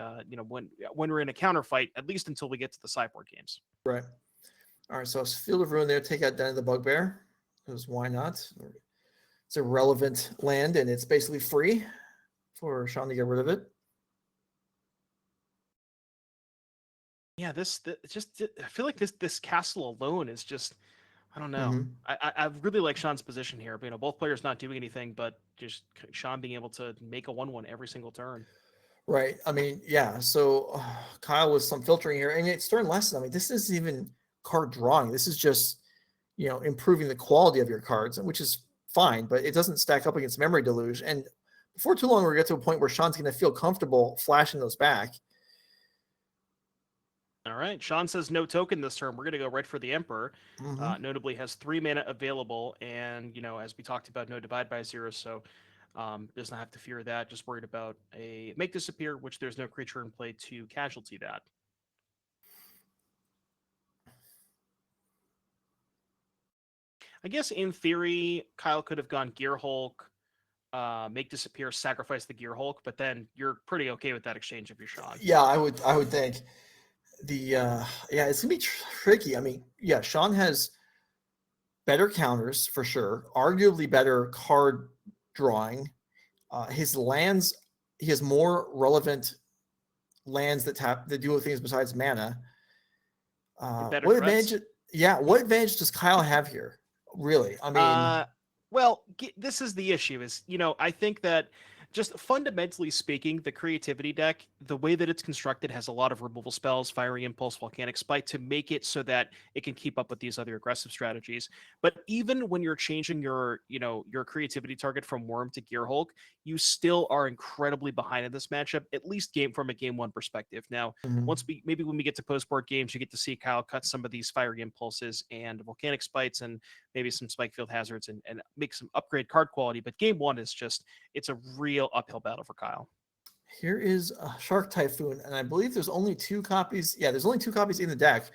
when we're in a counter fight, at least until we get to the sideboard games. Right. All right, so it's Field of Ruin there. Take out Den of the Bugbear, because why not? It's a relevant land, and it's basically free for Sean to get rid of it. Yeah, I feel like this castle alone is just, I don't know. I really like Sean's position here. But, both players not doing anything, but just Sean being able to make a 1/1 every single turn. Right. I mean, yeah. So Kyle with some filtering here, and it's Stern Lesson. I mean, this isn't even card drawing. This is just, improving the quality of your cards, which is fine, but it doesn't stack up against Memory Deluge. And before too long, we're going to get to a point where Sean's going to feel comfortable flashing those back. All right. Sean says no token this turn. We're going to go right for the Emperor. Notably has 3 mana available. And, as we talked about, no Divide by Zero. So does not have to fear that. Just worried about a Make Disappear, which there's no creature in play to casualty that. I guess in theory, Kyle could have gone Gearhulk, Make Disappear, sacrifice the Gearhulk, but then you're pretty okay with that exchange if you're Sean. Yeah, I would think. it's gonna be tricky. I mean, yeah, Sean has better counters for sure, arguably better card drawing. His lands, he has more relevant lands that do things besides mana. Better What threats. advantage? Yeah, what advantage does Kyle have here? Really, I mean, Well, this is the issue is, I think that just fundamentally speaking, the creativity deck, the way that it's constructed has a lot of removal spells, Fiery Impulse, Volcanic Spite, to make it so that it can keep up with these other aggressive strategies. But even when you're changing your creativity target from Worm to Gearhulk, you still are incredibly behind in this matchup, at least from a game one perspective. Now, maybe when we get to post-board games, you get to see Kyle cut some of these Fiery Impulses and Volcanic Spites and maybe some Spike Field Hazards and make some upgrade card quality. But game one is it's a real uphill battle for Kyle. Here is a Shark Typhoon, and I believe there's only 2 copies. Yeah, there's only 2 copies in the deck.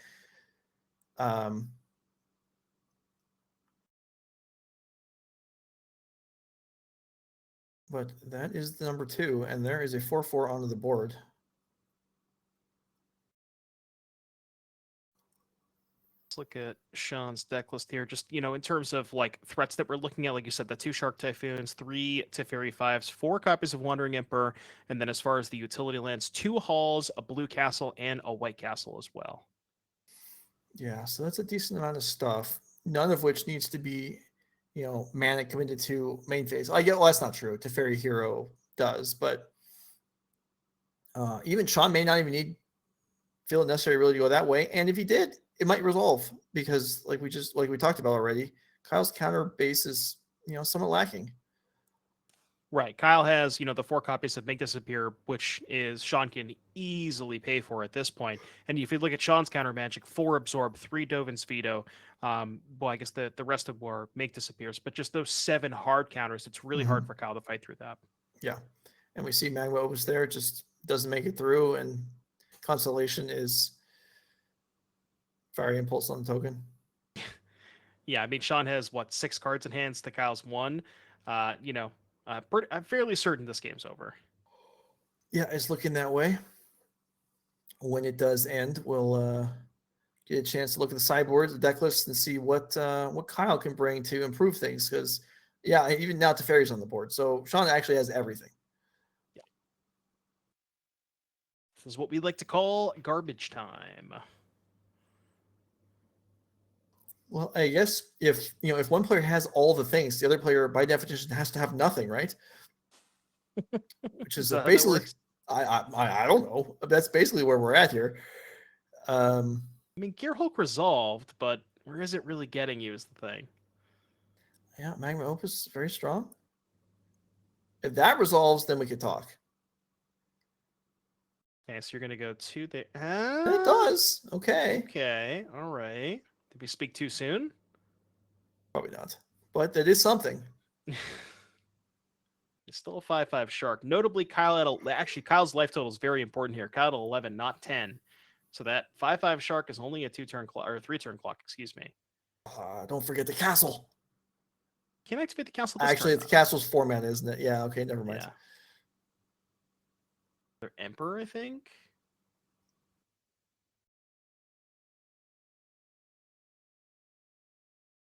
But that is the number 2, and there is a 4/4 onto the board. Look at Sean's deck list here. Just, in terms of like threats that we're looking at, like you said, the 2 Shark Typhoons, 3 Teferi 5s, 4 copies of Wandering Emperor, and then as far as the utility lands, 2 Halls, a blue castle, and a white castle as well. Yeah, so that's a decent amount of stuff. None of which needs to be, mana committed to main phase. Well, that's not true. Teferi Hero does, but even Sean may not even feel it necessary really to go that way. And if he did, it might resolve because like we talked about already, Kyle's counter base is, somewhat lacking. Right. Kyle has, the 4 copies of Make Disappear, which is Sean can easily pay for at this point. And if you look at Sean's counter magic, 4 Absorb, 3 Dovin's Veto. Well, I guess the rest of war Make Disappears, but just those 7 hard counters, it's really hard for Kyle to fight through that. Yeah. And we see Magma Opus there, just doesn't make it through, and Constellation is Fiery Impulse on the token. Yeah, I mean, Sean has, 6 cards in hands to Kyle's 1. I'm fairly certain this game's over. Yeah, it's looking that way. When it does end, we'll get a chance to look at the sideboards, the deck list, and see what Kyle can bring to improve things. Because, yeah, even now Teferi's on the board. So Sean actually has everything. Yeah. This is what we like to call garbage time. Well, I guess if one player has all the things, the other player by definition has to have nothing, right? Which is basically, I don't know. That's basically where we're at here. I mean, Gearhulk resolved, but where is it really getting you is the thing. Yeah, Magma Opus is very strong. If that resolves, then we could talk. Okay, so you're gonna go to the. It does. Okay. Okay. All right. Did we speak too soon? Probably not. But that is something. It's still a 5/5 Shark. Notably, Kyle's life total is very important here. Kyle at 11, not 10. So that 5/5 Shark is only a 2-turn clock or a 3-turn clock. Excuse me. Don't forget the castle. Can't activate the castle. Actually, the castle's 4 mana, isn't it? Yeah. Okay. Never mind. Yeah. Their Emperor, I think.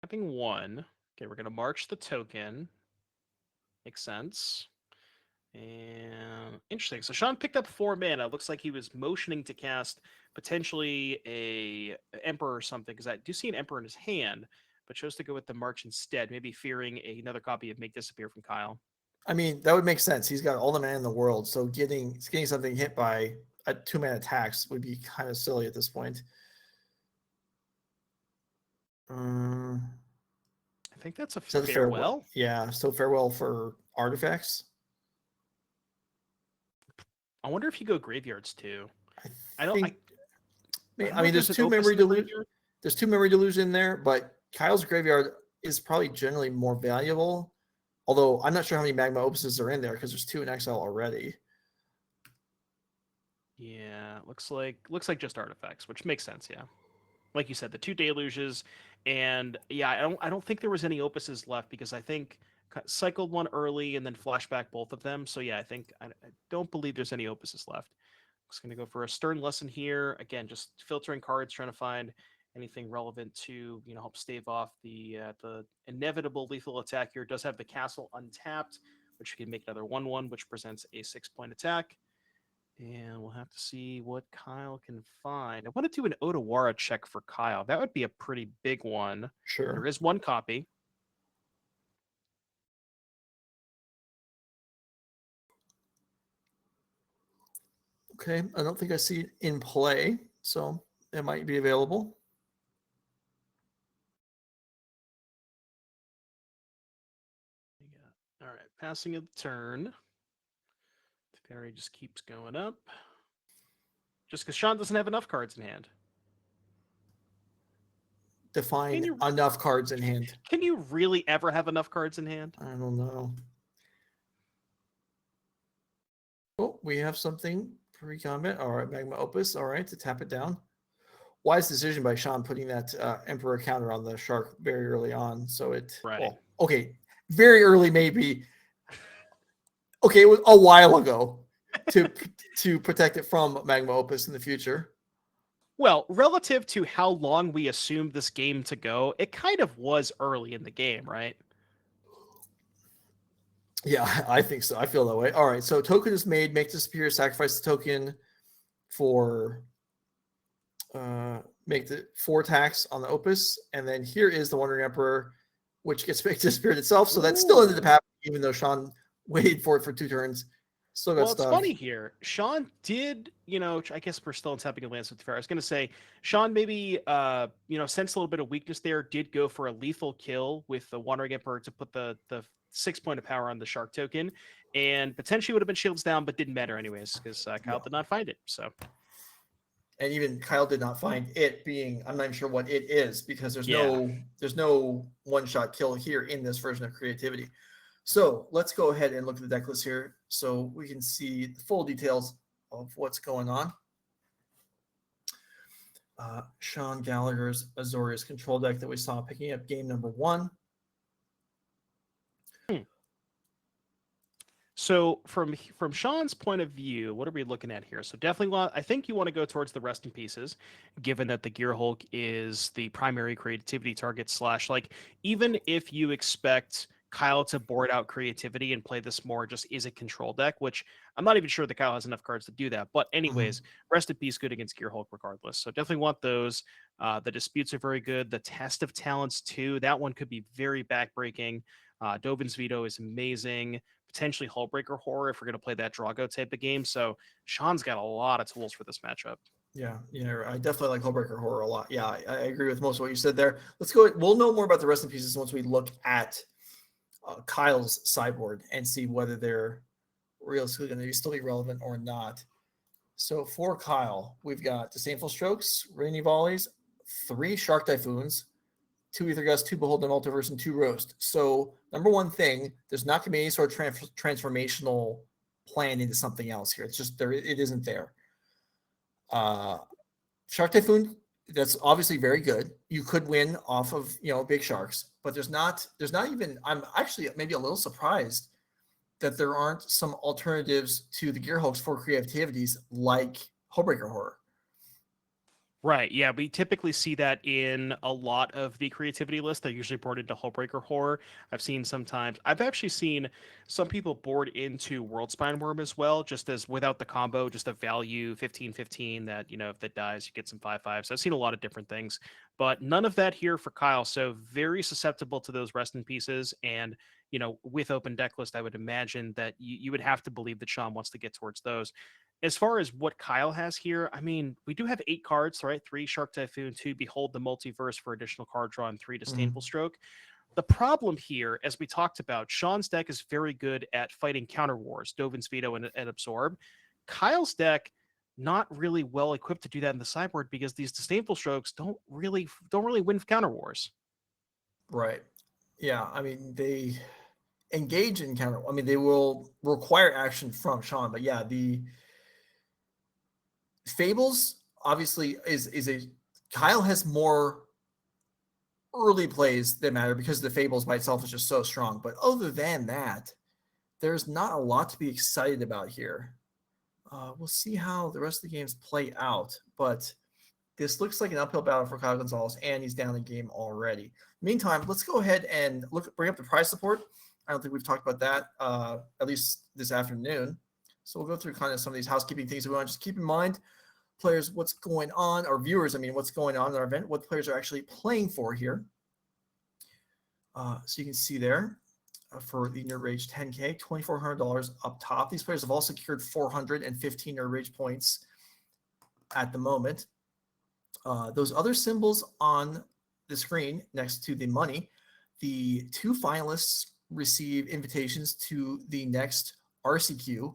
Having 1. Okay, we're gonna march the token. Makes sense. And interesting. So Sean picked up 4 mana. Looks like he was motioning to cast potentially a Emperor or something, because I do see an Emperor in his hand, but chose to go with the March instead, maybe fearing another copy of Make Disappear from Kyle. I mean, that would make sense. He's got all the mana in the world, so getting something hit by a 2-mana tax would be kind of silly at this point. I think that's a So farewell. Yeah, so farewell for artifacts. I wonder if you go graveyards too. I don't mean, know there's if 2 an memory Opus in the delusion. graveyard. There's 2 memory delusion there, but Kyle's graveyard is probably generally more valuable. Although I'm not sure how many Magma Opuses are in there because there's 2 in exile already. Yeah, looks like just artifacts, which makes sense. Yeah, like you said, the 2 deluges, and yeah, I don't think there was any Opuses left because I think cycled 1 early and then flashback both of them. So yeah, I don't believe there's any Opuses left. Just going to go for a stern lesson here. Again, just filtering cards, trying to find anything relevant to help stave off the inevitable lethal attack here. It does have the castle untapped, which can make another 1/1, which presents a 6-point attack. And we'll have to see what Kyle can find. I want to do an Odawara check for Kyle. That would be a pretty big one. Sure. There is one copy. Okay, I don't think I see it in play, so it might be available. All right, passing of the turn. The fairy just keeps going up. Just because Sean doesn't have enough cards in hand. Define you- enough cards in hand. Can you really ever have enough cards in hand? I don't know. Oh, we have something pre-combat. All right, Magma Opus. All right, to tap it down. Wise decision by Sean putting that Emperor counter on the Shark very early on. So it, Right. well, okay, very early maybe. Okay, it was a while ago to protect it from Magma Opus in the future. Well, relative to how long we assumed this game to go, it kind of was early in the game, right? Yeah, I think so. I feel that way. All right, so token is made, make disappear, sacrifice the token for make the 4 attacks on the Opus, and then here is the Wandering Emperor, which gets made disappeared itself. So that still ended up happening, even though Sean waited for it for 2 turns. Still got Well, stuff. it's funny here. Sean did, I guess we're still tapping a Lance with the Fair. I was going to say, Sean maybe, sensed a little bit of weakness there, did go for a lethal kill with the Wandering Emperor to put the 6-point of power on the Shark token, and potentially would have been shields down, but didn't matter anyways, because Kyle did not find it. So, And even Kyle did not find it being, I'm not even sure what it is, because there's no one-shot kill here in this version of creativity. So let's go ahead and look at the deck list here so we can see the full details of what's going on. Sean Gallagher's Azorius control deck that we saw picking up game number 1. So from Sean's point of view, what are we looking at here? So definitely, I think you want to go towards the Rest in Pieces, given that the Gear Hulk is the primary creativity target / even if you expect Kyle to board out creativity and play this more just is a control deck, which I'm not even sure that Kyle has enough cards to do that. But anyways, Rest in Peace good against Gear Hulk regardless. So definitely want those. The Disputes are very good. The Test of Talents too. That one could be very backbreaking. Dovin's Veto is amazing. Potentially Hullbreaker Horror if we're going to play that Drago type of game. So Sean's got a lot of tools for this matchup. Yeah, I definitely like Hullbreaker Horror a lot. Yeah, I agree with most of what you said there. Let's go. We'll know more about the Rest in Pieces once we look at Kyle's sideboard and see whether they're realistically going to still be relevant or not. So for Kyle, we've got Disdainful Strokes, Rainy Volleys, 3 Shark Typhoons, 2 Ether Gust, 2 Behold the Multiverse, and 2 Roast. So number one thing, there's not going to be any sort of transformational plan into something else here. It's just there. It isn't there. Shark Typhoon, that's obviously very good. You could win off of big sharks, but there's not even. I'm actually maybe a little surprised that there aren't some alternatives to the Gear Hulks for creativities like Hullbreaker Horror. Right. Yeah, we typically see that in a lot of the creativity lists. They're usually boarded into Hullbreaker Horror. I've actually seen some people board into World Spine Worm as well, just as without the combo, just a value 15/15 that, if that dies, you get some 5/5s. I've seen a lot of different things, but none of that here for Kyle. So very susceptible to those Rest in Pieces. And, with open deck list, I would imagine that you would have to believe that Sean wants to get towards those. As far as what Kyle has here, I mean, we do have 8 cards, right? 3 Shark Typhoon, 2 Behold the Multiverse for additional card draw, and 3 Disdainful Stroke. The problem here, as we talked about, Sean's deck is very good at fighting counter wars, Dovin's Veto and Absorb. Kyle's deck, not really well equipped to do that in the sideboard because these Disdainful Strokes don't really win counter wars. Right. Yeah. I mean, they engage in counter. I mean, they will require action from Sean, but yeah, the Fables obviously is a Kyle has more early plays that matter because the Fables by itself is just so strong. But other than that, there's not a lot to be excited about here. We'll see how the rest of the games play out, but this looks like an uphill battle for Kyle Gonzalez, and he's down the game already. Meantime, let's go ahead and bring up the prize support. I don't think we've talked about that, at least this afternoon. So we'll go through kind of some of these housekeeping things that we want to just keep in mind. Players, what's going on, or viewers, what's going on in our event, what players are actually playing for here. So you can see there for the Nerd Rage 10K, $2,400 up top. These players have all secured 415 Nerd Rage points at the moment. Those other symbols on the screen next to the money, the 2 finalists receive invitations to the next RCQ.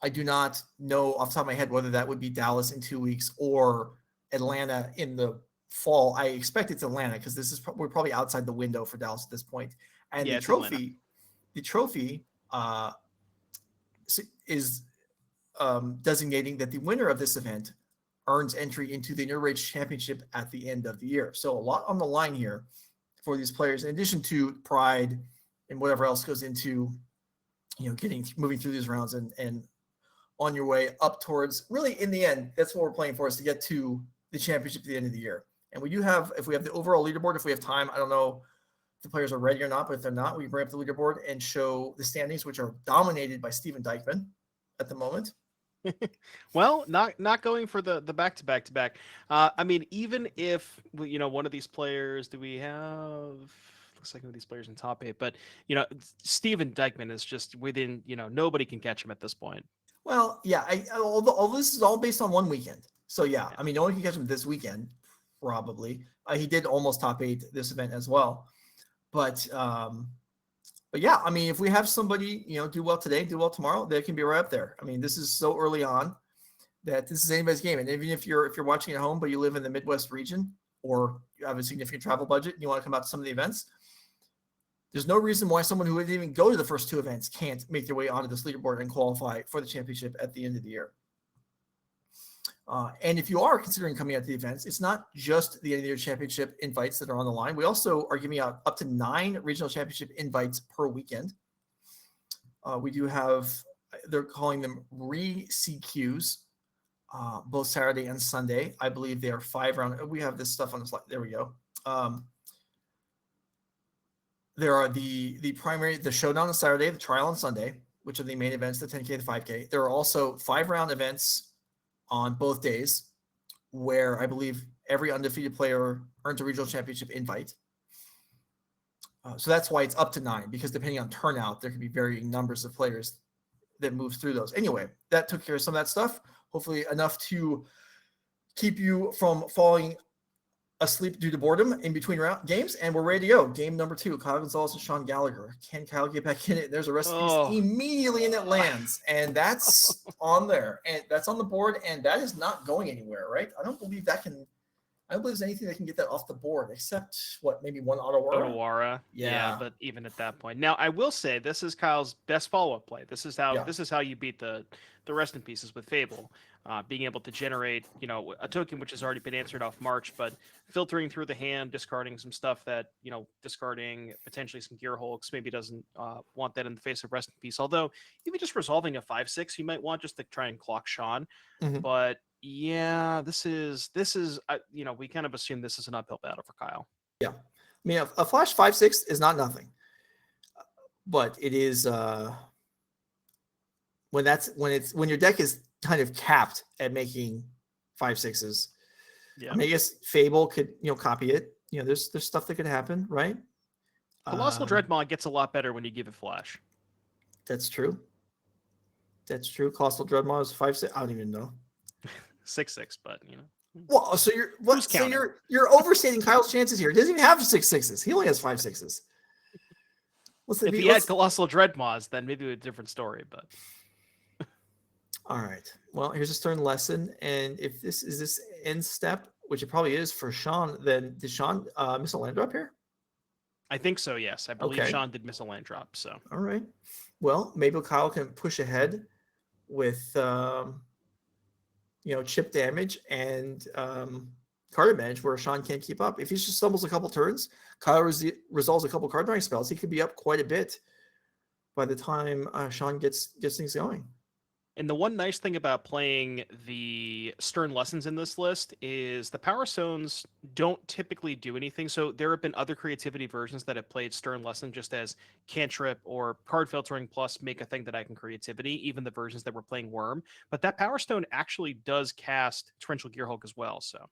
I do not know off the top of my head whether that would be Dallas in 2 weeks or Atlanta in the fall. I expect it's Atlanta because we're probably outside the window for Dallas at this point. And Yeah, the it's Atlanta. trophy is designating that the winner of this event earns entry into the Nerd Rage Championship at the end of the year. So a lot on the line here for these players, in addition to pride and whatever else goes into, moving through these rounds and on your way up towards, really in the end, that's what we're playing for, is to get to the championship at the end of the year. And we do have, if we have the overall leaderboard, if we have time, I don't know if the players are ready or not, but if they're not, we bring up the leaderboard and show the standings, which are dominated by Steven Dykman at the moment. Well, not going for the back-to-back-to-back. Even if one of these players, do we have? Looks like one of these players in top 8, but Steven Dykman is just within. Nobody can catch him at this point. Well, yeah. All this is all based on one weekend, so yeah. No one can catch him this weekend, probably. He did almost top 8 this event as well, but yeah, if we have somebody, do well today, do well tomorrow, they can be right up there. This is so early on that this is anybody's game. And even if you're watching at home, but you live in the Midwest region or you have a significant travel budget and you want to come out to some of the events, there's no reason why someone who didn't even go to the first 2 events can't make their way onto this leaderboard and qualify for the championship at the end of the year. And if you are considering coming out to the events, it's not just the end of the year championship invites that are on the line. We also are giving out up to 9 regional championship invites per weekend. We do have, they're calling them re-CQs, both Saturday and Sunday. I believe they are 5 round. We have this stuff on the slide. There we go. There are the primary, the Showdown on Saturday, the Trial on Sunday, which are the main events, the 10K, the 5K. There are also 5 round events on both days, where I believe every undefeated player earns a regional championship invite. So that's why it's up to 9, because depending on turnout, there can be varying numbers of players that moves through those. Anyway, that took care of some of that stuff. Hopefully enough to keep you from falling asleep due to boredom in between games, and we're ready to go. Game number 2, Kyle Gonzalez and Sean Gallagher. Can Kyle get back in it? There's a recipe immediately, and it lands, and that's on there, and that's on the board, and that is not going anywhere, right? I don't believe there's anything that can get that off the board, except maybe one Otawara. Yeah, but even at that point. Now, I will say this is Kyle's best follow-up play. This is how you beat the rest in pieces with Fable. Being able to generate, a token which has already been answered off March, but filtering through the hand, discarding some stuff that, discarding potentially some Gear Hulks, maybe doesn't want that in the face of Rest in Peace. Although, even just resolving a 5/6, you might want just to try and clock Sean. Mm-hmm. But yeah, this is we kind of assume this is an uphill battle for Kyle. Yeah. A flash 5/6 is not nothing, but it is when your deck is kind of capped at making 5/6s. Yeah. I guess Fable could, copy it. There's stuff that could happen, right? Colossal Dreadmaw gets a lot better when you give it flash. That's true. Colossal Dreadmaw is 5/6. I don't even know. 6/6, but Well, so you're overstating Kyle's chances here. He doesn't even have 6/6s. He only has 5/6s. If he had Colossal Dreadmaws, then maybe a different story, but. All right. Well, here's a stern lesson. And if this is this end step, which it probably is for Sean, then did Sean miss a land drop here? I think so, yes. I believe Sean did miss a land drop. So all right. Well, maybe Kyle can push ahead with chip damage and card advantage where Sean can't keep up. If he just stumbles a couple turns, Kyle resolves a couple card drawing spells, he could be up quite a bit by the time Sean gets things going. And the one nice thing about playing the Stern Lessons in this list is the Power Stones don't typically do anything. So there have been other creativity versions that have played Stern Lesson just as cantrip or card filtering plus make a thing that I can creativity, even the versions that were playing Worm. But that Power Stone actually does cast Torrential Gearhulk as well. So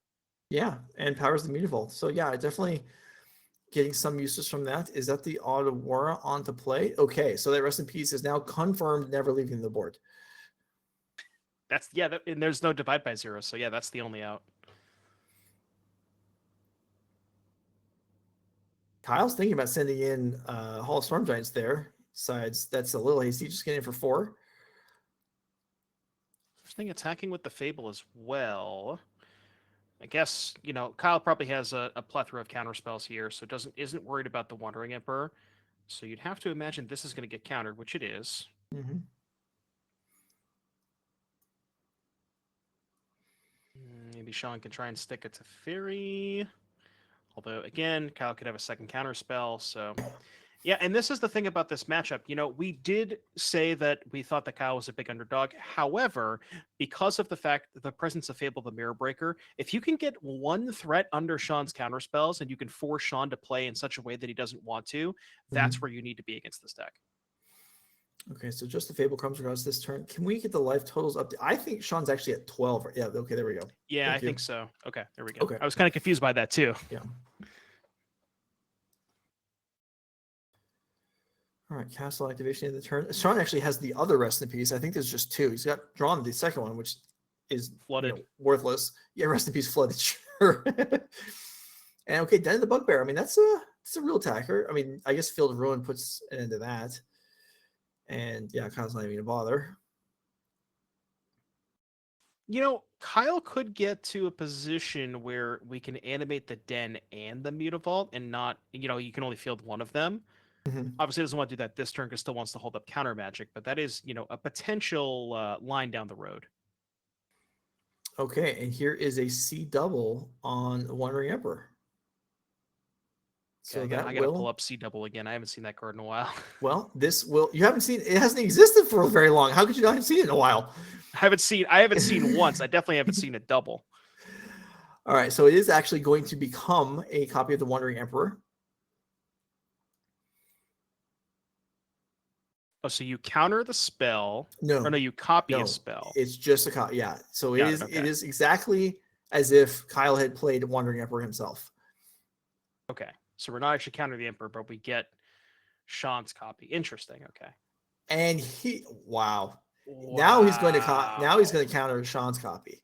Yeah, and powers the Mutavault. So yeah, definitely getting some uses from that. Is that the Aurora onto play? Okay, so that Rest in Peace is now confirmed, never leaving the board. that's, and there's no divide by 0. So yeah, that's the only out. Kyle's thinking about sending in Hall of Storm Giants there. Besides, that's a little hasty, just getting in for 4. First thing, attacking with the Fable as well. I guess, Kyle probably has a plethora of counter spells here, so isn't worried about the Wandering Emperor. So you'd have to imagine this is going to get countered, which it is. Mm-hmm. Maybe Sean can try and stick it to Fairy. Although, again, Kyle could have a second counter spell, so... Yeah, and this is the thing about this matchup. We did say that we thought that Kyle was a big underdog. However, because of the fact that the presence of Fable the Mirror Breaker, if you can get one threat under Sean's counterspells and you can force Sean to play in such a way that he doesn't want to, that's where you need to be against this deck. Okay, so just the Fable comes across this turn. Can we get the life totals up? I think Sean's actually at 12. Yeah, okay, there we go. Yeah, Thank you. think so. Okay, there we go. Okay. I was kind of confused by that too. Yeah. All right, castle activation in the turn. Sean actually has the other Rest in Peace. I think there's just 2. He's got drawn the second one, which is Flooded. Worthless. Yeah, Rest in Peace flooded, sure. And okay, Den of the Bugbear. I mean, it's a real attacker. I mean, I guess Field of Ruin puts an end to that. And yeah, Kyle's not even gonna bother. Kyle could get to a position where we can animate the Den and the Mutavault and not, you can only field one of them. Obviously, doesn't want to do that this turn because still wants to hold up counter magic, but that is, a potential line down the road. Okay, and here is a C double on Wandering Emperor. So I gotta pull up C double again. I haven't seen that card in a while. Well, you haven't seen it, hasn't existed for very long. How could you not have seen it in a while? I haven't seen once. I definitely haven't seen it double. All right, so it is actually going to become a copy of the Wandering Emperor. Oh, so you counter the spell? No, or no, you copy a spell. It's just a copy. Yeah, so Got it it, is exactly as if Kyle had played Wandering Emperor himself. Okay, so we're not actually countering the Emperor, but we get Sean's copy. Interesting. Okay. And now he's going to counter Sean's copy.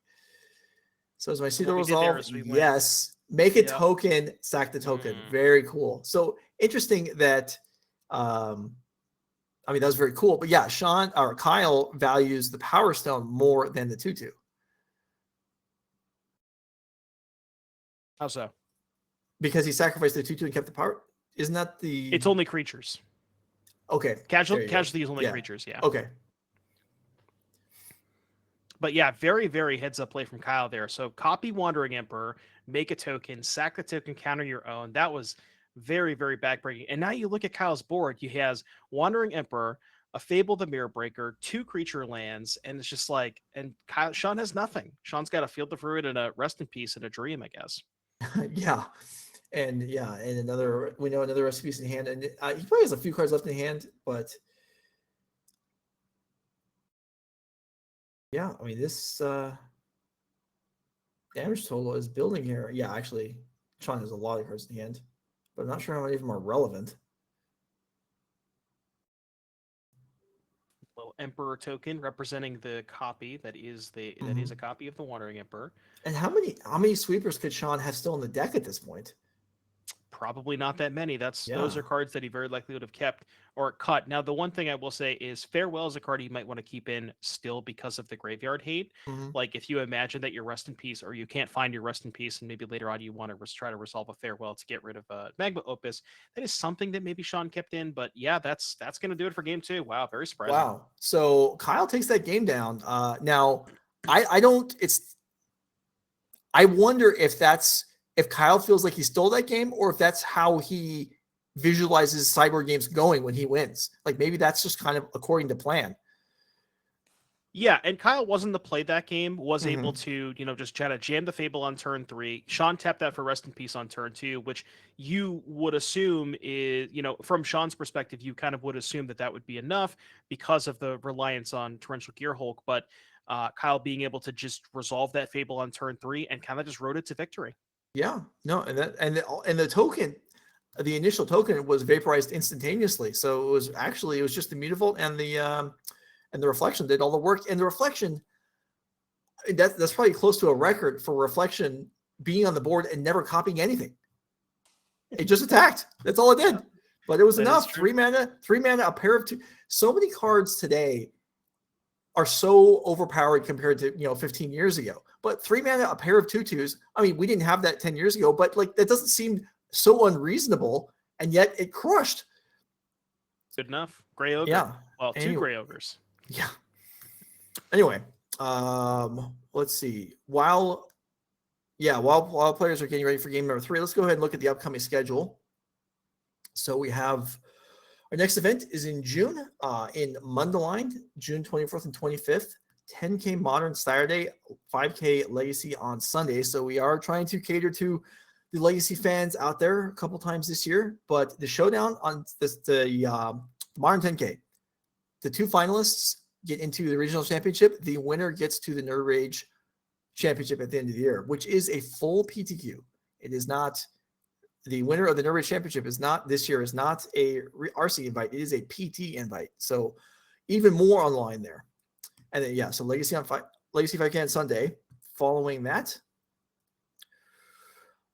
So is my pseudo resolve? Yes. Make a token, sack the token. Very cool. So interesting that that was very cool. But yeah, Kyle values the Power Stone more than the 2/2. How so? Because he sacrificed the 2/2 and kept the power. Isn't that the? It's only creatures. Okay. Casualty is only creatures. Yeah. Okay. But yeah, very, very heads up play from Kyle there. So copy Wandering Emperor, make a token, sack the token, counter your own. That was very, very backbreaking. And now you look at Kyle's board, he has Wandering Emperor, a Fable the Mirror Breaker, 2 creature lands, and it's just like, and Sean has nothing. Sean's got a Field of Ruin and a Rest in Peace and a Dream, I guess. Yeah. And another Rest in Peace in hand. And he probably has a few cards left in hand, but yeah, I mean, this damage total is building here. Yeah, actually, Sean has a lot of cards in hand, but I'm not sure how many of them are relevant. Little Emperor token representing the copy that is a copy of the Wandering Emperor. And how many sweepers could Sean have still in the deck at this point? Probably not that many. Those are cards that he very likely would have kept or cut. Now, the one thing I will say is Farewell is a card you might want to keep in still because of the graveyard hate. Like if you imagine that your Rest in Peace, or you can't find your Rest in Peace, and maybe later on you want to try to resolve a Farewell to get rid of Magma Opus, that is something that maybe Sean kept in. But yeah, that's going to do it for game 2. Wow, very surprising. Wow. So Kyle takes that game down. Now, I wonder if Kyle feels like he stole that game, or if that's how he visualizes cyber games going when he wins. Like maybe that's just kind of according to plan. Yeah, and Kyle wasn't the play that game, was Mm-hmm. able to, just try to jam the Fable on turn 3. Sean tapped that for Rest in Peace on turn 2, which you would assume is, from Sean's perspective, you kind of would assume that would be enough because of the reliance on Torrential Gearhulk, but Kyle being able to just resolve that Fable on turn 3 and kind of just rode it to victory. Yeah, no, and the token, the initial token was vaporized instantaneously. So it was just the Mutavault and the Reflection did all the work. And the Reflection, that's probably close to a record for Reflection being on the board and never copying anything. It just attacked. That's all it did. But it was enough. 3 mana, a pair of 2. So many cards today are so overpowered compared to 15 years ago. But 3 mana, a pair of 2/2s. I mean, we didn't have that 10 years ago, but that doesn't seem so unreasonable, and yet it crushed. Good enough. Gray Ogre. Yeah. Well, 2 Gray Ogres. Yeah. Anyway, let's see. While players are getting ready for game number 3, let's go ahead and look at the upcoming schedule. So we have our next event is in June, in Mundelein, June 24th and 25th. 10K Modern Saturday, 5K Legacy on Sunday. So we are trying to cater to the Legacy fans out there a couple times this year. But the Showdown on the Modern 10K, the 2 finalists get into the regional championship. The winner gets to the Nerd Rage championship at the end of the year, which is a full PTQ. It is not the winner of the Nerd Rage championship is not a RC invite. It is a PT invite. So even more online there. And then, so Legacy 5K on Sunday. Following that,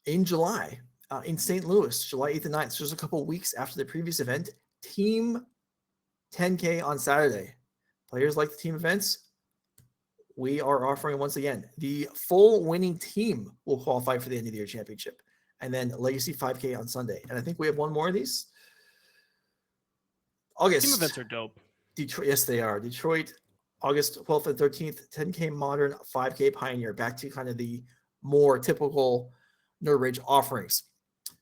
in July, in St. Louis, July 8th and 9th, so just a couple of weeks after the previous event, Team 10K on Saturday. Players like the team events. We are offering once again the full winning team will qualify for the end of the year championship, and then Legacy 5K on Sunday. And I think we have one more of these. August. Team events are dope. Detroit, yes, they are. Detroit, August 12th and 13th, 10K Modern, 5K Pioneer. Back to kind of the more typical Nerd Rage offerings.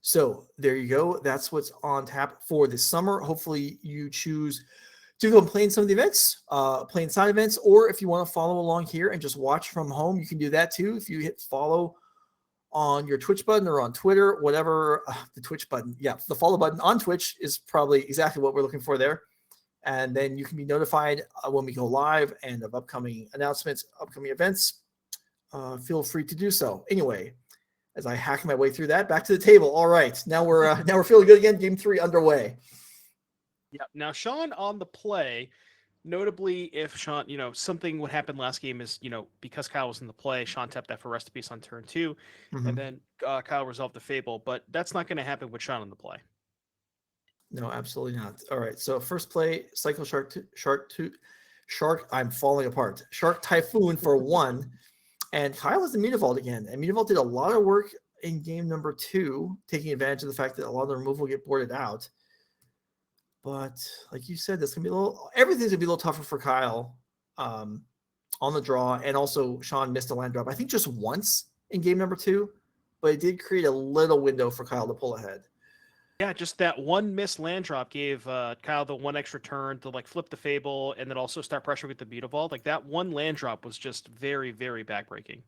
So there you go. That's what's on tap for this summer. Hopefully you choose to go and play in some of the events, play in side events, or if you want to follow along here and just watch from home, you can do that too. If you hit follow on your Twitch button or on Twitter, whatever, the Twitch button. Yeah, the follow button on Twitch is probably exactly what we're looking for there. And then you can be notified when we go live and of upcoming announcements, upcoming events. Feel free to do so. Anyway, as I hack my way through that, back to the table. All right, now we're feeling good again. Game 3 underway. Yeah. Now, Sean on the play, notably, if Sean, something would happen last game is, because Kyle was in the play, Sean tapped that for Rest in Peace on turn 2, and then Kyle resolved the Fable, but that's not going to happen with Sean on the play. No, absolutely not. All right, so first play, Cycle Shark. I'm falling apart. Shark Typhoon for 1, and Kyle has the Mutavault again, and Mutavault did a lot of work in game number 2, taking advantage of the fact that a lot of the removal get boarded out. But like you said, that's gonna be everything's gonna be a little tougher for Kyle on the draw, and also Sean missed a land drop. I think just once in game number 2, but it did create a little window for Kyle to pull ahead. Yeah, just that one missed land drop gave Kyle the 1 extra turn to flip the Fable and then also start pressuring with the Mutavault. Like that one land drop was just very, very backbreaking.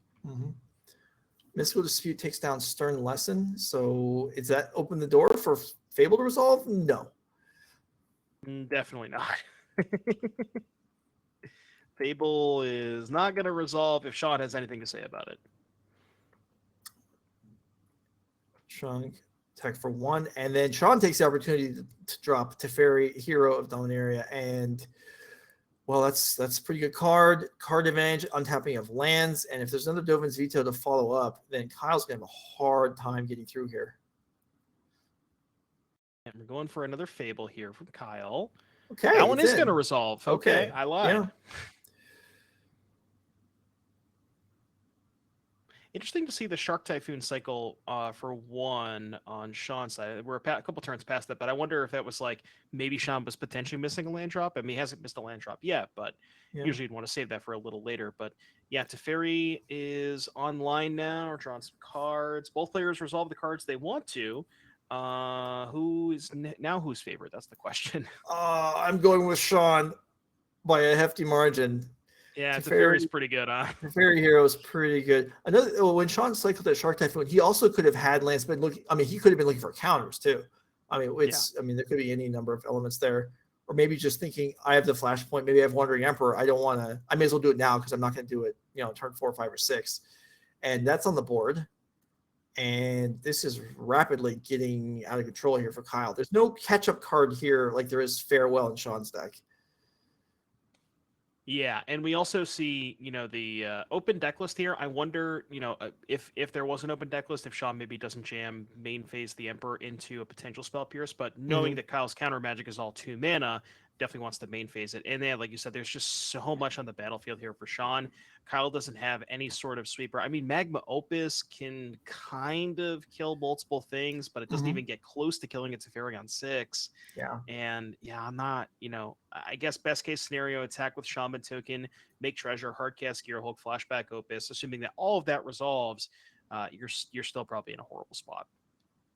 Mystical Dispute takes down Stern Lesson. So is that open the door for Fable to resolve? No. Definitely not. Fable is not going to resolve if Sean has anything to say about it. Sean attack for 1, and then Sean takes the opportunity to drop Teferi, Hero of Dominaria, and that's a pretty good card advantage, untapping of lands, and if there's another Dovin's Veto to follow up, then Kyle's gonna have a hard time getting through here. And we're going for another Fable here from Kyle. Okay, that one is going to resolve. Okay, I lied. Yeah. Interesting to see the Shark Typhoon cycle for 1 on Sean's side. We're a couple turns past that, but I wonder if that was maybe Sean was potentially missing a land drop. I mean, he hasn't missed a land drop yet, but usually you'd want to save that for a little later. But yeah, Teferi is online now. We're drawing some cards. Both players resolve the cards they want to. Who's favorite? That's the question. I'm going with Sean by a hefty margin. Yeah, Teferi- Teferi's pretty good, huh? Fairy Hero is pretty good. When Sean cycled that Shark Typhoon, he also could have had lands, but look, I mean, he could have been looking for counters too. I mean, there could be any number of elements there, or maybe just thinking, I have the Flashpoint, maybe I have Wandering Emperor. I don't want to. I may as well do it now because I'm not going to do it, turn 4, 5, or 6, and that's on the board. And this is rapidly getting out of control here for Kyle. There's no catch-up card here like there is Farewell in Sean's deck. Yeah, and we also see, the open deck list here. I wonder, if there was an open deck list, if Sean maybe doesn't jam main phase the Emperor into a potential Spell Pierce, but knowing that Kyle's counter magic is all 2 mana, definitely wants to main phase it. And then, like you said, there's just so much on the battlefield here for Sean. Kyle doesn't have any sort of sweeper. I mean, Magma Opus can kind of kill multiple things, but it doesn't even get close to killing its Teferi on 6. Yeah. And I'm not, I guess best case scenario, attack with Shaman Token, make treasure, hardcast Gear Hulk, flashback Opus, assuming that all of that resolves, you're still probably in a horrible spot.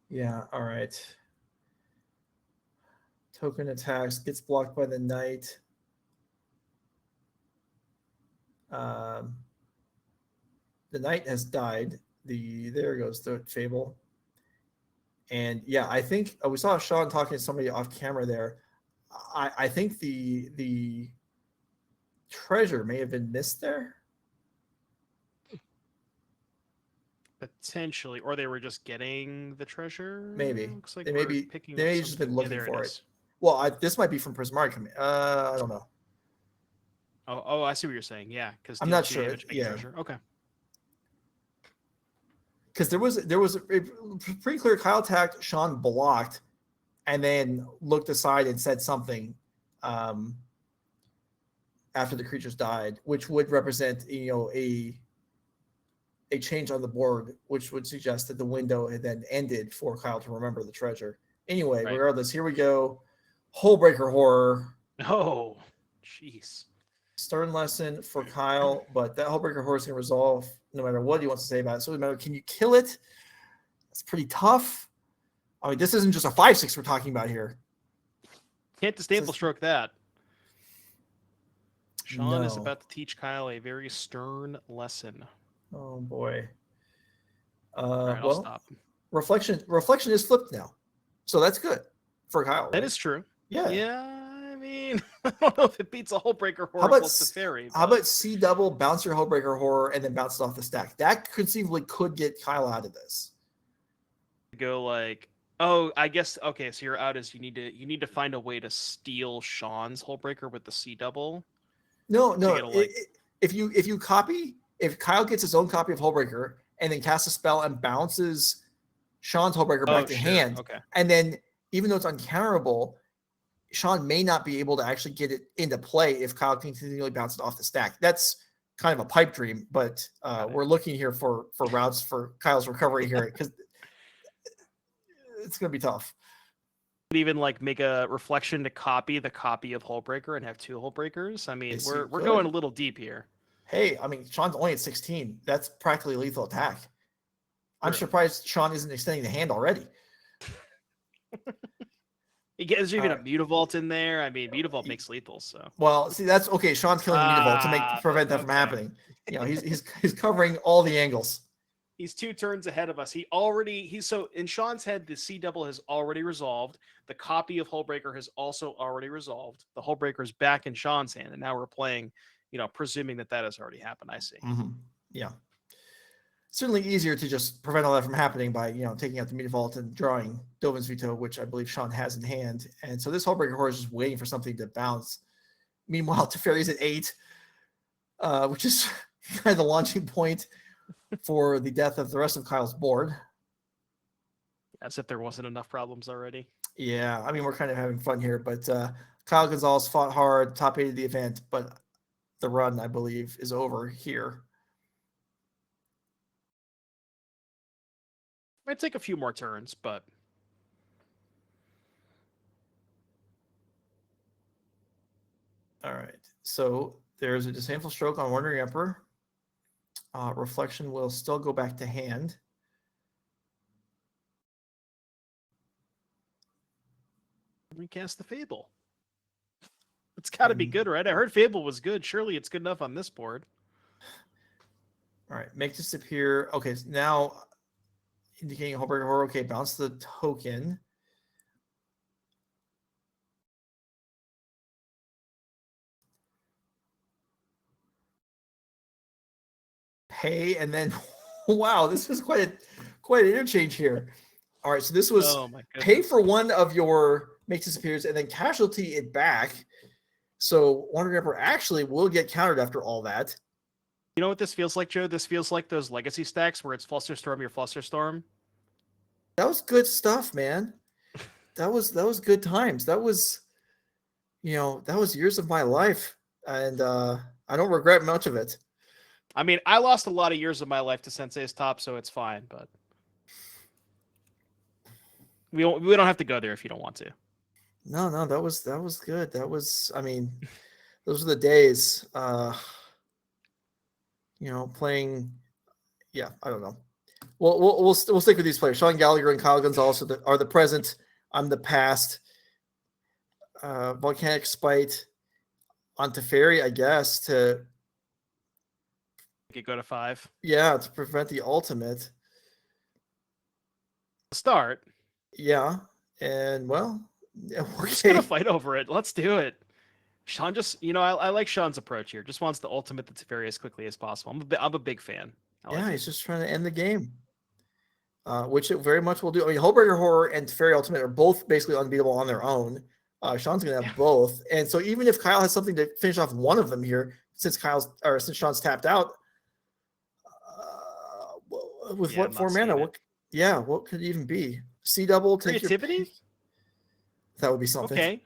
Yeah, all right. Token attacks, gets blocked by the Knight. The Knight has died. There goes the Fable. And yeah, I think we saw Sean talking to somebody off camera there. I think the treasure may have been missed there. Potentially, or they were just getting the treasure. Maybe Looks like they may just been looking for it. Well, this might be from Prismari coming. I don't know. Oh, I see what you're saying. Yeah, because I'm not sure. Treasure. Okay. Because there was a pretty clear Kyle attacked, Sean blocked, and then looked aside and said something after the creatures died, which would represent a change on the board, which would suggest that the window had then ended for Kyle to remember the treasure. Anyway, regardless, here we go. Hullbreaker Horror. Oh, jeez. Stern lesson for Kyle, but that Hullbreaker Horror is going to resolve no matter what he wants to say about it. So no matter, can you kill it? It's pretty tough. I mean, this isn't just a 5/6 we're talking about here. Can't disable stroke that. Sean is No. about to teach Kyle a very stern lesson. Oh boy. All right, I'll stop. Reflection is flipped now, so that's good for Kyle. That is true. Yeah. Yeah. I mean, I don't know if it beats a Hullbreaker Horror. How about C double, bounce your Hullbreaker Horror, and then bounce it off the stack? That conceivably could get Kyle out of this. Go like, oh, I guess okay. So you're out as you need to find a way to steal Sean's Hullbreaker with the C double. No. If Kyle gets his own copy of Hullbreaker and then casts a spell and bounces Sean's Hullbreaker back to hand, and then even though it's uncounterable, Sean may not be able to actually get it into play if Kyle continually bounces it off the stack. That's kind of a pipe dream, but we're looking here for routes for Kyle's recovery here because it's going to be tough. Even like make a reflection to copy the copy of Hullbreaker and have 2 Hullbreakers. I mean, we're going a little deep here. Hey, I mean, Sean's only at 16. That's practically lethal attack. I'm surprised Sean isn't extending the hand already. There's even a Mutavault in there. I mean, Mutavault makes lethal, so. Well, see, that's okay. Sean's killing Mutavault to prevent that from happening. He's covering all the angles. He's 2 turns ahead of us. So in Sean's head, the C double has already resolved. The copy of Hullbreaker has also already resolved. The Hullbreaker is back in Sean's hand, and now we're playing, presuming that has already happened. I see. Mm-hmm. Yeah. Certainly easier to just prevent all that from happening by, taking out the Mutavault and drawing Dovin's Veto, which I believe Sean has in hand. And so this Hullbreaker Horror is just waiting for something to bounce. Meanwhile, Teferi's at 8, which is kind of the launching point for the death of the rest of Kyle's board. As if there wasn't enough problems already. Yeah, I mean, we're kind of having fun here, but Kyle Gonzalez fought hard, top 8 of the event, but the run, I believe, is over here. Might take a few more turns, but all right. So there's a disdainful stroke on Wandering Emperor. Reflection will still go back to hand. Recast the Fable. It's got to be good, right? I heard Fable was good. Surely it's good enough on this board. All right, make disappear. Okay, so now indicating Hullbreaker Horror. Okay, bounce the token. Pay and then wow, this was quite an interchange here. All right, so this was Oh my goodness. pay for one of your make disappears and then casualty it back. So Wandering Emperor actually will get countered after all that. You know what this feels like, Joe? This feels like those legacy stacks where it's Flusterstorm, your Flusterstorm. That was good stuff, man. That was good times. That was, that was years of my life, and I don't regret much of it. I mean, I lost a lot of years of my life to Sensei's Top, so it's fine, but we don't have to go there if you don't want to. No, that was good. That was, I mean, those are the days. Playing. Yeah, I don't know. We'll stick with these players. Sean Gallagher and Kyle Gonzalez are the present. I'm the past. Volcanic Spite on Teferi, I guess, to go to 5. Yeah, to prevent the ultimate. Start. Yeah, and well, we're just gonna fight over it. Let's do it. Sean just, I like Sean's approach here. Just wants the ultimate that's very as quickly as possible. I'm a big fan. He's just trying to end the game, which it very much will do. I mean, Hullbreaker Horror and Fairy Ultimate are both basically unbeatable on their own. Sean's going to have both, and so even if Kyle has something to finish off one of them here, since Sean's tapped out, with what 4 mana? What could it even be? C double take creativity. That would be something. Okay.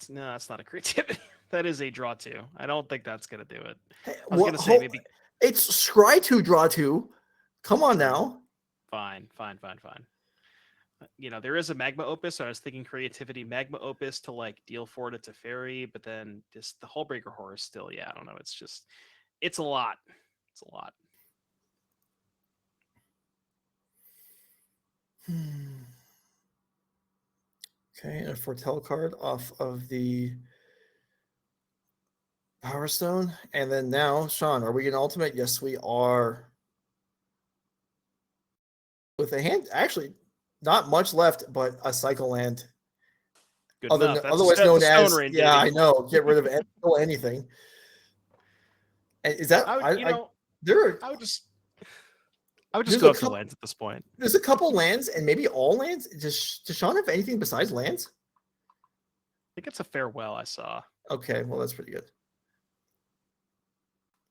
No, that's not a creativity. That is a draw 2. I don't think that's going to do it. Hey, I was going to say maybe. It's scry 2, draw 2. Come on now. Fine. There is a Magma Opus, so I was thinking creativity Magma Opus to like deal 4 to Teferi, but then just the Hullbreaker Horror still, I don't know. It's a lot. It's a lot. Okay, and a Foretell card off of the Power Stone. And then now, Sean, are we getting ultimate? Yes, we are. With a hand, actually, not much left, but a cycle land. Otherwise known as, rain, yeah, I know. Get rid of anything. And is that, I would just go up to lands at this point. There's a couple lands and maybe all lands. Does Sean have anything besides lands? I think it's a farewell I saw. Okay, well, that's pretty good.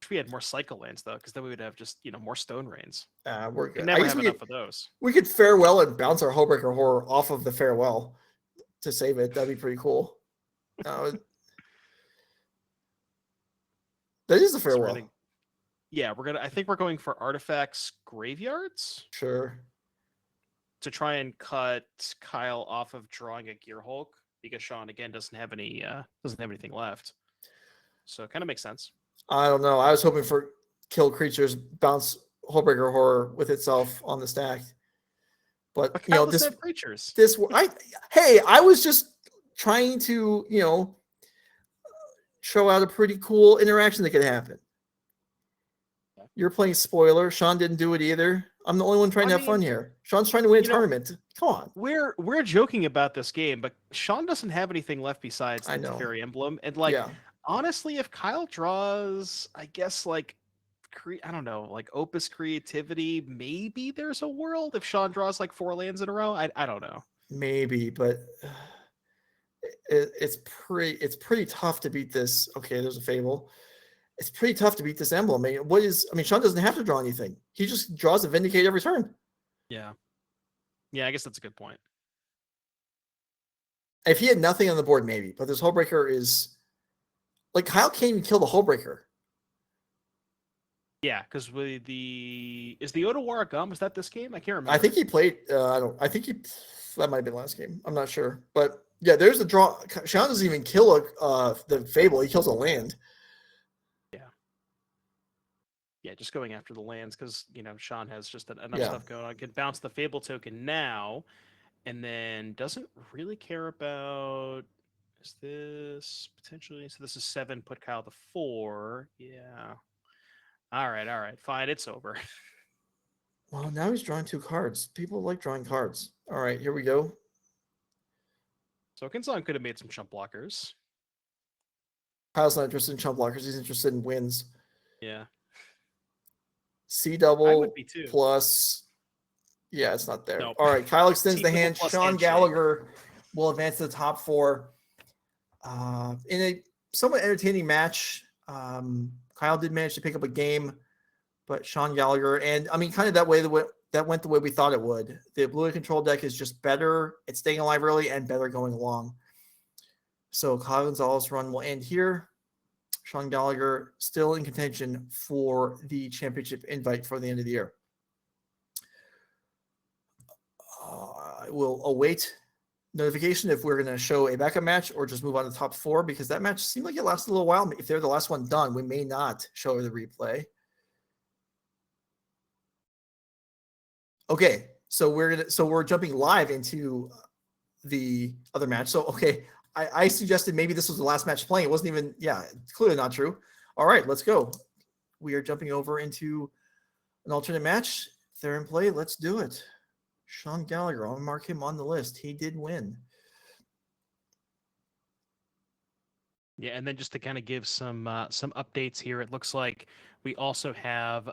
If we had more cycle lands, though, because then we would have just, more stone rains. We're good. We never have enough of those. We could farewell and bounce our Hullbreaker Horror off of the farewell to save it. That'd be pretty cool. That is a farewell. I think we're going for artifacts graveyards. Sure. To try and cut Kyle off of drawing a Gear Hulk because Sean again doesn't have anything left. So it kind of makes sense. I don't know. I was hoping for kill creatures, bounce Hullbreaker Horror with itself on the stack. But this creatures. I was just trying to, show out a pretty cool interaction that could happen. You're playing spoiler. Sean didn't do it either. I'm the only one trying to have fun here. Sean's trying to win a tournament. Come on. We're joking about this game, but Sean doesn't have anything left besides the Teferi emblem. And honestly, if Kyle draws, I guess I don't know, like Opus Creativity, maybe there's a world if Sean draws like 4 lands in a row. I don't know. Maybe, but it's pretty tough to beat this. Okay, there's a Fable. It's pretty tough to beat this emblem. Sean doesn't have to draw anything. He just draws a Vindicate every turn. Yeah. Yeah, I guess that's a good point. If he had nothing on the board, maybe. But this Hullbreaker is... Kyle can't even kill the Hullbreaker. Yeah, because is the Odawara Gum, was that this game? I can't remember. I think he played... that might have been last game. I'm not sure. But, yeah, there's the draw. Sean doesn't even kill the Fable. He kills a land. Yeah, just going after the lands because, Sean has just enough stuff going on. Can bounce the Fable token now and then doesn't really care about Is this potentially? So this is 7. Put Kyle to 4. Yeah. All right. Fine. It's over. Well, now he's drawing 2 cards. People like drawing cards. All right, here we go. So Kinson could have made some chump blockers. Kyle's not interested in chump blockers. He's interested in wins. Yeah. C I double would be too. plus. Yeah, it's not there. Nope. All right, Kyle extends C the double hand. plus Sean handshake. Gallagher will advance to the top 4. In a somewhat entertaining match, Kyle did manage to pick up a game, but Sean Gallagher, and I mean, kind of that went the way we thought it would. The blue control deck is just better. It's staying alive early and better going along. So Kyle Gonzalez's run will end here. Sean Gallagher still in contention for the championship invite for the end of the year. I will await notification if we're going to show a backup match or just move on to the top 4, because that match seemed like it lasted a little while. If they're the last one done, we may not show the replay. Okay, so we're jumping live into the other match. So okay, I suggested maybe this was the last match playing. It wasn't even, clearly not true. All right, let's go. We are jumping over into an alternate match. If they're in play, let's do it. Sean Gallagher, I'll mark him on the list. He did win. Yeah, and then just to kind of give some updates here, it looks like we also have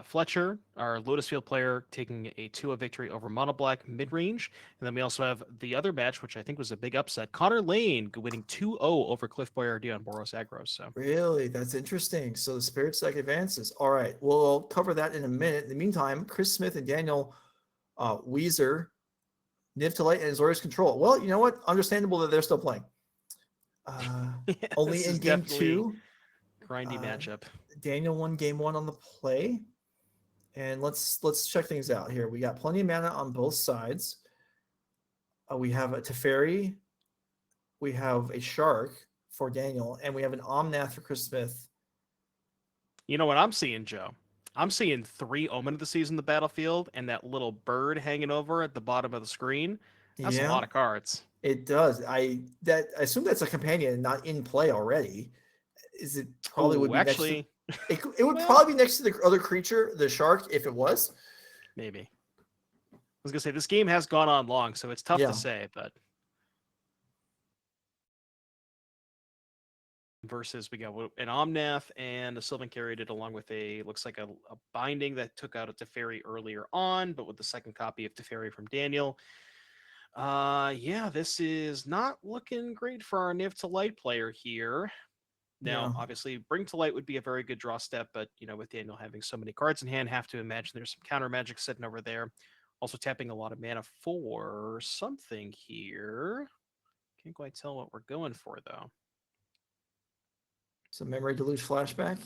Fletcher, our Lotus Field player, taking a 2-0 victory over Mono Black Midrange. And then we also have the other match, which I think was a big upset. Connor Laehn winning 2-0 over Cliff Boyardee on Boros Aggro. So Really? That's interesting. So the Spirit Stack advances. All right. We'll cover that in a minute. In the meantime, Chris Smith and Daniel Weiser, Niv to Light, and Azorius control. Well, you know what? Understandable that they're still playing. Only in game 2. Grindy matchup. Daniel won game 1 on the play. And let's check things out here. We got plenty of mana on both sides. We have a Teferi. We have a Shark for Daniel. And we have an Omnath for Chris Smith. You know what I'm seeing, Joe? I'm seeing 3 Omen of the Season in the battlefield and that little bird hanging over at the bottom of the screen. That's a lot of cards. It does. I assume that's a companion, not in play already. Is it probably would be actually next to, it would probably be next to the other creature, the shark, if it was. Maybe. I was gonna say this game has gone on long, so it's tough to say, but versus we got an Omnath and a Sylvan Caryatid along with looks like a binding that took out a Teferi earlier on, but with the second copy of Teferi from Daniel. This is not looking great for our Niv to Light player here. Now, obviously, Bring to Light would be a very good draw step, but, with Daniel having so many cards in hand, have to imagine there's some counter magic sitting over there. Also tapping a lot of mana for something here. Can't quite tell what we're going for, though. So Memory Deluge Flashback?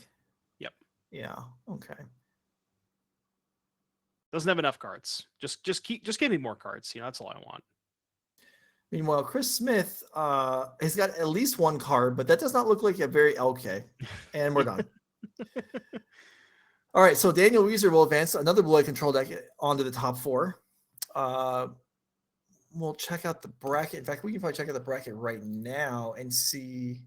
Yep. Yeah, okay. Doesn't have enough cards. Just give me more cards. That's all I want. Meanwhile, Chris Smith has got at least 1 card, but that does not look like a very okay. And we're done. All right, so Daniel Weiser will advance another blue control deck onto the top 4. We'll check out the bracket. In fact, we can probably check out the bracket right now and see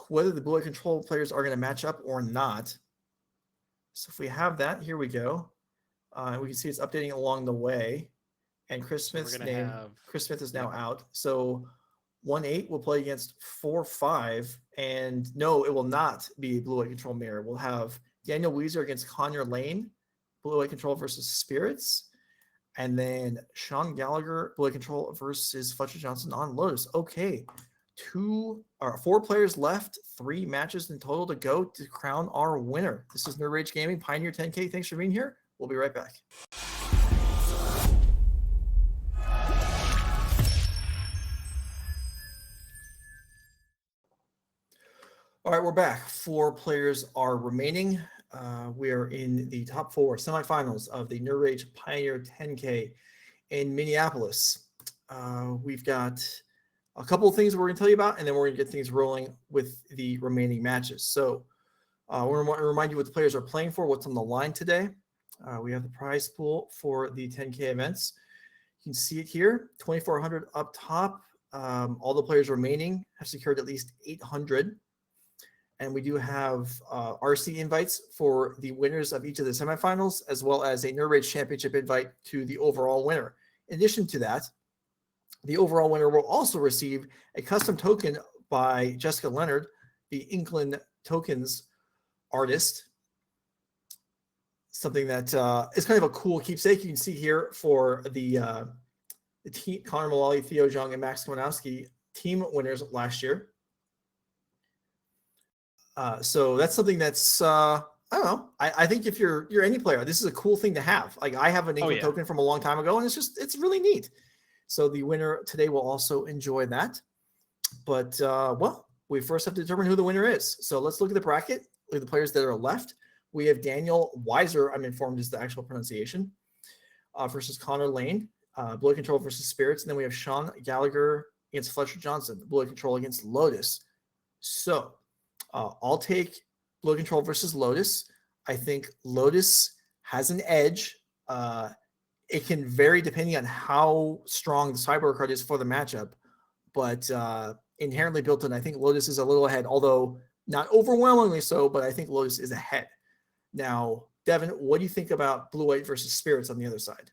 whether the blue control players are going to match up or not. So if we have that, here we go. We can see it's updating along the way. And Chris Smith's name, Chris Smith is now out. So 1-8 will play against 4-5. And no, it will not be blue-white control mirror. We'll have Daniel Weiser against Connor Laehn, blue-white control versus Spirits. And then Sean Gallagher, blue-white control versus Fletcher Johnson on Lotus. Okay, 4 players left, 3 matches in total to go to crown our winner. This is NRG Gaming Pioneer 10K. Thanks for being here. We'll be right back. All right, we're back. 4 players are remaining. We are in the top 4 semifinals of the NRG Pioneer 10K in Minneapolis. We've got a couple of things we're going to tell you about, and then we're going to get things rolling with the remaining matches. So we're going to remind you what the players are playing for, what's on the line today. We have the prize pool for the 10K events. can see it here, 2,400 up top. All the players remaining have secured at least 800. And we do have RC invites for the winners of each of the semifinals, as well as a Nerd Rage Championship invite to the overall winner. In addition to that, the overall winner will also receive a custom token by Jessica Leonard, the Inkland Tokens artist. Something that is kind of a cool keepsake. You can see here for the team, Connor Mullally, Theo Jung, and Max Kwanowski, team winners last year. So that's something that's I don't know. I think if you're any player, this is a cool thing to have. Like I have an Inkland token from a long time ago, and it's really neat. So the winner today will also enjoy that. But well, we first have to determine who the winner is. So let's look at the bracket. Look at the players that are left. We have Daniel Weiser, I'm informed is the actual pronunciation, versus Connor Laehn, Blue Control versus Spirits. And then we have Sean Gallagher against Fletcher Johnson, Blue Control against Lotus. So I'll take Blue Control versus Lotus. I think Lotus has an edge. It can vary depending on how strong the Cyborg card is for the matchup, but inherently built in, I think Lotus is a little ahead, although not overwhelmingly so, but I think Lotus is ahead. Now, Devin, what do you think about Blue-White versus Spirits on the other side?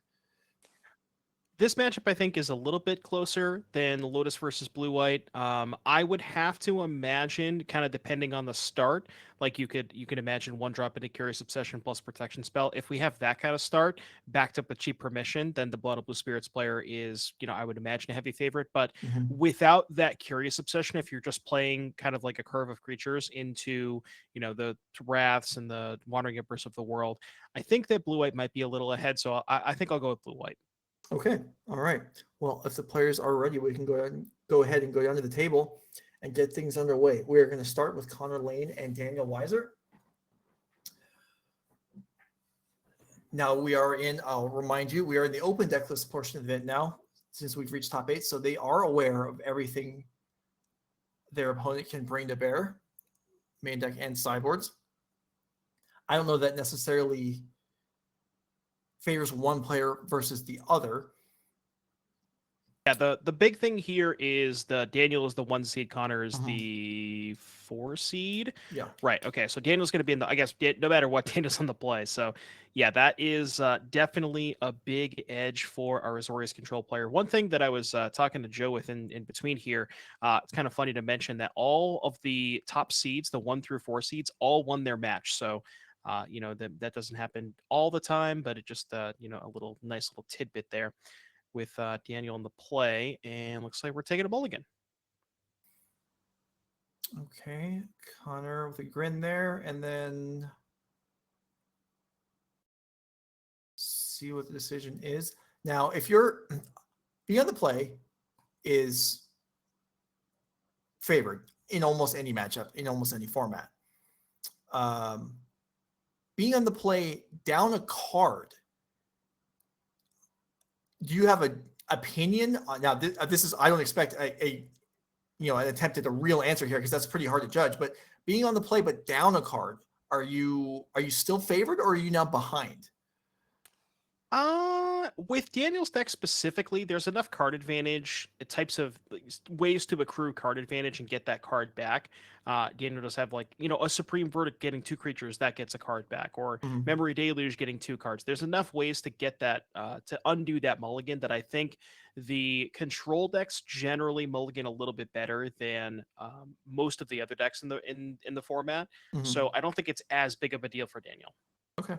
This matchup, I think, is a little bit closer than Lotus versus Blue-White. I would have to imagine, kind of depending on the start, like you could imagine one drop into Curious Obsession plus Protection Spell. If we have that kind of start, backed up with cheap permission, then the Blood of Blue Spirits player is, I would imagine a heavy favorite. But without that Curious Obsession, if you're just playing kind of like a curve of creatures into, the Wraths and the Wandering Empress of the world, I think that Blue-White might be a little ahead. So I think I'll go with Blue-White. Okay. All right. Well, if the players are ready, we can go ahead and go down to the table and get things underway. We are going to start with Connor Laehn and Daniel Weiser. Now we are in, I'll remind you, we are in the open deck list portion of the event now, since we've reached top 8. So they are aware of everything their opponent can bring to bear, main deck and sideboards. I don't know that necessarily favors one player versus the other. Yeah, the big thing here is Daniel is the 1 seed, Connor is the 4 seed. Yeah. Right. Okay. So Daniel's going to be in I guess no matter what, Daniel's on the play. So yeah, that is definitely a big edge for our Azorius control player. One thing that I was talking to Joe with in between here, it's kind of funny to mention that all of the top seeds, the 1 through 4 seeds, all won their match. So that doesn't happen all the time, but it just, a nice little tidbit there with Daniel in the play. And looks like we're taking a mulligan. Okay. Connor with a grin there. And then see what the decision is. Now, if you're being on the play is favored in almost any matchup, in almost any format. Being on the play down a card, do you have an opinion? Now, this is, I don't expect an attempt at a real answer here because that's pretty hard to judge. But being on the play but down a card, are you still favored or are you now behind? With Daniel's deck specifically, there's enough card advantage, types of ways to accrue card advantage and get that card back. Daniel does have a Supreme Verdict getting 2 creatures, that gets a card back, or Memory Deluge getting 2 cards. There's enough ways to get that, to undo that mulligan that I think the control decks generally mulligan a little bit better than most of the other decks in the format. So I don't think it's as big of a deal for Daniel. Okay.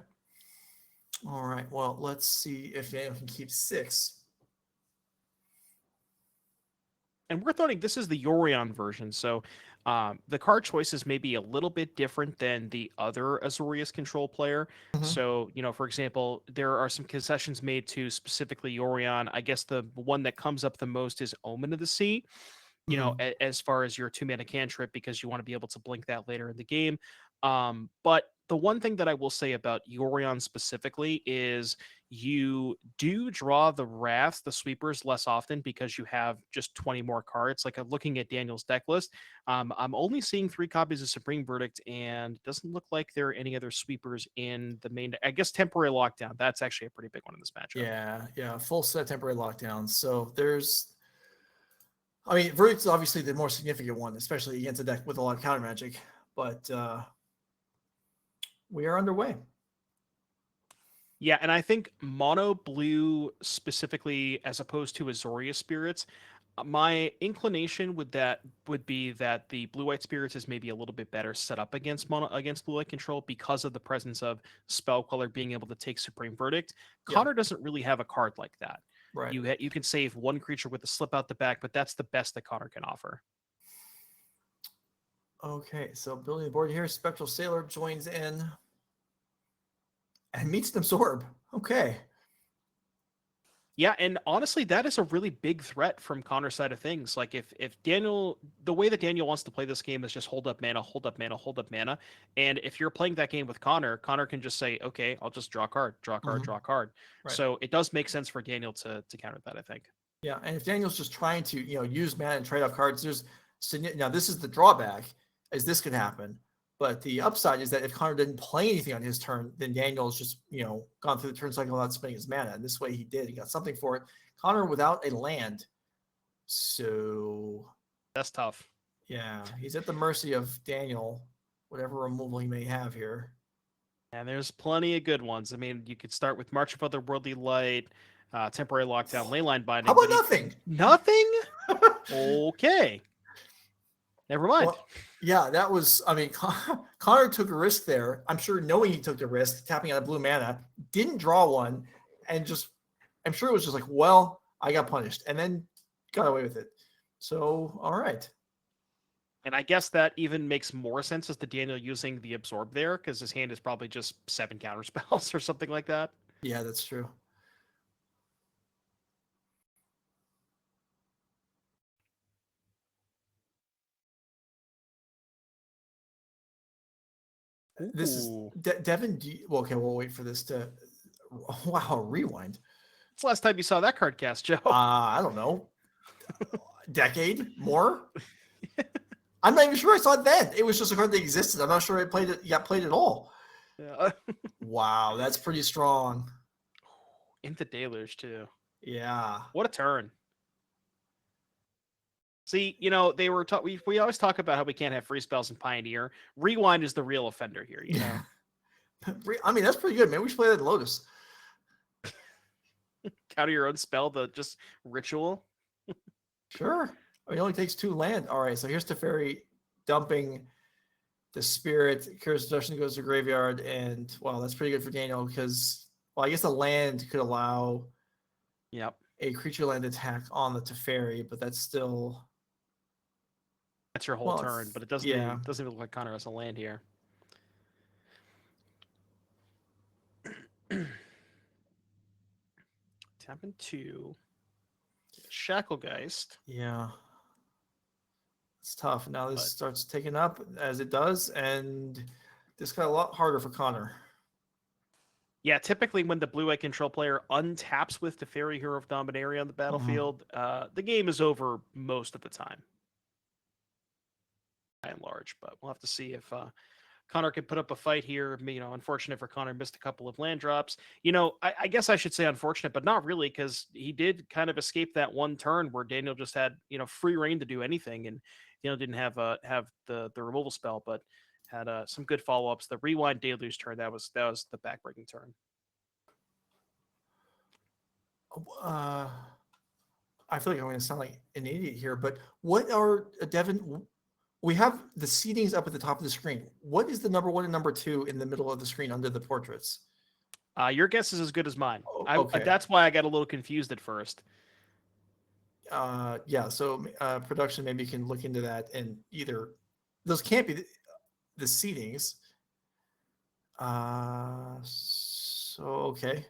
All right. Well, let's see if Daniel can keep 6. And we're noting this is the Yorion version, so the card choices may be a little bit different than the other Azorius control player. So, for example, there are some concessions made to specifically Yorion. I guess the one that comes up the most is Omen of the Sea, as far as your 2-mana cantrip, because you want to be able to blink that later in the game. But the one thing that I will say about Yorion specifically is you do draw the Wraths, the sweepers, less often because you have just 20 more cards. Like I'm looking at Daniel's deck list. I'm only seeing 3 copies of Supreme Verdict, and it doesn't look like there are any other sweepers in the main. I guess Temporary Lockdown. That's actually a pretty big one in this matchup. Yeah, full set Temporary Lockdown. So I mean, Verdict's obviously the more significant one, especially against a deck with a lot of counter magic. But we are underway. Yeah, and I think mono blue specifically, as opposed to Azorius spirits, my inclination would be that the blue white spirits is maybe a little bit better set up against blue white control because of the presence of Spellqueller being able to take Supreme Verdict. Yeah. Connor doesn't really have a card like that. Right. You can save one creature with a slip out the back, but that's the best that Connor can offer. Okay, so building the board here, Spectral Sailor joins in and meets an Absorb. Okay. Yeah, and honestly, that is a really big threat from Connor's side of things. Like if Daniel, the way that Daniel wants to play this game is just hold up mana, hold up mana, hold up mana. And if you're playing that game with Connor can just say, okay, I'll just draw a card, draw a card, draw a card. Right. So it does make sense for Daniel to counter that, I think. Yeah, and if Daniel's just trying to, use mana and trade off cards, now this is the drawback, as this could happen. But the upside is that if Connor didn't play anything on his turn, then Daniel's just, gone through the turn cycle without spending his mana. And this way he did. He got something for it. Connor without a land. So that's tough. Yeah, he's at the mercy of Daniel, whatever removal he may have here. And there's plenty of good ones. I mean, you could start with March of Otherworldly Light, Temporary Lockdown, Leyline Binding. How about nothing? Nothing? Okay. Never mind. Well, yeah, that was, Connor took a risk there. I'm sure knowing he took the risk, tapping out a blue mana, didn't draw one, and I'm sure it was just like, well, I got punished, and then got away with it. So, all right. And I guess that even makes more sense as to Daniel using the Absorb there, because his hand is probably just 7 counter spells or something like that. Yeah, that's true. This is Devin. Okay, we'll wait for this to. Wow, rewind. It's the last time you saw that card cast, Joe. I don't know. Decade more. I'm not even sure I saw it then. It was just a card that existed. I'm not sure I played it. Got played at all. Yeah. Wow, that's pretty strong. Into Deluge too. Yeah. What a turn. See, they were we always talk about how we can't have free spells in Pioneer. Rewind is the real offender here, Yeah. That's pretty good, man. We should play that in Lotus. Counter your own spell, the just ritual. Sure. It only takes 2 land. All right, so here's Teferi dumping the spirit. Curious Seduction goes to graveyard, and that's pretty good for Daniel because I guess the land could allow a creature land attack on the Teferi, but that's still your whole turn, but it doesn't doesn't look like Connor has a land here. Tap into Shacklegeist. Yeah. It's tough. Now this starts taking up as it does, and this got a lot harder for Connor. Yeah, typically when the blue-white control player untaps with Teferi, Hero of Dominaria on the battlefield, the game is over most of the time. By and large, but we'll have to see if Connor could put up a fight here. Unfortunate for Connor, missed a couple of land drops. I guess I should say unfortunate, but not really, because he did kind of escape that one turn where Daniel just had free reign to do anything, and Daniel didn't have the removal spell, but had some good follow-ups. The rewind Deluge turn, that was the backbreaking turn. I feel like I'm going to sound like an idiot here, but what are Devin? We have the seedings up at the top of the screen. What is the number 1 and number 2 in the middle of the screen under the portraits? Your guess is as good as mine. Okay. That's why I got a little confused at first. Yeah. So production maybe can look into that, and either those can't be the seedings. So okay.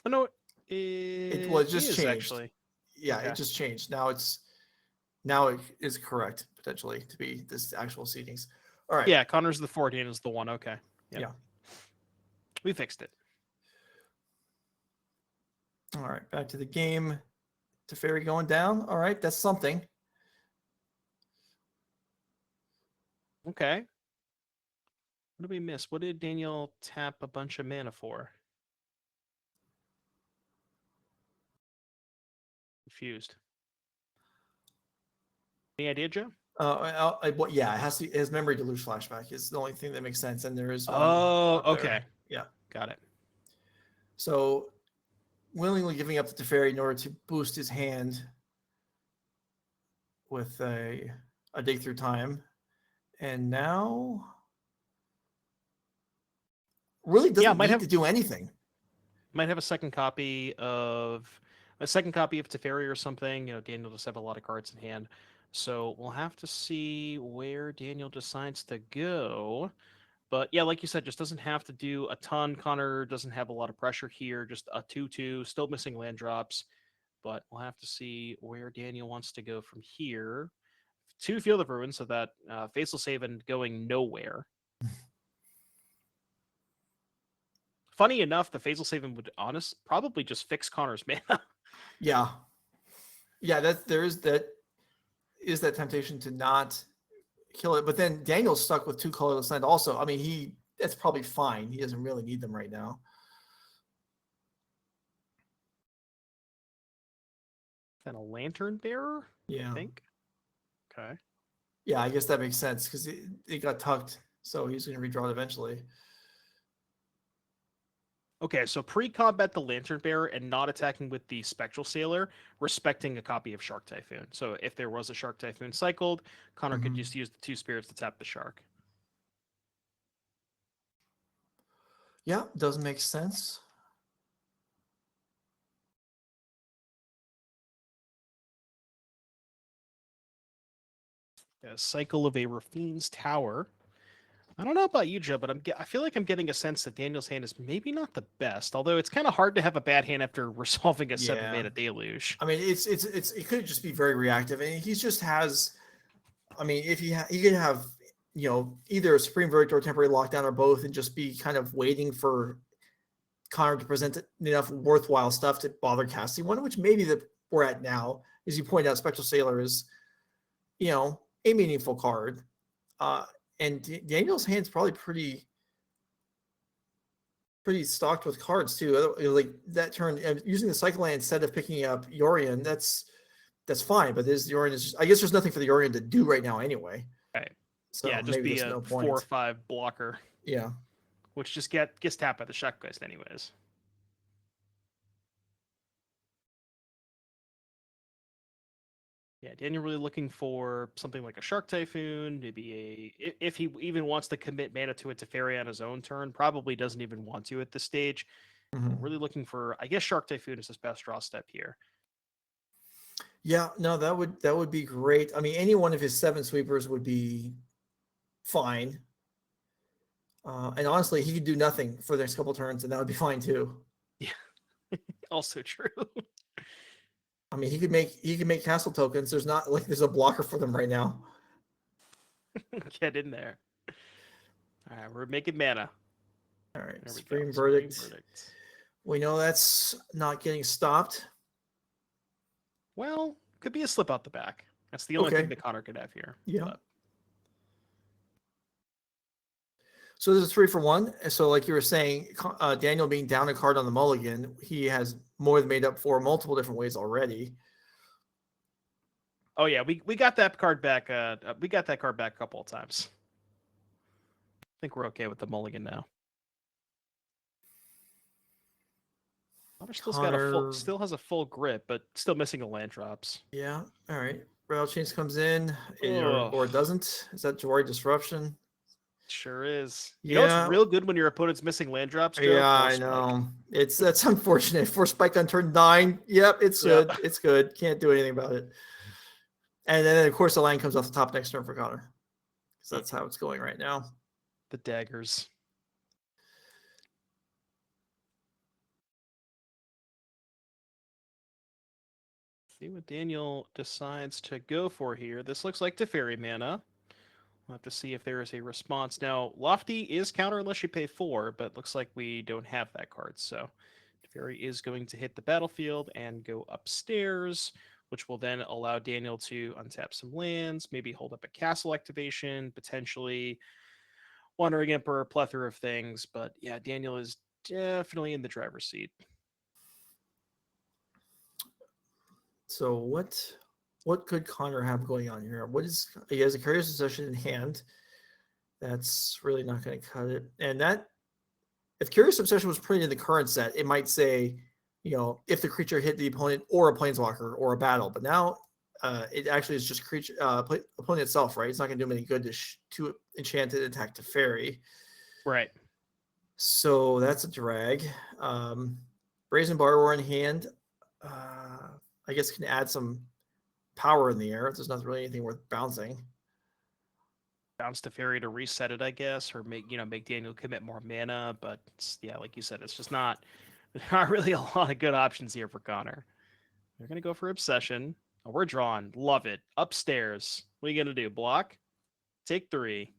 Oh, no, it just changed. Actually. Yeah, okay. It just changed. Now it is correct potentially to be this actual seedings. All right. Yeah, Connor's the 4, Daniel's the 1. Okay. Yep. Yeah. We fixed it. All right, back to the game. Teferi going down. All right, that's something. Okay. What did we miss? What did Daniel tap a bunch of mana for? Confused. Any idea, Joe? Yeah, it has to. His memory deluge flashback is the only thing that makes sense, and there is one. Oh, up there. okay. Yeah. Got it. So, willingly giving up the Teferi in order to boost his hand with a dig through time, and now really doesn't need to do anything. Might have a second copy of Teferi or something. You know, Daniel does have a lot of cards in hand. So we'll have to see where Daniel decides to go. But yeah, like you said, just doesn't have to do a ton. Connor doesn't have a lot of pressure here. Just a 2/2, still missing land drops. But we'll have to see where Daniel wants to go from here. 2 Field of Ruin, so that Faceless Haven going nowhere. Funny enough, the Faceless Haven would probably just fix Connor's mana. Yeah, there is that temptation to not kill it, but then Daniel's stuck with 2 colorless land. Also, I mean, that's probably fine. He doesn't really need them right now. And a Lantern Bearer. Yeah, I think. Okay. Yeah, I guess that makes sense because it got tucked, so he's going to redraw it eventually. Okay, so pre-combat the Lantern Bearer and not attacking with the Spectral Sailor, respecting a copy of Shark Typhoon. So if there was a Shark Typhoon cycled, Connor could just use the 2 spirits to tap the shark. Yeah, does make sense. A cycle of a Rafine's Tower. I don't know about you, Joe, but I feel like I'm getting a sense that Daniel's hand is maybe not the best. Although it's kind of hard to have a bad hand after resolving a 7-mana deluge. I mean, it could just be very reactive, and he just has. I mean, if he could have, either a Supreme Verdict or a Temporary Lockdown or both, and just be kind of waiting for Connor to present enough worthwhile stuff to bother casting one, which maybe that we're at now. As you point out, Spectral Sailor is, a meaningful card. And Daniel's hand's probably pretty stocked with cards too. Like that turn, using the cycle land instead of picking up Yorion, that's fine. But Yorion is I guess there's nothing for the Yorion to do right now anyway. Right. So yeah, just be a no 4 or 5 blocker. Yeah. Which just gets tapped by the Shuckgeist anyways. Yeah, Daniel really looking for something like a Shark Typhoon, maybe if he even wants to commit mana to a Teferi on his own turn, probably doesn't even want to at this stage. Really looking for, I guess Shark Typhoon is his best draw step here. Yeah, no, that would be great. I mean, any one of his 7 sweepers would be fine. And honestly, he could do nothing for the next couple turns, and that would be fine too. Yeah, also true. I mean, he could make castle tokens. There's a blocker for them right now. Get in there. All right, we're making mana. All right, Supreme Verdict. We know that's not getting stopped. Well, could be a slip out the back. That's the only thing that Connor could have here. Yeah. But. So there's a 3 for 1. So like you were saying, Daniel being down a card on the mulligan, he has more than made up for multiple different ways already. Oh yeah, we got that card back. We got that card back a couple of times. I think we're okay with the mulligan now. Connor still has a full grip, but still missing a land drops. Yeah. All right. Rail Chains comes in, or it doesn't. Is that Jawari Disruption? Sure is. You know it's real good when your opponent's missing land drops, Joe? Yeah, I know. That's unfortunate. Force Spike on turn 9. Yep, it's good. It's good. Can't do anything about it. And then of course the line comes off the top next turn for Connor. So that's how it's going right now. The daggers. See what Daniel decides to go for here. This looks like Teferi mana. We'll have to see if there is a response. Now, Lofty is counter unless you pay 4, but looks like we don't have that card. So Teferi is going to hit the battlefield and go upstairs, which will then allow Daniel to untap some lands, maybe hold up a castle activation, potentially Wandering Emperor, a plethora of things. But yeah, Daniel is definitely in the driver's seat. So what could Connor have going on here? He has a Curious Obsession in hand. That's really not going to cut it. And that, if Curious Obsession was printed in the current set, it might say, if the creature hit the opponent or a planeswalker or a battle. But now it actually is just opponent itself, right? It's not going to do him any good to enchant it, attack Teferi. Right. So that's a drag. Brazen Borrower in hand, I guess can add some power in the air. There's not really anything worth bouncing. Bounce Teferi to reset it, I guess, or make Daniel commit more mana. But yeah, like you said, it's just not really a lot of good options here for Connor. They're gonna go for Obsession. Oh, we're drawn. Love it. Upstairs. What are you gonna do? Block? Take 3.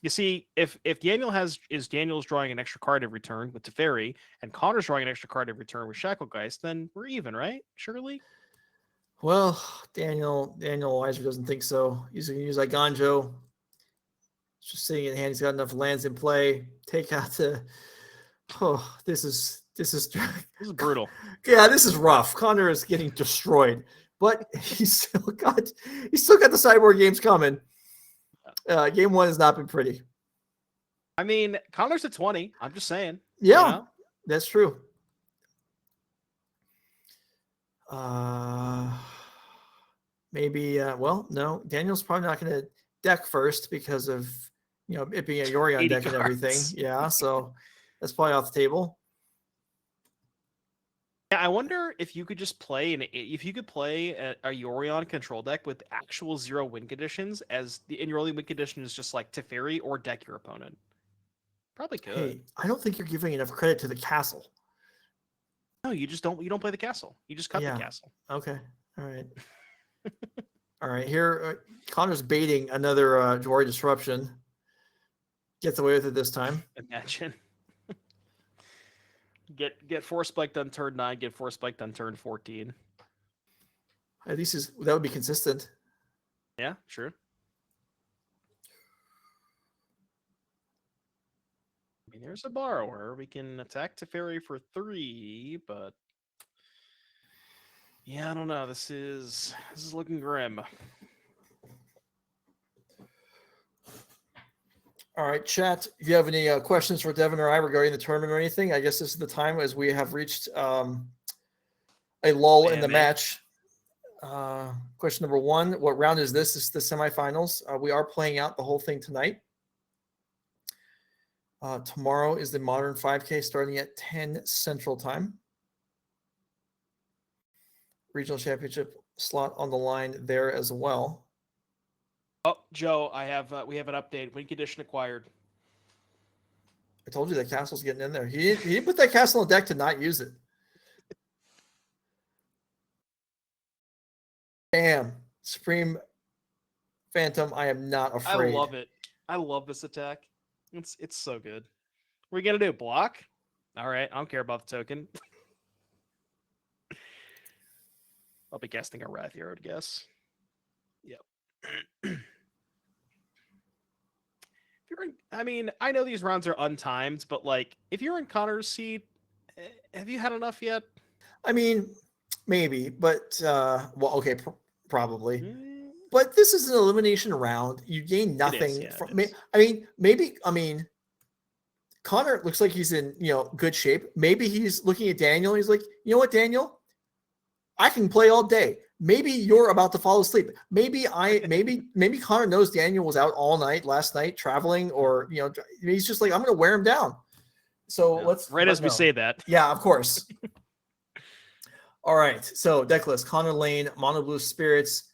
You see, if Daniel's drawing an extra card every turn with Teferi, and Connor's drawing an extra card every turn with Shacklegeist, then we're even, right? Surely. Well, Daniel Weiser doesn't think so. He's going to use Iganjo. It's just sitting in hand. He's got enough lands in play. Take out the. Oh, this is brutal. Yeah, this is rough. Connor is getting destroyed, but he's still got the sideboard games coming. Game 1 has not been pretty. I mean, Connor's at 20. I'm just saying. Yeah, that's true. Maybe. Well, no. Daniel's probably not going to deck first because of it being a Yorion deck and everything. Yeah, so that's probably off the table. Yeah, I wonder if you could just play a Yorion control deck with actual 0 win conditions, and your only win condition is just like Teferi or deck your opponent. Probably could. Hey, I don't think you're giving enough credit to the castle. No, you just don't. You don't play the castle. You just cut the castle. Okay. All right. All right. Here, Connor's baiting another Jory Disruption. Gets away with it this time. Imagine. Get Force Spiked on turn 9. Get Force Spiked on turn 14. At least that would be consistent. Yeah, sure. I mean, there's a borrower. We can attack Teferi for 3, but yeah, I don't know. This is looking grim. All right, chat. If you have any questions for Devin or I regarding the tournament or anything, I guess this is the time as we have reached a lull in the match. Question number 1: what round is this? This is the semifinals. We are playing out the whole thing tonight. Tomorrow is the Modern 5K starting at 10 Central Time. Regional Championship slot on the line there as well. Oh, Joe, we have an update. Win condition acquired. I told you that castle's getting in there. He didn't put that castle on deck to not use it. Bam. Supreme Phantom. I am not afraid. I love it. I love this attack. It's so good. What are you gonna do? Block? All right. I don't care about the token. I'll be casting a Wrath here, I would guess. Yep. I mean, I know these rounds are untimed, but like, if you're in Connor's seat, have you had enough yet? I mean, maybe, but okay, probably. But this is an elimination round. You gain nothing from me. I mean, Connor looks like he's in good shape. Maybe he's looking at Daniel. He's like, you know what, Daniel? I can play all day. Maybe you're about to fall asleep. Maybe Connor knows Daniel was out all night last night traveling, or he's just like, I'm going to wear him down. So let's as we say that. Yeah, of course. All right. So deck list: Connor Laehn, Mono Blue Spirits.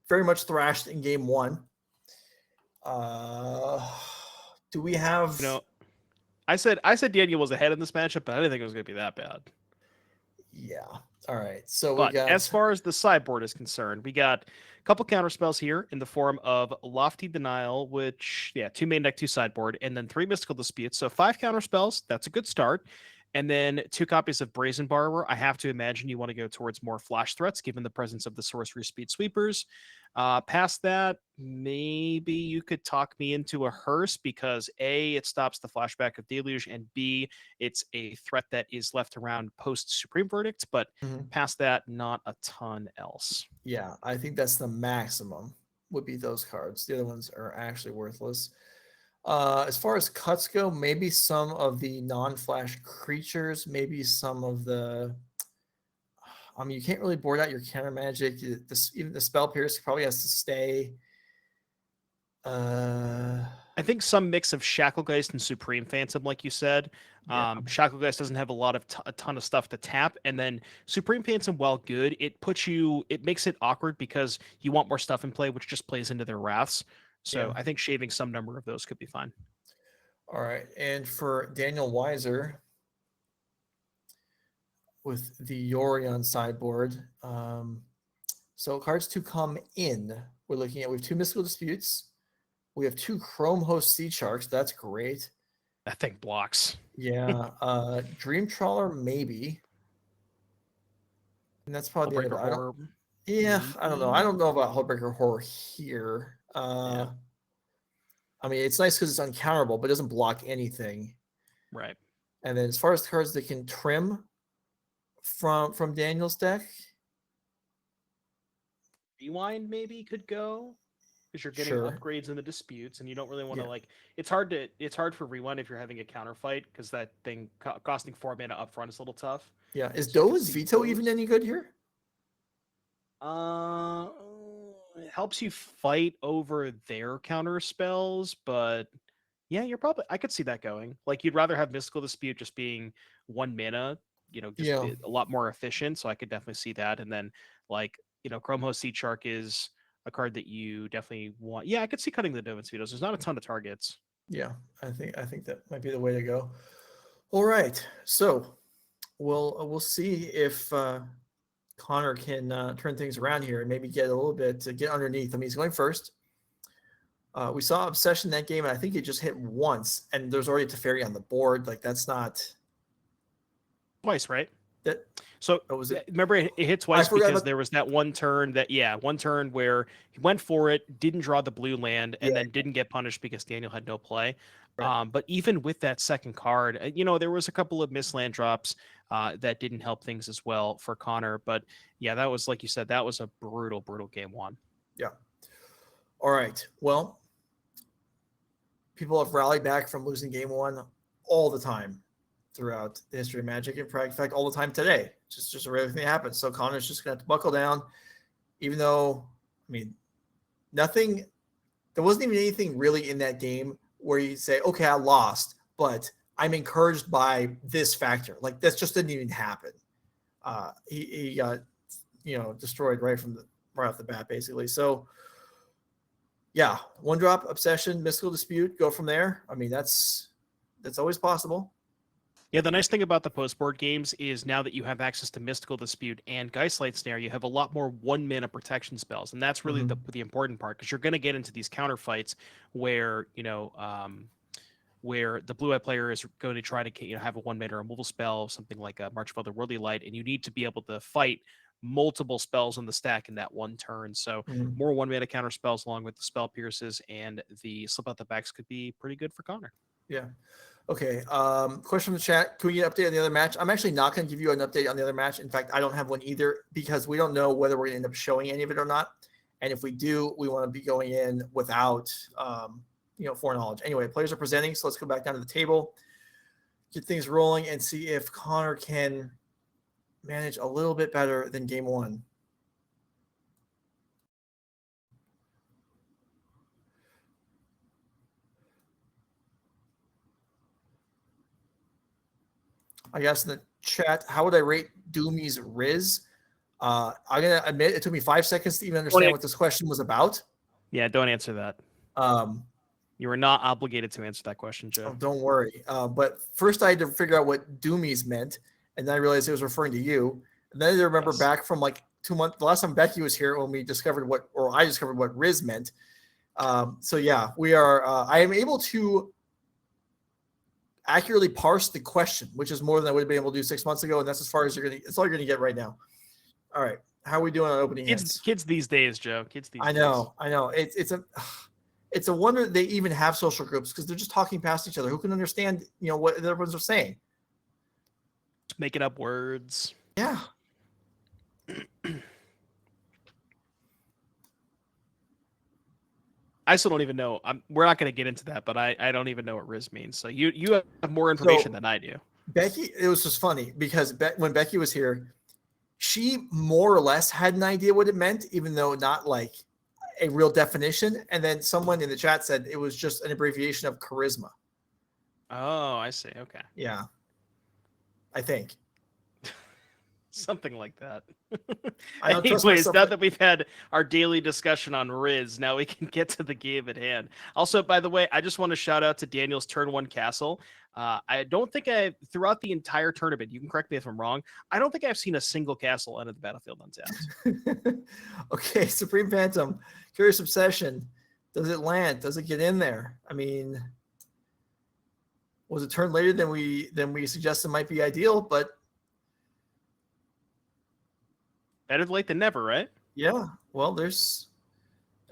Very much thrashed in game 1. Do we have? I said Daniel was ahead in this matchup, but I didn't think it was going to be that bad. Yeah. All right. So we But got as far as the sideboard is concerned, we got a couple counter spells here in the form of Lofty Denial, which, 2 main deck, 2 sideboard, and then 3 Mystical Disputes. So 5 counter spells. That's a good start. And then 2 copies of Brazen Borrower. I have to imagine you want to go towards more flash threats, given the presence of the Sorcery Speed Sweepers. Past that, maybe you could talk me into a hearse because A, it stops the flashback of Deluge, and B, it's a threat that is left around post Supreme Verdict. But Mhm. past that, not a ton else. Yeah, I think that's the maximum would be those cards. The other ones are actually worthless. As far as cuts go, maybe some of the non-flash creatures, maybe some of the. I mean, you can't really board out your counter magic. Even the spell pierce probably has to stay. I think some mix of Shacklegeist and Supreme Phantom, like you said. Yeah. Shacklegeist doesn't have a ton of stuff to tap, and then Supreme Phantom, while good, it makes it awkward because you want more stuff in play, which just plays into their wraths. So Yeah. I think shaving some number of those could be fine. All right, and for Daniel Weiser with the Yorion sideboard, so cards to come in, we're looking at, we have 2 Mystical Disputes, we have 2 Chrome Host Sea Sharks, that's great. That thing blocks. Yeah, Dream Trawler maybe, and that's probably the end of it. Horror. I don't know. I don't know about Hullbreaker Horror here. I mean, it's nice because it's uncounterable, but it doesn't block anything. Right. And then as far as cards that can trim from Daniel's deck, Rewind maybe could go because you're getting Sure. upgrades in the disputes, and you don't really want to Yeah. like. It's hard for Rewind if you're having a counter fight because that thing costing 4 mana up front is a little tough. yeah. Is So I could Dola's see Veto even those. any good here? It helps you fight over their counter spells, but yeah, I could see that going. Like you'd rather have Mystical Dispute just being 1 mana, just Yeah. a lot more efficient. So I could definitely see that. And then like, Chrome Host Seed Shark is a card that you definitely want. Yeah, I could see cutting the Dovin's Vetoes. There's not a ton of targets. Yeah, I think that might be the way to go. All right, so we'll see if Connor can turn things around here and maybe get a little bit to get underneath. I mean, he's going first. We saw Obsession that game, and I think it just hit once, and there's already a Teferi on the board. Like that's not Twice, right? that. So What was it? remember, it hit twice forgot because about- there was that one turn where he went for it, didn't draw the blue land, and then didn't get punished because Daniel had no play. Right. But even with that second card, there was a couple of missed land drops that didn't help things as well for Connor. But yeah, that was, like you said, that was a brutal game 1. Yeah. All right. Well, people have rallied back from losing game 1 all the time throughout the history of Magic. In fact, all the time today. It's just a regular thing that happens. So Connor's just going to have to buckle down, even though, I mean, there wasn't even anything really in that game where you say, okay, I lost, but I'm encouraged by this factor. Like, that just didn't even happen. He got, destroyed right off the bat, basically. So, yeah, 1-drop, Obsession, Mystical Dispute, go from there. I mean, that's always possible. Yeah, the nice thing about the post-board games is now that you have access to Mystical Dispute and Geistlight Snare, you have a lot more 1-mana protection spells, and that's really the important part because you're going to get into these counter fights where where the blue-eye player is going to try to have a 1-mana removal spell, something like a March of Otherworldly Light, and you need to be able to fight multiple spells in the stack in that one turn. So more 1-mana counter spells along with the spell pierces and the slip out the backs could be pretty good for Connor. Yeah. Okay. Question from the chat. Can we get an update on the other match? I'm actually not going to give you an update on the other match. In fact, I don't have one either because we don't know whether we're going to end up showing any of it or not. And if we do, we want to be going in without, foreknowledge. Anyway, players are presenting. So let's go back down to the table, get things rolling and see if Connor can manage a little bit better than game 1. I guess in the chat, how would I rate Doomy's Riz? I'm going to admit it took me 5 seconds to even understand what this question was about. Yeah, don't answer that. You are not obligated to answer that question, Joe. Oh, don't worry. But first I had to figure out what Doomies meant, and then I realized it was referring to you. And then I remember Yes. back from like 2 months, the last time Becky was here when we discovered I discovered what Riz meant. So yeah, we are, I am able to accurately parse the question, which is more than I would have been able to do 6 months ago. And that's as far as it's all you're going to get right now. All right. How are we doing on opening hands? Kids these days, Joe. Kids these days. I know. It's a wonder they even have social groups because they're just talking past each other. Who can understand, what everyone's saying? Just making up words. Yeah. I still don't even know. We're not going to get into that, but I don't even know what Riz means. So you have more information than I do. Becky, it was just funny because when Becky was here, she more or less had an idea what it meant, even though not like a real definition. And then someone in the chat said it was just an abbreviation of charisma. Oh, I see. Okay. Yeah. I think. Something like that. I don't trust Anyways, myself. now that we've had our daily discussion on Riz, now we can get to the game at hand. Also, by the way, I just want to shout out to Daniel's turn 1 castle. I don't think throughout the entire tournament, you can correct me if I'm wrong, I don't think I've seen a single castle enter the battlefield untapped. Okay, Supreme Phantom, Curious Obsession. Does it land? Does it get in there? I mean, was it turned later than we suggested might be ideal, but Better late than never, right? yeah. Well,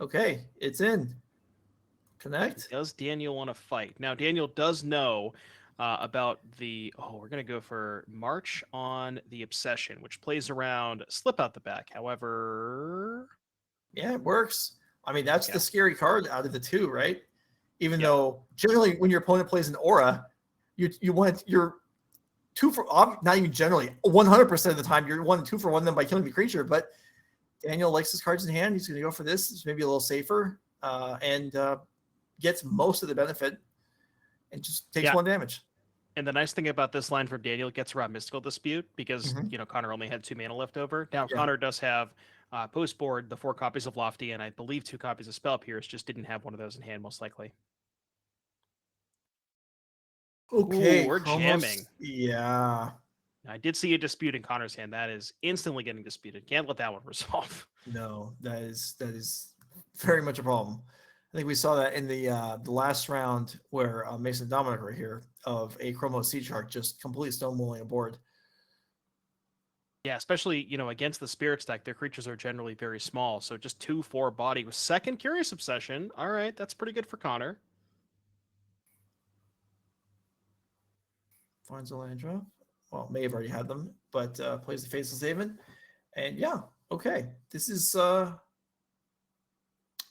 okay, it's in. Connect. Does Daniel want to fight? Now, Daniel does know about we're going to go for March on the Obsession, which plays around Slip Out the Back. However, Yeah, it works. I mean, that's Yeah. the scary card out of the two, right? Even though generally when your opponent plays an aura, you're 2 for, not even generally, 100% of the time you're 1 and 2 for 1 them by killing the creature. But Daniel likes his cards in hand. He's going to go for this. It's maybe a little safer and gets most of the benefit and just takes 1 damage. And the nice thing about this line from Daniel, it gets around Mystical Dispute because Mhm. Connor only had 2 mana left over. Now Yeah. Connor does have post board the 4 copies of Lofty and I believe 2 copies of Spell Pierce. Just didn't have one of those in hand, most likely. Okay, Ooh, we're jamming. Yeah. I did see a dispute in Connor's hand. That is instantly getting disputed. Can't let that one resolve. No, that is very much a problem. I think we saw that in the last round where Mason Dominic were here of a Chromo Sea Shark just completely stonewalling a board. Yeah, especially against the Spirits deck, their creatures are generally very small. So just 2/4 body with second Curious Obsession. All right, that's pretty good for Connor. Finds a land drop. Well, may have already had them, but plays the Faceless Haven. And yeah, okay. This is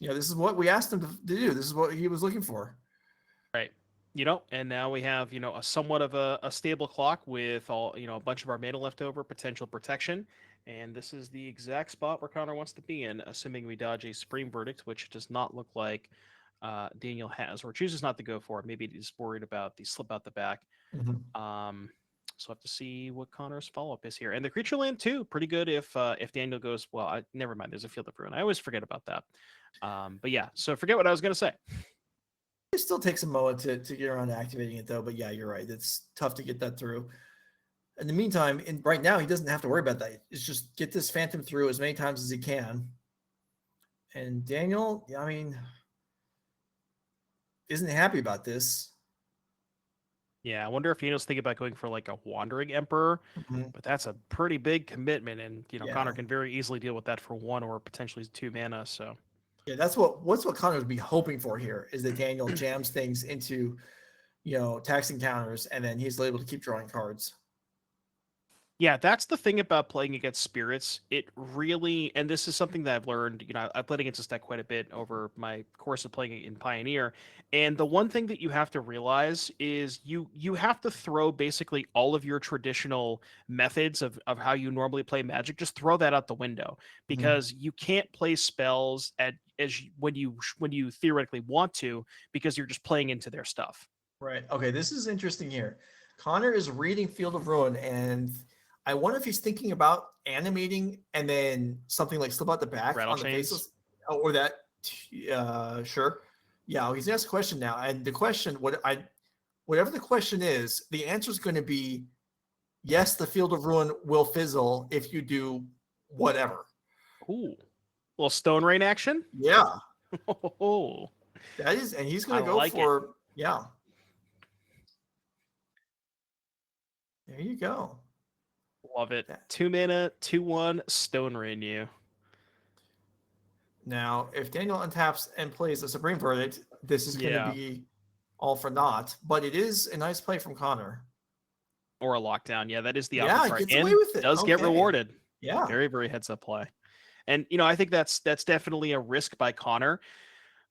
this is what we asked him to do. This is what he was looking for. Right. And now we have, a somewhat of a stable clock with all, a bunch of our mana left over, potential protection. And this is the exact spot where Connor wants to be in, assuming we dodge a Supreme Verdict, which does not look like Daniel has, or chooses not to go for it. Maybe he's worried about the Slip Out the Back. So I have to see what Connor's follow-up is here. And the creature land too, pretty good if Daniel goes, never mind, there's a Field of Ruin. I always forget about that. But yeah, so forget what I was going to say. It still takes a moment to get around to activating it though, but yeah, you're right. It's tough to get that through. In the meantime, right now, he doesn't have to worry about that. It's just get this Phantom through as many times as he can. And Daniel, I mean, isn't happy about this. Yeah, I wonder if Daniel's thinking about going for like a Wandering Emperor, but that's a pretty big commitment, and Connor can very easily deal with that for 1 or potentially 2 mana. So yeah, that's what Connor would be hoping for here is that Daniel jams things into taxing counters, and then he's able to keep drawing cards. Yeah, that's the thing about playing against Spirits. It really, and this is something that I've learned, I've played against this deck quite a bit over my course of playing in Pioneer. And the one thing that you have to realize is you have to throw basically all of your traditional methods of how you normally play Magic, just throw that out the window, because you can't play spells when you theoretically want to, because you're just playing into their stuff. Right. Okay, this is interesting here. Connor is reading Field of Ruin, and I wonder if he's thinking about animating and then something like Slip Out the Back Rattle on the chains? Faceless, or that. Sure. Yeah, he's asked a question now, and the question, whatever the question is, the answer is going to be yes, the Field of Ruin will fizzle if you do whatever. Ooh, little Stone Rain action. Yeah, Oh, that is, and he's going I to go like it. for yeah. There you go. love it. 2 mana, 2/1 Stone Rain you. Now, if Daniel untaps and plays a Supreme Verdict, this is going to Yeah. be all for naught. But it is a nice play from Connor. Or a lockdown. Yeah, that is the Yeah, option he card. gets And away with it. does get Okay. rewarded. Yeah. Very, very heads up play. And I think that's definitely a risk by Connor.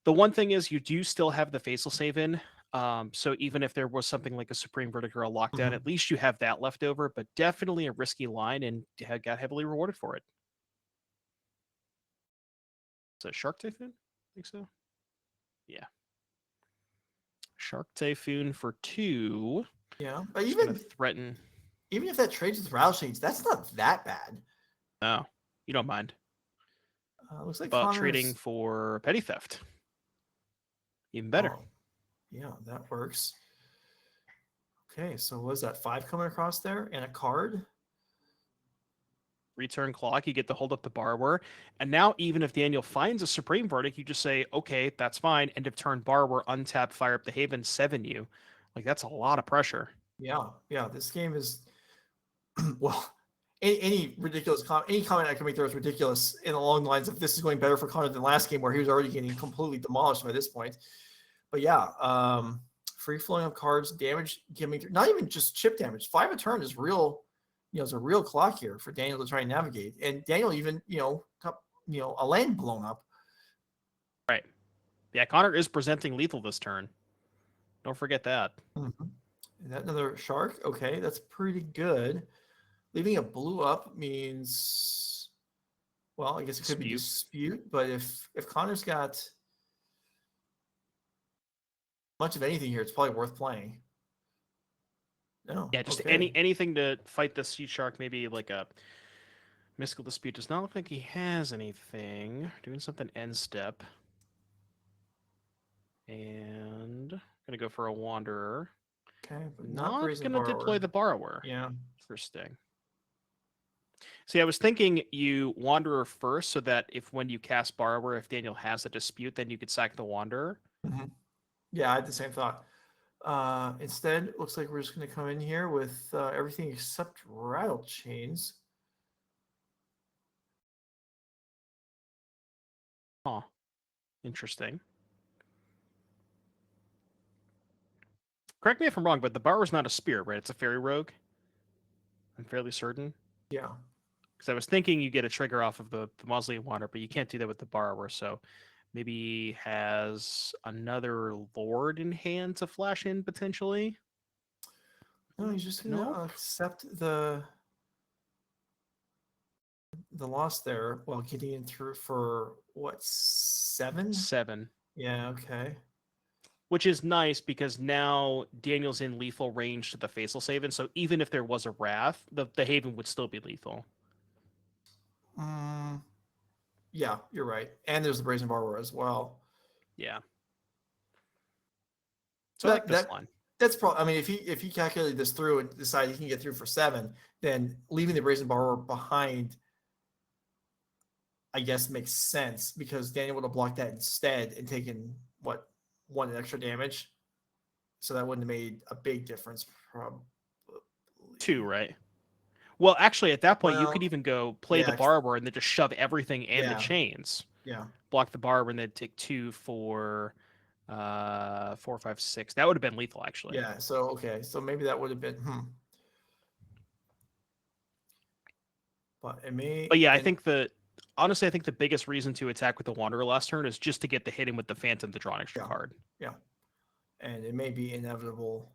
The one thing is you do still have the facial save in. So even if there was something like a Supreme Verdict or a lockdown, Mhm. at least you have that left over, but definitely a risky line and got heavily rewarded for it. Is it Shark Typhoon? I think so. Yeah. Shark Typhoon for 2. Yeah. But Just even gonna threaten. even if that trades with Rattlesnakes, that's not that bad. No, you don't mind. Looks like But Connor's trading for petty theft. Even better. Oh, yeah, that works. Okay, so was that 5 coming across there and a card? Return clock, you get to hold up the borrower. And now even if Daniel finds a Supreme Verdict, you just say, okay, that's fine. End of turn borrower, untap, fire up the Haven, 7 you. Like that's a lot of pressure. Yeah, yeah. This game is well. Any ridiculous any comment I can make there is ridiculous in along the lines of this is going better for Connor than last game where he was already getting completely demolished by this point. But yeah, free flowing of cards, damage giving not even just chip damage. 5 a turn is real. It's a real clock here for Daniel to try and navigate. And Daniel even got a land blown up. Right. Yeah, Connor is presenting lethal this turn. Don't forget that. Mm-hmm. Is that another shark? Okay, that's pretty good. Leaving a blue up means, well, I guess it could be dispute. But if Connor's got much of anything here, it's probably worth playing. No. Yeah, just okay. anything to fight the sea shark, maybe like a mystical dispute. Does not look like he has anything. Doing something end step. And gonna go for a wanderer. Okay, but Not Brazen gonna Borrower. deploy the borrower. Yeah. Interesting. See, I was thinking you Wanderer first so that if when you cast Borrower, if Daniel has a dispute, then you could sack the Wanderer. Mm-hmm. Yeah, I had the same thought. Instead, it looks like we're just going to come in here with everything except Rattle Chains. Huh. Interesting. Correct me if I'm wrong, but the Borrower's not a Spirit, right? It's a Fairy Rogue. I'm fairly certain. Yeah. Because I was thinking you get a trigger off of the Mausoleum Wanderer, but you can't do that with the Borrower, so maybe he has another Lord in hand to flash in, potentially. No, he's just going to accept the loss there while getting in through for, what, 7? 7. Yeah, okay. Which is nice because now Daniel's in lethal range to the Facial Haven, so even if there was a Wrath, the Haven would still be lethal. Yeah, you're right. And there's the Brazen Borrower as well. Yeah. So that's probably. I mean, if he calculated this through and decided he can get through for 7, then leaving the Brazen Borrower behind, I guess, makes sense because Daniel would have blocked that instead and taken 1 extra damage. So that wouldn't have made a big difference. Probably 2, right? Well, actually, at that point, you could even go play the Borrower and then just shove everything and the chains. Yeah. Block the Borrower and then take 2 for 4, 5, 6. That would have been lethal, actually. Yeah. So okay. So maybe that would have been. But it may. But yeah, I think honestly, I think the biggest reason to attack with the Wanderer last turn is just to get the hit in with the Phantom to draw an extra card. Yeah. And it may be inevitable.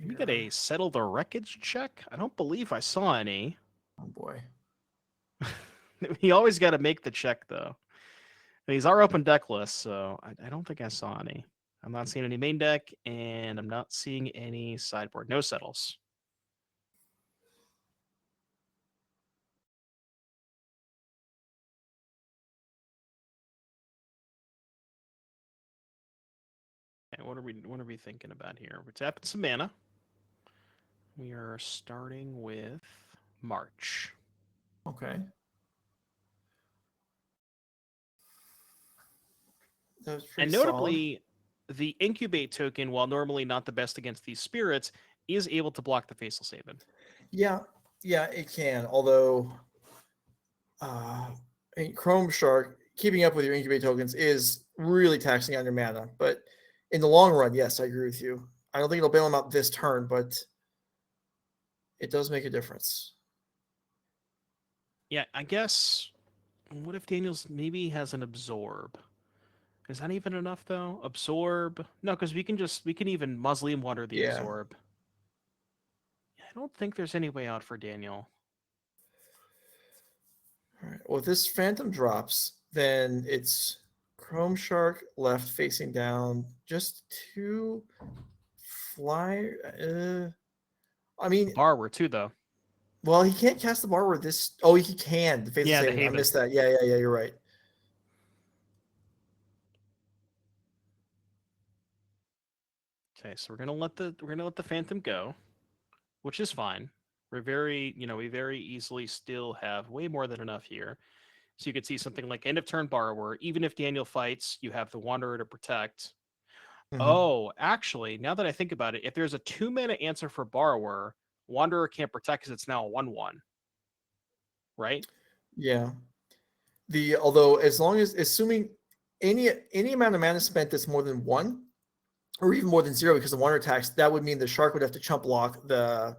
We got a settle the wreckage check. I don't believe I saw any. Oh boy. He always got to make the check though. He's our open deck list, so I don't think I saw any. I'm not seeing any main deck, and I'm not seeing any sideboard. No settles. Okay, what are what are we thinking about here? We're tapping some mana. We are starting with March. Okay. That was pretty And notably, the Incubate token, while normally not the best against these spirits, is able to block the Faceless Haven. Yeah, it can. Although, Chrome Shark, keeping up with your Incubate tokens is really taxing on your mana. But in the long run, yes, I agree with you. I don't think it'll bail him out this turn, but it does make a difference. Yeah, I guess. What if Daniel's maybe has an Absorb? Is that even enough though? Absorb? No, because we can even Mausoleum Water the Yeah. Absorb. I don't think there's any way out for Daniel. All right. Well, if this Phantom drops, then it's Chrome Shark left facing down. Just 2 fly. I mean, Borrower too, though. well, he can't cast the Borrower this. Oh, he can. The Faceless Yeah, the Haven. I Haven. missed that. Yeah. You're right. Okay, so we're gonna let the Phantom go, which is fine. We very easily still have way more than enough here. So you could see something like end of turn Borrower. Even if Daniel fights, you have the Wanderer to protect. Mhm. Oh, actually, now that I think about it, if there's a 2-mana answer for Borrower, Wanderer can't protect because it's now a 1/1. Right? Yeah. Although as long as assuming any amount of mana spent that's more than 1, or even more than 0 because of Wanderer attacks, that would mean the Shark would have to chump block the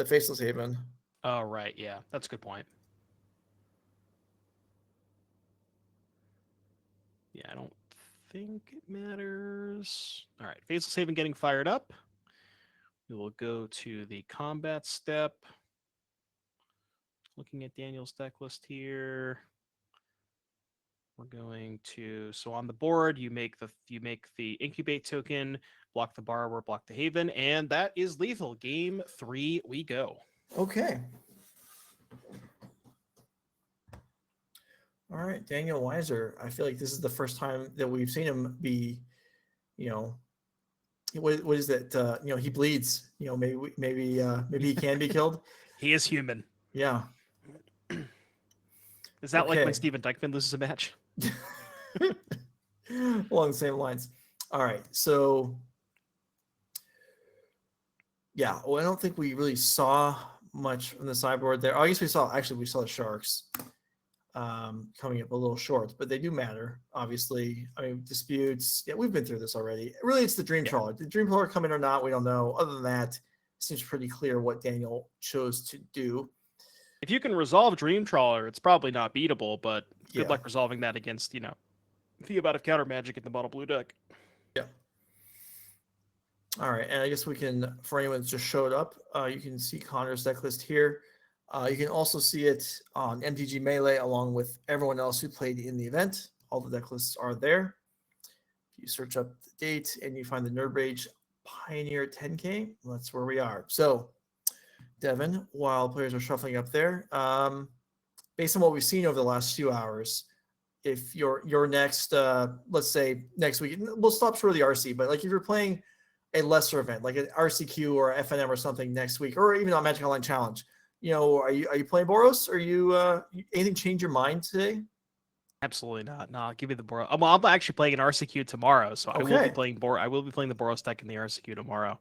Faceless Haven. Oh, right. Yeah, that's a good point. Yeah, I don't think it matters. All right, Faceless Haven getting fired up. We will go to the combat step. Looking at Daniel's deck list here. We're going to, so on the board, you make the Incubate token, block the Borrower, block the Haven, and that is lethal. Game 3, we go. Okay. All right, Daniel Weiser. I feel like this is the first time that we've seen him be, what is that? He bleeds. Maybe he can be killed. He is human. Yeah. Is that like Okay. when Steven Dykman loses a match? Along the same lines. All right. So, yeah. Well, I don't think we really saw much from the sideboard there. I guess we saw the Sharks coming up a little short, but they do matter, obviously. I mean, disputes. Yeah, we've been through this already. Really, it's the Dream Trawler. Did Dream Trawler come in or not? We don't know. Other than that, it seems pretty clear what Daniel chose to do. If you can resolve Dream Trawler, it's probably not beatable, but good Yeah. luck resolving that against, the amount of counter magic in the mono blue deck. Yeah. All right, and I guess we can, for anyone that just showed up, you can see Connor's deck list here. You can also see it on MTG Melee along with everyone else who played in the event. All the deck lists are there. If you search up the date and you find the Midrange Pioneer 10K, that's where we are. So, Devin, while players are shuffling up there, based on what we've seen over the last few hours, if your next, let's say next week, we'll stop short of the RC, but like if you're playing a lesser event, like an RCQ or FNM or something next week, or even on Magic Online Challenge, are you playing Boros? Are you anything change your mind today? Absolutely not. No, give me the Boros. I'm actually playing an RCQ tomorrow, so I will be playing I will be playing the Boros deck in the RCQ tomorrow.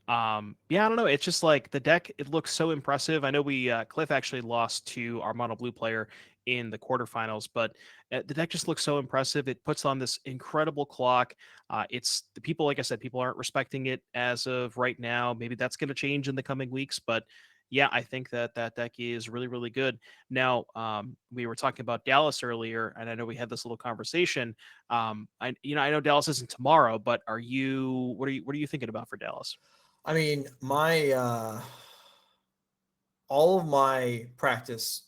I don't know. It's just like the deck, it looks so impressive. I know Cliff actually lost to our mono blue player in the quarterfinals, but the deck just looks so impressive. It puts on this incredible clock. It's the people, like I said, people aren't respecting it as of right now. Maybe that's going to change in the coming weeks, but yeah, I think that deck is really, really good. Now, we were talking about Dallas earlier, and I know we had this little conversation. I know Dallas isn't tomorrow, but what are you thinking about for Dallas? I mean, all of my practice,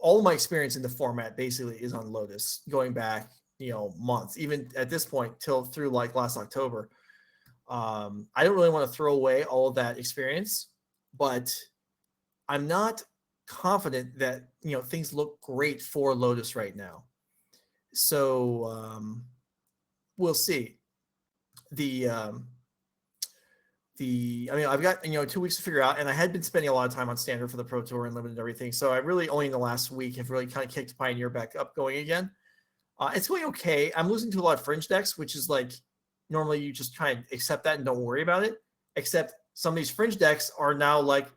all of my experience in the format basically is on Lotus, going back, months, even at this point through like last October. I don't really want to throw away all of that experience, but I'm not confident that, things look great for Lotus right now. So we'll see. I mean, I've got 2 weeks to figure out, and I had been spending a lot of time on standard for the Pro Tour and limited and everything. So I really only in the last week have really kind of kicked Pioneer back up going again. It's going okay. I'm losing to a lot of fringe decks, which is like normally you just kind of accept that and don't worry about it. Except some of these fringe decks are now like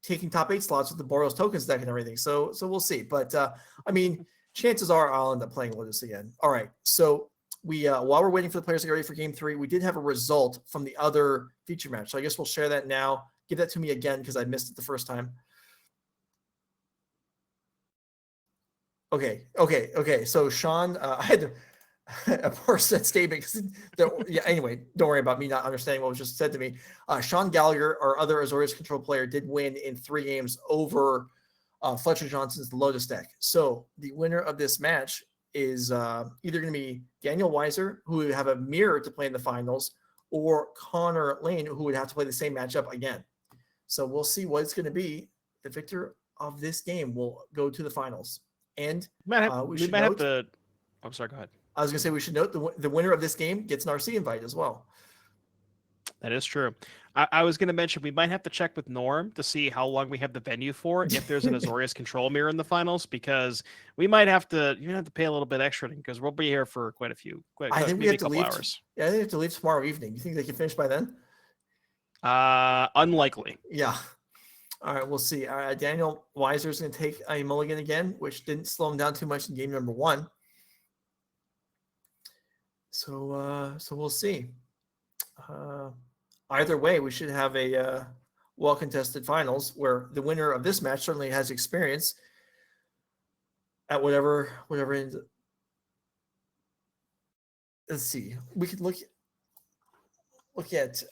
taking top 8 slots with the Boros tokens deck and everything. So we'll see. But I mean, chances are I'll end up playing Lotus again. All right. So we while we're waiting for the players to get ready for game 3, we did have a result from the other feature match. So I guess we'll share that now. Give that to me again because I missed it the first time. Okay. So Sean, I had to parse that statement because anyway, don't worry about me not understanding what was just said to me. Sean Gallagher, our other Azorius control player, did win in 3 games over Fletcher Johnson's Lotus deck. So the winner of this match is either going to be Daniel Weiser, who would have a mirror to play in the finals, or Connor Laehn, who would have to play the same matchup again. So we'll see what it's going to be. The victor of this game will go to the finals. And we might have to. I'm sorry. Go ahead. I was going to say we should note the winner of this game gets an RC invite as well. That is true. I was going to mention we might have to check with Norm to see how long we have the venue for if there's an Azorius control mirror in the finals, because we might have to pay a little bit extra because we'll be here for quite a few. I think we have to leave. Hours. Yeah, I think we have to leave tomorrow evening. You think they can finish by then? Unlikely. Yeah. All right, we'll see. Daniel Weiser is going to take a mulligan again, which didn't slow him down too much in game number 1. So we'll see. Either way, we should have a well-contested finals where the winner of this match certainly has experience at whatever ends. Let's see. We could look at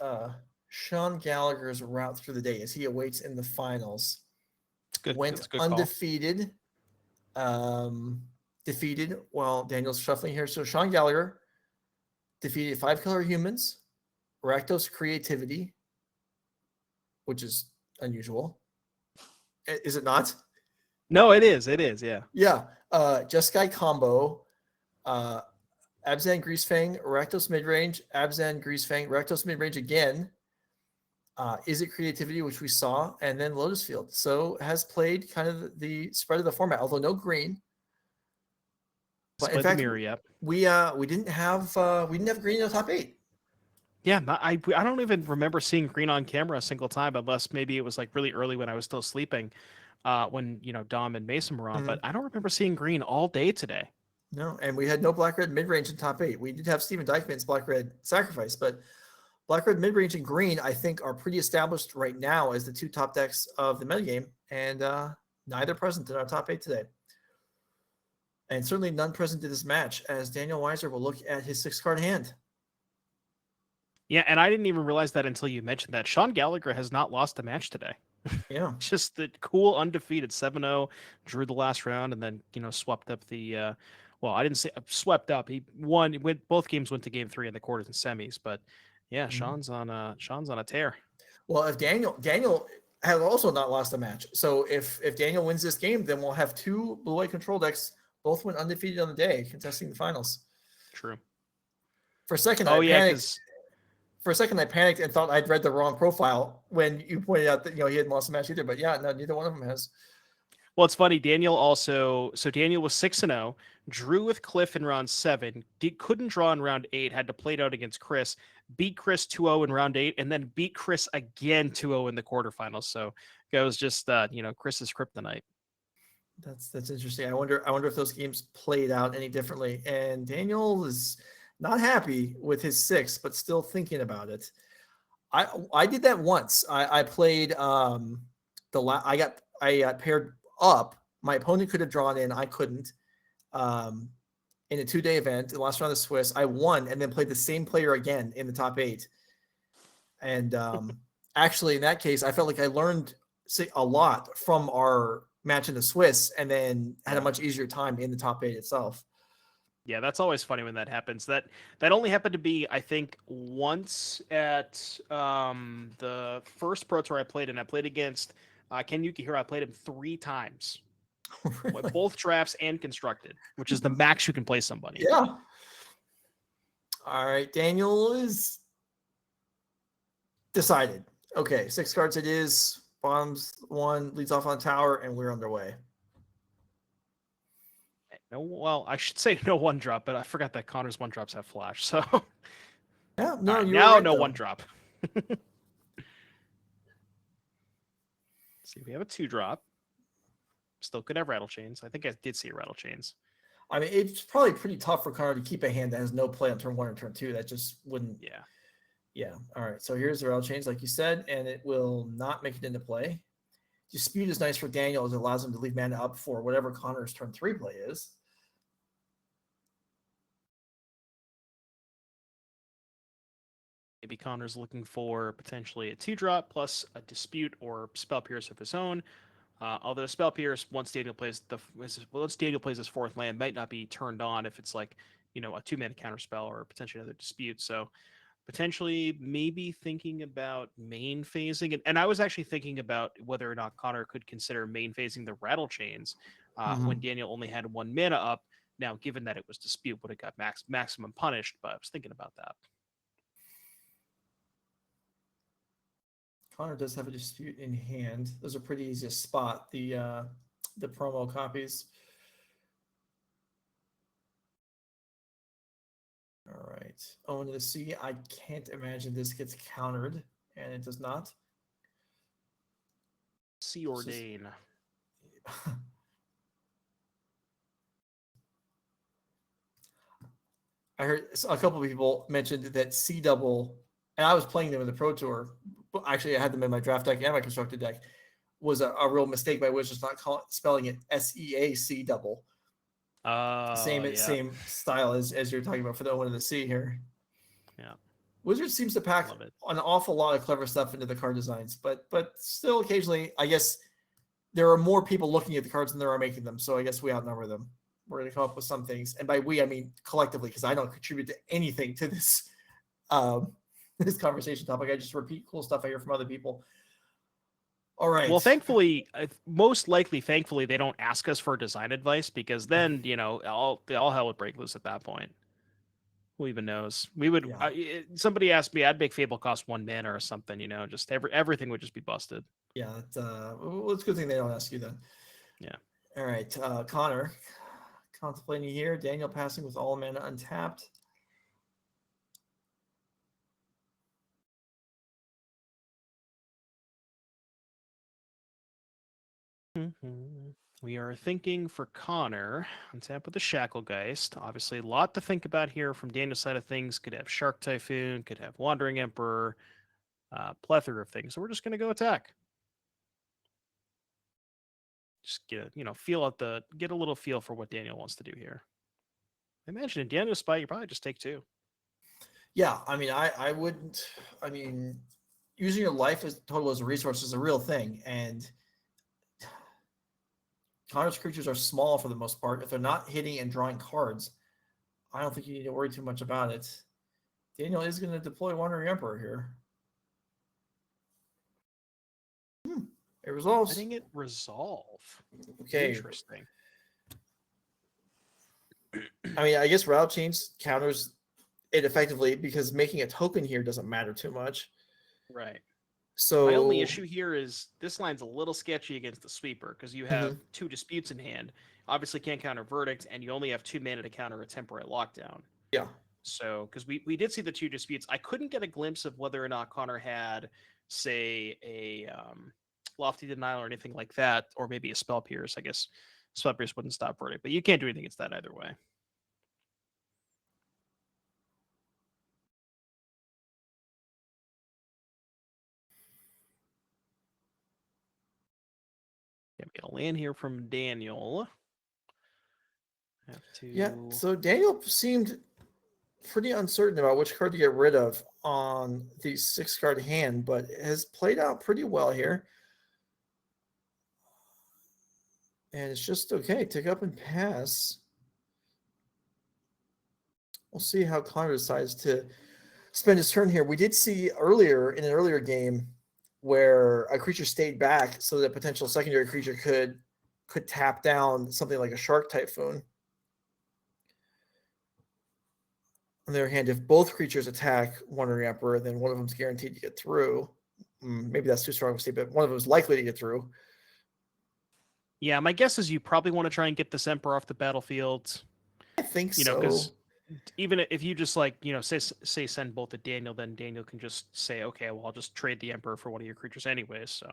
Sean Gallagher's route through the day as he awaits in the finals. Good. Went undefeated. Defeated while Daniel's shuffling here. So Sean Gallagher defeated 5-color humans, Rakdos Creativity, which is unusual. Is it not? No, it is. It is. Yeah. Yeah. Jeskai combo, Abzan Greasefang, Rakdos Midrange, Abzan Greasefang, Rakdos Midrange again. Izzet Creativity, which we saw, and then Lotus Field. So has played kind of the spread of the format, although no green. But in fact, we didn't have green in the top 8. Yeah, I don't even remember seeing green on camera a single time, unless maybe it was like really early when I was still sleeping, when Dom and Mason were on. But I don't remember seeing green all day today. No, and we had no black-red mid-range in top 8. We did have Steven Dykman's black-red sacrifice, but black-red mid-range and green, I think, are pretty established right now as the 2 top decks of the metagame, and neither present in our top 8 today. And certainly none present in this match, as Daniel Weiser will look at his 6-card hand. Yeah, and I didn't even realize that until you mentioned that. Sean Gallagher has not lost a match today. Yeah. Just the cool undefeated 7-0, drew the last round, and then, swept up the well, I didn't say swept up. He won. Both games went to game 3 in the quarters and semis, but yeah, Sean's on a tear. Well, if Daniel has also not lost a match. So if Daniel wins this game, then we'll have 2 blue-white control decks, both went undefeated on the day, contesting the finals. True. For a second, I panicked and thought I'd read the wrong profile when you pointed out that he hadn't lost a match either. But yeah, no, neither one of them has. Well, it's funny. Daniel was 6-0, drew with Cliff in round 7, couldn't draw in round 8, had to play it out against Chris, beat Chris 2-0 in round 8, and then beat Chris again 2-0 in the quarterfinals. So it was just Chris's kryptonite. That's interesting. I wonder if those games played out any differently. And Daniel is not happy with his 6, but still thinking about it. I did that once. I played I got paired up. My opponent could have drawn in. I couldn't. In a 2-day event, the last round of the Swiss, I won and then played the same player again in the top 8. And actually, in that case, I felt like I learned a lot from our match in the Swiss, and then had a much easier time in the top 8 itself. Yeah, that's always funny when that happens. That only happened to be, I think, once at the first Pro Tour I played in. I played against Ken Yukihiro. I played him 3 times. Really? Both drafts and constructed, which is the max you can play somebody. Yeah. All right, Daniel is decided. Okay, 6 cards it is. Bottoms 1 leads off on tower, and we're underway. No, well, I should say no 1-drop, but I forgot that Connor's 1-drops have flash. So Yeah, no, all right, you're now right, no though. 1-drop. See, we have a 2-drop. Still could have rattle chains. I think I did see a rattle chains. I mean, it's probably pretty tough for Connor to keep a hand that has no play on turn 1 or turn 2. That just wouldn't. Yeah. Yeah. All right. So here's the rattle chains, like you said, and it will not make it into play. Dispute is nice for Daniel as it allows him to leave mana up for whatever Connor's turn 3 play is. Maybe Connor's looking for potentially a 2-drop plus a Dispute or Spell Pierce of his own. Although Spell Pierce, once Daniel plays his 4th land, might not be turned on if it's like, a 2-mana counter spell or potentially another Dispute. So potentially maybe thinking about main phasing. And I was actually thinking about whether or not Connor could consider main phasing the rattle chains when Daniel only had 1 mana up. Now, given that it was Dispute, would have got maximum punished, but I was thinking about that. Connor does have a Dispute in hand. Those are pretty easy to spot, the promo copies. All right. Owen to the Sea. I can't imagine this gets countered, and it does not. Sea Ordain. I heard a couple of people mentioned that C double, and I was playing them in the Pro Tour. Actually, I had them in my draft deck and my constructed deck. Was a real mistake by Wizards not spelling it SEAC double. Same style as you're talking about for the Owen of the Sea here. Yeah. Wizards seems to pack an awful lot of clever stuff into the card designs, but still occasionally, I guess there are more people looking at the cards than there are making them. So I guess we outnumber them. We're going to come up with some things, and by we I mean collectively, because I don't contribute to anything to this this conversation topic. I just repeat cool stuff I hear from other people. All right. Well, thankfully, thankfully, they don't ask us for design advice, because then, all hell would break loose at that point. Who even knows? We would. Somebody asked me, I'd make Fable cost 1 mana or something. Just everything would just be busted. Yeah. It's a good thing they don't ask you then. Yeah. All right. Connor, contemplating here. Daniel passing with all mana untapped. We are thinking for Connor on tap with the Shacklegeist. Obviously, a lot to think about here from Daniel's side of things. Could have Shark Typhoon, could have Wandering Emperor, plethora of things. So we're just going to go attack. Just get a little feel for what Daniel wants to do here. I imagine in Daniel's spot, you probably just take 2. Yeah, I mean, I wouldn't. I mean, using your life as total as a resource is a real thing, and Connor's creatures are small for the most part. If they're not hitting and drawing cards, I don't think you need to worry too much about it. Daniel is going to deploy Wandering Emperor here. It resolves. Letting it resolve. Okay. Interesting. I mean, I guess Rattle Chains counters it effectively because making a token here doesn't matter too much. Right. So my only issue here is this line's a little sketchy against the sweeper because you have 2 disputes in hand. Obviously can't counter Verdict, and you only have 2 mana to counter a temporary lockdown. Yeah. So, because we did see the 2 disputes, I couldn't get a glimpse of whether or not Connor had, say, a Lofty Denial or anything like that, or maybe a Spell Pierce. I guess Spell Pierce wouldn't stop Verdict, but you can't do anything against that either way. Yeah, we get a land here from Daniel. Have to... Yeah, so Daniel seemed pretty uncertain about which card to get rid of on the 6-card hand, but has played out pretty well here. And it's just okay. Tick up and pass. We'll see how Connor decides to spend his turn here. We did see earlier in an earlier game where a creature stayed back so that a potential secondary creature could tap down something like a Shark Typhoon. On the other hand, if both creatures attack Wandering Emperor, then one of them's guaranteed to get through. Maybe that's too strong of a statement, but one of them is likely to get through. Yeah, my guess is you probably want to try and get this Emperor off the battlefield. I think You know, so. because even if you just like, say send both to Daniel, then Daniel can just say, okay, well, I'll just trade the Emperor for one of your creatures anyways. So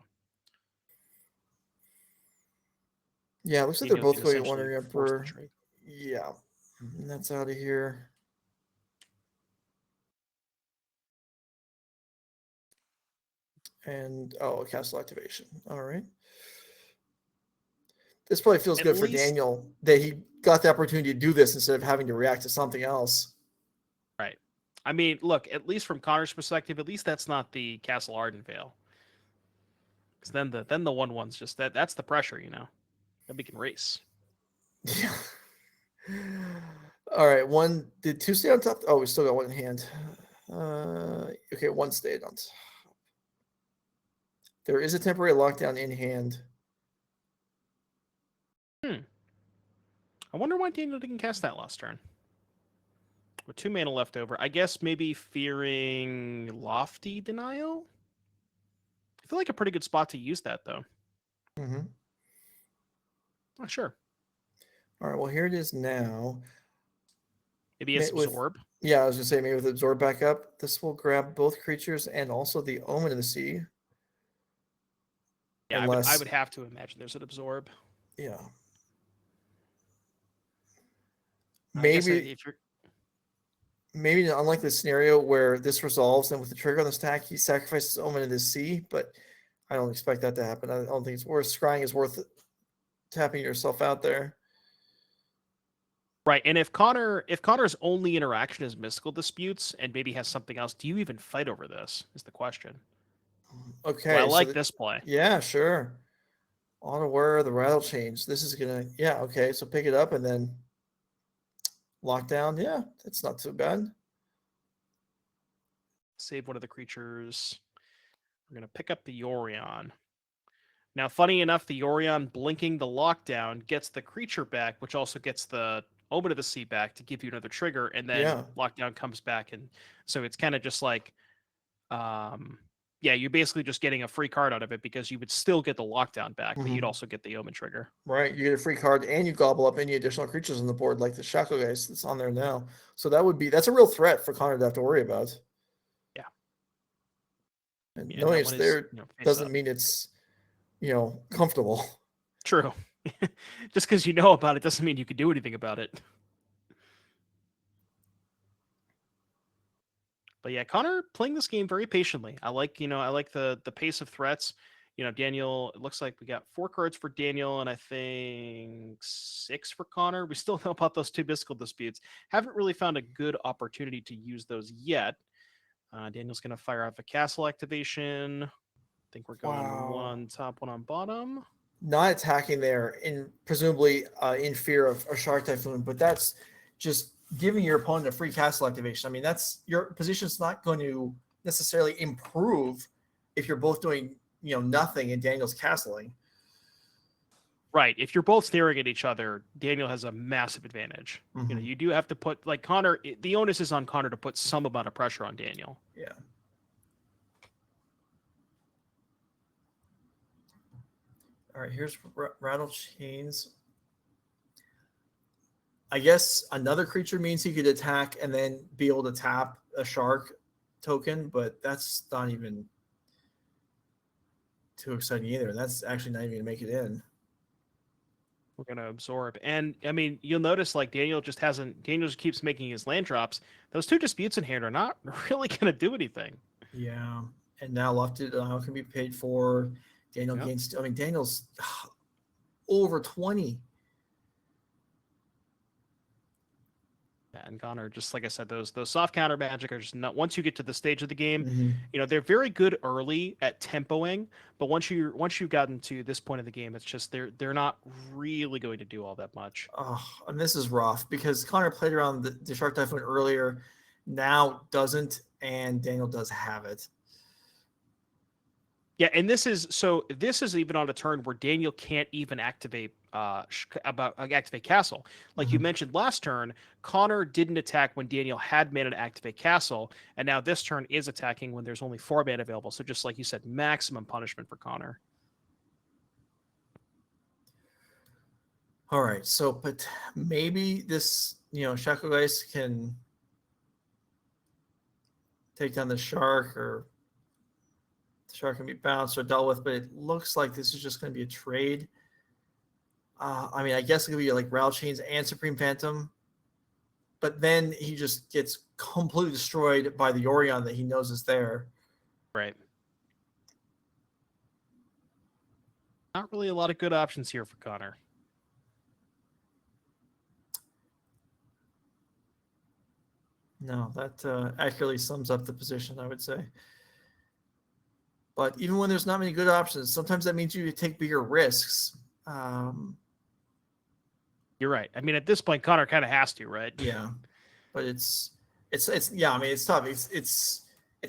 Yeah, it looks like they're Daniel both can going to essentially Wandering force the Emperor. trade. Yeah, and that's out of here. And castle activation. All right. This probably feels At good for least- Daniel that he got the opportunity to do this instead of having to react to something else. Right. I mean, look, at least from Connor's perspective, at least that's not the Castle Ardenvale. Because then the 1/1's just that's the pressure, Then we can race. Yeah. All right. Did 2 stay on top? Oh, we still got one in hand. Okay, 1 stayed on top. There is a temporary lockdown in hand. I wonder why Daniel didn't cast that last turn. With 2 mana left over. I guess maybe fearing Lofty Denial? I feel like a pretty good spot to use that, though. Mm-hmm. Not sure. All right. Well, here it is now. Maybe it's With- Absorb. Yeah, I was gonna say maybe with Absorb back up, this will grab both creatures and also the Omen of the Sea. Yeah, I unless- would have to imagine there's an Absorb. Yeah. I guess Maybe if you're maybe unlike the scenario where this resolves, then with the trigger on the stack, he sacrifices Omen of the Sea, but I don't expect that to happen. I don't think it's worth scrying is worth tapping yourself out there. right, and if Connor's only interaction is mystical disputes and maybe has something else, do you even fight over this? Is the question. Okay. Well, I like so this play. Yeah, sure. Unaware, the rattle change. This is gonna, yeah, okay. So pick it up and then lockdown. Yeah, that's not too bad. Save one of the creatures. We're gonna pick up the Yorion. Now, funny enough, the Yorion blinking the lockdown gets the creature back, which also gets the Omen of the Sea back to give you another trigger, and then Yeah. lockdown comes back, and so it's kind of just like, you're basically just getting a free card out of it because you would still get the lockdown back, but you'd Mhm. also get the Omen trigger. Right. You get a free card and you gobble up any additional creatures on the board, like the Shackle guys that's on there now. So that's a real threat for Connor to have to worry about. Yeah. And Yeah, knowing that it's one is, there face doesn't up. mean it's, comfortable. True. Just because you know about it doesn't mean you can do anything about it. But yeah, Connor playing this game very patiently. I like the pace of threats. Daniel, it looks like we got 4 cards for Daniel and I think 6 for Connor. We still know about those 2 mystical disputes. Haven't really found a good opportunity to use those yet. Daniel's going to fire off a castle activation. I think we're going Wow. 1 top, 1 on bottom. Not attacking there, presumably in fear of a Shark Typhoon, but that's just giving your opponent a free castle activation. I mean, that's your position's not going to necessarily improve if you're both doing nothing and Daniel's castling. Right. If you're both staring at each other, Daniel has a massive advantage. Mhm. You do have to put Connor. The onus is on Connor to put some amount of pressure on Daniel. Yeah. All right, here's Rattle Chains. I guess another creature means he could attack and then be able to tap a shark token, but that's not even too exciting either. That's actually not even going to make it in. We're gonna absorb, and I mean, you'll notice Daniel just keeps making his land drops. Those 2 disputes in hand are not really gonna do anything. Yeah, and now Lofted can be paid for. Daniel Yep. gains. I mean, Daniel's over 20. And Connor, just like I said, those soft counter magic are just not. Once you get to the stage of the game, Mhm. they're very good early at tempoing, but once you've gotten to this point of the game, it's just they're not really going to do all that much. Oh, and this is rough because Connor played around the Shark Typhoon earlier, now doesn't, and Daniel does have it. Yeah, and this is even on a turn where Daniel can't even activate activate castle. Like you mentioned last turn, Connor didn't attack when Daniel had mana to activate castle, and now this turn is attacking when there's only 4 mana available. So just like you said, maximum punishment for Connor. All right, so but maybe this, Shackle Guys can take down the shark, or the shark can be bounced or dealt with, but it looks like this is just going to be a trade. I mean, I guess it could be like Rattle Chains and Supreme Phantom, but then he just gets completely destroyed by the Orion that he knows is there. Right. Not really a lot of good options here for Connor. No, that accurately sums up the position, I would say. But even when there's not many good options, sometimes that means you take bigger risks. You're right. I mean, at this point, Connor kind of has to, right? Yeah, but it's yeah. I mean, it's tough. It's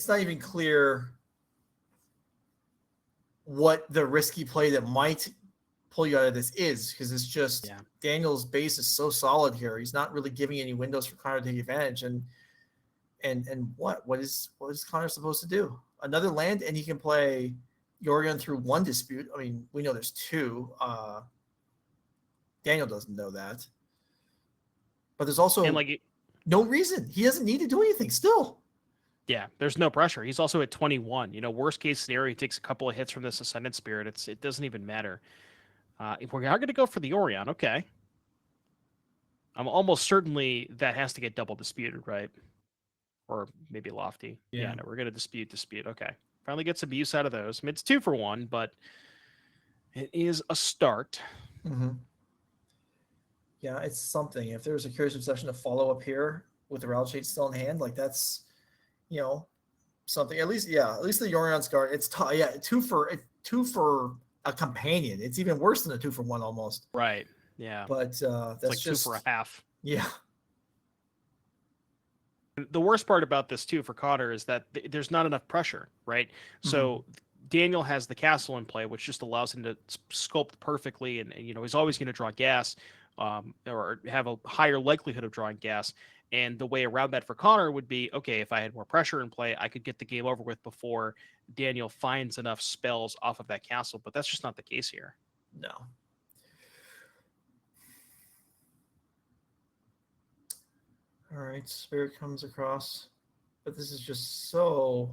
not even clear what the risky play that might pull you out of this is, because it's just Daniel's base is so solid here. He's not really giving any windows for Connor to take advantage. And what is Connor supposed to do? Another land, and he can play Yorion through one dispute. I mean, we know there's 2. Daniel doesn't know that. But there's also no reason. He doesn't need to do anything still. Yeah, there's no pressure. He's also at 21. Worst case scenario, he takes a couple of hits from this Ascendant Spirit. It doesn't even matter. If we're not going to go for the Orion, okay. I'm almost certainly that has to get double disputed, right? Or maybe Lofty. Yeah, no, we're going to dispute. Okay. Finally get some use out of those. I mean, it's 2 for 1, but it is a start. Mm-hmm. Yeah, it's something. If there's a Curious Obsession to follow up here with the Rattle Chain still in hand, like that's, something. At least the Yorion's guard. It's tough. Yeah, 2 for a companion. It's even worse than a 2 for 1 almost. Right. Yeah. But that's like just 2 for a half. Yeah. The worst part about this too for Connor is that there's not enough pressure, right? So Daniel has the castle in play, which just allows him to sculpt perfectly, and he's always going to draw gas, or have a higher likelihood of drawing gas. And the way around that for Connor would be, okay, if I had more pressure in play, I could get the game over with before Daniel finds enough spells off of that castle. But that's just not the case here. No. All right, Spirit comes across, but this is just so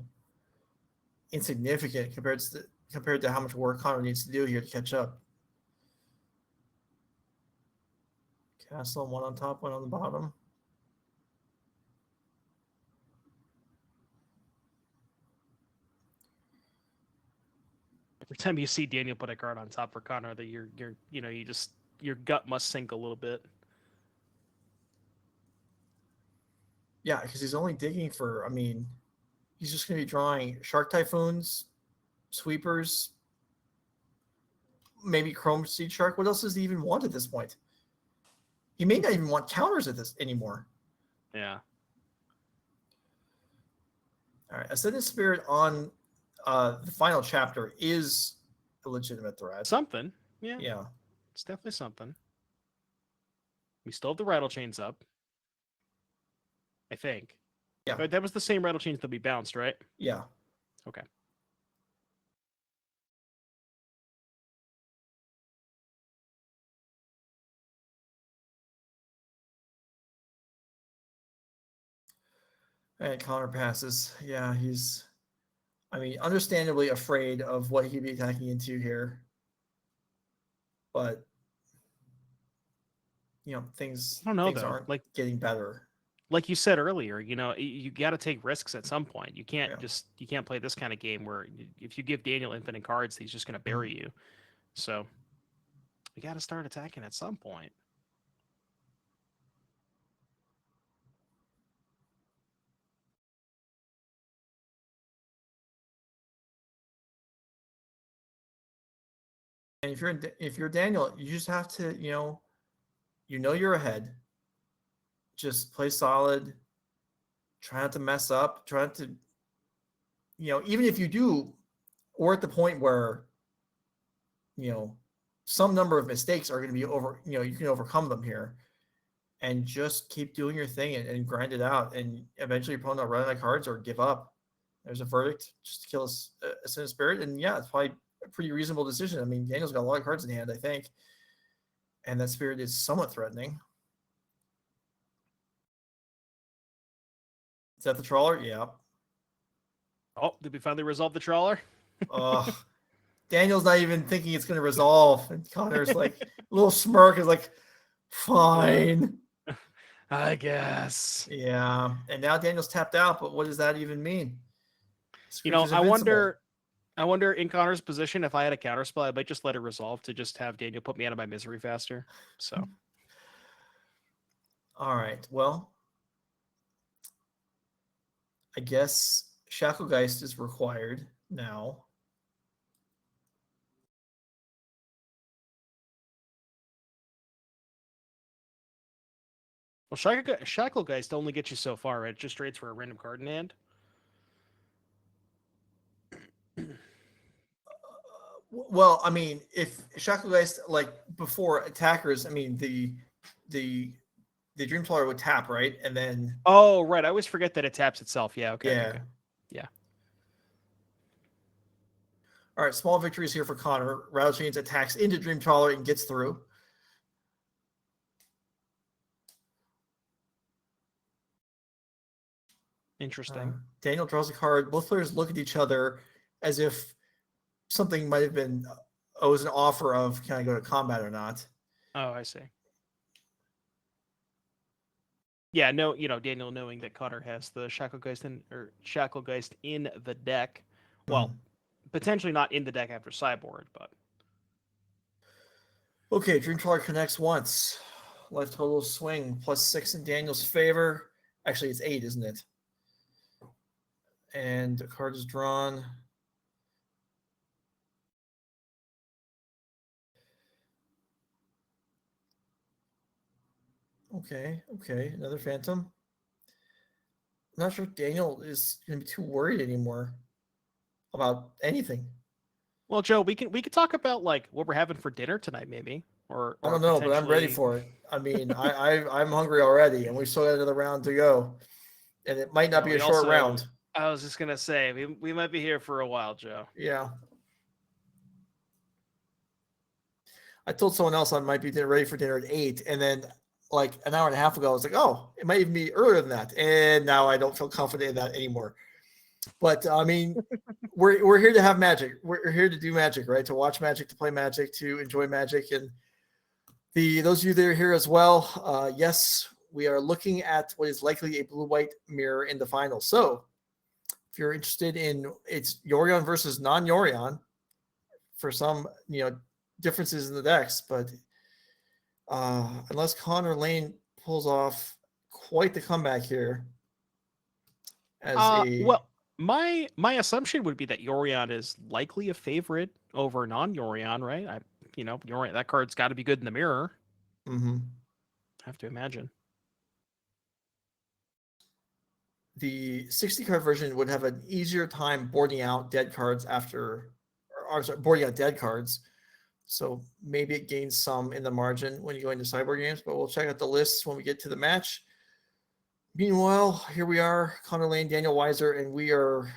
insignificant compared to how much work Connor needs to do here to catch up. Castle, 1 on top, 1 on the bottom. Every time you see Daniel put a card on top for Connor, that your gut must sink a little bit. Yeah, because he's only digging for, he's just going to be drawing Shark Typhoons, Sweepers, maybe Chrome Seed Shark. What else does he even want at this point? He may not even want counters at this anymore. Yeah. All right, Ascendant Spirit on the final chapter is a legitimate threat. Something. Yeah. Yeah. It's definitely something. We still have the Rattle Chains up, I think. Yeah. But that was the same Rattle Chains that we bounced, right? Yeah. Okay. And Connor passes. Yeah, he's, understandably afraid of what he'd be attacking into here. But, things, I don't know, things though. aren't getting better. Like you said earlier, you got to take risks at some point. You can't you can't play this kind of game where if you give Daniel infinite cards, he's just going to bury you. So we got to start attacking at some point. And if you're Daniel, you just have to, you're ahead. Just play solid. Try not to mess up. Try not to, even if you do we're at the point where, some number of mistakes are going to be you can overcome them here, and just keep doing your thing and grind it out. And eventually your opponent will run out of cards or give up. There's a verdict just to kill a Sin Spirit. And yeah, it's probably a pretty reasonable decision. I mean, Daniel's got a lot of cards in hand, I think. And that Spirit is somewhat threatening. Is that the trawler? Yeah. Oh, did we finally resolve the trawler? Daniel's not even thinking it's going to resolve. And Connor's like, a little smirk is like, fine. I guess. Yeah. And now Daniel's tapped out, but what does that even mean? I wonder in Connor's position, if I had a counterspell, I might just let it resolve to just have Daniel put me out of my misery faster. So. All right. Well, I guess Shacklegeist is required now. Well, Shacklegeist only gets you so far, right? It just trades for a random card in hand. Well, I mean, if Shacklegeist, like before attackers, I mean, the Dream Trawler would tap, right? And then... Oh, right. I always forget that it taps itself. Yeah, okay. Yeah. Okay. Yeah. All right, small victories here for Connor. Rattle Chains attacks into Dream Trawler and gets through. Interesting. Daniel draws a card. Both players look at each other as if something might have been, it was an offer of, can I go to combat or not? Oh, I see. Yeah, no, Daniel knowing that Connor has the Shacklegeist in the deck. Well, potentially not in the deck after sideboard, but. Okay, Dream Trawler connects once. Life total swing +6 in Daniel's favor. Actually, it's 8, isn't it? And the card is drawn. Okay, another Phantom. I'm not sure Daniel is going to be too worried anymore about anything. Well, Joe, we could talk about like what we're having for dinner tonight, maybe. Or I don't know, but I'm ready for it. I mean, I'm hungry already, and we still got another round to go, and it might not be a short round. I was just gonna say we might be here for a while, Joe. Yeah. I told someone else I might be ready for dinner at 8, and then like an hour and a half ago, I was like, oh, it might even be earlier than that. And now I don't feel confident in that anymore. But I mean, we're here to have magic. We're here to do magic, right? To watch magic, to play magic, to enjoy magic. And those of you that are here as well, yes, we are looking at what is likely a blue-white mirror in the final. So if you're interested in, it's Yorion versus non-Yorion for some, differences in the decks, but unless Connor Laehn pulls off quite the comeback here. Well, my assumption would be that Yorion is likely a favorite over non-Yorion, right? Yorion, that card's got to be good in the mirror. Mm-hmm. I have to imagine. The 60 card version would have an easier time boarding out dead cards boarding out dead cards. So maybe it gains some in the margin when you go into cyborg games, but we'll check out the lists when we get to the match. Meanwhile, here we are, Connor Laehn, Daniel Weiser, and we are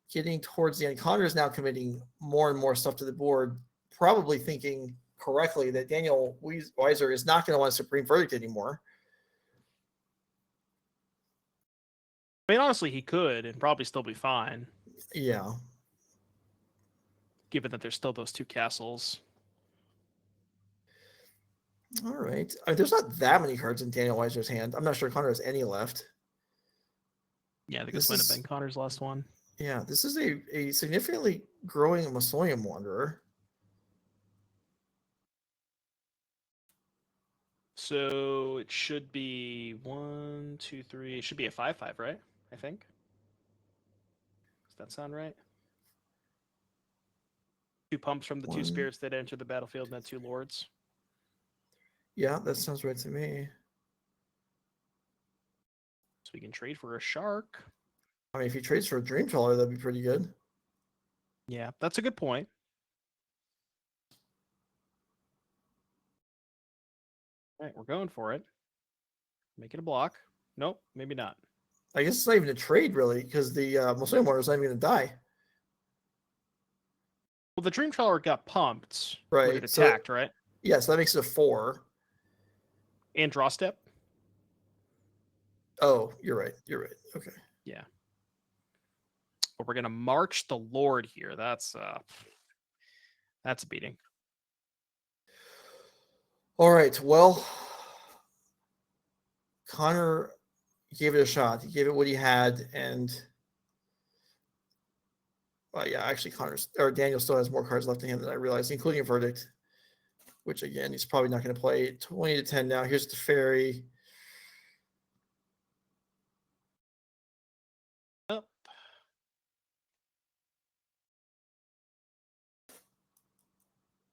getting towards the end. Connor is now committing more and more stuff to the board, probably thinking correctly that Daniel Weiser is not going to want a Supreme Verdict anymore. I mean, honestly, he could and probably still be fine. Yeah. Given that there's still those 2 castles. All right. There's not that many cards in Daniel Weiser's hand. I'm not sure Connor has any left. Yeah, I think this might have been Connor's last one. Yeah, this is a significantly growing Mausoleum Wanderer. So it should be 1, 2, 3. It should be a 5/5, right? I think. Does that sound right? 2 pumps from the 2 spirits that enter the battlefield and then 2 lords. Yeah, that sounds right to me. So we can trade for a shark. I mean, if he trades for a Dream Trawler, that'd be pretty good. Yeah, that's a good point. All right, we're going for it. Make it a block. Nope, maybe not. I guess it's not even a trade really, because the Muslim Warrior is not even going to die. Well, the Dream Trawler got pumped Right, when it so- attacked, right? Yeah, so that makes it a 4. And draw step. Oh, you're right. You're right. Okay. Yeah. But we're gonna march the Lord here. That's a beating. All right. Well, Connor gave it a shot. He gave it what he had, and yeah, actually, Daniel still has more cards left in him than I realized, including a verdict, which again he's probably not going to play. 20-10 now. Here's the fairy.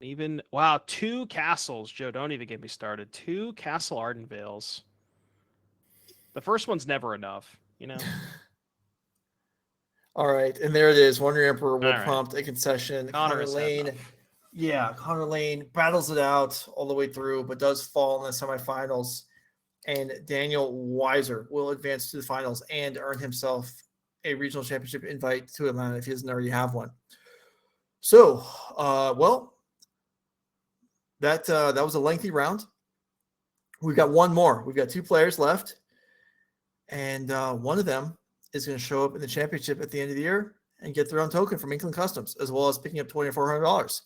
Even wow, 2 castles. Joe, don't even get me started. 2 Castle Ardenvales. The first one's never enough, you know. All right, and there it is. Wandering Emperor will All right. prompt a concession. Connor Connor has had Laehn, enough. yeah, Connor Laehn battles it out all the way through, but does fall in the semifinals. And Daniel Weiser will advance to the finals and earn himself a regional championship invite to Atlanta if he doesn't already have one. So, well, that was a lengthy round. We've got one more. We've got 2 players left, and one of them is going to show up in the championship at the end of the year and get their own token from Inkling Customs, as well as picking up $2,400.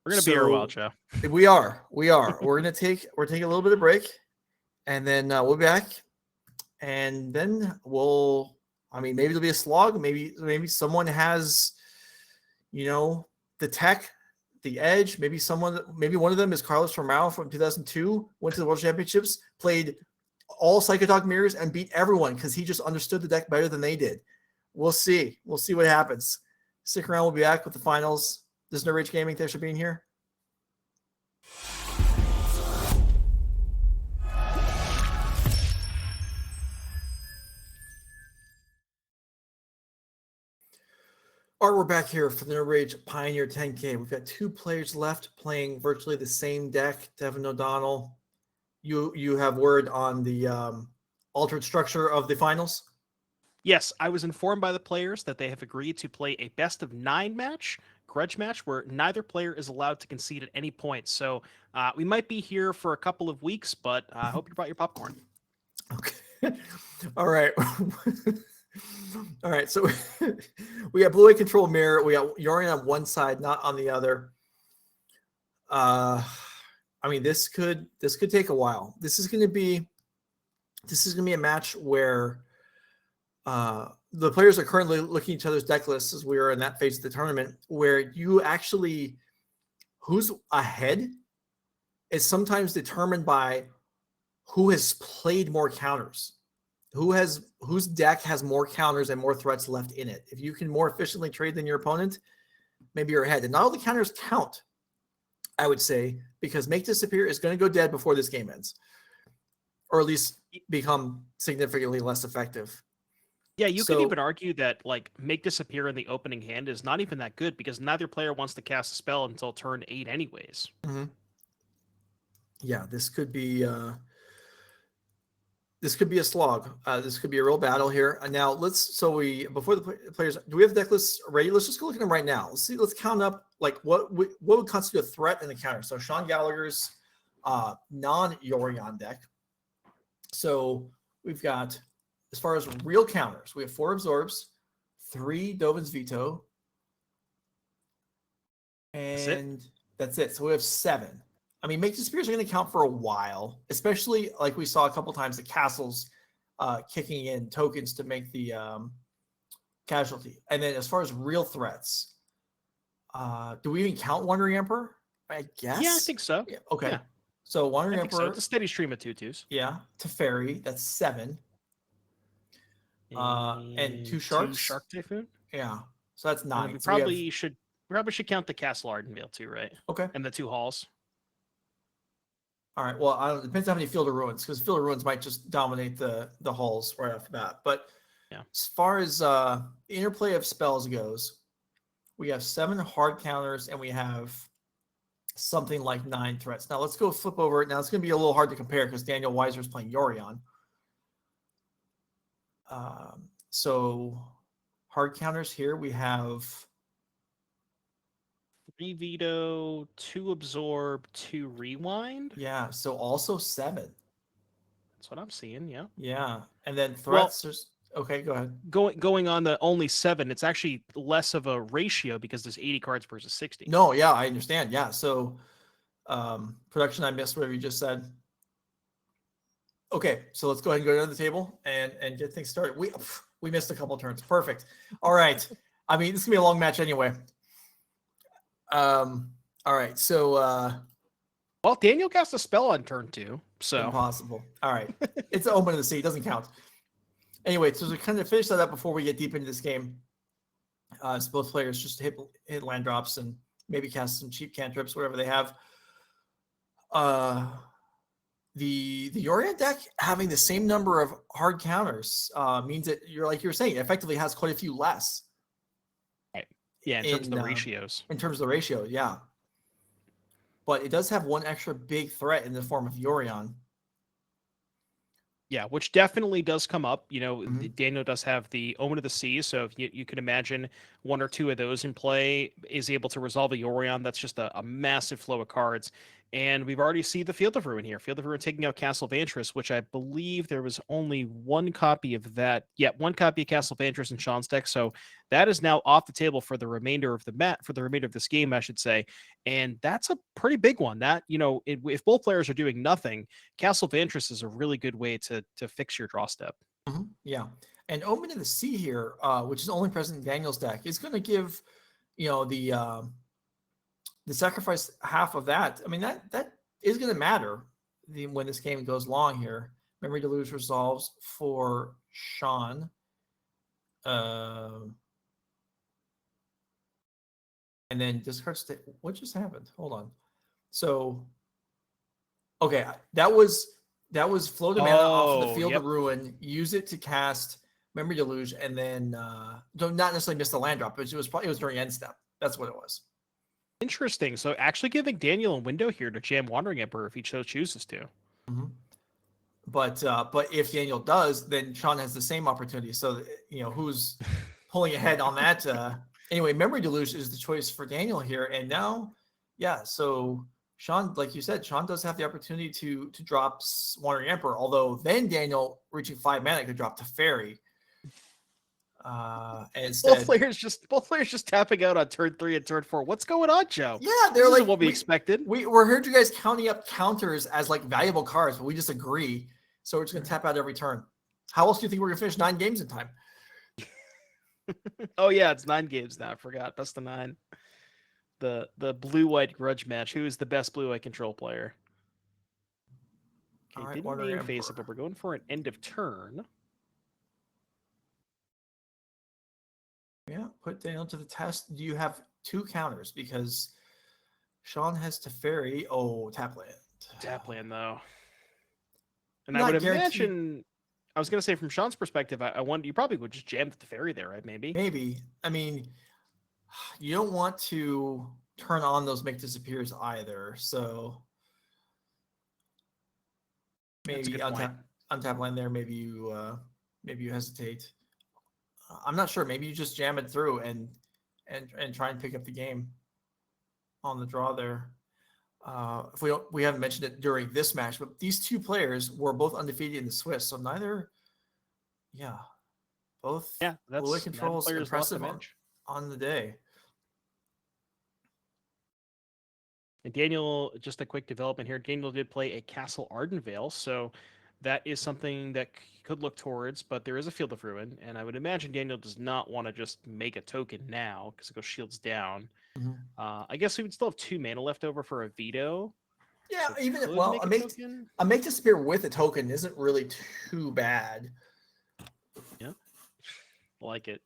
We're gonna be here a while, Joe. We are. We're taking a little bit of break, and then we'll be back, and then maybe there'll be a slog. Maybe someone has, the tech, the edge. Maybe one of them is Carlos Romao from 2002, went to the World Championships, played all Psychotalk mirrors and beat everyone because he just understood the deck better than they did. We'll see. We'll see what happens. Stick around. We'll be back with the finals. This is No Rage Gaming. Thanks for being here. All right, we're back here for the No Rage Pioneer 10K. We've got 2 players left playing virtually the same deck. Devin O'Donnell, you have word on the altered structure of the finals? Yes, I was informed by the players that they have agreed to play a best of 9 match, grudge match, where neither player is allowed to concede at any point. So we might be here for a couple of weeks, but I hope you brought your popcorn. Okay. All right. All right. So we got Blue Eye Control Mirror. We got Yorion on one side, not on the other. This could take a while. This is going to be a match where the players are currently looking at each other's deck lists as we are in that phase of the tournament, where you actually who's ahead is sometimes determined by who has played more counters, whose deck has more counters and more threats left in it. If you can more efficiently trade than your opponent, maybe you're ahead. And not all the counters count, I would say, because Make Disappear is going to go dead before this game ends, or at least become significantly less effective. Yeah, you could even argue that Make Disappear in the opening hand is not even that good because neither player wants to cast a spell until turn 8 anyways. Mm-hmm. Yeah, this could be a slog. This could be a real battle here. And now before the players, do we have the deck lists ready? Let's just go look at them right now. Let's count up what would constitute a threat in the counter. So Sean Gallagher's non-Yorion deck. So we've got, as far as real counters, we have 4 Absorbs, 3 Dovin's Veto, and that's it. So we have 7. Make Disappears are going to count for a while, especially like we saw a couple times the castles kicking in tokens to make the casualty. And then as far as real threats, do we even count Wandering Emperor? I guess. Yeah, I think so. Yeah, okay. Yeah. So Wandering I think Emperor. so. It's a steady stream of 2/2s. Yeah. Teferi, that's 7. And 2 Sharks. 2 Shark Typhoon. Yeah. So that's 9. We So we probably should count the Castle Ardenvale too, right? Okay. And the 2 halls. All right. Well, it depends on how many Field of Ruins, because Field of Ruins might just dominate the halls right off the bat. But yeah, as far as the interplay of spells goes, we have 7 hard counters, and we have something like 9 threats. Now let's go flip over it. Now it's going to be a little hard to compare because Daniel Weiser is playing Yorion. So hard counters here, we have 3 veto, 2 absorb, 2 rewind. yeah. So also 7. That's what I'm seeing. Yeah. Yeah, and then threats. Okay, go ahead. Going on the only 7, it's actually less of a ratio because there's 80 cards versus 60. No, yeah, I understand. Yeah, so production, I missed whatever you just said. Okay, so let's go ahead and go to the table and get things started. We missed a couple turns. Perfect. All right. I mean, this is gonna be a long match anyway. All right, so Well, Daniel cast a spell on turn 2, so impossible. All right, it's the Omen of the Sea. It doesn't count. Anyway, so to kind of finish that up before we get deep into this game, so both players just hit land drops and maybe cast some cheap cantrips, whatever they have. The Yorion deck having the same number of hard counters means that you're saying, it effectively has quite a few less. Right. Yeah, in terms of the ratios. In terms of the ratio, yeah. But it does have one extra big threat in the form of Yorion. Yeah, which definitely does come up. You know, Mhm. Daniel does have the Omen of the Sea, so if you can imagine 1 or 2 of those in play is able to resolve a Yorion. That's just a massive flow of cards. And we've already seen the Field of Ruin here. Field of Ruin taking out Castle Vantress, which I believe there was only 1 copy of that. Yeah, 1 copy of Castle Vantress in Sean's deck. So that is now off the table for the remainder of this game, I should say. And that's a pretty big one. That, you know, if both players are doing nothing, Castle Vantress is a really good way to fix your draw step. Mm-hmm. Yeah. And Omen of the Sea here, which is only present in Daniel's deck, is going to give, the sacrifice half of that. I mean, that is going to matter when this game goes long here. Memory Deluge resolves for Sean. And then discard what just happened? Hold on. So, okay, that was flow to mana off of the Field of Ruin. Use it to cast Memory Deluge, and then don't not necessarily miss the land drop, but it was during end step. That's what it was. Interesting. So actually giving Daniel a window here to jam Wandering Emperor if he so chooses to. Mm-hmm. But if Daniel does, then Sean has the same opportunity. So who's pulling ahead on that? Anyway, Memory Deluge is the choice for Daniel here, and now, yeah. So Sean, like you said, Sean does have the opportunity to drop Wandering Emperor. Although then Daniel reaching 5 mana could drop to Fairy. And instead, both players just tapping out on turn 3 and turn 4. What's going on, Joe? Yeah, they're like what we expected. We heard you guys counting up counters as like valuable cards, but we disagree. So we're just gonna tap out every turn. How else do you think we're gonna finish 9 games in time? Oh yeah, it's 9 games now. I forgot. That's the 9. The blue-white grudge match. Who is the best blue-white control player? Okay, didn't name face it, but we're going for an end of turn. Yeah, put Daniel to the test. Do you have 2 counters? Because Sean has Teferi. Oh, tap land. Tap land, though. And Not I would guaranteed. imagine, I was going to say from Sean's perspective, I wonder, you probably would just jam the Teferi there, right? Maybe. Maybe. I mean, you don't want to turn on those make disappears either. So maybe untap land there. Maybe you hesitate. I'm not sure. Maybe you just jam it through and try and pick up the game on the draw there. If we haven't mentioned it during this match, but these 2 players were both undefeated in the Swiss, so both blue controls impressive on the day. And Daniel, just a quick development here. Daniel did play a Castle Ardenvale, so that is something that could look towards, but there is a Field of Ruin, and I would imagine Daniel does not want to just make a token now because it goes shields down. Mm-hmm. I guess we would still have 2 mana left over for a veto. Yeah, so even a make disappear with a token isn't really too bad. Yeah, like it.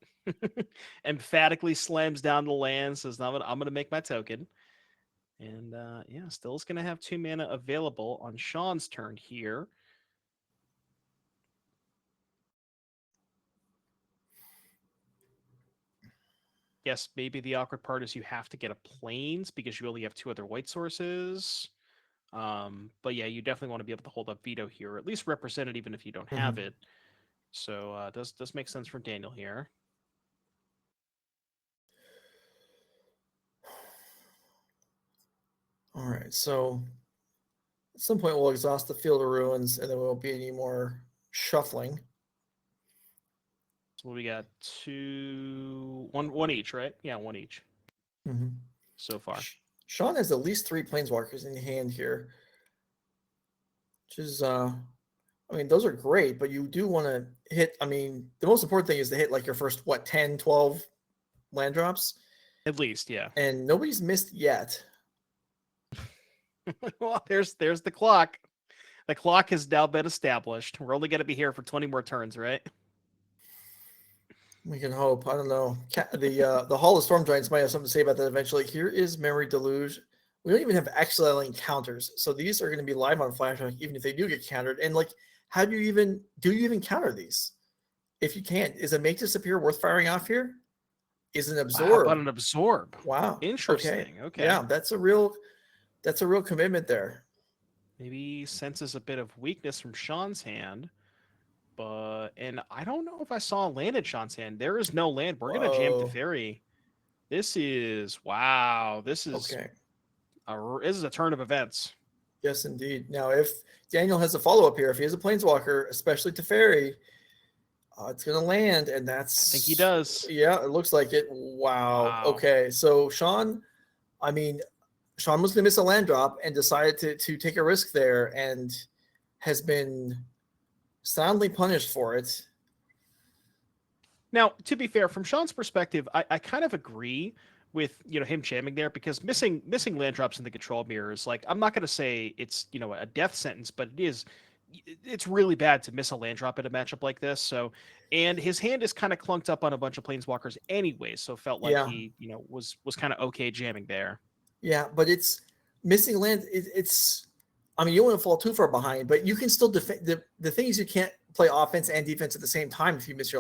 Emphatically slams down the land, says, "I'm gonna make my token." And still is gonna have 2 mana available on Sean's turn here. guess maybe the awkward part is you have to get a planes because you only have 2 other white sources. But yeah, you definitely want to be able to hold up veto here, or at least represent it even if you don't have it. So does make sense for Daniel here. All right, so at some point we'll exhaust the Field of Ruins, and there won't be any more shuffling. So we got one each, right? Yeah, one each so far. Sean has at least 3 Planeswalkers in hand here, which is, I mean, those are great, but you do want to hit, I mean, the most important thing is to hit like your first, 10, 12 land drops? At least, yeah. And nobody's missed yet. Well, there's the clock. The clock has now been established. We're only going to be here for 20 more turns, right? We can hope. I don't know. The Hall of Storm Giants might have something to say about that eventually. Here is Memory Deluge. We don't even have excellent encounters, so these are going to be live on Flashback, even if they do get countered. And like, how do you even counter these? If you can't, is a Make Disappear worth firing off here? Is an Absorb? How about an Absorb? Wow, Interesting. Okay. Yeah, that's a real commitment there. Maybe senses a bit of weakness from Sean's hand. And I don't know if I saw a land in Sean's hand. There is no land. We're going to jam Teferi. This is, wow. This is okay. This is a turn of events. Yes, indeed. Now, if Daniel has a follow-up here, if he has a Planeswalker, especially Teferi, it's going to land, and that's... I think he does. Yeah, it looks like it. Wow. Okay, so Sean was going to miss a land drop and decided to take a risk there and has been soundly punished for it. Now, to be fair, from Sean's perspective, I kind of agree with him jamming there, because missing land drops in the control mirrors, like, I'm not going to say it's a death sentence, but it's really bad to miss a land drop in a matchup like this. So, and his hand is kind of clunked up on a bunch of Planeswalkers anyway, so felt like he was kind of okay jamming there. Yeah, but it's missing land. It's I mean, you don't want to fall too far behind, but you can still defend. The thing is, you can't play offense and defense at the same time if you miss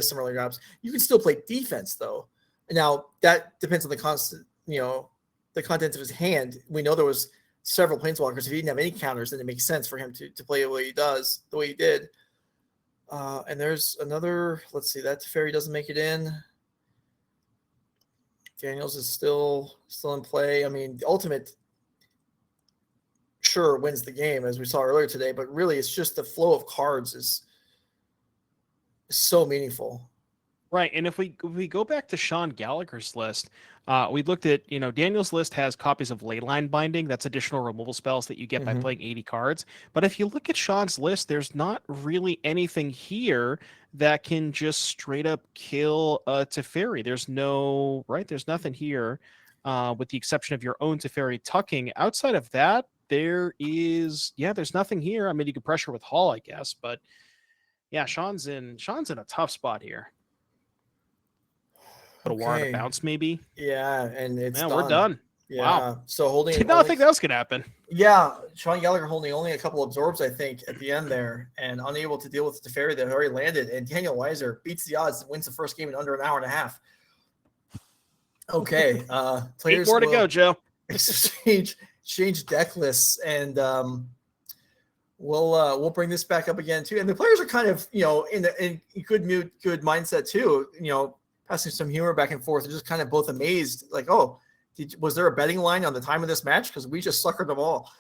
some early drops. You can still play defense though. Now that depends on the contents of his hand. We know there was several Planeswalkers. If he didn't have any counters, then it makes sense for him to play the way he did. And there's another. Let's see, that Teferi doesn't make it in. Daniels is still in play. I mean, the ultimate sure wins the game, as we saw earlier today, but really it's just the flow of cards is so meaningful. Right, and if we go back to Sean Gallagher's list, we looked at, Daniel's list has copies of Leyline Binding. That's additional removal spells that you get by playing 80 cards. But if you look at Sean's list, there's not really anything here that can just straight up kill Teferi. There's nothing here, with the exception of your own Teferi tucking. Outside of that, there's nothing here. I mean, you could pressure with Hall, I guess, but yeah, Sean's in a tough spot here. Put a Warren to bounce, maybe. Yeah, and we're done. Yeah. Wow. So did not think that was gonna happen. Yeah, Sean Gallagher holding only a couple absorbs, I think, at the end there, and unable to deal with the Teferi that already landed. And Daniel Weiser beats the odds and wins the first game in under an hour and a half. Okay, players 8 more to go, Joe. Exchange deck lists, and we'll bring this back up again too. And the players are kind of in good mood, good mindset too. Passing some humor back and forth. They're just kind of both amazed, like, oh, was there a betting line on the time of this match? Because we just suckered them all.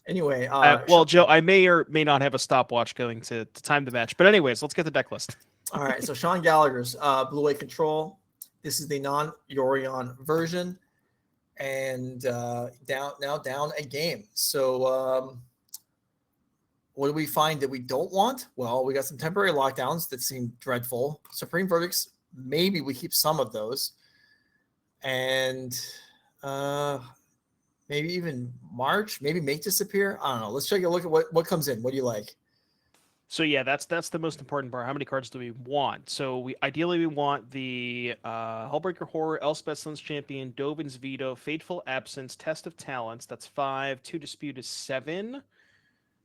Anyway, well, Joe, I may or may not have a stopwatch going to time the match, but anyways, let's get the deck list. All right, so Sean Gallagher's Blue-White Control. This is the non-Yorion version, and down a game. So what do we find that we don't want? Well, we got some temporary lockdowns that seem dreadful. Supreme Verdicts, maybe we keep some of those, and maybe even March, maybe Make Disappear. I don't know. Let's take a look at what comes in. What do you like? So yeah, that's the most important part. How many cards do we want? So we ideally want the Hullbreaker Horror, Elspeth Sun's Champion, Dovin's Veto, Fateful Absence, Test of Talents. That's 5. 2 Dispute is 7.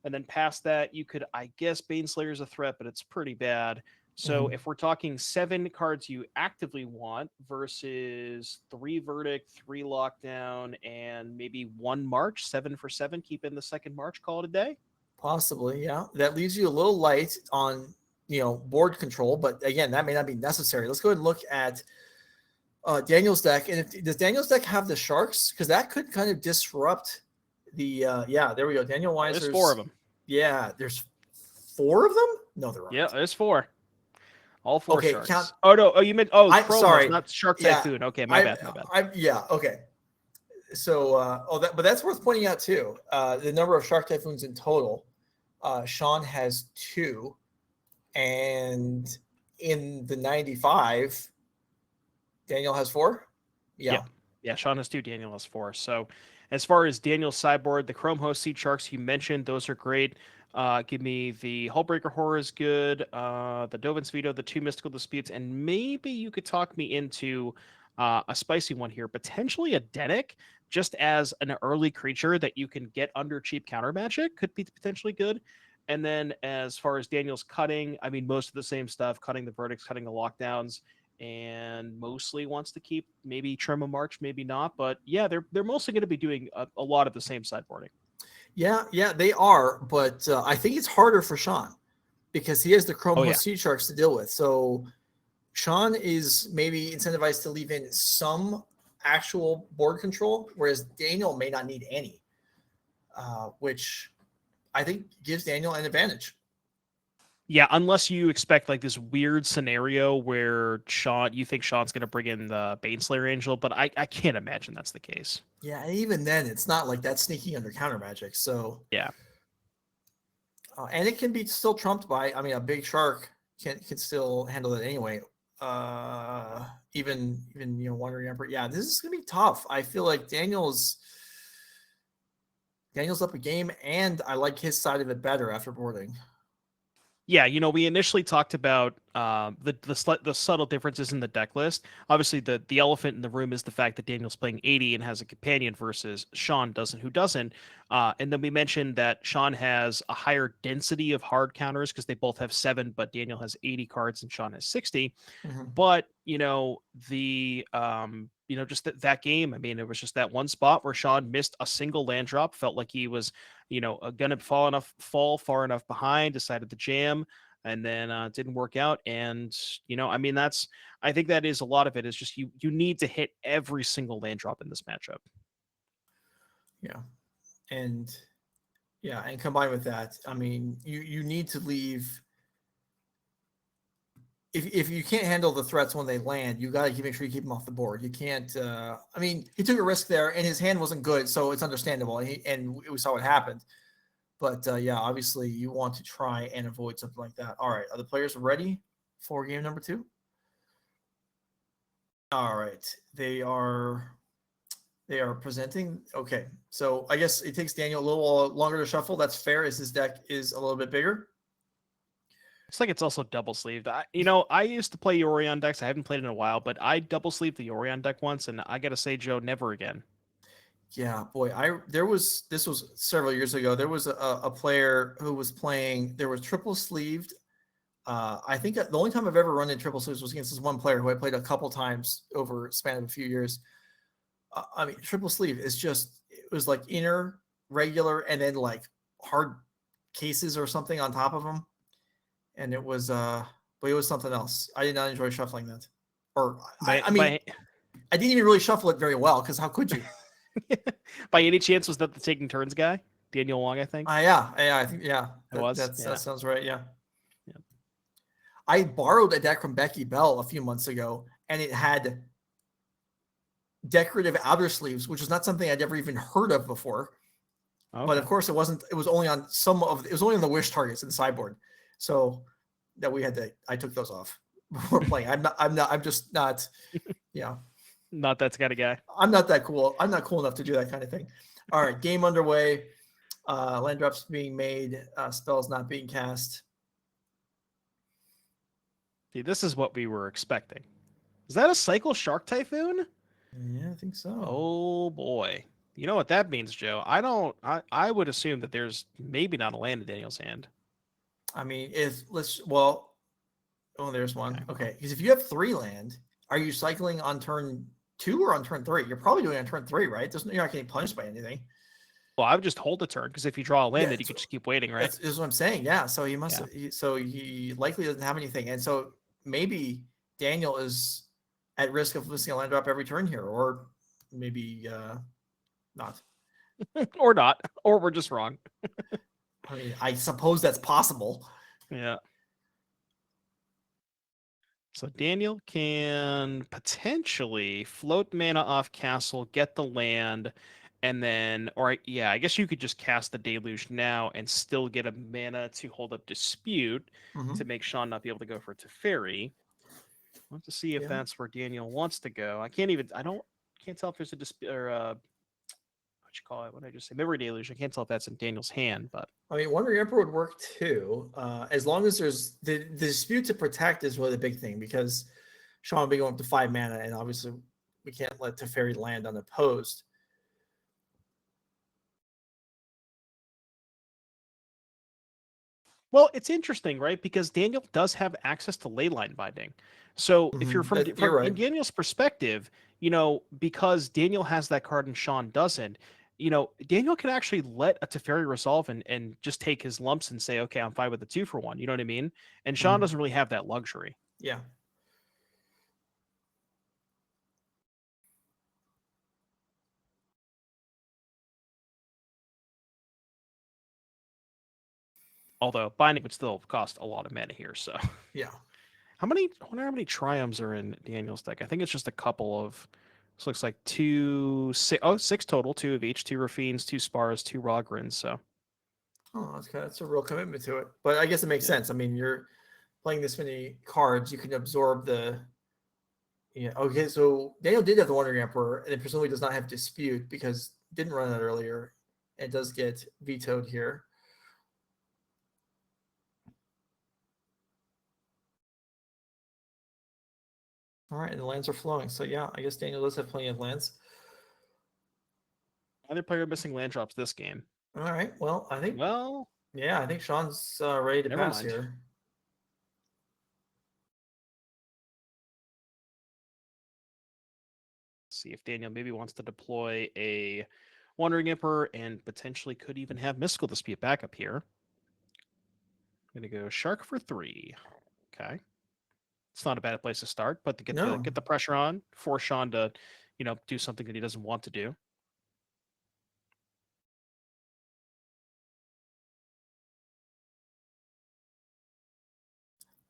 And then past that, you could, I guess, Baneslayer's a threat, but it's pretty bad. So Mhm. if we're talking 7 cards you actively want versus 3 Verdict, 3 Lockdown, and maybe 1 March, 7 for 7, keep in the second March, call it a day. Possibly, yeah. That leaves you a little light on, board control, but again, that may not be necessary. Let's go ahead and look at Daniel's deck. And does Daniel's deck have the Sharks? Because that could kind of disrupt the, there we go. Daniel Weiser's. There's 4 of them. Yeah, there's 4 of them? No, there aren't. Yeah, there's 4. All 4 Okay, Sharks. Oh, no. Oh, you meant, Chromos, sorry. not Shark Yeah, Typhoon. Okay, my bad. Okay. So, but that's worth pointing out too. The number of Shark Typhoons in total. Sean has 2, and in the 95, Daniel has 4. Yeah. Yeah, Sean has 2, Daniel has 4. So as far as Daniel's sideboard, the Chrome Host Seed Sharks you mentioned, those are great. Give me the Hullbreaker Horror is good, the Dovin's Veto, the 2 Mystical Disputes, and maybe you could talk me into a spicy one here, potentially a Denic, just as an early creature that you can get under cheap counter magic, could be potentially good. And then as far as Daniel's cutting, I mean, most of the same stuff, cutting the Verdicts, cutting the Lockdowns, and mostly wants to keep maybe Trim a March, maybe not. But yeah, they're mostly going to be doing a lot of the same sideboarding. Yeah, they are. But I think it's harder for Sean because he has the Chrome Host Seed Sharks to deal with. So Sean is maybe incentivized to leave in some actual board control, whereas Daniel may not need any, which I think gives Daniel an advantage. Yeah, unless you expect like this weird scenario where you think Sean's going to bring in the Baneslayer Angel, but I can't imagine that's the case. Yeah, and even then, it's not like that sneaky under counter magic. So yeah, and it can be still trumped by. A big shark can still handle it anyway. Even Wandering Emperor. Yeah, this is gonna be tough. I feel like Daniel's up a game, and I like his side of it better after boarding. Yeah, we initially talked about the subtle differences in the deck list. Obviously, the elephant in the room is the fact that Daniel's playing 80 and has a companion versus Sean who doesn't. And then we mentioned that Sean has a higher density of hard counters because they both have 7, but Daniel has 80 cards and Sean has 60. Mm-hmm. But just that game, I mean, it was just that one spot where Sean missed a single land drop, felt like he was gonna fall far enough behind, decided to jam, and then didn't work out. And I think that is a lot of it is just you need to hit every single land drop in this matchup. And combined with that, I mean, you need to leave. If you can't handle the threats when they land, you got to make sure you keep them off the board. You can't. He took a risk there, and his hand wasn't good, so it's understandable. And we saw what happened. But obviously, you want to try and avoid something like that. All right, are the players ready for game number 2? All right, they are presenting. Okay, so I guess it takes Daniel a little longer to shuffle. That's fair, as his deck is a little bit bigger. It's like it's also double sleeved. I used to play Yorion decks. I haven't played in a while, but I double sleeved the Yorion deck once, and I gotta say, Joe, never again. Yeah, boy, this was several years ago. There was a player who was playing. There was triple sleeved. I think the only time I've ever run in triple sleeves was against this one player who I played a couple times over a span of a few years. Triple sleeve is it was like inner, regular, and then like hard cases or something on top of them. And it was something else. I did not enjoy shuffling that. I didn't even really shuffle it very well because how could you? By any chance, was that the taking turns guy, Daniel Wong? I think. I think that sounds right. Yeah. I borrowed a deck from Becky Bell a few months ago, and it had decorative outer sleeves, which was not something I'd ever even heard of before. Okay. But of course, it wasn't. It was only on it was only on the wish targets in the sideboard. So that I took those off before playing. I'm just not, not that kind of guy. I'm not that cool. I'm not cool enough to do that kind of thing. All right. Game underway. Land drops being made, spells not being cast. See, this is what we were expecting. Is that a Cycle Shark Typhoon? Yeah, I think so. Oh boy. You know what that means, Joe? I would assume that there's maybe not a land in Daniel's hand. I mean, Oh, there's one. Okay. Okay, because if you have 3 land, are you cycling on turn 2 or on turn 3? You're probably doing it on turn 3, right? You're not getting punished by anything. Well, I would just hold a turn because if you draw a land, Yeah, then you could just keep waiting, right? That's what I'm saying. Yeah. So he must. So he likely doesn't have anything, and so maybe Daniel is at risk of losing a land drop every turn here, or maybe not. Or not, or we're just wrong. I mean, I suppose that's possible. Yeah. So Daniel can potentially float mana off castle, get the land, and then, I guess you could just cast the Deluge now and still get a mana to hold up Dispute to make Sean not be able to go for Teferi. We'll have to see if that's where Daniel wants to go. I can't tell if there's a dispute or what you call it. What did I just say? Memory Deluge. I can't tell if that's in Daniel's hand, but I mean, Wandering Emperor would work too, as long as there's the dispute to protect is really the big thing, because Sean will be going up to 5 mana, and obviously we can't let Teferi land unopposed. well, it's interesting, right? Because Daniel does have access to Leyline Binding. So if you're from right. in Daniel's perspective, because Daniel has that card and Sean doesn't, Daniel can actually let a Teferi resolve and just take his lumps and say, okay, I'm fine with the 2-for-1. You know what I mean? And Sean doesn't really have that luxury. Yeah. Although binding would still cost a lot of mana here. So Yeah. I wonder how many triumphs are in Daniel's deck. I think it's just a couple of. This looks like 6 total, 2 of each, 2 Rafines, 2 Spars, 2 Rogrins. So that's a real commitment to it. But I guess it makes sense. I mean, you're playing this many cards, you can absorb the. Yeah. Okay. So Daniel did have the Wandering Emperor, and it presumably does not have Dispute because it didn't run that earlier. It does get vetoed here. All right, and the lands are flowing. So yeah, I guess Daniel does have plenty of lands. Either player missing land drops this game. All right. Well, I think. Well, yeah, I think Sean's ready to never pass mind. here. See if Daniel maybe wants to deploy a Wandering Emperor and potentially could even have Mystical Dispute back up here. I'm gonna go Shark for 3. Okay. It's not a bad place to start, but to get the pressure on, force Sean to, do something that he doesn't want to do.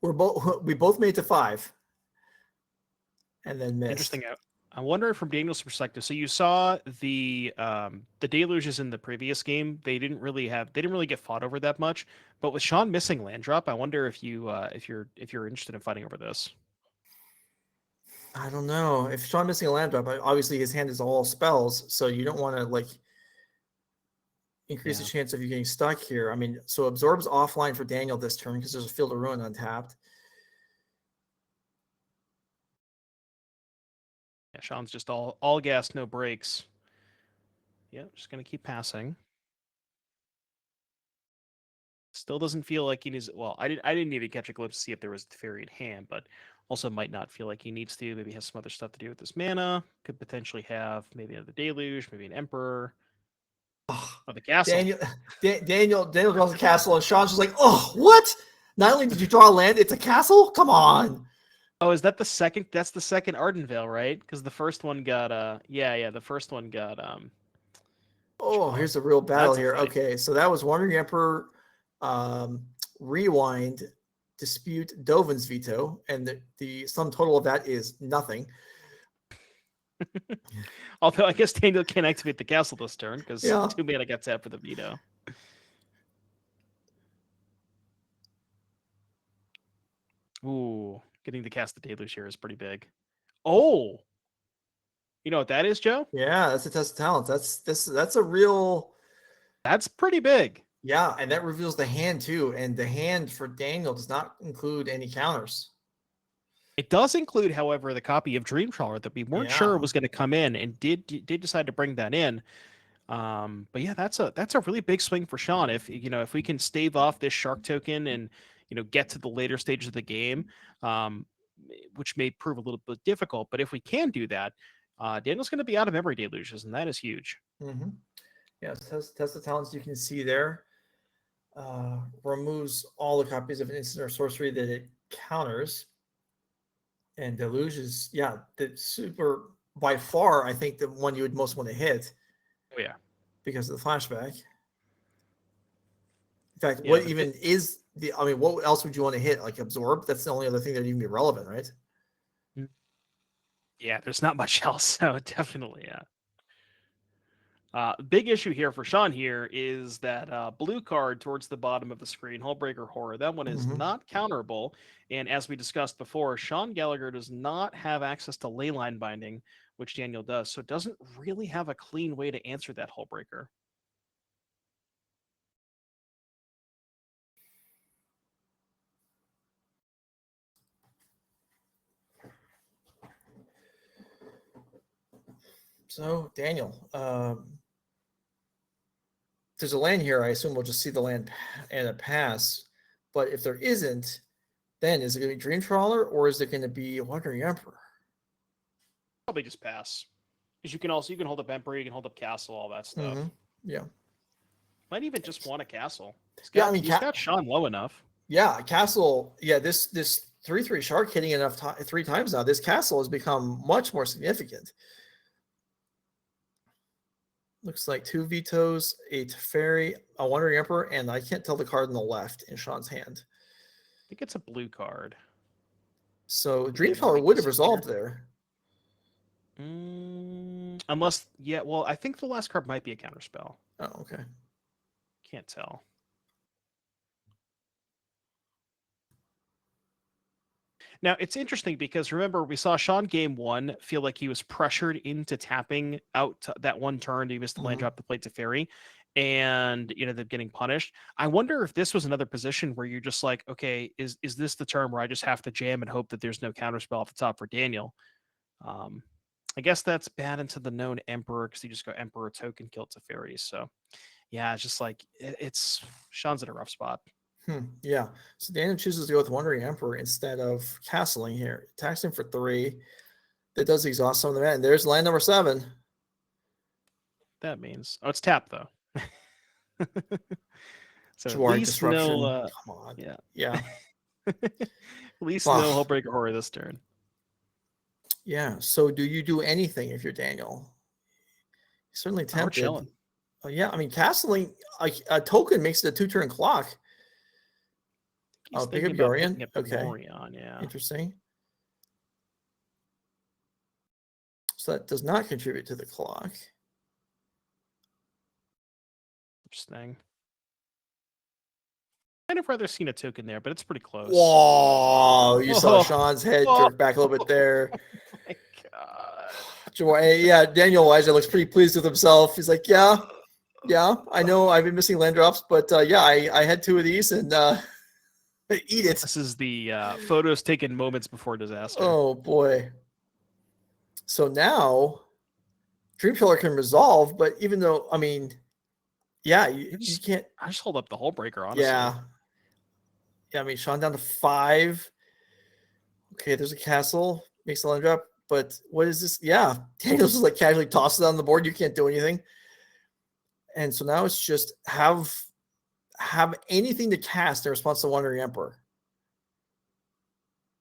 We both made it to 5, and then missed. Interesting. I wonder from Daniel's perspective. So you saw the deluges in the previous game. They didn't really get fought over that much. But with Sean missing land drop, I wonder if you're interested in fighting over this. I don't know. If Sean missing a land drop, obviously his hand is all spells, so you don't want to increase the chance of you getting stuck here. I mean, so absorbs offline for Daniel this turn because there's a Field of Ruin untapped. Yeah, Sean's just all gas, no brakes. Yeah, just gonna keep passing. Still doesn't feel like he needs. Well, I didn't even catch a glimpse to see if there was a Teferi in hand, but also might not feel like he needs to. Maybe has some other stuff to do with this mana. Could potentially have maybe another Deluge, maybe an Emperor. Oh, the castle. Daniel draws a castle, and Sean's just like, oh, what? Not only did you draw a land, it's a castle? Come on. Oh, is that the second? That's the second Ardenvale, right? Because the first one got the first one got Oh, here's a real battle here. Fight. Okay, so that was Wandering Emperor, Rewind, Dispute, Dovin's veto, and the sum total of that is nothing. Although I guess Daniel can't activate the castle this turn because 2 mana got tapped for the veto. Ooh, getting to cast the Deluge here is pretty big. Oh, you know what that is, Joe? Yeah, that's a test of talents. That's a real. That's pretty big. Yeah, and that reveals the hand too. And the hand for Daniel does not include any counters. It does include, however, the copy of Dreamtrawler that we weren't sure was going to come in, and did decide to bring that in. But yeah, that's a really big swing for Sean. If we can stave off this Shark token and get to the later stages of the game, which may prove a little bit difficult. But if we can do that, Daniel's going to be out of memory deluges, and that is huge. Mm-hmm. Yes, test the talents you can see there. Removes all the copies of an instant or sorcery that it counters. And Deluge is, the super, by far, I think the one you would most want to hit. Oh, yeah. Because of the flashback. In fact, Yeah, what even is what else would you want to hit? Like Absorb? That's the only other thing that would even be relevant, right? Yeah, there's not much else, so definitely, yeah. Big issue here for Sean here is that blue card towards the bottom of the screen, Hullbreaker Horror. That one is not counterable. And as we discussed before, Sean Gallagher does not have access to Leyline Binding, which Daniel does. So it doesn't really have a clean way to answer that Hullbreaker. So, Daniel, there's a land here. I assume we'll just see the land and a pass. But if there isn't, then is it going to be Dream Trawler or is it going to be Wandering Emperor? Probably just pass. Because you can hold up Emperor, you can hold up Castle, all that stuff. Yeah. Might even just want a Castle. He's got Sean low enough. Yeah, Castle. Yeah, this 3/3 Shark hitting enough 3 times now. This Castle has become much more significant. Looks like 2 vetoes, a Teferi, a Wandering Emperor, and I can't tell the card on the left in Sean's hand. I think it's a blue card. So Dream Trawler would have resolved there. Unless, I think the last card might be a counterspell. Oh, okay. Can't tell. Now, it's interesting because remember, we saw Sean game 1 feel like he was pressured into tapping out that one turn. He missed the land drop to play Teferi and ended up getting punished. I wonder if this was another position where you're just like, okay, is this the turn where I just have to jam and hope that there's no counterspell off the top for Daniel? I guess that's bad into the known Emperor because you just go Emperor token kill Teferi. So, yeah, it's just like it's Sean's in a rough spot. Yeah. So Daniel chooses to go with Wandering Emperor instead of castling here. Attacks him for 3. That does exhaust some of the mana. And there's land number 7. That means it's tapped though. So Jabbour at least Disruption. no, Come on. Yeah. At least Ugh. no Hullbreaker Horror this turn. Yeah. So do you do anything if you're Daniel? He's certainly We're tempted. chilling. Yeah. I mean, castling a token makes it a 2-turn clock. He's pick up thinking about Yorion. picking up Okay. Yorion, yeah. Interesting. So that does not contribute to the clock. Interesting. Kind of rather seen a token there, but it's pretty close. Whoa! You saw Oh. Sean's head Oh. jerk back a little bit there. Oh my god. Jabbour, yeah, Daniel Weiser looks pretty pleased with himself. He's like, yeah, I know I've been missing land drops, but I had 2 of these and eat it. This is the photos taken moments before disaster. Oh boy. So now Dream Killer can resolve, but even though you can't. I just hold up the Hullbreaker, honestly. Yeah. I mean, Sean down to 5. Okay, there's a castle, makes a land drop, but what is this? Yeah, Daniel's just like casually tosses it on the board. You can't do anything. And so now it's just have anything to cast in response to Wandering Emperor.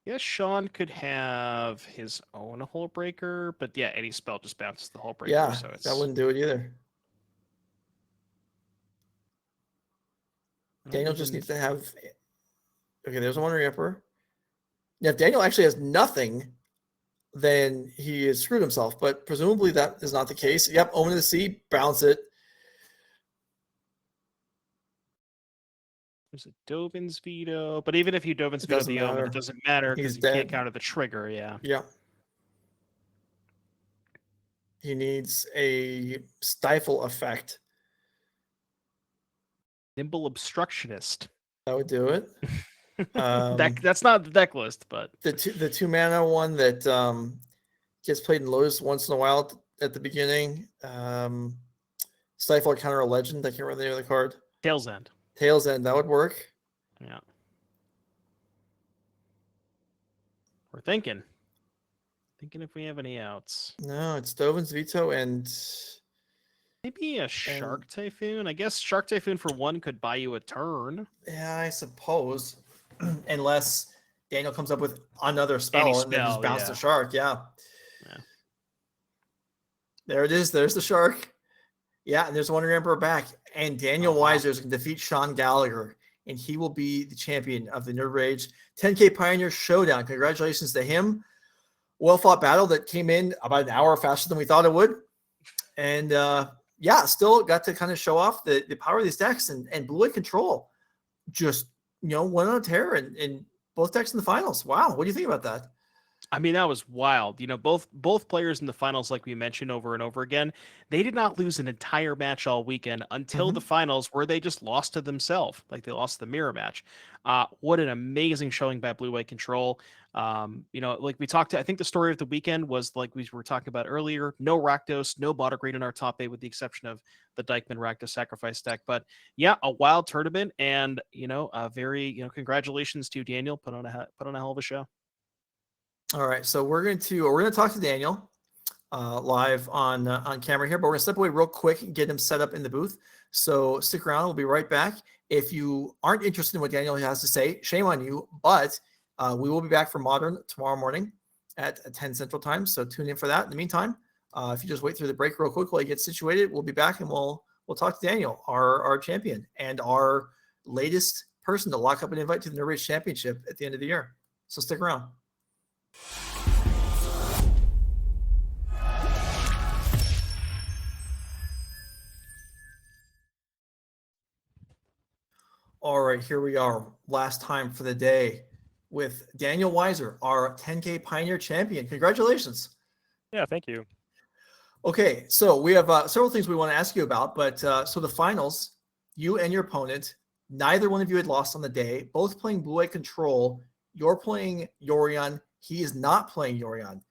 Yes, Sean could have his own Hullbreaker, but yeah, any spell just bounces the Hullbreaker. Yeah, so it's that wouldn't do it either. Daniel just needs to have. Okay, there's a Wandering Emperor. Now, if Daniel actually has nothing, then he has screwed himself. But presumably that is not the case. Yep, Omen of the Sea, bounce it. There's a Dovin's veto, but even if you Dovin's veto doesn't the Omen, matter. it doesn't matter He's because you can't dead. counter the trigger. Yeah. Yeah. He needs a stifle effect. Nimble Obstructionist. That would do it. That's not the deck list, but The 2 mana one that gets played in Lotus once in a while at the beginning. Stifle or counter a legend. I can't remember the name of the card. Tail's End. Tail's End, that would work. Yeah. We're thinking if we have any outs. No, it's Dovin's veto and Maybe a Shark Typhoon. I guess Shark Typhoon for 1 could buy you a turn. yeah, I suppose, unless Daniel comes up with another spell and then just bounce the shark. Yeah. There it is. There's the shark. Yeah, and there's Wonder Emperor back. And Daniel Weiser is going to defeat Sean Gallagher, and he will be the champion of the Nerd Rage 10K Pioneer Showdown. Congratulations to him. Well-fought battle that came in about an hour faster than we thought it would. And, still got to kind of show off the power of these decks, and Blue Eye Control just, went on a tear in both decks in the finals. Wow. What do you think about that? I mean, that was wild. Both players in the finals, like we mentioned over and over again, they did not lose an entire match all weekend until the finals, where they just lost to themselves. Like, they lost the mirror match. What an amazing showing by Blue Eye Control. Like we talked, I think the story of the weekend was, like we were talking about earlier, no Rakdos, no Boyardee in our top 8, with the exception of the Dykman Rakdos sacrifice deck. But yeah, a wild tournament, and a very, congratulations to Daniel. Put on a hell of a show. All right, so we're going to talk to Daniel live on camera here, but we're going to step away real quick and get him set up in the booth. So stick around. We'll be right back. If you aren't interested in what Daniel has to say, shame on you, but we will be back for Modern tomorrow morning at 10 Central Time, so tune in for that. In the meantime, if you just wait through the break real quick while you get situated, we'll be back, and we'll talk to Daniel, our champion, and our latest person to lock up an invite to the Nerd Rage Championship at the end of the year. So stick around. All right, here we are. Last time for the day with Daniel Weiser, our 10K Pioneer champion. Congratulations. Yeah, thank you. Okay, so we have several things we want to ask you about, but so the finals, you and your opponent, neither one of you had lost on the day, both playing Blue Eye Control. You're playing Yorion. He is not playing Yorion.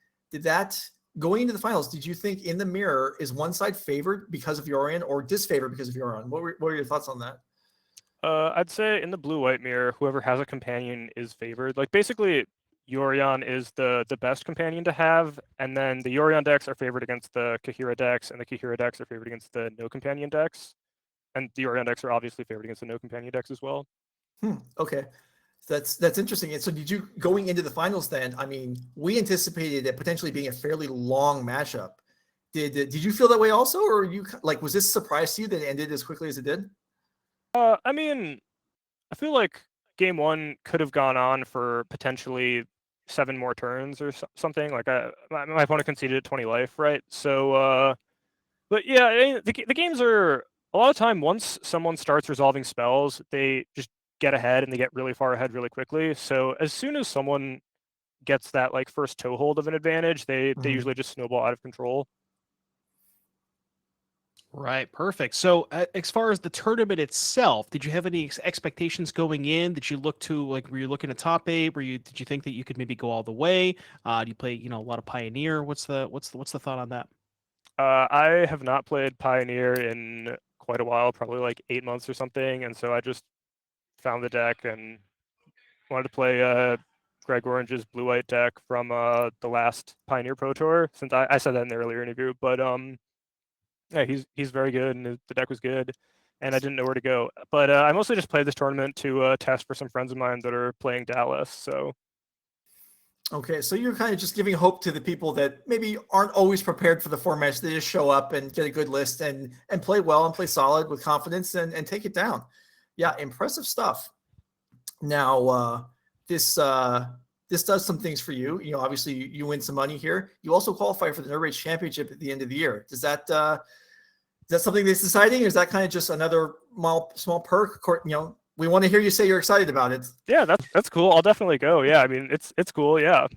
Going into the finals, did you think in the mirror, is one side favored because of Yorion or disfavored because of Yorion? What were your thoughts on that? I'd say in the blue-white mirror, whoever has a companion is favored. Like, basically, Yorion is the best companion to have, and then the Yorion decks are favored against the Kahira decks, and the Kahira decks are favored against the no companion decks. And the Yorion decks are obviously favored against the no companion decks as well. Okay. That's interesting. And so did you, going into the finals then, I mean, we anticipated it potentially being a fairly long matchup. Did you feel that way also, or was this a surprise to you that it ended as quickly as it did? I mean, I feel like game 1 could have gone on for potentially 7 more turns or something. Like, my opponent conceded at 20 life, right? So, but yeah, I mean, the games are, a lot of time, once someone starts resolving spells, they just get ahead and they get really far ahead really quickly. So as soon as someone gets that first toehold of an advantage, they usually just snowball out of control. Right, perfect. So as far as the tournament itself, did you have any expectations going in? Did you look to, were you looking at top 8? Did you think that you could maybe go all the way? Do you play, a lot of Pioneer? What's the thought on that? I have not played Pioneer in quite a while, probably 8 months or something, and so I just found the deck and wanted to play Greg Orange's blue-white deck from the last Pioneer Pro Tour, since I said that in the earlier interview. But yeah, he's very good, and the deck was good, and I didn't know where to go. But I mostly just played this tournament to test for some friends of mine that are playing Dallas. So. Okay, so you're kind of just giving hope to the people that maybe aren't always prepared for the format. So they just show up and get a good list and play well and play solid with confidence and take it down. Yeah, impressive stuff. Now, this does some things for you. Obviously you win some money here. You also qualify for the Nerd Rage Championship at the end of the year. Is that something that's exciting, or is that kind of just another small perk? We want to hear you say you're excited about it. Yeah, that's cool. I'll definitely go. Yeah, I mean, it's cool. Yeah.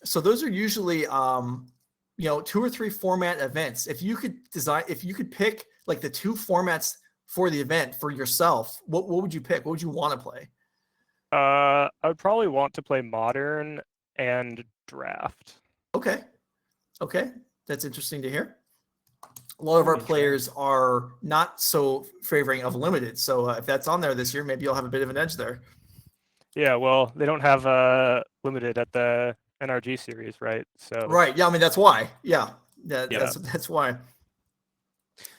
So those are usually 2 or 3 format events. If you could pick the 2 formats for the event for yourself, what would you pick? What would you want to play? I would probably want to play Modern and Draft. Okay, that's interesting to hear. A lot of our players are not so favoring of Limited, so if that's on there this year, maybe you'll have a bit of an edge there. Yeah, well, they don't have limited at the NRG series, right? So Right. Yeah. I mean, that's why. Yeah. That's why.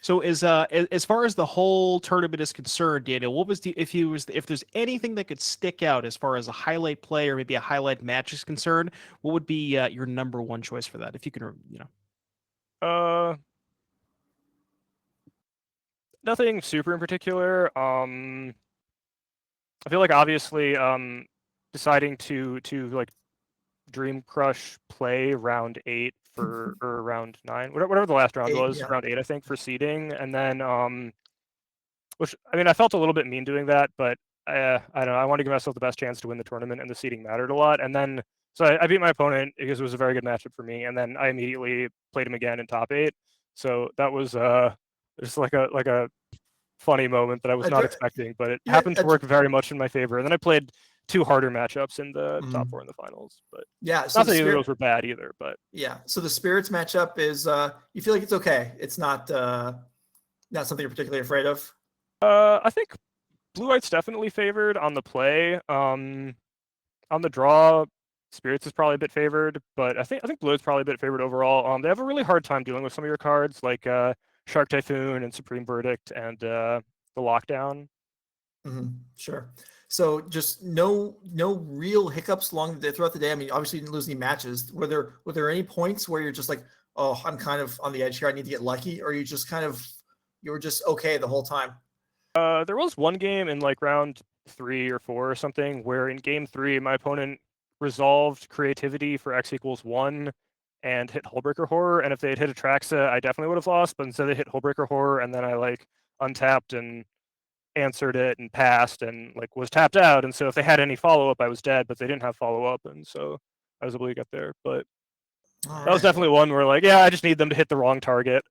So as far as the whole tournament is concerned, Daniel, what was if there's anything that could stick out as far as a highlight play or maybe a highlight match is concerned, what would be your number one choice for that? If you can, nothing super in particular. I feel like obviously deciding to like Dream Crush play round 8 for or round 9, whatever the last round was, round 8 I think for seeding, and then which I mean I felt a little bit mean doing that, but I don't know, I wanted to give myself the best chance to win the tournament, and the seeding mattered a lot. And then so I beat my opponent because it was a very good matchup for me, and then I immediately played him again in top 8. So that was just like a funny moment that I was not expecting, but it happened to work very much in my favor. And then I played 2 harder matchups in the top 4 in the finals, but so not that either of those were bad either. But yeah, so the Spirits matchup is you feel like it's okay. It's not something you're particularly afraid of. I think Blue White's definitely favored on the play. On the draw, Spirits is probably a bit favored, but I think Blue White's probably a bit favored overall. They have a really hard time dealing with some of your cards like Shark Typhoon and Supreme Verdict and the Lockdown. Sure. So just no real hiccups throughout the day. I mean, obviously you didn't lose any matches. Were there any points where you're just like, oh, I'm kind of on the edge here, I need to get lucky, or you were just okay the whole time? There was one game in like round 3 or 4 or something where in game 3 my opponent resolved creativity for X=1 and hit Hullbreaker Horror, and if they had hit Atraxa, I definitely would have lost, but instead they hit Hullbreaker Horror, and then I like untapped and answered it and passed and like was tapped out, and so if they had any follow-up I was dead, but they didn't have follow-up, and so I was able to get there. But that was definitely one where like, yeah, I just need them to hit the wrong target.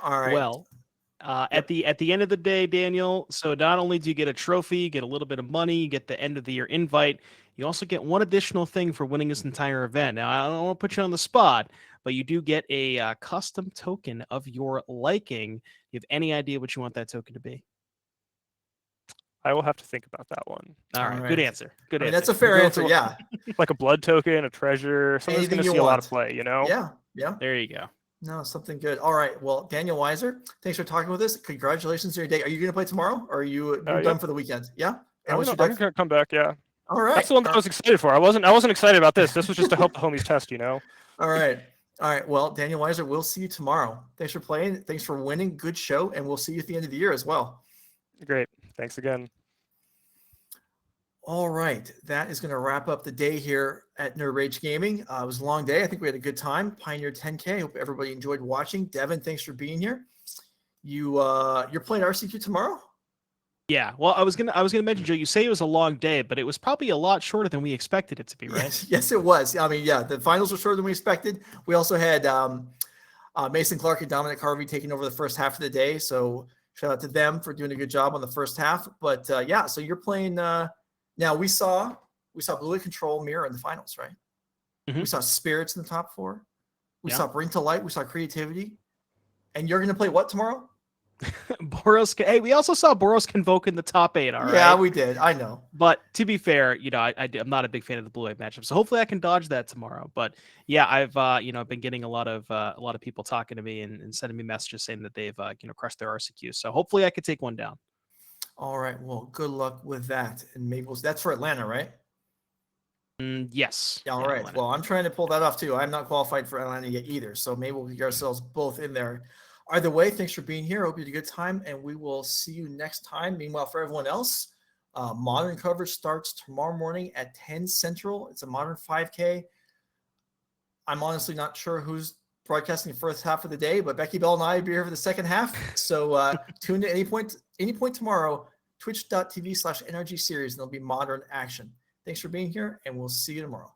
All right. Well, at the end of the day, Daniel, so not only do you get a trophy, you get a little bit of money, you get the end of the year invite, you also get one additional thing for winning this entire event. Now, I don't want to put you on the spot, but you do get a custom token of your liking. You have any idea what you want that token to be? I will have to think about that one. All right. Good answer. Good answer. That's a fair answer. Yeah. Like a blood token, a treasure, something that's going to see a lot of play, you know? Yeah. There you go. No, something good. All right. Well, Daniel Weiser, thanks for talking with us. Congratulations on your day. Are you going to play tomorrow, or are you done for the weekend? Yeah. I'm going to come back. Yeah. All right. That's the one that I was excited for. I wasn't excited about this. This was just to help the homies test, you know? All right. Well, Daniel Weiser, we'll see you tomorrow. Thanks for playing. Thanks for winning. Good show. And we'll see you at the end of the year as well. Great. Thanks again. All right. That is going to wrap up the day here at Nerd Rage Gaming. It was a long day. I think we had a good time. Pioneer 10K. Hope everybody enjoyed watching. Devin, thanks for being here. You're playing RCQ tomorrow? Yeah. Well, I was gonna mention, Joe, you say it was a long day, but it was probably a lot shorter than we expected it to be, right? Yes, it was. I mean, yeah, the finals were shorter than we expected. We also had Mason Clark and Dominic Harvey taking over the first half of the day. So shout out to them for doing a good job on the first half. But yeah, so you're playing now. We saw Blue Eye Control Mirror in the finals, right? We saw Spirits in the top 4. We saw Bring to Light. We saw Creativity. And you're going to play what tomorrow? Boros. Hey, we also saw Boros Convoke in the top 8. All right. Yeah, we did. I know. But to be fair, you know, I'm not a big fan of the Blue Eye matchup, so hopefully I can dodge that tomorrow. But yeah, I've been getting a lot of people talking to me and sending me messages saying that they've crushed their RCQ. So hopefully I could take one down. All right. Well, good luck with that. And maybe that's for Atlanta, right? Yes. All right. Atlanta. Well, I'm trying to pull that off too. I'm not qualified for Atlanta yet either. So maybe we'll get ourselves both in there. Either way, thanks for being here. Hope you had a good time, and we will see you next time. Meanwhile, for everyone else, Modern coverage starts tomorrow morning at 10 Central. It's a Modern 5K. I'm honestly not sure who's broadcasting the first half of the day, but Becky Bell and I will be here for the second half. So tune in at any point tomorrow, twitch.tv/NRG Series, and there'll be Modern action. Thanks for being here, and we'll see you tomorrow.